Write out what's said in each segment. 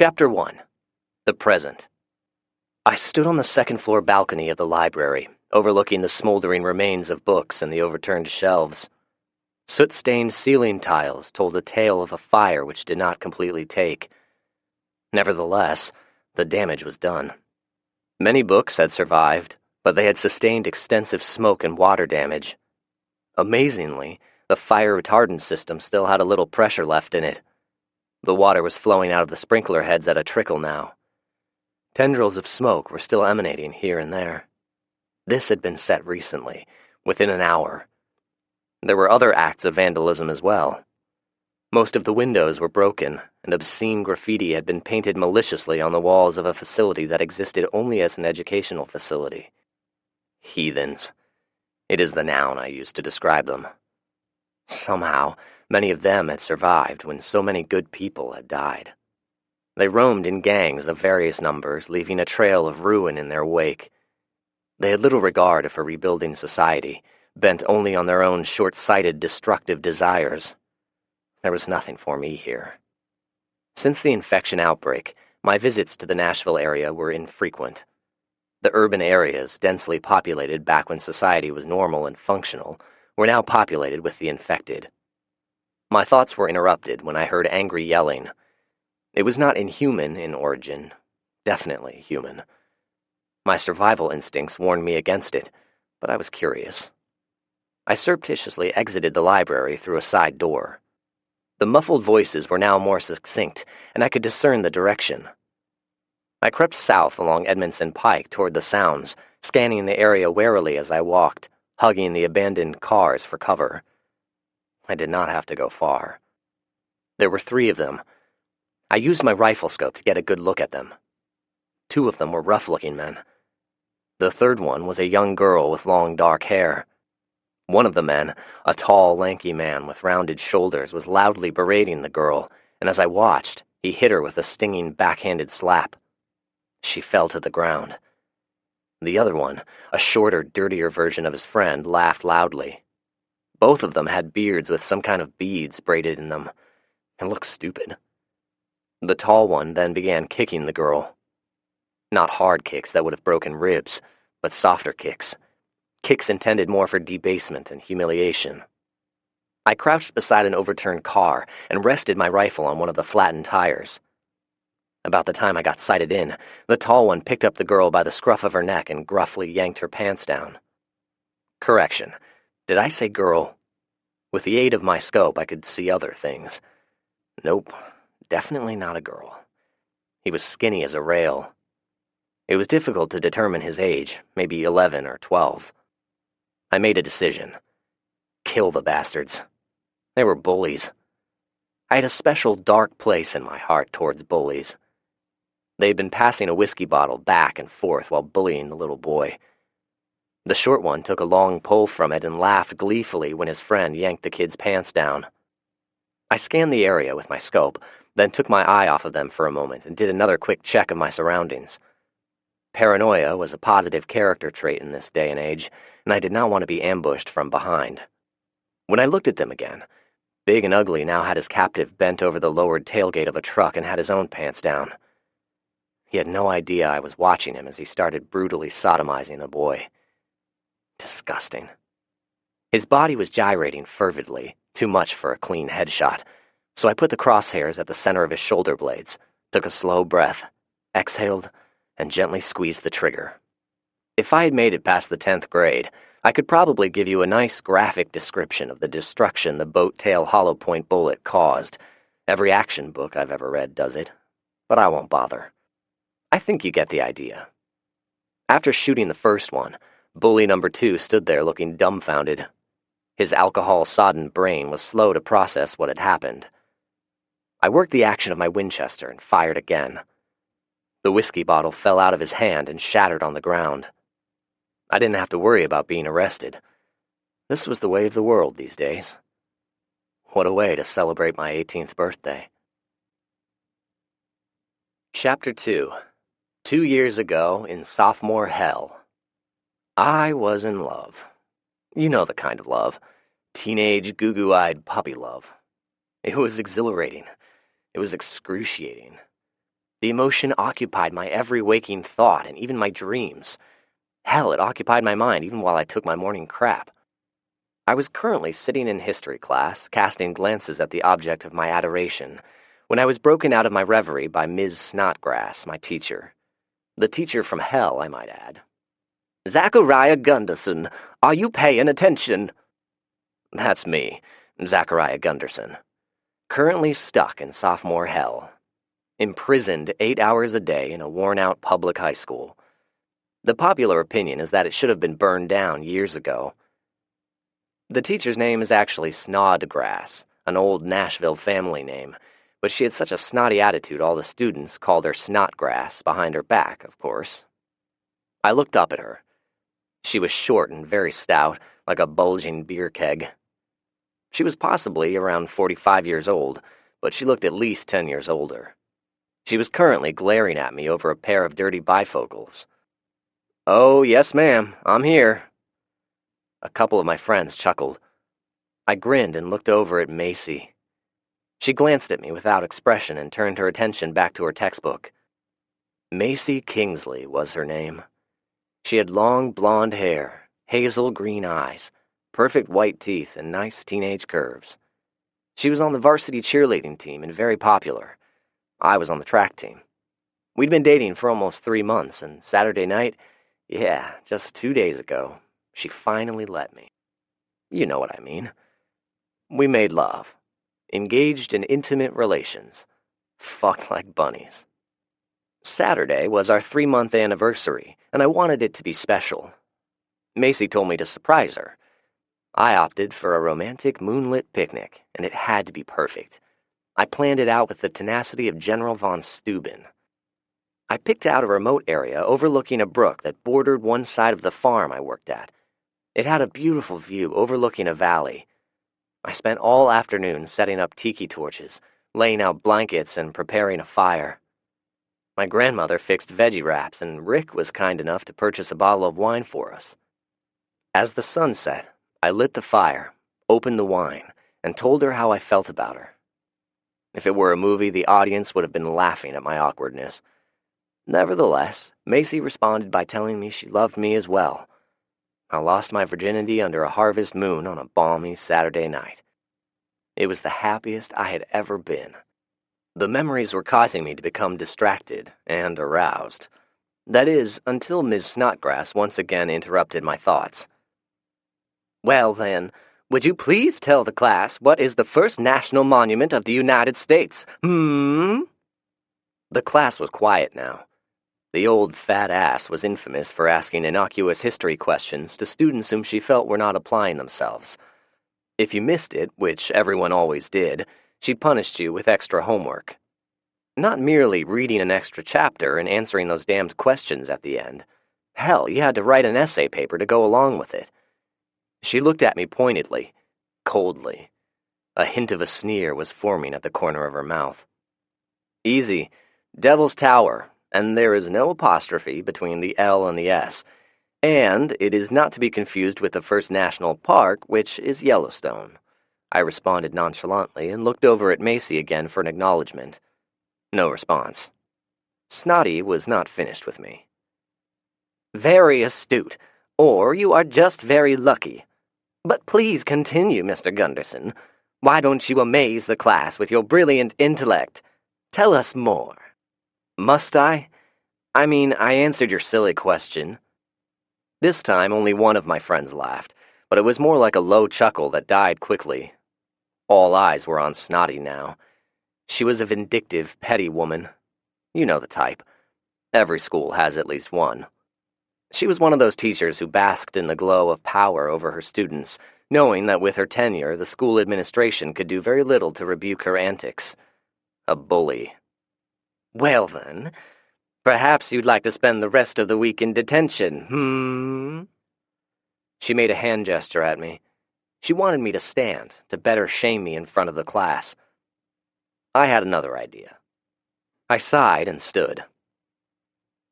Chapter 1. The Present. I stood on the second-floor balcony of the library, overlooking the smoldering remains of books and the overturned shelves. Soot-stained ceiling tiles told a tale of a fire which did not completely take. Nevertheless, the damage was done. Many books had survived, but they had sustained extensive smoke and water damage. Amazingly, the fire retardant system still had a little pressure left in it. The water was flowing out of the sprinkler heads at a trickle now. Tendrils of smoke were still emanating here and there. This had been set recently, within an hour. There were other acts of vandalism as well. Most of the windows were broken, and obscene graffiti had been painted maliciously on the walls of a facility that existed only as an educational facility. Heathens. It is the noun I use to describe them. Somehow, many of them had survived when so many good people had died. They roamed in gangs of various numbers, leaving a trail of ruin in their wake. They had little regard for rebuilding society, bent only on their own short-sighted, destructive desires. There was nothing for me here. Since the infection outbreak, my visits to the Nashville area were infrequent. The urban areas, densely populated back when society was normal and functional, were now populated with the infected. My thoughts were interrupted when I heard angry yelling. It was not inhuman in origin, definitely human. My survival instincts warned me against it, but I was curious. I surreptitiously exited the library through a side door. The muffled voices were now more succinct, and I could discern the direction. I crept south along Edmondson Pike toward the sounds, scanning the area warily as I walked, hugging the abandoned cars for cover. I did not have to go far. There were 3 of them. I used my rifle scope to get a good look at them. 2 of them were rough-looking men. The third one was a young girl with long dark hair. One of the men, a tall, lanky man with rounded shoulders, was loudly berating the girl, and as I watched, he hit her with a stinging backhanded slap. She fell to the ground. The other one, a shorter, dirtier version of his friend, laughed loudly. Both of them had beards with some kind of beads braided in them. It looked stupid. The tall one then began kicking the girl. Not hard kicks that would have broken ribs, but softer kicks. Kicks intended more for debasement and humiliation. I crouched beside an overturned car and rested my rifle on one of the flattened tires. About the time I got sighted in, the tall one picked up the girl by the scruff of her neck and gruffly yanked her pants down. Correction. Did I say girl? With the aid of my scope, I could see other things. Nope, definitely not a girl. He was skinny as a rail. It was difficult to determine his age, maybe 11 or 12. I made a decision. Kill the bastards. They were bullies. I had a special dark place in my heart towards bullies. They had been passing a whiskey bottle back and forth while bullying the little boy. The short one took a long pull from it and laughed gleefully when his friend yanked the kid's pants down. I scanned the area with my scope, then took my eye off of them for a moment and did another quick check of my surroundings. Paranoia was a positive character trait in this day and age, and I did not want to be ambushed from behind. When I looked at them again, Big and Ugly now had his captive bent over the lowered tailgate of a truck and had his own pants down. He had no idea I was watching him as he started brutally sodomizing the boy. Disgusting. His body was gyrating fervidly, too much for a clean headshot, so I put the crosshairs at the center of his shoulder blades, took a slow breath, exhaled, and gently squeezed the trigger. If I had made it past the 10th grade, I could probably give you a nice graphic description of the destruction the boat-tail hollow-point bullet caused. Every action book I've ever read does it, but I won't bother. I think you get the idea. After shooting the first one, bully number 2 stood there looking dumbfounded. His alcohol-sodden brain was slow to process what had happened. I worked the action of my Winchester and fired again. The whiskey bottle fell out of his hand and shattered on the ground. I didn't have to worry about being arrested. This was the way of the world these days. What a way to celebrate my 18th birthday. Chapter 2. 2 years ago in sophomore hell. I was in love. You know the kind of love. Teenage, goo-goo-eyed puppy love. It was exhilarating. It was excruciating. The emotion occupied my every waking thought and even my dreams. Hell, it occupied my mind even while I took my morning crap. I was currently sitting in history class, casting glances at the object of my adoration, when I was broken out of my reverie by Ms. Snodgrass, my teacher. The teacher from hell, I might add. "Zachariah Gunderson, are you paying attention?" That's me, Zachariah Gunderson. Currently stuck in sophomore hell. Imprisoned 8 hours a day in a worn-out public high school. The popular opinion is that it should have been burned down years ago. The teacher's name is actually Snodgrass, an old Nashville family name, but she had such a snotty attitude all the students called her Snotgrass behind her back, of course. I looked up at her. She was short and very stout, like a bulging beer keg. She was possibly around 45 years old, but she looked at least 10 years older. She was currently glaring at me over a pair of dirty bifocals. "Oh, yes, ma'am, I'm here." A couple of my friends chuckled. I grinned and looked over at Macy. She glanced at me without expression and turned her attention back to her textbook. Macy Kingsley was her name. She had long blonde hair, hazel green eyes, perfect white teeth, and nice teenage curves. She was on the varsity cheerleading team and very popular. I was on the track team. We'd been dating for almost 3 months, and Saturday night, yeah, just 2 days ago, she finally let me. You know what I mean. We made love. Engaged in intimate relations. Fucked like bunnies. Saturday was our 3-month anniversary, and I wanted it to be special. Macy told me to surprise her. I opted for a romantic moonlit picnic, and it had to be perfect. I planned it out with the tenacity of General von Steuben. I picked out a remote area overlooking a brook that bordered one side of the farm I worked at. It had a beautiful view overlooking a valley. I spent all afternoon setting up tiki torches, laying out blankets, and preparing a fire. My grandmother fixed veggie wraps, and Rick was kind enough to purchase a bottle of wine for us. As the sun set, I lit the fire, opened the wine, and told her how I felt about her. If it were a movie, the audience would have been laughing at my awkwardness. Nevertheless, Macy responded by telling me she loved me as well. I lost my virginity under a harvest moon on a balmy Saturday night. It was the happiest I had ever been. The memories were causing me to become distracted and aroused. That is, until Ms. Snodgrass once again interrupted my thoughts. "Well, then, would you please tell the class what is the first national monument of the United States? The class was quiet now. The old fat ass was infamous for asking innocuous history questions to students whom she felt were not applying themselves. If you missed it, which everyone always did, she punished you with extra homework. Not merely reading an extra chapter and answering those damned questions at the end. Hell, you had to write an essay paper to go along with it. She looked at me pointedly, coldly. A hint of a sneer was forming at the corner of her mouth. "Easy. Devil's Tower, and there is no apostrophe between the L and the S. And it is not to be confused with the first national park, which is Yellowstone." I responded nonchalantly and looked over at Macy again for an acknowledgement. No response. Snotty was not finished with me. "Very astute, or you are just very lucky. But please continue, Mr. Gunderson. Why don't you amaze the class with your brilliant intellect? Tell us more." "Must I? I mean, I answered your silly question." This time only one of my friends laughed, but it was more like a low chuckle that died quickly. All eyes were on Snotty now. She was a vindictive, petty woman. You know the type. Every school has at least one. She was one of those teachers who basked in the glow of power over her students, knowing that with her tenure the school administration could do very little to rebuke her antics. A bully. "Well then, perhaps you'd like to spend the rest of the week in detention, She made a hand gesture at me. She wanted me to stand, to better shame me in front of the class. I had another idea. I sighed and stood.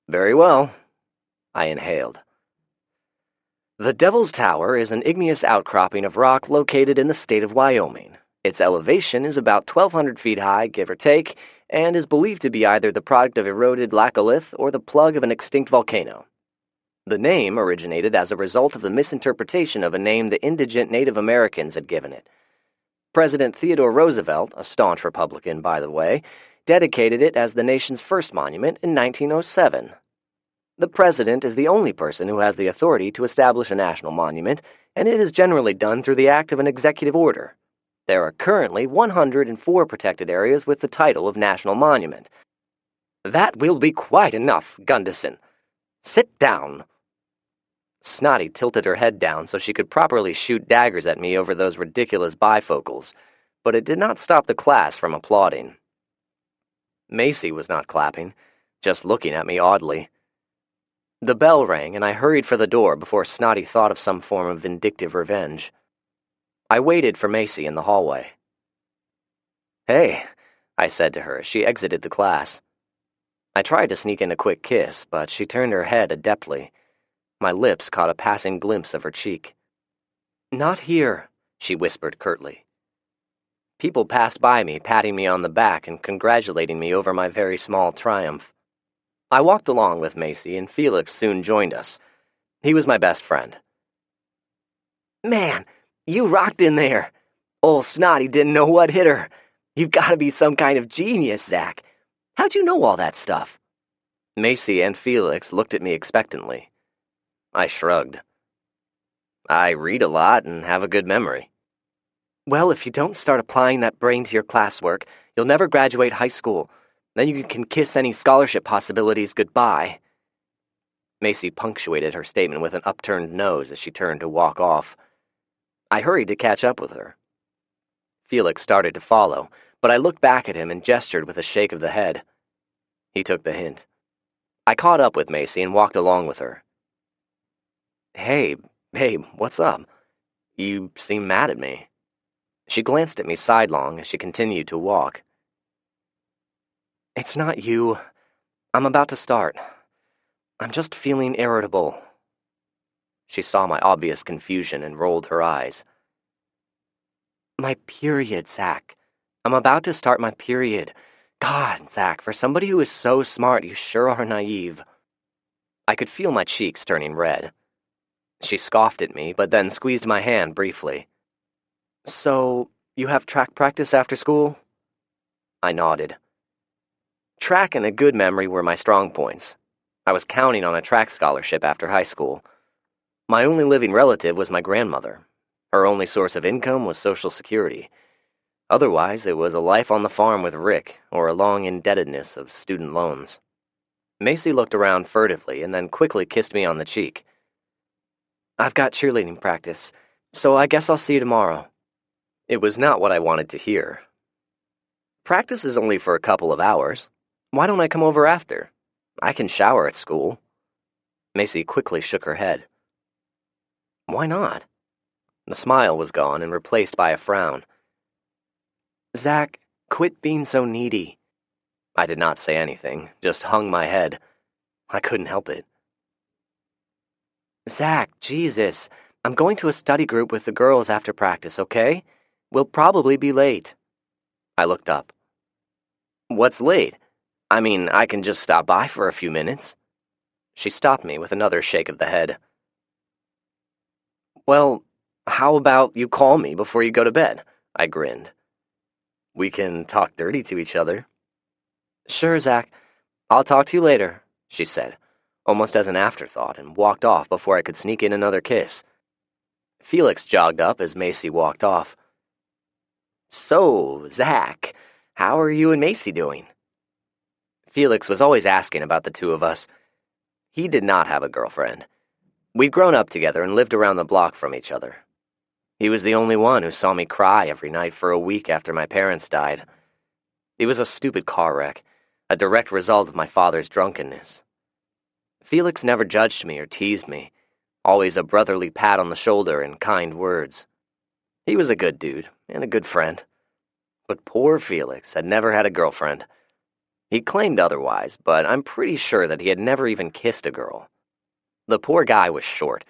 "Very well." I inhaled. "The Devil's Tower is an igneous outcropping of rock located in the state of Wyoming. Its elevation is about 1,200 feet high, give or take, and is believed to be either the product of eroded laccolith or the plug of an extinct volcano. The name originated as a result of the misinterpretation of a name the indigent Native Americans had given it. President Theodore Roosevelt, a staunch Republican by the way, dedicated it as the nation's first monument in 1907. The president is the only person who has the authority to establish a national monument, and it is generally done through the act of an executive order. There are currently 104 protected areas with the title of national monument. That will be quite enough, Gunderson. Sit down. Snotty tilted her head down so she could properly shoot daggers at me over those ridiculous bifocals, but it did not stop the class from applauding. Macy was not clapping, just looking at me oddly. The bell rang, and I hurried for the door before Snotty thought of some form of vindictive revenge. I waited for Macy in the hallway. "Hey," I said to her as she exited the class. I tried to sneak in a quick kiss, but she turned her head adeptly. My lips caught a passing glimpse of her cheek. "Not here," she whispered curtly. People passed by me, patting me on the back and congratulating me over my very small triumph. I walked along with Macy, and Felix soon joined us. He was my best friend. "Man, you rocked in there. Old Snotty didn't know what hit her. You've got to be some kind of genius, Zach. How'd you know all that stuff?" Macy and Felix looked at me expectantly. I shrugged. "I read a lot and have a good memory." "Well, if you don't start applying that brain to your classwork, you'll never graduate high school. Then you can kiss any scholarship possibilities goodbye." Macy punctuated her statement with an upturned nose as she turned to walk off. I hurried to catch up with her. Felix started to follow, but I looked back at him and gestured with a shake of the head. He took the hint. I caught up with Macy and walked along with her. Hey, what's up? You seem mad at me." She glanced at me sidelong as she continued to walk. "It's not you. I'm about to start. I'm just feeling irritable." She saw my obvious confusion and rolled her eyes. "My period, Zach. I'm about to start my period. God, Zach, for somebody who is so smart, you sure are naive." I could feel my cheeks turning red. She scoffed at me, but then squeezed my hand briefly. "So, you have track practice after school?" I nodded. Track and a good memory were my strong points. I was counting on a track scholarship after high school. My only living relative was my grandmother. Her only source of income was Social Security. Otherwise, it was a life on the farm with Rick, or a long indebtedness of student loans. Macy looked around furtively and then quickly kissed me on the cheek. "I've got cheerleading practice, so I guess I'll see you tomorrow." It was not what I wanted to hear. "Practice is only for a couple of hours. Why don't I come over after? I can shower at school." Macy quickly shook her head. "Why not?" The smile was gone and replaced by a frown. "Zach, quit being so needy." I did not say anything, just hung my head. I couldn't help it. "Zach, Jesus, I'm going to a study group with the girls after practice, okay? We'll probably be late." I looked up. "What's late? I mean, I can just stop by for a few minutes." She stopped me with another shake of the head. "Well, how about you call me before you go to bed?" I grinned. "We can talk dirty to each other." "Sure, Zach. I'll talk to you later," she said, almost as an afterthought, and walked off before I could sneak in another kiss. Felix jogged up as Macy walked off. "So, Zach, how are you and Macy doing?" Felix was always asking about the two of us. He did not have a girlfriend. We'd grown up together and lived around the block from each other. He was the only one who saw me cry every night for a week after my parents died. It was a stupid car wreck, a direct result of my father's drunkenness. Felix never judged me or teased me, always a brotherly pat on the shoulder and kind words. He was a good dude and a good friend. But poor Felix had never had a girlfriend. He claimed otherwise, but I'm pretty sure that he had never even kissed a girl. The poor guy was short,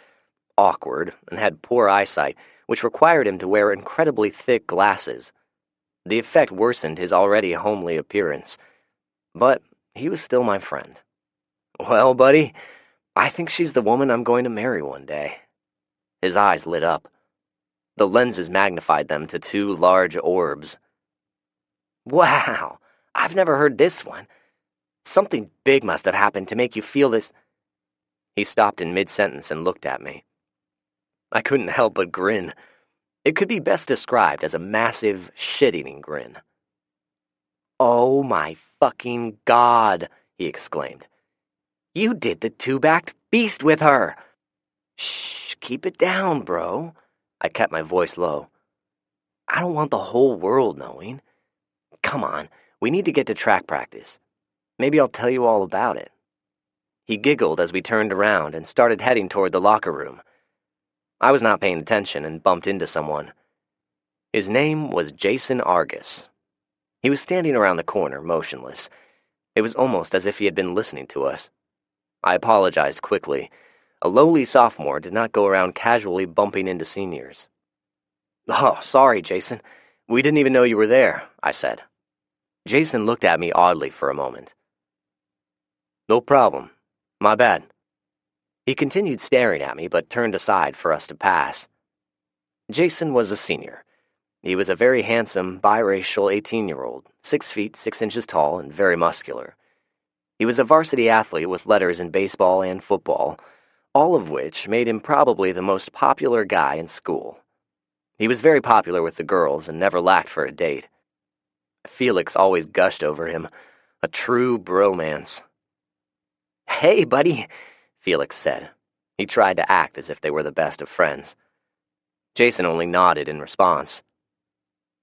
awkward, and had poor eyesight, which required him to wear incredibly thick glasses. The effect worsened his already homely appearance, but he was still my friend. "Well, buddy, I think she's the woman I'm going to marry one day." His eyes lit up. The lenses magnified them to two large orbs. "Wow, I've never heard this one. Something big must have happened to make you feel this." He stopped in mid-sentence and looked at me. I couldn't help but grin. It could be best described as a massive, shit-eating grin. "Oh my fucking God," he exclaimed. "You did the two-backed beast with her!" "Shh, keep it down, bro." I kept my voice low. "I don't want the whole world knowing. Come on, we need to get to track practice. Maybe I'll tell you all about it." He giggled as we turned around and started heading toward the locker room. I was not paying attention and bumped into someone. His name was Jason Argus. He was standing around the corner, motionless. It was almost as if he had been listening to us. I apologized quickly. A lowly sophomore did not go around casually bumping into seniors. "Oh, sorry, Jason. We didn't even know you were there," I said. Jason looked at me oddly for a moment. "No problem. My bad." He continued staring at me, but turned aside for us to pass. Jason was a senior. He was a very handsome, biracial 18-year-old, 6 feet 6 inches tall and very muscular. He was a varsity athlete with letters in baseball and football, all of which made him probably the most popular guy in school. He was very popular with the girls and never lacked for a date. Felix always gushed over him, a true bromance. "Hey, buddy," Felix said. He tried to act as if they were the best of friends. Jason only nodded in response.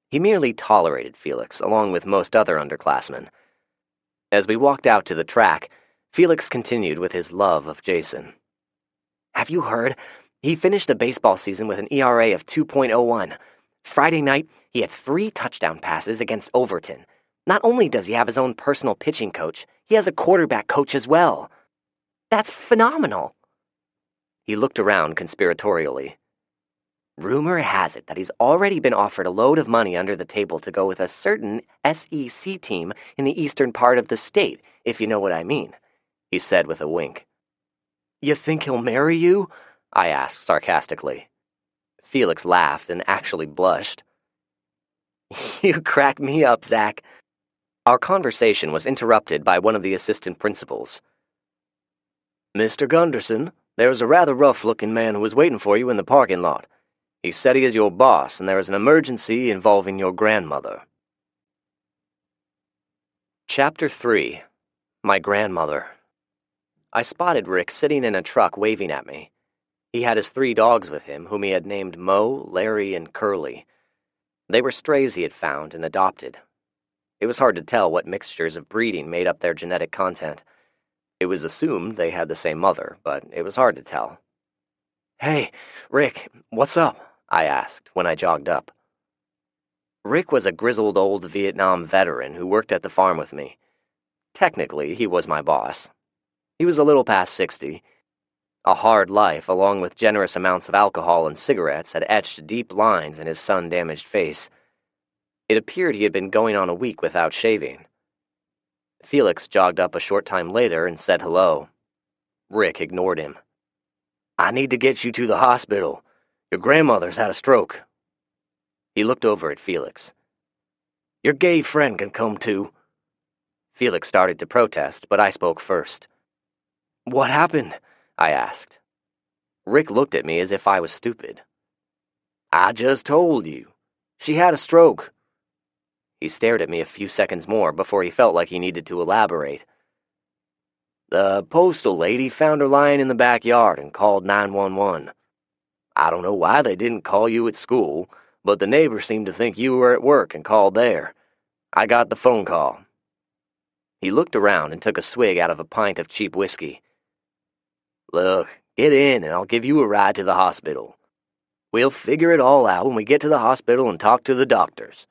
He merely tolerated Felix, along with most other underclassmen. As we walked out to the track, Felix continued with his love of Jason. "Have you heard? He finished the baseball season with an ERA of 2.01. Friday night, he had 3 touchdown passes against Overton. Not only does he have his own personal pitching coach, he has a quarterback coach as well. That's phenomenal." He looked around conspiratorially. "Rumor has it that he's already been offered a load of money under the table to go with a certain SEC team in the eastern part of the state, if you know what I mean," he said with a wink. "You think he'll marry you?" I asked sarcastically. Felix laughed and actually blushed. "You crack me up, Zach." Our conversation was interrupted by one of the assistant principals. "Mr. Gunderson, there's a rather rough-looking man who is waiting for you in the parking lot. He said he is your boss, and there is an emergency involving your grandmother." Chapter 3. My Grandmother. I spotted Rick sitting in a truck waving at me. He had his 3 dogs with him, whom he had named Mo, Larry, and Curly. They were strays he had found and adopted. It was hard to tell what mixtures of breeding made up their genetic content. It was assumed they had the same mother, but it was hard to tell. "Hey, Rick, what's up?" I asked when I jogged up. Rick was a grizzled old Vietnam veteran who worked at the farm with me. Technically, he was my boss. He was a little past 60. A hard life, along with generous amounts of alcohol and cigarettes, had etched deep lines in his sun-damaged face. It appeared he had been going on a week without shaving. Felix jogged up a short time later and said hello. Rick ignored him. "I need to get you to the hospital. Your grandmother's had a stroke." He looked over at Felix. "Your gay friend can come too." Felix started to protest, but I spoke first. "What happened?" I asked. Rick looked at me as if I was stupid. "I just told you. She had a stroke." He stared at me a few seconds more before he felt like he needed to elaborate. "The postal lady found her lying in the backyard and called 911. I don't know why they didn't call you at school, but the neighbors seemed to think you were at work and called there. I got the phone call." He looked around and took a swig out of a pint of cheap whiskey. "Look, get in and I'll give you a ride to the hospital. We'll figure it all out when we get to the hospital and talk to the doctors."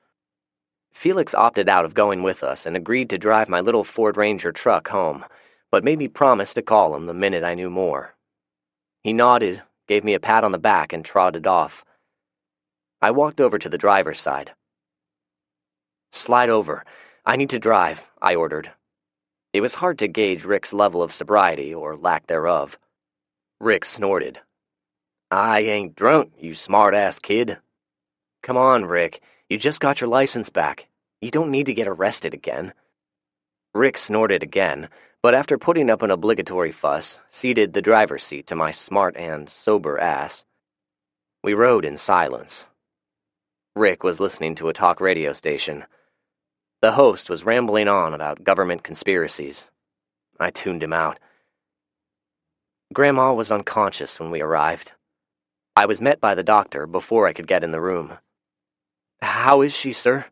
Felix opted out of going with us and agreed to drive my little Ford Ranger truck home, but made me promise to call him the minute I knew more. He nodded, gave me a pat on the back, and trotted off. I walked over to the driver's side. "Slide over. I need to drive," I ordered. It was hard to gauge Rick's level of sobriety, or lack thereof. Rick snorted. "I ain't drunk, you smart-ass kid." "Come on, Rick. You just got your license back. You don't need to get arrested again." Rick snorted again, but after putting up an obligatory fuss, ceded the driver's seat to my smart and sober ass. We rode in silence. Rick was listening to a talk radio station. The host was rambling on about government conspiracies. I tuned him out. Grandma was unconscious when we arrived. I was met by the doctor before I could get in the room. "How is she, sir?"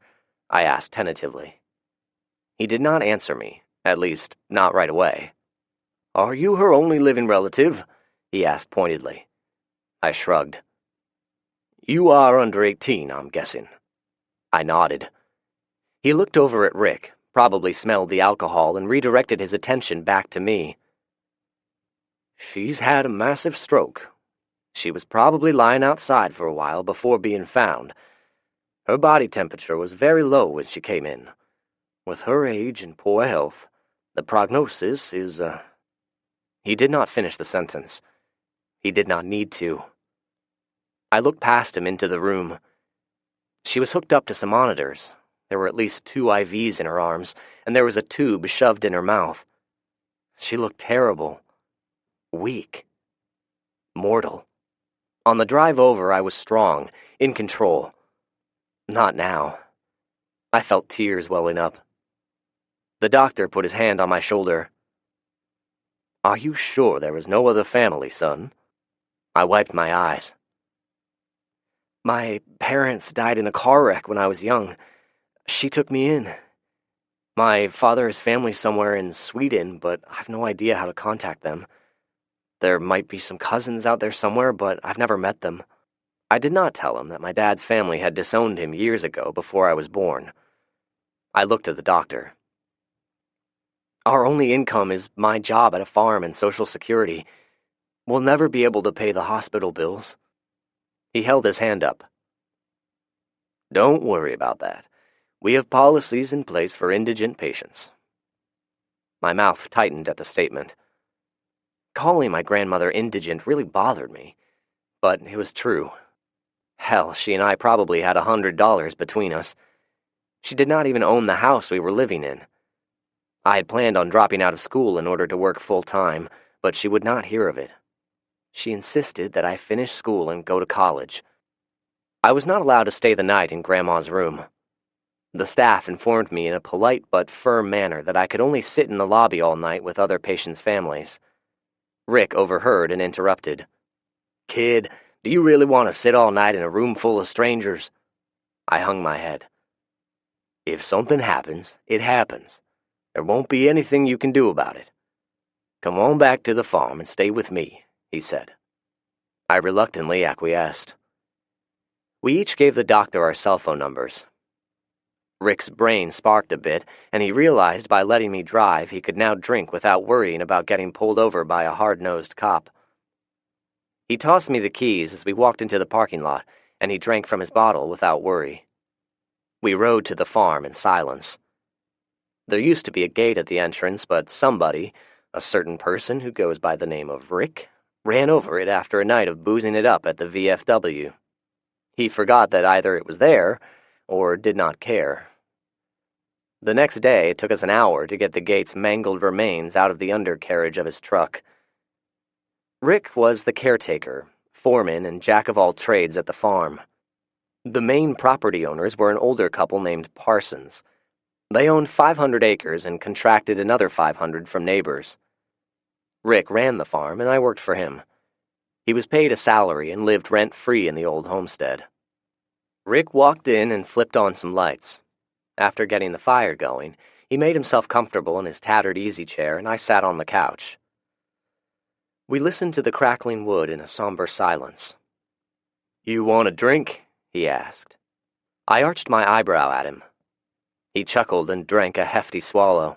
I asked tentatively. He did not answer me, at least not right away. "Are you her only living relative?" he asked pointedly. I shrugged. "You are under 18, I'm guessing." I nodded. He looked over at Rick, probably smelled the alcohol, and redirected his attention back to me. "She's had a massive stroke. She was probably lying outside for a while before being found. Her body temperature was very low when she came in. With her age and poor health, the prognosis is, He did not finish the sentence. He did not need to. I looked past him into the room. She was hooked up to some monitors. There were at least 2 IVs in her arms, and there was a tube shoved in her mouth. She looked terrible. Weak. Mortal. On the drive over, I was strong, in control. Not now. I felt tears welling up. The doctor put his hand on my shoulder. "Are you sure there was no other family, son?" I wiped my eyes. "My parents died in a car wreck when I was young. She took me in. My father has family somewhere in Sweden, but I've no idea how to contact them. There might be some cousins out there somewhere, but I've never met them." I did not tell him that my dad's family had disowned him years ago before I was born. I looked at the doctor. "Our only income is my job at a farm and Social Security. We'll never be able to pay the hospital bills." He held his hand up. "Don't worry about that. We have policies in place for indigent patients." My mouth tightened at the statement. Calling my grandmother indigent really bothered me, but it was true. Hell, she and I probably had $100 between us. She did not even own the house we were living in. I had planned on dropping out of school in order to work full-time, but she would not hear of it. She insisted that I finish school and go to college. I was not allowed to stay the night in Grandma's room. The staff informed me in a polite but firm manner that I could only sit in the lobby all night with other patients' families. Rick overheard and interrupted. "Kid, do you really want to sit all night in a room full of strangers?" I hung my head. "If something happens, it happens. There won't be anything you can do about it. Come on back to the farm and stay with me," he said. I reluctantly acquiesced. We each gave the doctor our cell phone numbers. Rick's brain sparked a bit, and he realized by letting me drive he could now drink without worrying about getting pulled over by a hard-nosed cop. He tossed me the keys as we walked into the parking lot, and he drank from his bottle without worry. We rode to the farm in silence. There used to be a gate at the entrance, but somebody, a certain person who goes by the name of Rick, ran over it after a night of boozing it up at the VFW. He forgot that either it was there, or did not care. The next day, it took us an hour to get the gate's mangled remains out of the undercarriage of his truck. Rick was the caretaker, foreman, and jack-of-all-trades at the farm. The main property owners were an older couple named Parsons. They owned 500 acres and contracted another 500 from neighbors. Rick ran the farm, and I worked for him. He was paid a salary and lived rent-free in the old homestead. Rick walked in and flipped on some lights. After getting the fire going, he made himself comfortable in his tattered easy chair, and I sat on the couch. We listened to the crackling wood in a somber silence. "You want a drink?" he asked. I arched my eyebrow at him. He chuckled and drank a hefty swallow.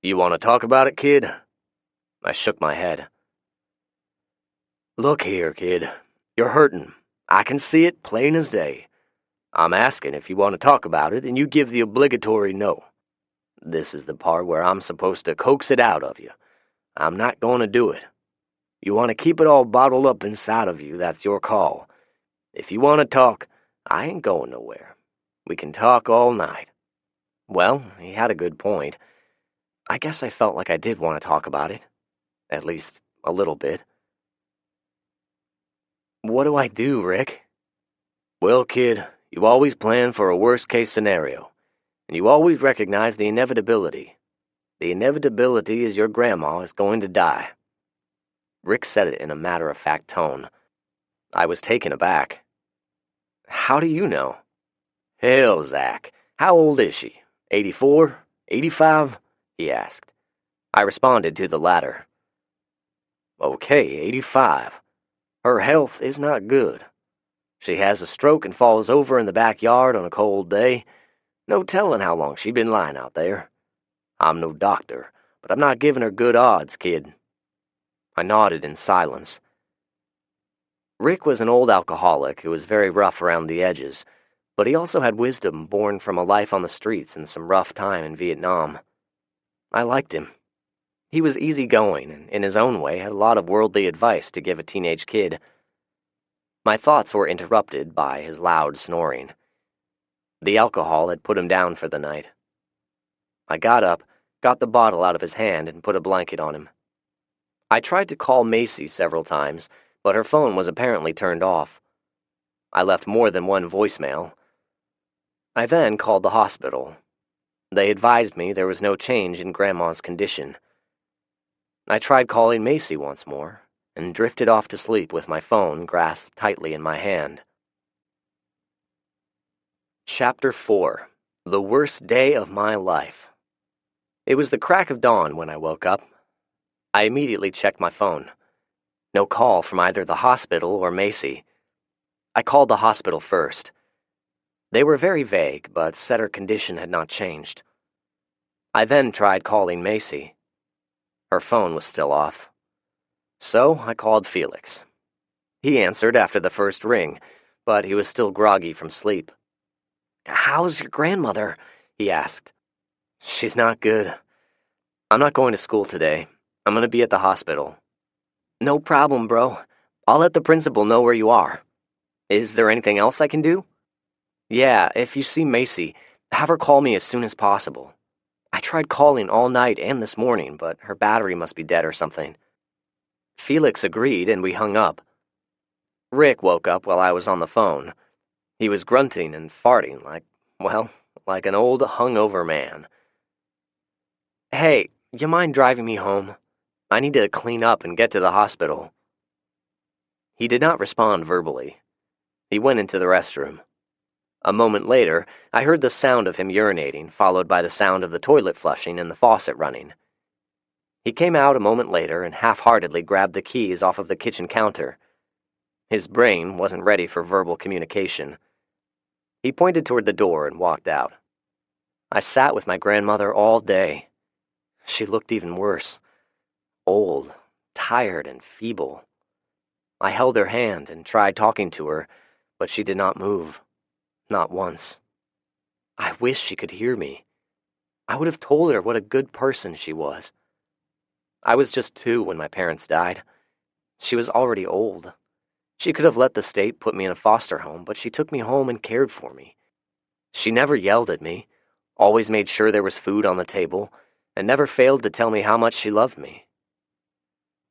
"You want to talk about it, kid?" I shook my head. "Look here, kid. You're hurting. I can see it plain as day. I'm asking if you want to talk about it, and you give the obligatory no. This is the part where I'm supposed to coax it out of you. I'm not going to do it. You want to keep it all bottled up inside of you, that's your call. If you want to talk, I ain't going nowhere. We can talk all night. Well, he had a good point. I guess I felt like I did want to talk about it. At least, a little bit. What do I do, Rick? Well, kid, you always plan for a worst-case scenario, and you always recognize the inevitability. The inevitability is your grandma is going to die. Rick said it in a matter-of-fact tone. I was taken aback. How do you know? Hell, Zach, how old is she? 84? 85? He asked. I responded to the latter. Okay, 85. Her health is not good. She has a stroke and falls over in the backyard on a cold day. No telling how long she'd been lying out there. I'm no doctor, but I'm not giving her good odds, kid. I nodded in silence. Rick was an old alcoholic who was very rough around the edges, but he also had wisdom born from a life on the streets and some rough time in Vietnam. I liked him. He was easygoing and, in his own way, had a lot of worldly advice to give a teenage kid. My thoughts were interrupted by his loud snoring. The alcohol had put him down for the night. I got up, got the bottle out of his hand, and put a blanket on him. I tried to call Macy several times, but her phone was apparently turned off. I left more than one voicemail. I then called the hospital. They advised me there was no change in Grandma's condition. I tried calling Macy once more, and drifted off to sleep with my phone grasped tightly in my hand. Chapter 4. The Worst Day of My Life. It was the crack of dawn when I woke up. I immediately checked my phone. No call from either the hospital or Macy. I called the hospital first. They were very vague, but said her condition had not changed. I then tried calling Macy. Her phone was still off. So I called Felix. He answered after the first ring, but he was still groggy from sleep. "How's your grandmother?" he asked. "She's not good. I'm not going to school today. I'm going to be at the hospital." "No problem, bro. I'll let the principal know where you are. Is there anything else I can do?" "Yeah, if you see Macy, have her call me as soon as possible. I tried calling all night and this morning, but her battery must be dead or something." Felix agreed, and we hung up. Rick woke up while I was on the phone. He was grunting and farting like an old hungover man. "Hey, you mind driving me home? I need to clean up and get to the hospital." He did not respond verbally. He went into the restroom. A moment later, I heard the sound of him urinating, followed by the sound of the toilet flushing and the faucet running. He came out a moment later and half-heartedly grabbed the keys off of the kitchen counter. His brain wasn't ready for verbal communication. He pointed toward the door and walked out. I sat with my grandmother all day. She looked even worse. Old, tired, and feeble. I held her hand and tried talking to her, but she did not move. Not once. I wish she could hear me. I would have told her what a good person she was. I was just 2 when my parents died. She was already old. She could have let the state put me in a foster home, but she took me home and cared for me. She never yelled at me, always made sure there was food on the table, and never failed to tell me how much she loved me.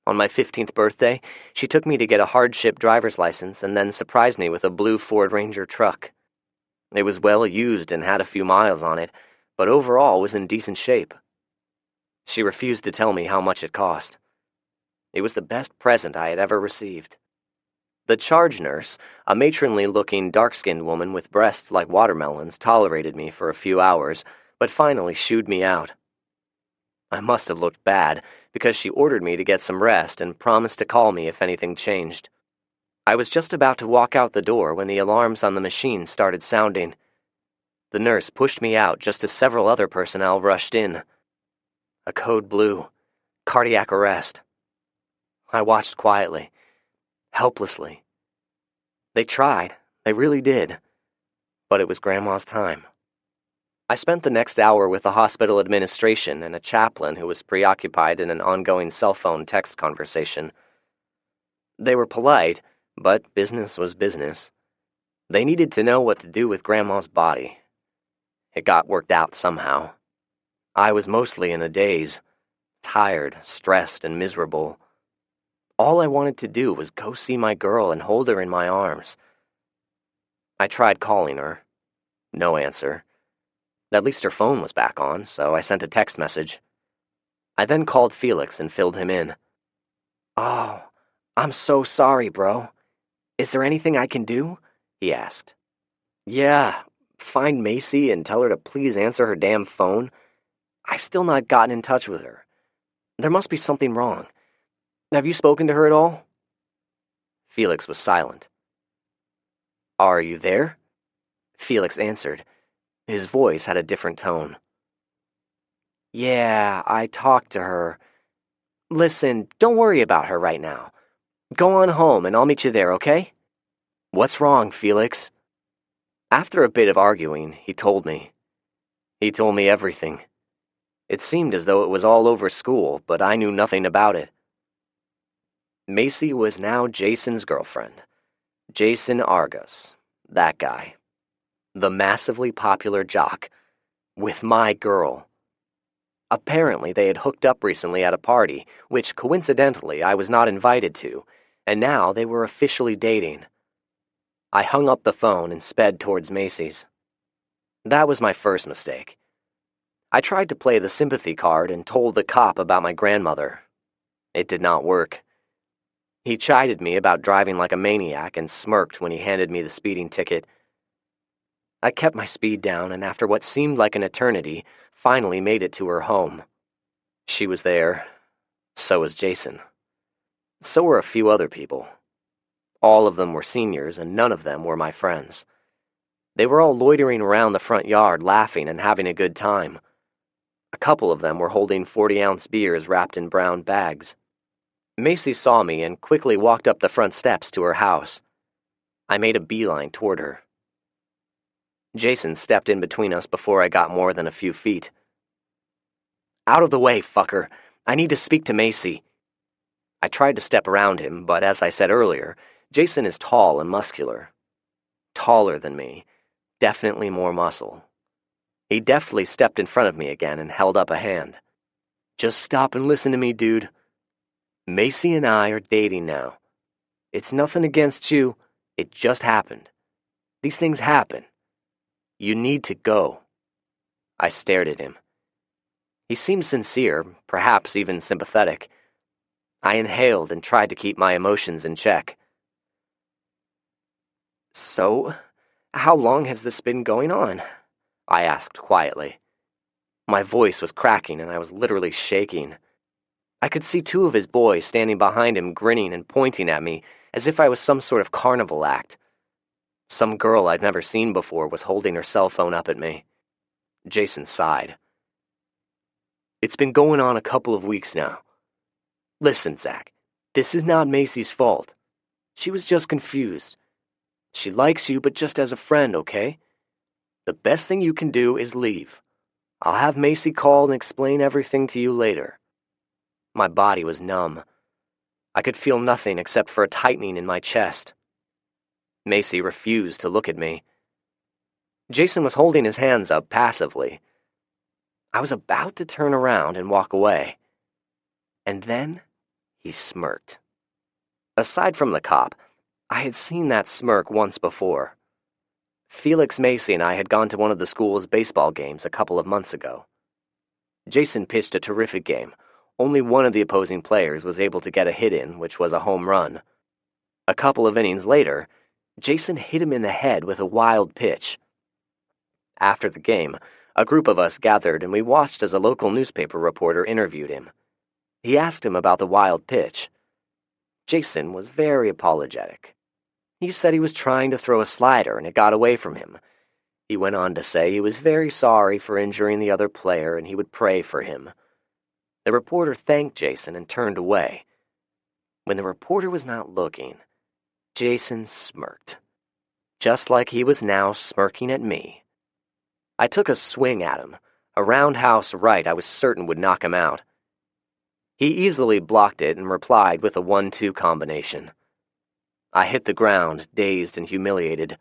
On my 15th birthday, she took me to get a hardship driver's license and then surprised me with a blue Ford Ranger truck. It was well used and had a few miles on it, but overall was in decent shape. She refused to tell me how much it cost. It was the best present I had ever received. The charge nurse, a matronly-looking, dark-skinned woman with breasts like watermelons, tolerated me for a few hours, but finally shooed me out. I must have looked bad, because she ordered me to get some rest and promised to call me if anything changed. I was just about to walk out the door when the alarms on the machine started sounding. The nurse pushed me out just as several other personnel rushed in. A code blue. Cardiac arrest. I watched quietly, helplessly. They tried. They really did. but it was Grandma's time. I spent the next hour with the hospital administration and a chaplain who was preoccupied in an ongoing cell phone text conversation. They were polite, but business was business. They needed to know what to do with Grandma's body. It got worked out somehow. I was mostly in a daze, tired, stressed, and miserable. All I wanted to do was go see my girl and hold her in my arms. I tried calling her. No answer. At least her phone was back on, so I sent a text message. I then called Felix and filled him in. "Oh, I'm so sorry, bro. Is there anything I can do?" he asked. "Yeah, find Macy and tell her to please answer her damn phone. I've still not gotten in touch with her. There must be something wrong. Have you spoken to her at all?" Felix was silent. "Are you there?" Felix answered. His voice had a different tone. "Yeah, I talked to her. Listen, don't worry about her right now. Go on home and I'll meet you there, okay?" "What's wrong, Felix?" After a bit of arguing, he told me. He told me everything. It seemed as though it was all over school, but I knew nothing about it. Macy was now Jason's girlfriend. Jason Argos. That guy. The massively popular jock. With my girl. Apparently they had hooked up recently at a party, which coincidentally I was not invited to, and now they were officially dating. I hung up the phone and sped towards Macy's. That was my first mistake. I tried to play the sympathy card and told the cop about my grandmother. It did not work. He chided me about driving like a maniac and smirked when he handed me the speeding ticket. I kept my speed down and after what seemed like an eternity, finally made it to her home. She was there. So was Jason. So were a few other people. All of them were seniors and none of them were my friends. They were all loitering around the front yard laughing and having a good time. A couple of them were holding 40-ounce beers wrapped in brown bags. Macy saw me and quickly walked up the front steps to her house. I made a beeline toward her. Jason stepped in between us before I got more than a few feet. "Out of the way, fucker. I need to speak to Macy." I tried to step around him, but as I said earlier, Jason is tall and muscular. Taller than me. Definitely more muscle. He deftly stepped in front of me again and held up a hand. "Just stop and listen to me, dude. Macy and I are dating now. It's nothing against you. It just happened. These things happen. You need to go." I stared at him. He seemed sincere, perhaps even sympathetic. I inhaled and tried to keep my emotions in check. "So, how long has this been going on?" I asked quietly. My voice was cracking and I was literally shaking. I could see two of his boys standing behind him grinning and pointing at me as if I was some sort of carnival act. Some girl I'd never seen before was holding her cell phone up at me. Jason sighed. "It's been going on a couple of weeks now. Listen, Zach, this is not Macy's fault. She was just confused. She likes you, but just as a friend, okay? The best thing you can do is leave. I'll have Macy call and explain everything to you later." My body was numb. I could feel nothing except for a tightening in my chest. Macy refused to look at me. Jason was holding his hands up passively. I was about to turn around and walk away. And then he smirked. Aside from the cop, I had seen that smirk once before. Felix Macy and I had gone to one of the school's baseball games a couple of months ago. Jason pitched a terrific game. Only one of the opposing players was able to get a hit in, which was a home run. A couple of innings later, Jason hit him in the head with a wild pitch. After the game, a group of us gathered and we watched as a local newspaper reporter interviewed him. He asked him about the wild pitch. Jason was very apologetic. He said he was trying to throw a slider and it got away from him. He went on to say he was very sorry for injuring the other player and he would pray for him. The reporter thanked Jason and turned away. When the reporter was not looking, Jason smirked. just like he was now smirking at me. I took a swing at him, a roundhouse right I was certain would knock him out. He easily blocked it and replied with a 1-2 combination. I hit the ground, dazed and humiliated.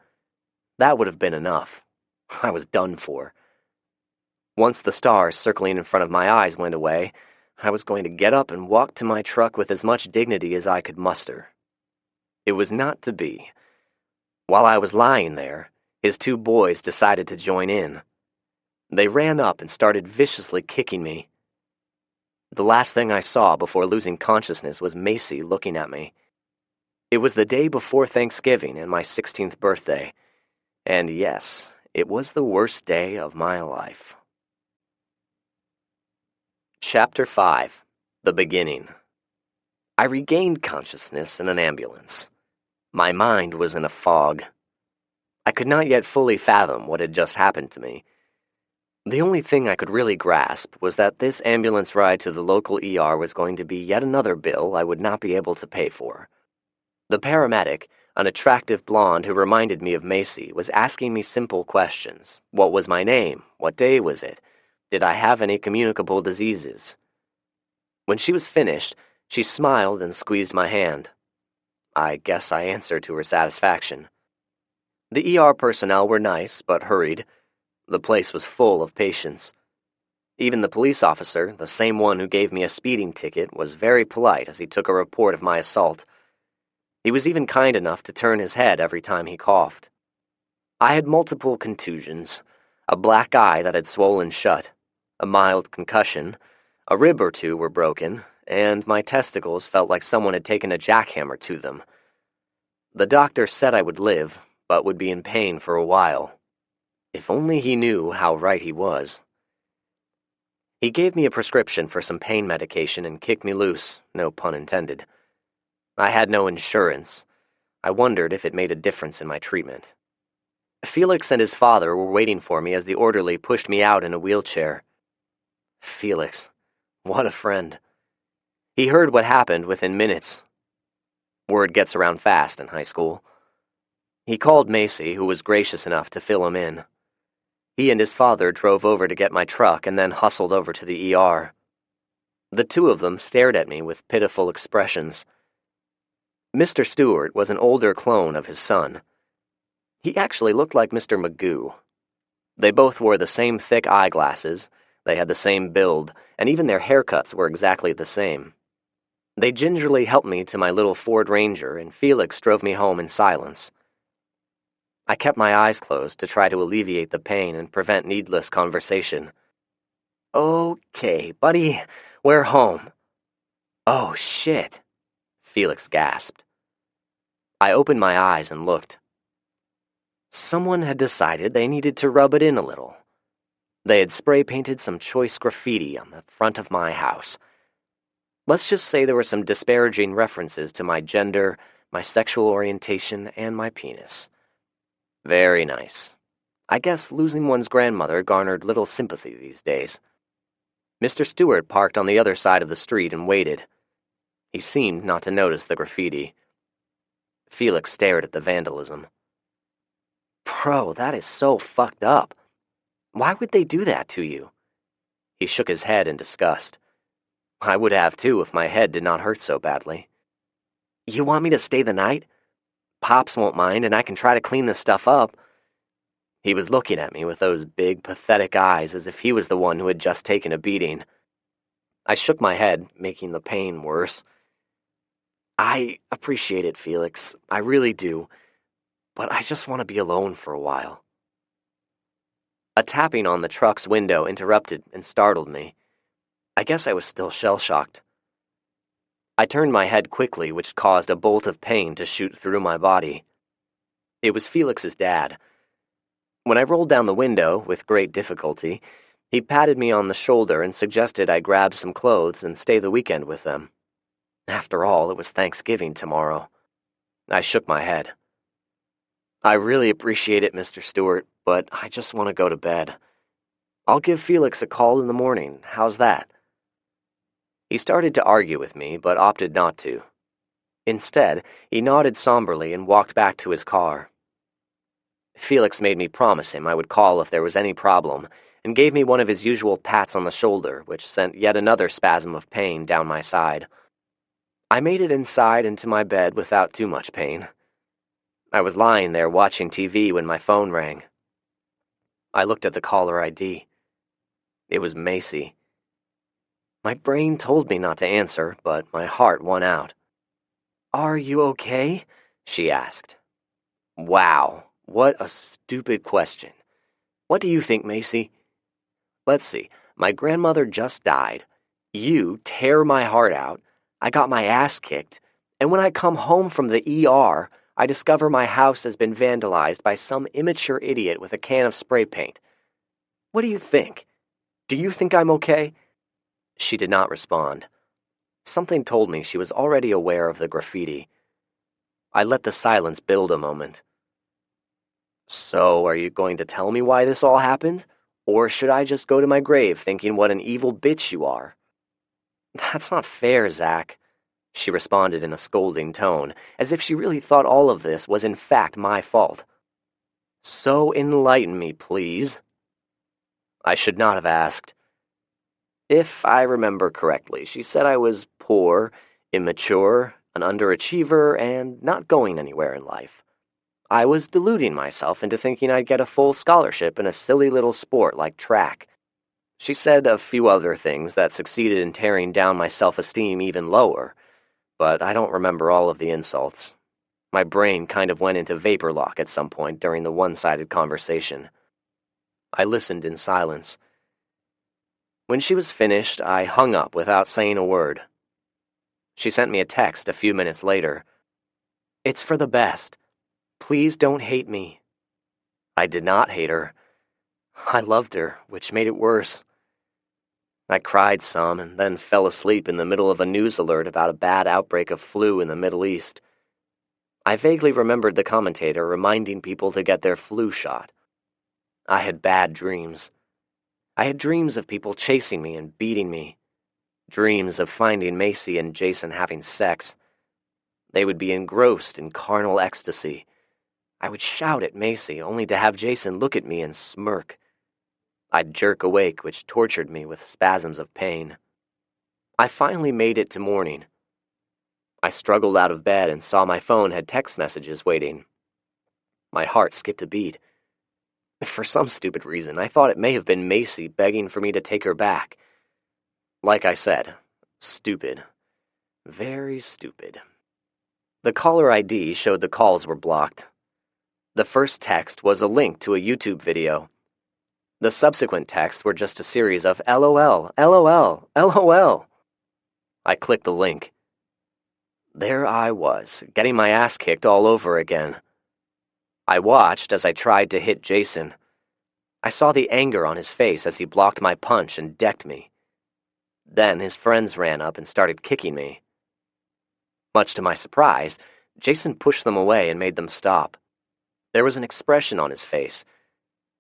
That would have been enough. I was done for. Once the stars circling in front of my eyes went away, I was going to get up and walk to my truck with as much dignity as I could muster. It was not to be. While I was lying there, his 2 boys decided to join in. They ran up and started viciously kicking me. The last thing I saw before losing consciousness was Macy looking at me. It was the day before Thanksgiving and my 16th birthday, and yes, it was the worst day of my life. Chapter 5. The Beginning. I regained consciousness in an ambulance. My mind was in a fog. I could not yet fully fathom what had just happened to me. The only thing I could really grasp was that this ambulance ride to the local ER was going to be yet another bill I would not be able to pay for. The paramedic, an attractive blonde who reminded me of Macy, was asking me simple questions. What was my name? What day was it? Did I have any communicable diseases? When she was finished, she smiled and squeezed my hand. I guess I answered to her satisfaction. The ER personnel were nice, but hurried. The place was full of patients. Even the police officer, the same one who gave me a speeding ticket, was very polite as he took a report of my assault. He was even kind enough to turn his head every time he coughed. I had multiple contusions, a black eye that had swollen shut, a mild concussion, a rib or 2 were broken, and my testicles felt like someone had taken a jackhammer to them. The doctor said I would live, but would be in pain for a while. If only he knew how right he was. He gave me a prescription for some pain medication and kicked me loose, no pun intended. I had no insurance. I wondered if it made a difference in my treatment. Felix and his father were waiting for me as the orderly pushed me out in a wheelchair. Felix, what a friend. He heard what happened within minutes. Word gets around fast in high school. He called Macy, who was gracious enough to fill him in. He and his father drove over to get my truck and then hustled over to the ER. The 2 of them stared at me with pitiful expressions. Mr. Stewart was an older clone of his son. He actually looked like Mr. Magoo. They both wore the same thick eyeglasses, they had the same build, and even their haircuts were exactly the same. They gingerly helped me to my little Ford Ranger, and Felix drove me home in silence. I kept my eyes closed to try to alleviate the pain and prevent needless conversation. Okay, buddy, we're home. Oh, shit, Felix gasped. I opened my eyes and looked. Someone had decided they needed to rub it in a little. They had spray-painted some choice graffiti on the front of my house. Let's just say there were some disparaging references to my gender, my sexual orientation, and my penis. Very nice. I guess losing one's grandmother garnered little sympathy these days. Mr. Stewart parked on the other side of the street and waited. He seemed not to notice the graffiti. Felix stared at the vandalism. Bro, that is so fucked up. Why would they do that to you? He shook his head in disgust. I would have too if my head did not hurt so badly. You want me to stay the night? Pops won't mind, and I can try to clean this stuff up. He was looking at me with those big, pathetic eyes as if he was the one who had just taken a beating. I shook my head, making the pain worse. I appreciate it, Felix. I really do. But I just want to be alone for a while. A tapping on the truck's window interrupted and startled me. I guess I was still shell-shocked. I turned my head quickly, which caused a bolt of pain to shoot through my body. It was Felix's dad. When I rolled down the window, with great difficulty, he patted me on the shoulder and suggested I grab some clothes and stay the weekend with them. After all, it was Thanksgiving tomorrow. I shook my head. I really appreciate it, Mr. Stewart, but I just want to go to bed. I'll give Felix a call in the morning. How's that? He started to argue with me, but opted not to. Instead, he nodded somberly and walked back to his car. Felix made me promise him I would call if there was any problem, and gave me one of his usual pats on the shoulder, which sent yet another spasm of pain down my side. I made it inside into my bed without too much pain. I was lying there watching TV when my phone rang. I looked at the caller ID. It was Macy. My brain told me not to answer, but my heart won out. "Are you okay?" she asked. Wow, what a stupid question. "What do you think, Macy?" "Let's see. My grandmother just died. You tear my heart out. I got my ass kicked. And when I come home from the ER, I discover my house has been vandalized by some immature idiot with a can of spray paint. What do you think? Do you think I'm okay?" She did not respond. Something told me she was already aware of the graffiti. I let the silence build a moment. "So, are you going to tell me why this all happened? Or should I just go to my grave thinking what an evil bitch you are?" "That's not fair, Zach," she responded in a scolding tone, as if she really thought all of this was in fact my fault. "So enlighten me, please." I should not have asked. If I remember correctly, she said I was poor, immature, an underachiever, and not going anywhere in life. I was deluding myself into thinking I'd get a full scholarship in a silly little sport like track. She said a few other things that succeeded in tearing down my self-esteem even lower, but I don't remember all of the insults. My brain kind of went into vapor lock at some point during the one-sided conversation. I listened in silence. When she was finished, I hung up without saying a word. She sent me a text a few minutes later. "It's for the best. Please don't hate me." I did not hate her. I loved her, which made it worse. I cried some and then fell asleep in the middle of a news alert about a bad outbreak of flu in the Middle East. I vaguely remembered the commentator reminding people to get their flu shot. I had bad dreams. I had dreams of people chasing me and beating me. Dreams of finding Macy and Jason having sex. They would be engrossed in carnal ecstasy. I would shout at Macy, only to have Jason look at me and smirk. I'd jerk awake, which tortured me with spasms of pain. I finally made it to morning. I struggled out of bed and saw my phone had text messages waiting. My heart skipped a beat. For some stupid reason, I thought it may have been Macy begging for me to take her back. Like I said, stupid. Very stupid. The caller ID showed the calls were blocked. The first text was a link to a YouTube video. The subsequent texts were just a series of LOL, LOL, LOL. I clicked the link. There I was, getting my ass kicked all over again. I watched as I tried to hit Jason. I saw the anger on his face as he blocked my punch and decked me. Then his friends ran up and started kicking me. Much to my surprise, Jason pushed them away and made them stop. There was an expression on his face.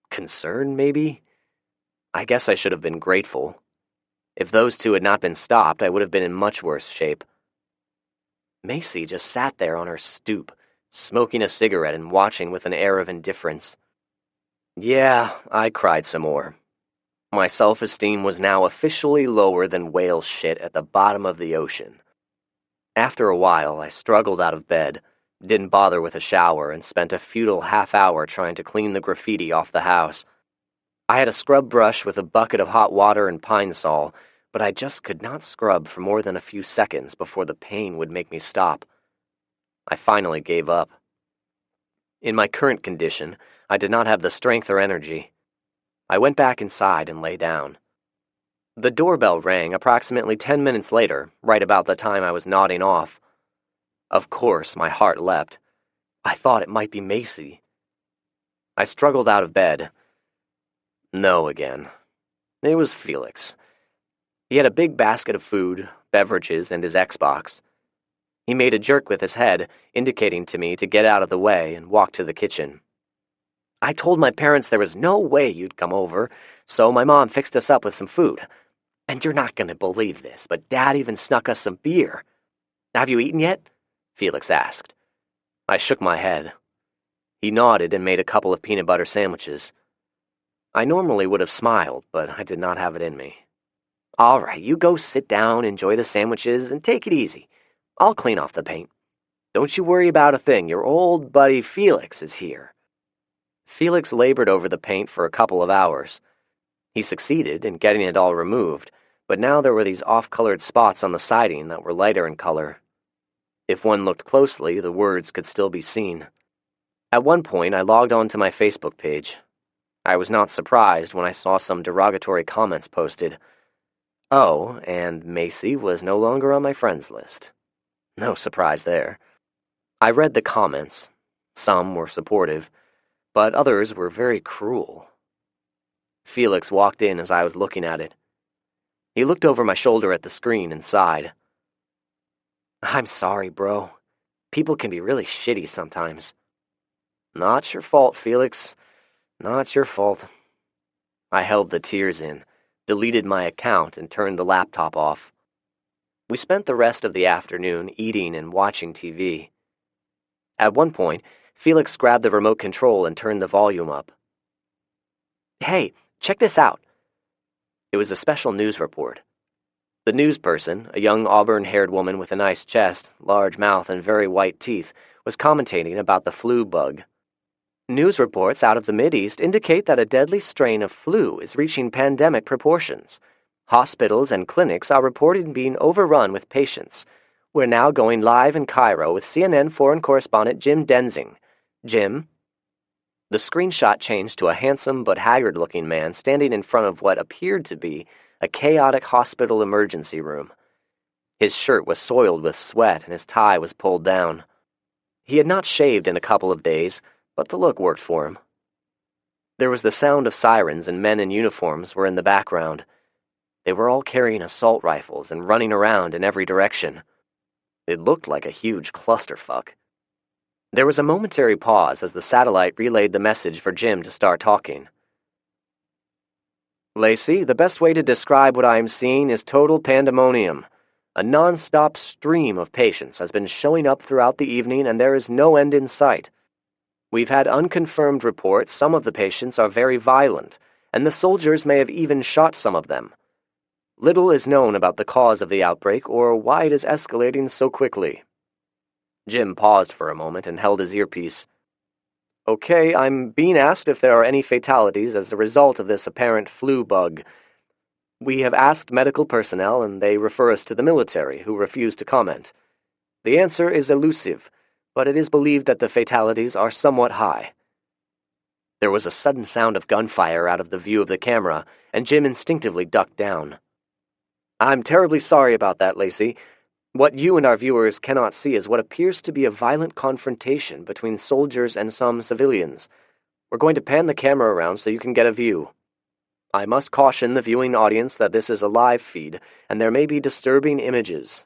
Concern, maybe? I guess I should have been grateful. If those two had not been stopped, I would have been in much worse shape. Macy just sat there on her stoop, smoking a cigarette and watching with an air of indifference. Yeah, I cried some more. My self-esteem was now officially lower than whale shit at the bottom of the ocean. After a while, I struggled out of bed, didn't bother with a shower, and spent a futile half-hour trying to clean the graffiti off the house. I had a scrub brush with a bucket of hot water and Pine Sol, but I just could not scrub for more than a few seconds before the pain would make me stop. I finally gave up. In my current condition, I did not have the strength or energy. I went back inside and lay down. The doorbell rang approximately 10 minutes later, right about the time I was nodding off. Of course, my heart leapt. I thought it might be Macy. I struggled out of bed. No again. It was Felix. He had a big basket of food, beverages, and his Xbox. He made a jerk with his head, indicating to me to get out of the way, and walked to the kitchen. "I told my parents there was no way you'd come over, so my mom fixed us up with some food. And you're not going to believe this, but Dad even snuck us some beer. Have you eaten yet?" Felix asked. I shook my head. He nodded and made a couple of peanut butter sandwiches. I normally would have smiled, but I did not have it in me. "All right, you go sit down, enjoy the sandwiches, and take it easy. I'll clean off the paint. Don't you worry about a thing. Your old buddy Felix is here." Felix labored over the paint for a couple of hours. He succeeded in getting it all removed, but now there were these off-colored spots on the siding that were lighter in color. If one looked closely, the words could still be seen. At one point, I logged on to my Facebook page. I was not surprised when I saw some derogatory comments posted. Oh, and Macy was no longer on my friends list. No surprise there. I read the comments. Some were supportive, but others were very cruel. Felix walked in as I was looking at it. He looked over my shoulder at the screen and sighed. "I'm sorry, bro. People can be really shitty sometimes." "Not your fault, Felix. Not your fault." I held the tears in, deleted my account, and turned the laptop off. We spent the rest of the afternoon eating and watching TV. At one point, Felix grabbed the remote control and turned the volume up. "Hey, check this out." It was a special news report. The news person, a young auburn-haired woman with a nice chest, large mouth, and very white teeth, was commentating about the flu bug. "News reports out of the Mideast indicate that a deadly strain of flu is reaching pandemic proportions. Hospitals and clinics are reported being overrun with patients. We're now going live in Cairo with CNN foreign correspondent Jim Denzing. Jim?" The screenshot changed to a handsome but haggard-looking man standing in front of what appeared to be a chaotic hospital emergency room. His shirt was soiled with sweat and his tie was pulled down. He had not shaved in a couple of days, but the look worked for him. There was the sound of sirens and men in uniforms were in the background. They were all carrying assault rifles and running around in every direction. It looked like a huge clusterfuck. There was a momentary pause as the satellite relayed the message for Jim to start talking. "Lacey, the best way to describe what I am seeing is total pandemonium. A non-stop stream of patients has been showing up throughout the evening and there is no end in sight. We've had unconfirmed reports some of the patients are very violent, and the soldiers may have even shot some of them. Little is known about the cause of the outbreak or why it is escalating so quickly." Jim paused for a moment and held his earpiece. "Okay, I'm being asked if there are any fatalities as a result of this apparent flu bug. We have asked medical personnel and they refer us to the military, who refuse to comment. The answer is elusive, but it is believed that the fatalities are somewhat high." There was a sudden sound of gunfire out of the view of the camera, and Jim instinctively ducked down. "I'm terribly sorry about that, Lacey. What you and our viewers cannot see is what appears to be a violent confrontation between soldiers and some civilians. We're going to pan the camera around so you can get a view. I must caution the viewing audience that this is a live feed, and there may be disturbing images."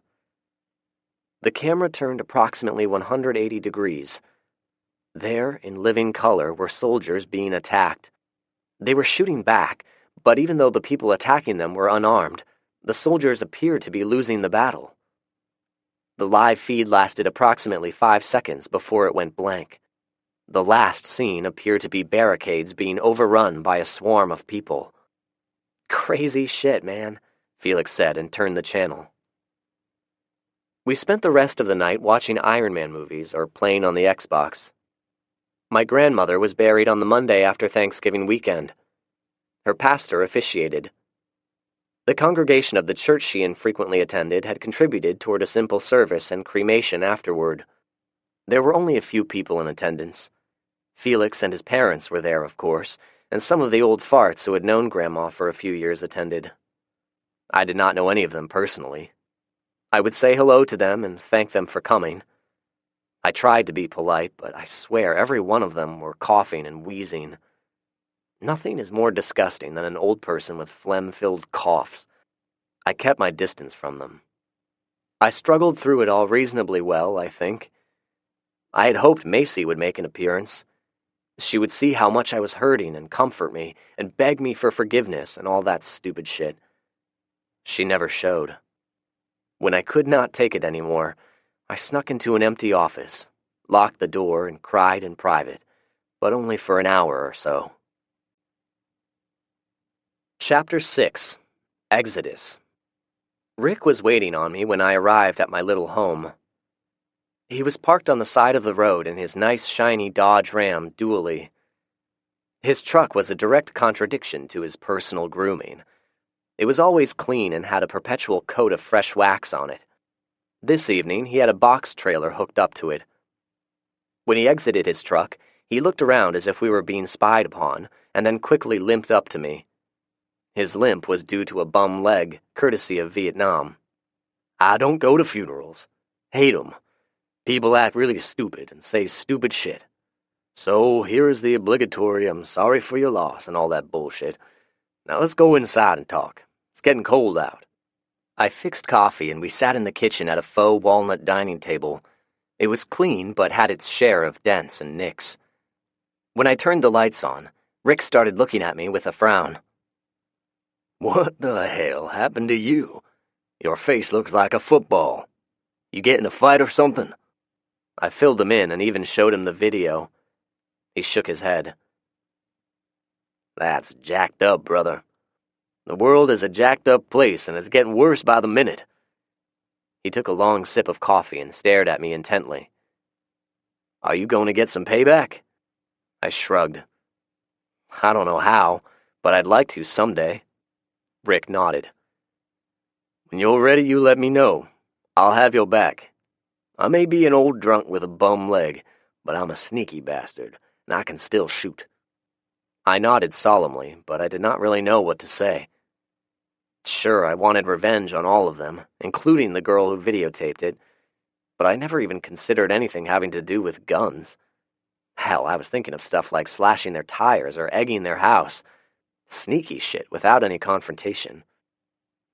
The camera turned approximately 180 degrees. There, in living color, were soldiers being attacked. They were shooting back, but even though the people attacking them were unarmed, the soldiers appeared to be losing the battle. The live feed lasted approximately 5 seconds before it went blank. The last scene appeared to be barricades being overrun by a swarm of people. "Crazy shit, man," Felix said and turned the channel. We spent the rest of the night watching Iron Man movies or playing on the Xbox. My grandmother was buried on the Monday after Thanksgiving weekend. Her pastor officiated. The congregation of the church she infrequently attended had contributed toward a simple service and cremation afterward. There were only a few people in attendance. Felix and his parents were there, of course, and some of the old farts who had known Grandma for a few years attended. I did not know any of them personally. I would say hello to them and thank them for coming. I tried to be polite, but I swear every one of them were coughing and wheezing. Nothing is more disgusting than an old person with phlegm-filled coughs. I kept my distance from them. I struggled through it all reasonably well, I think. I had hoped Macy would make an appearance. She would see how much I was hurting and comfort me and beg me for forgiveness and all that stupid shit. She never showed. When I could not take it anymore, I snuck into an empty office, locked the door, and cried in private, but only for an hour or so. Chapter 6. Exodus. Rick was waiting on me when I arrived at my little home. He was parked on the side of the road in his nice shiny Dodge Ram Dually. His truck was a direct contradiction to his personal grooming. It was always clean and had a perpetual coat of fresh wax on it. This evening, he had a box trailer hooked up to it. When he exited his truck, he looked around as if we were being spied upon, and then quickly limped up to me. His limp was due to a bum leg, courtesy of Vietnam. I don't go to funerals. Hate 'em. People act really stupid and say stupid shit. So here is the obligatory "I'm sorry for your loss" and all that bullshit. Now let's go inside and talk. It's getting cold out. I fixed coffee and we sat in the kitchen at a faux walnut dining table. It was clean but had its share of dents and nicks. When I turned the lights on, Rick started looking at me with a frown. What the hell happened to you? Your face looks like a football. You get in a fight or something? I filled him in and even showed him the video. He shook his head. That's jacked up, brother. The world is a jacked up place, and it's getting worse by the minute. He took a long sip of coffee and stared at me intently. Are you going to get some payback? I shrugged. I don't know how, but I'd like to someday. Rick nodded. When you're ready, you let me know. I'll have your back. I may be an old drunk with a bum leg, but I'm a sneaky bastard, and I can still shoot. I nodded solemnly, but I did not really know what to say. Sure, I wanted revenge on all of them, including the girl who videotaped it, but I never even considered anything having to do with guns. Hell, I was thinking of stuff like slashing their tires or egging their house. Sneaky shit without any confrontation.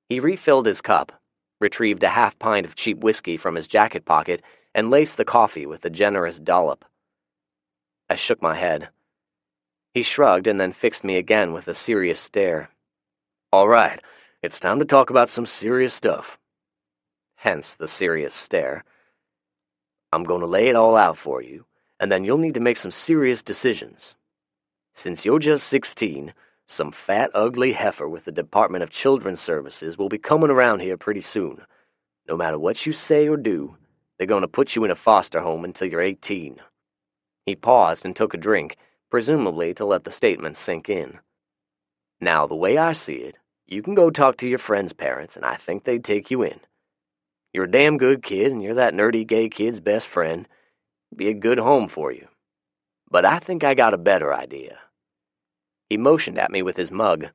He refilled his cup, retrieved a half pint of cheap whiskey from his jacket pocket, and laced the coffee with a generous dollop. I shook my head. He shrugged and then fixed me again with a serious stare. All right, it's time to talk about some serious stuff. Hence the serious stare. I'm going to lay it all out for you, and then you'll need to make some serious decisions. Since you're just 16, some fat, ugly heifer with the Department of Children's Services will be coming around here pretty soon. No matter what you say or do, they're going to put you in a foster home until you're 18. He paused and took a drink, presumably to let the statement sink in. Now, the way I see it, you can go talk to your friend's parents, and I think they'd take you in. You're a damn good kid, and you're that nerdy gay kid's best friend. It'd be a good home for you. But I think I got a better idea. He motioned at me with his mug.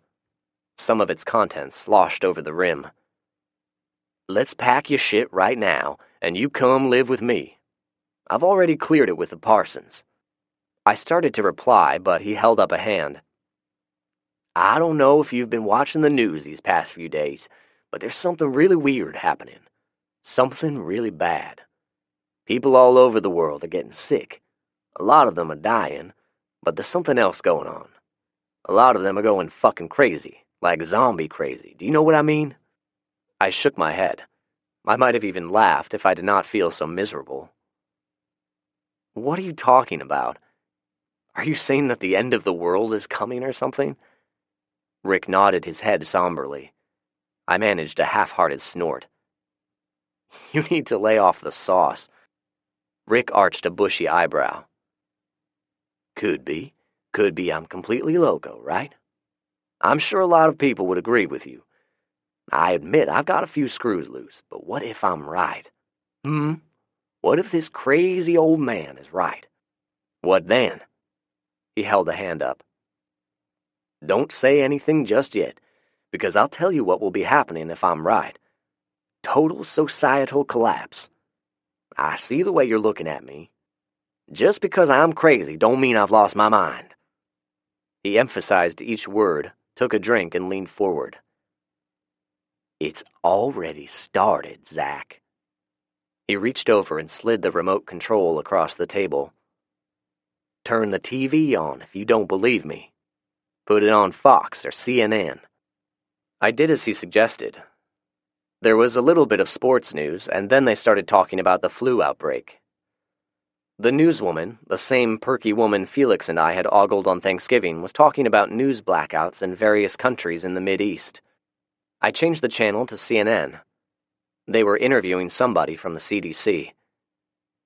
Some of its contents sloshed over the rim. Let's pack your shit right now, and you come live with me. I've already cleared it with the Parsons. I started to reply, but he held up a hand. I don't know if you've been watching the news these past few days, but there's something really weird happening. Something really bad. People all over the world are getting sick. A lot of them are dying, but there's something else going on. A lot of them are going fucking crazy, like zombie crazy. Do you know what I mean? I shook my head. I might have even laughed if I did not feel so miserable. What are you talking about? Are you saying that the end of the world is coming or something? Rick nodded his head somberly. I managed a half-hearted snort. You need to lay off the sauce. Rick arched a bushy eyebrow. Could be. Could be I'm completely loco, right? I'm sure a lot of people would agree with you. I admit I've got a few screws loose, but what if I'm right? What if this crazy old man is right? What then? He held a hand up. Don't say anything just yet, because I'll tell you what will be happening if I'm right. Total societal collapse. I see the way you're looking at me. Just because I'm crazy don't mean I've lost my mind. He emphasized each word, took a drink, and leaned forward. It's already started, Zach. He reached over and slid the remote control across the table. Turn the TV on if you don't believe me. Put it on Fox or CNN. I did as he suggested. There was a little bit of sports news, and then they started talking about the flu outbreak. The newswoman, the same perky woman Felix and I had ogled on Thanksgiving, was talking about news blackouts in various countries in the Mideast. I changed the channel to CNN. They were interviewing somebody from the CDC.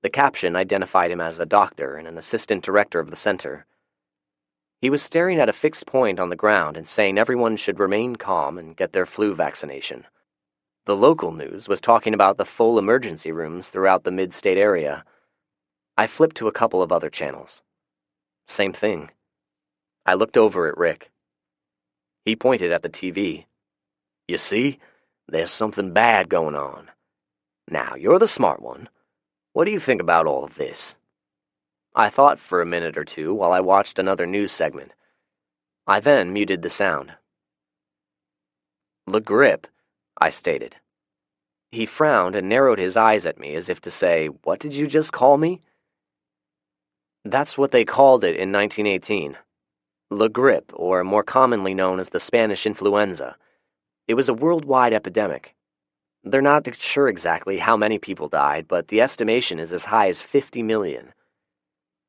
The caption identified him as a doctor and an assistant director of the center. He was staring at a fixed point on the ground and saying everyone should remain calm and get their flu vaccination. The local news was talking about the full emergency rooms throughout the mid-state area. I flipped to a couple of other channels. Same thing. I looked over at Rick. He pointed at the TV. You see, there's something bad going on. Now, you're the smart one. What do you think about all of this? I thought for a minute or two while I watched another news segment. I then muted the sound. Le Grip, I stated. He frowned and narrowed his eyes at me as if to say, "What did you just call me?" That's what they called it in 1918. Le Grip, or more commonly known as the Spanish influenza. It was a worldwide epidemic. They're not sure exactly how many people died, but the estimation is as high as 50 million.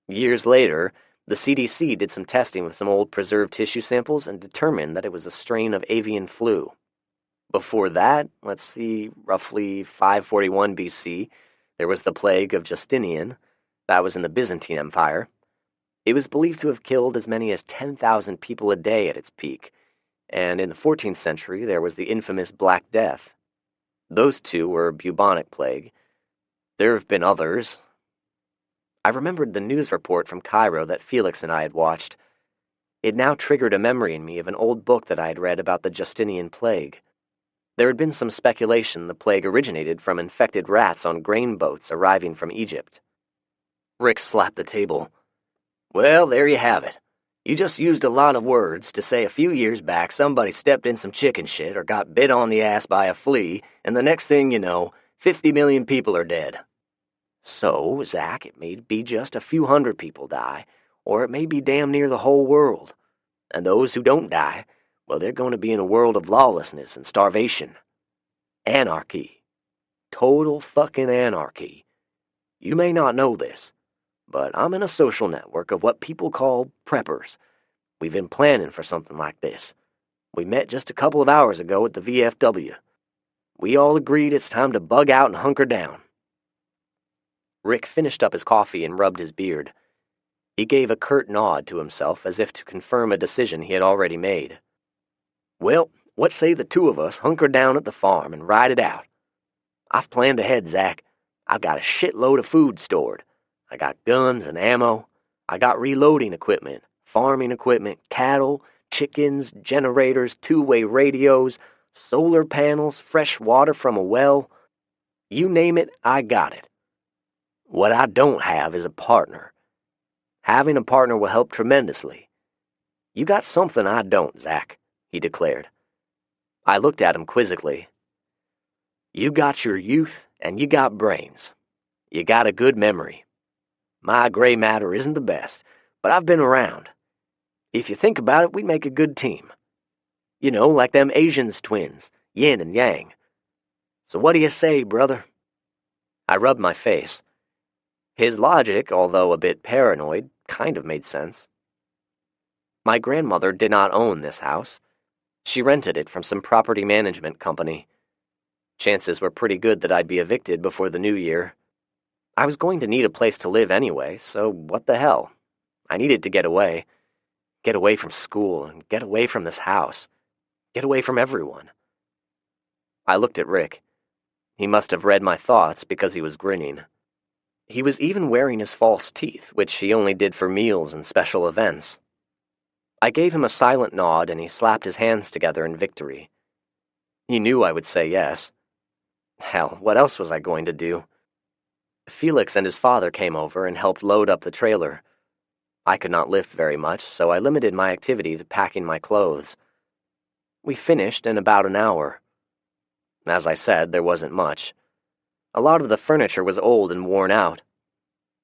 Years later, the CDC did some testing with some old preserved tissue samples and determined that it was a strain of avian flu. Before that, let's see, roughly 541 BC, there was the plague of Justinian. That was in the Byzantine Empire. It was believed to have killed as many as 10,000 people a day at its peak, and in the 14th century there was the infamous Black Death. Those two were bubonic plague. There have been others. I remembered the news report from Cairo that Felix and I had watched. It now triggered a memory in me of an old book that I had read about the Justinian plague. There had been some speculation the plague originated from infected rats on grain boats arriving from Egypt. Rick slapped the table. Well, there you have it. You just used a lot of words to say a few years back somebody stepped in some chicken shit or got bit on the ass by a flea, and the next thing you know, 50 million people are dead. So, Zach, it may be just a few hundred people die, or it may be damn near the whole world. And those who don't die, well, they're going to be in a world of lawlessness and starvation. Anarchy. Total fucking anarchy. You may not know this, but I'm in a social network of what people call preppers. We've been planning for something like this. We met just a couple of hours ago at the VFW. We all agreed it's time to bug out and hunker down. Rick finished up his coffee and rubbed his beard. He gave a curt nod to himself as if to confirm a decision he had already made. Well, what say the two of us hunker down at the farm and ride it out? I've planned ahead, Zach. I've got a shitload of food stored. I got guns and ammo. I got reloading equipment, farming equipment, cattle, chickens, generators, two-way radios, solar panels, fresh water from a well. You name it, I got it. What I don't have is a partner. Having a partner will help tremendously. You got something I don't, Zach, he declared. I looked at him quizzically. You got your youth, and you got brains. You got a good memory. My gray matter isn't the best, but I've been around. If you think about it, we make a good team. You know, like them Asians twins, yin and yang. So what do you say, brother? I rubbed my face. His logic, although a bit paranoid, kind of made sense. My grandmother did not own this house. She rented it from some property management company. Chances were pretty good that I'd be evicted before the new year. I was going to need a place to live anyway, so what the hell? I needed to get away. Get away from school and get away from this house. Get away from everyone. I looked at Rick. He must have read my thoughts because he was grinning. He was even wearing his false teeth, which he only did for meals and special events. I gave him a silent nod, and he slapped his hands together in victory. He knew I would say yes. Hell, what else was I going to do? Felix and his father came over and helped load up the trailer. I could not lift very much, so I limited my activity to packing my clothes. We finished in about an hour. As I said, there wasn't much. A lot of the furniture was old and worn out.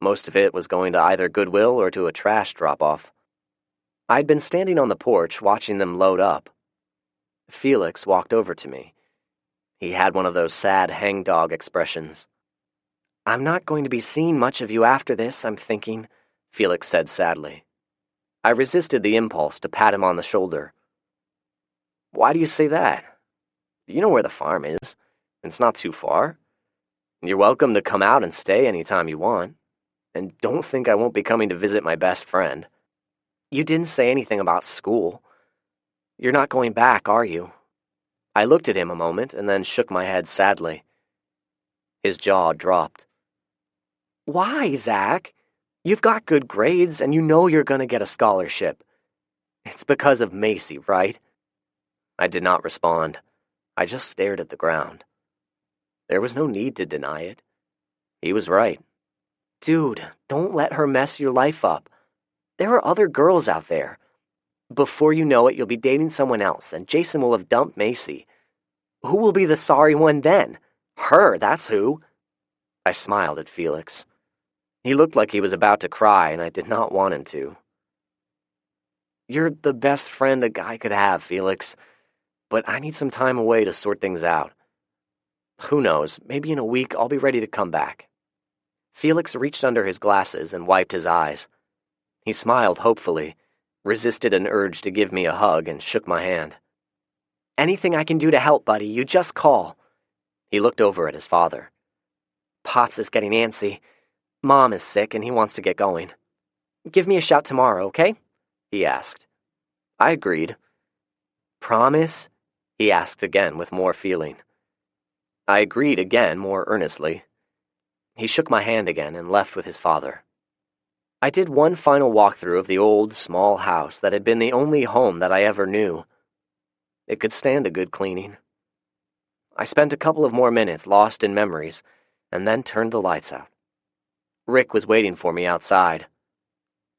Most of it was going to either Goodwill or to a trash drop-off. I'd been standing on the porch watching them load up. Felix walked over to me. He had one of those sad hangdog expressions. I'm not going to be seeing much of you after this, I'm thinking, Felix said sadly. I resisted the impulse to pat him on the shoulder. Why do you say that? You know where the farm is. It's not too far. You're welcome to come out and stay any time you want. And don't think I won't be coming to visit my best friend. You didn't say anything about school. You're not going back, are you? I looked at him a moment and then shook my head sadly. His jaw dropped. Why, Zach? You've got good grades and you know you're going to get a scholarship. It's because of Macy, right? I did not respond. I just stared at the ground. There was no need to deny it. He was right. Dude, don't let her mess your life up. There are other girls out there. Before you know it, you'll be dating someone else, and Jason will have dumped Macy. Who will be the sorry one then? Her, that's who. I smiled at Felix. He looked like he was about to cry, and I did not want him to. You're the best friend a guy could have, Felix, but I need some time away to sort things out. Who knows, maybe in a week I'll be ready to come back. Felix reached under his glasses and wiped his eyes. He smiled hopefully, resisted an urge to give me a hug, and shook my hand. Anything I can do to help, buddy, you just call. He looked over at his father. Pops is getting antsy. Mom is sick and he wants to get going. Give me a shout tomorrow, okay? He asked. I agreed. Promise? He asked again with more feeling. I agreed again more earnestly. He shook my hand again and left with his father. I did one final walkthrough of the old, small house that had been the only home that I ever knew. It could stand a good cleaning. I spent a couple of more minutes lost in memories, and then turned the lights out. Rick was waiting for me outside.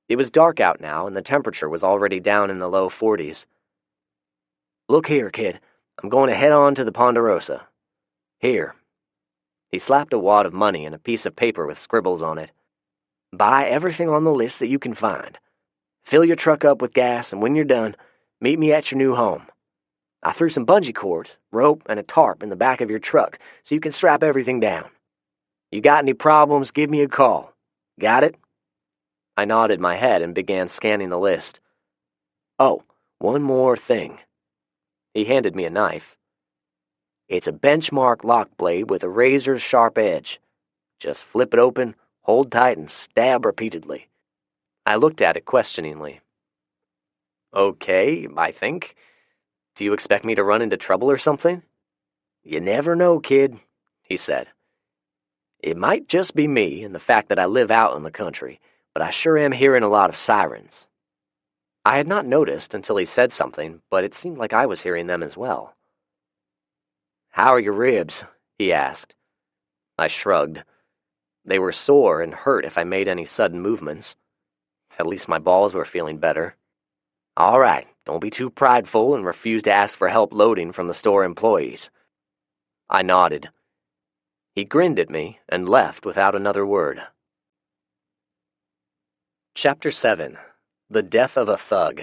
It was dark out now, and the temperature was already down in the low 40s. Look here, kid. I'm going to head on to the Ponderosa. Here. He slapped a wad of money and a piece of paper with scribbles on it. Buy everything on the list that you can find. Fill your truck up with gas, and when you're done, meet me at your new home. I threw some bungee cords, rope, and a tarp in the back of your truck so you can strap everything down. You got any problems, give me a call. Got it? I nodded my head and began scanning the list. Oh, one more thing. He handed me a knife. It's a benchmark lock blade with a razor-sharp edge. Just flip it open, hold tight, and stab repeatedly. I looked at it questioningly. Okay, I think. Do you expect me to run into trouble or something? You never know, kid, he said. It might just be me and the fact that I live out in the country, but I sure am hearing a lot of sirens. I had not noticed until he said something, but it seemed like I was hearing them as well. How are your ribs? He asked. I shrugged. They were sore and hurt if I made any sudden movements. At least my balls were feeling better. All right, don't be too prideful and refuse to ask for help loading from the store employees. I nodded. He grinned at me and left without another word. Chapter 7. The Death of a Thug.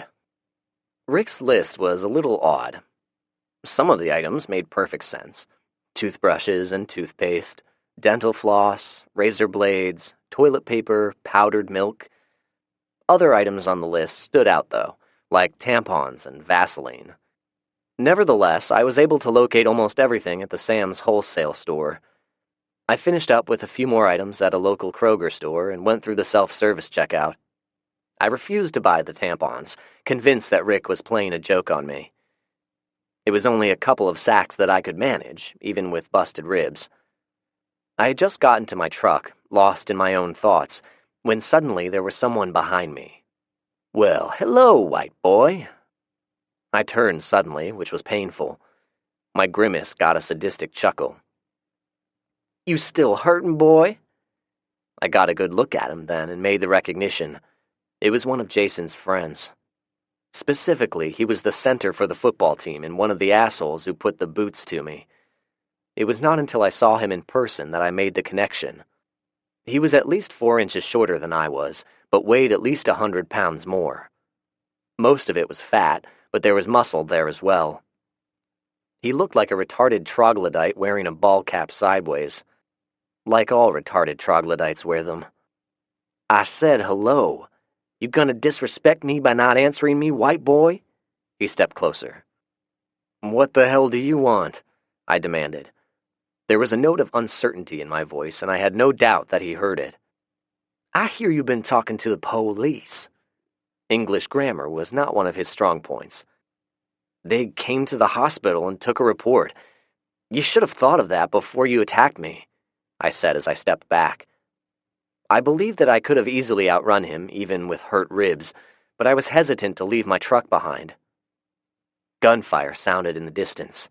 Rick's list was a little odd. Some of the items made perfect sense. Toothbrushes and toothpaste, dental floss, razor blades, toilet paper, powdered milk. Other items on the list stood out, though, like tampons and Vaseline. Nevertheless, I was able to locate almost everything at the Sam's wholesale store. I finished up with a few more items at a local Kroger store and went through the self-service checkout. I refused to buy the tampons, convinced that Rick was playing a joke on me. It was only a couple of sacks that I could manage, even with busted ribs. I had just gotten to my truck, lost in my own thoughts, when suddenly there was someone behind me. Well, hello, white boy. I turned suddenly, which was painful. My grimace got a sadistic chuckle. You still hurtin', boy? I got a good look at him then and made the recognition. It was one of Jason's friends. Specifically, he was the center for the football team and one of the assholes who put the boots to me. It was not until I saw him in person that I made the connection. He was at least 4 inches shorter than I was, but weighed at least 100 pounds more. Most of it was fat, but there was muscle there as well. He looked like a retarded troglodyte wearing a ball cap sideways. like all retarded troglodytes wear them. I said hello. You gonna disrespect me by not answering me, white boy? He stepped closer. What the hell do you want? I demanded. There was a note of uncertainty in my voice, and I had no doubt that he heard it. I hear you've been talking to the police. English grammar was not one of his strong points. They came to the hospital and took a report. You should have thought of that before you attacked me, I said as I stepped back. I believed that I could have easily outrun him, even with hurt ribs, but I was hesitant to leave my truck behind. Gunfire sounded in the distance.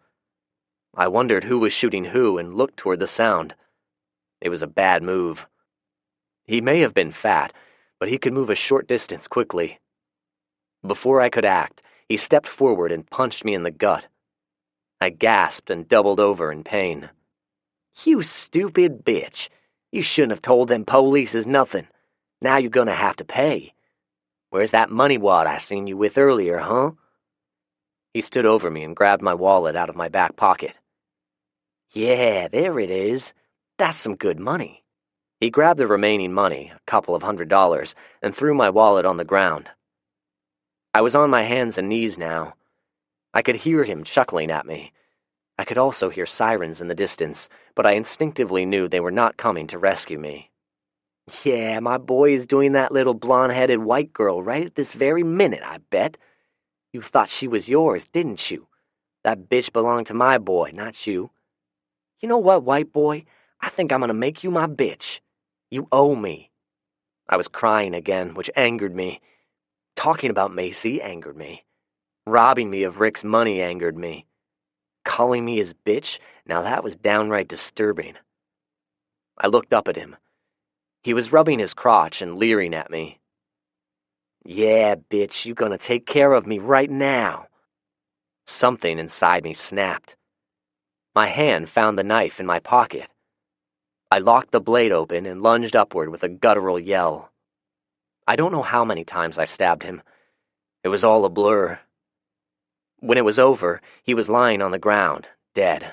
I wondered who was shooting who and looked toward the sound. It was a bad move. He may have been fat, but he could move a short distance quickly. Before I could act, he stepped forward and punched me in the gut. I gasped and doubled over in pain. You stupid bitch. You shouldn't have told them polices nothing. Now you're gonna have to pay. Where's that money wad I seen you with earlier, huh? He stood over me and grabbed my wallet out of my back pocket. Yeah, there it is. That's some good money. He grabbed the remaining money, a couple of $100, and threw my wallet on the ground. I was on my hands and knees now. I could hear him chuckling at me. I could also hear sirens in the distance, but I instinctively knew they were not coming to rescue me. Yeah, my boy is doing that little blonde-headed white girl right at this very minute, I bet. You thought she was yours, didn't you? That bitch belonged to my boy, not you. You know what, white boy? I think I'm gonna make you my bitch. You owe me. I was crying again, which angered me. Talking about Macy angered me. Robbing me of Rick's money angered me. Calling me his bitch, now that was downright disturbing. I looked up at him. He was rubbing his crotch and leering at me. Yeah, bitch, you gonna take care of me right now. Something inside me snapped. My hand found the knife in my pocket. I locked the blade open and lunged upward with a guttural yell. I don't know how many times I stabbed him. It was all a blur. When it was over, he was lying on the ground, dead.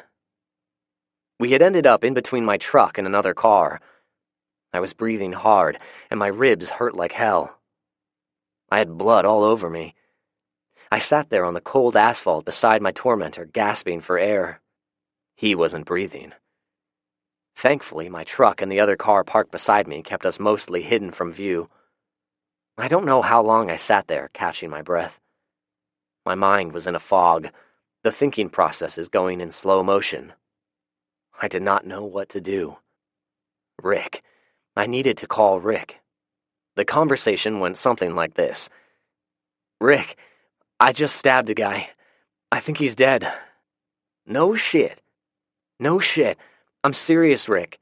We had ended up in between my truck and another car. I was breathing hard, and my ribs hurt like hell. I had blood all over me. I sat there on the cold asphalt beside my tormentor, gasping for air. He wasn't breathing. Thankfully, my truck and the other car parked beside me kept us mostly hidden from view. I don't know how long I sat there, catching my breath. My mind was in a fog, the thinking processes going in slow motion. I did not know what to do. Rick. I needed to call Rick. The conversation went something like this. Rick, I just stabbed a guy. I think he's dead. No shit. No shit. I'm serious, Rick.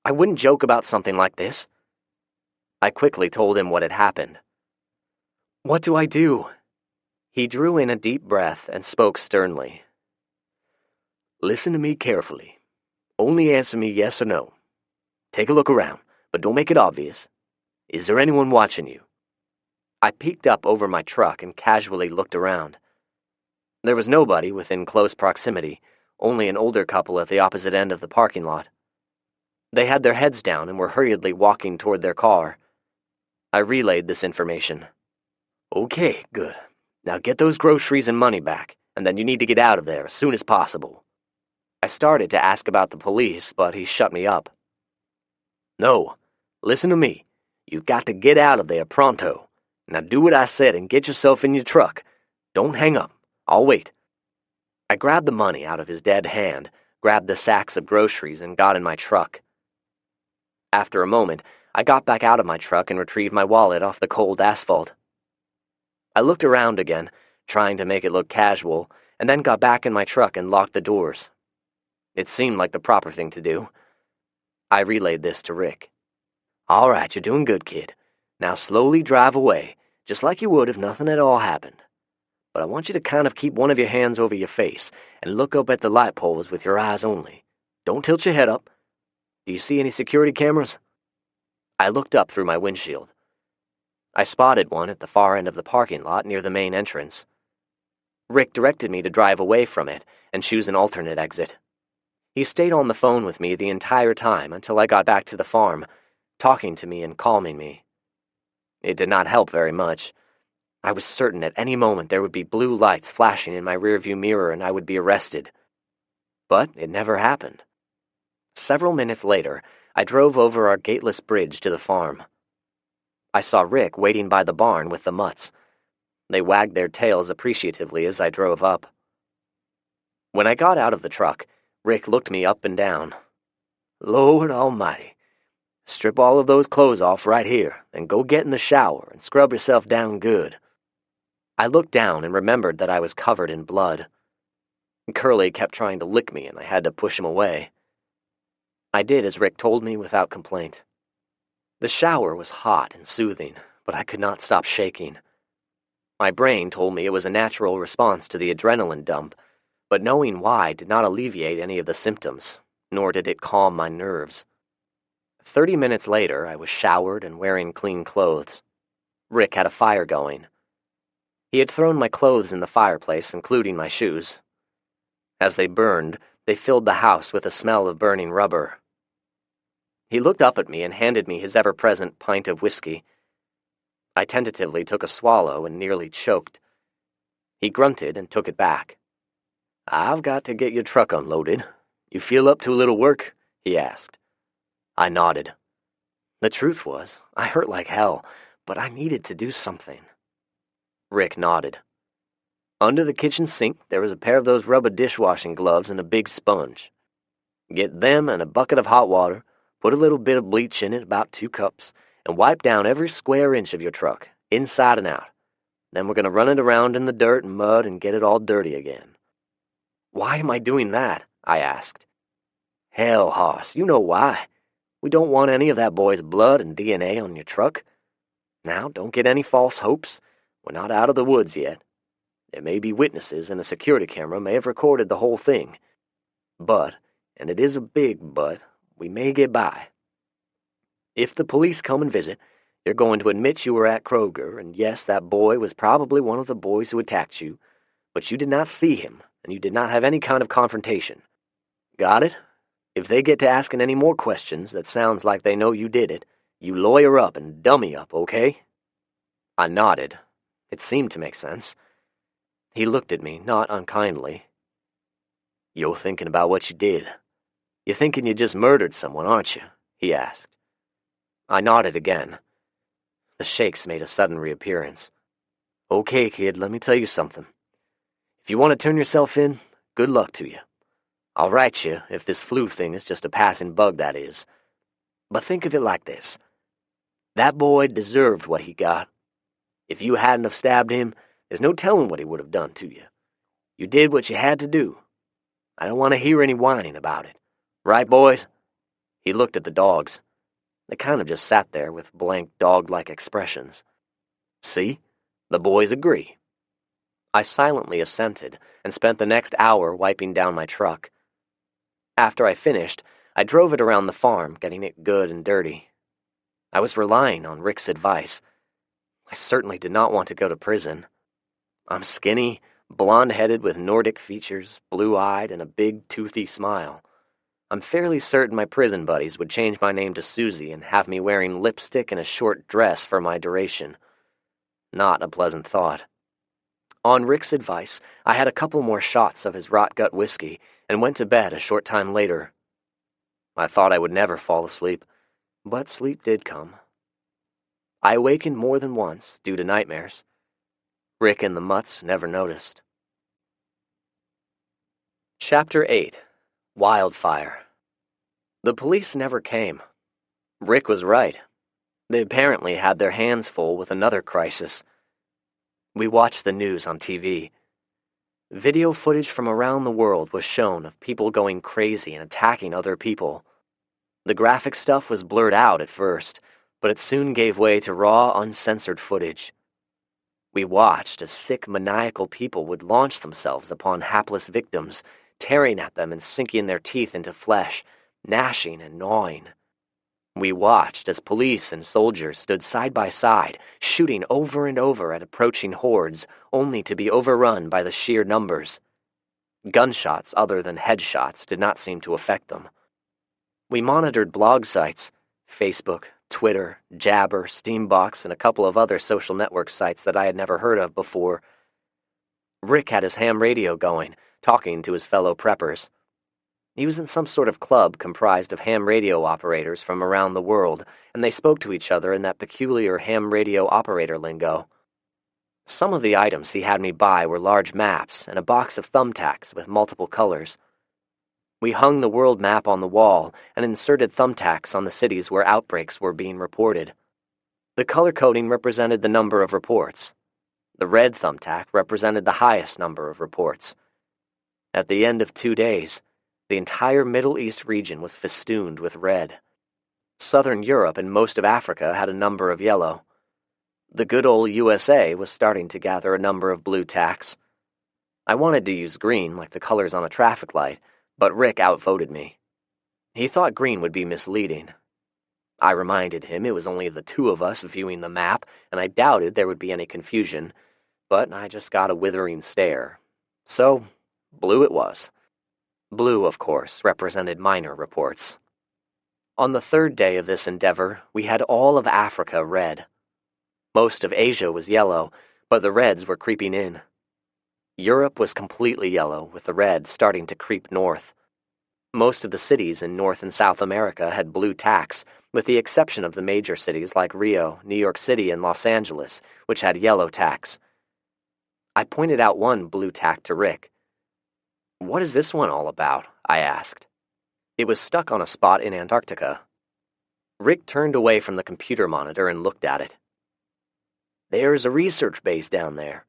I wouldn't joke about something like this. I quickly told him what had happened. What do I do? He drew in a deep breath and spoke sternly. Listen to me carefully. Only answer me yes or no. Take a look around, but don't make it obvious. Is there anyone watching you? I peeked up over my truck and casually looked around. There was nobody within close proximity, only an older couple at the opposite end of the parking lot. They had their heads down and were hurriedly walking toward their car. I relayed this information. Okay, good. Now get those groceries and money back, and then you need to get out of there as soon as possible. I started to ask about the police, but he shut me up. No, listen to me. You've got to get out of there pronto. Now do what I said and get yourself in your truck. Don't hang up. I'll wait. I grabbed the money out of his dead hand, grabbed the sacks of groceries, and got in my truck. After a moment, I got back out of my truck and retrieved my wallet off the cold asphalt. I looked around again, trying to make it look casual, and then got back in my truck and locked the doors. It seemed like the proper thing to do. I relayed this to Rick. All right, you're doing good, kid. Now slowly drive away, just like you would if nothing at all happened. But I want you to kind of keep one of your hands over your face and look up at the light poles with your eyes only. Don't tilt your head up. Do you see any security cameras? I looked up through my windshield. I spotted one at the far end of the parking lot near the main entrance. Rick directed me to drive away from it and choose an alternate exit. He stayed on the phone with me the entire time until I got back to the farm, talking to me and calming me. It did not help very much. I was certain at any moment there would be blue lights flashing in my rearview mirror and I would be arrested. But it never happened. Several minutes later, I drove over our gateless bridge to the farm. I saw Rick waiting by the barn with the mutts. They wagged their tails appreciatively as I drove up. When I got out of the truck, Rick looked me up and down. "Lord Almighty. Strip all of those clothes off right here, and go get in the shower and scrub yourself down good." I looked down and remembered that I was covered in blood. Curly kept trying to lick me, and I had to push him away. I did as Rick told me without complaint. The shower was hot and soothing, but I could not stop shaking. My brain told me it was a natural response to the adrenaline dump, but knowing why did not alleviate any of the symptoms, nor did it calm my nerves. 30 minutes later, I was showered and wearing clean clothes. Rick had a fire going. He had thrown my clothes in the fireplace, including my shoes. As they burned, they filled the house with a smell of burning rubber. He looked up at me and handed me his ever-present pint of whiskey. I tentatively took a swallow and nearly choked. He grunted and took it back. "I've got to get your truck unloaded. You feel up to a little work?" he asked. I nodded. The truth was, I hurt like hell, but I needed to do something. Rick nodded. "Under the kitchen sink, there was a pair of those rubber dishwashing gloves and a big sponge. Get them and a bucket of hot water, put a little bit of bleach in it, about 2 cups, and wipe down every square inch of your truck, inside and out. Then we're going to run it around in the dirt and mud and get it all dirty again." "Why am I doing that?" I asked. "Hell, hoss, you know why. We don't want any of that boy's blood and DNA on your truck. Now, don't get any false hopes. We're not out of the woods yet. There may be witnesses, and a security camera may have recorded the whole thing. But, and it is a big but, we may get by. If the police come and visit, you're going to admit you were at Kroger, and yes, that boy was probably one of the boys who attacked you, but you did not see him, and you did not have any kind of confrontation. Got it? If they get to asking any more questions that sounds like they know you did it, you lawyer up and dummy up, okay?" I nodded. It seemed to make sense. He looked at me, not unkindly. "You're thinking about what you did. You're thinking you just murdered someone, aren't you?" he asked. I nodded again. The shakes made a sudden reappearance. "Okay, kid, let me tell you something. If you want to turn yourself in, good luck to you. I'll write you if this flu thing is just a passing bug, that is. But think of it like this. That boy deserved what he got. If you hadn't have stabbed him, there's no telling what he would have done to you. You did what you had to do. I don't want to hear any whining about it. Right, boys?" He looked at the dogs. They kind of just sat there with blank dog-like expressions. "See? The boys agree." I silently assented and spent the next hour wiping down my truck. After I finished, I drove it around the farm, getting it good and dirty. I was relying on Rick's advice. I certainly did not want to go to prison. I'm skinny, blonde-headed with Nordic features, blue-eyed, and a big, toothy smile. I'm fairly certain my prison buddies would change my name to Susie and have me wearing lipstick and a short dress for my duration. Not a pleasant thought. On Rick's advice, I had a couple more shots of his rot-gut whiskey and went to bed a short time later. I thought I would never fall asleep, but sleep did come. I awakened more than once due to nightmares. Rick and the mutts never noticed. Chapter 8. Wildfire. The police never came. Rick was right. They apparently had their hands full with another crisis. We watched the news on TV. Video footage from around the world was shown of people going crazy and attacking other people. The graphic stuff was blurred out at first, but it soon gave way to raw, uncensored footage. We watched as sick, maniacal people would launch themselves upon hapless victims, tearing at them and sinking their teeth into flesh, gnashing and gnawing. We watched as police and soldiers stood side by side, shooting over and over at approaching hordes, only to be overrun by the sheer numbers. Gunshots other than headshots did not seem to affect them. We monitored blog sites, Facebook, Twitter, Jabber, Steambox, and a couple of other social network sites that I had never heard of before. Rick had his ham radio going, talking to his fellow preppers. He was in some sort of club comprised of ham radio operators from around the world, and they spoke to each other in that peculiar ham radio operator lingo. Some of the items he had me buy were large maps and a box of thumbtacks with multiple colors. We hung the world map on the wall and inserted thumbtacks on the cities where outbreaks were being reported. The color coding represented the number of reports. The red thumbtack represented the highest number of reports. At the end of 2 days, the entire Middle East region was festooned with red. Southern Europe and most of Africa had a number of yellow. The good old USA was starting to gather a number of blue tacks. I wanted to use green like the colors on a traffic light, but Rick outvoted me. He thought green would be misleading. I reminded him it was only the two of us viewing the map, and I doubted there would be any confusion, but I just got a withering stare. So, blue it was. Blue, of course, represented minor reports. On the third day of this endeavor, we had all of Africa red. Most of Asia was yellow, but the reds were creeping in. Europe was completely yellow, with the red starting to creep north. Most of the cities in North and South America had blue tacks, with the exception of the major cities like Rio, New York City, and Los Angeles, which had yellow tacks. I pointed out one blue tack to Rick. "What is this one all about?" I asked. It was stuck on a spot in Antarctica. Rick turned away from the computer monitor and looked at it. "There's a research base down there.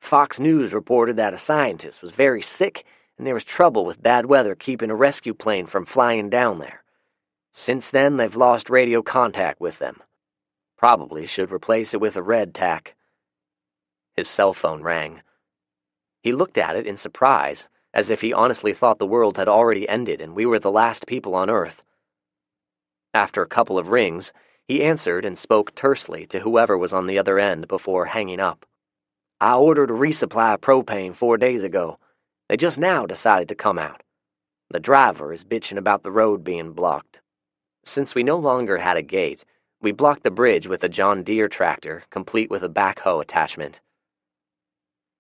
Fox News reported that a scientist was very sick and there was trouble with bad weather keeping a rescue plane from flying down there. Since then, they've lost radio contact with them. Probably should replace it with a red tack." His cell phone rang. He looked at it in surprise, as if he honestly thought the world had already ended and we were the last people on Earth. After a couple of rings, he answered and spoke tersely to whoever was on the other end before hanging up. "I ordered a resupply of propane 4 days ago. They just now decided to come out. The driver is bitching about the road being blocked." Since we no longer had a gate, we blocked the bridge with a John Deere tractor, complete with a backhoe attachment.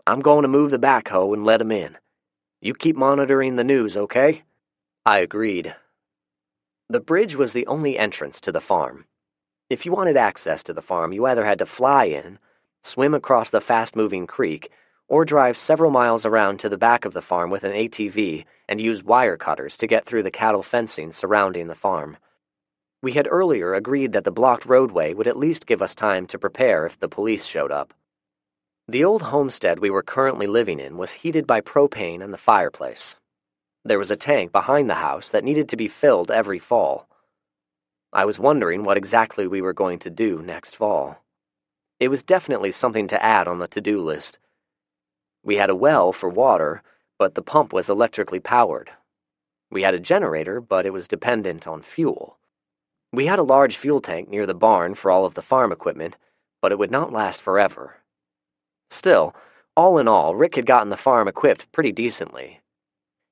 "I'm going to move the backhoe and let 'em in. You keep monitoring the news, okay?" I agreed. The bridge was the only entrance to the farm. If you wanted access to the farm, you either had to fly in, swim across the fast-moving creek, or drive several miles around to the back of the farm with an ATV and use wire cutters to get through the cattle fencing surrounding the farm. We had earlier agreed that the blocked roadway would at least give us time to prepare if the police showed up. The old homestead we were currently living in was heated by propane and the fireplace. There was a tank behind the house that needed to be filled every fall. I was wondering what exactly we were going to do next fall. It was definitely something to add on the to-do list. We had a well for water, but the pump was electrically powered. We had a generator, but it was dependent on fuel. We had a large fuel tank near the barn for all of the farm equipment, but it would not last forever. Still, all in all, Rick had gotten the farm equipped pretty decently.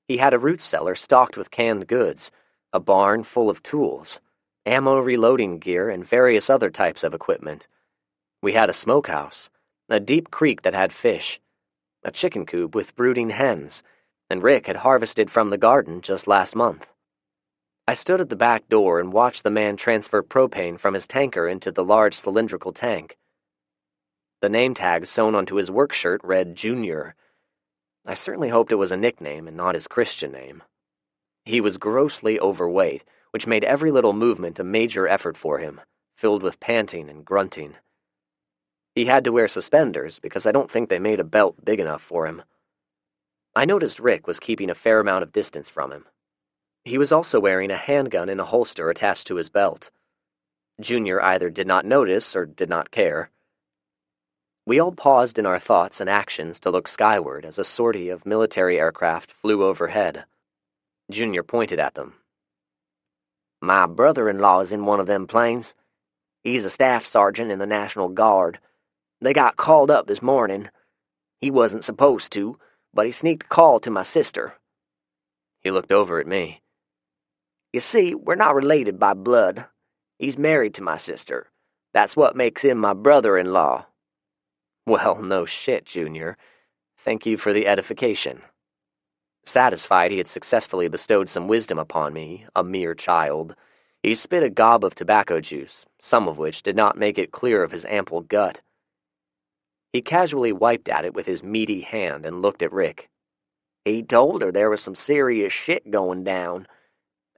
He had a root cellar stocked with canned goods, a barn full of tools, ammo reloading gear, and various other types of equipment. We had a smokehouse, a deep creek that had fish, a chicken coop with brooding hens, and Rick had harvested from the garden just last month. I stood at the back door and watched the man transfer propane from his tanker into the large cylindrical tank. The name tag sewn onto his work shirt read Junior. I certainly hoped it was a nickname and not his Christian name. He was grossly overweight, which made every little movement a major effort for him, filled with panting and grunting. He had to wear suspenders because I don't think they made a belt big enough for him. I noticed Rick was keeping a fair amount of distance from him. He was also wearing a handgun in a holster attached to his belt. Junior either did not notice or did not care. We all paused in our thoughts and actions to look skyward as a sortie of military aircraft flew overhead. Junior pointed at them. "My brother-in-law is in one of them planes. He's a staff sergeant in the National Guard. They got called up this morning. He wasn't supposed to, but he sneaked a call to my sister." He looked over at me. "You see, we're not related by blood. He's married to my sister. That's what makes him my brother-in-law." Well, no shit, Junior. Thank you for the edification. Satisfied he had successfully bestowed some wisdom upon me, a mere child, he spit a gob of tobacco juice, some of which did not make it clear of his ample gut. He casually wiped at it with his meaty hand and looked at Rick. "He told her there was some serious shit going down.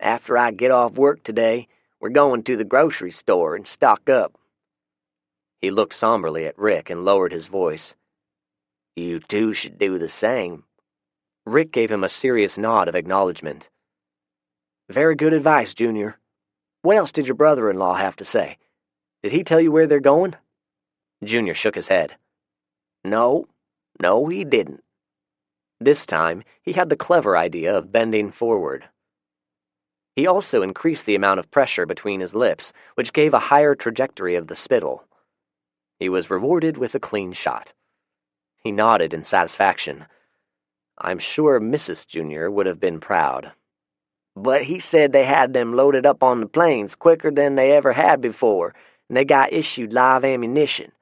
After I get off work today, we're going to the grocery store and stock up." He looked somberly at Rick and lowered his voice. "You two should do the same." Rick gave him a serious nod of acknowledgement. "Very good advice, Junior. What else did your brother-in-law have to say? Did he tell you where they're going?" Junior shook his head. No, he didn't." This time, he had the clever idea of bending forward. He also increased the amount of pressure between his lips, which gave a higher trajectory of the spittle. He was rewarded with a clean shot. He nodded in satisfaction. I'm sure Mrs. Junior would have been proud. "But he said they had them loaded up on the planes quicker than they ever had before, and they got issued live ammunition.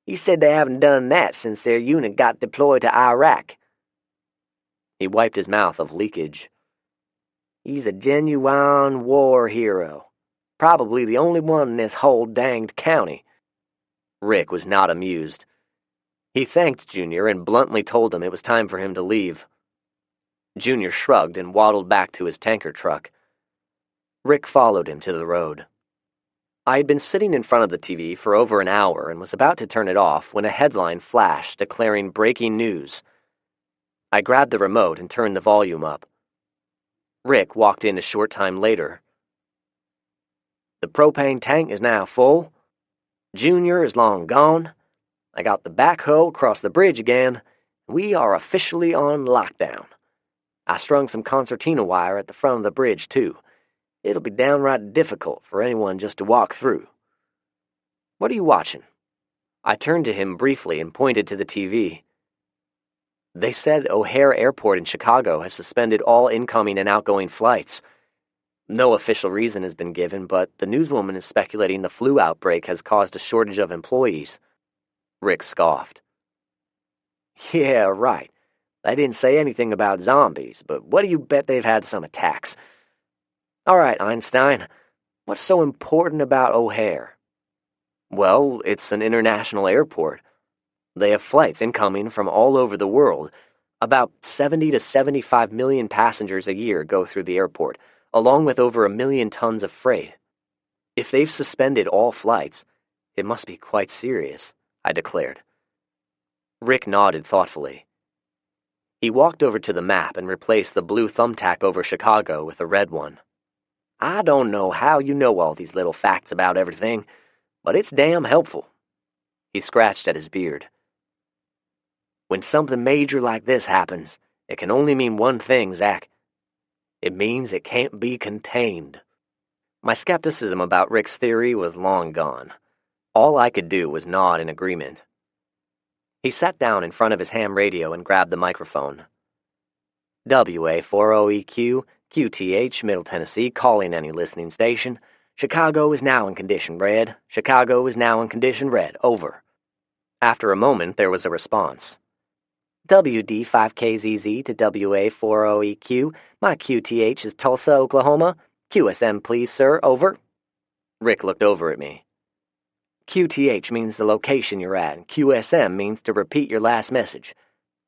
He said they haven't done that since their unit got deployed to Iraq." He wiped his mouth of leakage. "He's a genuine war hero. Probably the only one in this whole danged county." Rick was not amused. He thanked Junior and bluntly told him it was time for him to leave. Junior shrugged and waddled back to his tanker truck. Rick followed him to the road. I had been sitting in front of the TV for over an hour and was about to turn it off when a headline flashed declaring breaking news. I grabbed the remote and turned the volume up. Rick walked in a short time later. "The propane tank is now full. Junior is long gone. I got the backhoe across the bridge again. We are officially on lockdown. I strung some concertina wire at the front of the bridge, too. It'll be downright difficult for anyone just to walk through. What are you watching?" I turned to him briefly and pointed to the TV. They said O'Hare Airport in Chicago has suspended all incoming and outgoing flights. No official reason has been given, but the newswoman is speculating the flu outbreak has caused a shortage of employees. Rick scoffed. "Yeah, right. They didn't say anything about zombies, but what do you bet they've had some attacks? All right, Einstein, what's so important about O'Hare?" "Well, it's an international airport. They have flights incoming from all over the world. About 70 to 75 million passengers a year go through the airport, along with over 1 million tons of freight. If they've suspended all flights, it must be quite serious," I declared. Rick nodded thoughtfully. He walked over to the map and replaced the blue thumbtack over Chicago with a red one. "I don't know how you know all these little facts about everything, but it's damn helpful." He scratched at his beard. "When something major like this happens, it can only mean one thing, Zach. It means it can't be contained." My skepticism about Rick's theory was long gone. All I could do was nod in agreement. He sat down in front of his ham radio and grabbed the microphone. "WA40EQ, QTH, Middle Tennessee, calling any listening station. Chicago is now in condition red. Chicago is now in condition red. Over." After a moment, there was a response. "WD5KZZ to WA40EQ. My QTH is Tulsa, Oklahoma. QSM, please, sir. Over." Rick looked over at me. "QTH means the location you're at, and QSM means to repeat your last message.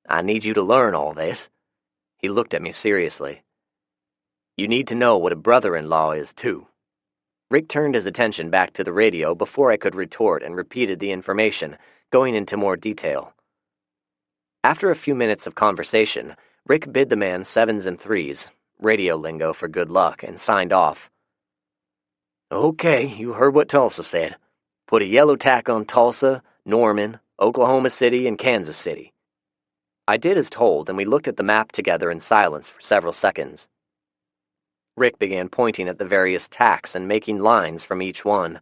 I need you to learn all this." He looked at me seriously. "You need to know what a brother-in-law is, too." Rick turned his attention back to the radio before I could retort and repeated the information, going into more detail. After a few minutes of conversation, Rick bid the man 7s and 3s, radio lingo for good luck, and signed off. "Okay, you heard what Tulsa said. Put a yellow tack on Tulsa, Norman, Oklahoma City, and Kansas City." I did as told, and we looked at the map together in silence for several seconds. Rick began pointing at the various tacks and making lines from each one.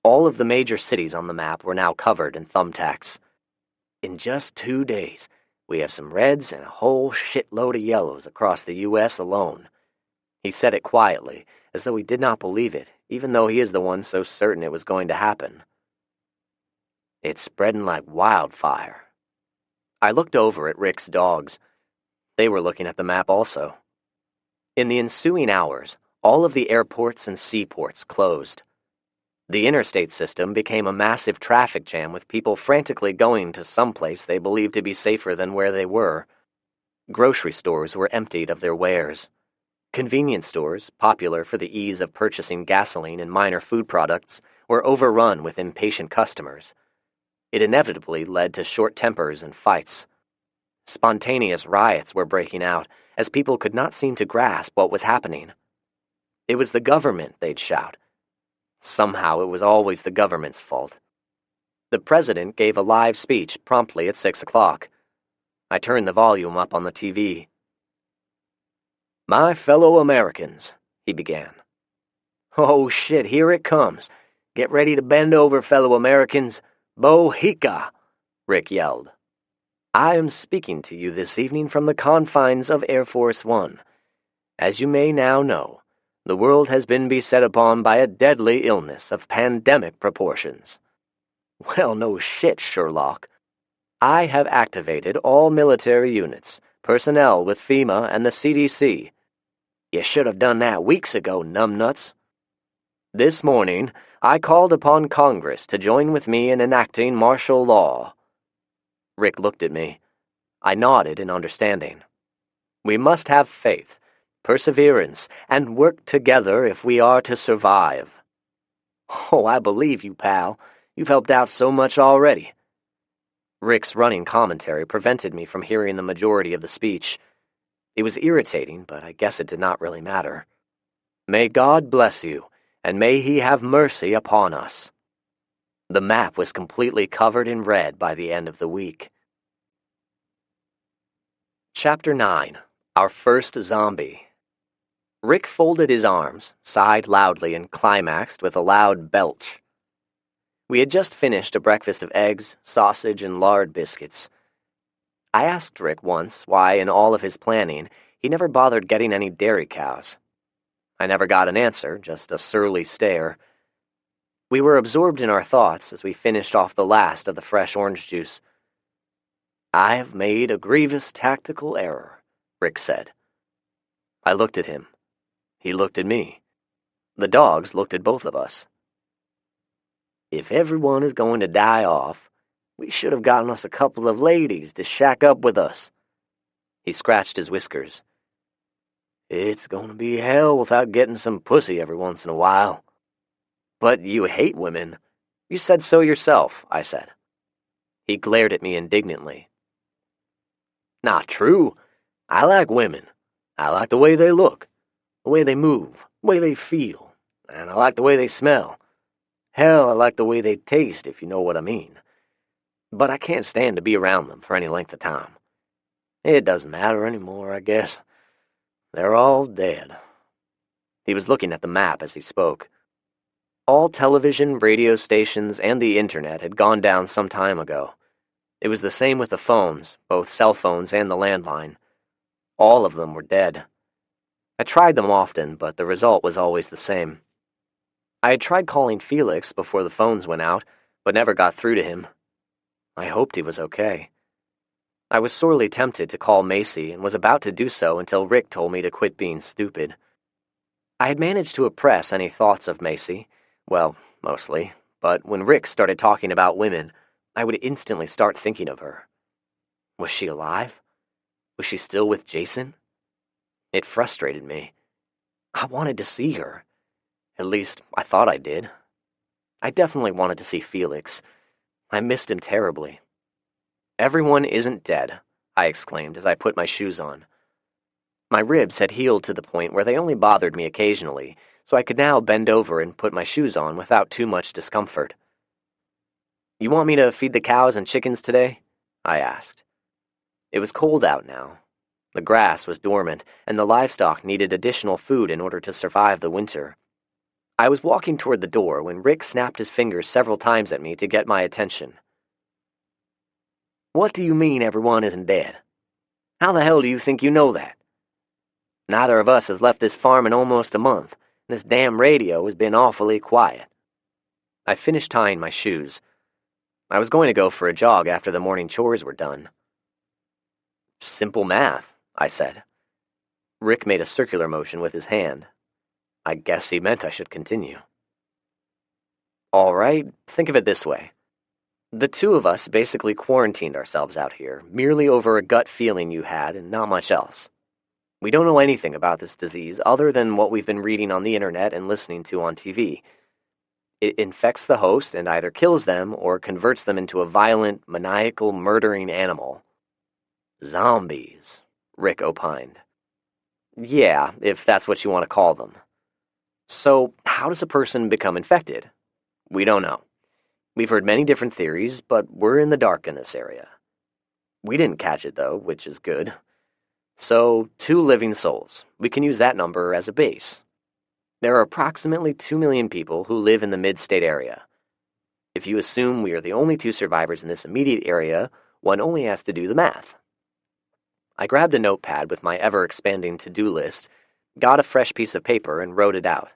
All of the major cities on the map were now covered in thumbtacks. "In just 2 days, We have some reds and a whole shitload of yellows across the U.S. alone." He said it quietly, as though he did not believe it, even though he is the one so certain it was going to happen. "It's spreading like wildfire." I looked over at Rick's dogs. They were looking at the map also. In the ensuing hours, all of the airports and seaports closed. The interstate system became a massive traffic jam with people frantically going to some place they believed to be safer than where they were. Grocery stores were emptied of their wares. Convenience stores, popular for the ease of purchasing gasoline and minor food products, were overrun with impatient customers. It inevitably led to short tempers and fights. Spontaneous riots were breaking out, as people could not seem to grasp what was happening. It was the government, they'd shout. Somehow it was always the government's fault. The president gave a live speech promptly at 6 o'clock. I turned the volume up on the TV. "My fellow Americans," he began. "Oh shit, here it comes. Get ready to bend over, fellow Americans. Bohica," Rick yelled. "I am speaking to you this evening from the confines of Air Force One. As you may now know, the world has been beset upon by a deadly illness of pandemic proportions. Well, no shit, Sherlock. I have activated all military units, personnel with FEMA and the CDC. You should have done that weeks ago, numbnuts. This morning, I called upon Congress to join with me in enacting martial law." Rick looked at me. I nodded in understanding. "We must have faith, perseverance, and work together if we are to survive." "Oh, I believe you, pal. You've helped out so much already." Rick's running commentary prevented me from hearing the majority of the speech. It was irritating, but I guess it did not really matter. "May God bless you, and may He have mercy upon us." The map was completely covered in red by the end of the week. Chapter 9. Our First Zombie. Rick folded his arms, sighed loudly, and climaxed with a loud belch. We had just finished a breakfast of eggs, sausage, and lard biscuits. I asked Rick once why, in all of his planning, he never bothered getting any dairy cows. I never got an answer, just a surly stare. We were absorbed in our thoughts as we finished off the last of the fresh orange juice. "I have made a grievous tactical error," Rick said. I looked at him. He looked at me. The dogs looked at both of us. "If everyone is going to die off, we should have gotten us a couple of ladies to shack up with us." He scratched his whiskers. "It's going to be hell without getting some pussy every once in a while." "But you hate women. You said so yourself," I said. He glared at me indignantly. "Not true. I like women. I like the way they look, the way they move, the way they feel, and I like the way they smell. Hell, I like the way they taste, if you know what I mean. But I can't stand to be around them for any length of time. It doesn't matter anymore, I guess. They're all dead." He was looking at the map as he spoke. All television, radio stations, and the internet had gone down some time ago. It was the same with the phones, both cell phones and the landline. All of them were dead. I tried them often, but the result was always the same. I had tried calling Felix before the phones went out, but never got through to him. I hoped he was okay. I was sorely tempted to call Macy and was about to do so until Rick told me to quit being stupid. I had managed to oppress any thoughts of Macy, well, mostly, but when Rick started talking about women, I would instantly start thinking of her. Was she alive? Was she still with Jason? It frustrated me. I wanted to see her. At least, I thought I did. I definitely wanted to see Felix. I missed him terribly. "Everyone isn't dead," I exclaimed as I put my shoes on. My ribs had healed to the point where they only bothered me occasionally, so I could now bend over and put my shoes on without too much discomfort. "You want me to feed the cows and chickens today?" I asked. It was cold out now. The grass was dormant, and the livestock needed additional food in order to survive the winter. I was walking toward the door when Rick snapped his fingers several times at me to get my attention. What do you mean everyone isn't dead? How the hell do you think you know that? Neither of us has left this farm in almost a month, and this damn radio has been awfully quiet. I finished tying my shoes. I was going to go for a jog after the morning chores were done. Simple math, I said. Rick made a circular motion with his hand. I guess he meant I should continue. All right, think of it this way. The two of us basically quarantined ourselves out here, merely over a gut feeling you had and not much else. We don't know anything about this disease other than what we've been reading on the internet and listening to on TV. It infects the host and either kills them or converts them into a violent, maniacal, murdering animal. Zombies, Rick opined. Yeah, if that's what you want to call them. So, how does a person become infected? We don't know. We've heard many different theories, but we're in the dark in this area. We didn't catch it, though, which is good. So, 2 living souls. We can use that number as a base. There are approximately 2 million people who live in the mid-state area. If you assume we are the only 2 survivors in this immediate area, one only has to do the math. I grabbed a notepad with my ever-expanding to-do list, got a fresh piece of paper, and wrote it out.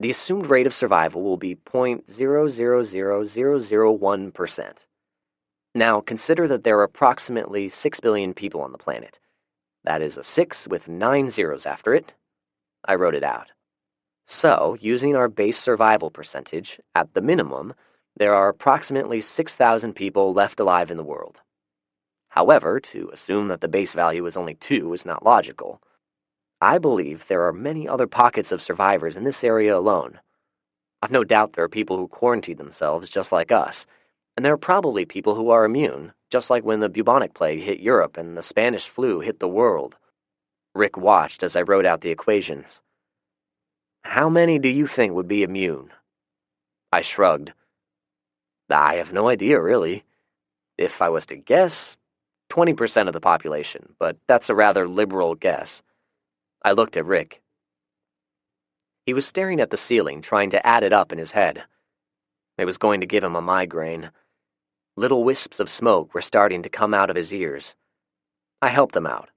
The assumed rate of survival will be 0.000001%. Now, consider that there are approximately 6 billion people on the planet. That is a 6 with 9 zeros after it. I wrote it out. So, using our base survival percentage, at the minimum, there are approximately 6,000 people left alive in the world. However, to assume that the base value is only 2 is not logical. I believe there are many other pockets of survivors in this area alone. I've no doubt there are people who quarantine themselves just like us, and there are probably people who are immune, just like when the bubonic plague hit Europe and the Spanish flu hit the world. Rick watched as I wrote out the equations. How many do you think would be immune? I shrugged. I have no idea, really. If I was to guess, 20% of the population, but that's a rather liberal guess. I looked at Rick. He was staring at the ceiling, trying to add it up in his head. It was going to give him a migraine. Little wisps of smoke were starting to come out of his ears. I helped him out.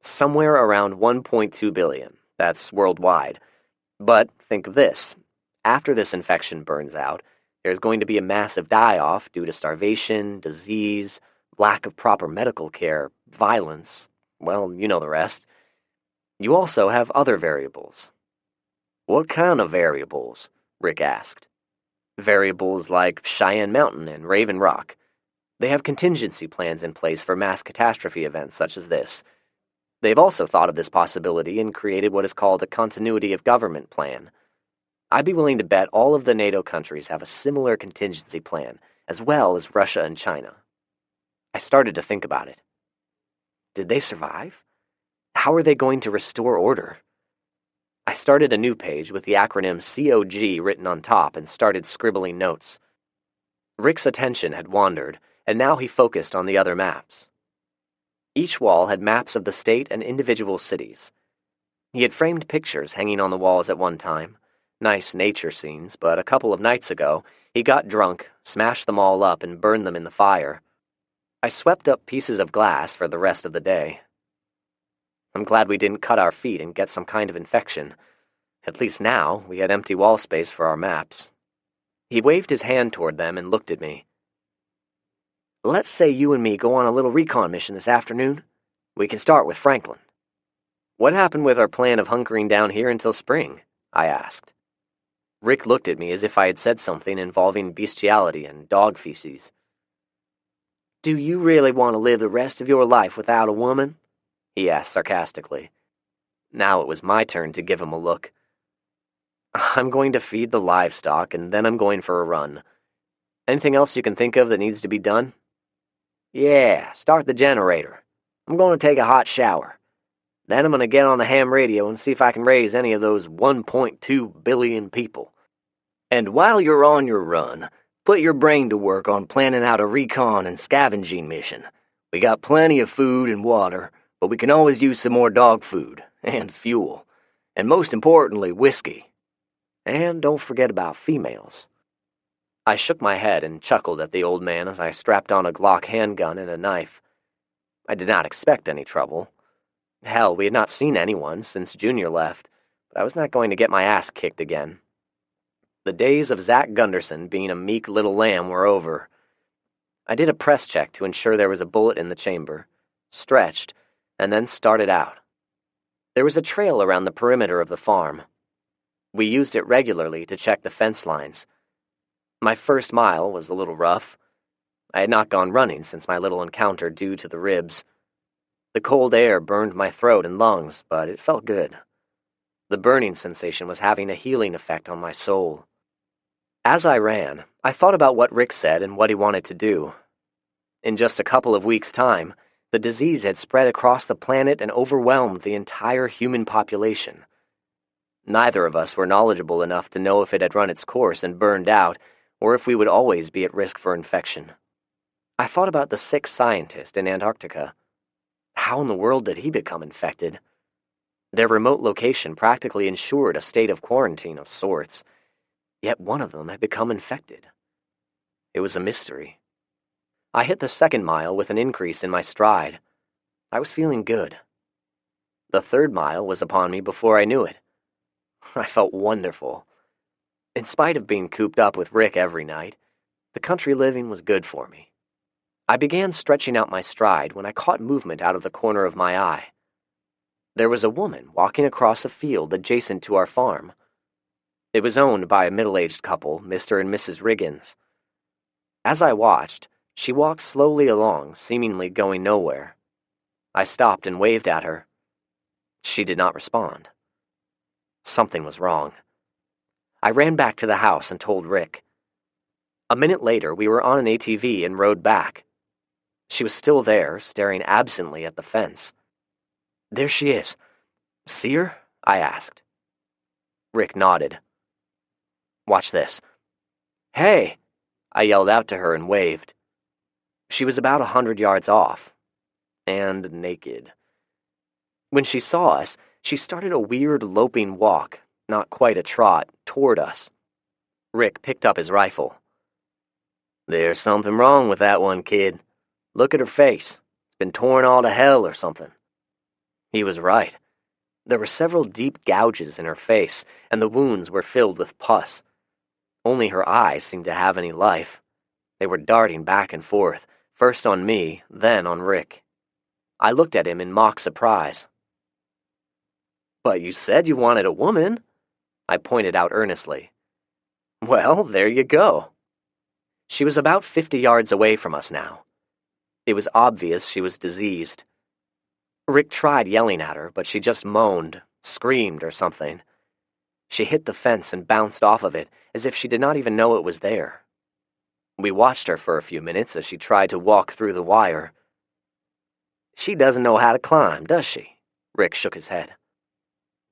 Somewhere around 1.2 billion. That's worldwide. But think of this. After this infection burns out, there's going to be a massive die-off due to starvation, disease, lack of proper medical care, violence. Well, you know the rest. You also have other variables. What kind of variables? Rick asked. Variables like Cheyenne Mountain and Raven Rock. They have contingency plans in place for mass catastrophe events such as this. They've also thought of this possibility and created what is called a continuity of government plan. I'd be willing to bet all of the NATO countries have a similar contingency plan, as well as Russia and China. I started to think about it. Did they survive? How are they going to restore order? I started a new page with the acronym COG written on top and started scribbling notes. Rick's attention had wandered, and now he focused on the other maps. Each wall had maps of the state and individual cities. He had framed pictures hanging on the walls at one time, nice nature scenes, but a couple of nights ago, he got drunk, smashed them all up, and burned them in the fire. I swept up pieces of glass for the rest of the day. I'm glad we didn't cut our feet and get some kind of infection. At least now, we had empty wall space for our maps. He waved his hand toward them and looked at me. Let's say you and me go on a little recon mission this afternoon. We can start with Franklin. What happened with our plan of hunkering down here until spring? I asked. Rick looked at me as if I had said something involving bestiality and dog feces. Do you really want to live the rest of your life without a woman? He asked sarcastically. Now it was my turn to give him a look. I'm going to feed the livestock, and then I'm going for a run. Anything else you can think of that needs to be done? Yeah, start the generator. I'm going to take a hot shower. Then I'm going to get on the ham radio and see if I can raise any of those 1.2 billion people. And while you're on your run, put your brain to work on planning out a recon and scavenging mission. We got plenty of food and water, but we can always use some more dog food, and fuel, and most importantly, whiskey. And don't forget about females. I shook my head and chuckled at the old man as I strapped on a Glock handgun and a knife. I did not expect any trouble. Hell, we had not seen anyone since Junior left, but I was not going to get my ass kicked again. The days of Zach Gunderson being a meek little lamb were over. I did a press check to ensure there was a bullet in the chamber, stretched, and then started out. There was a trail around the perimeter of the farm. We used it regularly to check the fence lines. My first mile was a little rough. I had not gone running since my little encounter due to the ribs. The cold air burned my throat and lungs, but it felt good. The burning sensation was having a healing effect on my soul. As I ran, I thought about what Rick said and what he wanted to do. In just a couple of weeks' time, the disease had spread across the planet and overwhelmed the entire human population. Neither of us were knowledgeable enough to know if it had run its course and burned out, or if we would always be at risk for infection. I thought about the sick scientist in Antarctica. How in the world did he become infected? Their remote location practically ensured a state of quarantine of sorts, yet one of them had become infected. It was a mystery. I hit the second mile with an increase in my stride. I was feeling good. The third mile was upon me before I knew it. I felt wonderful. In spite of being cooped up with Rick every night, the country living was good for me. I began stretching out my stride when I caught movement out of the corner of my eye. There was a woman walking across a field adjacent to our farm. It was owned by a middle-aged couple, Mr. and Mrs. Riggins. As I watched, she walked slowly along, seemingly going nowhere. I stopped and waved at her. She did not respond. Something was wrong. I ran back to the house and told Rick. A minute later, we were on an ATV and rode back. She was still there, staring absently at the fence. "There she is. See her?" I asked. Rick nodded. "Watch this." "Hey!" I yelled out to her and waved. She was about 100 yards off, and naked. When she saw us, she started a weird loping walk, not quite a trot, toward us. Rick picked up his rifle. "There's something wrong with that one, kid. Look at her face. It's been torn all to hell or something." He was right. There were several deep gouges in her face, and the wounds were filled with pus. Only her eyes seemed to have any life. They were darting back and forth, first on me, then on Rick. I looked at him in mock surprise. "But you said you wanted a woman," I pointed out earnestly. "Well, there you go." She was about 50 yards away from us now. It was obvious she was diseased. Rick tried yelling at her, but she just moaned, screamed or something. She hit the fence and bounced off of it as if she did not even know it was there. We watched her for a few minutes as she tried to walk through the wire. "She doesn't know how to climb, does she?" Rick shook his head.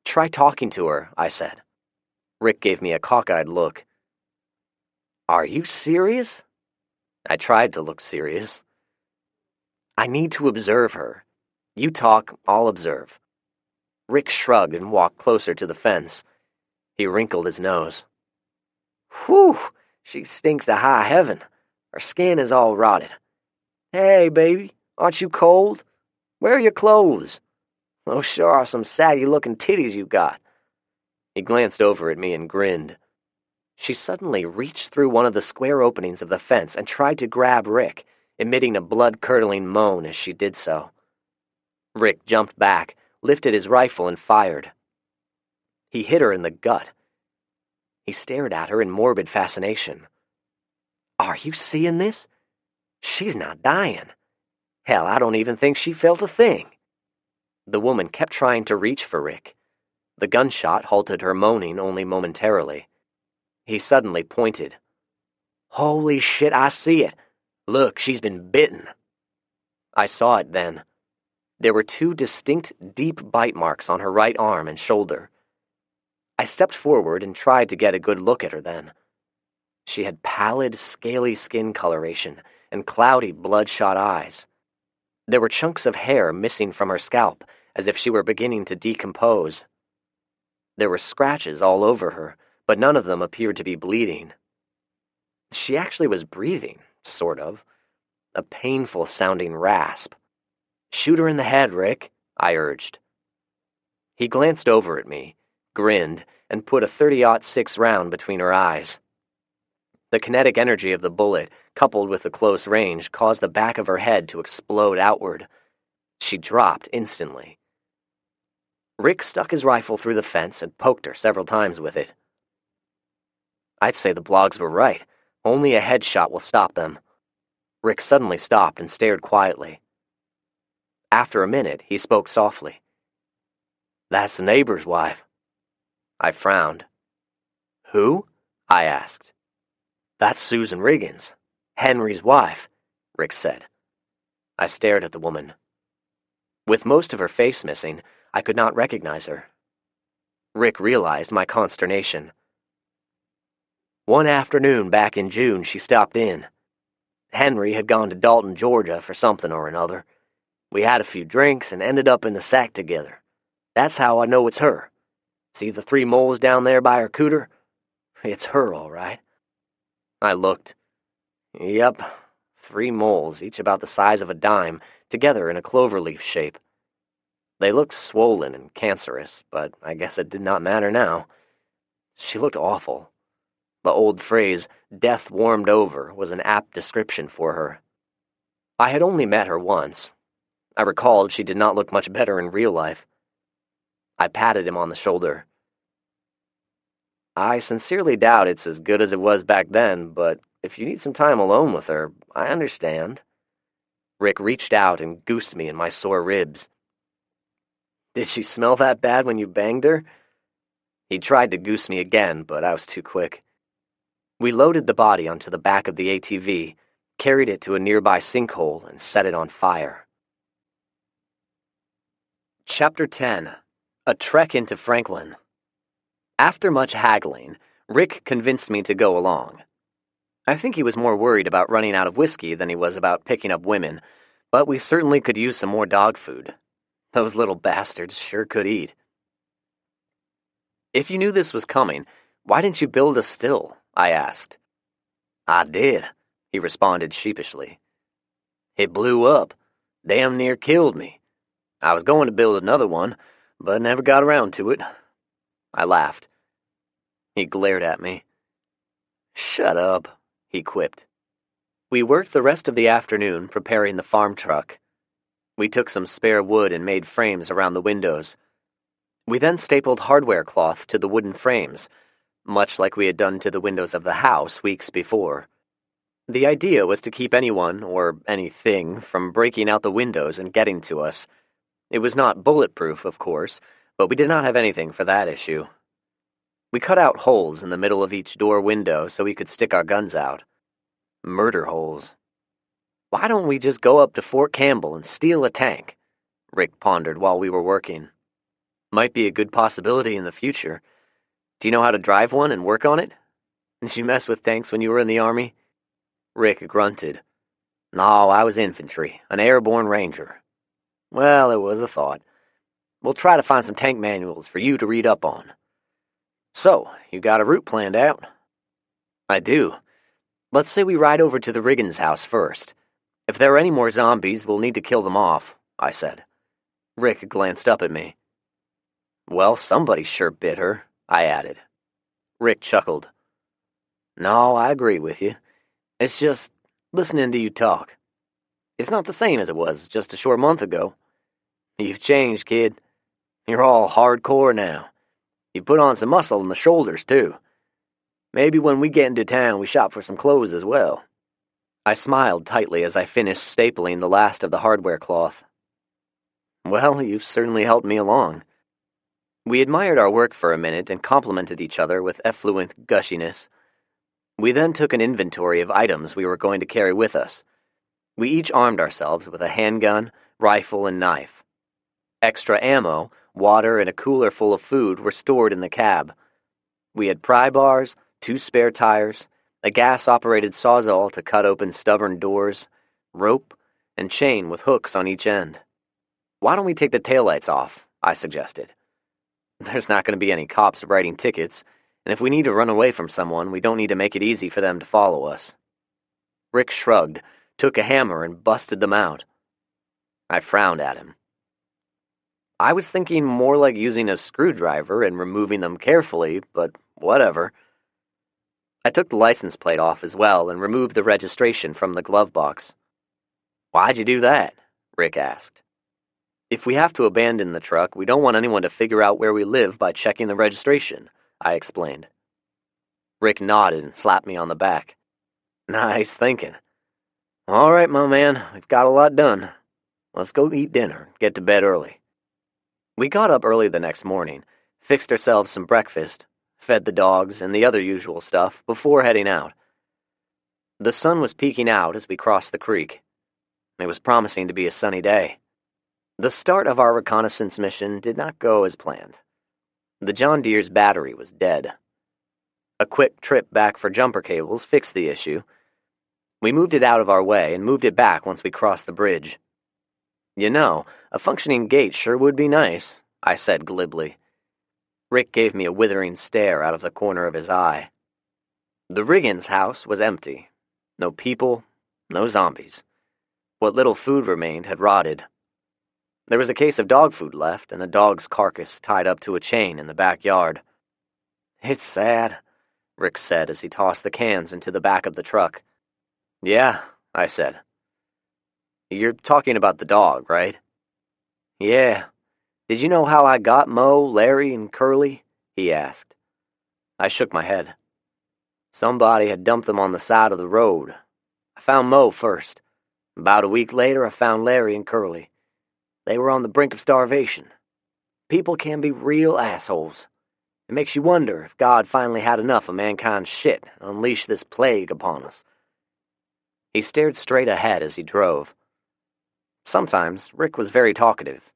"Try talking to her," I said. Rick gave me a cockeyed look. "Are you serious?" I tried to look serious. "I need to observe her. You talk, I'll observe." Rick shrugged and walked closer to the fence. He wrinkled his nose. "Whew, she stinks to high heaven. Her skin is all rotted. Hey, baby, aren't you cold? Where are your clothes? Oh, sure are some saggy-looking titties you got." He glanced over at me and grinned. She suddenly reached through one of the square openings of the fence and tried to grab Rick, emitting a blood-curdling moan as she did so. Rick jumped back, lifted his rifle, and fired. He hit her in the gut. He stared at her in morbid fascination. "Are you seeing this? She's not dying. Hell, I don't even think she felt a thing." The woman kept trying to reach for Rick. The gunshot halted her moaning only momentarily. He suddenly pointed. "Holy shit, I see it. Look, she's been bitten." I saw it then. There were 2 distinct, deep bite marks on her right arm and shoulder. I stepped forward and tried to get a good look at her then. She had pallid, scaly skin coloration and cloudy, bloodshot eyes. There were chunks of hair missing from her scalp, as if she were beginning to decompose. There were scratches all over her, but none of them appeared to be bleeding. She actually was breathing, sort of. A painful-sounding rasp. "Shoot her in the head, Rick," I urged. He glanced over at me, grinned, and put a 30-06 round between her eyes. The kinetic energy of the bullet, coupled with the close range, caused the back of her head to explode outward. She dropped instantly. Rick stuck his rifle through the fence and poked her several times with it. I'd say the blogs were right. Only a headshot will stop them. Rick suddenly stopped and stared quietly. After a minute, he spoke softly. "That's the neighbor's wife." I frowned. "Who?" I asked. "That's Susan Riggins, Henry's wife," Rick said. I stared at the woman. With most of her face missing, I could not recognize her. Rick realized my consternation. "One afternoon back in June, she stopped in. Henry had gone to Dalton, Georgia for something or another. We had a few drinks and ended up in the sack together. That's how I know it's her. See the 3 moles down there by her cooter? It's her, all right." I looked. Yep, 3 moles, each about the size of a dime, together in a cloverleaf shape. They looked swollen and cancerous, but I guess it did not matter now. She looked awful. The old phrase, "death warmed over," was an apt description for her. I had only met her once. I recalled she did not look much better in real life. I patted him on the shoulder. "I sincerely doubt it's as good as it was back then, but if you need some time alone with her, I understand." Rick reached out and goosed me in my sore ribs. "Did she smell that bad when you banged her?" He tried to goose me again, but I was too quick. We loaded the body onto the back of the ATV, carried it to a nearby sinkhole, and set it on fire. Chapter 10. A Trek into Franklin. After much haggling, Rick convinced me to go along. I think he was more worried about running out of whiskey than he was about picking up women, but we certainly could use some more dog food. Those little bastards sure could eat. "If you knew this was coming, why didn't you build a still?" I asked. "I did," he responded sheepishly. "It blew up. Damn near killed me. I was going to build another one, but never got around to it." I laughed. He glared at me. "Shut up," he quipped. We worked the rest of the afternoon preparing the farm truck. We took some spare wood and made frames around the windows. We then stapled hardware cloth to the wooden frames, much like we had done to the windows of the house weeks before. The idea was to keep anyone, or anything, from breaking out the windows and getting to us. It was not bulletproof, of course, but we did not have anything for that issue. We cut out holes in the middle of each door window so we could stick our guns out. Murder holes. "Why don't we just go up to Fort Campbell and steal a tank?" Rick pondered while we were working. "Might be a good possibility in the future. Do you know how to drive one and work on it? Did you mess with tanks when you were in the Army?" Rick grunted. "No, I was infantry, an airborne ranger." "Well, it was a thought. We'll try to find some tank manuals for you to read up on." "So, you got a route planned out?" "I do. Let's say we ride over to the Riggins house first. If there are any more zombies, we'll need to kill them off," I said. Rick glanced up at me. "Well, somebody sure bit her," I added. Rick chuckled. "No, I agree with you. It's just listening to you talk. It's not the same as it was just a short month ago. You've changed, kid. You're all hardcore now. You put on some muscle in the shoulders, too. Maybe when we get into town, we shop for some clothes as well." I smiled tightly as I finished stapling the last of the hardware cloth. "Well, you've certainly helped me along." We admired our work for a minute and complimented each other with effluent gushiness. We then took an inventory of items we were going to carry with us. We each armed ourselves with a handgun, rifle, and knife. Extra ammo, water, and a cooler full of food were stored in the cab. We had pry bars, 2 spare tires, a gas-operated sawzall to cut open stubborn doors, rope, and chain with hooks on each end. "Why don't we take the taillights off?" I suggested. "There's not going to be any cops writing tickets. And if we need to run away from someone, we don't need to make it easy for them to follow us. Rick shrugged, took a hammer, and busted them out. I frowned at him. I was thinking more like using a screwdriver and removing them carefully, but whatever. I took the license plate off as well and removed the registration from the glove box. "Why'd you do that?" Rick asked. "If we have to abandon the truck, we don't want anyone to figure out where we live by checking the registration," I explained. Rick nodded and slapped me on the back. "Nice thinking. All right, my man, we've got a lot done. Let's go eat dinner and get to bed early." We got up early the next morning, fixed ourselves some breakfast, fed the dogs and the other usual stuff before heading out. The sun was peeking out as we crossed the creek. It was promising to be a sunny day. The start of our reconnaissance mission did not go as planned. The John Deere's battery was dead. A quick trip back for jumper cables fixed the issue. We moved it out of our way and moved it back once we crossed the bridge. "You know, a functioning gate sure would be nice," I said glibly. Rick gave me a withering stare out of the corner of his eye. The Riggins house was empty. No people, no zombies. What little food remained had rotted. There was a case of dog food left and a dog's carcass tied up to a chain in the backyard. "It's sad," Rick said as he tossed the cans into the back of the truck. "Yeah," I said. "You're talking about the dog, right?" "Yeah. Did you know how I got Mo, Larry, and Curly?" he asked. I shook my head. "Somebody had dumped them on the side of the road. I found Mo first. About a week later, I found Larry and Curly. They were on the brink of starvation. People can be real assholes. It makes you wonder if God finally had enough of mankind's shit and unleashed this plague upon us." He stared straight ahead as he drove. Sometimes Rick was very talkative.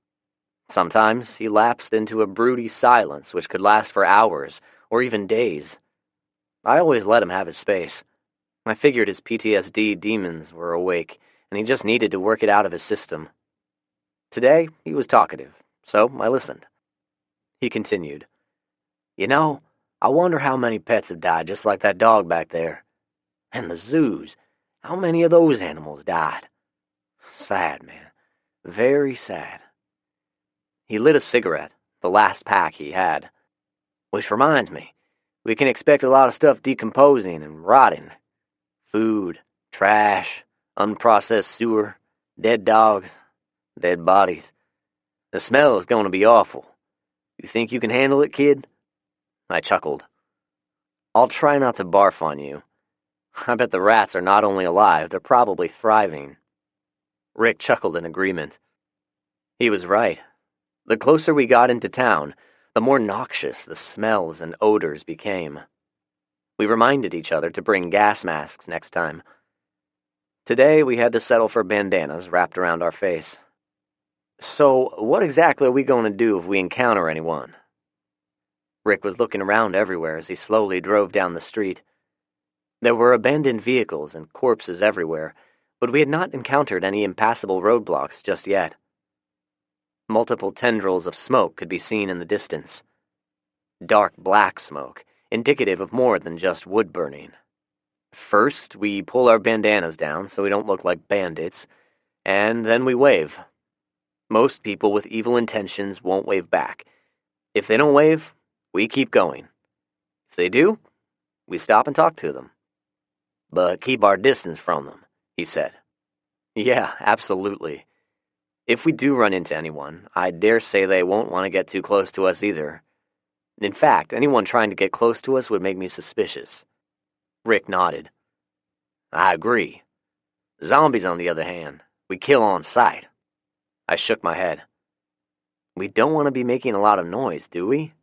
Sometimes he lapsed into a broody silence which could last for hours or even days. I always let him have his space. I figured his PTSD demons were awake, and he just needed to work it out of his system. Today, he was talkative, so I listened. He continued, "You know, I wonder how many pets have died just like that dog back there. And the zoos, how many of those animals died? Sad, man. Very sad." He lit a cigarette, the last pack he had. "Which reminds me, we can expect a lot of stuff decomposing and rotting. Food, trash, unprocessed sewer, dead dogs, dead bodies. The smell is going to be awful. You think you can handle it, kid?" I chuckled. "I'll try not to barf on you. I bet the rats are not only alive, they're probably thriving." Rick chuckled in agreement. He was right. The closer we got into town, the more noxious the smells and odors became. We reminded each other to bring gas masks next time. Today we had to settle for bandanas wrapped around our face. "So, what exactly are we going to do if we encounter anyone?" Rick was looking around everywhere as he slowly drove down the street. There were abandoned vehicles and corpses everywhere, but we had not encountered any impassable roadblocks just yet. Multiple tendrils of smoke could be seen in the distance. Dark black smoke, indicative of more than just wood burning. First, we pull our bandanas down so we don't look like bandits, and then we wave. Most people with evil intentions won't wave back. If they don't wave, we keep going. If they do, we stop and talk to them. But keep our distance from them," he said. "Yeah, absolutely. If we do run into anyone, I dare say they won't want to get too close to us either. In fact, anyone trying to get close to us would make me suspicious." Rick nodded. "I agree. Zombies, on the other hand, we kill on sight." I shook my head. "We don't want to be making a lot of noise, do we?"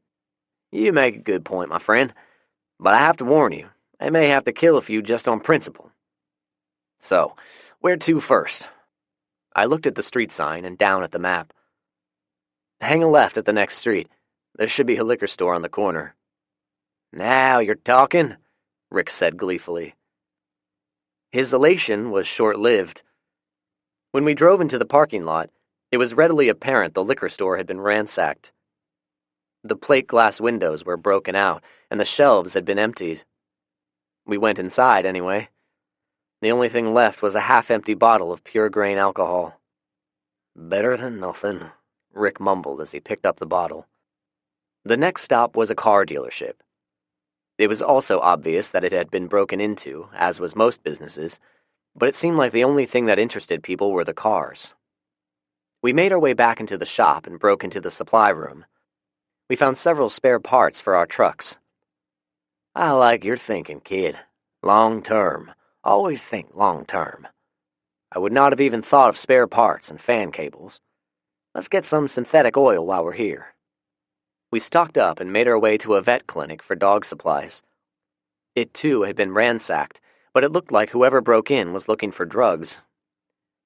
"You make a good point, my friend. But I have to warn you, I may have to kill a few just on principle. So, where to first?" I looked at the street sign and down at the map. "Hang a left at the next street. There should be a liquor store on the corner." "Now you're talking," Rick said gleefully. His elation was short-lived. When we drove into the parking lot, it was readily apparent the liquor store had been ransacked. The plate glass windows were broken out, and the shelves had been emptied. We went inside, anyway. The only thing left was a half-empty bottle of pure grain alcohol. "Better than nothing," Rick mumbled as he picked up the bottle. The next stop was a car dealership. It was also obvious that it had been broken into, as was most businesses, but it seemed like the only thing that interested people were the cars. We made our way back into the shop and broke into the supply room. We found several spare parts for our trucks. "I like your thinking, kid. Long term. Always think long term. I would not have even thought of spare parts and fan cables. Let's get some synthetic oil while we're here." We stocked up and made our way to a vet clinic for dog supplies. It, too, had been ransacked, but it looked like whoever broke in was looking for drugs.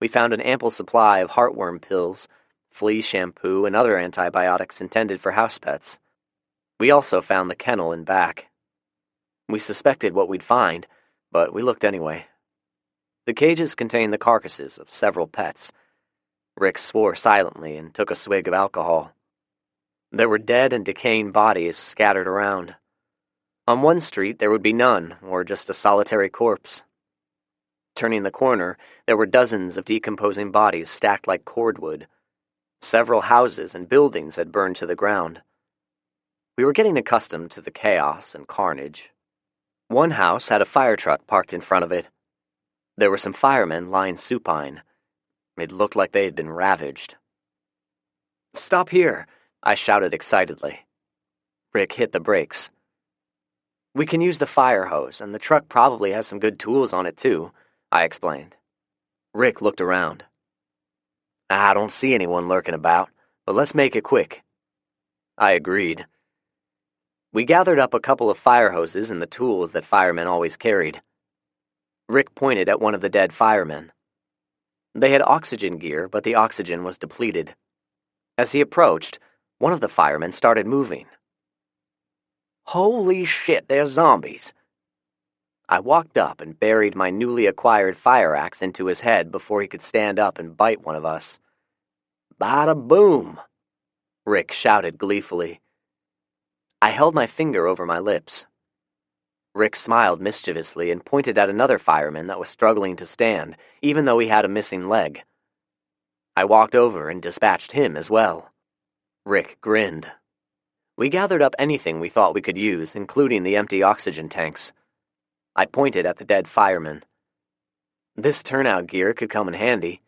We found an ample supply of heartworm pills, flea shampoo, and other antibiotics intended for house pets. We also found the kennel in back. We suspected what we'd find, but we looked anyway. The cages contained the carcasses of several pets. Rick swore silently and took a swig of alcohol. There were dead and decaying bodies scattered around. On one street there would be none, or just a solitary corpse. Turning the corner, there were dozens of decomposing bodies stacked like cordwood. Several houses and buildings had burned to the ground. We were getting accustomed to the chaos and carnage. One house had a fire truck parked in front of it. There were some firemen lying supine. It looked like they had been ravaged. "Stop here," I shouted excitedly. Rick hit the brakes. "We can use the fire hose, and the truck probably has some good tools on it, too," I explained. Rick looked around. "I don't see anyone lurking about, but let's make it quick." I agreed. We gathered up a couple of fire hoses and the tools that firemen always carried. Rick pointed at one of the dead firemen. They had oxygen gear, but the oxygen was depleted. As he approached, one of the firemen started moving. "Holy shit, they're zombies!" I walked up and buried my newly acquired fire axe into his head before he could stand up and bite one of us. "Bada boom!" Rick shouted gleefully. I held my finger over my lips. Rick smiled mischievously and pointed at another fireman that was struggling to stand, even though he had a missing leg. I walked over and dispatched him as well. Rick grinned. We gathered up anything we thought we could use, including the empty oxygen tanks. I pointed at the dead firemen. This turnout gear could come in handy.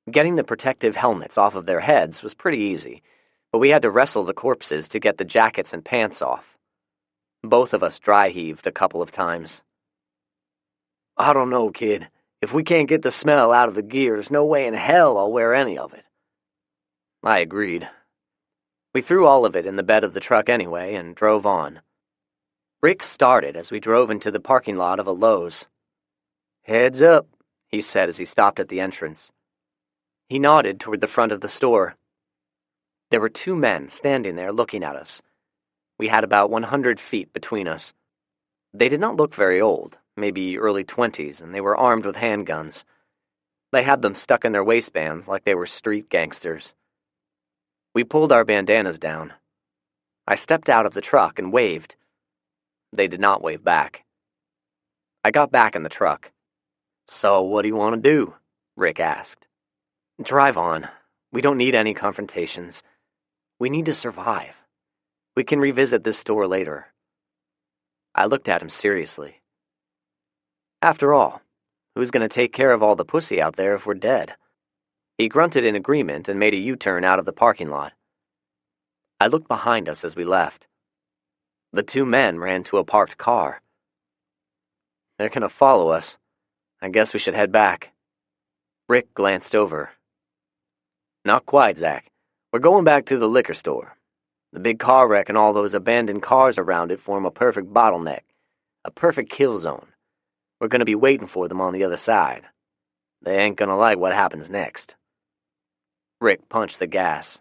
Getting the protective helmets off of their heads was pretty easy, but we had to wrestle the corpses to get the jackets and pants off. Both of us dry-heaved a couple of times. "I don't know, kid. If we can't get the smell out of the gear, there's no way in hell I'll wear any of it." I agreed. We threw all of it in the bed of the truck anyway and drove on. Rick started as we drove into the parking lot of a Lowe's. "Heads up," he said as he stopped at the entrance. He nodded toward the front of the store. There were two men standing there looking at us. We had about 100 feet between us. They did not look very old, maybe early 20s, and they were armed with handguns. They had them stuck in their waistbands like they were street gangsters. We pulled our bandanas down. I stepped out of the truck and waved. They did not wave back. I got back in the truck. "So what do you want to do?" Rick asked. "Drive on. We don't need any confrontations. We need to survive. We can revisit this store later." I looked at him seriously. After all, who's going to take care of all the pussy out there if we're dead? He grunted in agreement and made a U-turn out of the parking lot. I looked behind us as we left. The two men ran to a parked car. "They're going to follow us. I guess we should head back." Rick glanced over. "Not quite, Zach. We're going back to the liquor store. The big car wreck and all those abandoned cars around it form a perfect bottleneck, a perfect kill zone. We're going to be waiting for them on the other side. They ain't going to like what happens next." Rick punched the gas.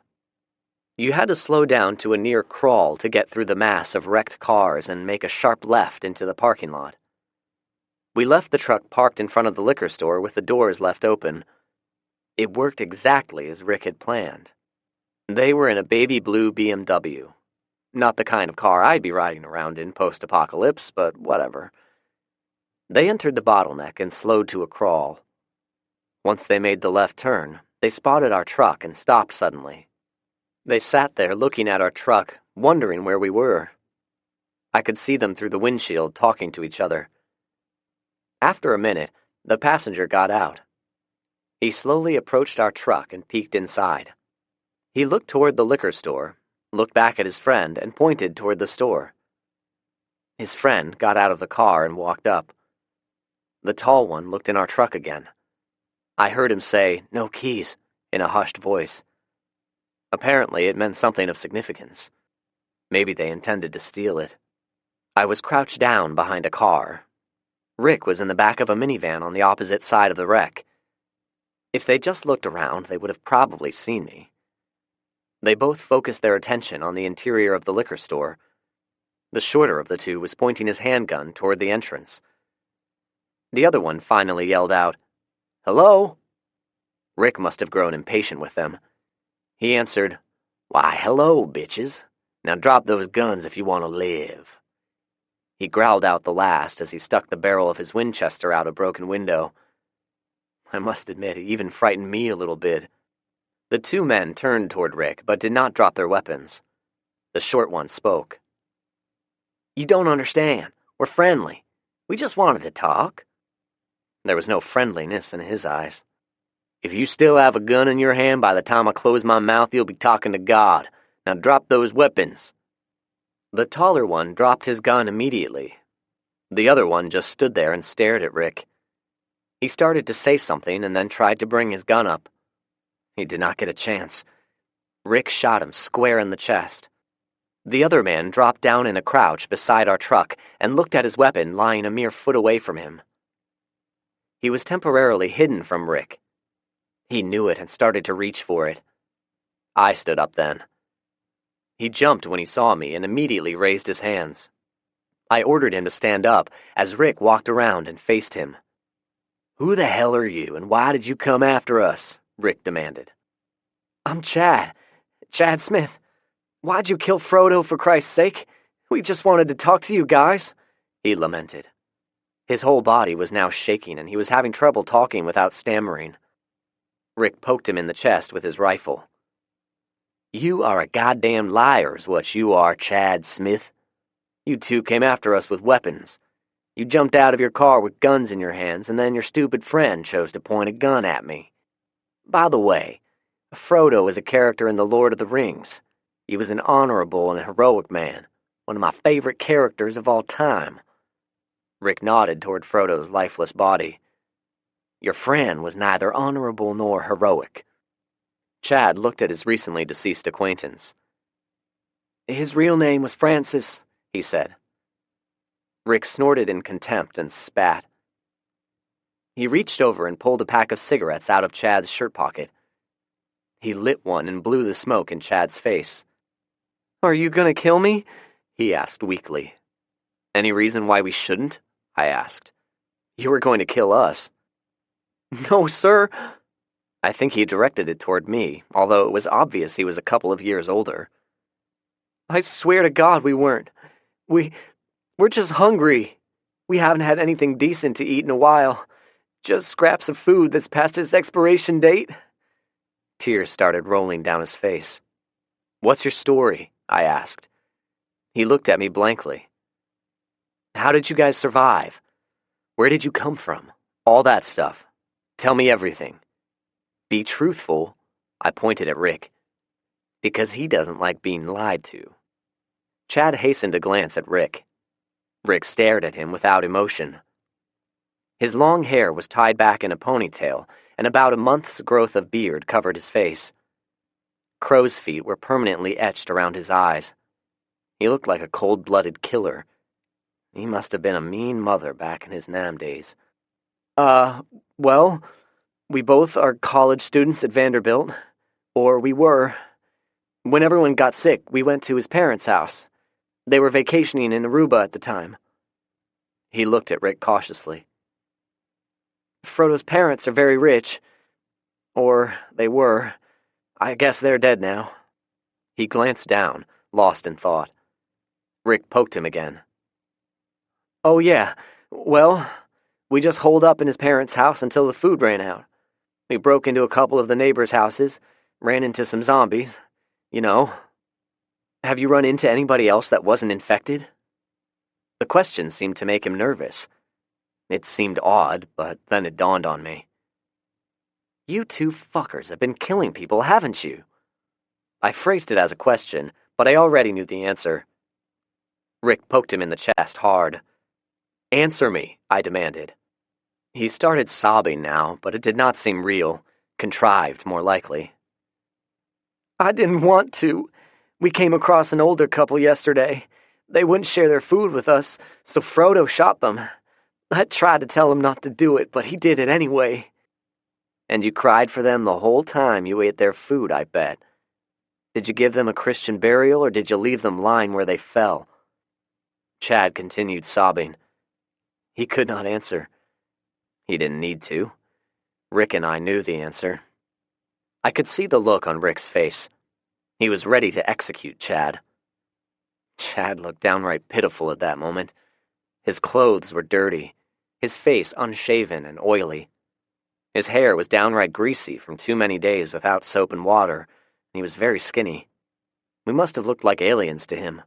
You had to slow down to a near crawl to get through the mass of wrecked cars and make a sharp left into the parking lot. We left the truck parked in front of the liquor store with the doors left open. It worked exactly as Rick had planned. They were in a baby blue BMW, Not the kind of car I'd be riding around in post-apocalypse, but whatever. They entered the bottleneck and slowed to a crawl. Once they made the left turn, they spotted our truck and stopped suddenly. They sat there looking at our truck, wondering where we were. I could see them through the windshield talking to each other. After a minute, the passenger got out. He slowly approached our truck and peeked inside. He looked toward the liquor store, looked back at his friend, and pointed toward the store. His friend got out of the car and walked up. The tall one looked in our truck again. I heard him say, "No keys," in a hushed voice. Apparently, it meant something of significance. Maybe they intended to steal it. I was crouched down behind a car. Rick was in the back of a minivan on the opposite side of the wreck. If they'd just looked around, they would have probably seen me. They both focused their attention on the interior of the liquor store. The shorter of the two was pointing his handgun toward the entrance. The other one finally yelled out, "Hello?" Rick must have grown impatient with them. He answered, "Why, hello, bitches. Now drop those guns if you want to live." He growled out the last as he stuck the barrel of his Winchester out a broken window. I must admit, it even frightened me a little bit. The two men turned toward Rick, but did not drop their weapons. The short one spoke. "You don't understand. We're friendly. We just wanted to talk." There was no friendliness in his eyes. "If you still have a gun in your hand by the time I close my mouth, you'll be talking to God. Now drop those weapons." The taller one dropped his gun immediately. The other one just stood there and stared at Rick. He started to say something and then tried to bring his gun up. He did not get a chance. Rick shot him square in the chest. The other man dropped down in a crouch beside our truck and looked at his weapon lying a mere foot away from him. He was temporarily hidden from Rick. He knew it and started to reach for it. I stood up then. He jumped when he saw me and immediately raised his hands. I ordered him to stand up as Rick walked around and faced him. "Who the hell are you, and why did you come after us?" Rick demanded. "I'm Chad. Chad Smith. Why'd you kill Frodo, for Christ's sake? We just wanted to talk to you guys," he lamented. His whole body was now shaking, and he was having trouble talking without stammering. Rick poked him in the chest with his rifle. "You are a goddamn liar, is what you are, Chad Smith. You two came after us with weapons. You jumped out of your car with guns in your hands, and then your stupid friend chose to point a gun at me. By the way, Frodo is a character in The Lord of the Rings. He was an honorable and heroic man, one of my favorite characters of all time." Rick nodded toward Frodo's lifeless body. "Your friend was neither honorable nor heroic." Chad looked at his recently deceased acquaintance. "His real name was Francis," he said. Rick snorted in contempt and spat. He reached over and pulled a pack of cigarettes out of Chad's shirt pocket. He lit one and blew the smoke in Chad's face. "Are you gonna kill me?" he asked weakly. "Any reason why we shouldn't?" I asked. "You were going to kill us." "No, sir." I think he directed it toward me, although it was obvious he was a couple of years older. "I swear to God we weren't. We're just hungry. We haven't had anything decent to eat in a while. Just scraps of food that's past its expiration date." Tears started rolling down his face. "What's your story?" I asked. He looked at me blankly. "How did you guys survive? Where did you come from? All that stuff. Tell me everything. Be truthful," I pointed at Rick, "because he doesn't like being lied to." Chad hastened a glance at Rick. Rick stared at him without emotion. His long hair was tied back in a ponytail, and about a month's growth of beard covered his face. Crow's feet were permanently etched around his eyes. He looked like a cold-blooded killer. He must have been a mean mother back in his Nam days. Well, we both are college students at Vanderbilt. Or we were. When everyone got sick, we went to his parents' house. They were vacationing in Aruba at the time." He looked at Rick cautiously. "Frodo's parents are very rich. Or they were. I guess they're dead now." He glanced down, lost in thought. Rick poked him again. "Oh yeah, well, we just holed up in his parents' house until the food ran out. We broke into a couple of the neighbors' houses, ran into some zombies, you know. Have you run into anybody else that wasn't infected?" The question seemed to make him nervous. It seemed odd, but then it dawned on me. "You two fuckers have been killing people, haven't you?" I phrased it as a question, but I already knew the answer. Rick poked him in the chest hard. "Answer me," I demanded. He started sobbing now, but it did not seem real, contrived more likely. "I didn't want to. We came across an older couple yesterday. They wouldn't share their food with us, so Frodo shot them. I tried to tell him not to do it, but he did it anyway." "And you cried for them the whole time you ate their food, I bet. Did you give them a Christian burial, or did you leave them lying where they fell?" Chad continued sobbing. He could not answer. He didn't need to. Rick and I knew the answer. I could see the look on Rick's face. He was ready to execute Chad. Chad looked downright pitiful at that moment. His clothes were dirty, his face unshaven and oily. His hair was downright greasy from too many days without soap and water, and he was very skinny. We must have looked like aliens to him.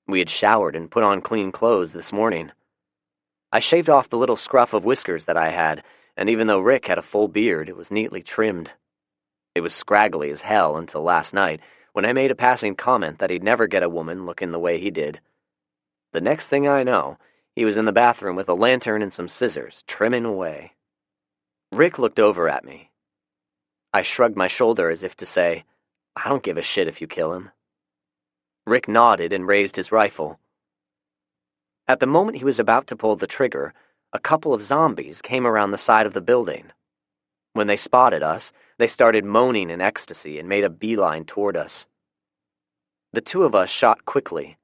We had showered and put on clean clothes this morning. I shaved off the little scruff of whiskers that I had, and even though Rick had a full beard, it was neatly trimmed. It was scraggly as hell until last night, when I made a passing comment that he'd never get a woman looking the way he did. The next thing I know, he was in the bathroom with a lantern and some scissors, trimming away. Rick looked over at me. I shrugged my shoulder as if to say, "I don't give a shit if you kill him." Rick nodded and raised his rifle. At the moment he was about to pull the trigger, a couple of zombies came around the side of the building. When they spotted us, they started moaning in ecstasy and made a beeline toward us. The two of us shot quickly.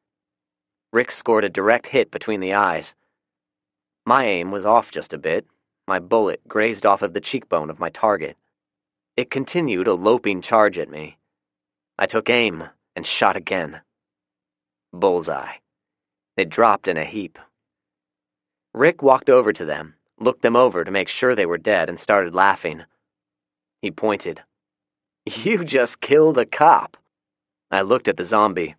Rick scored a direct hit between the eyes. My aim was off just a bit. My bullet grazed off of the cheekbone of my target. It continued a loping charge at me. I took aim and shot again. Bullseye. They dropped in a heap. Rick walked over to them, looked them over to make sure they were dead, and started laughing. He pointed. "You just killed a cop." I looked at the zombie.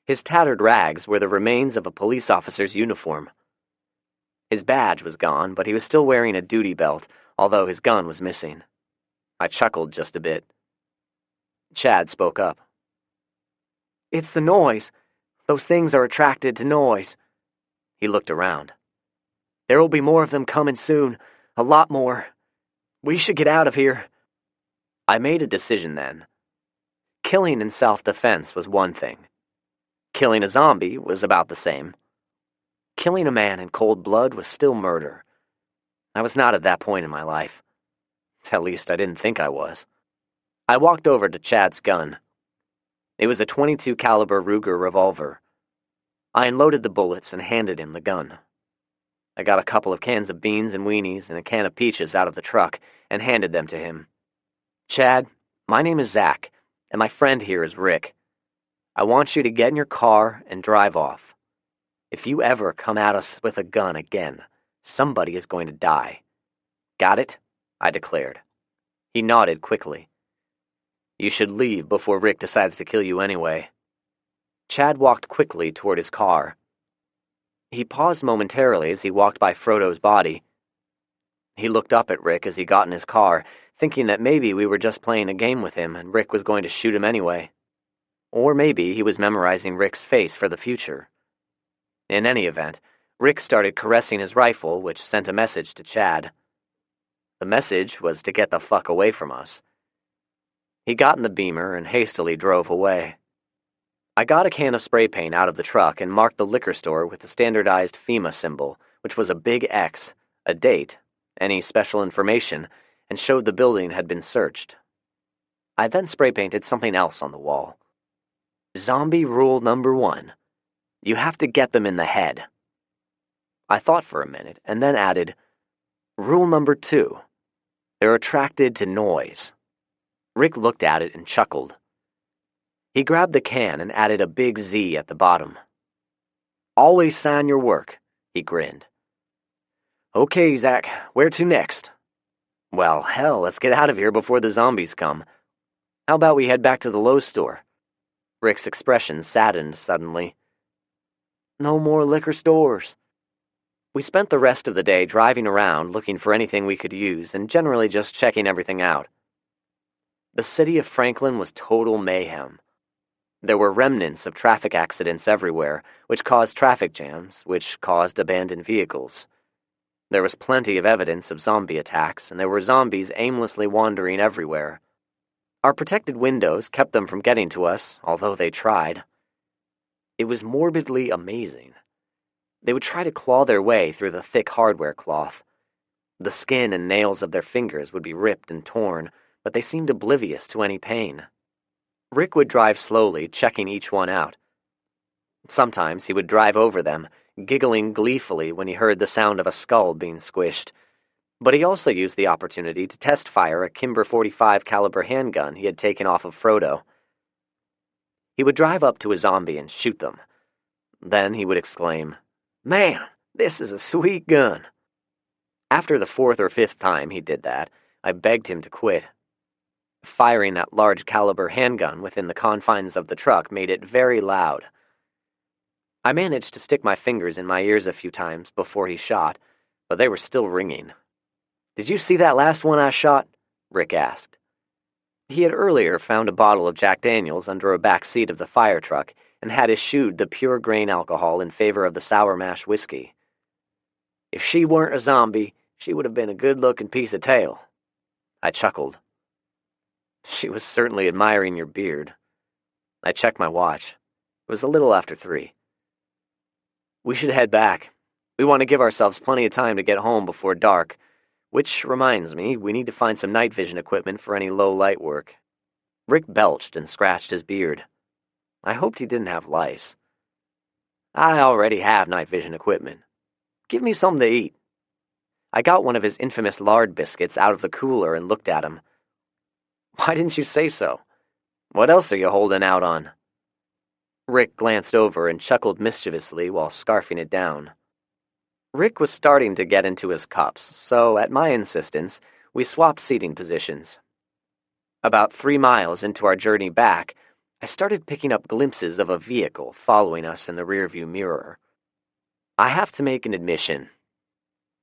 His tattered rags were the remains of a police officer's uniform. His badge was gone, but he was still wearing a duty belt, although his gun was missing. I chuckled just a bit. Chad spoke up. "It's the noise. Those things are attracted to noise." He looked around. "There will be more of them coming soon. A lot more. We should get out of here." I made a decision then. Killing in self-defense was one thing. Killing a zombie was about the same. Killing a man in cold blood was still murder. I was not at that point in my life. At least I didn't think I was. I walked over to Chad's gun. It was a .22 caliber Ruger revolver. I unloaded the bullets and handed him the gun. I got a couple of cans of beans and weenies and a can of peaches out of the truck and handed them to him. "Chad, my name is Zach, and my friend here is Rick. I want you to get in your car and drive off. If you ever come at us with a gun again, somebody is going to die. Got it?" I declared. He nodded quickly. "You should leave before Rick decides to kill you anyway." Chad walked quickly toward his car. He paused momentarily as he walked by Frodo's body. He looked up at Rick as he got in his car, thinking that maybe we were just playing a game with him and Rick was going to shoot him anyway. Or maybe he was memorizing Rick's face for the future. In any event, Rick started caressing his rifle, which sent a message to Chad. The message was to get the fuck away from us. He got in the Beamer and hastily drove away. I got a can of spray paint out of the truck and marked the liquor store with the standardized FEMA symbol, which was a big X, a date, any special information, and showed the building had been searched. I then spray painted something else on the wall. Zombie rule number 1. You have to get them in the head. I thought for a minute and then added, rule number 2. They're attracted to noise. Rick looked at it and chuckled. He grabbed the can and added a big Z at the bottom. "Always sign your work," he grinned. "Okay, Zach, where to next?" "Well, hell, let's get out of here before the zombies come. How about we head back to the Lowe's store?" Rick's expression saddened suddenly. "No more liquor stores." We spent the rest of the day driving around looking for anything we could use and generally just checking everything out. The city of Franklin was total mayhem. There were remnants of traffic accidents everywhere, which caused traffic jams, which caused abandoned vehicles. There was plenty of evidence of zombie attacks, and there were zombies aimlessly wandering everywhere. Our protected windows kept them from getting to us, although they tried. It was morbidly amazing. They would try to claw their way through the thick hardware cloth. The skin and nails of their fingers would be ripped and torn, but they seemed oblivious to any pain. Rick would drive slowly, checking each one out. Sometimes he would drive over them, giggling gleefully when he heard the sound of a skull being squished, but he also used the opportunity to test fire a Kimber 45 caliber handgun he had taken off of Frodo. He would drive up to a zombie and shoot them. Then he would exclaim, "Man, this is a sweet gun." After the fourth or fifth time he did that, I begged him to quit. Firing that large caliber handgun within the confines of the truck made it very loud. I managed to stick my fingers in my ears a few times before he shot, but they were still ringing. "Did you see that last one I shot?" Rick asked. He had earlier found a bottle of Jack Daniels under a back seat of the fire truck and had eschewed the pure grain alcohol in favor of the sour mash whiskey. "If she weren't a zombie, she would have been a good-looking piece of tail." I chuckled. "She was certainly admiring your beard." I checked my watch. It was a little after 3. "We should head back. We want to give ourselves plenty of time to get home before dark, which reminds me, we need to find some night vision equipment for any low-light work." Rick belched and scratched his beard. I hoped he didn't have lice. "I already have night vision equipment. Give me something to eat." I got one of his infamous lard biscuits out of the cooler and looked at him. "Why didn't you say so? What else are you holding out on?" Rick glanced over and chuckled mischievously while scarfing it down. Rick was starting to get into his cups, so at my insistence, we swapped seating positions. About 3 miles into our journey back, I started picking up glimpses of a vehicle following us in the rearview mirror. I have to make an admission.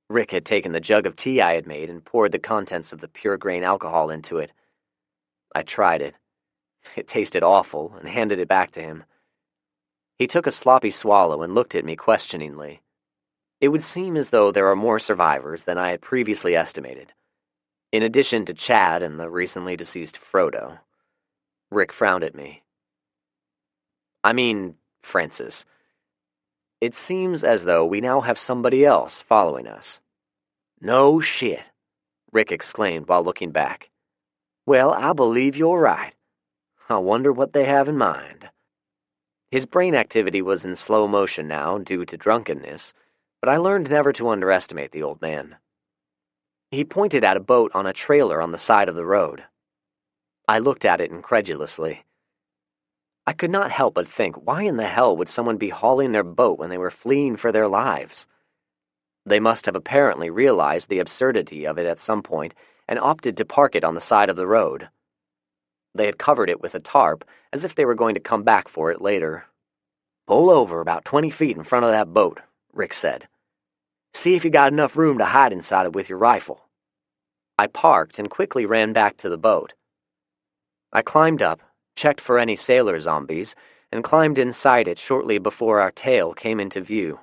Rick had taken the jug of tea I had made and poured the contents of the pure grain alcohol into it. I tried it. It tasted awful and handed it back to him. He took a sloppy swallow and looked at me questioningly. It would seem as though there are more survivors than I had previously estimated, in addition to Chad and the recently deceased Frodo. Rick frowned at me. "I mean, Francis, it seems as though we now have somebody else following us." "No shit," Rick exclaimed while looking back. "Well, I believe you're right. I wonder what they have in mind." His brain activity was in slow motion now due to drunkenness, but I learned never to underestimate the old man. He pointed at a boat on a trailer on the side of the road. I looked at it incredulously. I could not help but think, why in the hell would someone be hauling their boat when they were fleeing for their lives? They must have apparently realized the absurdity of it at some point and opted to park it on the side of the road. They had covered it with a tarp, as if they were going to come back for it later. "Pull over about 20 feet in front of that boat," Rick said. "See if you got enough room to hide inside it with your rifle." I parked and quickly ran back to the boat. I climbed up, checked for any sailor zombies, and climbed inside it shortly before our tail came into view.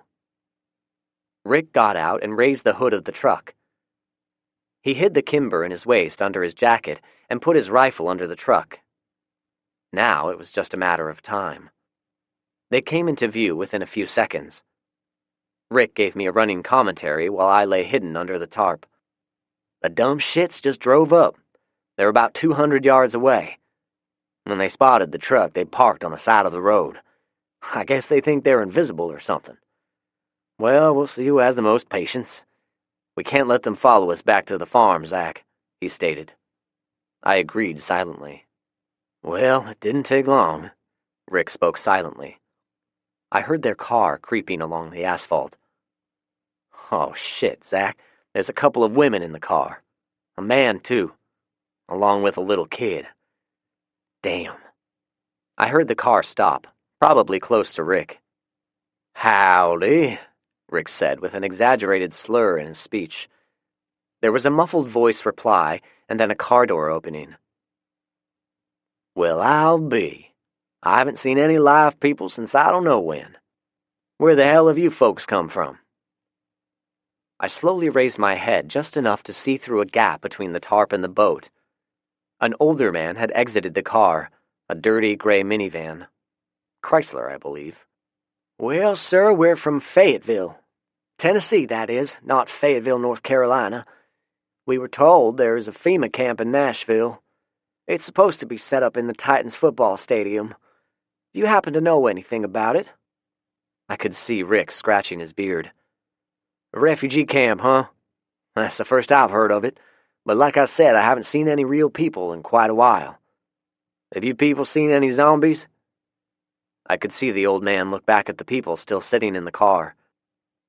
Rick got out and raised the hood of the truck. He hid the Kimber in his waist under his jacket and put his rifle under the truck. Now it was just a matter of time. They came into view within a few seconds. Rick gave me a running commentary while I lay hidden under the tarp. "The dumb shits just drove up. They're about 200 yards away. When they spotted the truck, they parked on the side of the road. I guess they think they're invisible or something. Well, we'll see who has the most patience. We can't let them follow us back to the farm, Zach," he stated. I agreed silently. Well, it didn't take long. Rick spoke silently. I heard their car creeping along the asphalt. Oh, shit, Zach. There's a couple of women in the car. A man, too. Along with a little kid. Damn. I heard the car stop, probably close to Rick. Howdy, Rick said with an exaggerated slur in his speech. There was a muffled voice reply, and then a car door opening. Well, I'll be. I haven't seen any live people since I don't know when. Where the hell have you folks come from? I slowly raised my head just enough to see through a gap between the tarp and the boat. An older man had exited the car, a dirty gray minivan. Chrysler, I believe. Well, sir, we're from Fayetteville. Tennessee, that is, not Fayetteville, North Carolina. We were told there is a FEMA camp in Nashville. It's supposed to be set up in the Titans football stadium. Do you happen to know anything about it? I could see Rick scratching his beard. A refugee camp, huh? That's the first I've heard of it, but like I said, I haven't seen any real people in quite a while. Have you people seen any zombies? I could see the old man look back at the people still sitting in the car.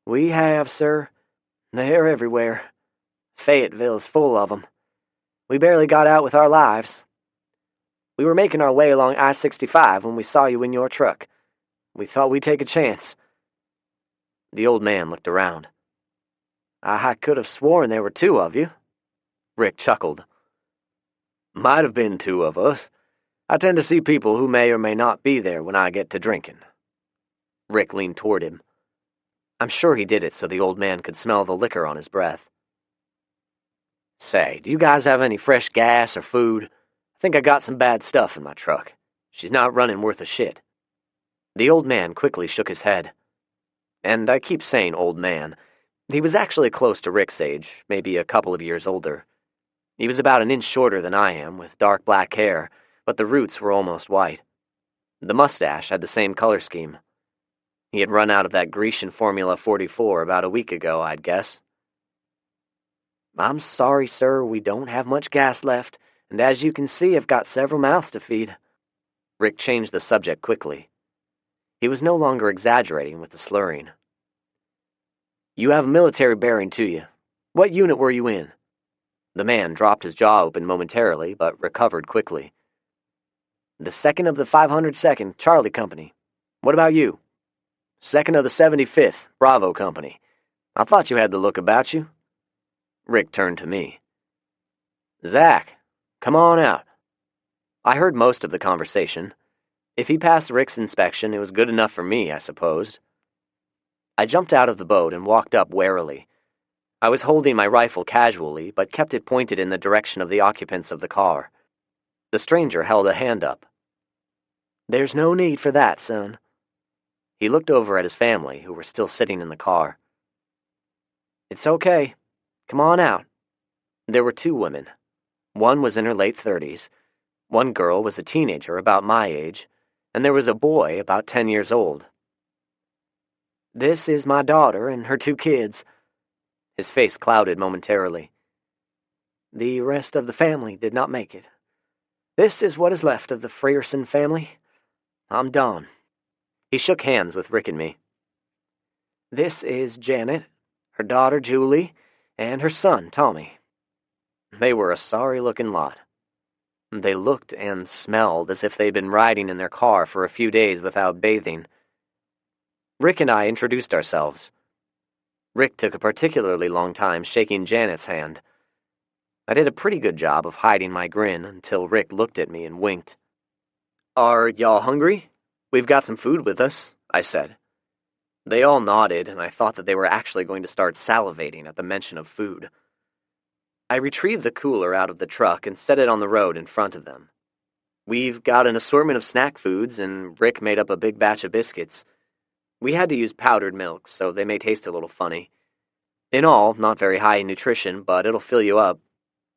We have, sir. They're everywhere. Fayetteville's full of them. We barely got out with our lives. We were making our way along I-65 when we saw you in your truck. We thought we'd take a chance. The old man looked around. I could have sworn there were two of you. Rick chuckled. Might have been two of us. I tend to see people who may or may not be there when I get to drinking. Rick leaned toward him. I'm sure he did it so the old man could smell the liquor on his breath. Say, do you guys have any fresh gas or food? I think I got some bad stuff in my truck. She's not running worth a shit. The old man quickly shook his head. And I keep saying old man. He was actually close to Rick's age, maybe a couple of years older. He was about an inch shorter than I am, with dark black hair, but the roots were almost white. The mustache had the same color scheme. He had run out of that Grecian Formula 44 about a week ago, I'd guess. I'm sorry, sir, we don't have much gas left, and as you can see, I've got several mouths to feed. Rick changed the subject quickly. He was no longer exaggerating with the slurring. You have a military bearing to you. What unit were you in? The man dropped his jaw open momentarily, but recovered quickly. The 2nd of the 502nd Charlie Company. What about you? 2nd of the 75th Bravo Company. I thought you had the look about you. Rick turned to me. Zach, come on out. I heard most of the conversation. If he passed Rick's inspection, it was good enough for me, I supposed. I jumped out of the boat and walked up warily. I was holding my rifle casually, but kept it pointed in the direction of the occupants of the car. The stranger held a hand up. There's no need for that, son. He looked over at his family, who were still sitting in the car. It's okay. Come on out. There were two women. One was in her late 30s. One girl was a teenager about my age, and there was a boy about 10 years old. This is my daughter and her two kids. His face clouded momentarily. The rest of the family did not make it. This is what is left of the Frierson family. I'm done. He shook hands with Rick and me. This is Janet, her daughter Julie, and her son Tommy. They were a sorry-looking lot. They looked and smelled as if they'd been riding in their car for a few days without bathing. Rick and I introduced ourselves. Rick took a particularly long time shaking Janet's hand. I did a pretty good job of hiding my grin until Rick looked at me and winked. Are y'all hungry? We've got some food with us, I said. They all nodded, and I thought that they were actually going to start salivating at the mention of food. I retrieved the cooler out of the truck and set it on the road in front of them. We've got an assortment of snack foods, and Rick made up a big batch of biscuits. We had to use powdered milk, so they may taste a little funny. In all, not very high in nutrition, but it'll fill you up.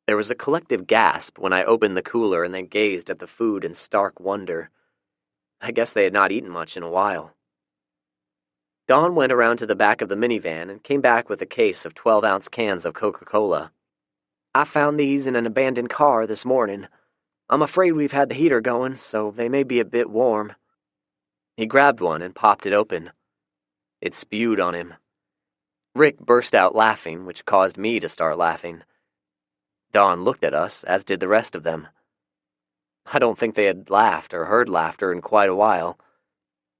There was a collective gasp when I opened the cooler and they gazed at the food in stark wonder. I guess they had not eaten much in a while. Dawn went around to the back of the minivan and came back with a case of 12-ounce cans of Coca-Cola. I found these in an abandoned car this morning. I'm afraid we've had the heater going, so they may be a bit warm. He grabbed one and popped it open. It spewed on him. Rick burst out laughing, which caused me to start laughing. Dawn looked at us, as did the rest of them. I don't think they had laughed or heard laughter in quite a while,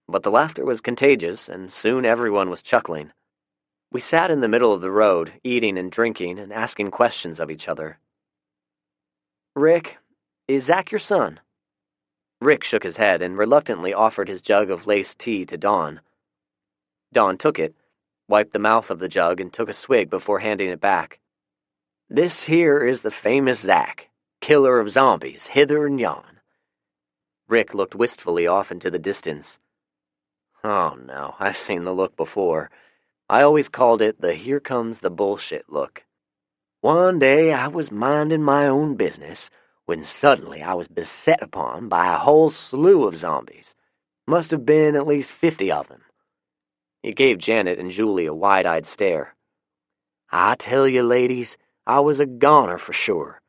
but the laughter was contagious, and soon everyone was chuckling. We sat in the middle of the road, eating and drinking and asking questions of each other. "Rick, is Zach your son?" Rick shook his head and reluctantly offered his jug of laced tea to Dawn. Dawn took it, wiped the mouth of the jug, and took a swig before handing it back. "This here is the famous Zach, killer of zombies, hither and yon." Rick looked wistfully off into the distance. Oh no, I've seen the look before. I always called it the here comes the bullshit look. "One day I was minding my own business, when suddenly I was beset upon by a whole slew of zombies. Must have been at least 50 of them." He gave Janet and Julie a wide-eyed stare. "I tell you, ladies, I was a goner for sure.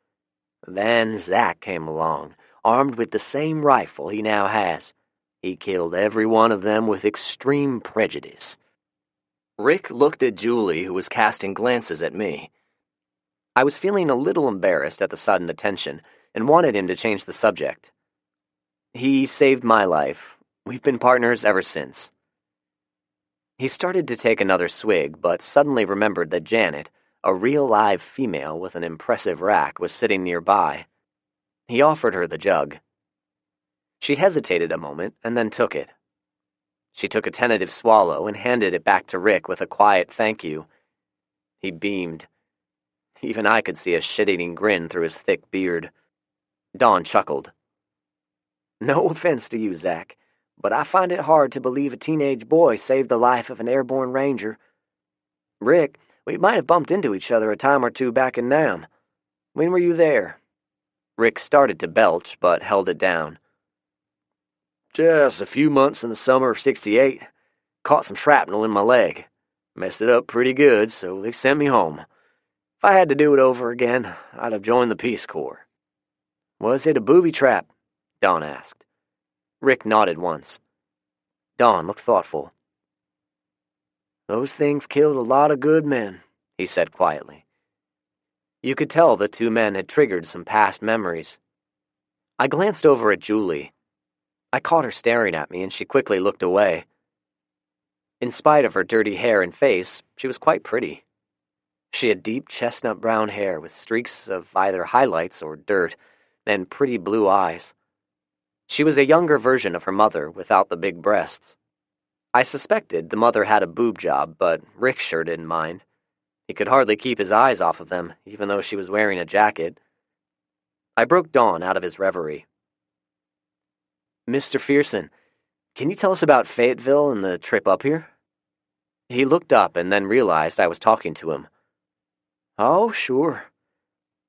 Then Zach came along, armed with the same rifle he now has. He killed every one of them with extreme prejudice." Rick looked at Julie, who was casting glances at me. I was feeling a little embarrassed at the sudden attention and wanted him to change the subject. "He saved my life. We've been partners ever since." He started to take another swig, but suddenly remembered that Janet, a real live female with an impressive rack, was sitting nearby. He offered her the jug. She hesitated a moment and then took it. She took a tentative swallow and handed it back to Rick with a quiet thank you. He beamed. Even I could see a shit-eating grin through his thick beard. Dawn chuckled. "No offense to you, Zach, but I find it hard to believe a teenage boy saved the life of an airborne ranger. Rick, we might have bumped into each other a time or two back in Nam. When were you there?" Rick started to belch, but held it down. "Just a few months in the summer of '68. Caught some shrapnel in my leg. Messed it up pretty good, so they sent me home. If I had to do it over again, I'd have joined the Peace Corps." "Was it a booby trap?" Dawn asked. Rick nodded once. Dawn looked thoughtful. "Those things killed a lot of good men," he said quietly. You could tell the two men had triggered some past memories. I glanced over at Julie. I caught her staring at me, and she quickly looked away. In spite of her dirty hair and face, she was quite pretty. She had deep chestnut brown hair with streaks of either highlights or dirt, and pretty blue eyes. She was a younger version of her mother, without the big breasts. I suspected the mother had a boob job, but Rick sure didn't mind. He could hardly keep his eyes off of them, even though she was wearing a jacket. I broke Dawn out of his reverie. "Mr. Fearson, can you tell us about Fayetteville and the trip up here?" He looked up and then realized I was talking to him. "Oh, sure.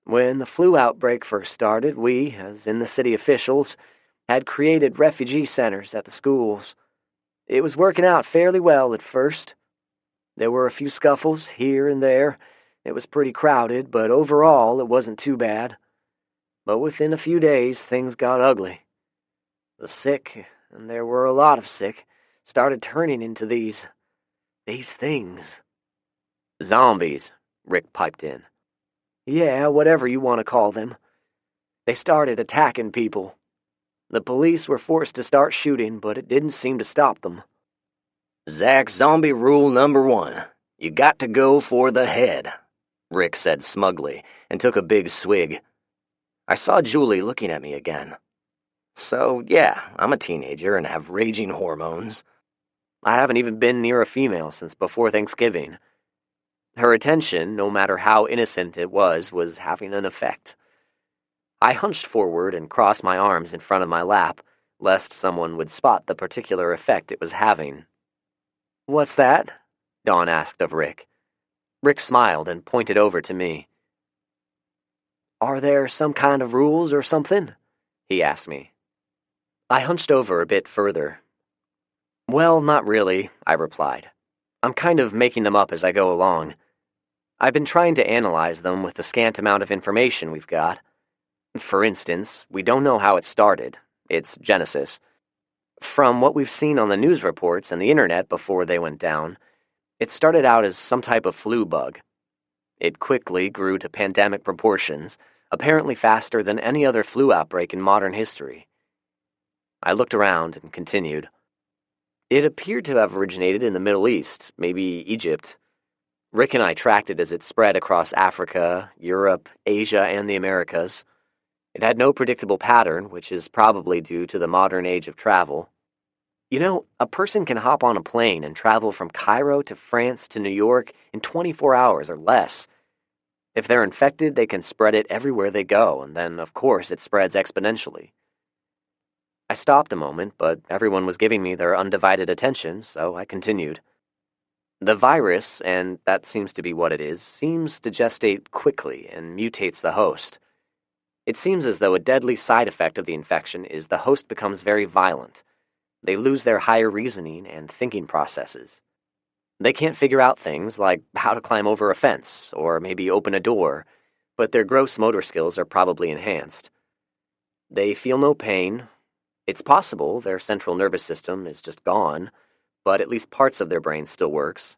When the flu outbreak first started, we, as in the city officials, had created refugee centers at the schools. It was working out fairly well at first. There were a few scuffles here and there. It was pretty crowded, but overall it wasn't too bad. But within a few days, things got ugly. The sick, and there were a lot of sick, started turning into these things." "Zombies," Rick piped in. "Yeah, whatever you want to call them. They started attacking people. The police were forced to start shooting, but it didn't seem to stop them." "Zach's zombie rule number 1. You got to go for the head," Rick said smugly, and took a big swig. I saw Julie looking at me again. So, yeah, I'm a teenager and have raging hormones. I haven't even been near a female since before Thanksgiving. Her attention, no matter how innocent it was having an effect. I hunched forward and crossed my arms in front of my lap, lest someone would spot the particular effect it was having. "What's that?" Dawn asked of Rick. Rick smiled and pointed over to me. "Are there some kind of rules or something?" he asked me. I hunched over a bit further. "Well, not really," I replied. "I'm kind of making them up as I go along. I've been trying to analyze them with the scant amount of information we've got. For instance, we don't know how it started, its genesis. From what we've seen on the news reports and the internet before they went down, it started out as some type of flu bug. It quickly grew to pandemic proportions, apparently faster than any other flu outbreak in modern history. I looked around and continued. It appeared to have originated in the Middle East, maybe Egypt. Rick and I tracked it as it spread across Africa, Europe, Asia, and the Americas. It had no predictable pattern, which is probably due to the modern age of travel. You know, a person can hop on a plane and travel from Cairo to France to New York in 24 hours or less. If they're infected, they can spread it everywhere they go, and then, of course, it spreads exponentially. I stopped a moment, but everyone was giving me their undivided attention, so I continued. The virus, and that seems to be what it is, seems to gestate quickly and mutates the host. It seems as though a deadly side effect of the infection is the host becomes very violent. They lose their higher reasoning and thinking processes. They can't figure out things like how to climb over a fence or maybe open a door, but their gross motor skills are probably enhanced. They feel no pain. It's possible their central nervous system is just gone, but at least parts of their brain still works.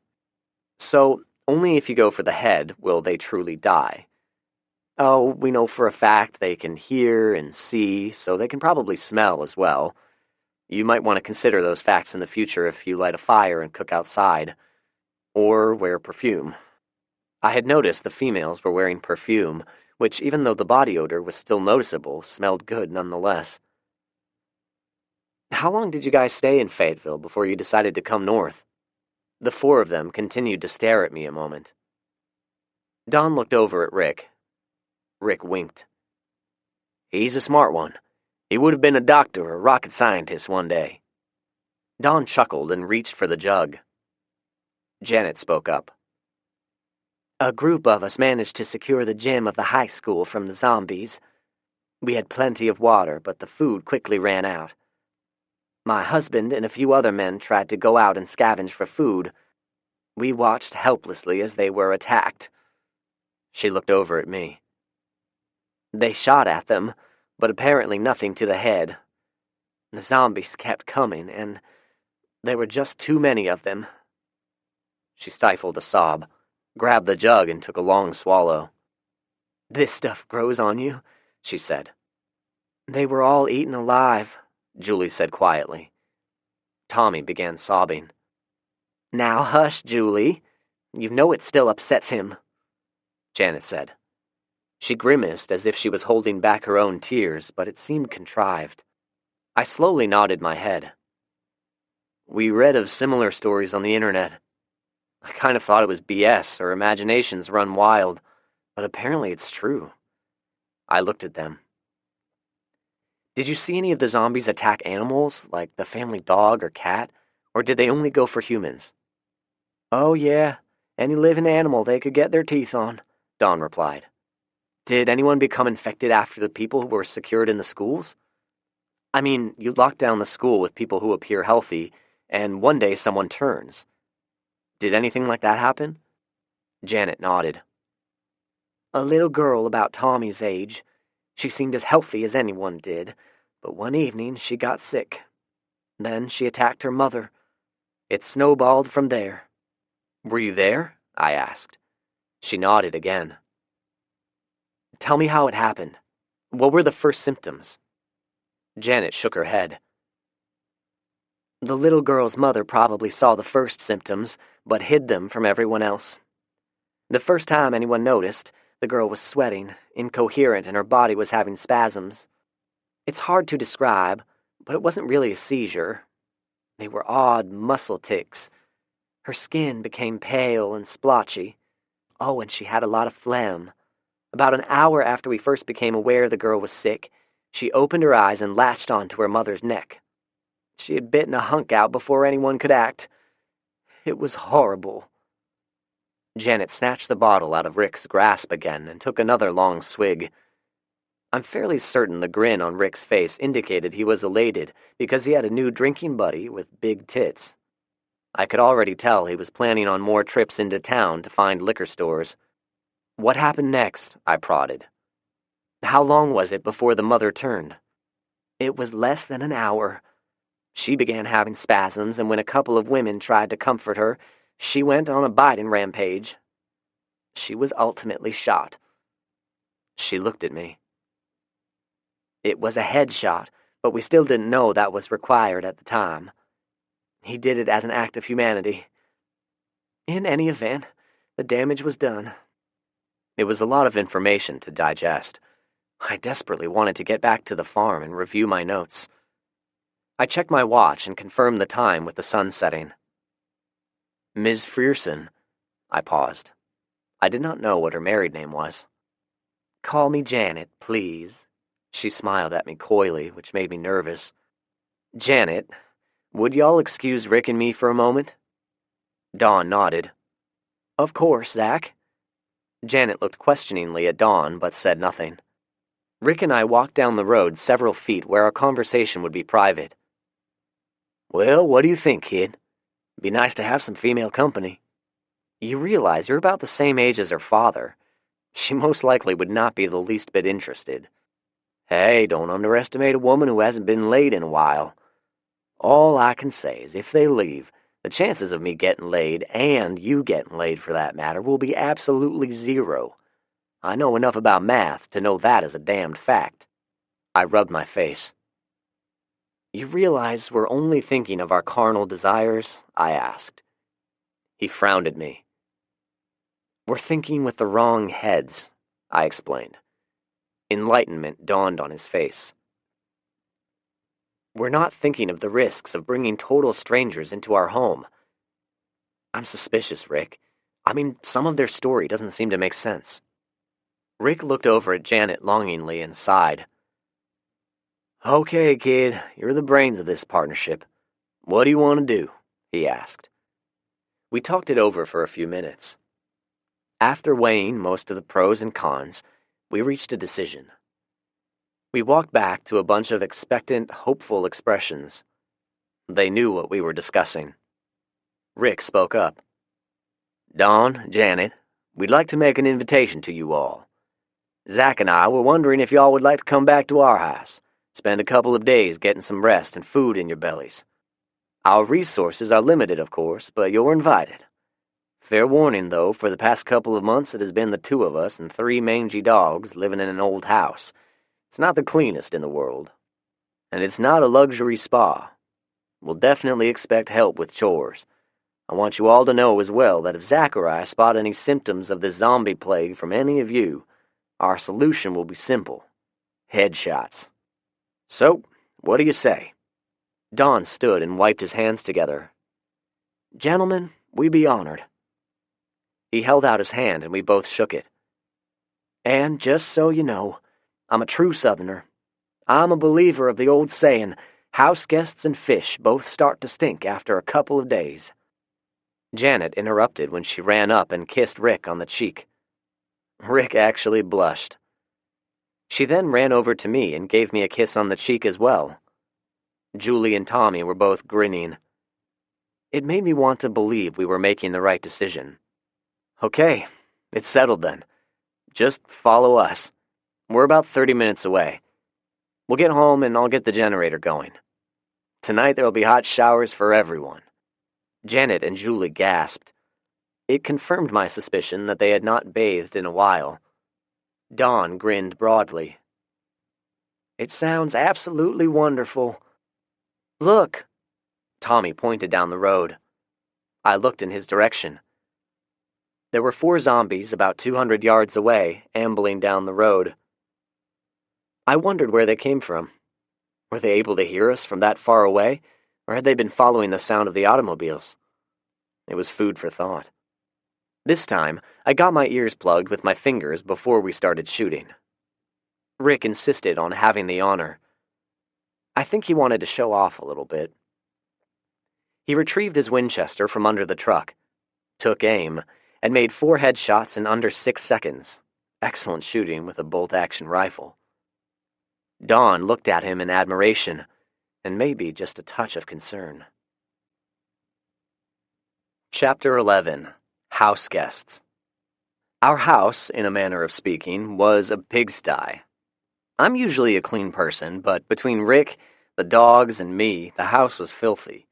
So, only if you go for the head will they truly die. Oh, we know for a fact they can hear and see, so they can probably smell as well. You might want to consider those facts in the future if you light a fire and cook outside. Or wear perfume. I had noticed the females were wearing perfume, which, even though the body odor was still noticeable, smelled good nonetheless. How long did you guys stay in Fayetteville before you decided to come north? The four of them continued to stare at me a moment. Don looked over at Rick. Rick winked. He's a smart one. He would have been a doctor or a rocket scientist one day. Don chuckled and reached for the jug. Janet spoke up. A group of us managed to secure the gym of the high school from the zombies. We had plenty of water, but the food quickly ran out. My husband and a few other men tried to go out and scavenge for food. We watched helplessly as they were attacked. She looked over at me. They shot at them, but apparently nothing to the head. The zombies kept coming, and there were just too many of them. She stifled a sob, grabbed the jug, and took a long swallow. This stuff grows on you, she said. They were all eaten alive, Julie said quietly. Tommy began sobbing. Now hush, Julie. You know it still upsets him, Janet said. She grimaced as if she was holding back her own tears, but it seemed contrived. I slowly nodded my head. We read of similar stories on the internet. I kind of thought it was BS or imaginations run wild, but apparently it's true. I looked at them. Did you see any of the zombies attack animals, like the family dog or cat, or did they only go for humans? Oh, yeah, any living animal they could get their teeth on, Dawn replied. Did anyone become infected after the people who were secured in the schools? I mean, you lock down the school with people who appear healthy, and one day someone turns. Did anything like that happen? Janet nodded. A little girl about Tommy's age. She seemed as healthy as anyone did, but one evening she got sick. Then she attacked her mother. It snowballed from there. Were you there? I asked. She nodded again. Tell me how it happened. What were the first symptoms? Janet shook her head. The little girl's mother probably saw the first symptoms, but hid them from everyone else. The first time anyone noticed, the girl was sweating, incoherent, and her body was having spasms. It's hard to describe, but it wasn't really a seizure. They were odd muscle tics. Her skin became pale and splotchy. Oh, and she had a lot of phlegm. About an hour after we first became aware the girl was sick, she opened her eyes and latched onto her mother's neck. She had bitten a hunk out before anyone could act. It was horrible. Janet snatched the bottle out of Rick's grasp again and took another long swig. I'm fairly certain the grin on Rick's face indicated he was elated because he had a new drinking buddy with big tits. I could already tell he was planning on more trips into town to find liquor stores. What happened next? I prodded. How long was it before the mother turned? It was less than an hour. She began having spasms, and when a couple of women tried to comfort her, she went on a biting rampage. She was ultimately shot. She looked at me. It was a headshot, but we still didn't know that was required at the time. He did it as an act of humanity. In any event, the damage was done. It was a lot of information to digest. I desperately wanted to get back to the farm and review my notes. I checked my watch and confirmed the time with the sun setting. Ms. Frierson. I paused. I did not know what her married name was. Call me Janet, please. She smiled at me coyly, which made me nervous. Janet, would y'all excuse Rick and me for a moment? Dawn nodded. Of course, Zach. Janet looked questioningly at Dawn, but said nothing. Rick and I walked down the road several feet where our conversation would be private. Well, what do you think, kid? It'd be nice to have some female company. You realize you're about the same age as her father. She most likely would not be the least bit interested. Hey, don't underestimate a woman who hasn't been laid in a while. All I can say is if they leave, the chances of me getting laid, and you getting laid for that matter, will be absolutely zero. I know enough about math to know that is a damned fact. I rubbed my face. You realize we're only thinking of our carnal desires? I asked. He frowned at me. We're thinking with the wrong heads, I explained. Enlightenment dawned on his face. We're not thinking of the risks of bringing total strangers into our home. I'm suspicious, Rick. I mean, some of their story doesn't seem to make sense. Rick looked over at Janet longingly and sighed. Okay, kid, you're the brains of this partnership. What do you want to do? He asked. We talked it over for a few minutes. After weighing most of the pros and cons, we reached a decision. We walked back to a bunch of expectant, hopeful expressions. They knew what we were discussing. Rick spoke up. Dawn, Janet, we'd like to make an invitation to you all. Zach and I were wondering if y'all would like to come back to our house, spend a couple of days getting some rest and food in your bellies. Our resources are limited, of course, but you're invited. Fair warning, though, for the past couple of months it has been the two of us and 3 mangy dogs living in an old house. It's not the cleanest in the world. And it's not a luxury spa. We'll definitely expect help with chores. I want you all to know as well that if Zach or I spot any symptoms of the zombie plague from any of you, our solution will be simple. Headshots. So, what do you say? Don stood and wiped his hands together. Gentlemen, we be honored. He held out his hand and we both shook it. And just so you know, I'm a true Southerner. I'm a believer of the old saying, house guests and fish both start to stink after a couple of days. Janet interrupted when she ran up and kissed Rick on the cheek. Rick actually blushed. She then ran over to me and gave me a kiss on the cheek as well. Julie and Tommy were both grinning. It made me want to believe we were making the right decision. Okay, it's settled then. Just follow us. We're about 30 minutes away. We'll get home and I'll get the generator going. Tonight there'll be hot showers for everyone. Janet and Julie gasped. It confirmed my suspicion that they had not bathed in a while. Dawn grinned broadly. It sounds absolutely wonderful. Look! Tommy pointed down the road. I looked in his direction. There were 4 zombies about 200 yards away, ambling down the road. I wondered where they came from. Were they able to hear us from that far away, or had they been following the sound of the automobiles? It was food for thought. This time, I got my ears plugged with my fingers before we started shooting. Rick insisted on having the honor. I think he wanted to show off a little bit. He retrieved his Winchester from under the truck, took aim, and made 4 headshots in under 6 seconds. Excellent shooting with a bolt-action rifle. Dawn looked at him in admiration, and maybe just a touch of concern. Chapter 11. House Guests. Our house, in a manner of speaking, was a pigsty. I'm usually a clean person, but between Rick, The dogs and me, the house was filthy.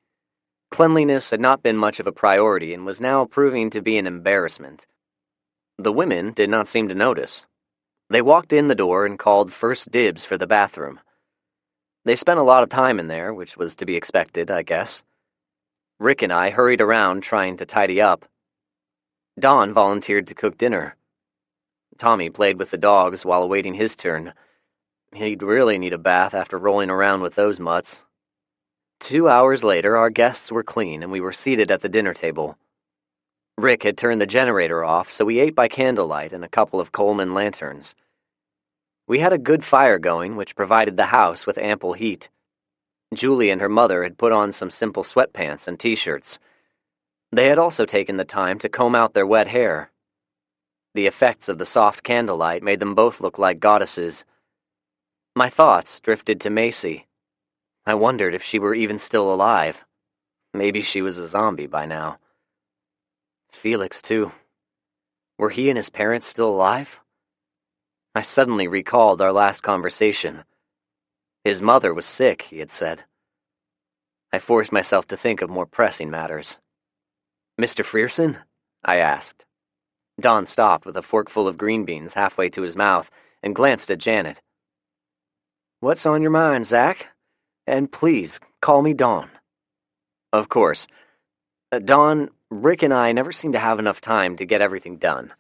Cleanliness had not been much of a priority and was now proving to be an embarrassment. The women did not seem to notice. They walked in the door and called first dibs for the bathroom. They spent a lot of time in there, which was to be expected, I guess. Rick and I hurried around trying to tidy up. Don volunteered to cook dinner. Tommy played with the dogs while awaiting his turn. He'd really need a bath after rolling around with those mutts. 2 hours later, our guests were clean and we were seated at the dinner table. Rick had turned the generator off, so we ate by candlelight and a couple of Coleman lanterns. We had a good fire going, which provided the house with ample heat. Julie and her mother had put on some simple sweatpants and t-shirts. They had also taken the time to comb out their wet hair. The effects of the soft candlelight made them both look like goddesses. My thoughts drifted to Macy. I wondered if she were even still alive. Maybe she was a zombie by now. Felix, too. Were he and his parents still alive? I suddenly recalled our last conversation. His mother was sick, he had said. I forced myself to think of more pressing matters. Mr. Frierson? I asked. Don stopped with a forkful of green beans halfway to his mouth and glanced at Janet. What's on your mind, Zach? And please, call me Dawn. Of course. Dawn, Rick and I never seem to have enough time to get everything done.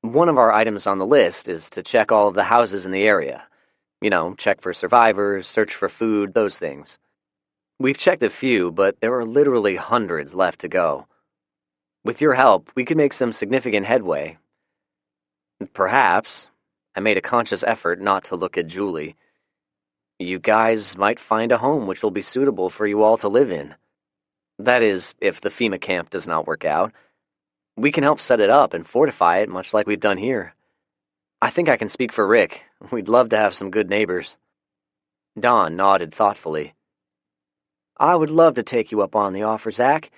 One of our items on the list is to check all of the houses in the area. You know, check for survivors, search for food, those things. We've checked a few, but there are literally hundreds left to go. With your help, we could make some significant headway. Perhaps, I made a conscious effort not to look at Julie, you guys might find a home which will be suitable for you all to live in. That is, if the FEMA camp does not work out. We can help set it up and fortify it, much like we've done here. I think I can speak for Rick. We'd love to have some good neighbors. Don nodded thoughtfully. I would love to take you up on the offer, Zach,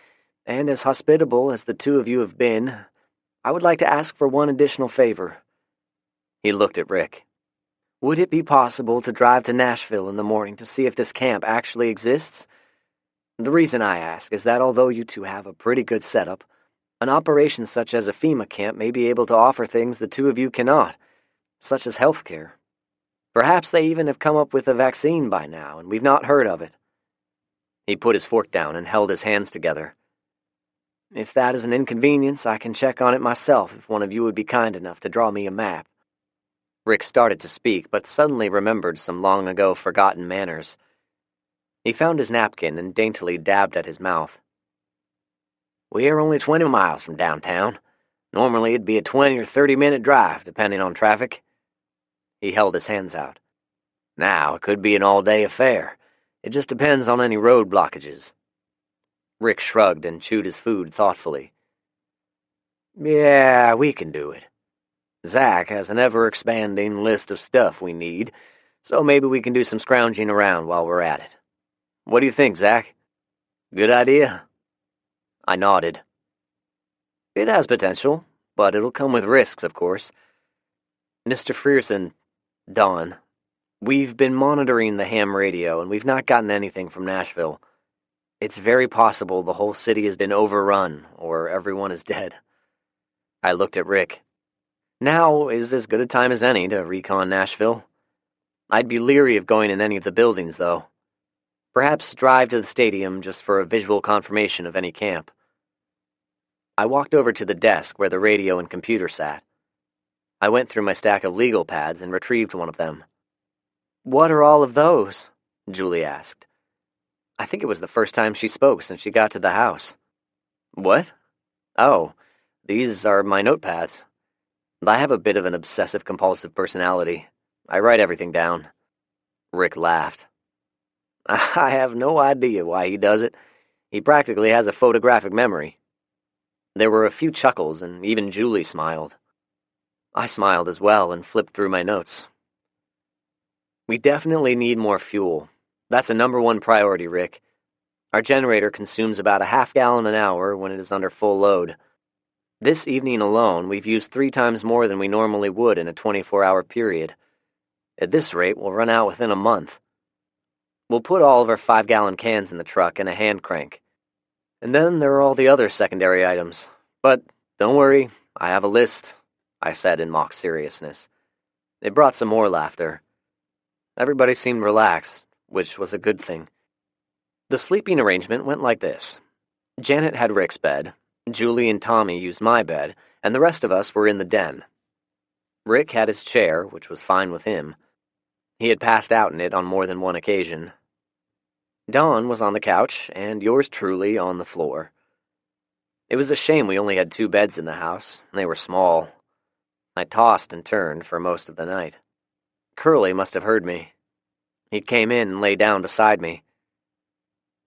and as hospitable as the two of you have been, I would like to ask for one additional favor. He looked at Rick. Would it be possible to drive to Nashville in the morning to see if this camp actually exists? The reason I ask is that although you two have a pretty good setup, an operation such as a FEMA camp may be able to offer things the two of you cannot, such as health care. Perhaps they even have come up with a vaccine by now, and we've not heard of it. He put his fork down and held his hands together. If that is an inconvenience, I can check on it myself if one of you would be kind enough to draw me a map. Rick started to speak, but suddenly remembered some long-ago forgotten manners. He found his napkin and daintily dabbed at his mouth. We are only 20 miles from downtown. Normally it'd be a 20 or 30-minute drive, depending on traffic. He held his hands out. Now, it could be an all-day affair. It just depends on any road blockages. Rick shrugged and chewed his food thoughtfully. Yeah, we can do it. Zach has an ever-expanding list of stuff we need, so maybe we can do some scrounging around while we're at it. What do you think, Zach? Good idea? I nodded. It has potential, but it'll come with risks, of course. Mr. Frierson, Don, we've been monitoring the ham radio, and we've not gotten anything from Nashville. It's very possible the whole city has been overrun, or everyone is dead. I looked at Rick. Now is as good a time as any to recon Nashville. I'd be leery of going in any of the buildings, though. Perhaps drive to the stadium just for a visual confirmation of any camp. I walked over to the desk where the radio and computer sat. I went through my stack of legal pads and retrieved one of them. What are all of those? Julie asked. I think it was the first time she spoke since she got to the house. What? Oh, these are my notepads. I have a bit of an obsessive-compulsive personality. I write everything down. Rick laughed. I have no idea why he does it. He practically has a photographic memory. There were a few chuckles, and even Julie smiled. I smiled as well and flipped through my notes. We definitely need more fuel. That's a #1 priority, Rick. Our generator consumes about a half-gallon an hour when it is under full load. This evening alone, we've used 3 times more than we normally would in a 24-hour period. At this rate, we'll run out within a month. We'll put all of our 5-gallon cans in the truck and a hand crank. And then there are all the other secondary items. But don't worry, I have a list, I said in mock seriousness. It brought some more laughter. Everybody seemed relaxed, which was a good thing. The sleeping arrangement went like this. Janet had Rick's bed, Julie and Tommy used my bed, and the rest of us were in the den. Rick had his chair, which was fine with him. He had passed out in it on more than one occasion. Dawn was on the couch, and yours truly on the floor. It was a shame we only had 2 beds in the house, and they were small. I tossed and turned for most of the night. Curly must have heard me. He came in and lay down beside me.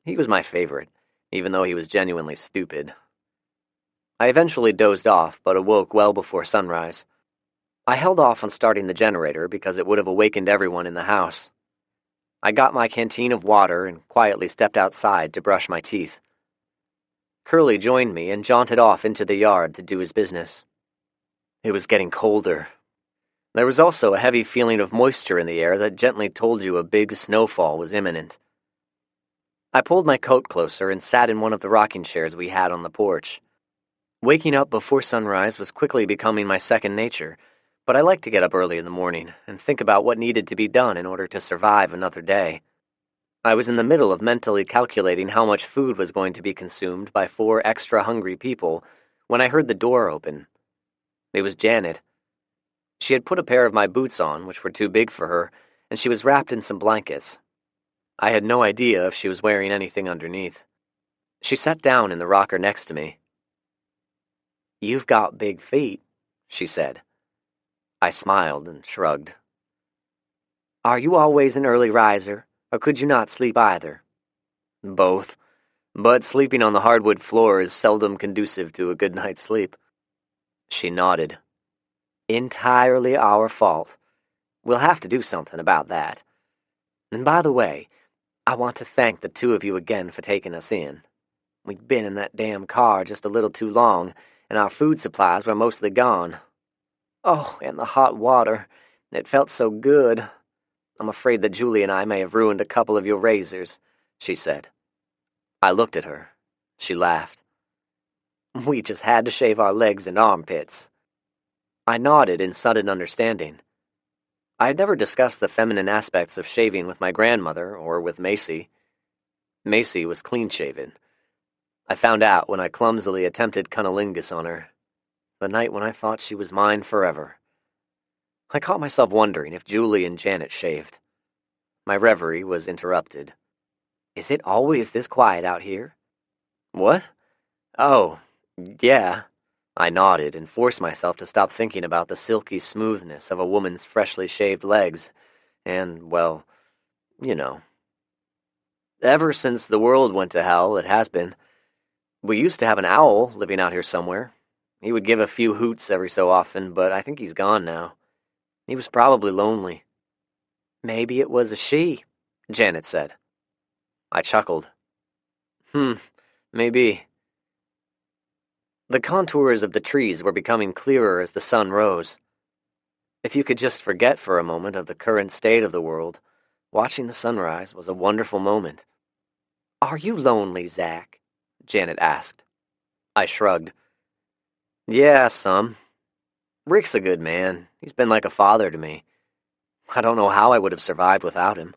He was my favorite, even though he was genuinely stupid. I eventually dozed off, but awoke well before sunrise. I held off on starting the generator because it would have awakened everyone in the house. I got my canteen of water and quietly stepped outside to brush my teeth. Curly joined me and jaunted off into the yard to do his business. It was getting colder. There was also a heavy feeling of moisture in the air that gently told you a big snowfall was imminent. I pulled my coat closer and sat in one of the rocking chairs we had on the porch. Waking up before sunrise was quickly becoming my second nature, but I liked to get up early in the morning and think about what needed to be done in order to survive another day. I was in the middle of mentally calculating how much food was going to be consumed by 4 extra hungry people when I heard the door open. It was Janet. She had put a pair of my boots on, which were too big for her, and she was wrapped in some blankets. I had no idea if she was wearing anything underneath. She sat down in the rocker next to me. "You've got big feet," she said. I smiled and shrugged. "Are you always an early riser, or could you not sleep either?" "Both, but sleeping on the hardwood floor is seldom conducive to a good night's sleep." She nodded. "Entirely our fault. We'll have to do something about that. And by the way, I want to thank the 2 of you again for taking us in. We'd been in that damn car just a little too long, and our food supplies were mostly gone. Oh, and the hot water. It felt so good. I'm afraid that Julie and I may have ruined a couple of your razors," she said. I looked at her. She laughed. "We just had to shave our legs and armpits." I nodded in sudden understanding. I had never discussed the feminine aspects of shaving with my grandmother or with Macy. Macy was clean-shaven. I found out when I clumsily attempted cunnilingus on her, the night when I thought she was mine forever. I caught myself wondering if Julie and Janet shaved. My reverie was interrupted. "Is it always this quiet out here?" "What? Oh, yeah." I nodded and forced myself to stop thinking about the silky smoothness of a woman's freshly shaved legs, and, well, you know. Ever since the world went to hell, it has been. We used to have an owl living out here somewhere. He would give a few hoots every so often, but I think he's gone now. He was probably lonely." "Maybe it was a she," Janet said. I chuckled. Maybe. The contours of the trees were becoming clearer as the sun rose. If you could just forget for a moment of the current state of the world, watching the sunrise was a wonderful moment. "Are you lonely, Zach?" Janet asked. I shrugged. "Yeah, some. Rick's a good man. He's been like a father to me. I don't know how I would have survived without him.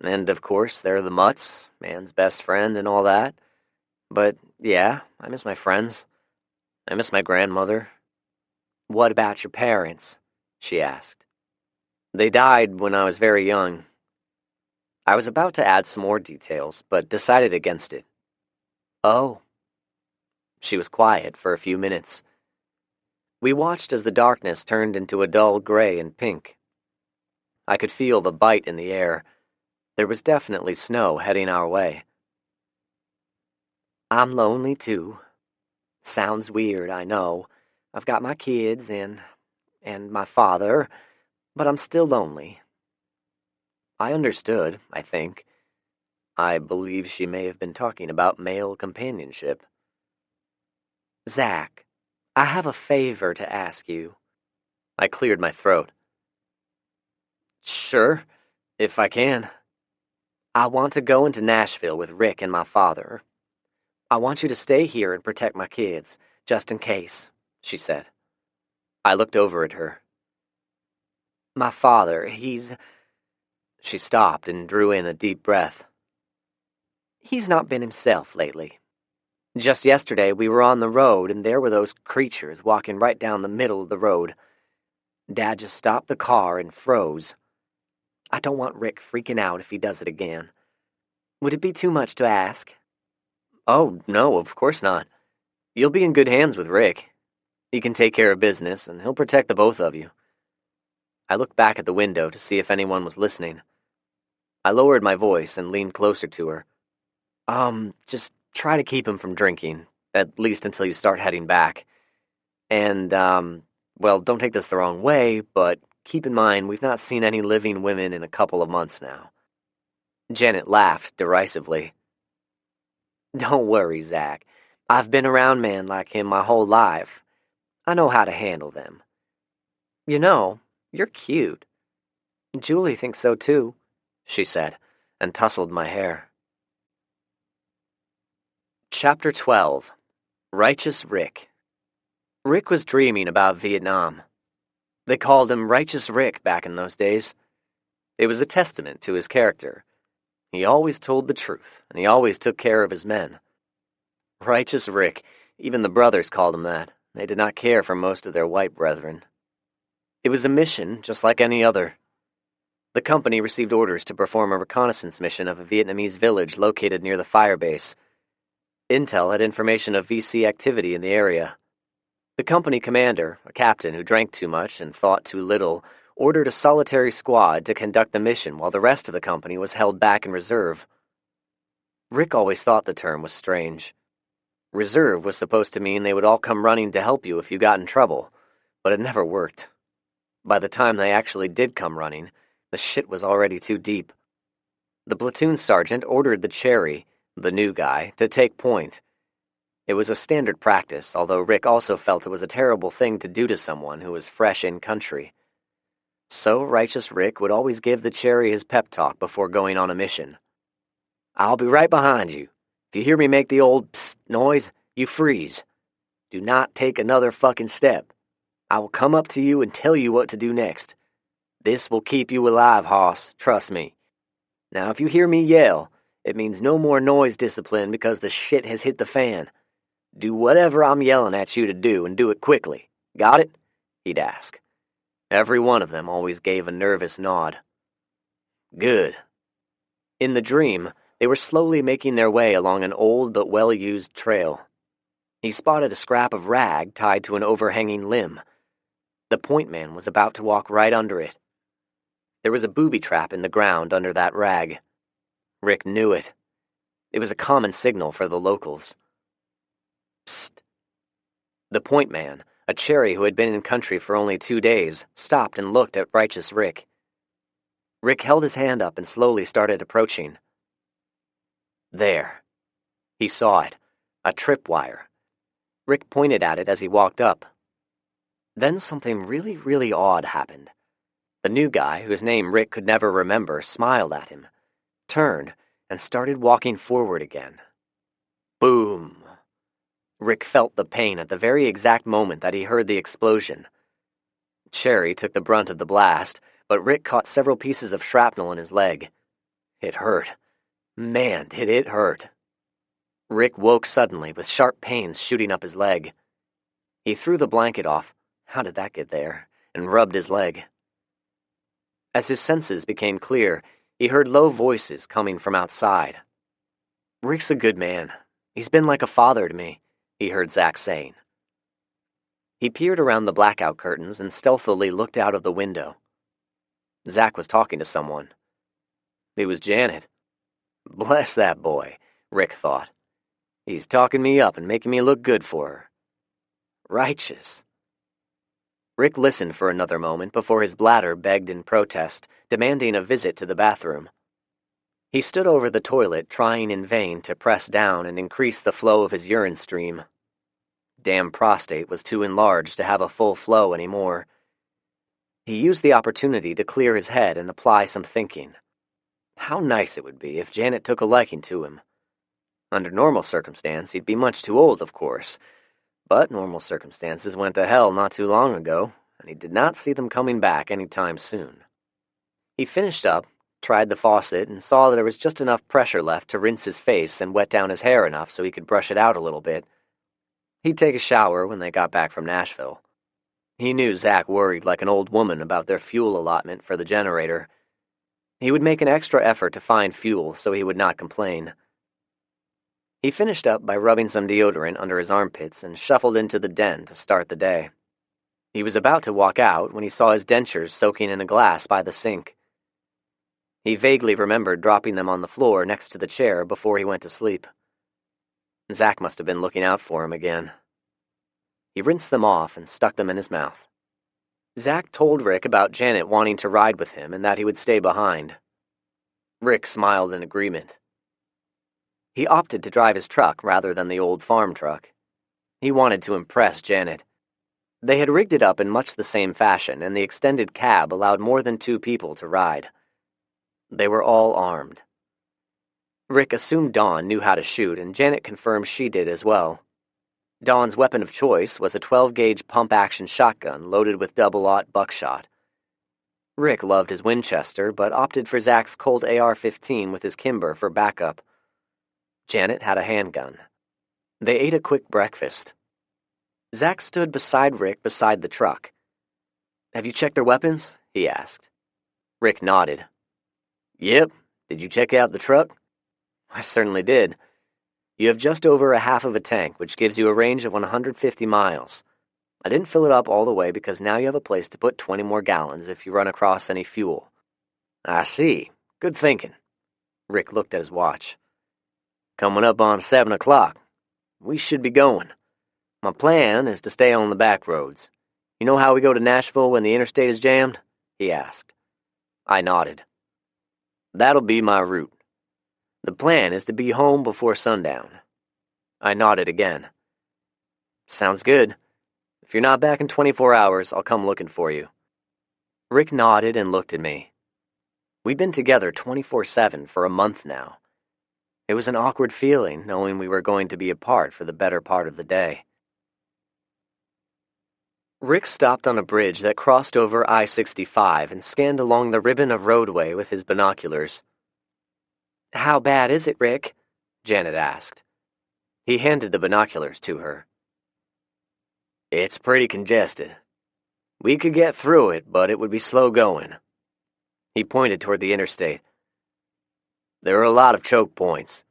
And, of course, there are the mutts, man's best friend and all that. But, yeah, I miss my friends. I miss my grandmother." "What about your parents?" she asked. "They died when I was very young." I was about to add some more details, but decided against it. "Oh." She was quiet for a few minutes. We watched as the darkness turned into a dull gray and pink. I could feel the bite in the air. There was definitely snow heading our way. "I'm lonely, too. Sounds weird, I know. I've got my kids and my father, but I'm still lonely." I understood, I think. I believe she may have been talking about male companionship. "Zach, I have a favor to ask you." I cleared my throat. "Sure, if I can." I want to go into Nashville with Rick and my father. I want you to stay here and protect my kids, just in case, she said. I looked over at her. My father, he's... She stopped and drew in a deep breath. He's not been himself lately. Just yesterday we were on the road and there were those creatures walking right down the middle of the road. Dad just stopped the car and froze. I don't want Rick freaking out if he does it again. Would it be too much to ask? Oh, no, of course not. You'll be in good hands with Rick. He can take care of business, and he'll protect the both of you. I looked back at the window to see if anyone was listening. I lowered my voice and leaned closer to her. Just try to keep him from drinking, at least until you start heading back. And, well, don't take this the wrong way, but keep in mind we've not seen any living women in a couple of months now. Janet laughed derisively. Don't worry, Zach. I've been around men like him my whole life. I know how to handle them. You know, you're cute. Julie thinks so too, she said, and tousled my hair. Chapter 12. Righteous Rick. Rick was dreaming about Vietnam. They called him Righteous Rick back in those days. It was a testament to his character. He always told the truth, and he always took care of his men. Righteous Rick, even the brothers called him that. They did not care for most of their white brethren. It was a mission, just like any other. The company received orders to perform a reconnaissance mission of a Vietnamese village located near the fire base. Intel had information of VC activity in the area. The company commander, a captain who drank too much and thought too little, ordered a solitary squad to conduct the mission while the rest of the company was held back in reserve. Rick always thought the term was strange. Reserve was supposed to mean they would all come running to help you if you got in trouble, but it never worked. By the time they actually did come running, the shit was already too deep. The platoon sergeant ordered the Cherry, the new guy, to take point. It was a standard practice, although Rick also felt it was a terrible thing to do to someone who was fresh in country. So Righteous Rick would always give the Cherry his pep talk before going on a mission. I'll be right behind you. If you hear me make the old psst noise, you freeze. Do not take another fucking step. I will come up to you and tell you what to do next. This will keep you alive, hoss, trust me. Now if you hear me yell, it means no more noise discipline because the shit has hit the fan. Do whatever I'm yelling at you to do and do it quickly. Got it? He'd ask. Every one of them always gave a nervous nod. Good. In the dream, they were slowly making their way along an old but well-used trail. He spotted a scrap of rag tied to an overhanging limb. The point man was about to walk right under it. There was a booby trap in the ground under that rag. Rick knew it. It was a common signal for the locals. Psst. The point man, a Cherry who had been in country for only 2 days, stopped and looked at Righteous Rick. Rick held his hand up and slowly started approaching. There. He saw it. A tripwire. Rick pointed at it as he walked up. Then something really, really odd happened. The new guy, whose name Rick could never remember, smiled at him, turned, and started walking forward again. Boom! Rick felt the pain at the very exact moment that he heard the explosion. Cherry took the brunt of the blast, but Rick caught several pieces of shrapnel in his leg. It hurt. Man, did it hurt. Rick woke suddenly with sharp pains shooting up his leg. He threw the blanket off, how did that get there, and rubbed his leg. As his senses became clear, he heard low voices coming from outside. Rick's a good man. He's been like a father to me, he heard Zach saying. He peered around the blackout curtains and stealthily looked out of the window. Zach was talking to someone. It was Janet. Bless that boy, Rick thought. He's talking me up and making me look good for her. Righteous. Rick listened for another moment before his bladder begged in protest, demanding a visit to the bathroom. He stood over the toilet, trying in vain to press down and increase the flow of his urine stream. Damn prostate was too enlarged to have a full flow anymore. He used the opportunity to clear his head and apply some thinking. how nice it would be if Janet took a liking to him. Under normal circumstances, he'd be much too old, of course, but normal circumstances went to hell not too long ago, and he did not see them coming back any time soon. He finished up, tried the faucet, and saw that there was just enough pressure left to rinse his face and wet down his hair enough so he could brush it out a little bit. He'd take a shower when they got back from Nashville. He knew Zach worried like an old woman about their fuel allotment for the generator. He would make an extra effort to find fuel so he would not complain. He finished up by rubbing some deodorant under his armpits and shuffled into the den to start the day. He was about to walk out when he saw his dentures soaking in a glass by the sink. He vaguely remembered dropping them on the floor next to the chair before he went to sleep. Zach must have been looking out for him again. He rinsed them off and stuck them in his mouth. Zach told Rick about Janet wanting to ride with him and that he would stay behind. Rick smiled in agreement. He opted to drive his truck rather than the old farm truck. He wanted to impress Janet. They had rigged it up in much the same fashion, and the extended cab allowed more than 2 people to ride. They were all armed. Rick assumed Dawn knew how to shoot, and Janet confirmed she did as well. Dawn's weapon of choice was a 12-gauge pump-action shotgun loaded with double-aught buckshot. Rick loved his Winchester, but opted for Zach's Colt AR-15 with his Kimber for backup. Janet had a handgun. They ate a quick breakfast. Zach stood beside Rick beside the truck. "Have you checked their weapons?" he asked. Rick nodded. "Yep. Did you check out the truck?" "I certainly did. You have just over a half of a tank, which gives you a range of 150 miles. I didn't fill it up all the way because now you have a place to put 20 more gallons if you run across any fuel." "I see. Good thinking." Rick looked at his watch. "Coming up on 7 o'clock. We should be going. My plan is to stay on the back roads. You know how we go to Nashville when the interstate is jammed?" he asked. I nodded. "That'll be my route. The plan is to be home before sundown." I nodded again. "Sounds good. If you're not back in 24 hours, I'll come looking for you." Rick nodded and looked at me. We'd been together 24/7 for a month now. It was an awkward feeling, knowing we were going to be apart for the better part of the day. Rick stopped on a bridge that crossed over I-65 and scanned along the ribbon of roadway with his binoculars. "How bad is it, Rick?" Janet asked. He handed the binoculars to her. "It's pretty congested. We could get through it, but it would be slow going." He pointed toward the interstate. "There are a lot of choke points.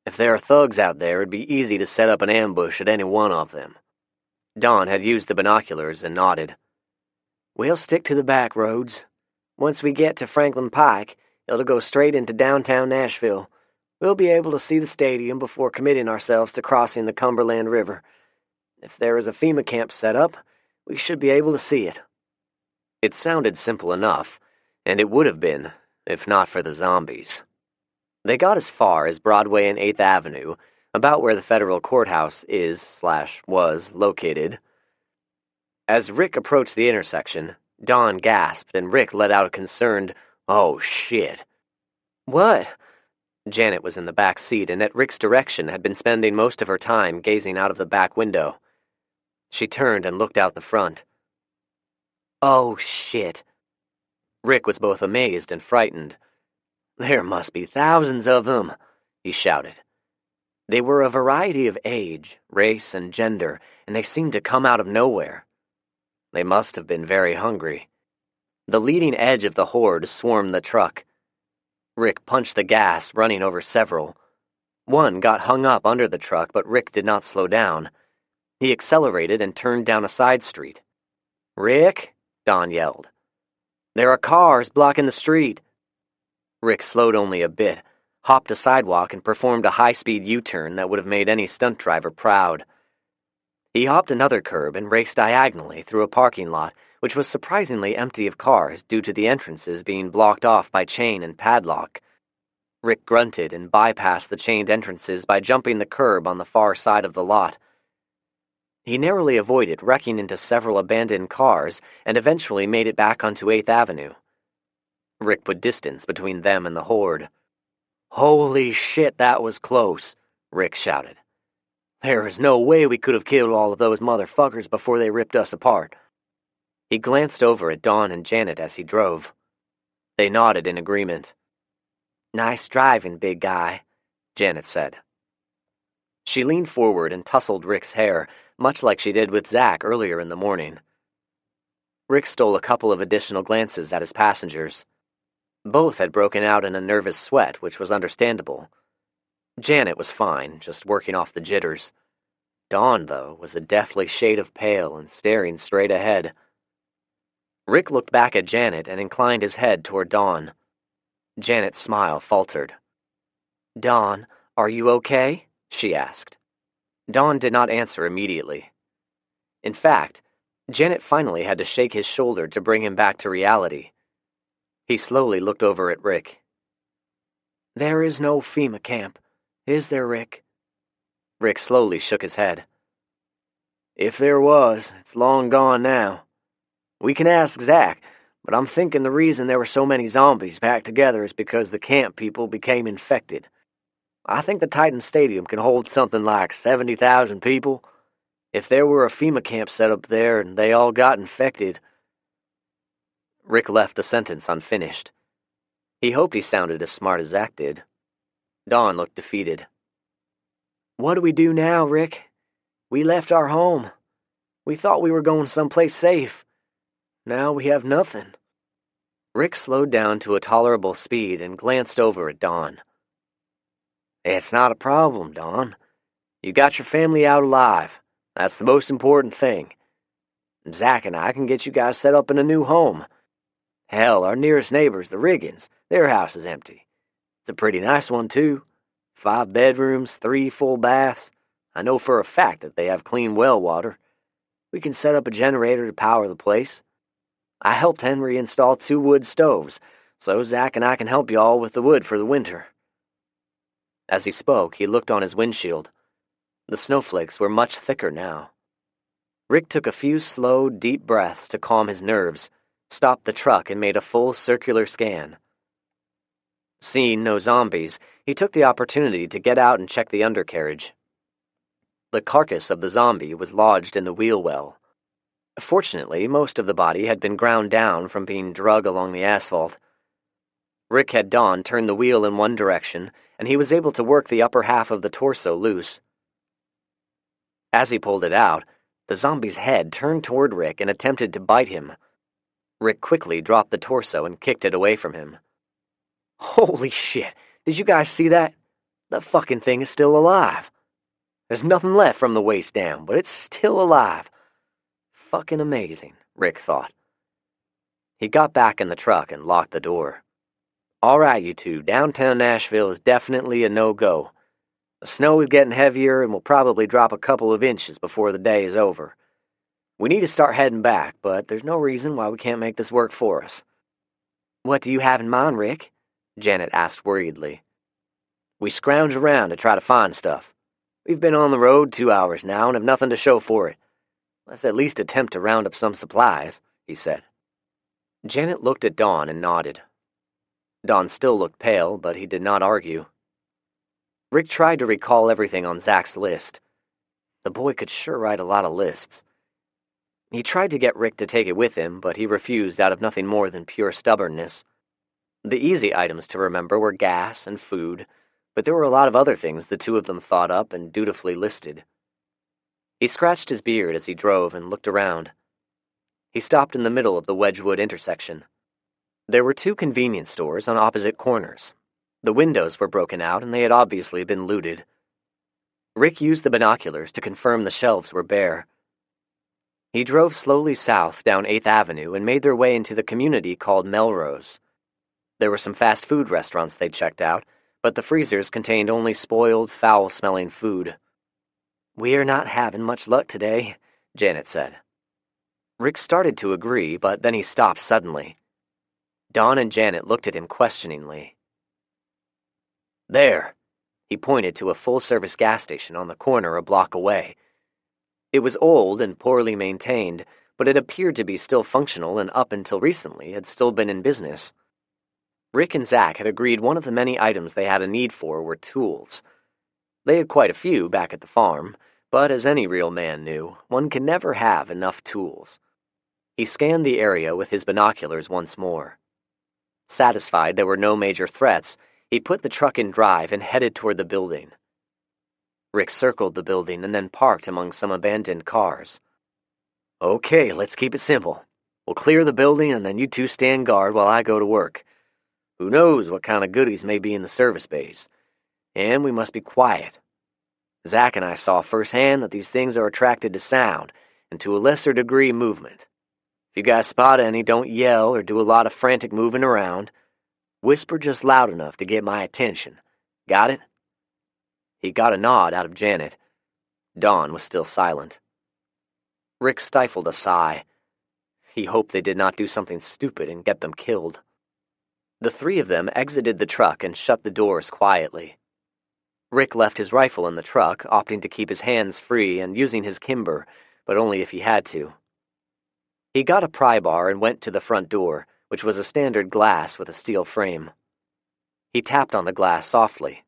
If there are thugs out there, it'd be easy to set up an ambush at any one of them." Dawn had used the binoculars and nodded. "We'll stick to the back roads. Once we get to Franklin Pike, it'll go straight into downtown Nashville. We'll be able to see the stadium before committing ourselves to crossing the Cumberland River. If there is a FEMA camp set up, we should be able to see it." It sounded simple enough, and it would have been, if not for the zombies. They got as far as Broadway and 8th Avenue, about where the federal courthouse was located. As Rick approached the intersection, Dawn gasped and Rick let out a concerned, "Oh, shit." "What?" Janet was in the back seat and at Rick's direction had been spending most of her time gazing out of the back window. She turned and looked out the front. "Oh, shit." Rick was both amazed and frightened. "There must be thousands of them," he shouted. They were a variety of age, race, and gender, and they seemed to come out of nowhere. They must have been very hungry. The leading edge of the horde swarmed the truck. Rick punched the gas, running over several. One got hung up under the truck, but Rick did not slow down. He accelerated and turned down a side street. "Rick," Dawn yelled. "There are cars blocking the street." Rick slowed only a bit, hopped a sidewalk, and performed a high-speed U-turn that would have made any stunt driver proud. He hopped another curb and raced diagonally through a parking lot, which was surprisingly empty of cars due to the entrances being blocked off by chain and padlock. Rick grunted and bypassed the chained entrances by jumping the curb on the far side of the lot. He narrowly avoided wrecking into several abandoned cars and eventually made it back onto 8th Avenue. Rick put distance between them and the horde. "Holy shit, that was close," Rick shouted. "There is no way we could have killed all of those motherfuckers before they ripped us apart." He glanced over at Dawn and Janet as he drove. They nodded in agreement. "Nice driving, big guy," Janet said. She leaned forward and tousled Rick's hair, much like she did with Zach earlier in the morning. Rick stole a couple of additional glances at his passengers. Both had broken out in a nervous sweat, which was understandable. Janet was fine, just working off the jitters. Dawn, though, was a deathly shade of pale and staring straight ahead. Rick looked back at Janet and inclined his head toward Dawn. Janet's smile faltered. "Dawn, are you okay?" she asked. Dawn did not answer immediately. In fact, Janet finally had to shake his shoulder to bring him back to reality. He slowly looked over at Rick. "There is no FEMA camp, is there, Rick?" Rick slowly shook his head. "If there was, it's long gone now. We can ask Zach, but I'm thinking the reason there were so many zombies packed together is because the camp people became infected. I think the Titan Stadium can hold something like 70,000 people. If there were a FEMA camp set up there and they all got infected..." Rick left the sentence unfinished. He hoped he sounded as smart as Zach did. Dawn looked defeated. "What do we do now, Rick? We left our home. We thought we were going someplace safe. Now we have nothing." Rick slowed down to a tolerable speed and glanced over at Dawn. "It's not a problem, Dawn. You got your family out alive. That's the most important thing. Zach and I can get you guys set up in a new home. Hell, our nearest neighbors, the Riggins, their house is empty. It's a pretty nice one, too. 5 bedrooms, 3 full baths. I know for a fact that they have clean well water. We can set up a generator to power the place. I helped Henry install 2 wood stoves, so Zach and I can help you all with the wood for the winter." As he spoke, he looked on his windshield. The snowflakes were much thicker now. Rick took a few slow, deep breaths to calm his nerves, stopped the truck, and made a full circular scan. Seeing no zombies, he took the opportunity to get out and check the undercarriage. The carcass of the zombie was lodged in the wheel well. Fortunately, most of the body had been ground down from being drug along the asphalt. Rick had Dawn turn the wheel in one direction, and he was able to work the upper half of the torso loose. As he pulled it out, the zombie's head turned toward Rick and attempted to bite him. Rick quickly dropped the torso and kicked it away from him. "Holy shit! Did you guys see that? The fucking thing is still alive. There's nothing left from the waist down, but it's still alive. Fucking amazing," Rick thought. He got back in the truck and locked the door. "All right, you two, downtown Nashville is definitely a no-go. The snow is getting heavier and will probably drop a couple of inches before the day is over. We need to start heading back, but there's no reason why we can't make this work for us." "What do you have in mind, Rick?" Janet asked worriedly. "We scrounge around to try to find stuff. We've been on the road 2 hours now and have nothing to show for it. Let's at least attempt to round up some supplies," he said. Janet looked at Dawn and nodded. Dawn still looked pale, but he did not argue. Rick tried to recall everything on Zach's list. The boy could sure write a lot of lists. He tried to get Rick to take it with him, but he refused out of nothing more than pure stubbornness. The easy items to remember were gas and food, but there were a lot of other things the two of them thought up and dutifully listed. He scratched his beard as he drove and looked around. He stopped in the middle of the Wedgwood intersection. There were 2 convenience stores on opposite corners. The windows were broken out and they had obviously been looted. Rick used the binoculars to confirm the shelves were bare. He drove slowly south down 8th Avenue and made their way into the community called Melrose. There were some fast food restaurants they'd checked out, but the freezers contained only spoiled, foul-smelling food. "We're not having much luck today," Janet said. Rick started to agree, but then he stopped suddenly. Dawn and Janet looked at him questioningly. "There," he pointed to a full-service gas station on the corner a block away. It was old and poorly maintained, but it appeared to be still functional and up until recently had still been in business. Rick and Zach had agreed one of the many items they had a need for were tools. They had quite a few back at the farm, but as any real man knew, one can never have enough tools. He scanned the area with his binoculars once more. Satisfied there were no major threats, he put the truck in drive and headed toward the building. Rick circled the building and then parked among some abandoned cars. "Okay, let's keep it simple. We'll clear the building and then you two stand guard while I go to work. Who knows what kind of goodies may be in the service bays. And we must be quiet. Zach and I saw firsthand that these things are attracted to sound, and to a lesser degree movement. If you guys spot any, don't yell or do a lot of frantic moving around. Whisper just loud enough to get my attention. Got it?" He got a nod out of Janet. Dawn was still silent. Rick stifled a sigh. He hoped they did not do something stupid and get them killed. The three of them exited the truck and shut the doors quietly. Rick left his rifle in the truck, opting to keep his hands free and using his Kimber, but only if he had to. He got a pry bar and went to the front door, which was a standard glass with a steel frame. He tapped on the glass softly.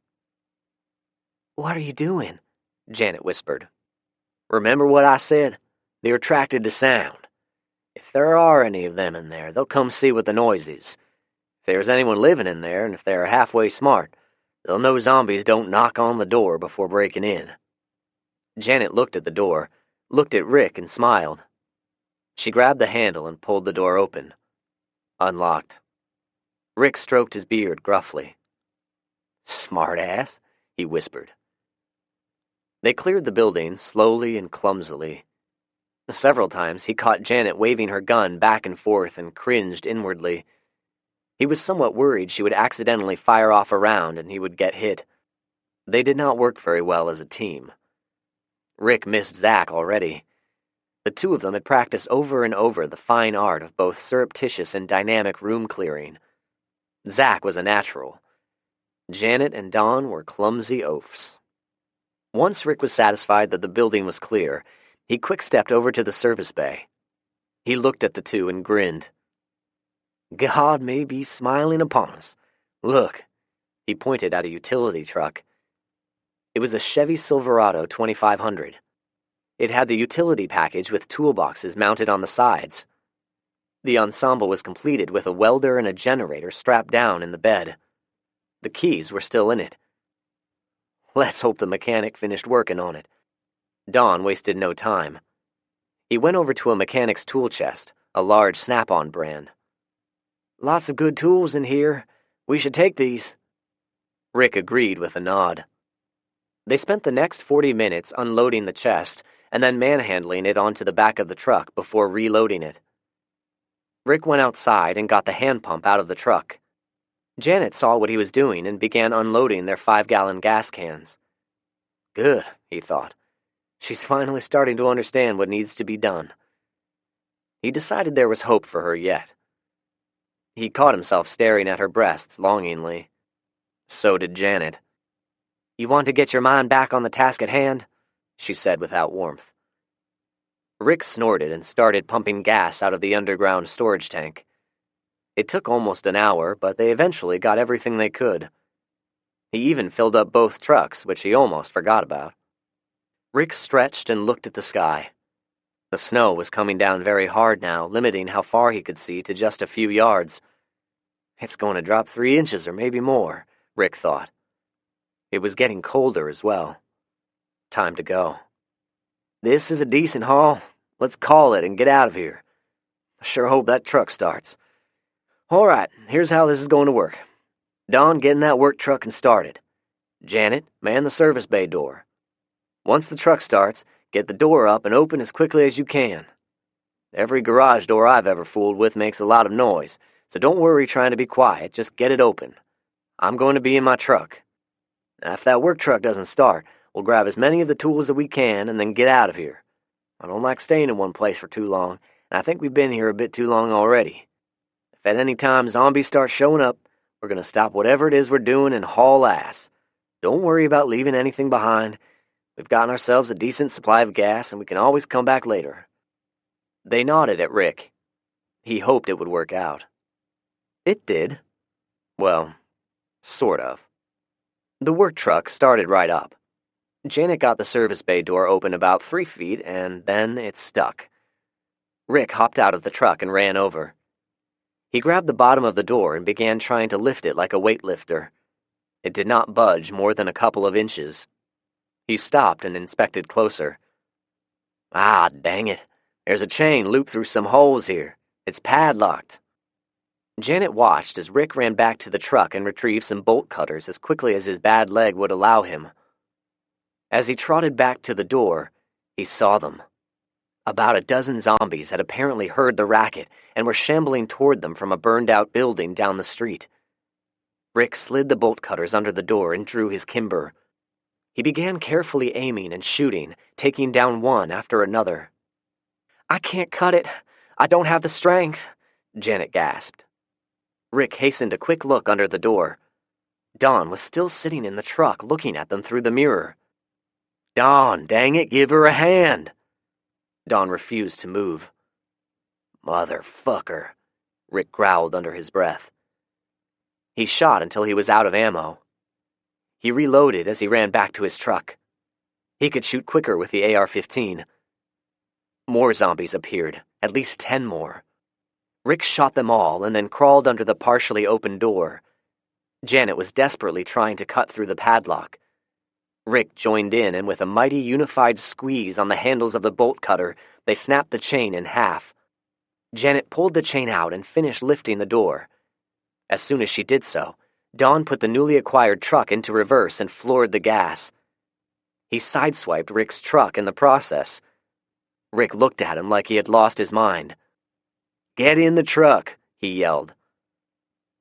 "What are you doing?" Janet whispered. "Remember what I said? They're attracted to sound. If there are any of them in there, they'll come see what the noise is. If there's anyone living in there, and if they're halfway smart, they'll know zombies don't knock on the door before breaking in." Janet looked at the door, looked at Rick, and smiled. She grabbed the handle and pulled the door open. Unlocked. Rick stroked his beard gruffly. "Smart ass," he whispered. They cleared the building slowly and clumsily. Several times he caught Janet waving her gun back and forth and cringed inwardly. He was somewhat worried she would accidentally fire off a round and he would get hit. They did not work very well as a team. Rick missed Zach already. The two of them had practiced over and over the fine art of both surreptitious and dynamic room clearing. Zach was a natural. Janet and Dawn were clumsy oafs. Once Rick was satisfied that the building was clear, he quick-stepped over to the service bay. He looked at the two and grinned. "God may be smiling upon us. Look." He pointed at a utility truck. It was a Chevy Silverado 2500. It had the utility package with toolboxes mounted on the sides. The ensemble was completed with a welder and a generator strapped down in the bed. The keys were still in it. Let's hope the mechanic finished working on it. Don wasted no time. He went over to a mechanic's tool chest, a large Snap-on brand. "Lots of good tools in here. We should take these." Rick agreed with a nod. They spent the next 40 minutes unloading the chest and then manhandling it onto the back of the truck before reloading it. Rick went outside and got the hand pump out of the truck. Janet saw what he was doing and began unloading their 5-gallon gas cans. Good, he thought. She's finally starting to understand what needs to be done. He decided there was hope for her yet. He caught himself staring at her breasts longingly. So did Janet. "You want to get your mind back on the task at hand?" she said without warmth. Rick snorted and started pumping gas out of the underground storage tank. It took almost an hour, but they eventually got everything they could. He even filled up both trucks, which he almost forgot about. Rick stretched and looked at the sky. The snow was coming down very hard now, limiting how far he could see to just a few yards. It's going to drop 3 inches or maybe more, Rick thought. It was getting colder as well. Time to go. "This is a decent haul. Let's call it and get out of here. I sure hope that truck starts. All right, here's how this is going to work. Don, get in that work truck and start it. Janet, man the service bay door. Once the truck starts, get the door up and open as quickly as you can. Every garage door I've ever fooled with makes a lot of noise, so don't worry trying to be quiet, just get it open. I'm going to be in my truck. Now, if that work truck doesn't start, we'll grab as many of the tools that we can and then get out of here. I don't like staying in one place for too long, and I think we've been here a bit too long already. If at any time zombies start showing up, we're going to stop whatever it is we're doing and haul ass. Don't worry about leaving anything behind. We've gotten ourselves a decent supply of gas, and we can always come back later." They nodded at Rick. He hoped it would work out. It did. Well, sort of. The work truck started right up. Janet got the service bay door open about 3 feet, and then it stuck. Rick hopped out of the truck and ran over. He grabbed the bottom of the door and began trying to lift it like a weightlifter. It did not budge more than a couple of inches. He stopped and inspected closer. Ah, dang it. There's a chain looped through some holes here. It's padlocked. Janet watched as Rick ran back to the truck and retrieved some bolt cutters as quickly as his bad leg would allow him. As he trotted back to the door, he saw them. About a dozen zombies had apparently heard the racket and were shambling toward them from a burned-out building down the street. Rick slid the bolt cutters under the door and drew his Kimber. He began carefully aiming and shooting, taking down one after another. "I can't cut it. I don't have the strength," Janet gasped. Rick hastened a quick look under the door. Dawn was still sitting in the truck looking at them through the mirror. "Dawn, dang it, give her a hand!" Dawn refused to move. "Motherfucker," Rick growled under his breath. He shot until he was out of ammo. He reloaded as he ran back to his truck. He could shoot quicker with the AR-15. More zombies appeared, at least 10 more. Rick shot them all and then crawled under the partially open door. Janet was desperately trying to cut through the padlock. Rick joined in, and with a mighty unified squeeze on the handles of the bolt cutter, they snapped the chain in half. Janet pulled the chain out and finished lifting the door. As soon as she did so, Dawn put the newly acquired truck into reverse and floored the gas. He sideswiped Rick's truck in the process. Rick looked at him like he had lost his mind. "Get in the truck," he yelled.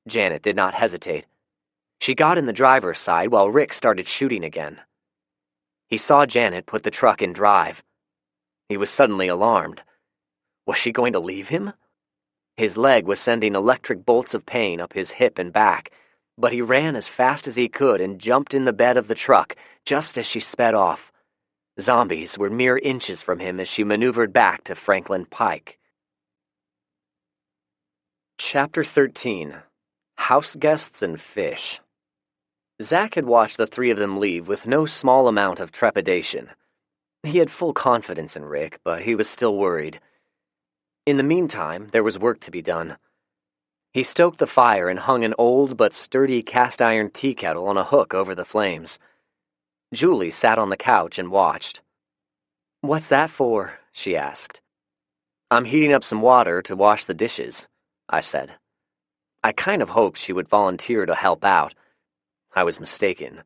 Janet did not hesitate. She got in the driver's side while Rick started shooting again. He saw Janet put the truck in drive. He was suddenly alarmed. Was she going to leave him? His leg was sending electric bolts of pain up his hip and back, but he ran as fast as he could and jumped in the bed of the truck just as she sped off. Zombies were mere inches from him as she maneuvered back to Franklin Pike. Chapter 13. House Guests and Fish. Zach had watched the three of them leave with no small amount of trepidation. He had full confidence in Rick, but he was still worried. In the meantime, there was work to be done. He stoked the fire and hung an old but sturdy cast-iron tea kettle on a hook over the flames. Julie sat on the couch and watched. "What's that for?" she asked. "I'm heating up some water to wash the dishes," I said. I kind of hoped she would volunteer to help out. I was mistaken.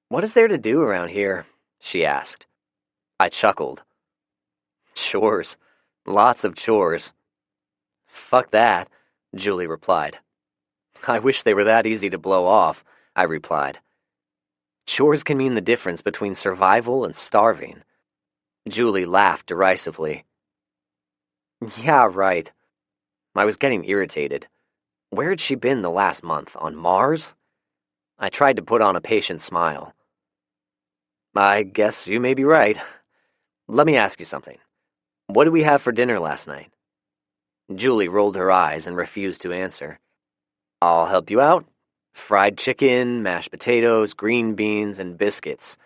"What is there to do around here?" she asked. I chuckled. "Chores. Lots of chores." "Fuck that," Julie replied. "I wish they were that easy to blow off," I replied. "Chores can mean the difference between survival and starving." Julie laughed derisively. "Yeah, right." I was getting irritated. Where had she been the last month? On Mars? I tried to put on a patient smile. "I guess you may be right. Let me ask you something. What did we have for dinner last night?" Julie rolled her eyes and refused to answer. "I'll help you out. Fried chicken, mashed potatoes, green beans, and biscuits.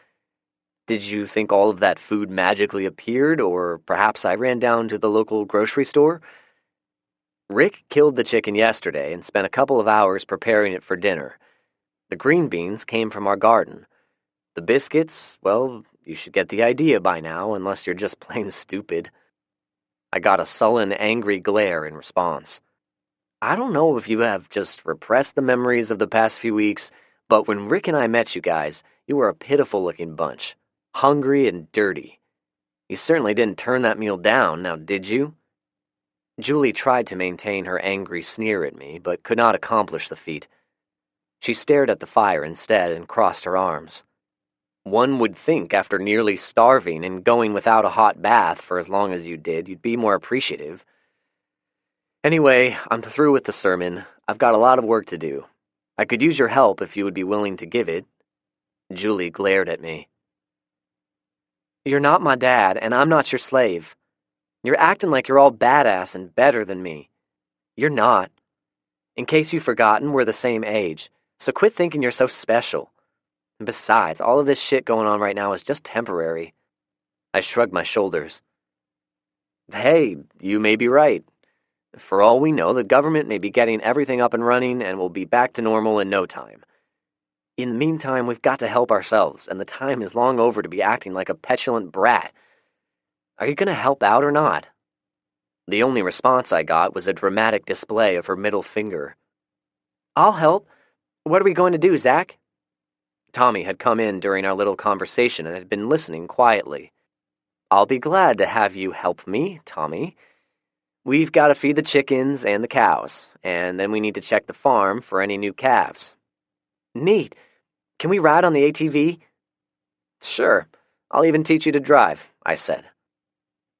Did you think all of that food magically appeared, or perhaps I ran down to the local grocery store?" "Rick killed the chicken yesterday and spent a couple of hours preparing it for dinner. The green beans came from our garden. The biscuits, well, you should get the idea by now, unless you're just plain stupid." I got a sullen, angry glare in response. "I don't know if you have just repressed the memories of the past few weeks, but when Rick and I met you guys, you were a pitiful-looking bunch. Hungry and dirty. You certainly didn't turn that meal down, now did you?" Julie tried to maintain her angry sneer at me, but could not accomplish the feat. She stared at the fire instead and crossed her arms. "One would think after nearly starving and going without a hot bath for as long as you did, you'd be more appreciative. Anyway, I'm through with the sermon. I've got a lot of work to do. I could use your help if you would be willing to give it." Julie glared at me. "You're not my dad, and I'm not your slave. You're acting like you're all badass and better than me. You're not. In case you've forgotten, we're the same age, so quit thinking you're so special. And besides, all of this shit going on right now is just temporary. I shrugged my shoulders. Hey, you may be right. For all we know, the government may be getting everything up and running and we'll be back to normal in no time. In the meantime, we've got to help ourselves, and the time is long over to be acting like a petulant brat. Are you going to help out or not? The only response I got was a dramatic display of her middle finger. I'll help. What are we going to do, Zach? Tommy had come in during our little conversation and had been listening quietly. I'll be glad to have you help me, Tommy. We've got to feed the chickens and the cows, and then we need to check the farm for any new calves. Neat. Can we ride on the ATV? Sure. I'll even teach you to drive, I said.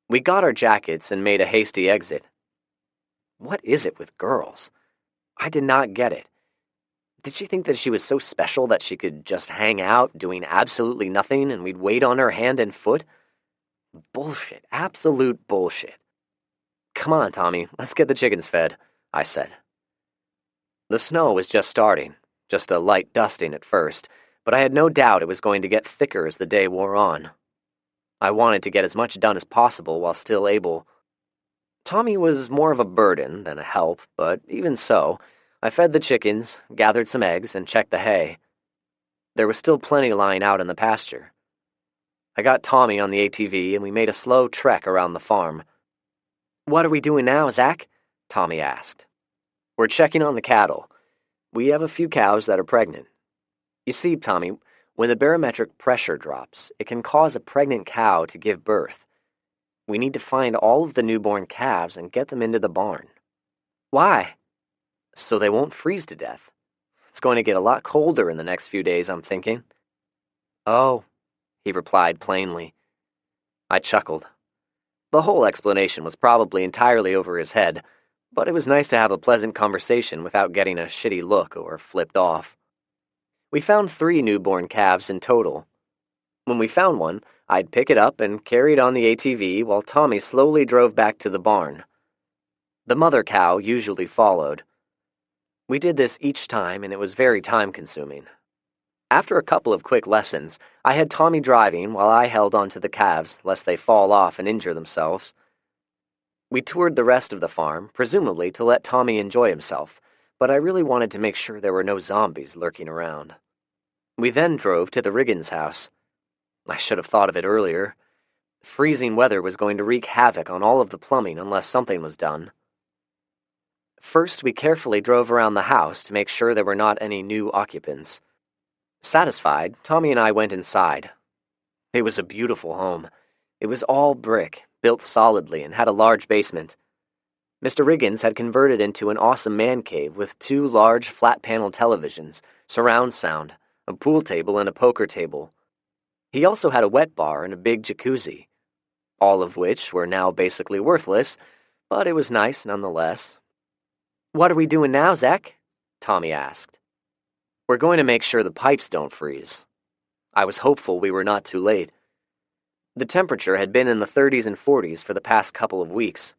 We got our jackets and made a hasty exit. What is it with girls? I did not get it. Did she think that she was so special that she could just hang out, doing absolutely nothing, and we'd wait on her hand and foot? Bullshit. Absolute bullshit. Come on, Tommy, let's get the chickens fed, I said. The snow was just starting, just a light dusting at first, but I had no doubt it was going to get thicker as the day wore on. I wanted to get as much done as possible while still able. Tommy was more of a burden than a help, but even so, I fed the chickens, gathered some eggs, and checked the hay. There was still plenty lying out in the pasture. I got Tommy on the ATV, and we made a slow trek around the farm. What are we doing now, Zach? Tommy asked. We're checking on the cattle. We have a few cows that are pregnant. You see, Tommy, when the barometric pressure drops, it can cause a pregnant cow to give birth. We need to find all of the newborn calves and get them into the barn. Why? So they won't freeze to death. It's going to get a lot colder in the next few days, I'm thinking. Oh, he replied plainly. I chuckled. The whole explanation was probably entirely over his head, but it was nice to have a pleasant conversation without getting a shitty look or flipped off. We found 3 newborn calves in total. When we found one, I'd pick it up and carry it on the ATV while Tommy slowly drove back to the barn. The mother cow usually followed. We did this each time, and it was very time-consuming. After a couple of quick lessons, I had Tommy driving while I held onto the calves lest they fall off and injure themselves. We toured the rest of the farm, presumably to let Tommy enjoy himself, but I really wanted to make sure there were no zombies lurking around. We then drove to the Riggins house. I should have thought of it earlier. Freezing weather was going to wreak havoc on all of the plumbing unless something was done. First, we carefully drove around the house to make sure there were not any new occupants. Satisfied, Tommy and I went inside. It was a beautiful home. It was all brick, built solidly, and had a large basement. Mr. Riggins had converted into an awesome man cave with 2 large flat-panel televisions, surround sound, a pool table, and a poker table. He also had a wet bar and a big jacuzzi, all of which were now basically worthless, but it was nice nonetheless. What are we doing now, Zach? Tommy asked. We're going to make sure the pipes don't freeze. I was hopeful we were not too late. The temperature had been in the 30s and 40s for the past couple of weeks.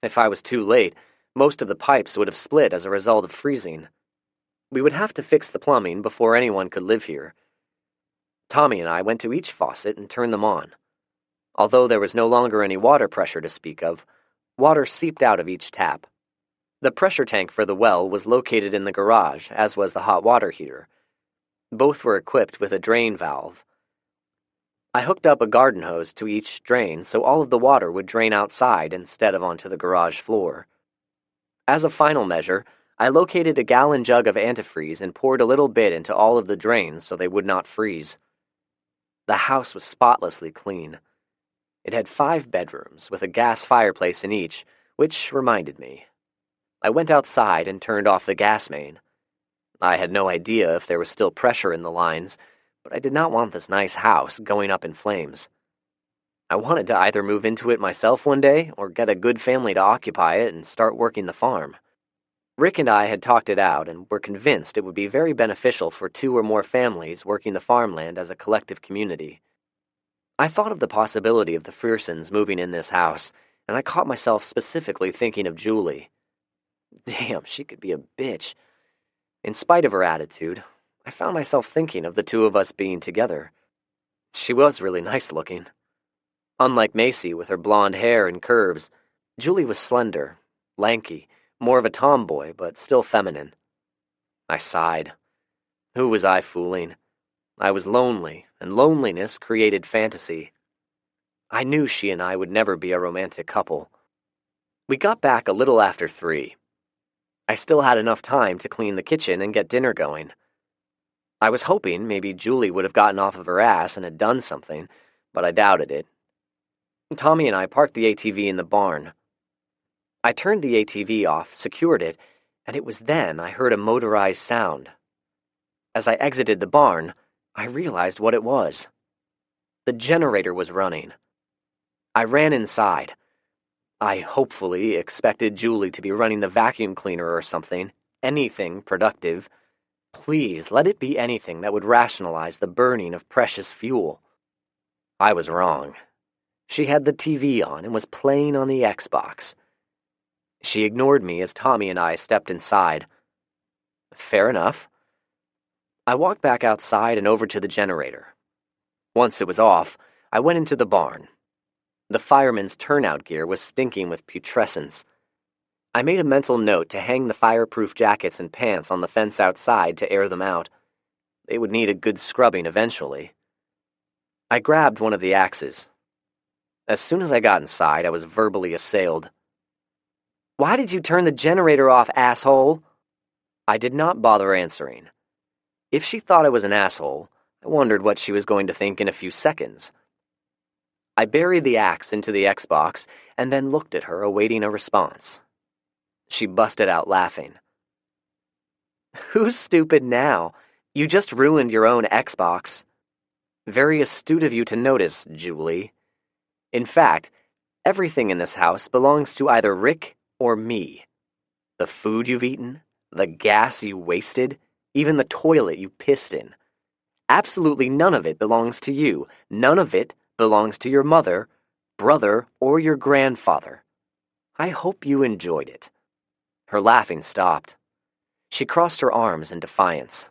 If I was too late, most of the pipes would have split as a result of freezing. We would have to fix the plumbing before anyone could live here. Tommy and I went to each faucet and turned them on. Although there was no longer any water pressure to speak of, water seeped out of each tap. The pressure tank for the well was located in the garage, as was the hot water heater. Both were equipped with a drain valve. I hooked up a garden hose to each drain so all of the water would drain outside instead of onto the garage floor. As a final measure, I located a gallon jug of antifreeze and poured a little bit into all of the drains so they would not freeze. The house was spotlessly clean. It had 5 bedrooms, with a gas fireplace in each, which reminded me. I went outside and turned off the gas main. I had no idea if there was still pressure in the lines, but I did not want this nice house going up in flames. I wanted to either move into it myself one day or get a good family to occupy it and start working the farm. Rick and I had talked it out and were convinced it would be very beneficial for 2 or more families working the farmland as a collective community. I thought of the possibility of the Friersons moving in this house, and I caught myself specifically thinking of Julie. Damn, she could be a bitch. In spite of her attitude, I found myself thinking of the two of us being together. She was really nice looking. Unlike Macy with her blonde hair and curves, Julie was slender, lanky, more of a tomboy, but still feminine. I sighed. Who was I fooling? I was lonely, and loneliness created fantasy. I knew she and I would never be a romantic couple. We got back a little after 3. I still had enough time to clean the kitchen and get dinner going. I was hoping maybe Julie would have gotten off of her ass and had done something, but I doubted it. Tommy and I parked the ATV in the barn. I turned the ATV off, secured it, and it was then I heard a motorized sound. As I exited the barn, I realized what it was. The generator was running. I ran inside. I hopefully expected Julie to be running the vacuum cleaner or something, anything productive. Please, let it be anything that would rationalize the burning of precious fuel. I was wrong. She had the TV on and was playing on the Xbox. She ignored me as Tommy and I stepped inside. Fair enough. I walked back outside and over to the generator. Once it was off, I went into the barn. The fireman's turnout gear was stinking with putrescence. I made a mental note to hang the fireproof jackets and pants on the fence outside to air them out. They would need a good scrubbing eventually. I grabbed one of the axes. As soon as I got inside, I was verbally assailed. "Why did you turn the generator off, asshole?" I did not bother answering. If she thought I was an asshole, I wondered what she was going to think in a few seconds. I buried the axe into the Xbox and then looked at her, awaiting a response. She busted out laughing. "Who's stupid now? You just ruined your own Xbox." "Very astute of you to notice, Julie. In fact, everything in this house belongs to either Rick or me. The food you've eaten, the gas you wasted, even the toilet you pissed in. Absolutely none of it belongs to you. None of it belongs to your mother, brother, or your grandfather. I hope you enjoyed it." Her laughing stopped. She crossed her arms in defiance.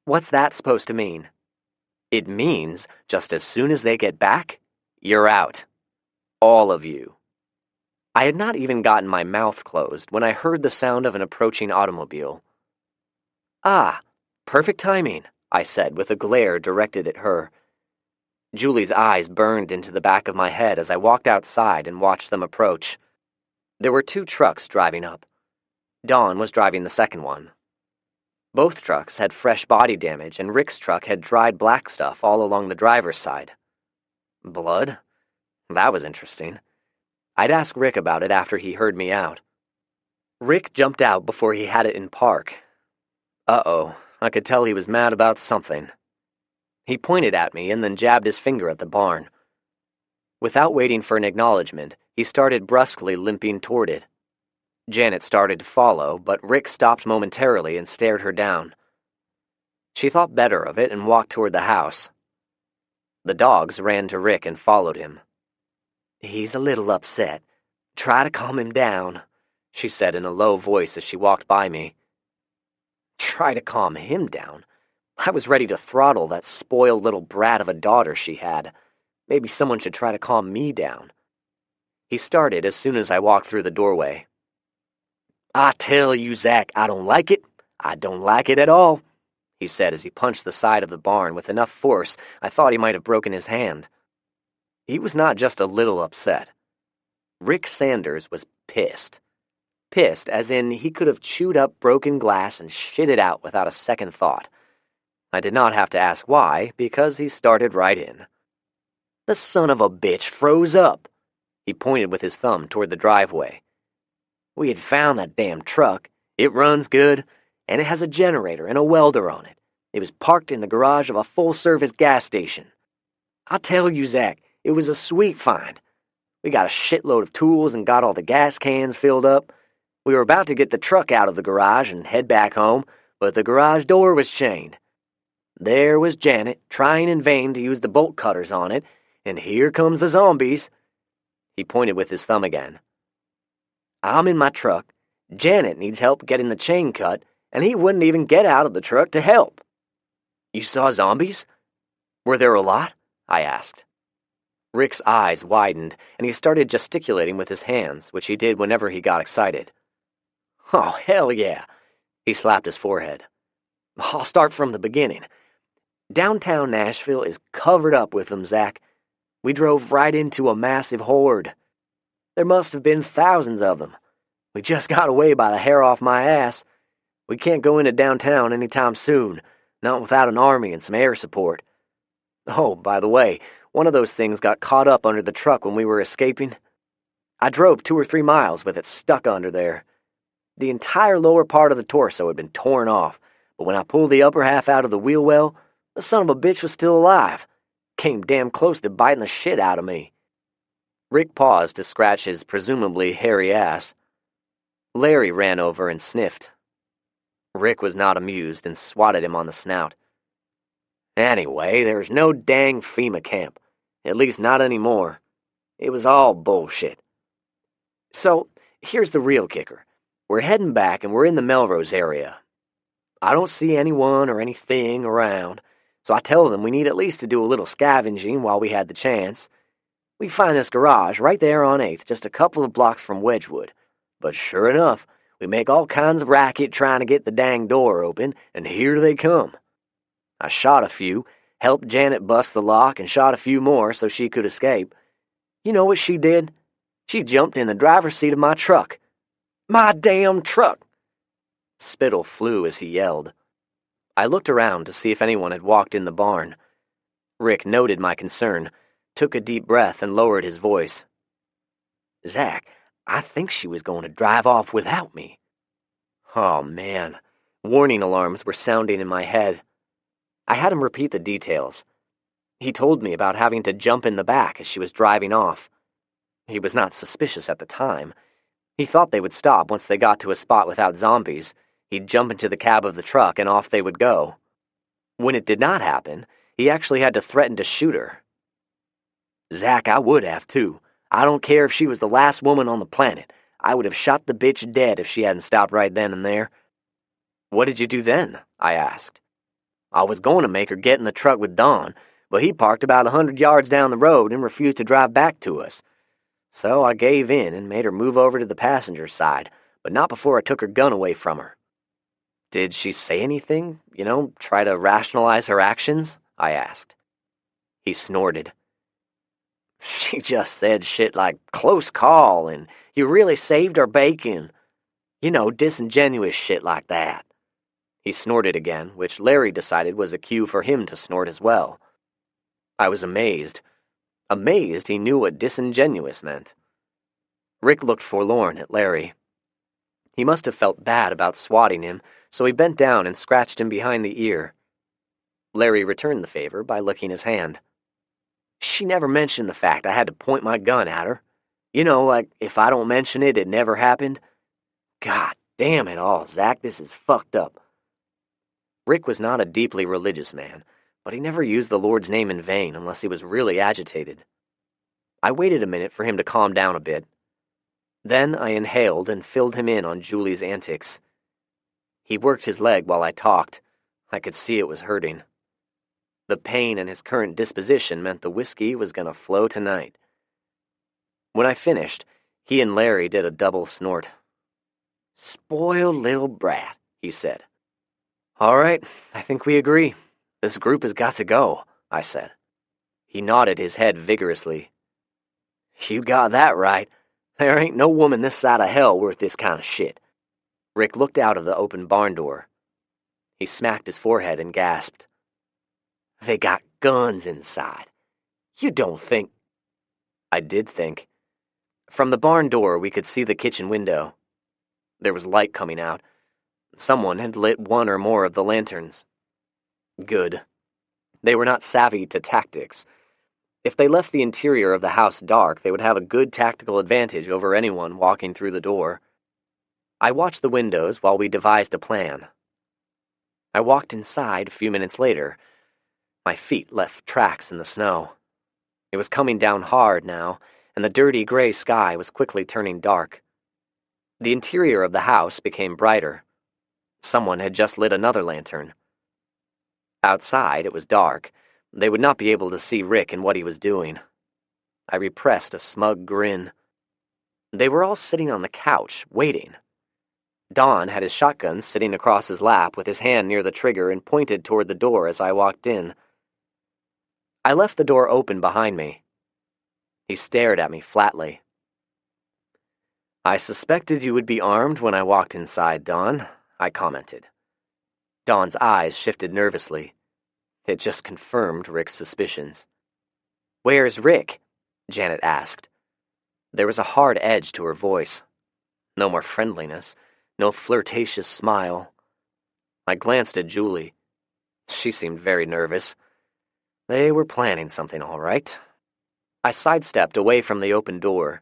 "What's that supposed to mean?" "It means, just as soon as they get back, you're out. All of you." I had not even gotten my mouth closed when I heard the sound of an approaching automobile. "Ah, perfect timing," I said with a glare directed at her. Julie's eyes burned into the back of my head as I walked outside and watched them approach. There were 2 trucks driving up. Dawn was driving the second one. Both trucks had fresh body damage, and Rick's truck had dried black stuff all along the driver's side. Blood? That was interesting. I'd ask Rick about it after he heard me out. Rick jumped out before he had it in park. Uh-oh, I could tell he was mad about something. He pointed at me and then jabbed his finger at the barn. Without waiting for an acknowledgement, he started brusquely limping toward it. Janet started to follow, but Rick stopped momentarily and stared her down. She thought better of it and walked toward the house. The dogs ran to Rick and followed him. "He's a little upset. Try to calm him down," she said in a low voice as she walked by me. Try to calm him down? I was ready to throttle that spoiled little brat of a daughter she had. Maybe someone should try to calm me down. He started as soon as I walked through the doorway. "I tell you, Zach, I don't like it. I don't like it at all," he said as he punched the side of the barn with enough force I thought he might have broken his hand. He was not just a little upset. Rick Sanders was pissed. Pissed as in he could have chewed up broken glass and shit it out without a second thought. I did not have to ask why, because he started right in. "The son of a bitch froze up." He pointed with his thumb toward the driveway. "We had found that damn truck. It runs good, and it has a generator and a welder on it. It was parked in the garage of a full-service gas station. I tell you, Zach, it was a sweet find. We got a shitload of tools and got all the gas cans filled up. We were about to get the truck out of the garage and head back home, but the garage door was chained. There was Janet, trying in vain to use the bolt cutters on it, and here comes the zombies." He pointed with his thumb again. "I'm in my truck, Janet needs help getting the chain cut, and he wouldn't even get out of the truck to help." "You saw zombies? Were there a lot?" I asked. Rick's eyes widened, and he started gesticulating with his hands, which he did whenever he got excited. "Oh, hell yeah." He slapped his forehead. "I'll start from the beginning. Downtown Nashville is covered up with them, Zach. We drove right into a massive horde. There must have been thousands of them. We just got away by the hair off my ass. We can't go into downtown any time soon, not without an army and some air support. Oh, by the way, one of those things got caught up under the truck when we were escaping. I drove 2 or 3 miles with it stuck under there. The entire lower part of the torso had been torn off, but when I pulled the upper half out of the wheel well, the son of a bitch was still alive. Came damn close to biting the shit out of me." Rick paused to scratch his presumably hairy ass. Larry ran over and sniffed. Rick was not amused and swatted him on the snout. "Anyway, there's no dang FEMA camp. At least not anymore. It was all bullshit. So, here's the real kicker. We're heading back and we're in the Melrose area. I don't see anyone or anything around, so I tell them we need at least to do a little scavenging while we had the chance. We find this garage right there on 8th, just a couple of blocks from Wedgwood. But sure enough, we make all kinds of racket trying to get the dang door open, and here they come. I shot a few, helped Janet bust the lock, and shot a few more so she could escape. You know what she did? She jumped in the driver's seat of my truck. My damn truck!" Spittle flew as he yelled. I looked around to see if anyone had walked in the barn. Rick noted my concern, took a deep breath, and lowered his voice. "Zach, I think she was going to drive off without me." Oh, man. Warning alarms were sounding in my head. I had him repeat the details. He told me about having to jump in the back as she was driving off. He was not suspicious at the time. He thought they would stop once they got to a spot without zombies. He'd jump into the cab of the truck and off they would go. When it did not happen, he actually had to threaten to shoot her. "Zach, I would have, too. I don't care if she was the last woman on the planet. I would have shot the bitch dead if she hadn't stopped right then and there." "What did you do then?" I asked. "I was going to make her get in the truck with Don, but he parked about 100 yards down the road and refused to drive back to us. So I gave in and made her move over to the passenger side, but not before I took her gun away from her." "Did she say anything? Try to rationalize her actions?" I asked. He snorted. "She just said shit like, 'Close call,' and 'You really saved our bacon.' Disingenuous shit like that." He snorted again, which Larry decided was a cue for him to snort as well. I was amazed. Amazed he knew what disingenuous meant. Rick looked forlorn at Larry. He must have felt bad about swatting him, so he bent down and scratched him behind the ear. Larry returned the favor by licking his hand. "She never mentioned the fact I had to point my gun at her. Like, if I don't mention it, it never happened. God damn it all, Zach, this is fucked up." Rick was not a deeply religious man, but he never used the Lord's name in vain unless he was really agitated. I waited a minute for him to calm down a bit. Then I inhaled and filled him in on Julie's antics. He worked his leg while I talked. I could see it was hurting. The pain and his current disposition meant the whiskey was going to flow tonight. When I finished, he and Larry did a double snort. "Spoiled little brat," he said. "All right, I think we agree. This group has got to go," I said. He nodded his head vigorously. "You got that right. There ain't no woman this side of hell worth this kind of shit." Rick looked out of the open barn door. He smacked his forehead and gasped. "They got guns inside. You don't think—" I did think. From the barn door, we could see the kitchen window. There was light coming out. Someone had lit one or more of the lanterns. Good. They were not savvy to tactics. If they left the interior of the house dark, they would have a good tactical advantage over anyone walking through the door. I watched the windows while we devised a plan. I walked inside a few minutes later. My feet left tracks in the snow. It was coming down hard now, and the dirty gray sky was quickly turning dark. The interior of the house became brighter. Someone had just lit another lantern. Outside, it was dark. They would not be able to see Rick and what he was doing. I repressed a smug grin. They were all sitting on the couch, waiting. Don had his shotgun sitting across his lap with his hand near the trigger and pointed toward the door as I walked in. I left the door open behind me. He stared at me flatly. "I suspected you would be armed when I walked inside, Don," I commented. Don's eyes shifted nervously. It just confirmed Rick's suspicions. "Where's Rick?" Janet asked. There was a hard edge to her voice. No more friendliness, no flirtatious smile. I glanced at Julie. She seemed very nervous. They were planning something, all right. I sidestepped away from the open door.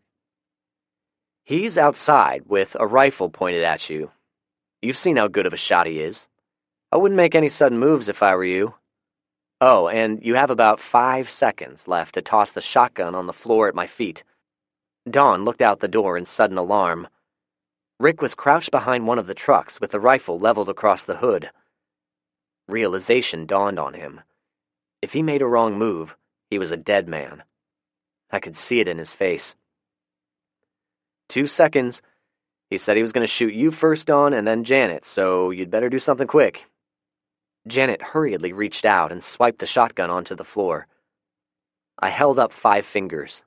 "He's outside with a rifle pointed at you. You've seen how good of a shot he is. I wouldn't make any sudden moves if I were you. Oh, and you have about 5 seconds left to toss the shotgun on the floor at my feet." Dawn looked out the door in sudden alarm. Rick was crouched behind one of the trucks with the rifle leveled across the hood. Realization dawned on him. If he made a wrong move, he was a dead man. I could see it in his face. 2 seconds. He said he was going to shoot you first, Dawn, and then Janet, so you'd better do something quick. Janet hurriedly reached out and swiped the shotgun onto the floor. I held up 5 fingers.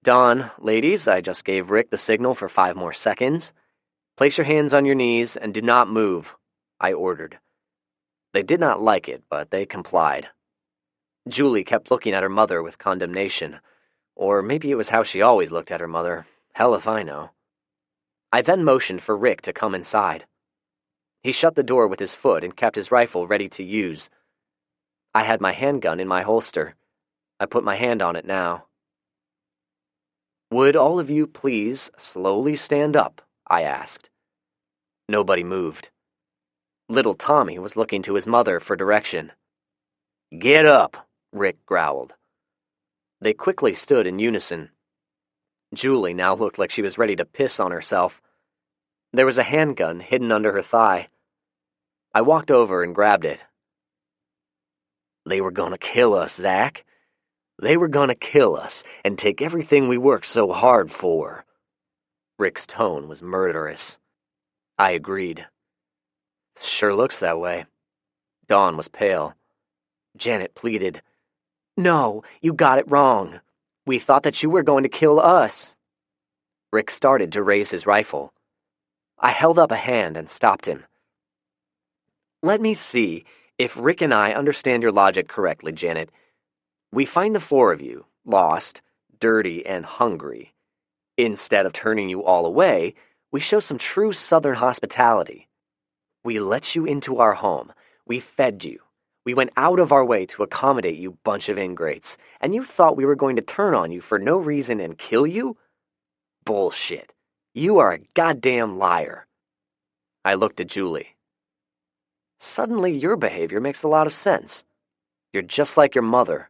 "Dawn, ladies, I just gave Rick the signal for 5 more seconds. Place your hands on your knees and do not move," I ordered. They did not like it, but they complied. Julie kept looking at her mother with condemnation. Or maybe it was how she always looked at her mother. Hell if I know. I then motioned for Rick to come inside. He shut the door with his foot and kept his rifle ready to use. I had my handgun in my holster. I put my hand on it now. "Would all of you please slowly stand up?" I asked. Nobody moved. Little Tommy was looking to his mother for direction. "Get up," Rick growled. They quickly stood in unison. Julie now looked like she was ready to piss on herself. There was a handgun hidden under her thigh. I walked over and grabbed it. "They were gonna kill us, Zach. They were gonna kill us and take everything we worked so hard for." Rick's tone was murderous. I agreed. "Sure looks that way." Dawn was pale. Janet pleaded, "No, you got it wrong. We thought that you were going to kill us." Rick started to raise his rifle. I held up a hand and stopped him. "Let me see if Rick and I understand your logic correctly, Janet. We find the 4 of you, lost, dirty, and hungry. Instead of turning you all away, we show some true Southern hospitality. We let you into our home. We fed you. We went out of our way to accommodate you bunch of ingrates, and you thought we were going to turn on you for no reason and kill you? Bullshit. You are a goddamn liar." I looked at Julie. "Suddenly your behavior makes a lot of sense. You're just like your mother."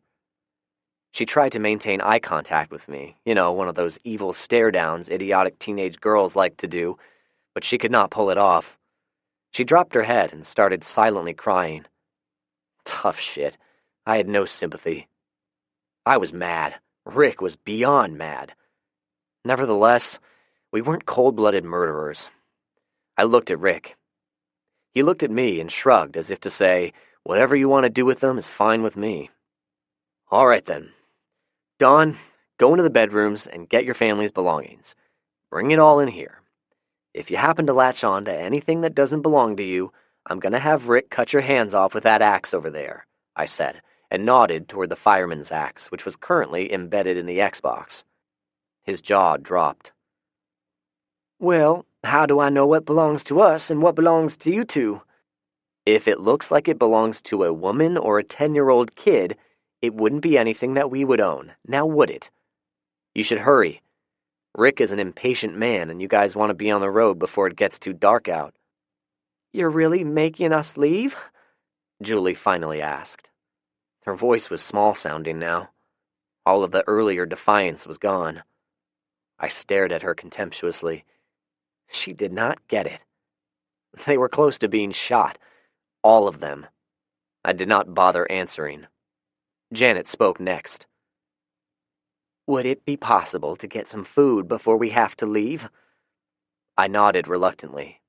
She tried to maintain eye contact with me, one of those evil stare-downs idiotic teenage girls like to do, but she could not pull it off. She dropped her head and started silently crying. Tough shit. I had no sympathy. I was mad. Rick was beyond mad. Nevertheless, we weren't cold-blooded murderers. I looked at Rick. He looked at me and shrugged as if to say, "Whatever you want to do with them is fine with me." "All right then. Dawn, go into the bedrooms and get your family's belongings. Bring it all in here. If you happen to latch on to anything that doesn't belong to you, I'm going to have Rick cut your hands off with that axe over there," I said, and nodded toward the fireman's axe, which was currently embedded in the Xbox. His jaw dropped. "Well, how do I know what belongs to us and what belongs to you two?" "If it looks like it belongs to a woman or a 10-year-old kid, it wouldn't be anything that we would own, now would it? You should hurry. Rick is an impatient man, and you guys want to be on the road before it gets too dark out." "You're really making us leave?" Julie finally asked. Her voice was small-sounding now. All of the earlier defiance was gone. I stared at her contemptuously. She did not get it. They were close to being shot. All of them. I did not bother answering. Janet spoke next. Would it be possible to get some food before we have to leave? I nodded reluctantly.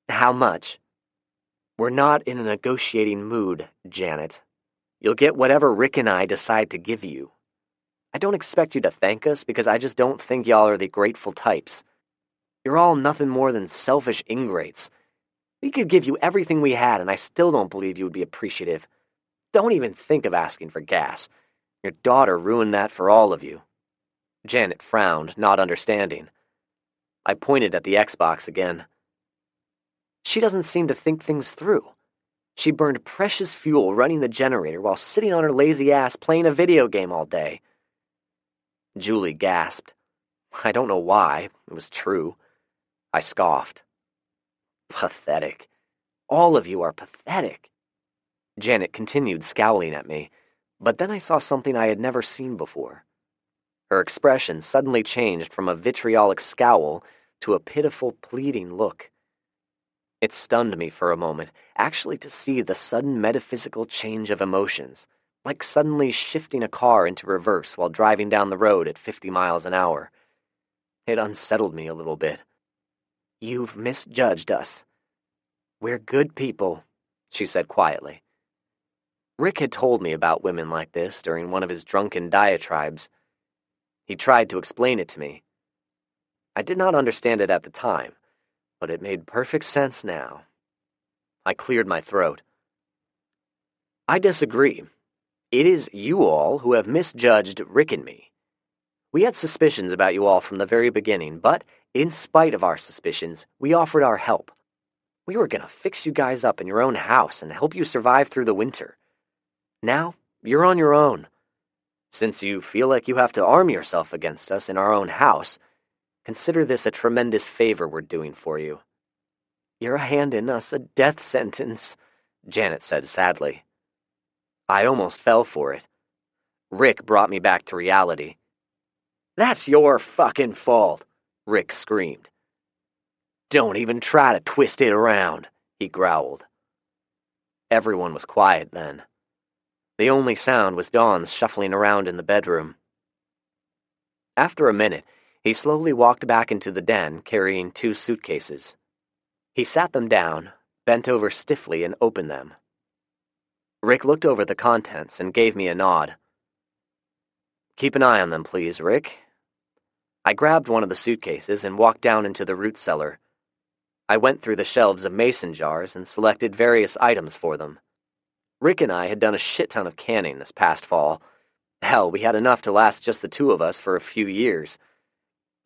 How much? We're not in a negotiating mood, Janet. You'll get whatever Rick and I decide to give you. I don't expect you to thank us because I just don't think y'all are the grateful types. You're all nothing more than selfish ingrates. We could give you everything we had and I still don't believe you would be appreciative. Don't even think of asking for gas. Your daughter ruined that for all of you. Janet frowned, not understanding. I pointed at the Xbox again. She doesn't seem to think things through. She burned precious fuel running the generator while sitting on her lazy ass playing a video game all day. Julie gasped. I don't know why. It was true. I scoffed. Pathetic. All of you are pathetic. Janet continued scowling at me, but then I saw something I had never seen before. Her expression suddenly changed from a vitriolic scowl to a pitiful, pleading look. It stunned me for a moment, actually to see the sudden metaphysical change of emotions, like suddenly shifting a car into reverse while driving down the road at 50 miles an hour. It unsettled me a little bit. You've misjudged us. We're good people, she said quietly. Rick had told me about women like this during one of his drunken diatribes. He tried to explain it to me. I did not understand it at the time, but it made perfect sense now. I cleared my throat. I disagree. It is you all who have misjudged Rick and me. We had suspicions about you all from the very beginning, but in spite of our suspicions, we offered our help. We were gonna fix you guys up in your own house and help you survive through the winter. Now, you're on your own. Since you feel like you have to arm yourself against us in our own house, consider this a tremendous favor we're doing for you. You're handing us a death sentence, Janet said sadly. I almost fell for it. Rick brought me back to reality. That's your fucking fault, Rick screamed. Don't even try to twist it around, he growled. Everyone was quiet then. The only sound was Dawn's shuffling around in the bedroom. After a minute, he slowly walked back into the den, carrying 2 suitcases. He sat them down, bent over stiffly, and opened them. Rick looked over the contents and gave me a nod. Keep an eye on them, please, Rick. I grabbed one of the suitcases and walked down into the root cellar. I went through the shelves of mason jars and selected various items for them. Rick and I had done a shit ton of canning this past fall. Hell, we had enough to last just the 2 of us for a few years.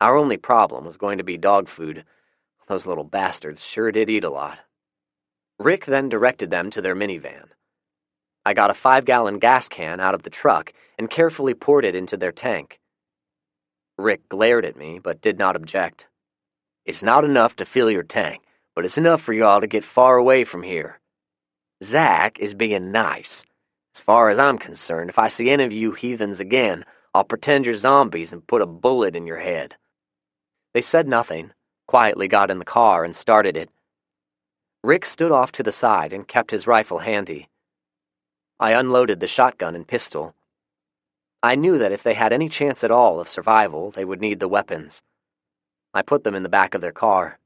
Our only problem was going to be dog food. Those little bastards sure did eat a lot. Rick then directed them to their minivan. I got a 5-gallon gas can out of the truck and carefully poured it into their tank. Rick glared at me, but did not object. It's not enough to fill your tank, but it's enough for y'all to get far away from here. Zach is being nice. As far as I'm concerned, if I see any of you heathens again, I'll pretend you're zombies and put a bullet in your head. They said nothing, quietly got in the car and started it. Rick stood off to the side and kept his rifle handy. I unloaded the shotgun and pistol. I knew that if they had any chance at all of survival, they would need the weapons. I put them in the back of their car.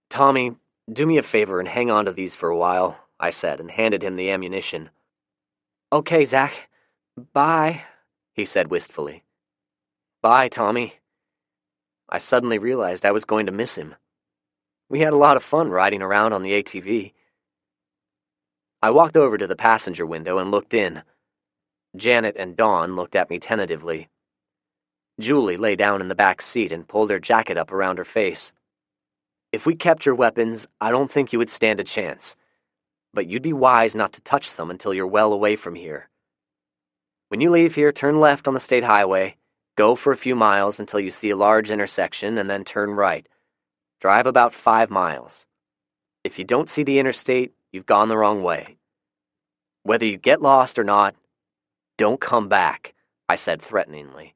Tommy, do me a favor and hang on to these for a while, I said, and handed him the ammunition. Okay, Zach. Bye, he said wistfully. Bye, Tommy. I suddenly realized I was going to miss him. We had a lot of fun riding around on the ATV. I walked over to the passenger window and looked in. Janet and Dawn looked at me tentatively. Julie lay down in the back seat and pulled her jacket up around her face. If we kept your weapons, I don't think you would stand a chance. But you'd be wise not to touch them until you're well away from here. When you leave here, turn left on the state highway, go for a few miles until you see a large intersection, and then turn right. Drive about 5 miles. If you don't see the interstate, you've gone the wrong way. Whether you get lost or not, don't come back, I said threateningly.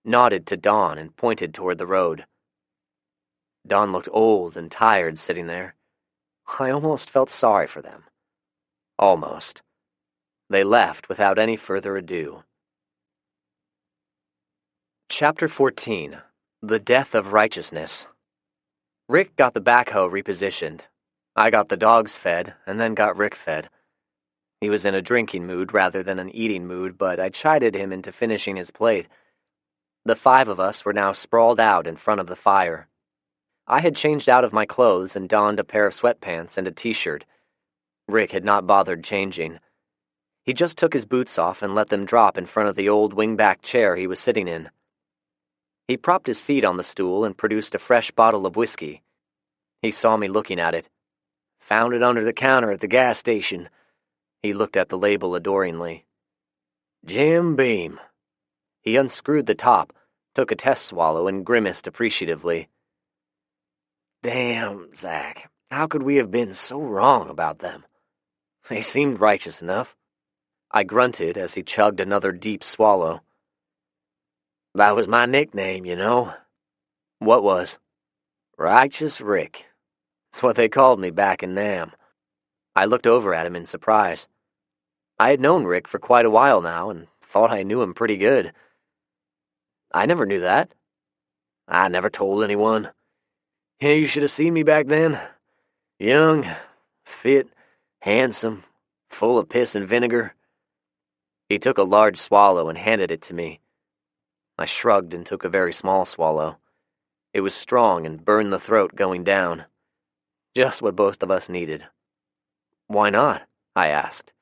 nodded to Dawn and pointed toward the road. Dawn looked old and tired sitting there. I almost felt sorry for them. Almost. They left without any further ado. Chapter 14. The Death of Righteousness. Rick got the backhoe repositioned. I got the dogs fed, and then got Rick fed. He was in a drinking mood rather than an eating mood, but I chided him into finishing his plate. The 5 of us were now sprawled out in front of the fire. I had changed out of my clothes and donned a pair of sweatpants and a t-shirt. Rick had not bothered changing. He just took his boots off and let them drop in front of the old wingback chair he was sitting in. He propped his feet on the stool and produced a fresh bottle of whiskey. He saw me looking at it. "Found it under the counter at the gas station." He looked at the label adoringly. "Jim Beam." He unscrewed the top, took a test swallow, and grimaced appreciatively. "Damn, Zach, how could we have been so wrong about them? They seemed righteous enough." I grunted as he chugged another deep swallow. "That was my nickname, you know." "What was?" "Righteous Rick. That's what they called me back in Nam." I looked over at him in surprise. I had known Rick for quite a while now, and thought I knew him pretty good. "I never knew that." "I never told anyone. Yeah, you should have seen me back then. Young, fit, handsome, full of piss and vinegar." He took a large swallow and handed it to me. I shrugged and took a very small swallow. It was strong and burned the throat going down. Just what both of us needed. "Why not?" I asked.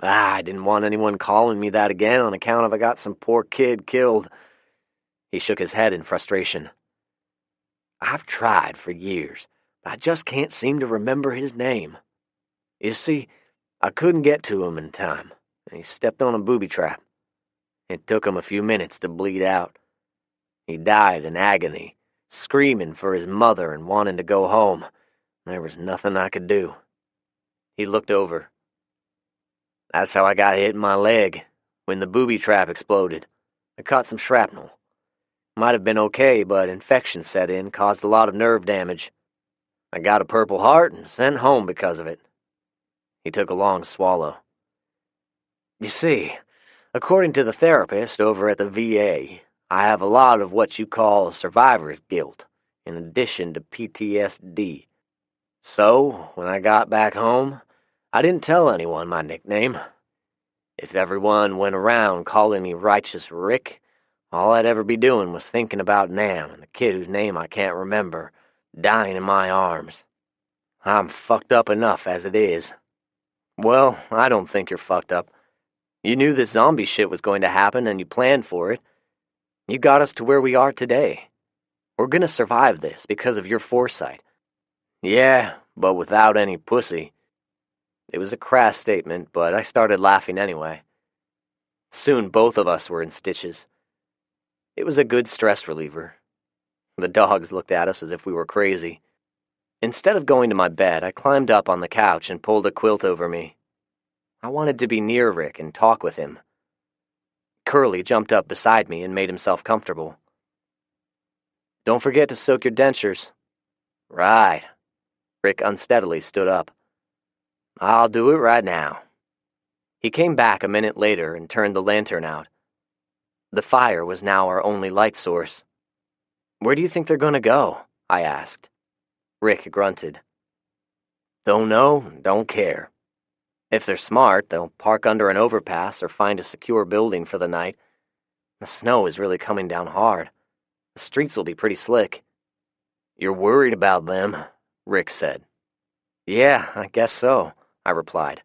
"I didn't want anyone calling me that again on account of I got some poor kid killed." He shook his head in frustration. "I've tried for years, but I just can't seem to remember his name. You see, I couldn't get to him in time, and he stepped on a booby trap. It took him a few minutes to bleed out. He died in agony, screaming for his mother and wanting to go home. There was nothing I could do." He looked over. "That's how I got hit in my leg, when the booby trap exploded. I caught some shrapnel. Might have been okay, but infection set in, caused a lot of nerve damage. I got a Purple Heart and sent home because of it." He took a long swallow. "You see, according to the therapist over at the VA, I have a lot of what you call survivor's guilt, in addition to PTSD. So, when I got back home, I didn't tell anyone my nickname. If everyone went around calling me Righteous Rick, all I'd ever be doing was thinking about Nam and the kid whose name I can't remember, dying in my arms. I'm fucked up enough as it is." "Well, I don't think you're fucked up. You knew this zombie shit was going to happen and you planned for it. You got us to where we are today. We're gonna survive this because of your foresight." "Yeah, but without any pussy." It was a crass statement, but I started laughing anyway. Soon both of us were in stitches. It was a good stress reliever. The dogs looked at us as if we were crazy. Instead of going to my bed, I climbed up on the couch and pulled a quilt over me. I wanted to be near Rick and talk with him. Curly jumped up beside me and made himself comfortable. "Don't forget to soak your dentures." "Right." Rick unsteadily stood up. "I'll do it right now." He came back a minute later and turned the lantern out. The fire was now our only light source. "Where do you think they're going to go?" I asked. Rick grunted. "Don't know, don't care. If they're smart, they'll park under an overpass or find a secure building for the night. The snow is really coming down hard. The streets will be pretty slick." "You're worried about them," Rick said. "Yeah, I guess so," I replied.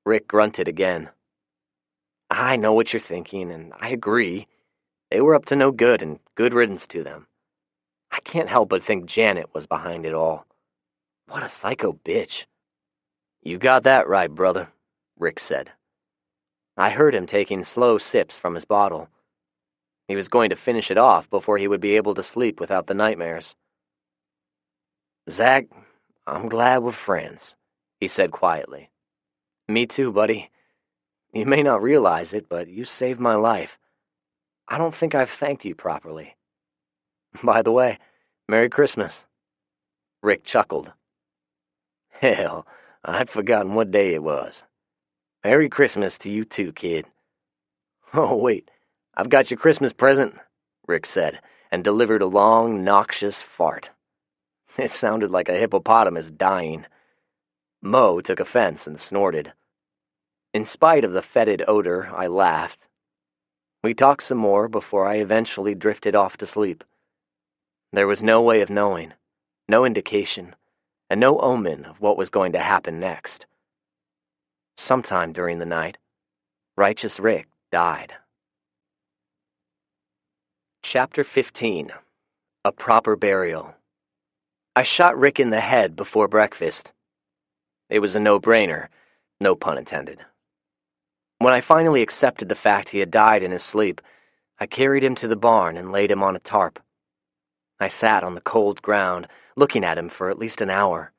Rick grunted again. "I know what you're thinking, and I agree. They were up to no good, and good riddance to them. I can't help but think Janet was behind it all. What a psycho bitch." "You got that right, brother," Rick said. I heard him taking slow sips from his bottle. He was going to finish it off before he would be able to sleep without the nightmares. "Zach, I'm glad we're friends," he said quietly. "Me too, buddy. You may not realize it, but you saved my life. I don't think I've thanked you properly. By the way, Merry Christmas. Rick chuckled. Hell, I'd forgotten what day it was. Merry Christmas to you too, kid. Oh, wait, I've got your Christmas present, Rick said, and delivered a long, noxious fart. It sounded like a hippopotamus dying. Mo took offense and snorted. In spite of the fetid odor, I laughed. We talked some more before I eventually drifted off to sleep. There was no way of knowing, no indication, and no omen of what was going to happen next. Sometime during the night, Righteous Rick died. Chapter 15. A Proper Burial. I shot Rick in the head before breakfast. It was a no-brainer, no pun intended. When I finally accepted the fact he had died in his sleep, I carried him to the barn and laid him on a tarp. I sat on the cold ground, looking at him for at least an hour.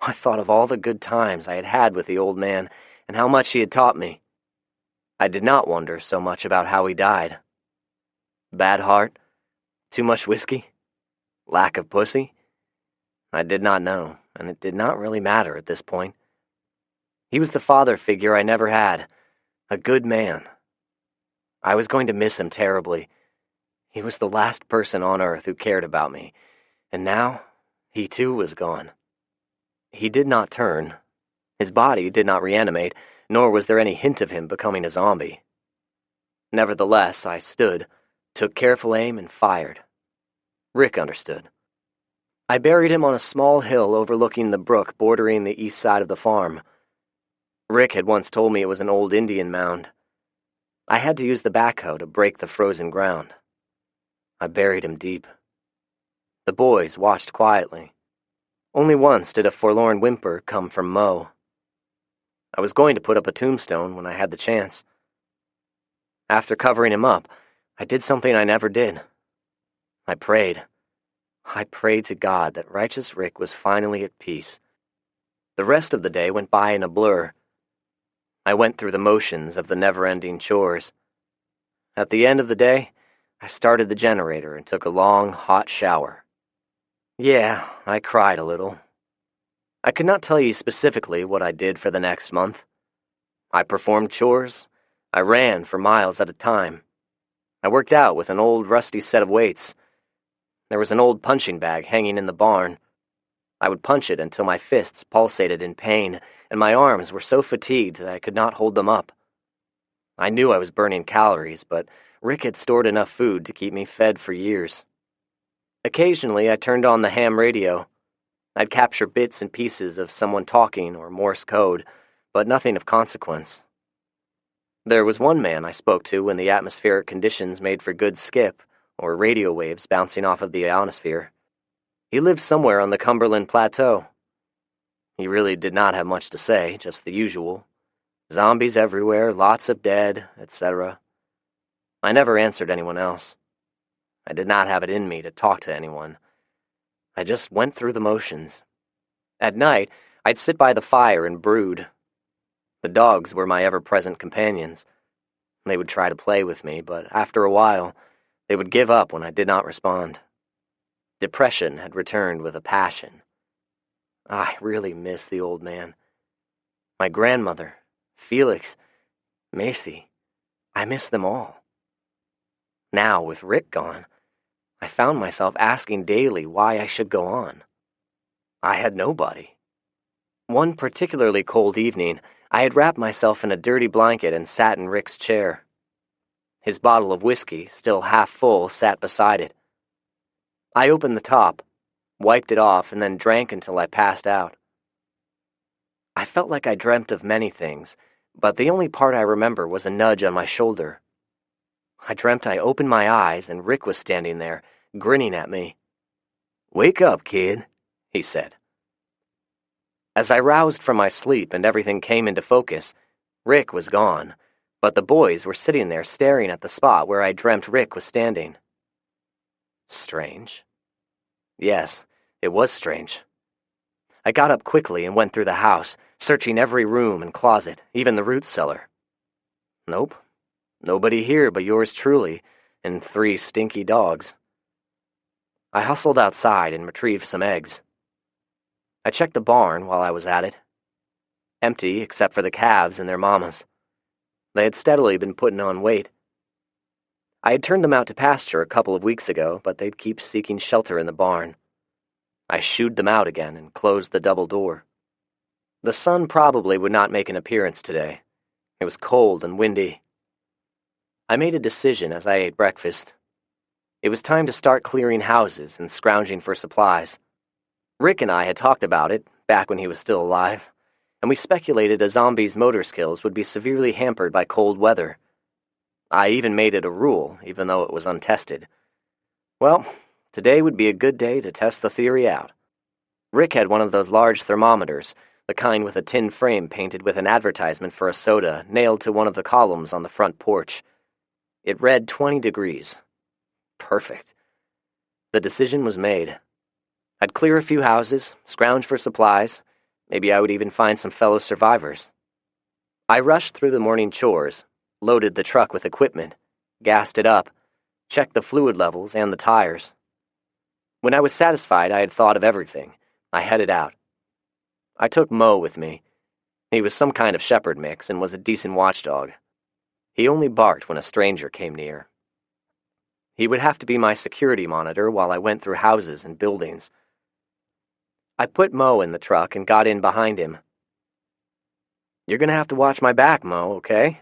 I thought of all the good times I had had with the old man and how much he had taught me. I did not wonder so much about how he died. Bad heart? Too much whiskey? Lack of pussy? I did not know, and it did not really matter at this point. He was the father figure I never had, a good man. I was going to miss him terribly. He was the last person on earth who cared about me, and now he too was gone. He did not turn. His body did not reanimate, nor was there any hint of him becoming a zombie. Nevertheless, I stood, took careful aim, and fired. Rick understood. I buried him on a small hill overlooking the brook bordering the east side of the farm. Rick had once told me it was an old Indian mound. I had to use the backhoe to break the frozen ground. I buried him deep. The boys watched quietly. Only once did a forlorn whimper come from Mo. I was going to put up a tombstone when I had the chance. After covering him up, I did something I never did. I prayed. I prayed to God that Righteous Rick was finally at peace. The rest of the day went by in a blur. I went through the motions of the never-ending chores. At the end of the day, I started the generator and took a long, hot shower. Yeah, I cried a little. I could not tell you specifically what I did for the next month. I performed chores. I ran for miles at a time. I worked out with an old rusty set of weights. There was an old punching bag hanging in the barn. I would punch it until my fists pulsated in pain, and my arms were so fatigued that I could not hold them up. I knew I was burning calories, but Rick had stored enough food to keep me fed for years. Occasionally, I turned on the ham radio. I'd capture bits and pieces of someone talking or Morse code, but nothing of consequence. There was one man I spoke to when the atmospheric conditions made for good skip, or radio waves bouncing off of the ionosphere. He lived somewhere on the Cumberland Plateau. He really did not have much to say, just the usual. Zombies everywhere, lots of dead, etc. I never answered anyone else. I did not have it in me to talk to anyone. I just went through the motions. At night, I'd sit by the fire and brood. The dogs were my ever-present companions. They would try to play with me, but after a while, they would give up when I did not respond. Depression had returned with a passion. I really miss the old man. My grandmother, Felix, Macy, I miss them all. Now, with Rick gone, I found myself asking daily why I should go on. I had nobody. One particularly cold evening, I had wrapped myself in a dirty blanket and sat in Rick's chair. His bottle of whiskey, still half full, sat beside it. I opened the top, wiped it off, and then drank until I passed out. I felt like I dreamt of many things, but the only part I remember was a nudge on my shoulder. I dreamt I opened my eyes and Rick was standing there, grinning at me. "Wake up, kid," he said. As I roused from my sleep and everything came into focus, Rick was gone, but the boys were sitting there staring at the spot where I dreamt Rick was standing. Strange. Yes, it was strange. I got up quickly and went through the house, searching every room and closet, even the root cellar. Nope. Nobody here but yours truly, and 3 stinky dogs. I hustled outside and retrieved some eggs. I checked the barn while I was at it. Empty except for the calves and their mamas. They had steadily been putting on weight. I had turned them out to pasture a couple of weeks ago, but they'd keep seeking shelter in the barn. I shooed them out again and closed the double door. The sun probably would not make an appearance today. It was cold and windy. I made a decision as I ate breakfast. It was time to start clearing houses and scrounging for supplies. Rick and I had talked about it back when he was still alive, and we speculated a zombie's motor skills would be severely hampered by cold weather. I even made it a rule, even though it was untested. Well, today would be a good day to test the theory out. Rick had one of those large thermometers, the kind with a tin frame painted with an advertisement for a soda nailed to one of the columns on the front porch. It read 20 degrees. Perfect. The decision was made. I'd clear a few houses, scrounge for supplies. Maybe I would even find some fellow survivors. I rushed through the morning chores, loaded the truck with equipment, gassed it up, checked the fluid levels and the tires. When I was satisfied I had thought of everything, I headed out. I took Mo with me. He was some kind of shepherd mix and was a decent watchdog. He only barked when a stranger came near. He would have to be my security monitor while I went through houses and buildings. I put Mo in the truck and got in behind him. "You're gonna have to watch my back, Mo, okay?"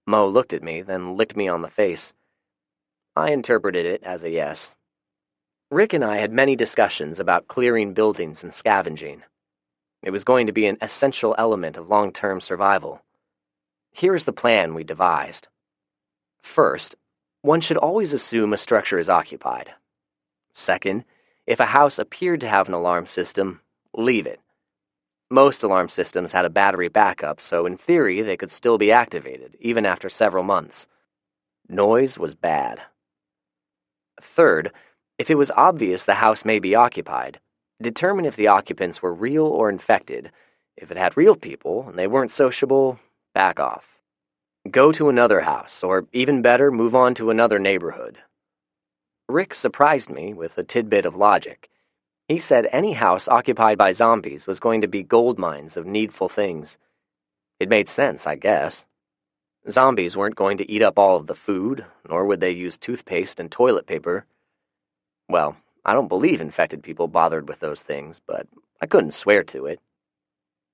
Mo looked at me, then licked me on the face. I interpreted it as a yes. Rick and I had many discussions about clearing buildings and scavenging. It was going to be an essential element of long-term survival. Here's the plan we devised. First, one should always assume a structure is occupied. Second, if a house appeared to have an alarm system, leave it. Most alarm systems had a battery backup, so in theory they could still be activated, even after several months. Noise was bad. Third, if it was obvious the house may be occupied, determine if the occupants were real or infected. If it had real people and they weren't sociable, back off. Go to another house, or even better, move on to another neighborhood. Rick surprised me with a tidbit of logic. He said any house occupied by zombies was going to be gold mines of needful things. It made sense, I guess. Zombies weren't going to eat up all of the food, nor would they use toothpaste and toilet paper. Well, I don't believe infected people bothered with those things, but I couldn't swear to it.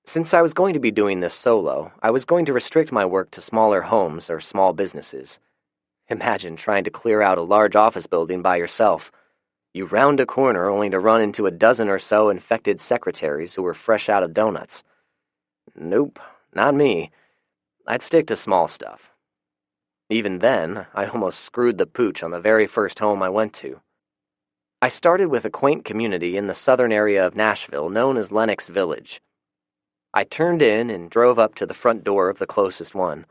Since I was going to be doing this solo, I was going to restrict my work to smaller homes or small businesses. Imagine trying to clear out a large office building by yourself. You round a corner only to run into a dozen or so infected secretaries who were fresh out of donuts. Nope, not me. I'd stick to small stuff. Even then, I almost screwed the pooch on the very first home I went to. I started with a quaint community in the southern area of Nashville known as Lenox Village. I turned in and drove up to the front door of the closest one.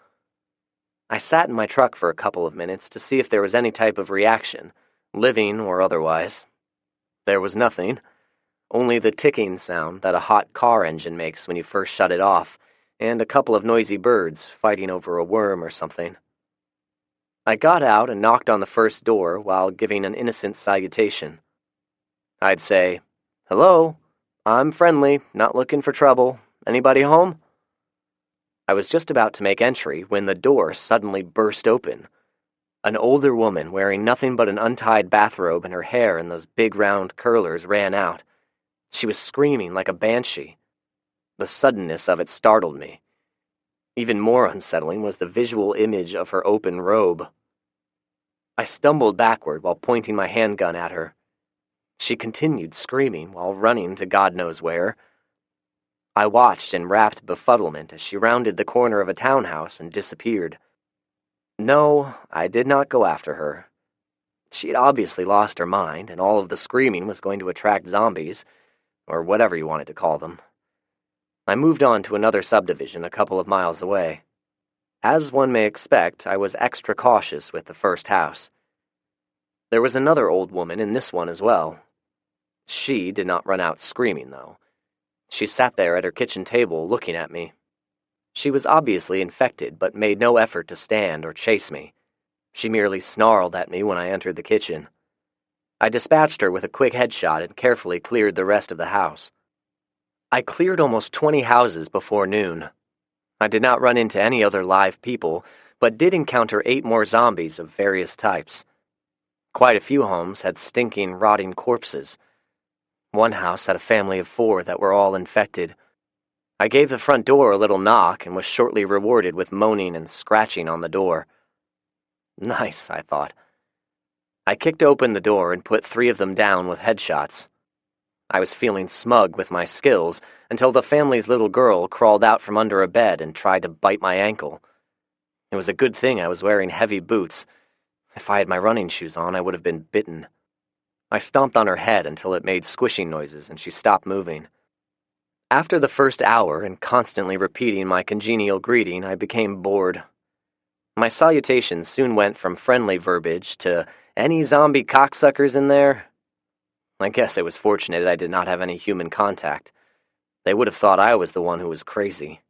I sat in my truck for a couple of minutes to see if there was any type of reaction, living or otherwise. There was nothing, only the ticking sound that a hot car engine makes when you first shut it off, and a couple of noisy birds fighting over a worm or something. I got out and knocked on the first door while giving an innocent salutation. I'd say, "Hello, I'm friendly, not looking for trouble. Anybody home?" I was just about to make entry when the door suddenly burst open. An older woman wearing nothing but an untied bathrobe and her hair in those big round curlers ran out. She was screaming like a banshee. The suddenness of it startled me. Even more unsettling was the visual image of her open robe. I stumbled backward while pointing my handgun at her. She continued screaming while running to God knows where. I watched in rapt befuddlement as she rounded the corner of a townhouse and disappeared. No, I did not go after her. She had obviously lost her mind, and all of the screaming was going to attract zombies, or whatever you wanted to call them. I moved on to another subdivision a couple of miles away. As one may expect, I was extra cautious with the first house. There was another old woman in this one as well. She did not run out screaming, though. She sat there at her kitchen table looking at me. She was obviously infected, but made no effort to stand or chase me. She merely snarled at me when I entered the kitchen. I dispatched her with a quick headshot and carefully cleared the rest of the house. I cleared almost 20 houses before noon. I did not run into any other live people, but did encounter 8 more zombies of various types. Quite a few homes had stinking, rotting corpses. One house had a family of 4 that were all infected. I gave the front door a little knock and was shortly rewarded with moaning and scratching on the door. Nice, I thought. I kicked open the door and put 3 of them down with headshots. I was feeling smug with my skills until the family's little girl crawled out from under a bed and tried to bite my ankle. It was a good thing I was wearing heavy boots. If I had my running shoes on, I would have been bitten. I stomped on her head until it made squishing noises and she stopped moving. After the first hour and constantly repeating my congenial greeting, I became bored. My salutations soon went from friendly verbiage to, "Any zombie cocksuckers in there?" I guess it was fortunate I did not have any human contact. They would have thought I was the one who was crazy.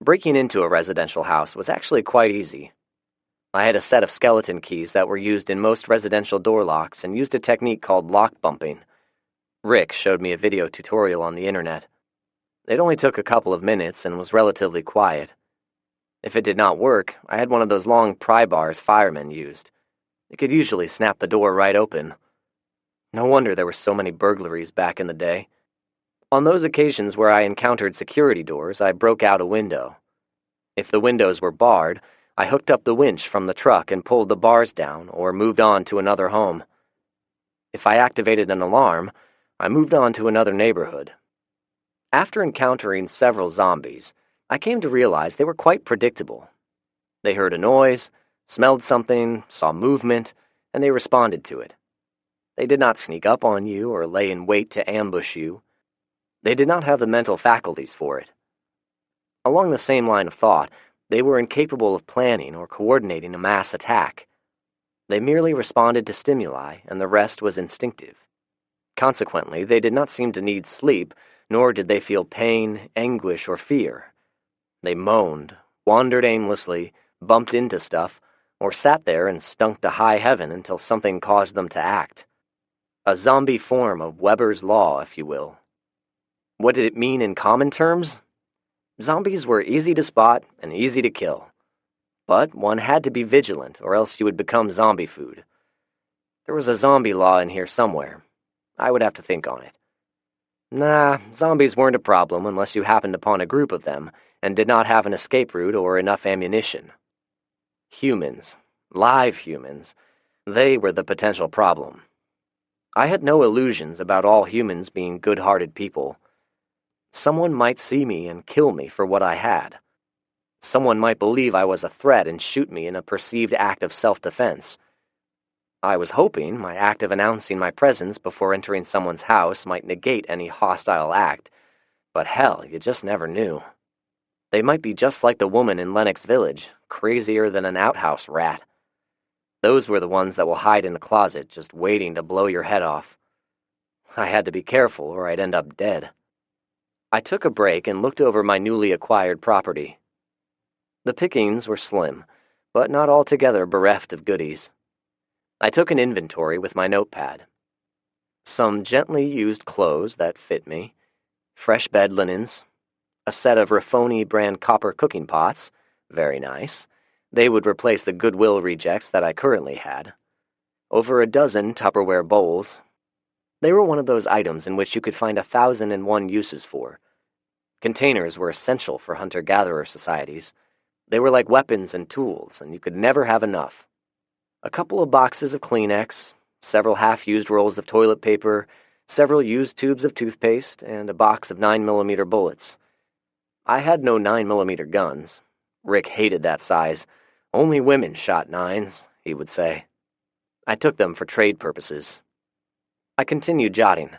Breaking into a residential house was actually quite easy. I had a set of skeleton keys that were used in most residential door locks and used a technique called lock bumping. Rick showed me a video tutorial on the internet. It only took a couple of minutes and was relatively quiet. If it did not work, I had one of those long pry bars firemen used. It could usually snap the door right open. No wonder there were so many burglaries back in the day. On those occasions where I encountered security doors, I broke out a window. If the windows were barred, I hooked up the winch from the truck and pulled the bars down or moved on to another home. If I activated an alarm, I moved on to another neighborhood. After encountering several zombies, I came to realize they were quite predictable. They heard a noise, smelled something, saw movement, and they responded to it. They did not sneak up on you or lay in wait to ambush you. They did not have the mental faculties for it. Along the same line of thought, they were incapable of planning or coordinating a mass attack. They merely responded to stimuli, and the rest was instinctive. Consequently, they did not seem to need sleep, nor did they feel pain, anguish, or fear. They moaned, wandered aimlessly, bumped into stuff, or sat there and stunk to high heaven until something caused them to act. A zombie form of Weber's Law, if you will. What did it mean in common terms? Zombies were easy to spot and easy to kill. But one had to be vigilant, or else you would become zombie food. There was a zombie law in here somewhere. I would have to think on it. Nah, zombies weren't a problem unless you happened upon a group of them and did not have an escape route or enough ammunition. Humans, live humans, they were the potential problem. I had no illusions about all humans being good-hearted people. Someone might see me and kill me for what I had. Someone might believe I was a threat and shoot me in a perceived act of self-defense. I was hoping my act of announcing my presence before entering someone's house might negate any hostile act, but hell, you just never knew. They might be just like the woman in Lennox Village, crazier than an outhouse rat. Those were the ones that will hide in the closet, just waiting to blow your head off. I had to be careful or I'd end up dead. I took a break and looked over my newly acquired property. The pickings were slim, but not altogether bereft of goodies. I took an inventory with my notepad. Some gently used clothes that fit me, fresh bed linens, a set of Raffoni brand copper cooking pots, very nice. They would replace the Goodwill rejects that I currently had. Over a dozen Tupperware bowls. They were one of those items in which you could find 1,001 uses for. Containers were essential for hunter-gatherer societies. They were like weapons and tools, and you could never have enough. A couple of boxes of Kleenex, several half-used rolls of toilet paper, several used tubes of toothpaste, and a box of 9mm bullets. I had no 9mm guns. Rick hated that size. Only women shot 9s, he would say. I took them for trade purposes. I continued jotting.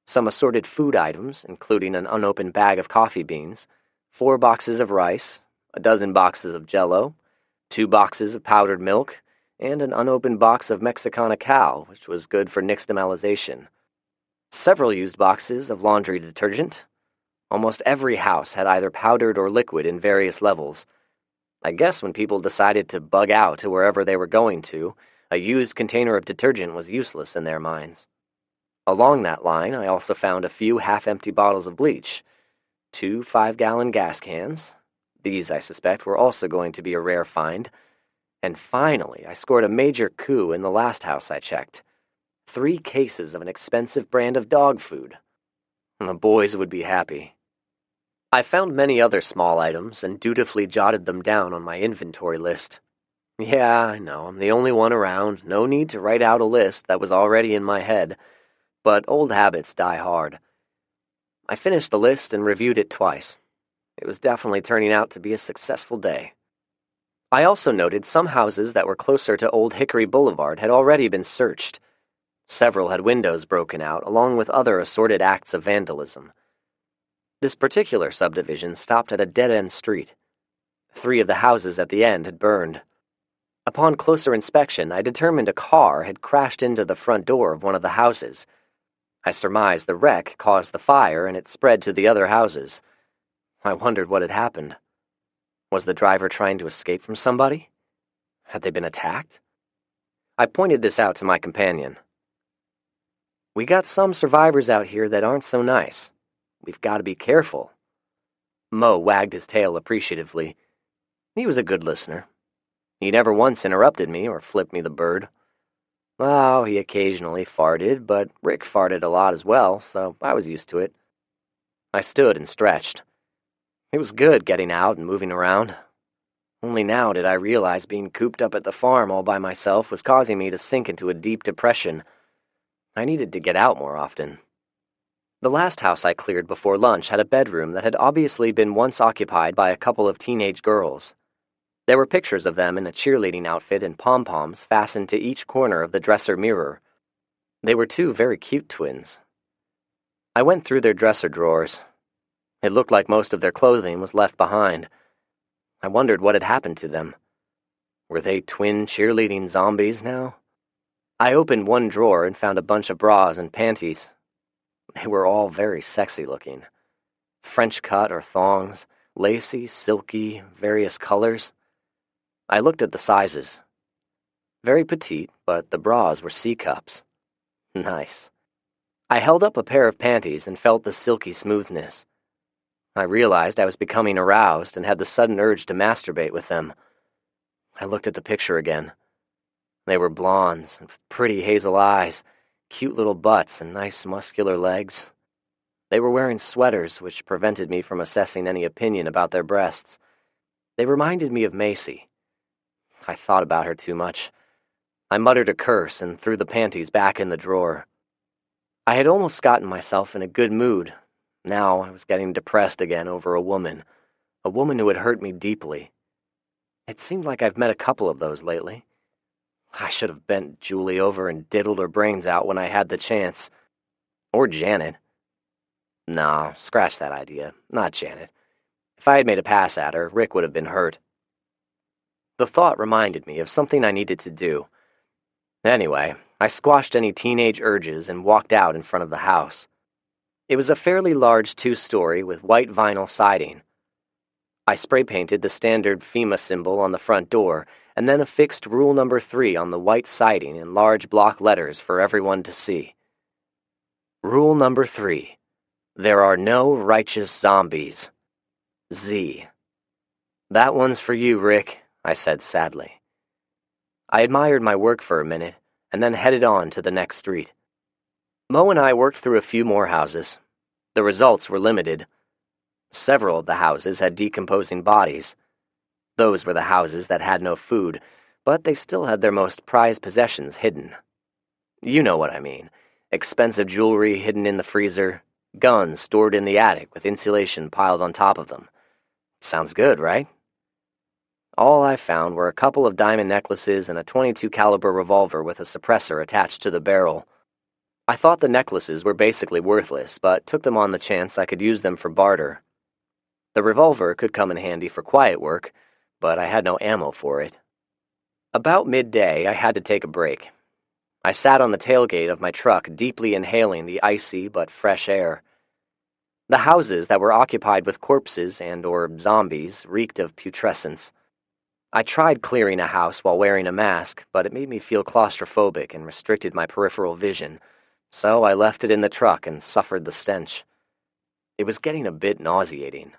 Some assorted food items, including an unopened bag of coffee beans, 4 boxes of rice, a dozen boxes of Jell-O, 2 boxes of powdered milk, and an unopened box of Mexicana Cal, which was good for nixtamalization. Several used boxes of laundry detergent, Almost every house had either powdered or liquid in various levels. I guess when people decided to bug out to wherever they were going to, a used container of detergent was useless in their minds. Along that line, I also found a few half-empty bottles of bleach, 2 5-gallon gas cans. These, I suspect, were also going to be a rare find. And finally, I scored a major coup in the last house I checked. 3 cases of an expensive brand of dog food. The boys would be happy. I found many other small items and dutifully jotted them down on my inventory list. Yeah, I know, I'm the only one around. No need to write out a list that was already in my head, but old habits die hard. I finished the list and reviewed it twice. It was definitely turning out to be a successful day. I also noted some houses that were closer to Old Hickory Boulevard had already been searched. Several had windows broken out, along with other assorted acts of vandalism. This particular subdivision stopped at a dead-end street. 3 of the houses at the end had burned. Upon closer inspection, I determined a car had crashed into the front door of one of the houses. I surmised the wreck caused the fire and it spread to the other houses. I wondered what had happened. Was the driver trying to escape from somebody? Had they been attacked? I pointed this out to my companion. We got some survivors out here that aren't so nice. We've got to be careful. Mo wagged his tail appreciatively. He was a good listener. He never once interrupted me or flipped me the bird. Oh, he occasionally farted, but Rick farted a lot as well, so I was used to it. I stood and stretched. It was good getting out and moving around. Only now did I realize being cooped up at the farm all by myself was causing me to sink into a deep depression. I needed to get out more often. The last house I cleared before lunch had a bedroom that had obviously been once occupied by a couple of teenage girls. There were pictures of them in a cheerleading outfit and pom-poms fastened to each corner of the dresser mirror. They were 2 very cute twins. I went through their dresser drawers. It looked like most of their clothing was left behind. I wondered what had happened to them. Were they twin cheerleading zombies now? I opened one drawer and found a bunch of bras and panties. They were all very sexy looking. French cut or thongs, lacy, silky, various colors. I looked at the sizes. Very petite, but the bras were C-cups. Nice. I held up a pair of panties and felt the silky smoothness. I realized I was becoming aroused and had the sudden urge to masturbate with them. I looked at the picture again. They were blondes, with pretty hazel eyes, cute little butts, and nice muscular legs. They were wearing sweaters, which prevented me from assessing any opinion about their breasts. They reminded me of Macy. I thought about her too much. I muttered a curse and threw the panties back in the drawer. I had almost gotten myself in a good mood. Now I was getting depressed again over a woman who had hurt me deeply. It seemed like I've met a couple of those lately. I should have bent Julie over and diddled her brains out when I had the chance. Or Janet. Nah, scratch that idea. Not Janet. If I had made a pass at her, Rick would have been hurt. The thought reminded me of something I needed to do. Anyway, I squashed any teenage urges and walked out in front of the house. It was a fairly large 2-story with white vinyl siding. I spray-painted the standard FEMA symbol on the front door and then affixed rule number 3 on the white siding in large block letters for everyone to see. Rule number 3. There are no righteous zombies. Z. That one's for you, Rick, I said sadly. I admired my work for a minute and then headed on to the next street. Mo and I worked through a few more houses. The results were limited. Several of the houses had decomposing bodies. Those were the houses that had no food, but they still had their most prized possessions hidden. You know what I mean. Expensive jewelry hidden in the freezer, guns stored in the attic with insulation piled on top of them. Sounds good, right? All I found were a couple of diamond necklaces and a .22 caliber revolver with a suppressor attached to the barrel. I thought the necklaces were basically worthless, but took them on the chance I could use them for barter. The revolver could come in handy for quiet work, but I had no ammo for it. About midday, I had to take a break. I sat on the tailgate of my truck, deeply inhaling the icy but fresh air. The houses that were occupied with corpses and/or zombies reeked of putrescence. I tried clearing a house while wearing a mask, but it made me feel claustrophobic and restricted my peripheral vision, so I left it in the truck and suffered the stench. It was getting a bit nauseating.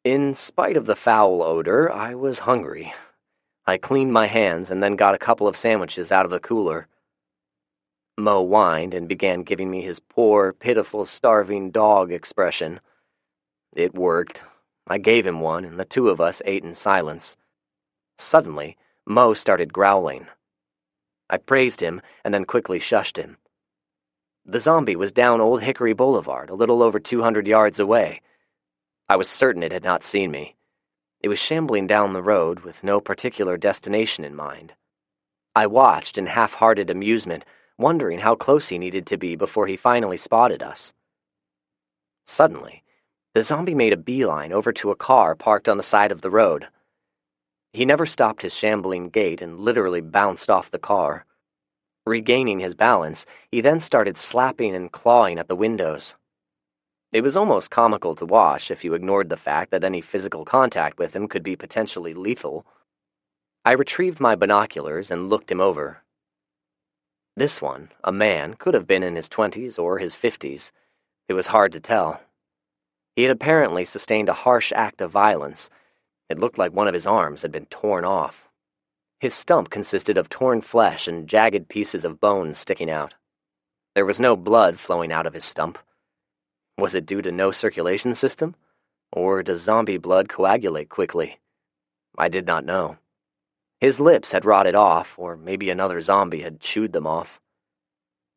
In spite of the foul odor, I was hungry. I cleaned my hands and then got a couple of sandwiches out of the cooler. Mo whined and began giving me his poor, pitiful, starving dog expression. It worked. I gave him one, and the two of us ate in silence. Suddenly, Mo started growling. I praised him and then quickly shushed him. The zombie was down Old Hickory Boulevard, a little over 200 yards away. I was certain it had not seen me. It was shambling down the road with no particular destination in mind. I watched in half-hearted amusement, wondering how close he needed to be before he finally spotted us. Suddenly, the zombie made a beeline over to a car parked on the side of the road. He never stopped his shambling gait and literally bounced off the car. Regaining his balance, he then started slapping and clawing at the windows. It was almost comical to watch if you ignored the fact that any physical contact with him could be potentially lethal. I retrieved my binoculars and looked him over. This one, a man, could have been in his 20s or his 50s. It was hard to tell. He had apparently sustained a harsh act of violence. It looked like one of his arms had been torn off. His stump consisted of torn flesh and jagged pieces of bone sticking out. There was no blood flowing out of his stump. Was it due to no circulation system? Or does zombie blood coagulate quickly? I did not know. His lips had rotted off, or maybe another zombie had chewed them off.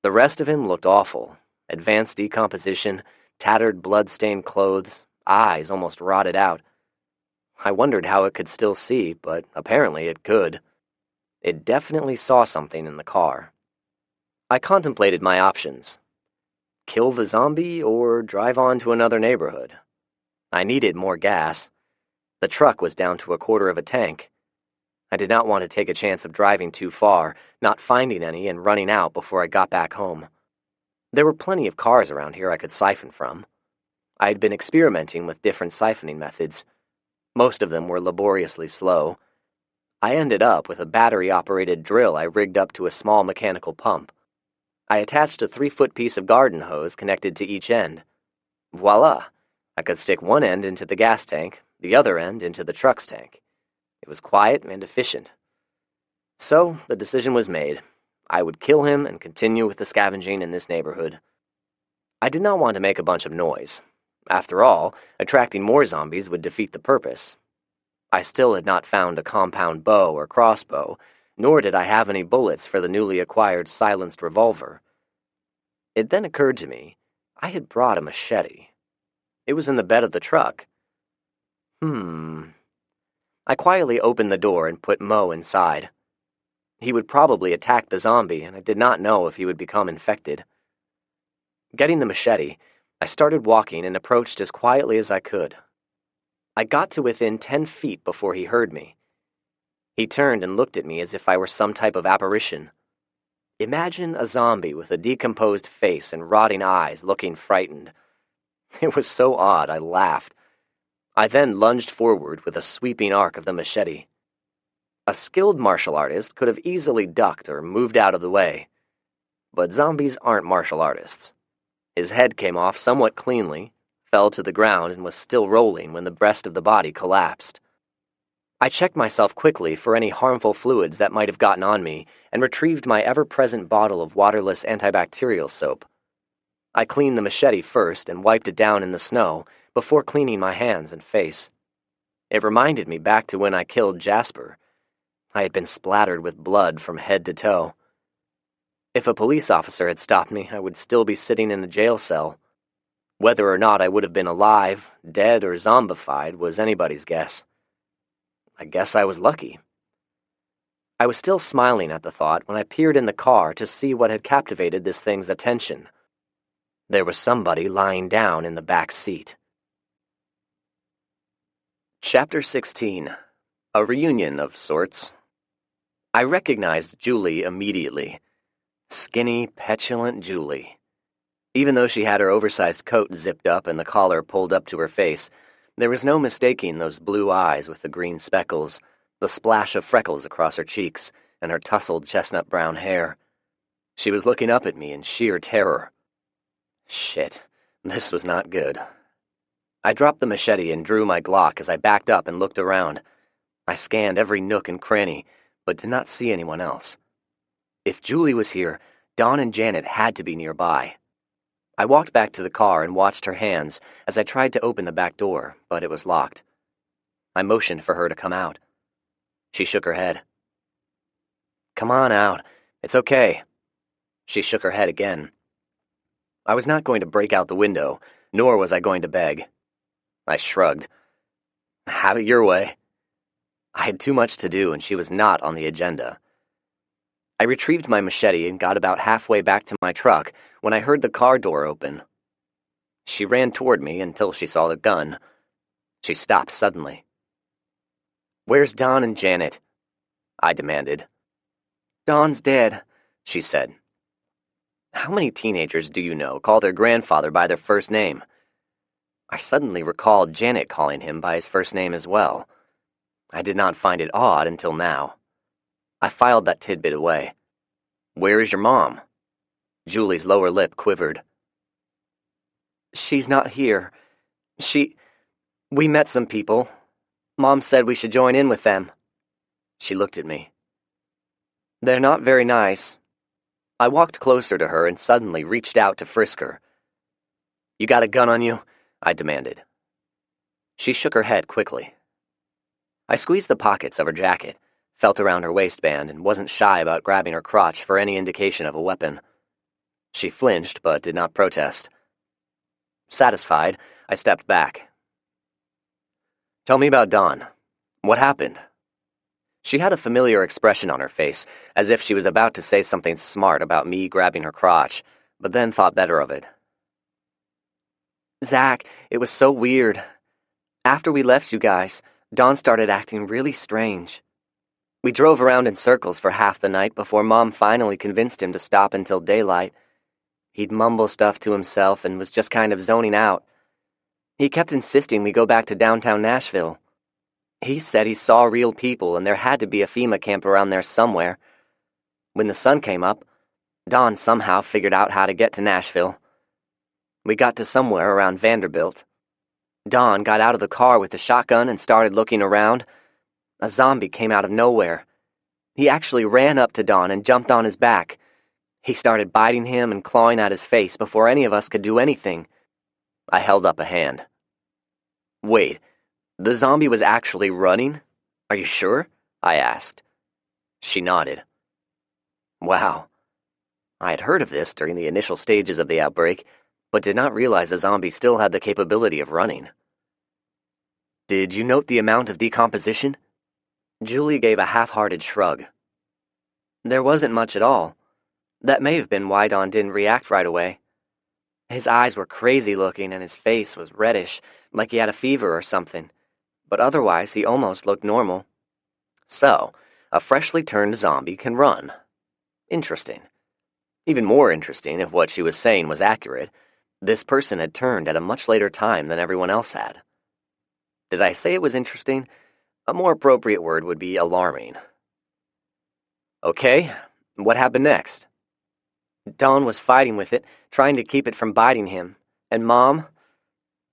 The rest of him looked awful. Advanced decomposition, tattered blood-stained clothes, eyes almost rotted out. I wondered how it could still see, but apparently it could. It definitely saw something in the car. I contemplated my options. Kill the zombie or drive on to another neighborhood. I needed more gas. The truck was down to a quarter of a tank. I did not want to take a chance of driving too far, not finding any, and running out before I got back home. There were plenty of cars around here I could siphon from. I had been experimenting with different siphoning methods. Most of them were laboriously slow. I ended up with a battery-operated drill I rigged up to a small mechanical pump. I attached a 3-foot piece of garden hose connected to each end. Voila! I could stick one end into the gas tank, the other end into the truck's tank. It was quiet and efficient. So, the decision was made. I would kill him and continue with the scavenging in this neighborhood. I did not want to make a bunch of noise. After all, attracting more zombies would defeat the purpose. I still had not found a compound bow or crossbow, nor did I have any bullets for the newly acquired silenced revolver. It then occurred to me, I had brought a machete. It was in the bed of the truck. I quietly opened the door and put Mo inside. He would probably attack the zombie, and I did not know if he would become infected. Getting the machete, I started walking and approached as quietly as I could. I got to within 10 feet before he heard me. He turned and looked at me as if I were some type of apparition. Imagine a zombie with a decomposed face and rotting eyes looking frightened. It was so odd, I laughed. I then lunged forward with a sweeping arc of the machete. A skilled martial artist could have easily ducked or moved out of the way. But zombies aren't martial artists. His head came off somewhat cleanly, fell to the ground, and was still rolling when the rest of the body collapsed. I checked myself quickly for any harmful fluids that might have gotten on me and retrieved my ever-present bottle of waterless antibacterial soap. I cleaned the machete first and wiped it down in the snow before cleaning my hands and face. It reminded me back to when I killed Jasper. I had been splattered with blood from head to toe. If a police officer had stopped me, I would still be sitting in a jail cell. Whether or not I would have been alive, dead, or zombified was anybody's guess. I guess I was lucky. I was still smiling at the thought when I peered in the car to see what had captivated this thing's attention. There was somebody lying down in the back seat. Chapter 16. A reunion of sorts. I recognized Julie immediately. Skinny, petulant Julie. Even though she had her oversized coat zipped up and the collar pulled up to her face, there was no mistaking those blue eyes with the green speckles, the splash of freckles across her cheeks, and her tousled chestnut brown hair. She was looking up at me in sheer terror. Shit, this was not good. I dropped the machete and drew my Glock as I backed up and looked around. I scanned every nook and cranny, but did not see anyone else. If Julie was here, Dawn and Janet had to be nearby. I walked back to the car and watched her hands as I tried to open the back door, but it was locked. I motioned for her to come out. She shook her head. "Come on out. It's okay." She shook her head again. I was not going to break out the window, nor was I going to beg. I shrugged. "Have it your way." I had too much to do, and she was not on the agenda. I retrieved my machete and got about halfway back to my truck when I heard the car door open. She ran toward me until she saw the gun. She stopped suddenly. "Where's Dawn and Janet?" I demanded. "Dawn's dead," she said. How many teenagers do you know call their grandfather by their first name? I suddenly recalled Janet calling him by his first name as well. I did not find it odd until now. I filed that tidbit away. "Where is your mom?" Julie's lower lip quivered. "She's not here. We met some people. Mom said we should join in with them." She looked at me. "They're not very nice." I walked closer to her and suddenly reached out to frisk her. "You got a gun on you?" I demanded. She shook her head quickly. I squeezed the pockets of her jacket, felt around her waistband, and wasn't shy about grabbing her crotch for any indication of a weapon. She flinched, but did not protest. Satisfied, I stepped back. "Tell me about Dawn. What happened?" She had a familiar expression on her face, as if she was about to say something smart about me grabbing her crotch, but then thought better of it. "Zach, it was so weird. After we left you guys, Dawn started acting really strange. We drove around in circles for half the night before Mom finally convinced him to stop until daylight. He'd mumble stuff to himself and was just kind of zoning out. He kept insisting we go back to downtown Nashville. He said he saw real people and there had to be a FEMA camp around there somewhere. When the sun came up, Dawn somehow figured out how to get to Nashville. We got to somewhere around Vanderbilt. Dawn got out of the car with the shotgun and started looking around. A zombie came out of nowhere. He actually ran up to Dawn and jumped on his back. He started biting him and clawing at his face before any of us could do anything." I held up a hand. "Wait, the zombie was actually running? Are you sure?" I asked. She nodded. Wow. I had heard of this during the initial stages of the outbreak, but did not realize a zombie still had the capability of running. "Did you note the amount of decomposition?" Julie gave a half-hearted shrug. "There wasn't much at all. That may have been why Don didn't react right away. His eyes were crazy-looking and his face was reddish, like he had a fever or something, but otherwise he almost looked normal." So, a freshly turned zombie can run. Interesting. Even more interesting, if what she was saying was accurate, this person had turned at a much later time than everyone else had. Did I say it was interesting? A more appropriate word would be alarming. "Okay, what happened next?" "Dawn was fighting with it, trying to keep it from biting him, and Mom—"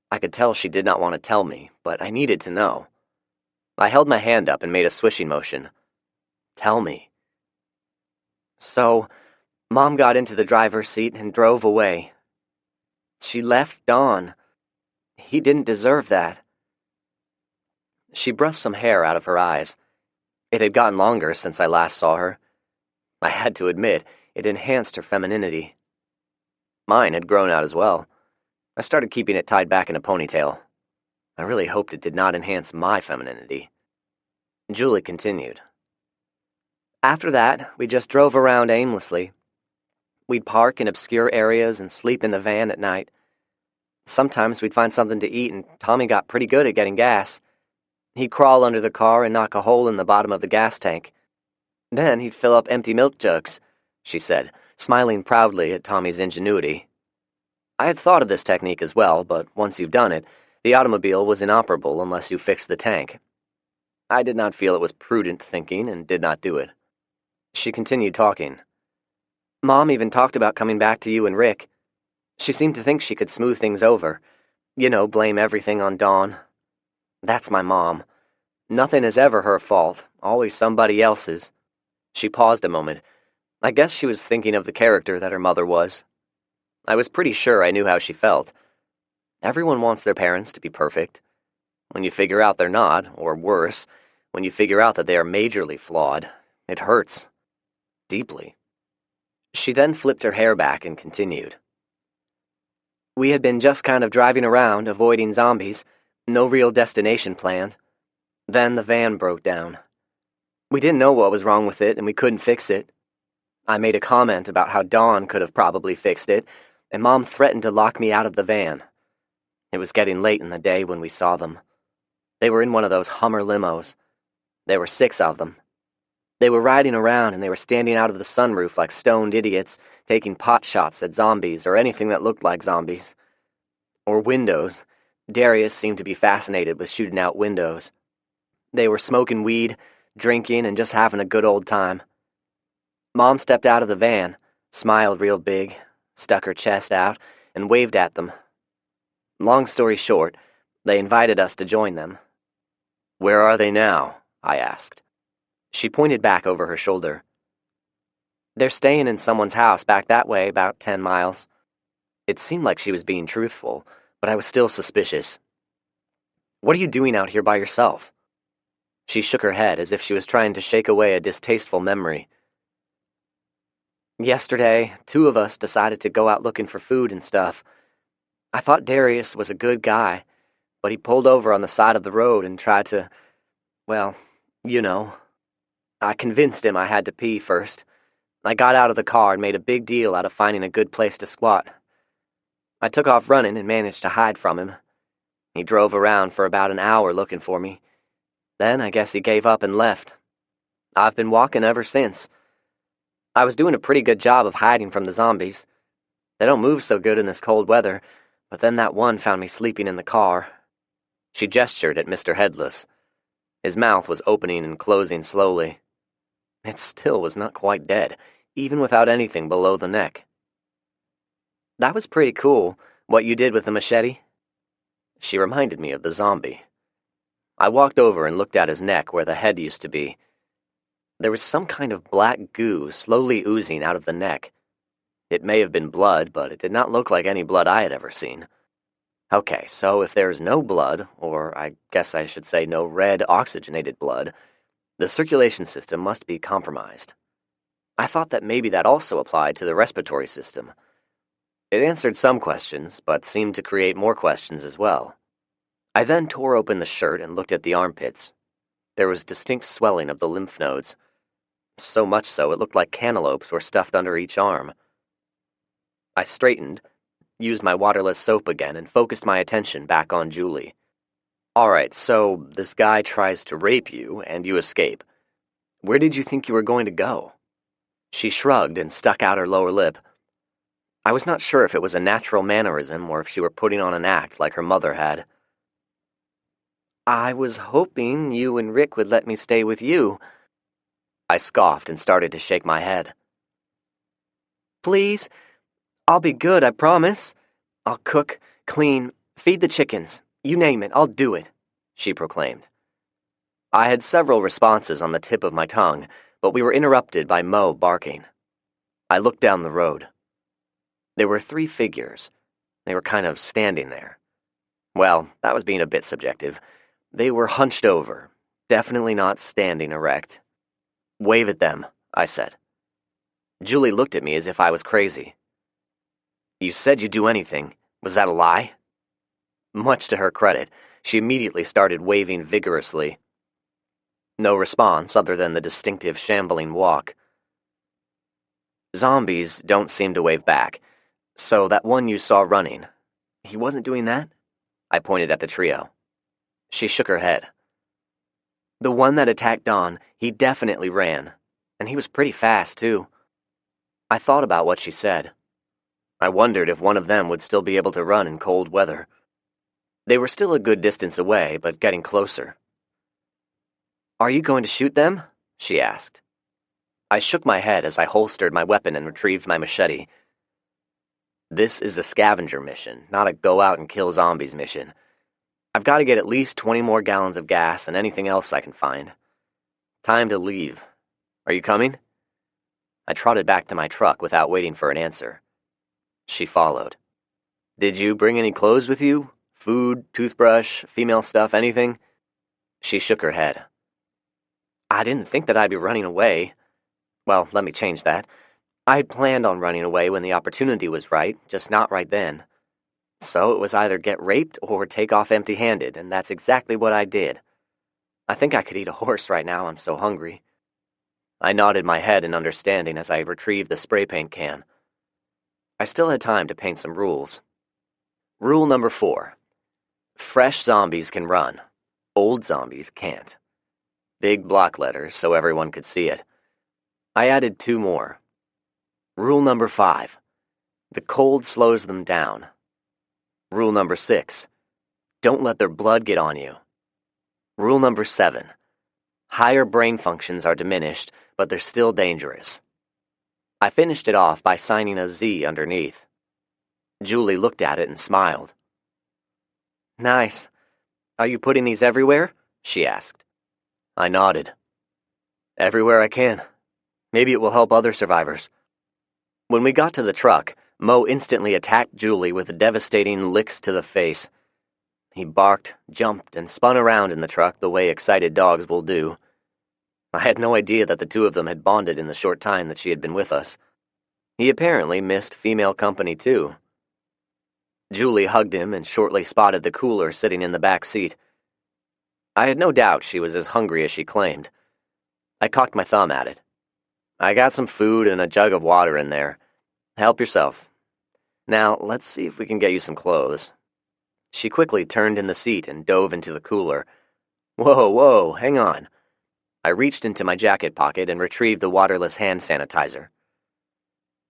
I could tell she did not want to tell me, but I needed to know. I held my hand up and made a swishing motion. "Tell me." "So, Mom got into the driver's seat and drove away. She left Dawn. He didn't deserve that." She brushed some hair out of her eyes. It had gotten longer since I last saw her. I had to admit, it enhanced her femininity. Mine had grown out as well. I started keeping it tied back in a ponytail. I really hoped it did not enhance my femininity. Julie continued. "After that, we just drove around aimlessly. We'd park in obscure areas and sleep in the van at night. Sometimes we'd find something to eat, and Tommy got pretty good at getting gas. He'd crawl under the car and knock a hole in the bottom of the gas tank. Then he'd fill up empty milk jugs," she said, smiling proudly at Tommy's ingenuity. I had thought of this technique as well, but once you've done it, the automobile was inoperable unless you fixed the tank. I did not feel it was prudent thinking and did not do it. She continued talking. Mom even talked about coming back to you and Rick. She seemed to think she could smooth things over. You know, blame everything on Dawn. That's my mom. Nothing is ever her fault, always somebody else's. She paused a moment. I guess she was thinking of the character that her mother was. I was pretty sure I knew how she felt. Everyone wants their parents to be perfect. When you figure out they're not, or worse, when you figure out that they are majorly flawed, it hurts. Deeply. She then flipped her hair back and continued. We had been just kind of driving around, avoiding zombies. No real destination planned. Then the van broke down. We didn't know what was wrong with it, and we couldn't fix it. I made a comment about how Dawn could have probably fixed it, and Mom threatened to lock me out of the van. It was getting late in the day when we saw them. They were in one of those Hummer limos. There were 6 of them. They were riding around, and they were standing out of the sunroof like stoned idiots, taking pot shots at zombies or anything that looked like zombies. Or windows. Darius seemed to be fascinated with shooting out windows. They were smoking weed, drinking, and just having a good old time. Mom stepped out of the van, smiled real big, stuck her chest out, and waved at them. Long story short, they invited us to join them. Where are they now? I asked. She pointed back over her shoulder. They're staying in someone's house back that way, about 10 miles. It seemed like she was being truthful, but I was still suspicious. What are you doing out here by yourself? She shook her head as if she was trying to shake away a distasteful memory. Yesterday, 2 of us decided to go out looking for food and stuff. I thought Darius was a good guy, but he pulled over on the side of the road and tried to, well, you know. I convinced him I had to pee first. I got out of the car and made a big deal out of finding a good place to squat. I took off running and managed to hide from him. He drove around for about an hour looking for me. Then I guess he gave up and left. I've been walking ever since. I was doing a pretty good job of hiding from the zombies. They don't move so good in this cold weather, but then that one found me sleeping in the car. She gestured at Mr. Headless. His mouth was opening and closing slowly. It still was not quite dead, even without anything below the neck. That was pretty cool, what you did with the machete. She reminded me of the zombie. I walked over and looked at his neck where the head used to be. There was some kind of black goo slowly oozing out of the neck. It may have been blood, but it did not look like any blood I had ever seen. Okay, so if there is no blood, or I guess I should say no red oxygenated blood, the circulation system must be compromised. I thought that maybe that also applied to the respiratory system. It answered some questions, but seemed to create more questions as well. I then tore open the shirt and looked at the armpits. There was distinct swelling of the lymph nodes. So much so it looked like cantaloupes were stuffed under each arm. I straightened, used my waterless soap again, and focused my attention back on Julie. All right, so this guy tries to rape you, and you escape. Where did you think you were going to go? She shrugged and stuck out her lower lip. I was not sure if it was a natural mannerism or if she were putting on an act like her mother had. I was hoping you and Rick would let me stay with you. I scoffed and started to shake my head. Please? I'll be good, I promise. I'll cook, clean, feed the chickens. You name it, I'll do it, she proclaimed. I had several responses on the tip of my tongue, but we were interrupted by Mo barking. I looked down the road. There were 3 figures. They were kind of standing there. Well, that was being a bit subjective. They were hunched over, definitely not standing erect. Wave at them, I said. Julie looked at me as if I was crazy. You said you'd do anything. Was that a lie? Much to her credit, she immediately started waving vigorously. No response other than the distinctive shambling walk. Zombies don't seem to wave back, so that one you saw running, he wasn't doing that? I pointed at the trio. She shook her head. The one that attacked Dawn, he definitely ran, and he was pretty fast, too. I thought about what she said. I wondered if one of them would still be able to run in cold weather. They were still a good distance away, but getting closer. "Are you going to shoot them?" she asked. I shook my head as I holstered my weapon and retrieved my machete. This is a scavenger mission, not a go out and kill zombies mission. I've got to get at least 20 more gallons of gas and anything else I can find. Time to leave. Are you coming? I trotted back to my truck without waiting for an answer. She followed. Did you bring any clothes with you? Food, toothbrush, female stuff, anything? She shook her head. I didn't think that I'd be running away. Well, let me change that. I had planned on running away when the opportunity was right, just not right then. So it was either get raped or take off empty-handed, and that's exactly what I did. I think I could eat a horse right now, I'm so hungry. I nodded my head in understanding as I retrieved the spray paint can. I still had time to paint some rules. Rule number 4. Fresh zombies can run. Old zombies can't. Big block letters so everyone could see it. I added 2 more. Rule number 5. The cold slows them down. Rule number 6. Don't let their blood get on you. Rule number 7. Higher brain functions are diminished, but they're still dangerous. I finished it off by signing a Z underneath. Julie looked at it and smiled. Nice. Are you putting these everywhere? She asked. I nodded. Everywhere I can. Maybe it will help other survivors. When we got to the truck, Mo instantly attacked Julie with devastating licks to the face. He barked, jumped, and spun around in the truck the way excited dogs will do. I had no idea that the 2 of them had bonded in the short time that she had been with us. He apparently missed female company too. Julie hugged him and shortly spotted the cooler sitting in the back seat. I had no doubt she was as hungry as she claimed. I cocked my thumb at it. I got some food and a jug of water in there. Help yourself. Now, let's see if we can get you some clothes. She quickly turned in the seat and dove into the cooler. Whoa, hang on. I reached into my jacket pocket and retrieved the waterless hand sanitizer.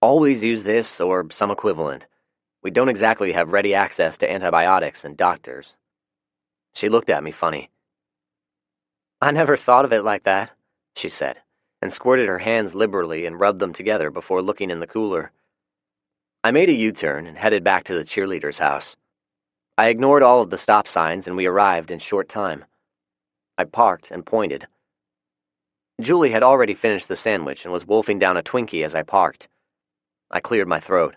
Always use this or some equivalent. We don't exactly have ready access to antibiotics and doctors. She looked at me funny. I never thought of it like that, she said, and squirted her hands liberally and rubbed them together before looking in the cooler. I made a U-turn and headed back to the cheerleader's house. I ignored all of the stop signs and we arrived in short time. I parked and pointed. Julie had already finished the sandwich and was wolfing down a Twinkie as I parked. I cleared my throat.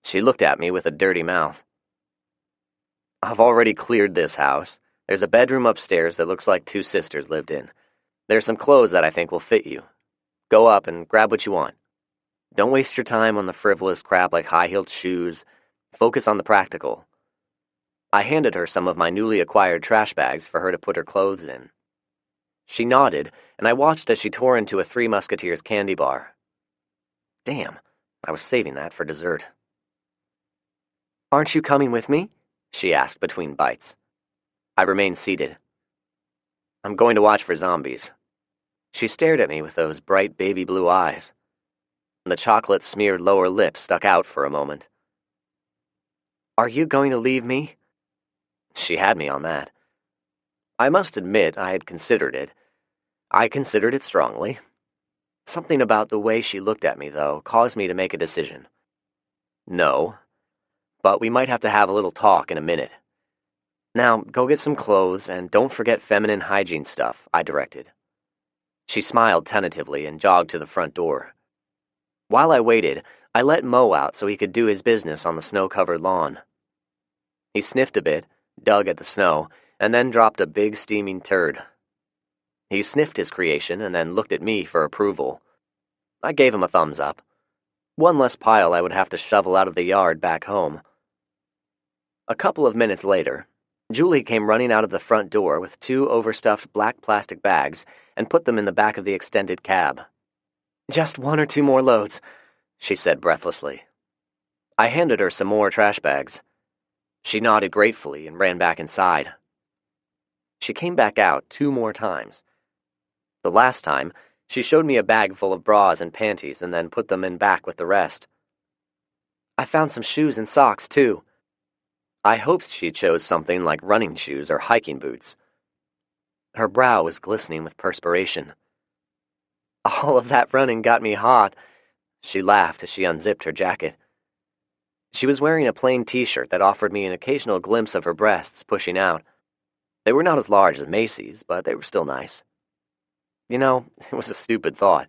She looked at me with a dirty mouth. I've already cleared this house. There's a bedroom upstairs that looks like 2 sisters lived in. There's some clothes that I think will fit you. Go up and grab what you want. Don't waste your time on the frivolous crap like high-heeled shoes. Focus on the practical. I handed her some of my newly acquired trash bags for her to put her clothes in. She nodded, and I watched as she tore into a 3 Musketeers candy bar. Damn, I was saving that for dessert. Aren't you coming with me? She asked between bites. I remained seated. I'm going to watch for zombies. She stared at me with those bright baby blue eyes. The chocolate-smeared lower lip stuck out for a moment. Are you going to leave me? She had me on that. I must admit I had considered it. I considered it strongly. Something about the way she looked at me, though, caused me to make a decision. No, but we might have to have a little talk in a minute. Now, go get some clothes, and don't forget feminine hygiene stuff, I directed. She smiled tentatively and jogged to the front door. While I waited, I let Mo out so he could do his business on the snow-covered lawn. He sniffed a bit, dug at the snow, and then dropped a big steaming turd. He sniffed his creation and then looked at me for approval. I gave him a thumbs up. One less pile I would have to shovel out of the yard back home. A couple of minutes later, Julie came running out of the front door with 2 overstuffed black plastic bags and put them in the back of the extended cab. Just 1 or 2 more loads, she said breathlessly. I handed her some more trash bags. She nodded gratefully and ran back inside. She came back out 2 more times. The last time, she showed me a bag full of bras and panties and then put them in back with the rest. I found some shoes and socks, too. I hoped she chose something like running shoes or hiking boots. Her brow was glistening with perspiration. All of that running got me hot. She laughed as she unzipped her jacket. She was wearing a plain t-shirt that offered me an occasional glimpse of her breasts pushing out. They were not as large as Macy's, but they were still nice. You know, it was a stupid thought.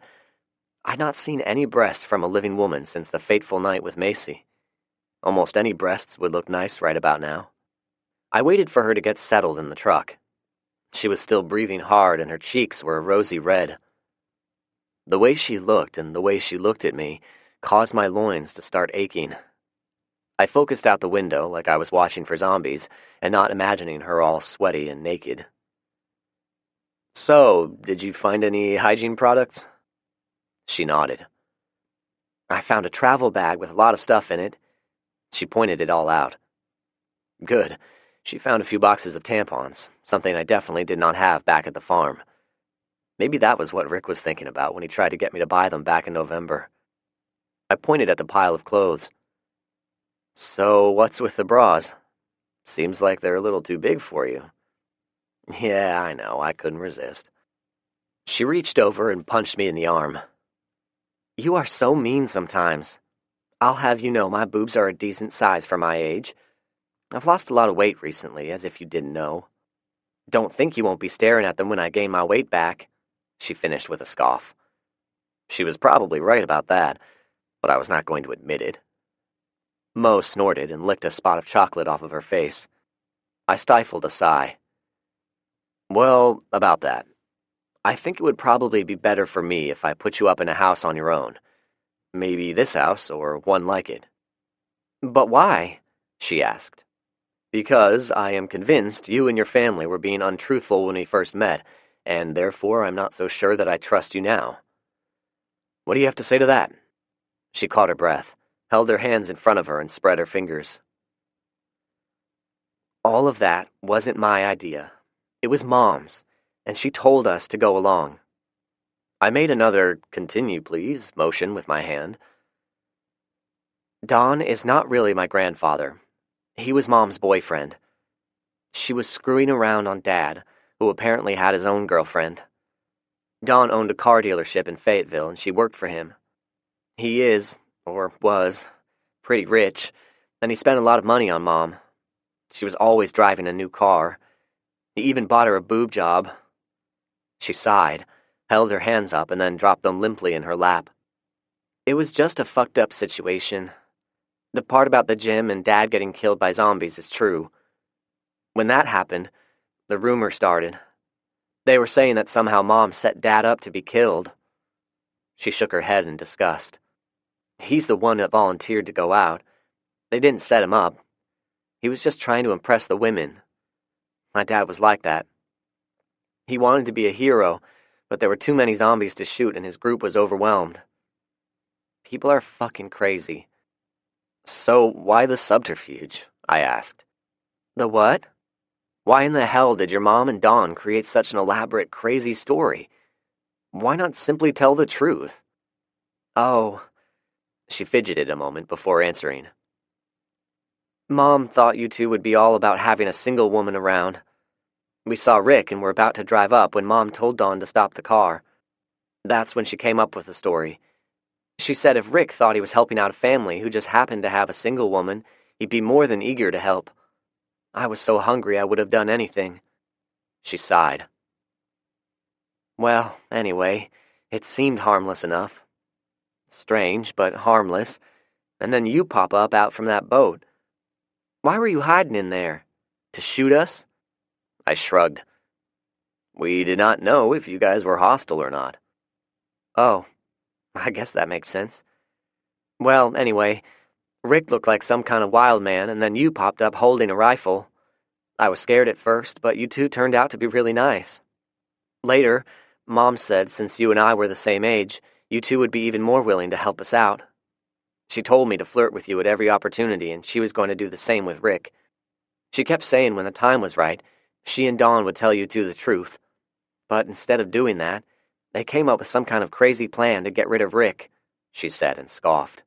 I'd not seen any breasts from a living woman since the fateful night with Macy. Almost any breasts would look nice right about now. I waited for her to get settled in the truck. She was still breathing hard and her cheeks were a rosy red. The way she looked and the way she looked at me caused my loins to start aching. I focused out the window like I was watching for zombies and not imagining her all sweaty and naked. So, did you find any hygiene products? She nodded. I found a travel bag with a lot of stuff in it. She pointed it all out. Good. She found a few boxes of tampons, something I definitely did not have back at the farm. Maybe that was what Rick was thinking about when he tried to get me to buy them back in November. I pointed at the pile of clothes. So, what's with the bras? Seems like they're a little too big for you. Yeah, I know, I couldn't resist. She reached over and punched me in the arm. You are so mean sometimes. I'll have you know my boobs are a decent size for my age. I've lost a lot of weight recently, as if you didn't know. Don't think you won't be staring at them when I gain my weight back, she finished with a scoff. She was probably right about that, but I was not going to admit it. Mo snorted and licked a spot of chocolate off of her face. I stifled a sigh. Well, about that. I think it would probably be better for me if I put you up in a house on your own. Maybe this house, or one like it. But why? She asked. Because I am convinced you and your family were being untruthful when we first met, and therefore I'm not so sure that I trust you now. What do you have to say to that? She caught her breath, held her hands in front of her, and spread her fingers. All of that wasn't my idea. It was Mom's, and she told us to go along. I made another "continue, please" motion with my hand. Don is not really my grandfather. He was Mom's boyfriend. She was screwing around on Dad, who apparently had his own girlfriend. Don owned a car dealership in Fayetteville, and she worked for him. He is, or was, pretty rich, and he spent a lot of money on Mom. She was always driving a new car. He even bought her a boob job. She sighed, held her hands up, and then dropped them limply in her lap. It was just a fucked up situation. The part about the gym and Dad getting killed by zombies is true. When that happened, the rumor started. They were saying that somehow Mom set Dad up to be killed. She shook her head in disgust. He's the one that volunteered to go out. They didn't set him up. He was just trying to impress the women. My dad was like that. He wanted to be a hero, but there were too many zombies to shoot and his group was overwhelmed. People are fucking crazy. So why the subterfuge? I asked. The what? Why in the hell did your mom and Dawn create such an elaborate, crazy story? Why not simply tell the truth? Oh, she fidgeted a moment before answering. Mom thought you two would be all about having a single woman around. We saw Rick and were about to drive up when Mom told Dawn to stop the car. That's when she came up with the story. She said if Rick thought he was helping out a family who just happened to have a single woman, he'd be more than eager to help. I was so hungry I would have done anything. She sighed. Well, anyway, it seemed harmless enough. Strange, but harmless. And then you pop up out from that boat. Why were you hiding in there? To shoot us? I shrugged. We did not know if you guys were hostile or not. Oh, I guess that makes sense. Well, anyway, Rick looked like some kind of wild man, and then you popped up holding a rifle. I was scared at first, but you two turned out to be really nice. Later, Mom said since you and I were the same age, you two would be even more willing to help us out. She told me to flirt with you at every opportunity, and she was going to do the same with Rick. She kept saying when the time was right, she and Dawn would tell you two the truth. But instead of doing that, they came up with some kind of crazy plan to get rid of Rick, she said and scoffed.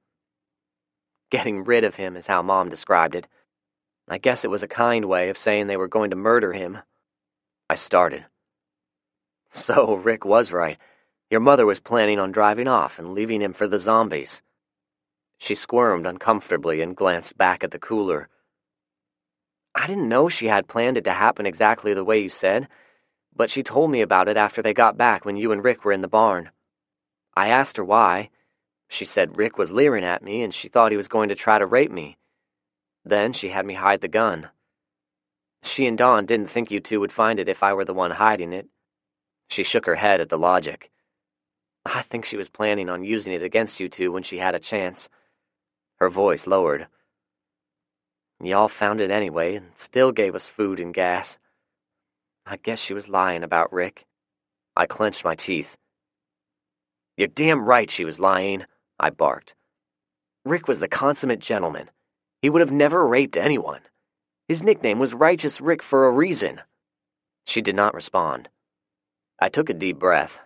Getting rid of him is how Mom described it. I guess it was a kind way of saying they were going to murder him. I started. So Rick was right. Your mother was planning on driving off and leaving him for the zombies. She squirmed uncomfortably and glanced back at the cooler. I didn't know she had planned it to happen exactly the way you said, but she told me about it after they got back when you and Rick were in the barn. I asked her why. She said Rick was leering at me and she thought he was going to try to rape me. Then she had me hide the gun. She and Dawn didn't think you two would find it if I were the one hiding it. She shook her head at the logic. I think she was planning on using it against you two when she had a chance. Her voice lowered. Y'all found it anyway and still gave us food and gas. I guess she was lying about Rick. I clenched my teeth. You're damn right she was lying, I barked. Rick was the consummate gentleman. He would have never raped anyone. His nickname was Righteous Rick for a reason. She did not respond. I took a deep breath.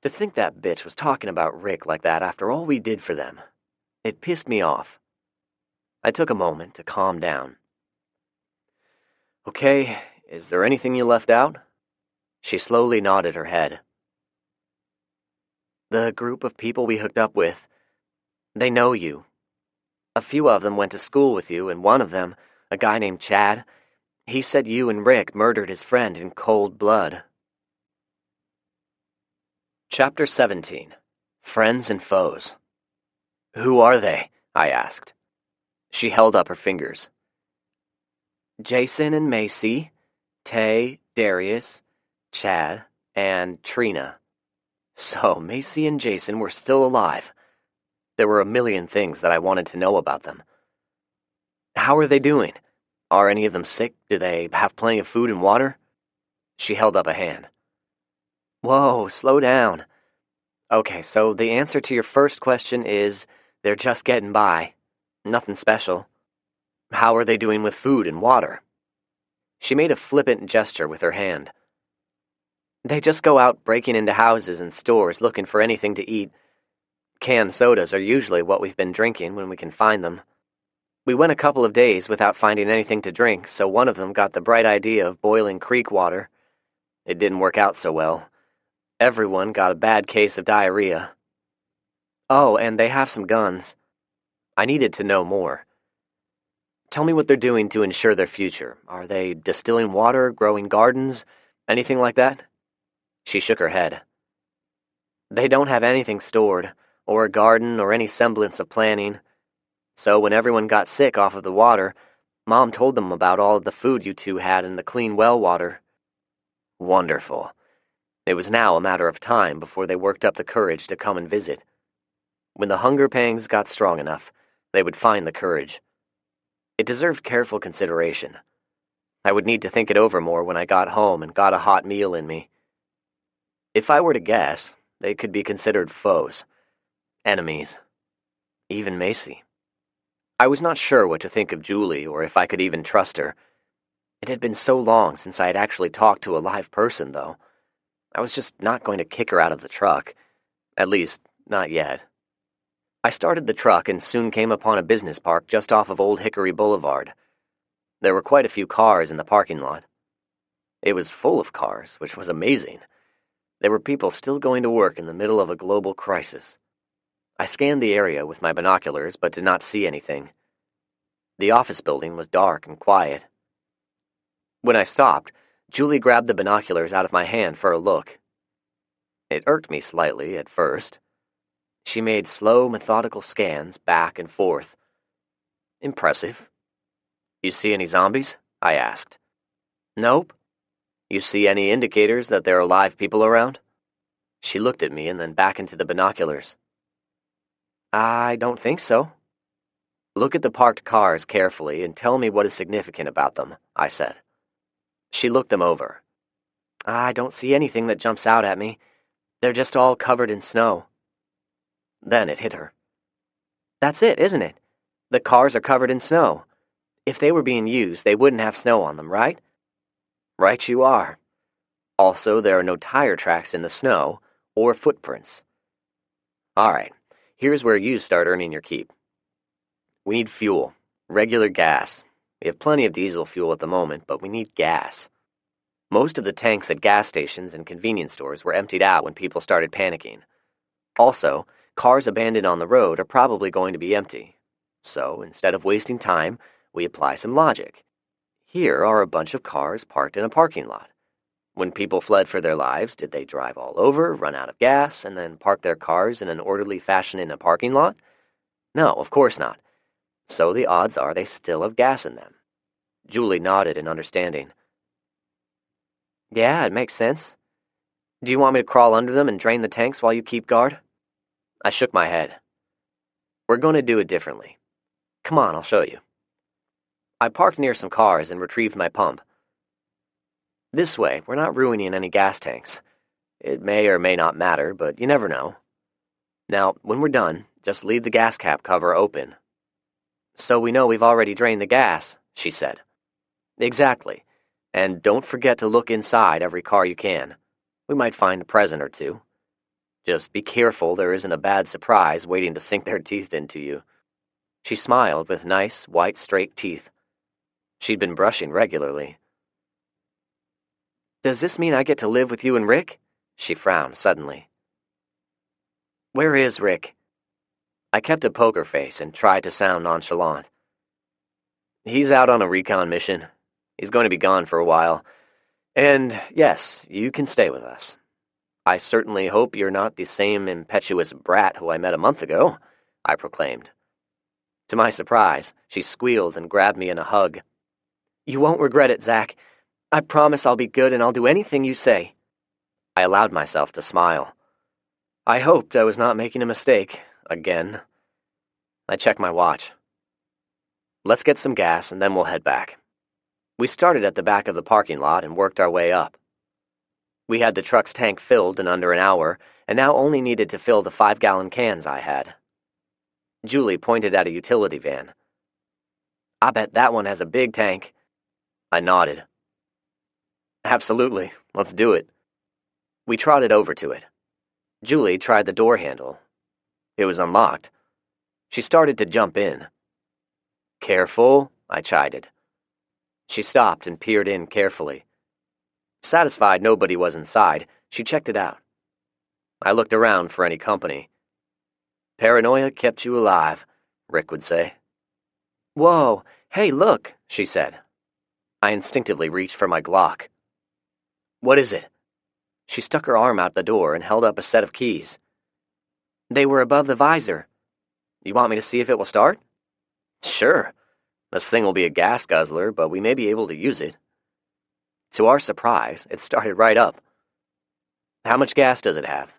To think that bitch was talking about Rick like that after all we did for them. It pissed me off. I took a moment to calm down. Okay, is there anything you left out? She slowly nodded her head. The group of people we hooked up with, they know you. A few of them went to school with you, and one of them, a guy named Chad, he said you and Rick murdered his friend in cold blood. Chapter 17. Friends and Foes. Who are they? I asked. She held up her fingers. Jason and Macy, Tay, Darius, Chad, and Trina. So Macy and Jason were still alive. There were a million things that I wanted to know about them. How are they doing? Are any of them sick? Do they have plenty of food and water? She held up a hand. Whoa, slow down. Okay, so the answer to your first question is they're just getting by. Nothing special. How are they doing with food and water? She made a flippant gesture with her hand. They just go out breaking into houses and stores looking for anything to eat. Canned sodas are usually what we've been drinking when we can find them. We went a couple of days without finding anything to drink, so one of them got the bright idea of boiling creek water. It didn't work out so well. Everyone got a bad case of diarrhea. Oh, and they have some guns. I needed to know more. Tell me what they're doing to ensure their future. Are they distilling water, growing gardens, anything like that? She shook her head. They don't have anything stored, or a garden, or any semblance of planning. So when everyone got sick off of the water, Mom told them about all of the food you two had in the clean well water. Wonderful. It was now a matter of time before they worked up the courage to come and visit. When the hunger pangs got strong enough, they would find the courage. It deserved careful consideration. I would need to think it over more when I got home and got a hot meal in me. If I were to guess, they could be considered foes, enemies, even Macy. I was not sure what to think of Julie or if I could even trust her. It had been so long since I had actually talked to a live person, though. I was just not going to kick her out of the truck. At least, not yet. I started the truck and soon came upon a business park just off of Old Hickory Boulevard. There were quite a few cars in the parking lot. It was full of cars, which was amazing. There were people still going to work in the middle of a global crisis. I scanned the area with my binoculars, but did not see anything. The office building was dark and quiet. When I stopped, Julie grabbed the binoculars out of my hand for a look. It irked me slightly at first. She made slow, methodical scans back and forth. Impressive. You see any zombies? I asked. Nope. You see any indicators that there are live people around? She looked at me and then back into the binoculars. I don't think so. Look at the parked cars carefully and tell me what is significant about them, I said. She looked them over. I don't see anything that jumps out at me. They're just all covered in snow. Then it hit her. That's it, isn't it? The cars are covered in snow. If they were being used, they wouldn't have snow on them, right? Right you are. Also, there are no tire tracks in the snow or footprints. All right, here's where you start earning your keep. We need fuel. Regular gas. We have plenty of diesel fuel at the moment, but we need gas. Most of the tanks at gas stations and convenience stores were emptied out when people started panicking. Also, cars abandoned on the road are probably going to be empty. So, instead of wasting time, we apply some logic. Here are a bunch of cars parked in a parking lot. When people fled for their lives, did they drive all over, run out of gas, and then park their cars in an orderly fashion in a parking lot? No, of course not. So the odds are they still have gas in them. Julie nodded in understanding. Yeah, it makes sense. Do you want me to crawl under them and drain the tanks while you keep guard? I shook my head. We're going to do it differently. Come on, I'll show you. I parked near some cars and retrieved my pump. This way, we're not ruining any gas tanks. It may or may not matter, but you never know. Now, when we're done, just leave the gas cap cover open. So we know we've already drained the gas, she said. Exactly. And don't forget to look inside every car you can. We might find a present or two. Just be careful there isn't a bad surprise waiting to sink their teeth into you. She smiled with nice, white, straight teeth. She'd been brushing regularly. Does this mean I get to live with you and Rick? She frowned suddenly. Where is Rick? I kept a poker face and tried to sound nonchalant. He's out on a recon mission. He's going to be gone for a while. And, yes, you can stay with us. I certainly hope you're not the same impetuous brat who I met a month ago, I proclaimed. To my surprise, she squealed and grabbed me in a hug. You won't regret it, Zach. I promise I'll be good and I'll do anything you say. I allowed myself to smile. I hoped I was not making a mistake, again. I checked my watch. Let's get some gas and then we'll head back. We started at the back of the parking lot and worked our way up. We had the truck's tank filled in under an hour, and now only needed to fill the 5-gallon cans I had. Julie pointed at a utility van. I bet that one has a big tank. I nodded. Absolutely, let's do it. We trotted over to it. Julie tried the door handle. It was unlocked. She started to jump in. Careful, I chided. She stopped and peered in carefully. Satisfied nobody was inside, she checked it out. I looked around for any company. Paranoia kept you alive, Rick would say. Whoa, hey, look, she said. I instinctively reached for my Glock. What is it? She stuck her arm out the door and held up a set of keys. They were above the visor. You want me to see if it will start? Sure. This thing will be a gas guzzler, but we may be able to use it. To our surprise, it started right up. How much gas does it have?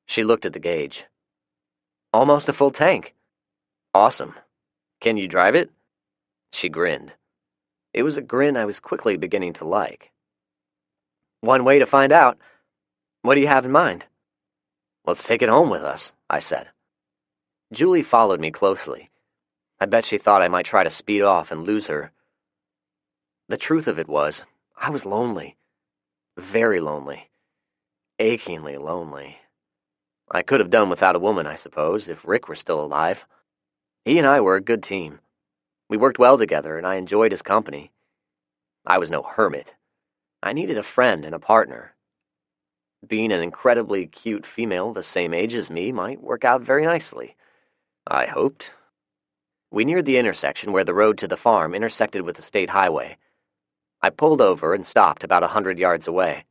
She looked at the gauge. Almost a full tank. Awesome. Can you drive it? She grinned. It was a grin I was quickly beginning to like. One way to find out. What do you have in mind? Let's take it home with us, I said. Julie followed me closely. I bet she thought I might try to speed off and lose her. The truth of it was, I was lonely. Very lonely. Achingly lonely. I could have done without a woman, I suppose, if Rick were still alive. He and I were a good team. We worked well together, and I enjoyed his company. I was no hermit. I needed a friend and a partner. Being an incredibly cute female the same age as me might work out very nicely, I hoped. We neared the intersection where the road to the farm intersected with the state highway. I pulled over and stopped about 100 yards away.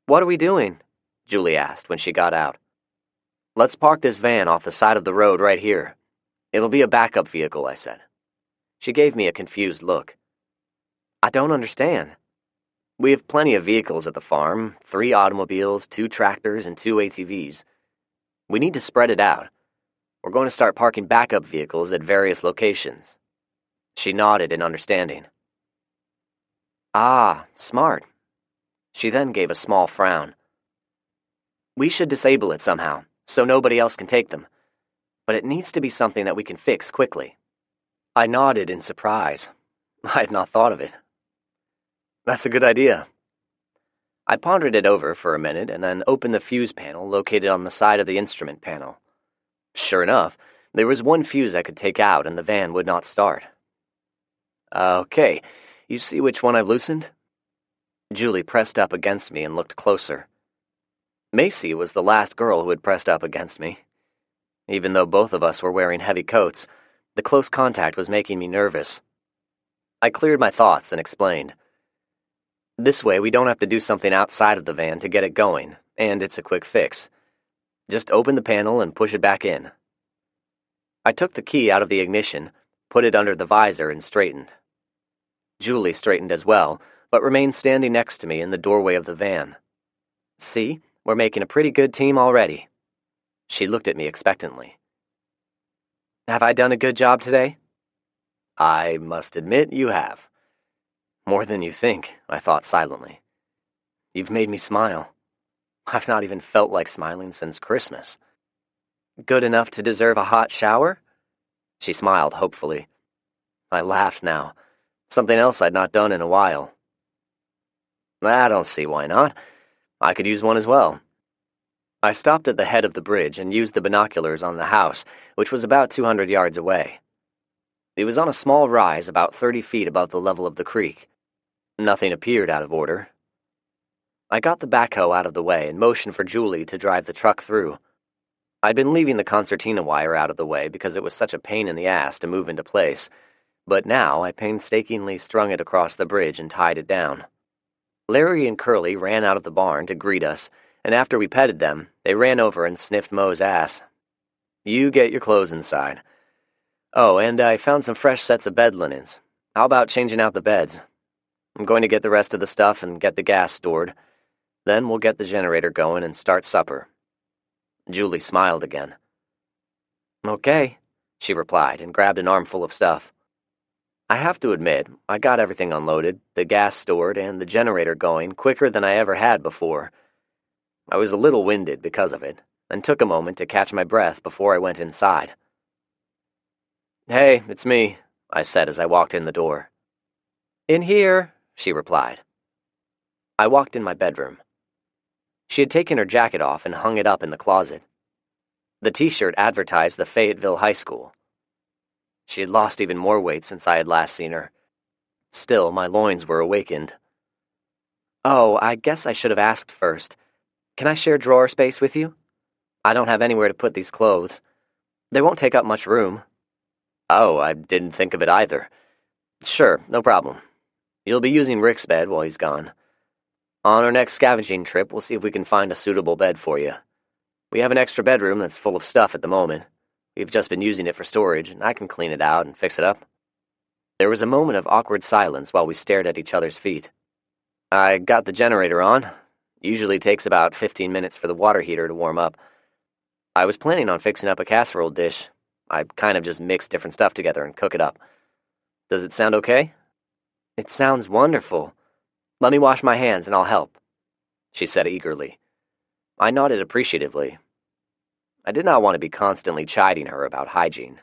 What are we doing? Julie asked when she got out. Let's park this van off the side of the road right here. It'll be a backup vehicle, I said. She gave me a confused look. I don't understand. We have plenty of vehicles at the farm, 3 automobiles, 2 tractors, and 2 ATVs. We need to spread it out. We're going to start parking backup vehicles at various locations. She nodded in understanding. Ah, smart. She then gave a small frown. We should disable it somehow, so nobody else can take them. But it needs to be something that we can fix quickly. I nodded in surprise. I had not thought of it. That's a good idea. I pondered it over for a minute and then opened the fuse panel located on the side of the instrument panel. Sure enough, There was one fuse I could take out, and the van would not start. Okay, you see which one I've loosened? Julie pressed up against me and looked closer. Macy was the last girl who had pressed up against me. Even though both of us were wearing heavy coats, the close contact was making me nervous. I cleared my thoughts and explained. This way, we don't have to do something outside of the van to get it going, and it's a quick fix. Just open the panel and push it back in. I took the key out of the ignition, put it under the visor, and straightened. Julie straightened as well, but remained standing next to me in the doorway of the van. See, we're making a pretty good team already. She looked at me expectantly. Have I done a good job today? I must admit you have. More than you think, I thought silently. You've made me smile. I've not even felt like smiling since Christmas. Good enough to deserve a hot shower? She smiled hopefully. I laughed now. Something else I'd not done in a while. I don't see why not. I could use one as well. I stopped at the head of the bridge and used the binoculars on the house, which was about 200 yards away. It was on a small rise about 30 feet above the level of the creek. Nothing appeared out of order. I got the backhoe out of the way and motioned for Julie to drive the truck through. I'd been leaving the concertina wire out of the way because it was such a pain in the ass to move into place, but now I painstakingly strung it across the bridge and tied it down. Larry and Curly ran out of the barn to greet us, and after we petted them, they ran over and sniffed Moe's ass. You get your clothes inside. Oh, and I found some fresh sets of bed linens. How about changing out the beds? I'm going to get the rest of the stuff and get the gas stored. Then we'll get the generator going and start supper. Julie smiled again. Okay, she replied and grabbed an armful of stuff. I have to admit, I got everything unloaded, the gas stored, and the generator going quicker than I ever had before. I was a little winded because of it, and took a moment to catch my breath before I went inside. Hey, it's me, I said as I walked in the door. In here, she replied. I walked in my bedroom. She had taken her jacket off and hung it up in the closet. The t-shirt advertised the Fayetteville High School. She had lost even more weight since I had last seen her. Still, my loins were awakened. Oh, I guess I should have asked first. Can I share drawer space with you? I don't have anywhere to put these clothes. They won't take up much room. Oh, I didn't think of it either. Sure, no problem. You'll be using Rick's bed while he's gone. On our next scavenging trip, we'll see if we can find a suitable bed for you. We have an extra bedroom that's full of stuff at the moment. We've just been using it for storage, and I can clean it out and fix it up. There was a moment of awkward silence while we stared at each other's feet. I got the generator on. Usually takes about 15 minutes for the water heater to warm up. I was planning on fixing up a casserole dish. I kind of just mix different stuff together and cook it up. Does it sound okay? It sounds wonderful. Let me wash my hands and I'll help, she said eagerly. I nodded appreciatively. I did not want to be constantly chiding her about hygiene.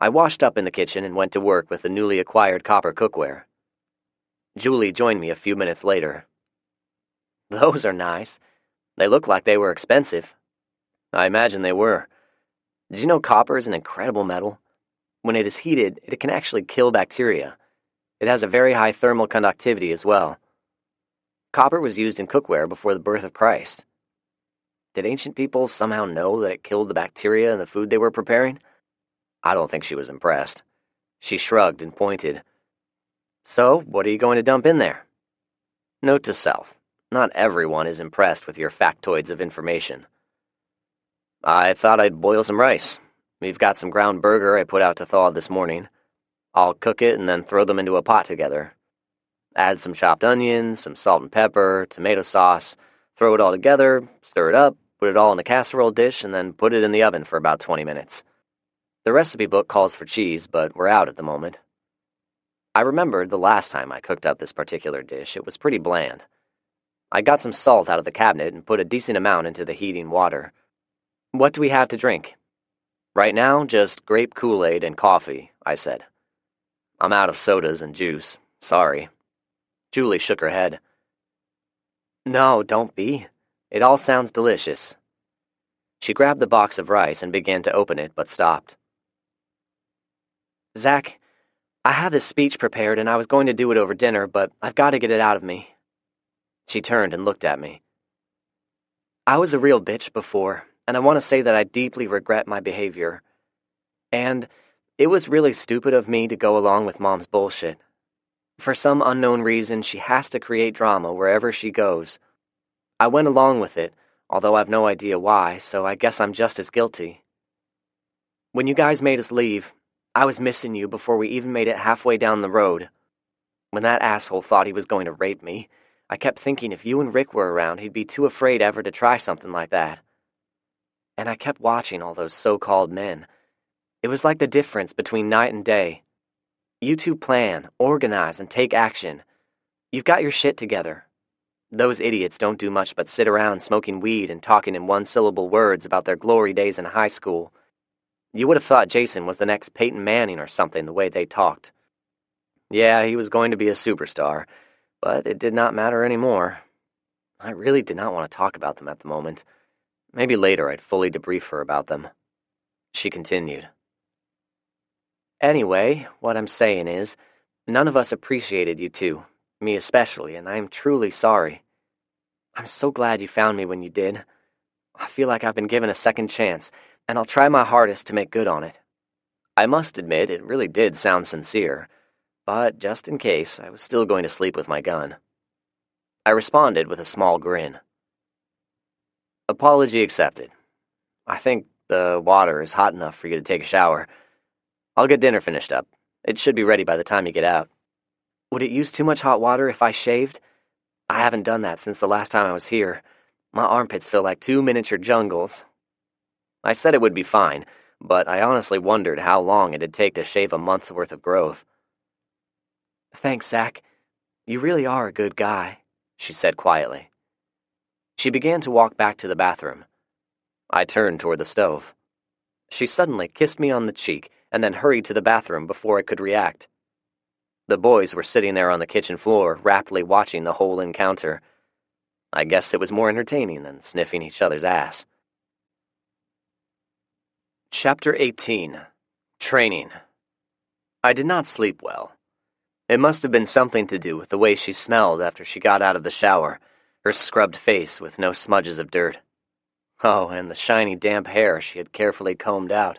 I washed up in the kitchen and went to work with the newly acquired copper cookware. Julie joined me a few minutes later. Those are nice. They look like they were expensive. I imagine they were. Did you know copper is an incredible metal? When it is heated, it can actually kill bacteria. It has a very high thermal conductivity as well. Copper was used in cookware before the birth of Christ. Did ancient people somehow know that it killed the bacteria in the food they were preparing? I don't think she was impressed. She shrugged and pointed. So, what are you going to dump in there? Note to self. Not everyone is impressed with your factoids of information. I thought I'd boil some rice. We've got some ground burger I put out to thaw this morning. I'll cook it and then throw them into a pot together. Add some chopped onions, some salt and pepper, tomato sauce, throw it all together, stir it up, put it all in a casserole dish, and then put it in the oven for about 20 minutes. The recipe book calls for cheese, but we're out at the moment. I remembered the last time I cooked up this particular dish, it was pretty bland. I got some salt out of the cabinet and put a decent amount into the heating water. What do we have to drink? Right now, just grape Kool-Aid and coffee, I said. I'm out of sodas and juice. Sorry. Julie shook her head. No, don't be. It all sounds delicious. She grabbed the box of rice and began to open it, but stopped. Zach, I have this speech prepared and I was going to do it over dinner, but I've got to get it out of me. She turned and looked at me. I was a real bitch before, and I want to say that I deeply regret my behavior. And it was really stupid of me to go along with Mom's bullshit. For some unknown reason, she has to create drama wherever she goes. I went along with it, although I've no idea why, so I guess I'm just as guilty. When you guys made us leave, I was missing you before we even made it halfway down the road. When that asshole thought he was going to rape me, I kept thinking if you and Rick were around, he'd be too afraid ever to try something like that. And I kept watching all those so-called men. It was like the difference between night and day. You two plan, organize, and take action. You've got your shit together. Those idiots don't do much but sit around smoking weed and talking in one-syllable words about their glory days in high school. You would have thought Jason was the next Peyton Manning or something the way they talked. Yeah, he was going to be a superstar, but it did not matter anymore. I really did not want to talk about them at the moment. Maybe later I'd fully debrief her about them. She continued. Anyway, what I'm saying is, none of us appreciated you two, me especially, and I'm truly sorry. I'm so glad you found me when you did. I feel like I've been given a second chance, and I'll try my hardest to make good on it. I must admit, it really did sound sincere, but just in case, I was still going to sleep with my gun. I responded with a small grin. Apology accepted. I think the water is hot enough for you to take a shower. I'll get dinner finished up. It should be ready by the time you get out. Would it use too much hot water if I shaved? I haven't done that since the last time I was here. My armpits feel like two miniature jungles. I said it would be fine, but I honestly wondered how long it'd take to shave a month's worth of growth. Thanks, Zach. You really are a good guy, she said quietly. She began to walk back to the bathroom. I turned toward the stove. She suddenly kissed me on the cheek and then hurried to the bathroom before I could react. The boys were sitting there on the kitchen floor, raptly watching the whole encounter. I guess it was more entertaining than sniffing each other's ass. Chapter 18. Training. I did not sleep well. It must have been something to do with the way she smelled after she got out of the shower, her scrubbed face with no smudges of dirt. Oh, and the shiny, damp hair she had carefully combed out.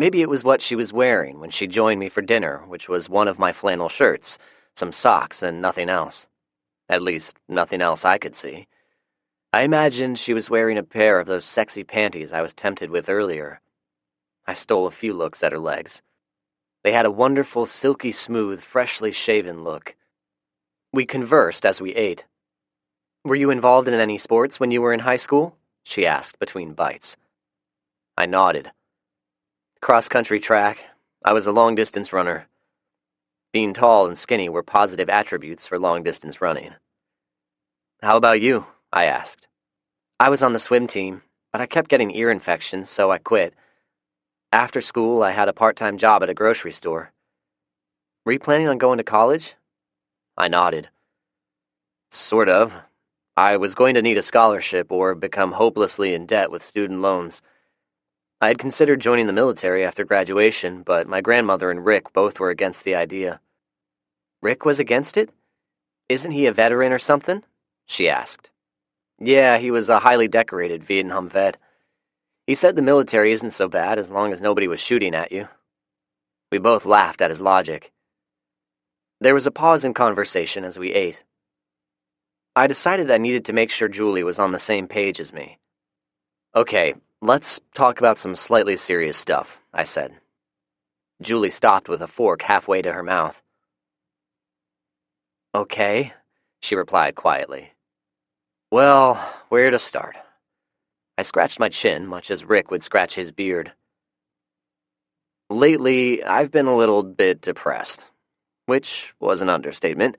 Maybe it was what she was wearing when she joined me for dinner, which was one of my flannel shirts, some socks, and nothing else. At least, nothing else I could see. I imagined she was wearing a pair of those sexy panties I was tempted with earlier. I stole a few looks at her legs. They had a wonderful, silky smooth, freshly shaven look. We conversed as we ate. Were you involved in any sports when you were in high school? She asked between bites. I nodded. Cross-country track. I was a long-distance runner. Being tall and skinny were positive attributes for long-distance running. How about you? I asked. I was on the swim team, but I kept getting ear infections, so I quit. After school, I had a part-time job at a grocery store. Were you planning on going to college? I nodded. Sort of. I was going to need a scholarship or become hopelessly in debt with student loans. I had considered joining the military after graduation, but my grandmother and Rick both were against the idea. Rick was against it? Isn't he a veteran or something? She asked. Yeah, he was a highly decorated Vietnam vet. He said the military isn't so bad as long as nobody was shooting at you. We both laughed at his logic. There was a pause in conversation as we ate. I decided I needed to make sure Julie was on the same page as me. Okay, let's talk about some slightly serious stuff, I said. Julie stopped with a fork halfway to her mouth. Okay, she replied quietly. Well, where to start? I scratched my chin, much as Rick would scratch his beard. Lately, I've been a little bit depressed, which was an understatement.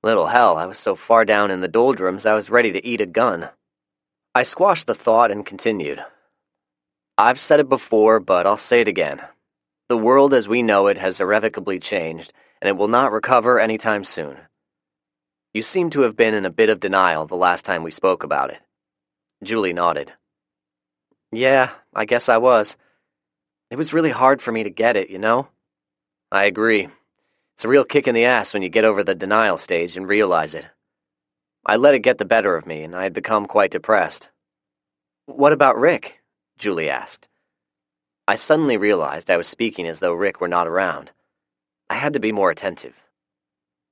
Little hell, I was so far down in the doldrums I was ready to eat a gun. I squashed the thought and continued. I've said it before, but I'll say it again. The world as we know it has irrevocably changed, and it will not recover anytime soon. You seem to have been in a bit of denial the last time we spoke about it. Julie nodded. Yeah, I guess I was. It was really hard for me to get it, you know? I agree. It's a real kick in the ass when you get over the denial stage and realize it. I let it get the better of me, and I had become quite depressed. What about Rick? Julie asked. I suddenly realized I was speaking as though Rick were not around. I had to be more attentive.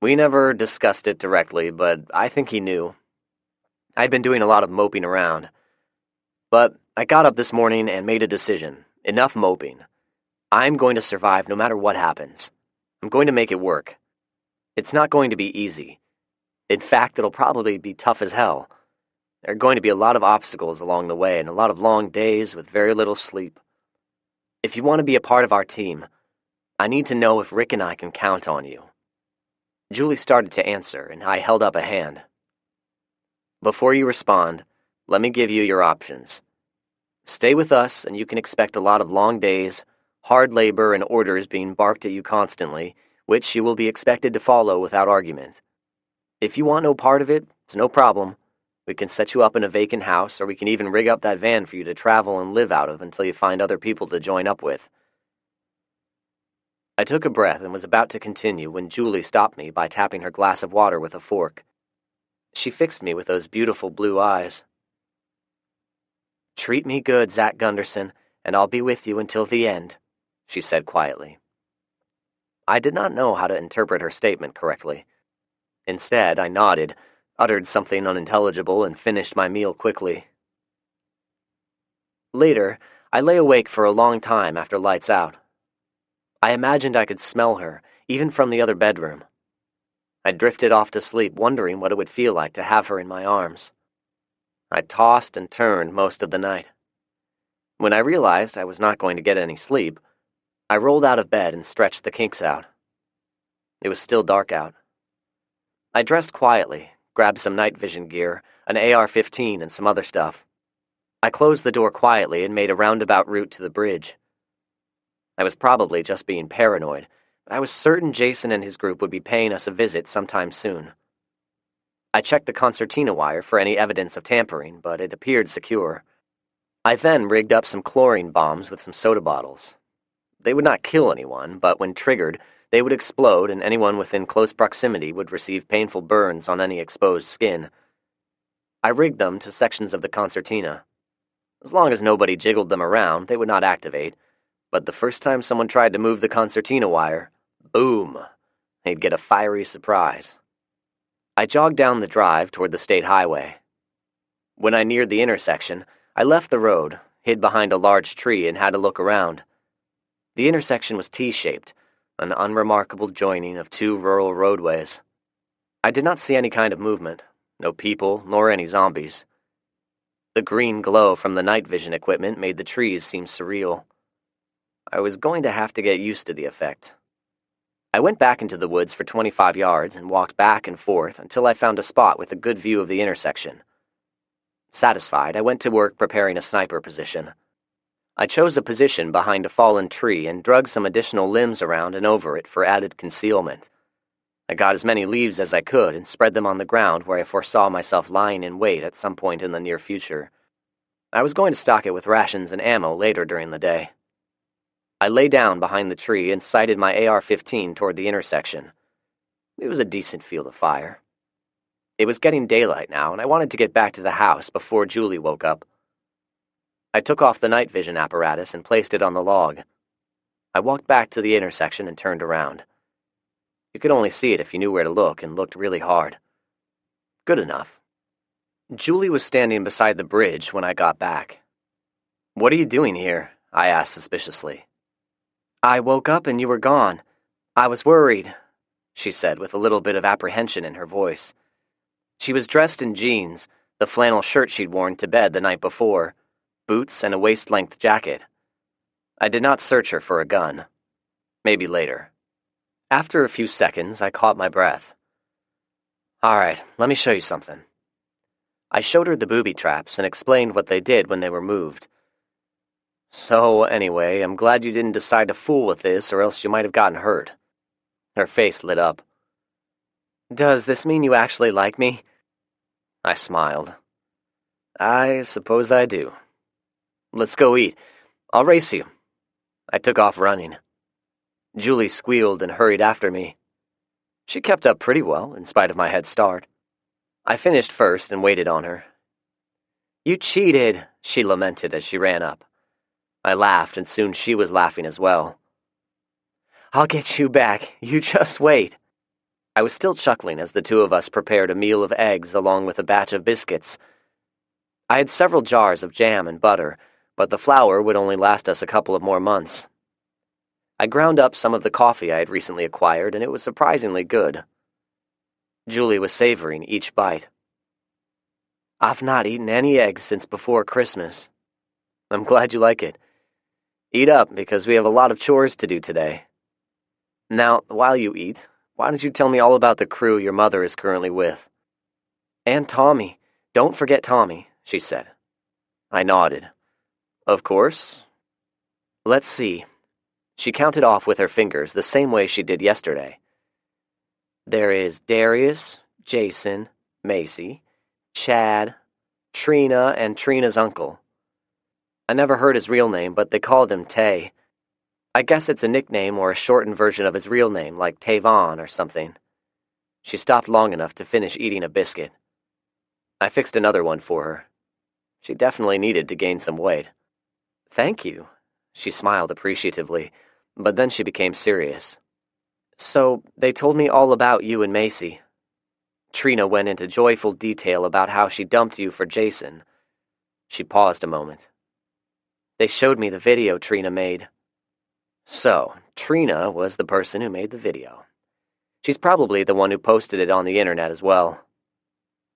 We never discussed it directly, but I think he knew. I'd been doing a lot of moping around. But I got up this morning and made a decision. Enough moping. I'm going to survive no matter what happens. I'm going to make it work. It's not going to be easy. In fact, it'll probably be tough as hell. There are going to be a lot of obstacles along the way and a lot of long days with very little sleep. If you want to be a part of our team, I need to know if Rick and I can count on you. Julie started to answer, and I held up a hand. Before you respond, let me give you your options. Stay with us, and you can expect a lot of long days, hard labor, and orders being barked at you constantly, which you will be expected to follow without argument. If you want no part of it, it's no problem. We can set you up in a vacant house, or we can even rig up that van for you to travel and live out of until you find other people to join up with. I took a breath and was about to continue when Julie stopped me by tapping her glass of water with a fork. She fixed me with those beautiful blue eyes. "Treat me good, Zach Gunderson, and I'll be with you until the end," she said quietly. I did not know how to interpret her statement correctly. Instead, I nodded, uttered something unintelligible, and finished my meal quickly. Later, I lay awake for a long time after lights out. I imagined I could smell her, even from the other bedroom. I drifted off to sleep, wondering what it would feel like to have her in my arms. I tossed and turned most of the night. When I realized I was not going to get any sleep, I rolled out of bed and stretched the kinks out. It was still dark out. I dressed quietly, grabbed some night vision gear, an AR-15, and some other stuff. I closed the door quietly and made a roundabout route to the bridge. I was probably just being paranoid, but I was certain Jason and his group would be paying us a visit sometime soon. I checked the concertina wire for any evidence of tampering, but it appeared secure. I then rigged up some chlorine bombs with some soda bottles. They would not kill anyone, but when triggered, they would explode and anyone within close proximity would receive painful burns on any exposed skin. I rigged them to sections of the concertina. As long as nobody jiggled them around, they would not activate, but the first time someone tried to move the concertina wire, boom, they'd get a fiery surprise. I jogged down the drive toward the state highway. When I neared the intersection, I left the road, hid behind a large tree, and had a look around. The intersection was T-shaped, an unremarkable joining of two rural roadways. I did not see any kind of movement, no people, nor any zombies. The green glow from the night vision equipment made the trees seem surreal. I was going to have to get used to the effect. I went back into the woods for 25 yards and walked back and forth until I found a spot with a good view of the intersection. Satisfied, I went to work preparing a sniper position. I chose a position behind a fallen tree and drug some additional limbs around and over it for added concealment. I got as many leaves as I could and spread them on the ground where I foresaw myself lying in wait at some point in the near future. I was going to stock it with rations and ammo later during the day. I lay down behind the tree and sighted my AR-15 toward the intersection. It was a decent field of fire. It was getting daylight now, and I wanted to get back to the house before Julie woke up. I took off the night vision apparatus and placed it on the log. I walked back to the intersection and turned around. You could only see it if you knew where to look and looked really hard. Good enough. Julie was standing beside the bridge when I got back. "What are you doing here?" I asked suspiciously. "I woke up and you were gone. I was worried," she said with a little bit of apprehension in her voice. She was dressed in jeans, the flannel shirt she'd worn to bed the night before, boots, and a waist-length jacket. I did not search her for a gun. Maybe later. After a few seconds, I caught my breath. "All right, let me show you something." I showed her the booby traps and explained what they did when they were moved. "So, anyway, I'm glad you didn't decide to fool with this, or else you might have gotten hurt." Her face lit up. "Does this mean you actually like me?" I smiled. "I suppose I do." Let's go eat. I'll race you." I took off running. Julie squealed and hurried after me. She kept up pretty well, in spite of my head start. I finished first and waited on her. "You cheated," she lamented as she ran up. I laughed, and soon she was laughing as well. "I'll get you back. You just wait." I was still chuckling as the two of us prepared a meal of eggs along with a batch of biscuits. I had several jars of jam and butter, but the flour would only last us a couple of more months. I ground up some of the coffee I had recently acquired, and it was surprisingly good. Julie was savoring each bite. "I've not eaten any eggs since before Christmas." "I'm glad you like it. Eat up, because we have a lot of chores to do today. Now, while you eat, why don't you tell me all about the crew your mother is currently with?" "And Tommy. Don't forget Tommy," she said. I nodded. "Of course. Let's see." She counted off with her fingers the same way she did yesterday. "There is Darius, Jason, Macy, Chad, Trina, and Trina's uncle. I never heard his real name, but they called him Tay. I guess it's a nickname or a shortened version of his real name, like Tavon or something." She stopped long enough to finish eating a biscuit. I fixed another one for her. She definitely needed to gain some weight. "Thank you." She smiled appreciatively, but then she became serious. "So, they told me all about you and Macy." Trina went into joyful detail about how she dumped you for Jason. She paused a moment. "They showed me the video Trina made." So, Trina was the person who made the video. She's probably the one who posted it on the internet as well.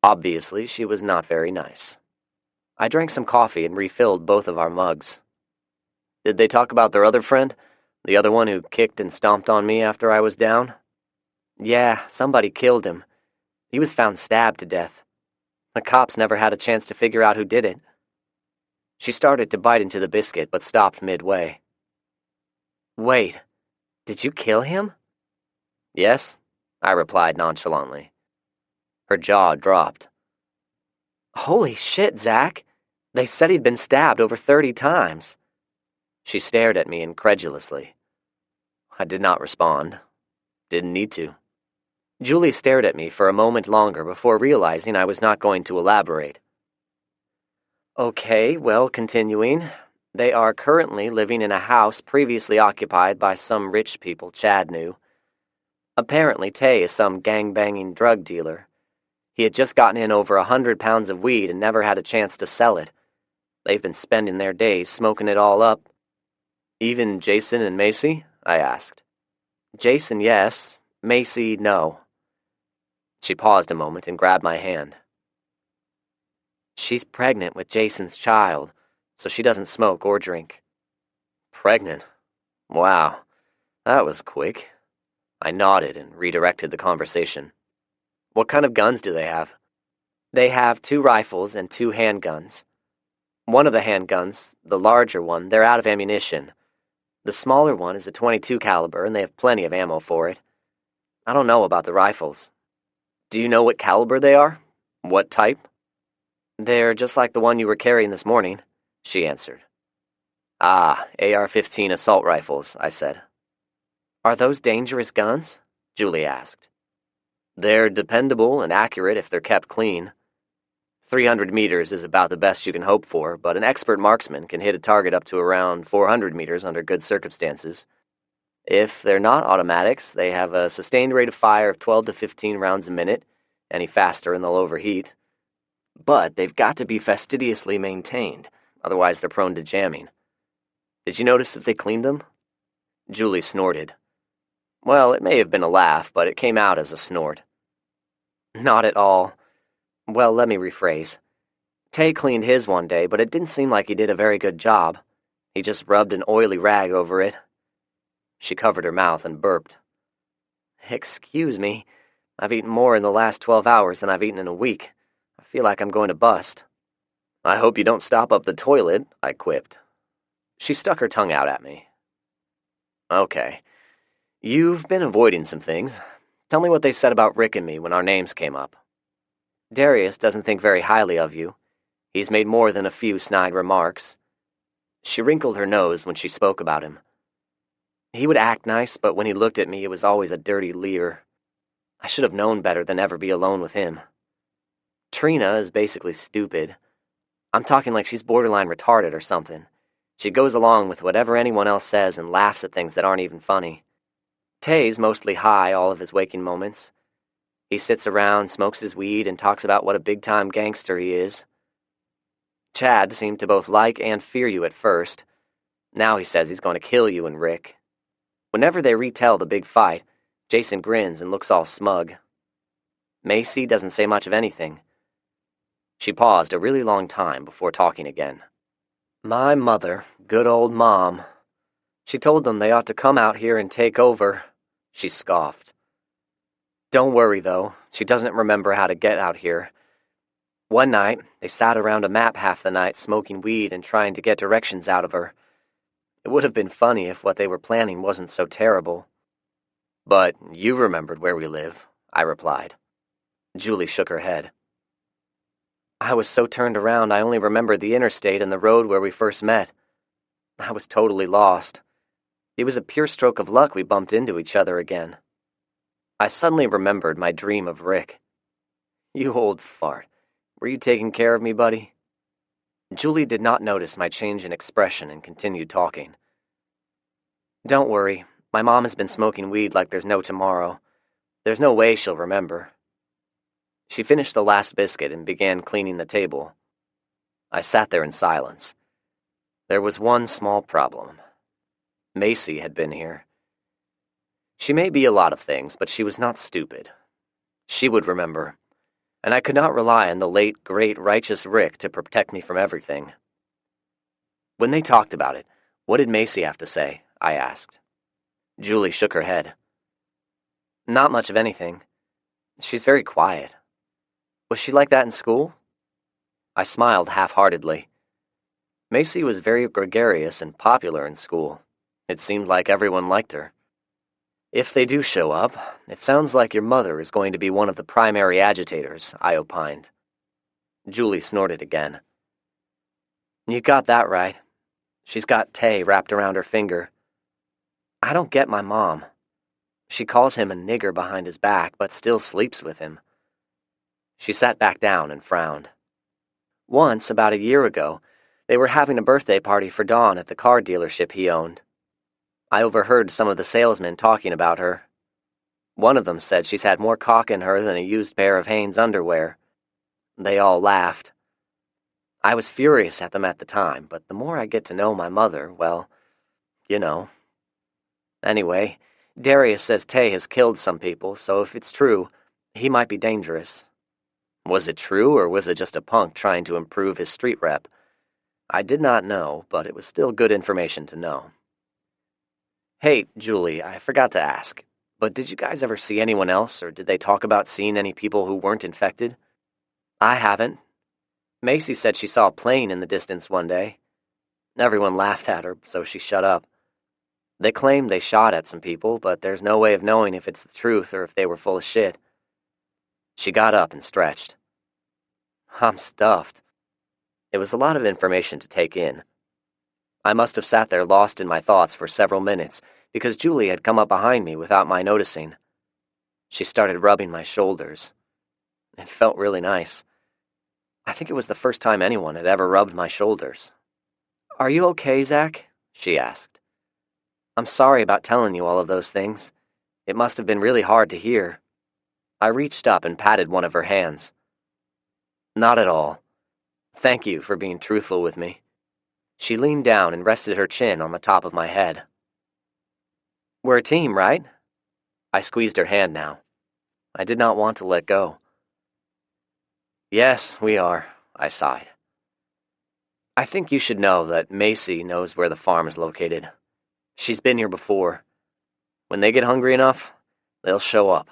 Obviously, she was not very nice. I drank some coffee and refilled both of our mugs. "Did they talk about their other friend? The other one who kicked and stomped on me after I was down?" "Yeah, somebody killed him. He was found stabbed to death. The cops never had a chance to figure out who did it." She started to bite into the biscuit, but stopped midway. "Wait, did you kill him?" "Yes," I replied nonchalantly. Her jaw dropped. "Holy shit, Zach! They said he'd been stabbed over 30 times. She stared at me incredulously. I did not respond. Didn't need to. Julie stared at me for a moment longer before realizing I was not going to elaborate. "Okay, well, continuing. They are currently living in a house previously occupied by some rich people Chad knew. Apparently Tay is some gang-banging drug dealer. He had just gotten in over 100 pounds of weed and never had a chance to sell it. They've been spending their days smoking it all up." "Even Jason and Macy?" I asked. "Jason, yes. Macy, no." She paused a moment and grabbed my hand. "She's pregnant with Jason's child, so she doesn't smoke or drink." "Pregnant? Wow, that was quick." I nodded and redirected the conversation. "What kind of guns do they have?" "They have 2 rifles and 2 handguns. One of the handguns, the larger one, they're out of ammunition. The smaller one is a .22 caliber, and they have plenty of ammo for it. I don't know about the rifles." "Do you know what caliber they are? What type?" "They're just like the one you were carrying this morning," she answered. "Ah, AR-15 assault rifles," I said. "Are those dangerous guns?" Julie asked. "They're dependable and accurate if they're kept clean. 300 meters is about the best you can hope for, but an expert marksman can hit a target up to around 400 meters under good circumstances. If they're not automatics, they have a sustained rate of fire of 12 to 15 rounds a minute. Any faster and they'll overheat. But they've got to be fastidiously maintained, otherwise they're prone to jamming. Did you notice if they cleaned them?" Julie snorted. Well, it may have been a laugh, but it came out as a snort. "Not at all. Well, let me rephrase. Tay cleaned his one day, but it didn't seem like he did a very good job. He just rubbed an oily rag over it." She covered her mouth and burped. "Excuse me. I've eaten more in the last 12 hours than I've eaten in a week. I feel like I'm going to bust." "I hope you don't stop up the toilet," I quipped. She stuck her tongue out at me. "Okay. You've been avoiding some things. Tell me what they said about Rick and me when our names came up." "Darius doesn't think very highly of you. He's made more than a few snide remarks. She wrinkled her nose when she spoke about him. He would act nice, but when he looked at me, it was always a dirty leer. I should have known better than ever be alone with him. Trina is basically stupid. I'm talking like she's borderline retarded or something. She goes along with whatever anyone else says and laughs at things that aren't even funny. Tay's mostly high all of his waking moments. He sits around, smokes his weed, and talks about what a big-time gangster he is. Chad seemed to both like and fear you at first. Now he says he's going to kill you and Rick. Whenever they retell the big fight, Jason grins and looks all smug. Macy doesn't say much of anything. She paused a really long time before talking again. My mother, good old Mom. She told them they ought to come out here and take over. She scoffed. Don't worry, though. She doesn't remember how to get out here. One night, they sat around a map half the night smoking weed and trying to get directions out of her. It would have been funny if what they were planning wasn't so terrible. But you remembered where we live, I replied. Julie shook her head. I was so turned around I only remembered the interstate and the road where we first met. I was totally lost. It was a pure stroke of luck we bumped into each other again. I suddenly remembered my dream of Rick. You old fart. Were you taking care of me, buddy? Julie did not notice my change in expression and continued talking. Don't worry. My mom has been smoking weed like there's no tomorrow. There's no way she'll remember. She finished the last biscuit and began cleaning the table. I sat there in silence. There was one small problem. Macy had been here. She may be a lot of things, but she was not stupid. She would remember, and I could not rely on the late, great, righteous Rick to protect me from everything. When they talked about it, what did Macy have to say? I asked. Julie shook her head. Not much of anything. She's very quiet. Was she like that in school? I smiled half-heartedly. Macy was very gregarious and popular in school. It seemed like everyone liked her. If they do show up, it sounds like your mother is going to be one of the primary agitators, I opined. Julie snorted again. You got that right. She's got Tay wrapped around her finger. I don't get my mom. She calls him a nigger behind his back, but still sleeps with him. She sat back down and frowned. Once, about a year ago, they were having a birthday party for Dawn at the car dealership he owned. I overheard some of the salesmen talking about her. One of them said she's had more cock in her than a used pair of Hanes underwear. They all laughed. I was furious at them at the time, but the more I get to know my mother, well, you know. Anyway, Darius says Tay has killed some people, so if it's true, he might be dangerous. Was it true, or was it just a punk trying to improve his street rep? I did not know, but it was still good information to know. Hey, Julie, I forgot to ask, but did you guys ever see anyone else, or did they talk about seeing any people who weren't infected? I haven't. Macy said she saw a plane in the distance one day. Everyone laughed at her, so she shut up. They claimed they shot at some people, but there's no way of knowing if it's the truth or if they were full of shit. She got up and stretched. I'm stuffed. It was a lot of information to take in. I must have sat there lost in my thoughts for several minutes, because Julie had come up behind me without my noticing. She started rubbing my shoulders. It felt really nice. I think it was the first time anyone had ever rubbed my shoulders. Are you okay, Zach? She asked. I'm sorry about telling you all of those things. It must have been really hard to hear. I reached up and patted one of her hands. Not at all. Thank you for being truthful with me. She leaned down and rested her chin on the top of my head. We're a team, right? I squeezed her hand now. I did not want to let go. Yes, we are, I sighed. I think you should know that Macy knows where the farm is located. She's been here before. When they get hungry enough, they'll show up.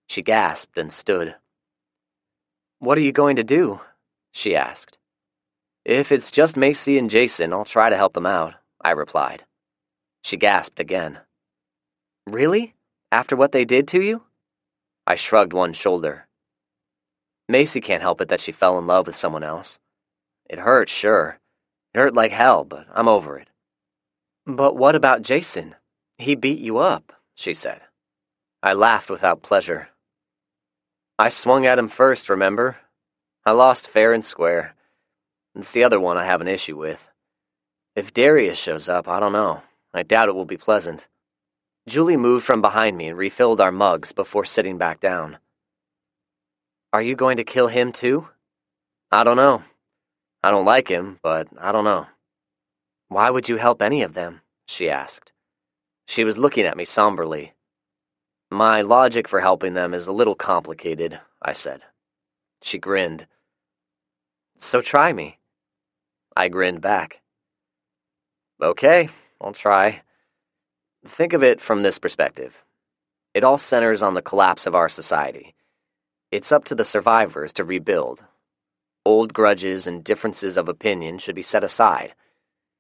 She gasped and stood. What are you going to do? She asked. If it's just Macy and Jason, I'll try to help them out, I replied. She gasped again. Really? After what they did to you? I shrugged one shoulder. Macy can't help it that she fell in love with someone else. It hurts, sure. It hurt like hell, but I'm over it. But what about Jason? He beat you up, she said. I laughed without pleasure. I swung at him first, remember? I lost fair and square. It's the other one I have an issue with. If Darius shows up, I don't know. I doubt it will be pleasant. Julie moved from behind me and refilled our mugs before sitting back down. Are you going to kill him too? I don't know. I don't like him, but I don't know. Why would you help any of them? She asked. She was looking at me somberly. My logic for helping them is a little complicated, I said. She grinned. So try me. I grinned back. Okay, I'll try. Think of it from this perspective. It all centers on the collapse of our society. It's up to the survivors to rebuild. Old grudges and differences of opinion should be set aside.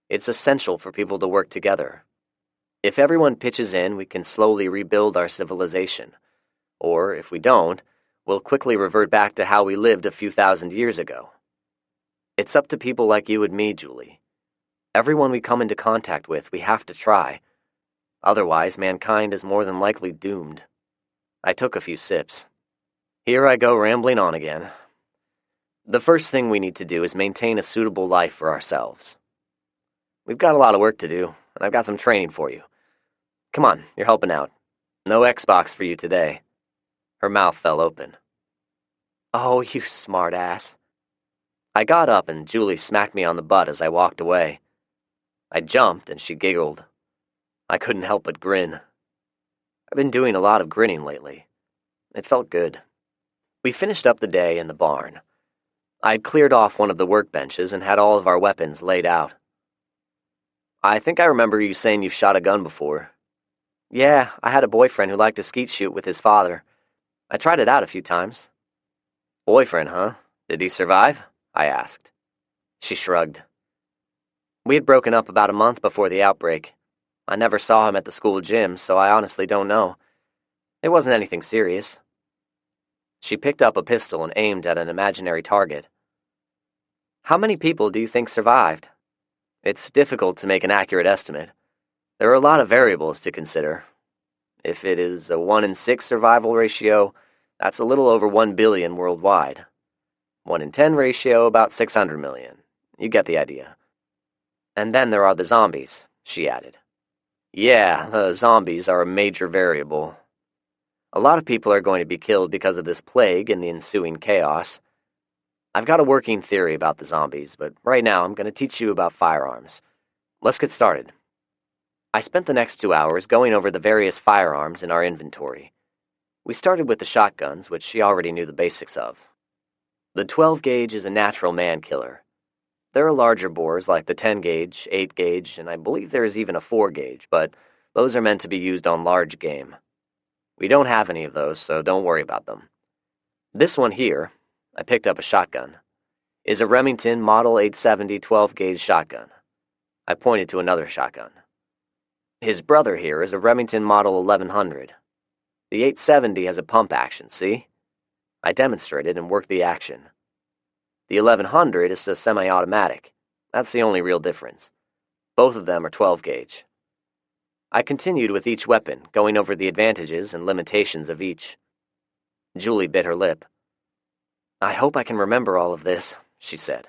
It's essential for people to work together. If everyone pitches in, we can slowly rebuild our civilization. Or, if we don't, we'll quickly revert back to how we lived a few thousand years ago. It's up to people like you and me, Julie. Everyone we come into contact with, we have to try. Otherwise, mankind is more than likely doomed. I took a few sips. Here I go rambling on again. The first thing we need to do is maintain a suitable life for ourselves. We've got a lot of work to do, and I've got some training for you. Come on, you're helping out. No Xbox for you today. Her mouth fell open. Oh, you smartass. I got up and Julie smacked me on the butt as I walked away. I jumped and she giggled. I couldn't help but grin. I've been doing a lot of grinning lately. It felt good. We finished up the day in the barn. I'd cleared off one of the workbenches and had all of our weapons laid out. I think I remember you saying you've shot a gun before. Yeah, I had a boyfriend who liked to skeet shoot with his father. I tried it out a few times. Boyfriend, huh? Did he survive? I asked. She shrugged. We had broken up about a month before the outbreak. I never saw him at the school gym, so I honestly don't know. It wasn't anything serious. She picked up a pistol and aimed at an imaginary target. How many people do you think survived? It's difficult to make an accurate estimate. There are a lot of variables to consider. If it is a 1 in 6 survival ratio, that's a little over 1 billion worldwide. 1 in 10 ratio, about 600 million. You get the idea. And then there are the zombies, she added. Yeah, the zombies are a major variable. A lot of people are going to be killed because of this plague and the ensuing chaos. I've got a working theory about the zombies, but right now I'm going to teach you about firearms. Let's get started. I spent the next 2 hours going over the various firearms in our inventory. We started with the shotguns, which she already knew the basics of. The 12 gauge is a natural man killer. There are larger bores like the 10 gauge, 8 gauge, and I believe there is even a 4 gauge, but those are meant to be used on large game. We don't have any of those, so don't worry about them. This one here, I picked up a shotgun, is a Remington Model 870 12 gauge shotgun. I pointed to another shotgun. His brother here is a Remington Model 1100. The 870 has a pump action, see? I demonstrated and worked the action. The 1100 is a semi-automatic. That's the only real difference. Both of them are 12 gauge. I continued with each weapon, going over the advantages and limitations of each. Julie bit her lip. I hope I can remember all of this, she said.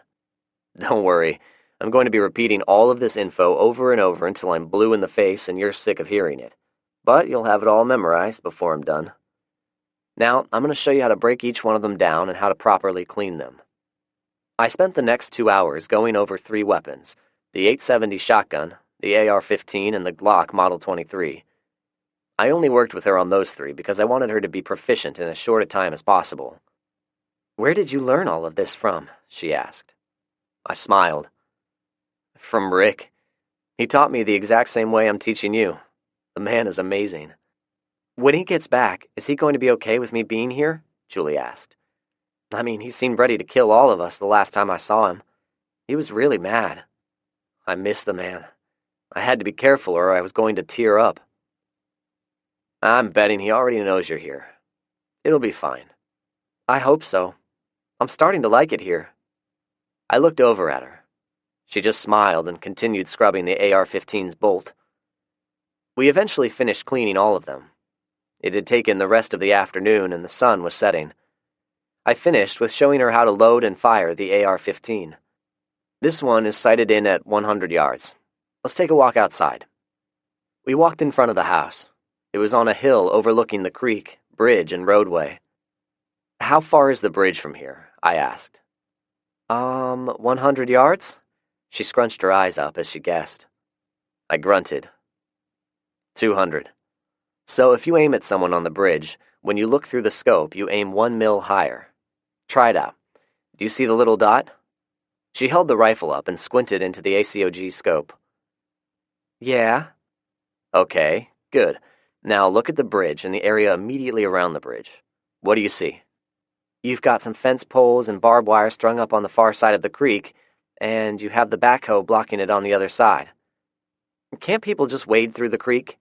Don't worry. I'm going to be repeating all of this info over and over until I'm blue in the face and you're sick of hearing it. But you'll have it all memorized before I'm done. Now, I'm going to show you how to break each one of them down and how to properly clean them. I spent the next 2 hours going over 3 weapons, the 870 shotgun, the AR-15, and the Glock Model 23. I only worked with her on those 3 because I wanted her to be proficient in as short a time as possible. Where did you learn all of this from? She asked. I smiled. From Rick. He taught me the exact same way I'm teaching you. The man is amazing. When he gets back, is he going to be okay with me being here? Julie asked. I mean, he seemed ready to kill all of us the last time I saw him. He was really mad. I miss the man. I had to be careful or I was going to tear up. I'm betting he already knows you're here. It'll be fine. I hope so. I'm starting to like it here. I looked over at her. She just smiled and continued scrubbing the AR-15's bolt. We eventually finished cleaning all of them. It had taken the rest of the afternoon and the sun was setting. I finished with showing her how to load and fire the AR-15. This one is sighted in at 100 yards. Let's take a walk outside. We walked in front of the house. It was on a hill overlooking the creek, bridge, and roadway. How far is the bridge from here? I asked. 100 yards? She scrunched her eyes up as she guessed. I grunted. 200. So if you aim at someone on the bridge, when you look through the scope, you aim 1 mil higher. Try it out. Do you see the little dot? She held the rifle up and squinted into the ACOG scope. Yeah. Okay, good. Now look at the bridge and the area immediately around the bridge. What do you see? You've got some fence poles and barbed wire strung up on the far side of the creek, and you have the backhoe blocking it on the other side. Can't people just wade through the creek?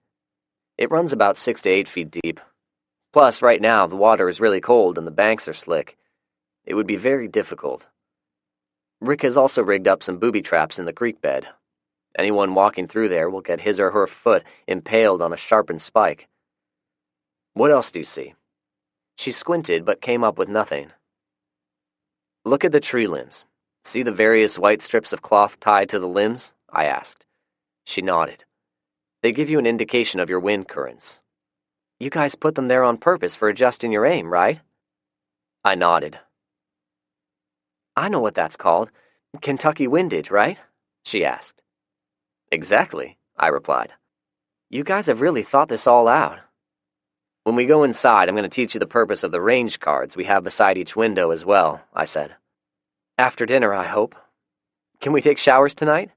It runs about 6 to 8 feet deep. Plus, right now, the water is really cold and the banks are slick. It would be very difficult. Rick has also rigged up some booby traps in the creek bed. Anyone walking through there will get his or her foot impaled on a sharpened spike. What else do you see? She squinted but came up with nothing. Look at the tree limbs. See the various white strips of cloth tied to the limbs? I asked. She nodded. They give you an indication of your wind currents. You guys put them there on purpose for adjusting your aim, right? I nodded. I know what that's called. Kentucky windage, right? She asked. Exactly, I replied. You guys have really thought this all out. When we go inside, I'm going to teach you the purpose of the range cards we have beside each window as well, I said. After dinner, I hope. Can we take showers tonight?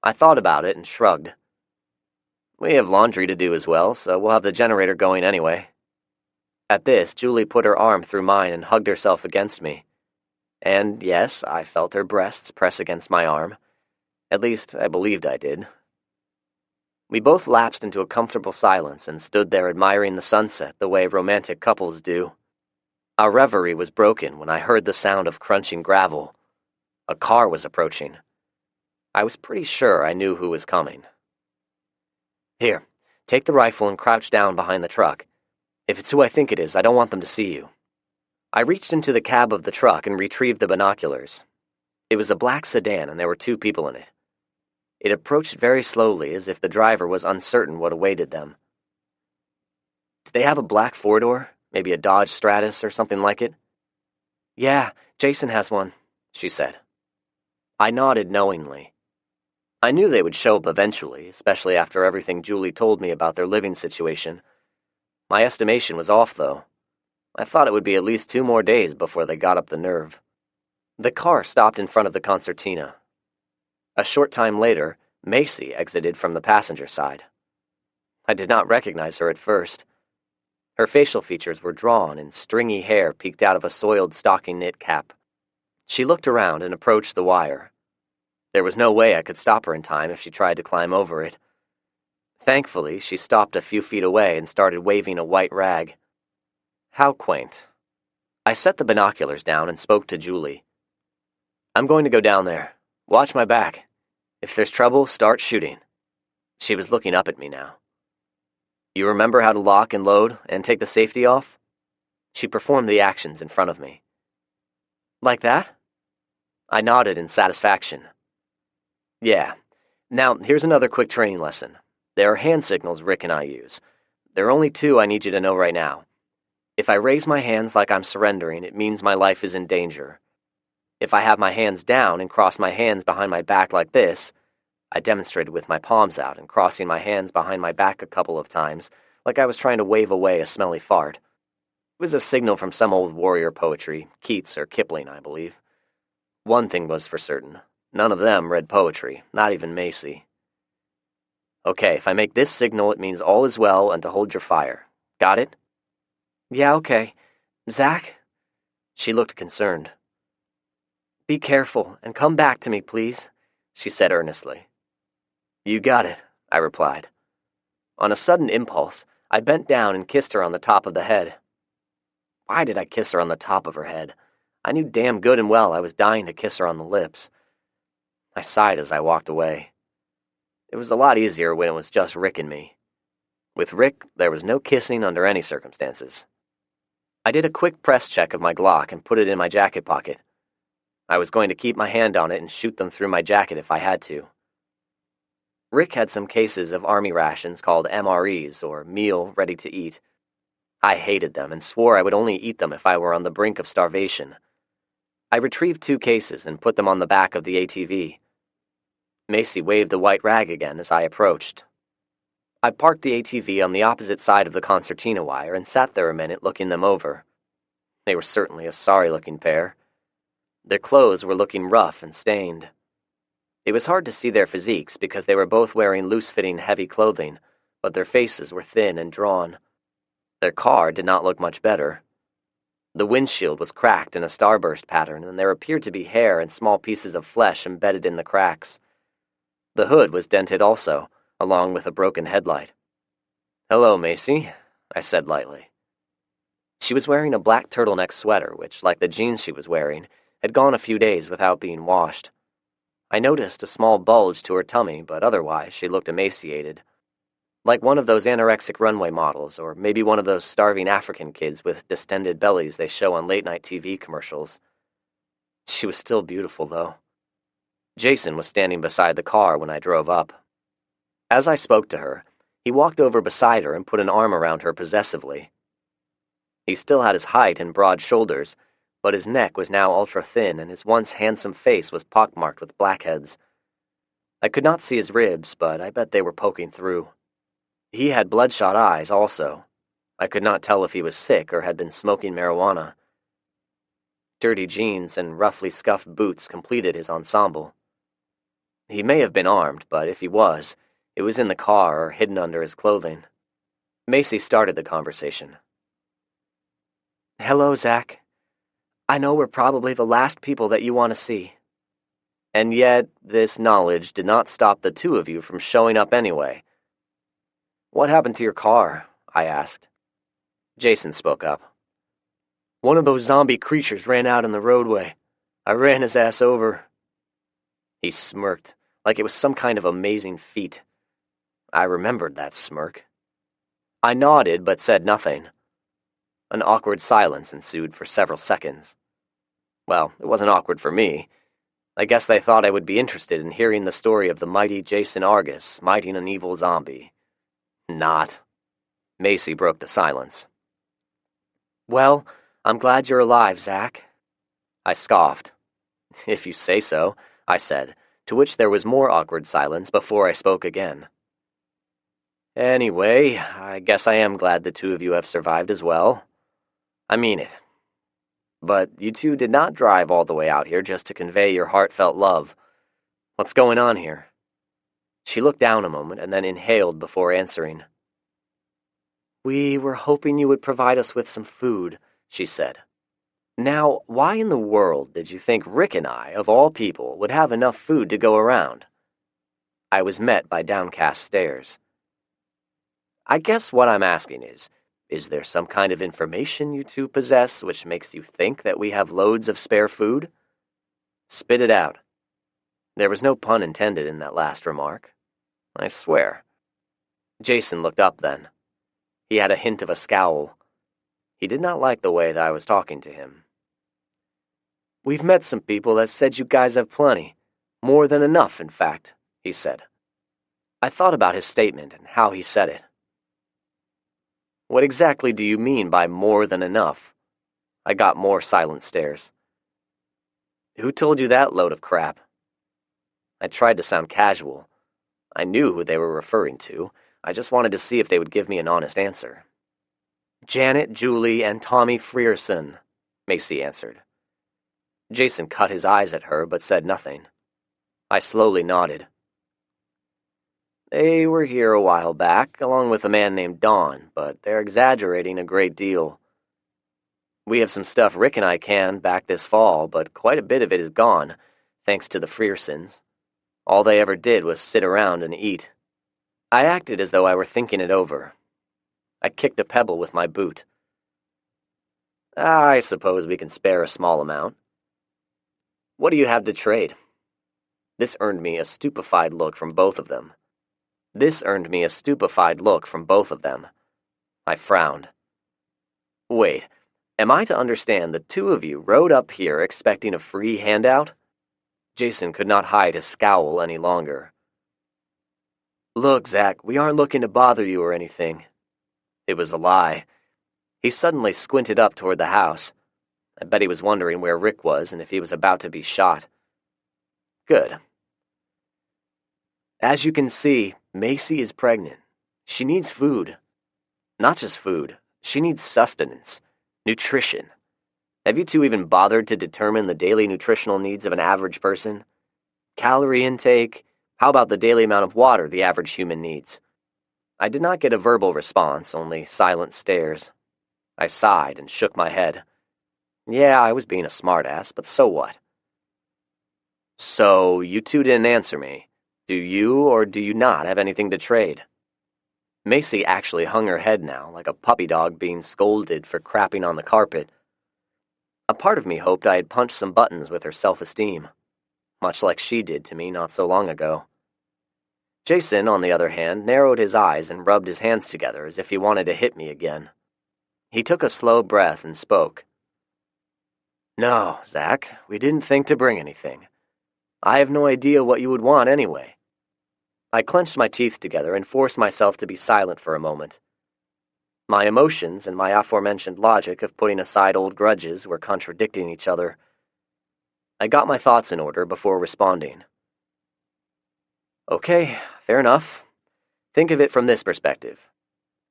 I thought about it and shrugged. We have laundry to do as well, so we'll have the generator going anyway. At this, Julie put her arm through mine and hugged herself against me. And yes, I felt her breasts press against my arm. At least, I believed I did. We both lapsed into a comfortable silence and stood there admiring the sunset the way romantic couples do. Our reverie was broken when I heard the sound of crunching gravel. A car was approaching. I was pretty sure I knew who was coming. Here, take the rifle and crouch down behind the truck. If it's who I think it is, I don't want them to see you. I reached into the cab of the truck and retrieved the binoculars. It was a black sedan and there were 2 people in it. It approached very slowly, as if the driver was uncertain what awaited them. Did they have a black 4-door? Maybe a Dodge Stratus or something like it? Yeah, Jason has one, she said. I nodded knowingly. I knew they would show up eventually, especially after everything Julie told me about their living situation. My estimation was off, though. I thought it would be at least 2 more days before they got up the nerve. The car stopped in front of the concertina. A short time later, Macy exited from the passenger side. I did not recognize her at first. Her facial features were drawn and stringy hair peeked out of a soiled stocking knit cap. She looked around and approached the wire. There was no way I could stop her in time if she tried to climb over it. Thankfully, she stopped a few feet away and started waving a white rag. How quaint. I set the binoculars down and spoke to Julie. I'm going to go down there. Watch my back. If there's trouble, start shooting. She was looking up at me now. You remember how to lock and load and take the safety off? She performed the actions in front of me. Like that? I nodded in satisfaction. Yeah. Now, here's another quick training lesson. There are hand signals Rick and I use. There are only 2 I need you to know right now. If I raise my hands like I'm surrendering, it means my life is in danger. If I have my hands down and cross my hands behind my back like this, I demonstrated with my palms out and crossing my hands behind my back a couple of times, like I was trying to wave away a smelly fart. It was a signal from some old warrior poetry, Keats or Kipling, I believe. One thing was for certain. None of them read poetry, not even Macy. Okay, if I make this signal, it means all is well and to hold your fire. Got it? Yeah, okay. Zach? She looked concerned. Be careful and come back to me, please, she said earnestly. You got it, I replied. On a sudden impulse, I bent down and kissed her on the top of the head. Why did I kiss her on the top of her head? I knew damn good and well I was dying to kiss her on the lips. I sighed as I walked away. It was a lot easier when it was just Rick and me. With Rick, there was no kissing under any circumstances. I did a quick press check of my Glock and put it in my jacket pocket. I was going to keep my hand on it and shoot them through my jacket if I had to. Rick had some cases of army rations called MREs, or meal ready to eat. I hated them and swore I would only eat them if I were on the brink of starvation. I retrieved 2 cases and put them on the back of the ATV. Macy waved the white rag again as I approached. I parked the ATV on the opposite side of the concertina wire and sat there a minute looking them over. They were certainly a sorry-looking pair. Their clothes were looking rough and stained. It was hard to see their physiques because they were both wearing loose-fitting heavy clothing, but their faces were thin and drawn. Their car did not look much better. The windshield was cracked in a starburst pattern, and there appeared to be hair and small pieces of flesh embedded in the cracks. The hood was dented also, along with a broken headlight. "Hello, Macy," I said lightly. She was wearing a black turtleneck sweater, which, like the jeans she was wearing, had gone a few days without being washed. I noticed a small bulge to her tummy, but otherwise she looked emaciated. Like one of those anorexic runway models, or maybe one of those starving African kids with distended bellies they show on late-night TV commercials. She was still beautiful, though. Jason was standing beside the car when I drove up. As I spoke to her, he walked over beside her and put an arm around her possessively. He still had his height and broad shoulders, but his neck was now ultra-thin and his once handsome face was pockmarked with blackheads. I could not see his ribs, but I bet they were poking through. He had bloodshot eyes, also. I could not tell if he was sick or had been smoking marijuana. Dirty jeans and roughly scuffed boots completed his ensemble. He may have been armed, but if he was, it was in the car or hidden under his clothing. Macy started the conversation. "Hello, Zach. I know we're probably the last people that you want to see." And yet, this knowledge did not stop the 2 of you from showing up anyway. "What happened to your car?" I asked. Jason spoke up. "One of those zombie creatures ran out in the roadway. I ran his ass over." He smirked, like it was some kind of amazing feat. I remembered that smirk. I nodded but said nothing. An awkward silence ensued for several seconds. Well, it wasn't awkward for me. I guess they thought I would be interested in hearing the story of the mighty Jason Argus smiting an evil zombie. Not. Macy broke the silence. "Well, I'm glad you're alive, Zach." I scoffed. "If you say so," I said, to which there was more awkward silence before I spoke again. "Anyway, I guess I am glad the 2 of you have survived as well. I mean it. But you 2 did not drive all the way out here just to convey your heartfelt love. What's going on here?" She looked down a moment and then inhaled before answering. "We were hoping you would provide us with some food," she said. Now, why in the world did you think Rick and I, of all people, would have enough food to go around? I was met by downcast stares. "I guess what I'm asking is there some kind of information you 2 possess which makes you think that we have loads of spare food? Spit it out." There was no pun intended in that last remark. I swear. Jason looked up then. He had a hint of a scowl. He did not like the way that I was talking to him. "We've met some people that said you guys have plenty. More than enough, in fact," he said. I thought about his statement and how he said it. "What exactly do you mean by more than enough?" I got more silent stares. "Who told you that load of crap?" I tried to sound casual. I knew who they were referring to. I just wanted to see if they would give me an honest answer. "Janet, Julie, and Tommy Frierson," Macy answered. Jason cut his eyes at her but said nothing. I slowly nodded. "They were here a while back, along with a man named Don, but they're exaggerating a great deal. We have some stuff Rick and I canned back this fall, but quite a bit of it is gone, thanks to the Friersons. All they ever did was sit around and eat." I acted as though I were thinking it over. I kicked a pebble with my boot. "I suppose we can spare a small amount. What do you have to trade?" This earned me a stupefied look from both of them. I frowned. Wait, am I to understand the two of you rode up here expecting a free handout? Jason could not hide his scowl any longer. Look, Zach, we aren't looking to bother you or anything. It was a lie. He suddenly squinted up toward the house. I bet he was wondering where Rick was and if he was about to be shot. Good. As you can see, Macy is pregnant. She needs food. Not just food. She needs sustenance. Nutrition. Have you two even bothered to determine the daily nutritional needs of an average person? Calorie intake? How about the daily amount of water the average human needs? I did not get a verbal response, only silent stares. I sighed and shook my head. Yeah, I was being a smartass, but so what? So, you two didn't answer me. Do you or do you not have anything to trade? Macy actually hung her head now, like a puppy dog being scolded for crapping on the carpet. A part of me hoped I had punched some buttons with her self-esteem, much like she did to me not so long ago. Jason, on the other hand, narrowed his eyes and rubbed his hands together as if he wanted to hit me again. He took a slow breath and spoke. No, Zach, we didn't think to bring anything. I have no idea what you would want anyway. I clenched my teeth together and forced myself to be silent for a moment. My emotions and my aforementioned logic of putting aside old grudges were contradicting each other. I got my thoughts in order before responding. Okay, fair enough. Think of it from this perspective.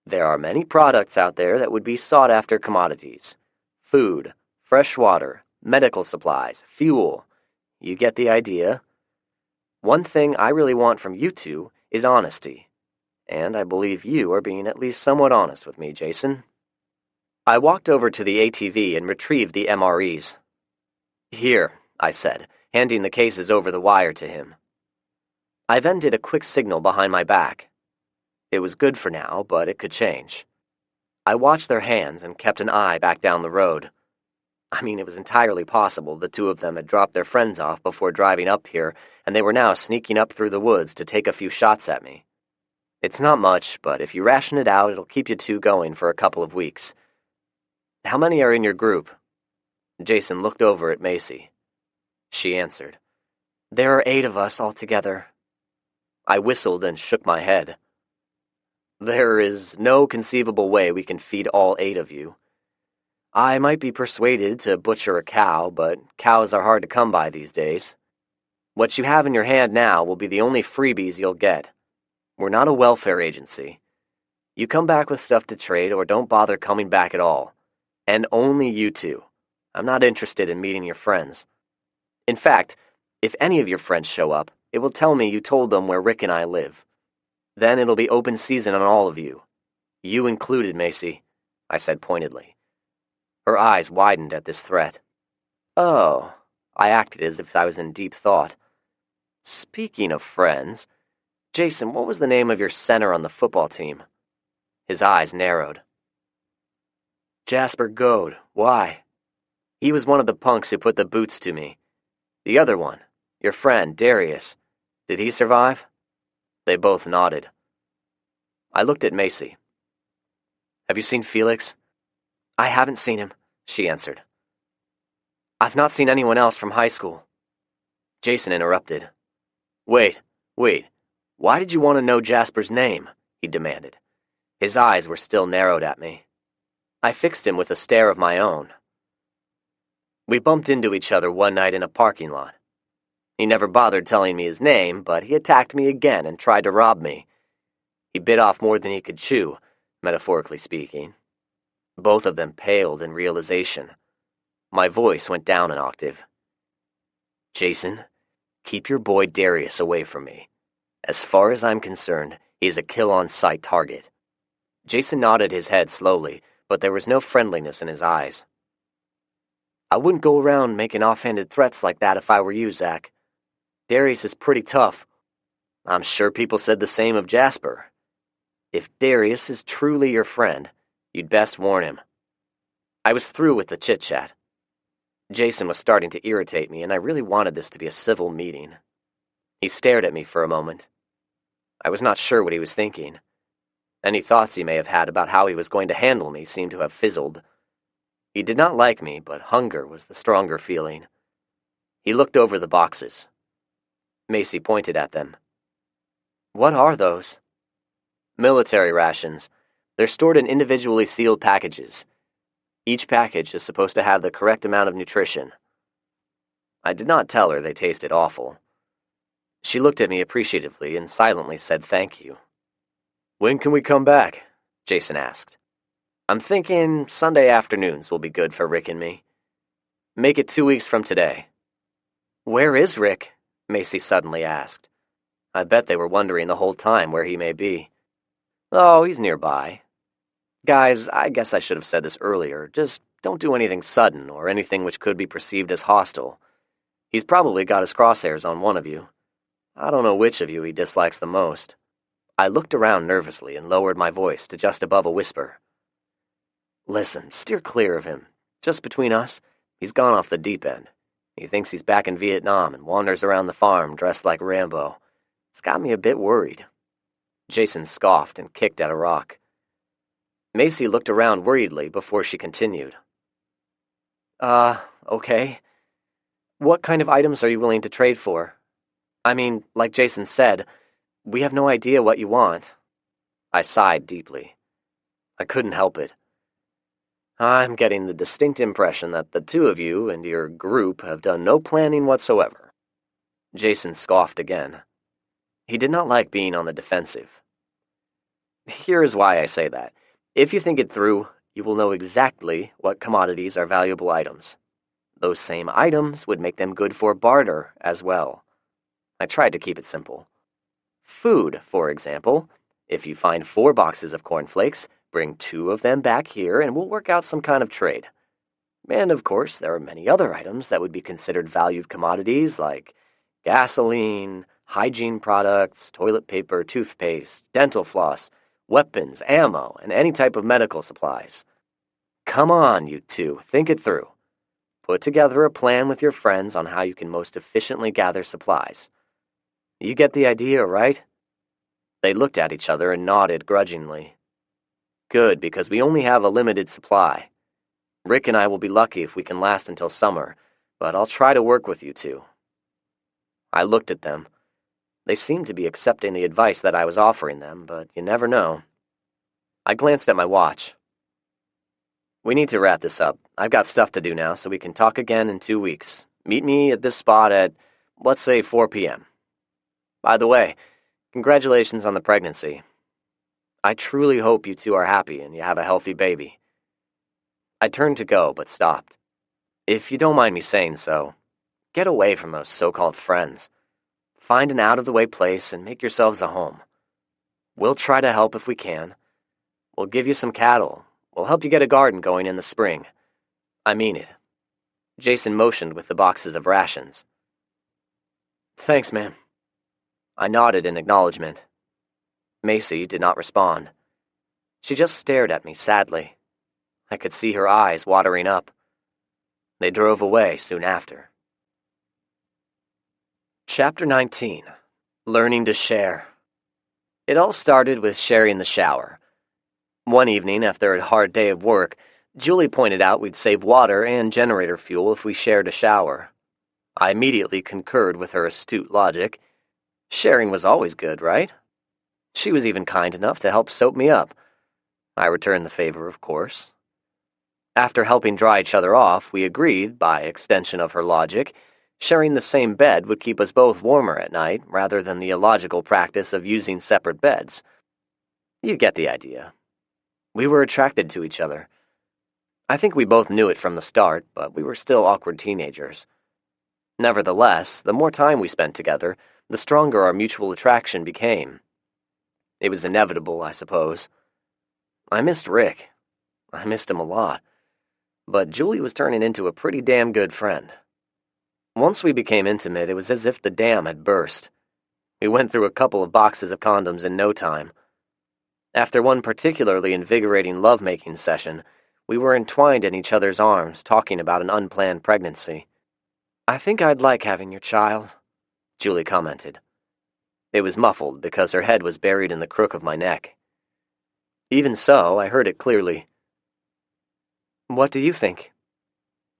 There are many products out there that would be sought-after commodities. Food, fresh water, medical supplies, fuel. You get the idea. One thing I really want from you two is honesty. And I believe you are being at least somewhat honest with me, Jason. I walked over to the ATV and retrieved the MREs. Here, I said, handing the cases over the wire to him. I then did a quick signal behind my back. It was good for now, but it could change. I watched their hands and kept an eye back down the road. I mean, it was entirely possible the two of them had dropped their friends off before driving up here, and they were now sneaking up through the woods to take a few shots at me. It's not much, but if you ration it out, it'll keep you two going for a couple of weeks. How many are in your group? Jason looked over at Macy. She answered. There are 8 of us altogether. I whistled and shook my head. There is no conceivable way we can feed all 8 of you. I might be persuaded to butcher a cow, but cows are hard to come by these days. What you have in your hand now will be the only freebies you'll get. We're not a welfare agency. You come back with stuff to trade or don't bother coming back at all. And only you two. I'm not interested in meeting your friends. In fact, if any of your friends show up, it will tell me you told them where Rick and I live. Then it'll be open season on all of you. You included, Macy, I said pointedly. Her eyes widened at this threat. Oh, I acted as if I was in deep thought. Speaking of friends, Jason, what was the name of your center on the football team? His eyes narrowed. Jasper Goad. Why? He was one of the punks who put the boots to me. The other one, your friend, Darius. Did he survive? They both nodded. I looked at Macy. Have you seen Felix? I haven't seen him, she answered. I've not seen anyone else from high school. Jason interrupted. Wait. Why did you want to know Jasper's name? He demanded. His eyes were still narrowed at me. I fixed him with a stare of my own. We bumped into each other one night in a parking lot. He never bothered telling me his name, but he attacked me again and tried to rob me. He bit off more than he could chew, metaphorically speaking. Both of them paled in realization. My voice went down an octave. Jason, keep your boy Darius away from me. As far as I'm concerned, he's a kill-on-sight target. Jason nodded his head slowly, but there was no friendliness in his eyes. I wouldn't go around making offhanded threats like that if I were you, Zach. Darius is pretty tough. I'm sure people said the same of Jasper. If Darius is truly your friend, you'd best warn him. I was through with the chit-chat. Jason was starting to irritate me, and I really wanted this to be a civil meeting. He stared at me for a moment. I was not sure what he was thinking. Any thoughts he may have had about how he was going to handle me seemed to have fizzled. He did not like me, but hunger was the stronger feeling. He looked over the boxes. Macy pointed at them. "What are those?" "Military rations. They're stored in individually sealed packages. Each package is supposed to have the correct amount of nutrition." I did not tell her they tasted awful. She looked at me appreciatively and silently said thank you. "When can we come back?" Jason asked. "I'm thinking Sunday afternoons will be good for Rick and me. Make it 2 weeks from today." "Where is Rick?" Macy suddenly asked. I bet they were wondering the whole time where he may be. "Oh, he's nearby. Guys, I guess I should have said this earlier. Just don't do anything sudden or anything which could be perceived as hostile. He's probably got his crosshairs on one of you. I don't know which of you he dislikes the most." I looked around nervously and lowered my voice to just above a whisper. "Listen, steer clear of him. Just between us, he's gone off the deep end. He thinks he's back in Vietnam and wanders around the farm dressed like Rambo. It's got me a bit worried." Jason scoffed and kicked at a rock. Macy looked around worriedly before she continued. Okay. What kind of items are you willing to trade for? I mean, like Jason said, we have no idea what you want." I sighed deeply. I couldn't help it. I'm getting the distinct impression that the two of you and your group have done no planning whatsoever. Jason scoffed again. He did not like being on the defensive. Here is why I say that. If you think it through, you will know exactly what commodities are valuable items. Those same items would make them good for barter as well. I tried to keep it simple. Food, for example. If you find 4 boxes of cornflakes, bring 2 of them back here and we'll work out some kind of trade. And of course, there are many other items that would be considered valued commodities like gasoline, hygiene products, toilet paper, toothpaste, dental floss, weapons, ammo, and any type of medical supplies. Come on, you two, think it through. Put together a plan with your friends on how you can most efficiently gather supplies. You get the idea, right?" They looked at each other and nodded grudgingly. "Good, because we only have a limited supply. Rick and I will be lucky if we can last until summer, but I'll try to work with you two." I looked at them. They seemed to be accepting the advice that I was offering them, but you never know. I glanced at my watch. "We need to wrap this up. I've got stuff to do now, so we can talk again in 2 weeks. Meet me at this spot at, let's say, 4 p.m. By the way, congratulations on the pregnancy. I truly hope you two are happy and you have a healthy baby." I turned to go, but stopped. "If you don't mind me saying so, get away from those so-called friends. Find an out-of-the-way place and make yourselves a home. We'll try to help if we can. We'll give you some cattle. We'll help you get a garden going in the spring. I mean it." Jason motioned with the boxes of rations. "Thanks, ma'am." I nodded in acknowledgement. Macy did not respond. She just stared at me sadly. I could see her eyes watering up. They drove away soon after. Chapter 19. Learning to Share. It all started with sharing the shower. One evening, after a hard day of work, Julie pointed out we'd save water and generator fuel if we shared a shower. I immediately concurred with her astute logic. Sharing was always good, right? She was even kind enough to help soap me up. I returned the favor, of course. After helping dry each other off, we agreed, by extension of her logic, sharing the same bed would keep us both warmer at night, rather than the illogical practice of using separate beds. You get the idea. We were attracted to each other. I think we both knew it from the start, but we were still awkward teenagers. Nevertheless, the more time we spent together, the stronger our mutual attraction became. It was inevitable, I suppose. I missed Rick. I missed him a lot. But Julie was turning into a pretty damn good friend. Once we became intimate, it was as if the dam had burst. We went through a couple of boxes of condoms in no time. After one particularly invigorating lovemaking session, we were entwined in each other's arms, talking about an unplanned pregnancy. "I think I'd like having your child," Julie commented. It was muffled because her head was buried in the crook of my neck. Even so, I heard it clearly. "What do you think?"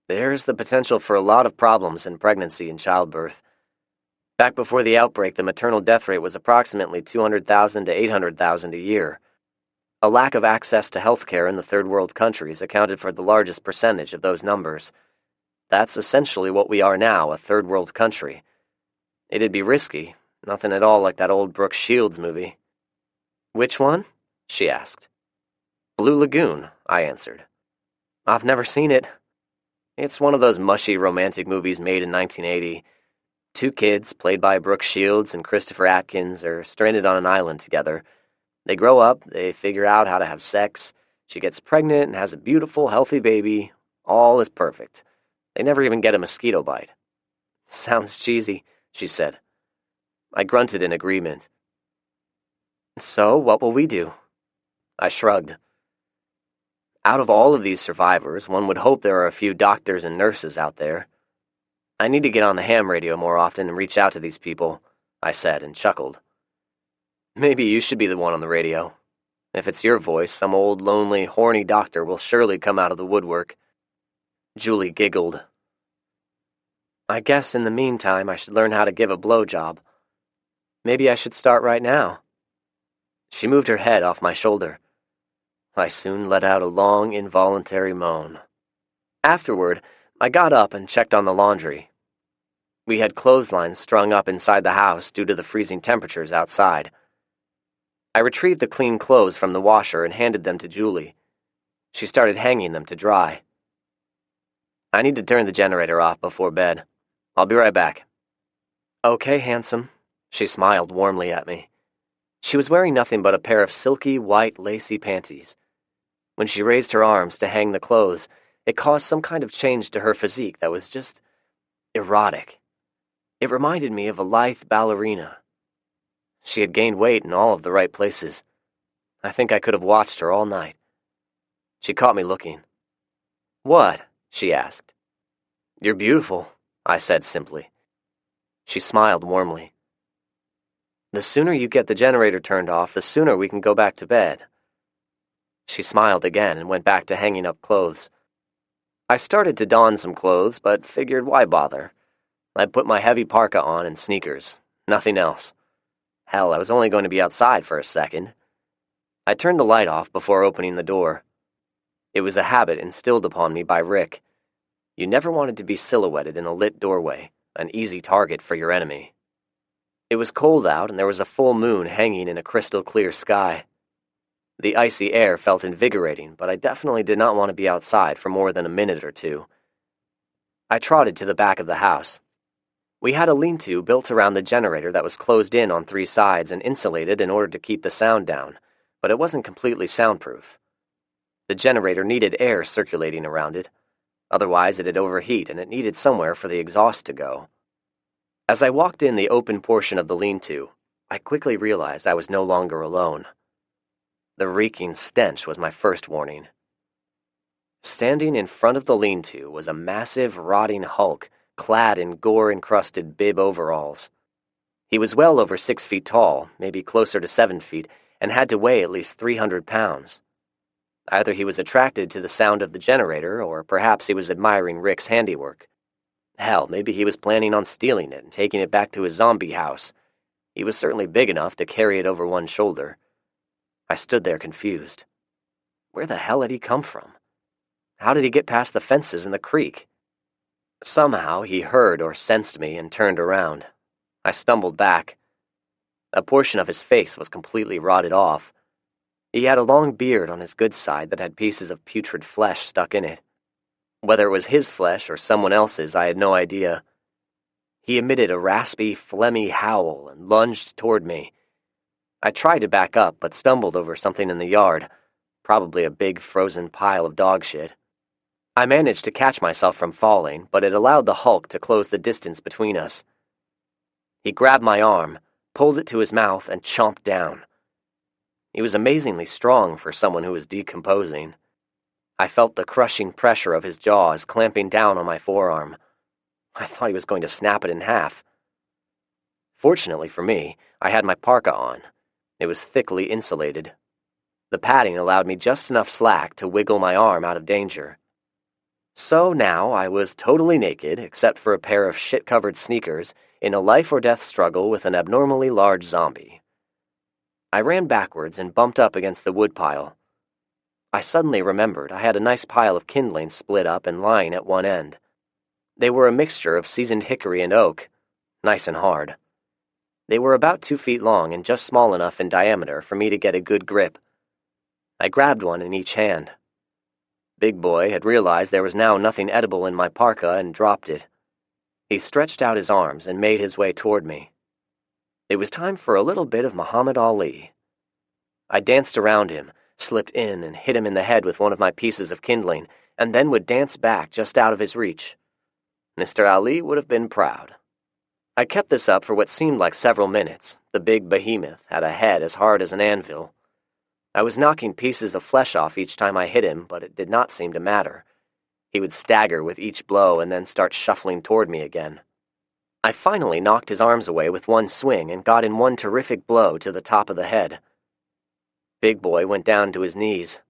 "There's the potential for a lot of problems in pregnancy and childbirth. Back before the outbreak, the maternal death rate was approximately 200,000 to 800,000 a year. A lack of access to health care in the third world countries accounted for the largest percentage of those numbers. That's essentially what we are now, a third world country. It'd be risky, nothing at all like that old Brooke Shields movie." "Which one?" she asked. "Blue Lagoon," I answered. "I've never seen it." "It's one of those mushy romantic movies made in 1980. Two kids, played by Brooke Shields and Christopher Atkins, are stranded on an island together. They grow up, they figure out how to have sex, she gets pregnant and has a beautiful, healthy baby. All is perfect. They never even get a mosquito bite." "Sounds cheesy," she said. I grunted in agreement. "So, what will we do?" I shrugged. Out of all of these survivors, one would hope there are a few doctors and nurses out there. "I need to get on the ham radio more often and reach out to these people," I said and chuckled. "Maybe you should be the one on the radio. If it's your voice, some old, lonely, horny doctor will surely come out of the woodwork." Julie giggled. "I guess in the meantime I should learn how to give a blowjob. Maybe I should start right now." She moved her head off my shoulder. I soon let out a long, involuntary moan. Afterward, I got up and checked on the laundry. We had clotheslines strung up inside the house due to the freezing temperatures outside. I retrieved the clean clothes from the washer and handed them to Julie. She started hanging them to dry. "I need to turn the generator off before bed. I'll be right back." "Okay, handsome." She smiled warmly at me. She was wearing nothing but a pair of silky, white, lacy panties. When she raised her arms to hang the clothes, it caused some kind of change to her physique that was just erotic. It reminded me of a lithe ballerina. She had gained weight in all of the right places. I think I could have watched her all night. She caught me looking. "What?" she asked. "You're beautiful," I said simply. She smiled warmly. "The sooner you get the generator turned off, the sooner we can go back to bed." She smiled again and went back to hanging up clothes. I started to don some clothes, but figured why bother. I'd put my heavy parka on and sneakers. Nothing else. Hell, I was only going to be outside for a second. I turned the light off before opening the door. It was a habit instilled upon me by Rick. You never wanted to be silhouetted in a lit doorway, an easy target for your enemy. It was cold out and there was a full moon hanging in a crystal clear sky. The icy air felt invigorating, but I definitely did not want to be outside for more than a minute or two. I trotted to the back of the house. We had a lean-to built around the generator that was closed in on 3 sides and insulated in order to keep the sound down, but it wasn't completely soundproof. The generator needed air circulating around it. Otherwise, it'd overheat and it needed somewhere for the exhaust to go. As I walked in the open portion of the lean-to, I quickly realized I was no longer alone. The reeking stench was my first warning. Standing in front of the lean-to was a massive, rotting hulk, clad in gore-encrusted bib overalls. He was well over 6 feet tall, maybe closer to 7 feet, and had to weigh at least 300 pounds. Either he was attracted to the sound of the generator, or perhaps he was admiring Rick's handiwork. Hell, maybe he was planning on stealing it and taking it back to his zombie house. He was certainly big enough to carry it over one shoulder. I stood there confused. Where the hell had he come from? How did he get past the fences in the creek? Somehow he heard or sensed me and turned around. I stumbled back. A portion of his face was completely rotted off. He had a long beard on his good side that had pieces of putrid flesh stuck in it. Whether it was his flesh or someone else's, I had no idea. He emitted a raspy, phlegmy howl and lunged toward me. I tried to back up, but stumbled over something in the yard, probably a big frozen pile of dog shit. I managed to catch myself from falling, but it allowed the Hulk to close the distance between us. He grabbed my arm, pulled it to his mouth, and chomped down. He was amazingly strong for someone who was decomposing. I felt the crushing pressure of his jaws clamping down on my forearm. I thought he was going to snap it in half. Fortunately for me, I had my parka on. It was thickly insulated. The padding allowed me just enough slack to wiggle my arm out of danger. So now I was totally naked, except for a pair of shit-covered sneakers, in a life-or-death struggle with an abnormally large zombie. I ran backwards and bumped up against the woodpile. I suddenly remembered I had a nice pile of kindling split up and lying at one end. They were a mixture of seasoned hickory and oak, nice and hard. They were about 2 feet long and just small enough in diameter for me to get a good grip. I grabbed one in each hand. Big Boy had realized there was now nothing edible in my parka and dropped it. He stretched out his arms and made his way toward me. It was time for a little bit of Muhammad Ali. I danced around him, slipped in and hit him in the head with one of my pieces of kindling, and then would dance back just out of his reach. Mr. Ali would have been proud. I kept this up for what seemed like several minutes. The big behemoth had a head as hard as an anvil. I was knocking pieces of flesh off each time I hit him, but it did not seem to matter. He would stagger with each blow and then start shuffling toward me again. I finally knocked his arms away with one swing and got in one terrific blow to the top of the head. Big Boy went down to his knees.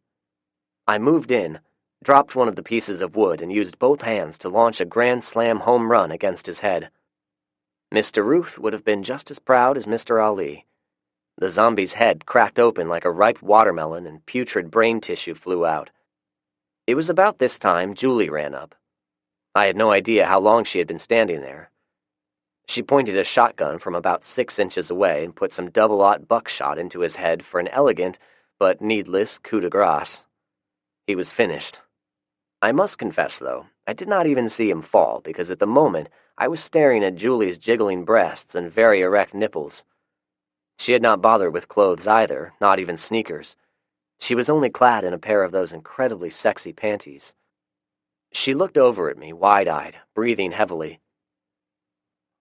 I moved in, dropped one of the pieces of wood, and used both hands to launch a grand slam home run against his head. Mr. Ruth would have been just as proud as Mr. Ali. The zombie's head cracked open like a ripe watermelon and putrid brain tissue flew out. It was about this time Julie ran up. I had no idea how long she had been standing there. She pointed a shotgun from about 6 inches away and put some double-aught buckshot into his head for an elegant but needless coup de grace. He was finished. I must confess, though, I did not even see him fall because at the moment I was staring at Julie's jiggling breasts and very erect nipples. She had not bothered with clothes either, not even sneakers. She was only clad in a pair of those incredibly sexy panties. She looked over at me, wide-eyed, breathing heavily.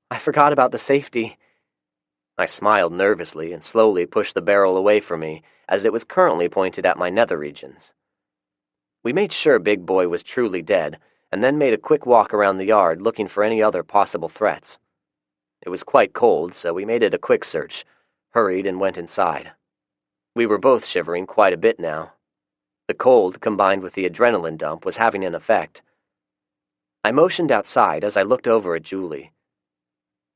"I forgot about the safety." I smiled nervously and slowly pushed the barrel away from me, as it was currently pointed at my nether regions. We made sure Big Boy was truly dead, and then made a quick walk around the yard looking for any other possible threats. It was quite cold, so we made it a quick search, hurried and went inside. We were both shivering quite a bit now. The cold, combined with the adrenaline dump, was having an effect. I motioned outside as I looked over at Julie.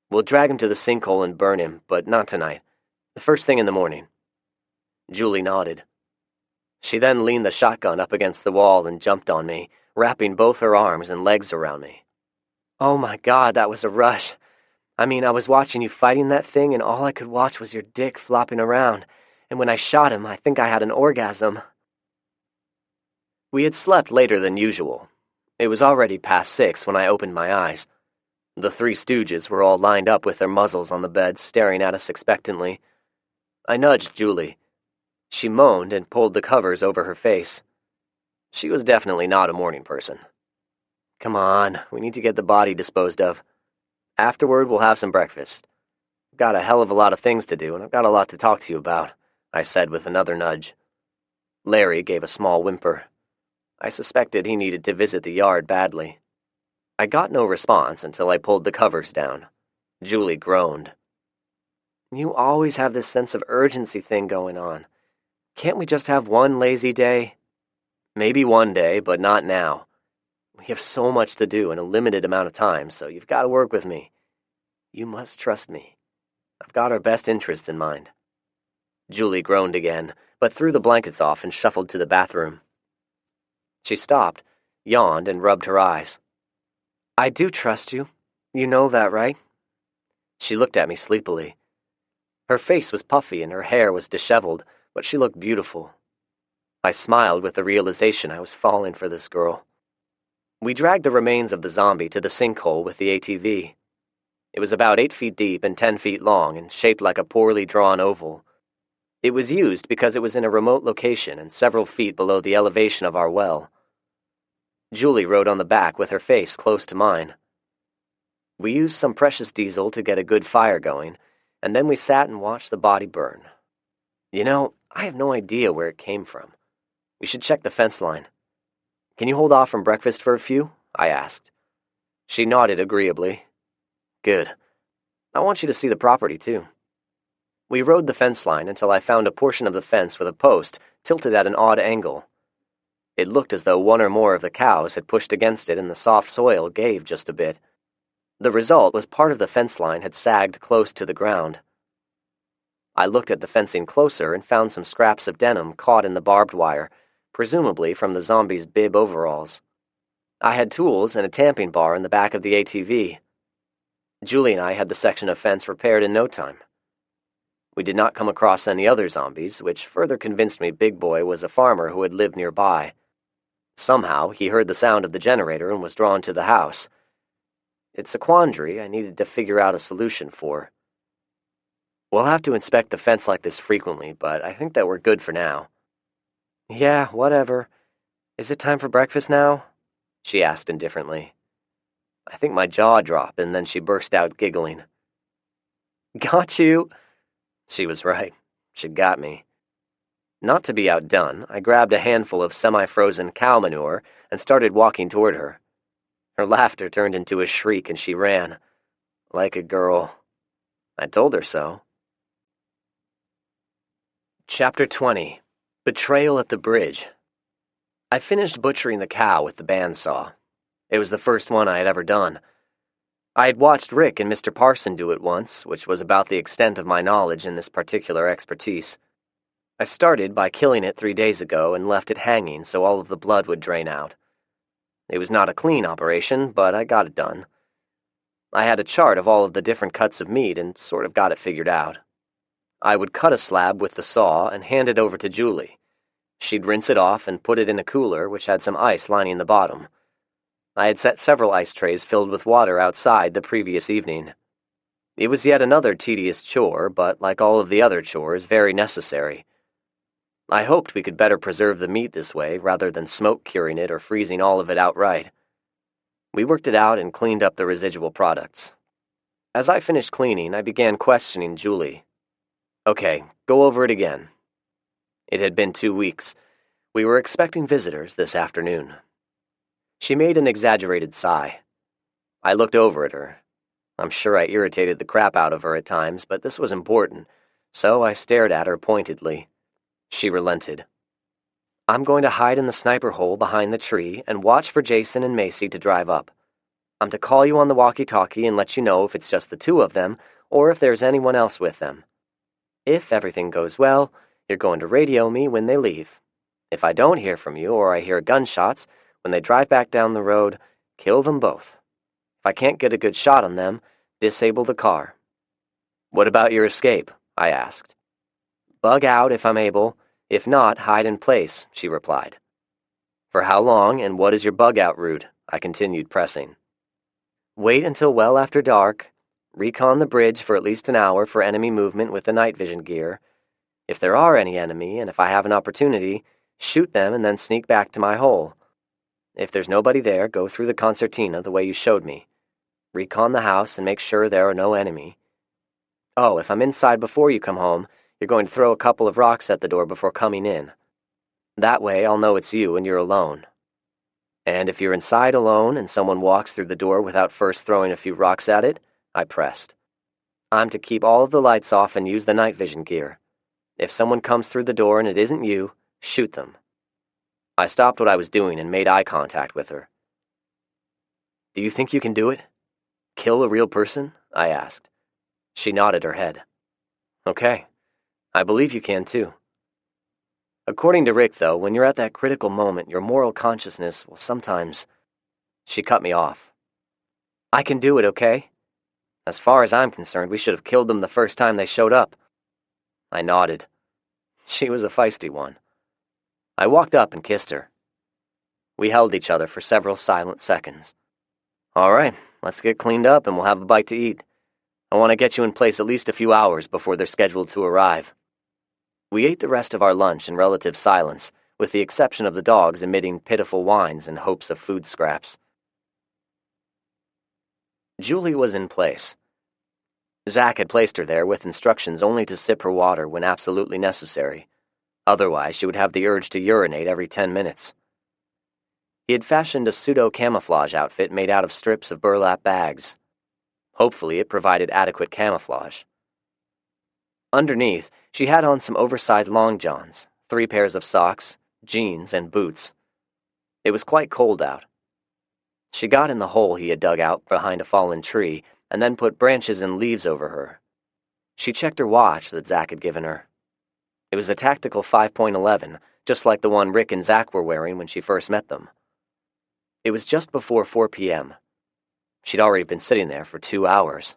"We'll drag him to the sinkhole and burn him, but not tonight. The first thing in the morning." Julie nodded. She then leaned the shotgun up against the wall and jumped on me, wrapping both her arms and legs around me. "Oh my God, that was a rush. I was watching you fighting that thing and all I could watch was your dick flopping around, and when I shot him, I think I had an orgasm." We had slept later than usual. It was already past 6 when I opened my eyes. The Three Stooges were all lined up with their muzzles on the bed, staring at us expectantly. I nudged Julie. She moaned and pulled the covers over her face. She was definitely not a morning person. "Come on, we need to get the body disposed of. Afterward, we'll have some breakfast. I've got a hell of a lot of things to do, and I've got a lot to talk to you about," I said with another nudge. Larry gave a small whimper. I suspected he needed to visit the yard badly. I got no response until I pulled the covers down. Julie groaned. "You always have this sense of urgency thing going on. Can't we just have one lazy day?" "Maybe one day, but not now. We have so much to do in a limited amount of time, so you've got to work with me. You must trust me. I've got our best interests in mind." Julie groaned again, but threw the blankets off and shuffled to the bathroom. She stopped, yawned, and rubbed her eyes. "I do trust you. You know that, right?" She looked at me sleepily. Her face was puffy and her hair was disheveled, but she looked beautiful. I smiled with the realization I was falling for this girl. We dragged the remains of the zombie to the sinkhole with the ATV. It was about 8 feet deep and 10 feet long and shaped like a poorly drawn oval. It was used because it was in a remote location and several feet below the elevation of our well. Julie rode on the back with her face close to mine. We used some precious diesel to get a good fire going, and then we sat and watched the body burn. I have no idea where it came from. We should check the fence line. Can you hold off from breakfast for a few? I asked. She nodded agreeably. Good. I want you to see the property, too." We rode the fence line until I found a portion of the fence with a post tilted at an odd angle. It looked as though one or more of the cows had pushed against it and the soft soil gave just a bit. The result was part of the fence line had sagged close to the ground. I looked at the fencing closer and found some scraps of denim caught in the barbed wire, presumably from the zombies' bib overalls. I had tools and a tamping bar in the back of the ATV. Julie and I had the section of fence repaired in no time. We did not come across any other zombies, which further convinced me Big Boy was a farmer who had lived nearby. Somehow, he heard the sound of the generator and was drawn to the house. It's a quandary I needed to figure out a solution for. We'll have to inspect the fence like this frequently, but I think that we're good for now. Yeah, whatever. Is it time for breakfast now? She asked indifferently. I think my jaw dropped, and then she burst out giggling. Got you! She was right. She got me. Not to be outdone, I grabbed a handful of semi-frozen cow manure and started walking toward her. Her laughter turned into a shriek and she ran. Like a girl. I told her so. Chapter 20. Betrayal at the Bridge. I finished butchering the cow with the bandsaw. It was the first one I had ever done. I had watched Rick and Mr. Parson do it once, which was about the extent of my knowledge in this particular expertise. I started by killing it 3 days ago and left it hanging so all of the blood would drain out. It was not a clean operation, but I got it done. I had a chart of all of the different cuts of meat and sort of got it figured out. I would cut a slab with the saw and hand it over to Julie. She'd rinse it off and put it in a cooler which had some ice lining the bottom. I had set several ice trays filled with water outside the previous evening. It was yet another tedious chore, but like all of the other chores, very necessary. I hoped we could better preserve the meat this way rather than smoke curing it or freezing all of it outright. We worked it out and cleaned up the residual products. As I finished cleaning, I began questioning Julie. Okay, go over it again. It had been 2 weeks. We were expecting visitors this afternoon. She made an exaggerated sigh. I looked over at her. I'm sure I irritated the crap out of her at times, but this was important, so I stared at her pointedly. She relented. I'm going to hide in the sniper hole behind the tree and watch for Jason and Macy to drive up. I'm to call you on the walkie-talkie and let you know if it's just the two of them or if there's anyone else with them. If everything goes well, you're going to radio me when they leave. If I don't hear from you or I hear gunshots, when they drive back down the road, kill them both. If I can't get a good shot on them, disable the car. What about your escape? I asked. Bug out if I'm able. If not, hide in place, she replied. For how long, and what is your bug-out route? I continued pressing. Wait until well after dark. Recon the bridge for at least an hour for enemy movement with the night vision gear. If there are any enemy, and if I have an opportunity, shoot them and then sneak back to my hole. If there's nobody there, go through the concertina the way you showed me. Recon the house and make sure there are no enemy. Oh, if I'm inside before you come home, you're going to throw a couple of rocks at the door before coming in. That way I'll know it's you and you're alone. And if you're inside alone and someone walks through the door without first throwing a few rocks at it, I pressed. I'm to keep all of the lights off and use the night vision gear. If someone comes through the door and it isn't you, shoot them. I stopped what I was doing and made eye contact with her. Do you think you can do it? Kill a real person? I asked. She nodded her head. Okay. I believe you can, too. According to Rick, though, when you're at that critical moment, your moral consciousness will sometimes... She cut me off. I can do it, okay? As far as I'm concerned, we should have killed them the first time they showed up. I nodded. She was a feisty one. I walked up and kissed her. We held each other for several silent seconds. All right, let's get cleaned up and we'll have a bite to eat. I want to get you in place at least a few hours before they're scheduled to arrive. We ate the rest of our lunch in relative silence, with the exception of the dogs emitting pitiful whines in hopes of food scraps. Julie was in place. Zach had placed her there with instructions only to sip her water when absolutely necessary. Otherwise, she would have the urge to urinate every 10 minutes. He had fashioned a pseudo-camouflage outfit made out of strips of burlap bags. Hopefully it provided adequate camouflage. Underneath, she had on some oversized long johns, 3 pairs of socks, jeans, and boots. It was quite cold out. She got in the hole he had dug out behind a fallen tree, and then put branches and leaves over her. She checked her watch that Zach had given her. It was a tactical 5.11, just like the one Rick and Zach were wearing when she first met them. It was just before 4 p.m. She'd already been sitting there for 2 hours.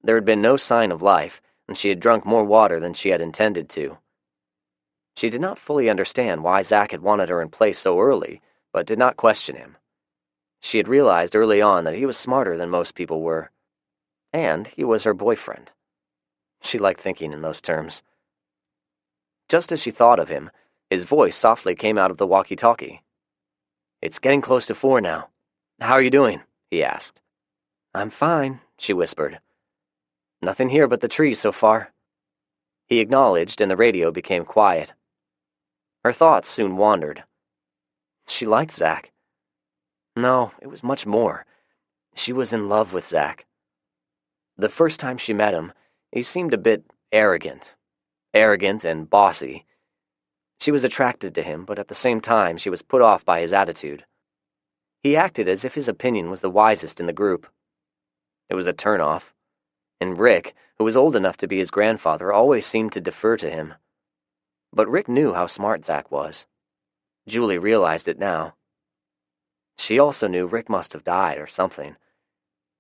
There had been no sign of life, and she had drunk more water than she had intended to. She did not fully understand why Zach had wanted her in place so early, but did not question him. She had realized early on that he was smarter than most people were, and he was her boyfriend. She liked thinking in those terms. Just as she thought of him, his voice softly came out of the walkie-talkie. "It's getting close to 4 now. How are you doing?" he asked. "I'm fine," she whispered. "Nothing here but the trees so far." He acknowledged, and the radio became quiet. Her thoughts soon wandered. She liked Zach. No, it was much more. She was in love with Zach. The first time she met him, he seemed a bit arrogant and bossy. She was attracted to him, but at the same time she was put off by his attitude. He acted as if his opinion was the wisest in the group. It was a turn-off, and Rick, who was old enough to be his grandfather, always seemed to defer to him. But Rick knew how smart Zach was. Julie realized it now. She also knew Rick must have died or something.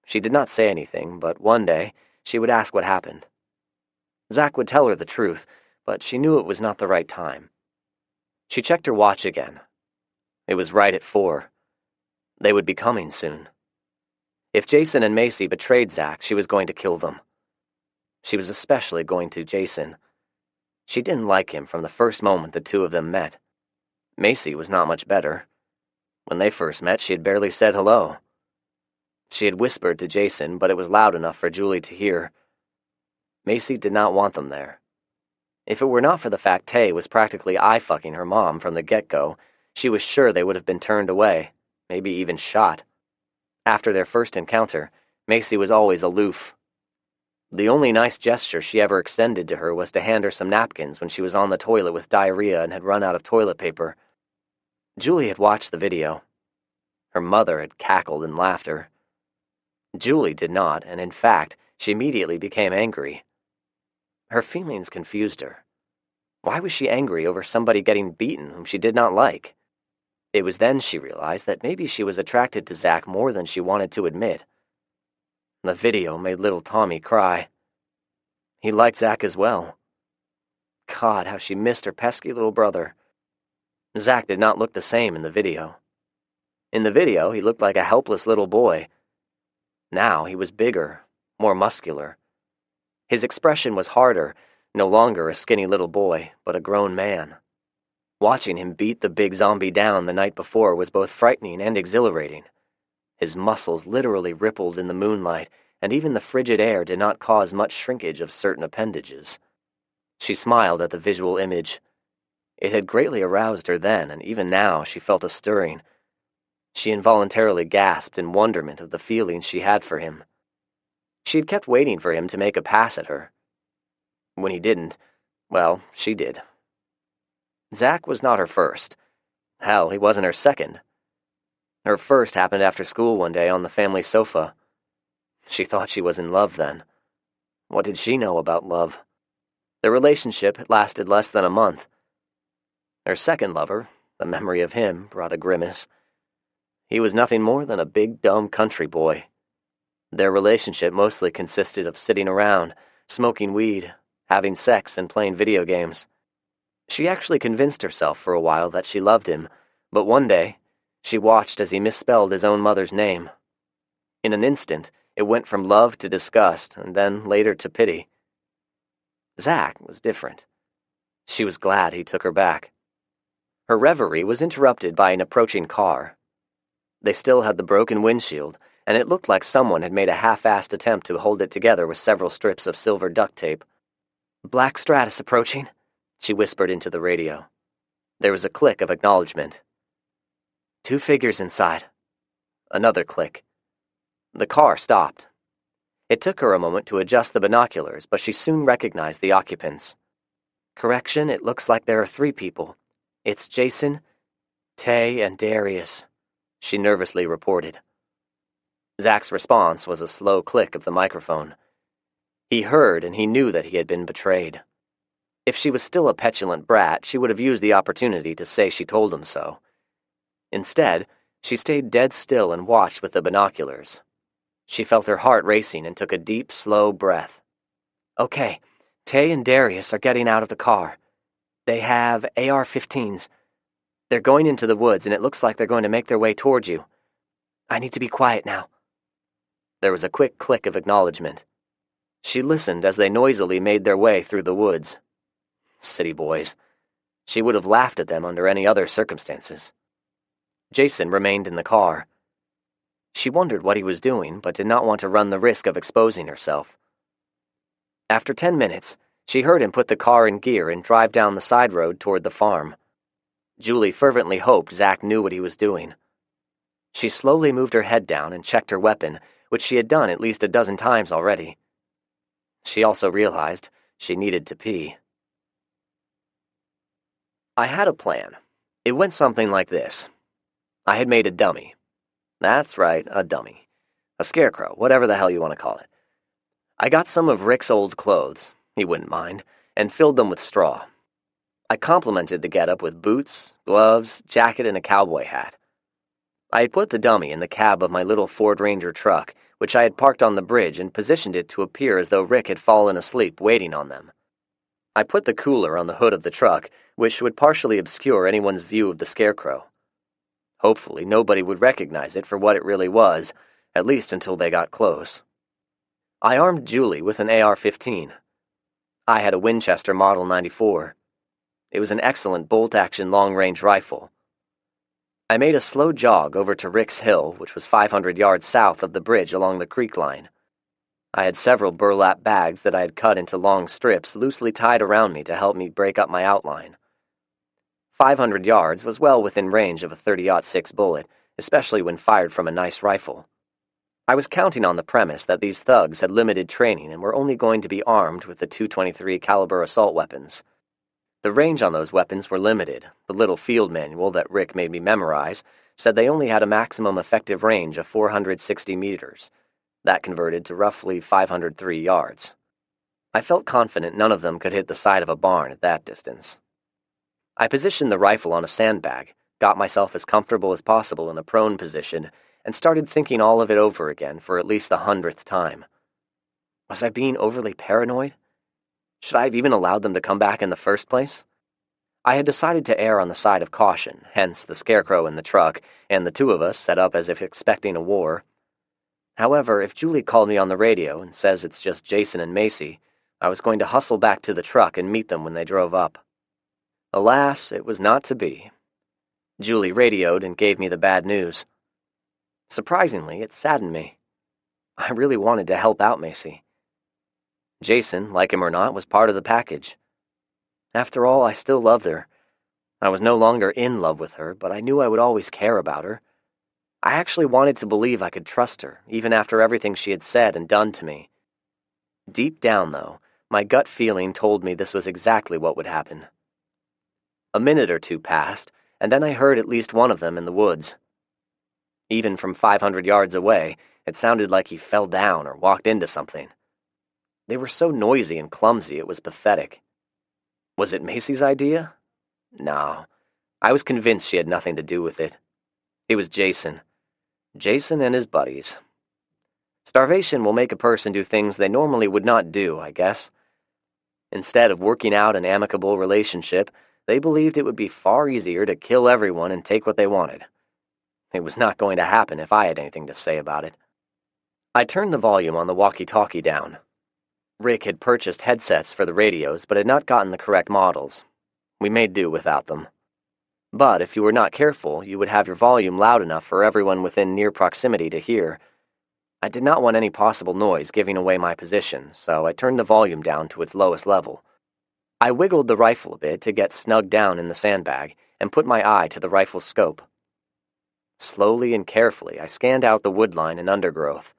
She did not say anything, but one day she would ask what happened. Zach would tell her the truth, but she knew it was not the right time. She checked her watch again. It was right at 4. They would be coming soon. If Jason and Macy betrayed Zach, she was going to kill them. She was especially going to Jason. She didn't like him from the first moment the two of them met. Macy was not much better. When they first met, she had barely said hello. She had whispered to Jason, but it was loud enough for Julie to hear. Macy did not want them there. If it were not for the fact Tay was practically eye-fucking her mom from the get-go, she was sure they would have been turned away, maybe even shot. After their first encounter, Macy was always aloof. The only nice gesture she ever extended to her was to hand her some napkins when she was on the toilet with diarrhea and had run out of toilet paper. Julie had watched the video. Her mother had cackled in laughter. Julie did not, and in fact, she immediately became angry. Her feelings confused her. Why was she angry over somebody getting beaten whom she did not like? It was then she realized that maybe she was attracted to Zach more than she wanted to admit. The video made little Tommy cry. He liked Zach as well. God, how she missed her pesky little brother. Zach did not look the same in the video. In the video, he looked like a helpless little boy. Now he was bigger, more muscular. His expression was harder, no longer a skinny little boy, but a grown man. Watching him beat the big zombie down the night before was both frightening and exhilarating. His muscles literally rippled in the moonlight, and even the frigid air did not cause much shrinkage of certain appendages. She smiled at the visual image. It had greatly aroused her then, and even now she felt a stirring. She involuntarily gasped in wonderment of the feelings she had for him. She had kept waiting for him to make a pass at her. When he didn't, well, she did. Zach was not her first. Hell, he wasn't her second. Her first happened after school one day on the family sofa. She thought she was in love then. What did she know about love? Their relationship had lasted less than a month. Her second lover, the memory of him, brought a grimace. He was nothing more than a big, dumb country boy. Their relationship mostly consisted of sitting around, smoking weed, having sex, and playing video games. She actually convinced herself for a while that she loved him, but one day, she watched as he misspelled his own mother's name. In an instant, it went from love to disgust, and then later to pity. Zach was different. She was glad he took her back. Her reverie was interrupted by an approaching car. They still had the broken windshield, and it looked like someone had made a half-assed attempt to hold it together with several strips of silver duct tape. "Black Stratus approaching," she whispered into the radio. There was a click of acknowledgement. "2 figures inside." Another click. The car stopped. It took her a moment to adjust the binoculars, but she soon recognized the occupants. Correction, it looks like there are 3 people. It's Jason, Tay, and Darius, she nervously reported. Zach's response was a slow click of the microphone. He heard, and he knew that he had been betrayed. If she was still a petulant brat, she would have used the opportunity to say she told him so. Instead, she stayed dead still and watched with the binoculars. She felt her heart racing and took a deep, slow breath. Okay, Tay and Darius are getting out of the car. They have AR-15s. They're going into the woods, and it looks like they're going to make their way towards you. I need to be quiet now. There was a quick click of acknowledgement. She listened as they noisily made their way through the woods. City boys. She would have laughed at them under any other circumstances. Jason remained in the car. She wondered what he was doing, but did not want to run the risk of exposing herself. After 10 minutes, she heard him put the car in gear and drive down the side road toward the farm. Julie fervently hoped Zach knew what he was doing. She slowly moved her head down and checked her weapon, which she had done at least a dozen times already. She also realized she needed to pee. I had a plan. It went something like this. I had made a dummy. That's right, a dummy. A scarecrow, whatever the hell you want to call it. I got some of Rick's old clothes, he wouldn't mind, and filled them with straw. I complemented the getup with boots, gloves, jacket, and a cowboy hat. I had put the dummy in the cab of my little Ford Ranger truck, which I had parked on the bridge, and positioned it to appear as though Rick had fallen asleep waiting on them. I put the cooler on the hood of the truck, which would partially obscure anyone's view of the scarecrow. Hopefully, nobody would recognize it for what it really was, at least until they got close. I armed Julie with an AR-15. I had a Winchester Model 94. It was an excellent bolt-action long-range rifle. I made a slow jog over to Rick's Hill, which was 500 yards south of the bridge along the creek line. I had several burlap bags that I had cut into long strips loosely tied around me to help me break up my outline. 500 yards was well within range of a .30-06 bullet, especially when fired from a nice rifle. I was counting on the premise that these thugs had limited training and were only going to be armed with the .223 caliber assault weapons. The range on those weapons were limited. The little field manual that Rick made me memorize said they only had a maximum effective range of 460 meters. That converted to roughly 503 yards. I felt confident none of them could hit the side of a barn at that distance. I positioned the rifle on a sandbag, got myself as comfortable as possible in a prone position, and started thinking all of it over again for at least the 100th time. Was I being overly paranoid? Should I have even allowed them to come back in the first place? I had decided to err on the side of caution, hence the scarecrow in the truck, and the 2 of us set up as if expecting a war. However, if Julie called me on the radio and says it's just Jason and Macy, I was going to hustle back to the truck and meet them when they drove up. Alas, it was not to be. Julie radioed and gave me the bad news. Surprisingly, it saddened me. I really wanted to help out Macy. Jason, like him or not, was part of the package. After all, I still loved her. I was no longer in love with her, but I knew I would always care about her. I actually wanted to believe I could trust her, even after everything she had said and done to me. Deep down, though, my gut feeling told me this was exactly what would happen. A minute or 2 passed, and then I heard at least one of them in the woods. Even from 500 yards away, it sounded like he fell down or walked into something. They were so noisy and clumsy it was pathetic. Was it Macy's idea? No. I was convinced she had nothing to do with it. It was Jason. Jason and his buddies. Starvation will make a person do things they normally would not do, I guess. Instead of working out an amicable relationship, they believed it would be far easier to kill everyone and take what they wanted. It was not going to happen if I had anything to say about it. I turned the volume on the walkie-talkie down. Rick had purchased headsets for the radios, but had not gotten the correct models. We made do without them. But if you were not careful, you would have your volume loud enough for everyone within near proximity to hear. I did not want any possible noise giving away my position, so I turned the volume down to its lowest level. I wiggled the rifle a bit to get snug down in the sandbag and put my eye to the rifle's scope. Slowly and carefully, I scanned out the woodline and undergrowth.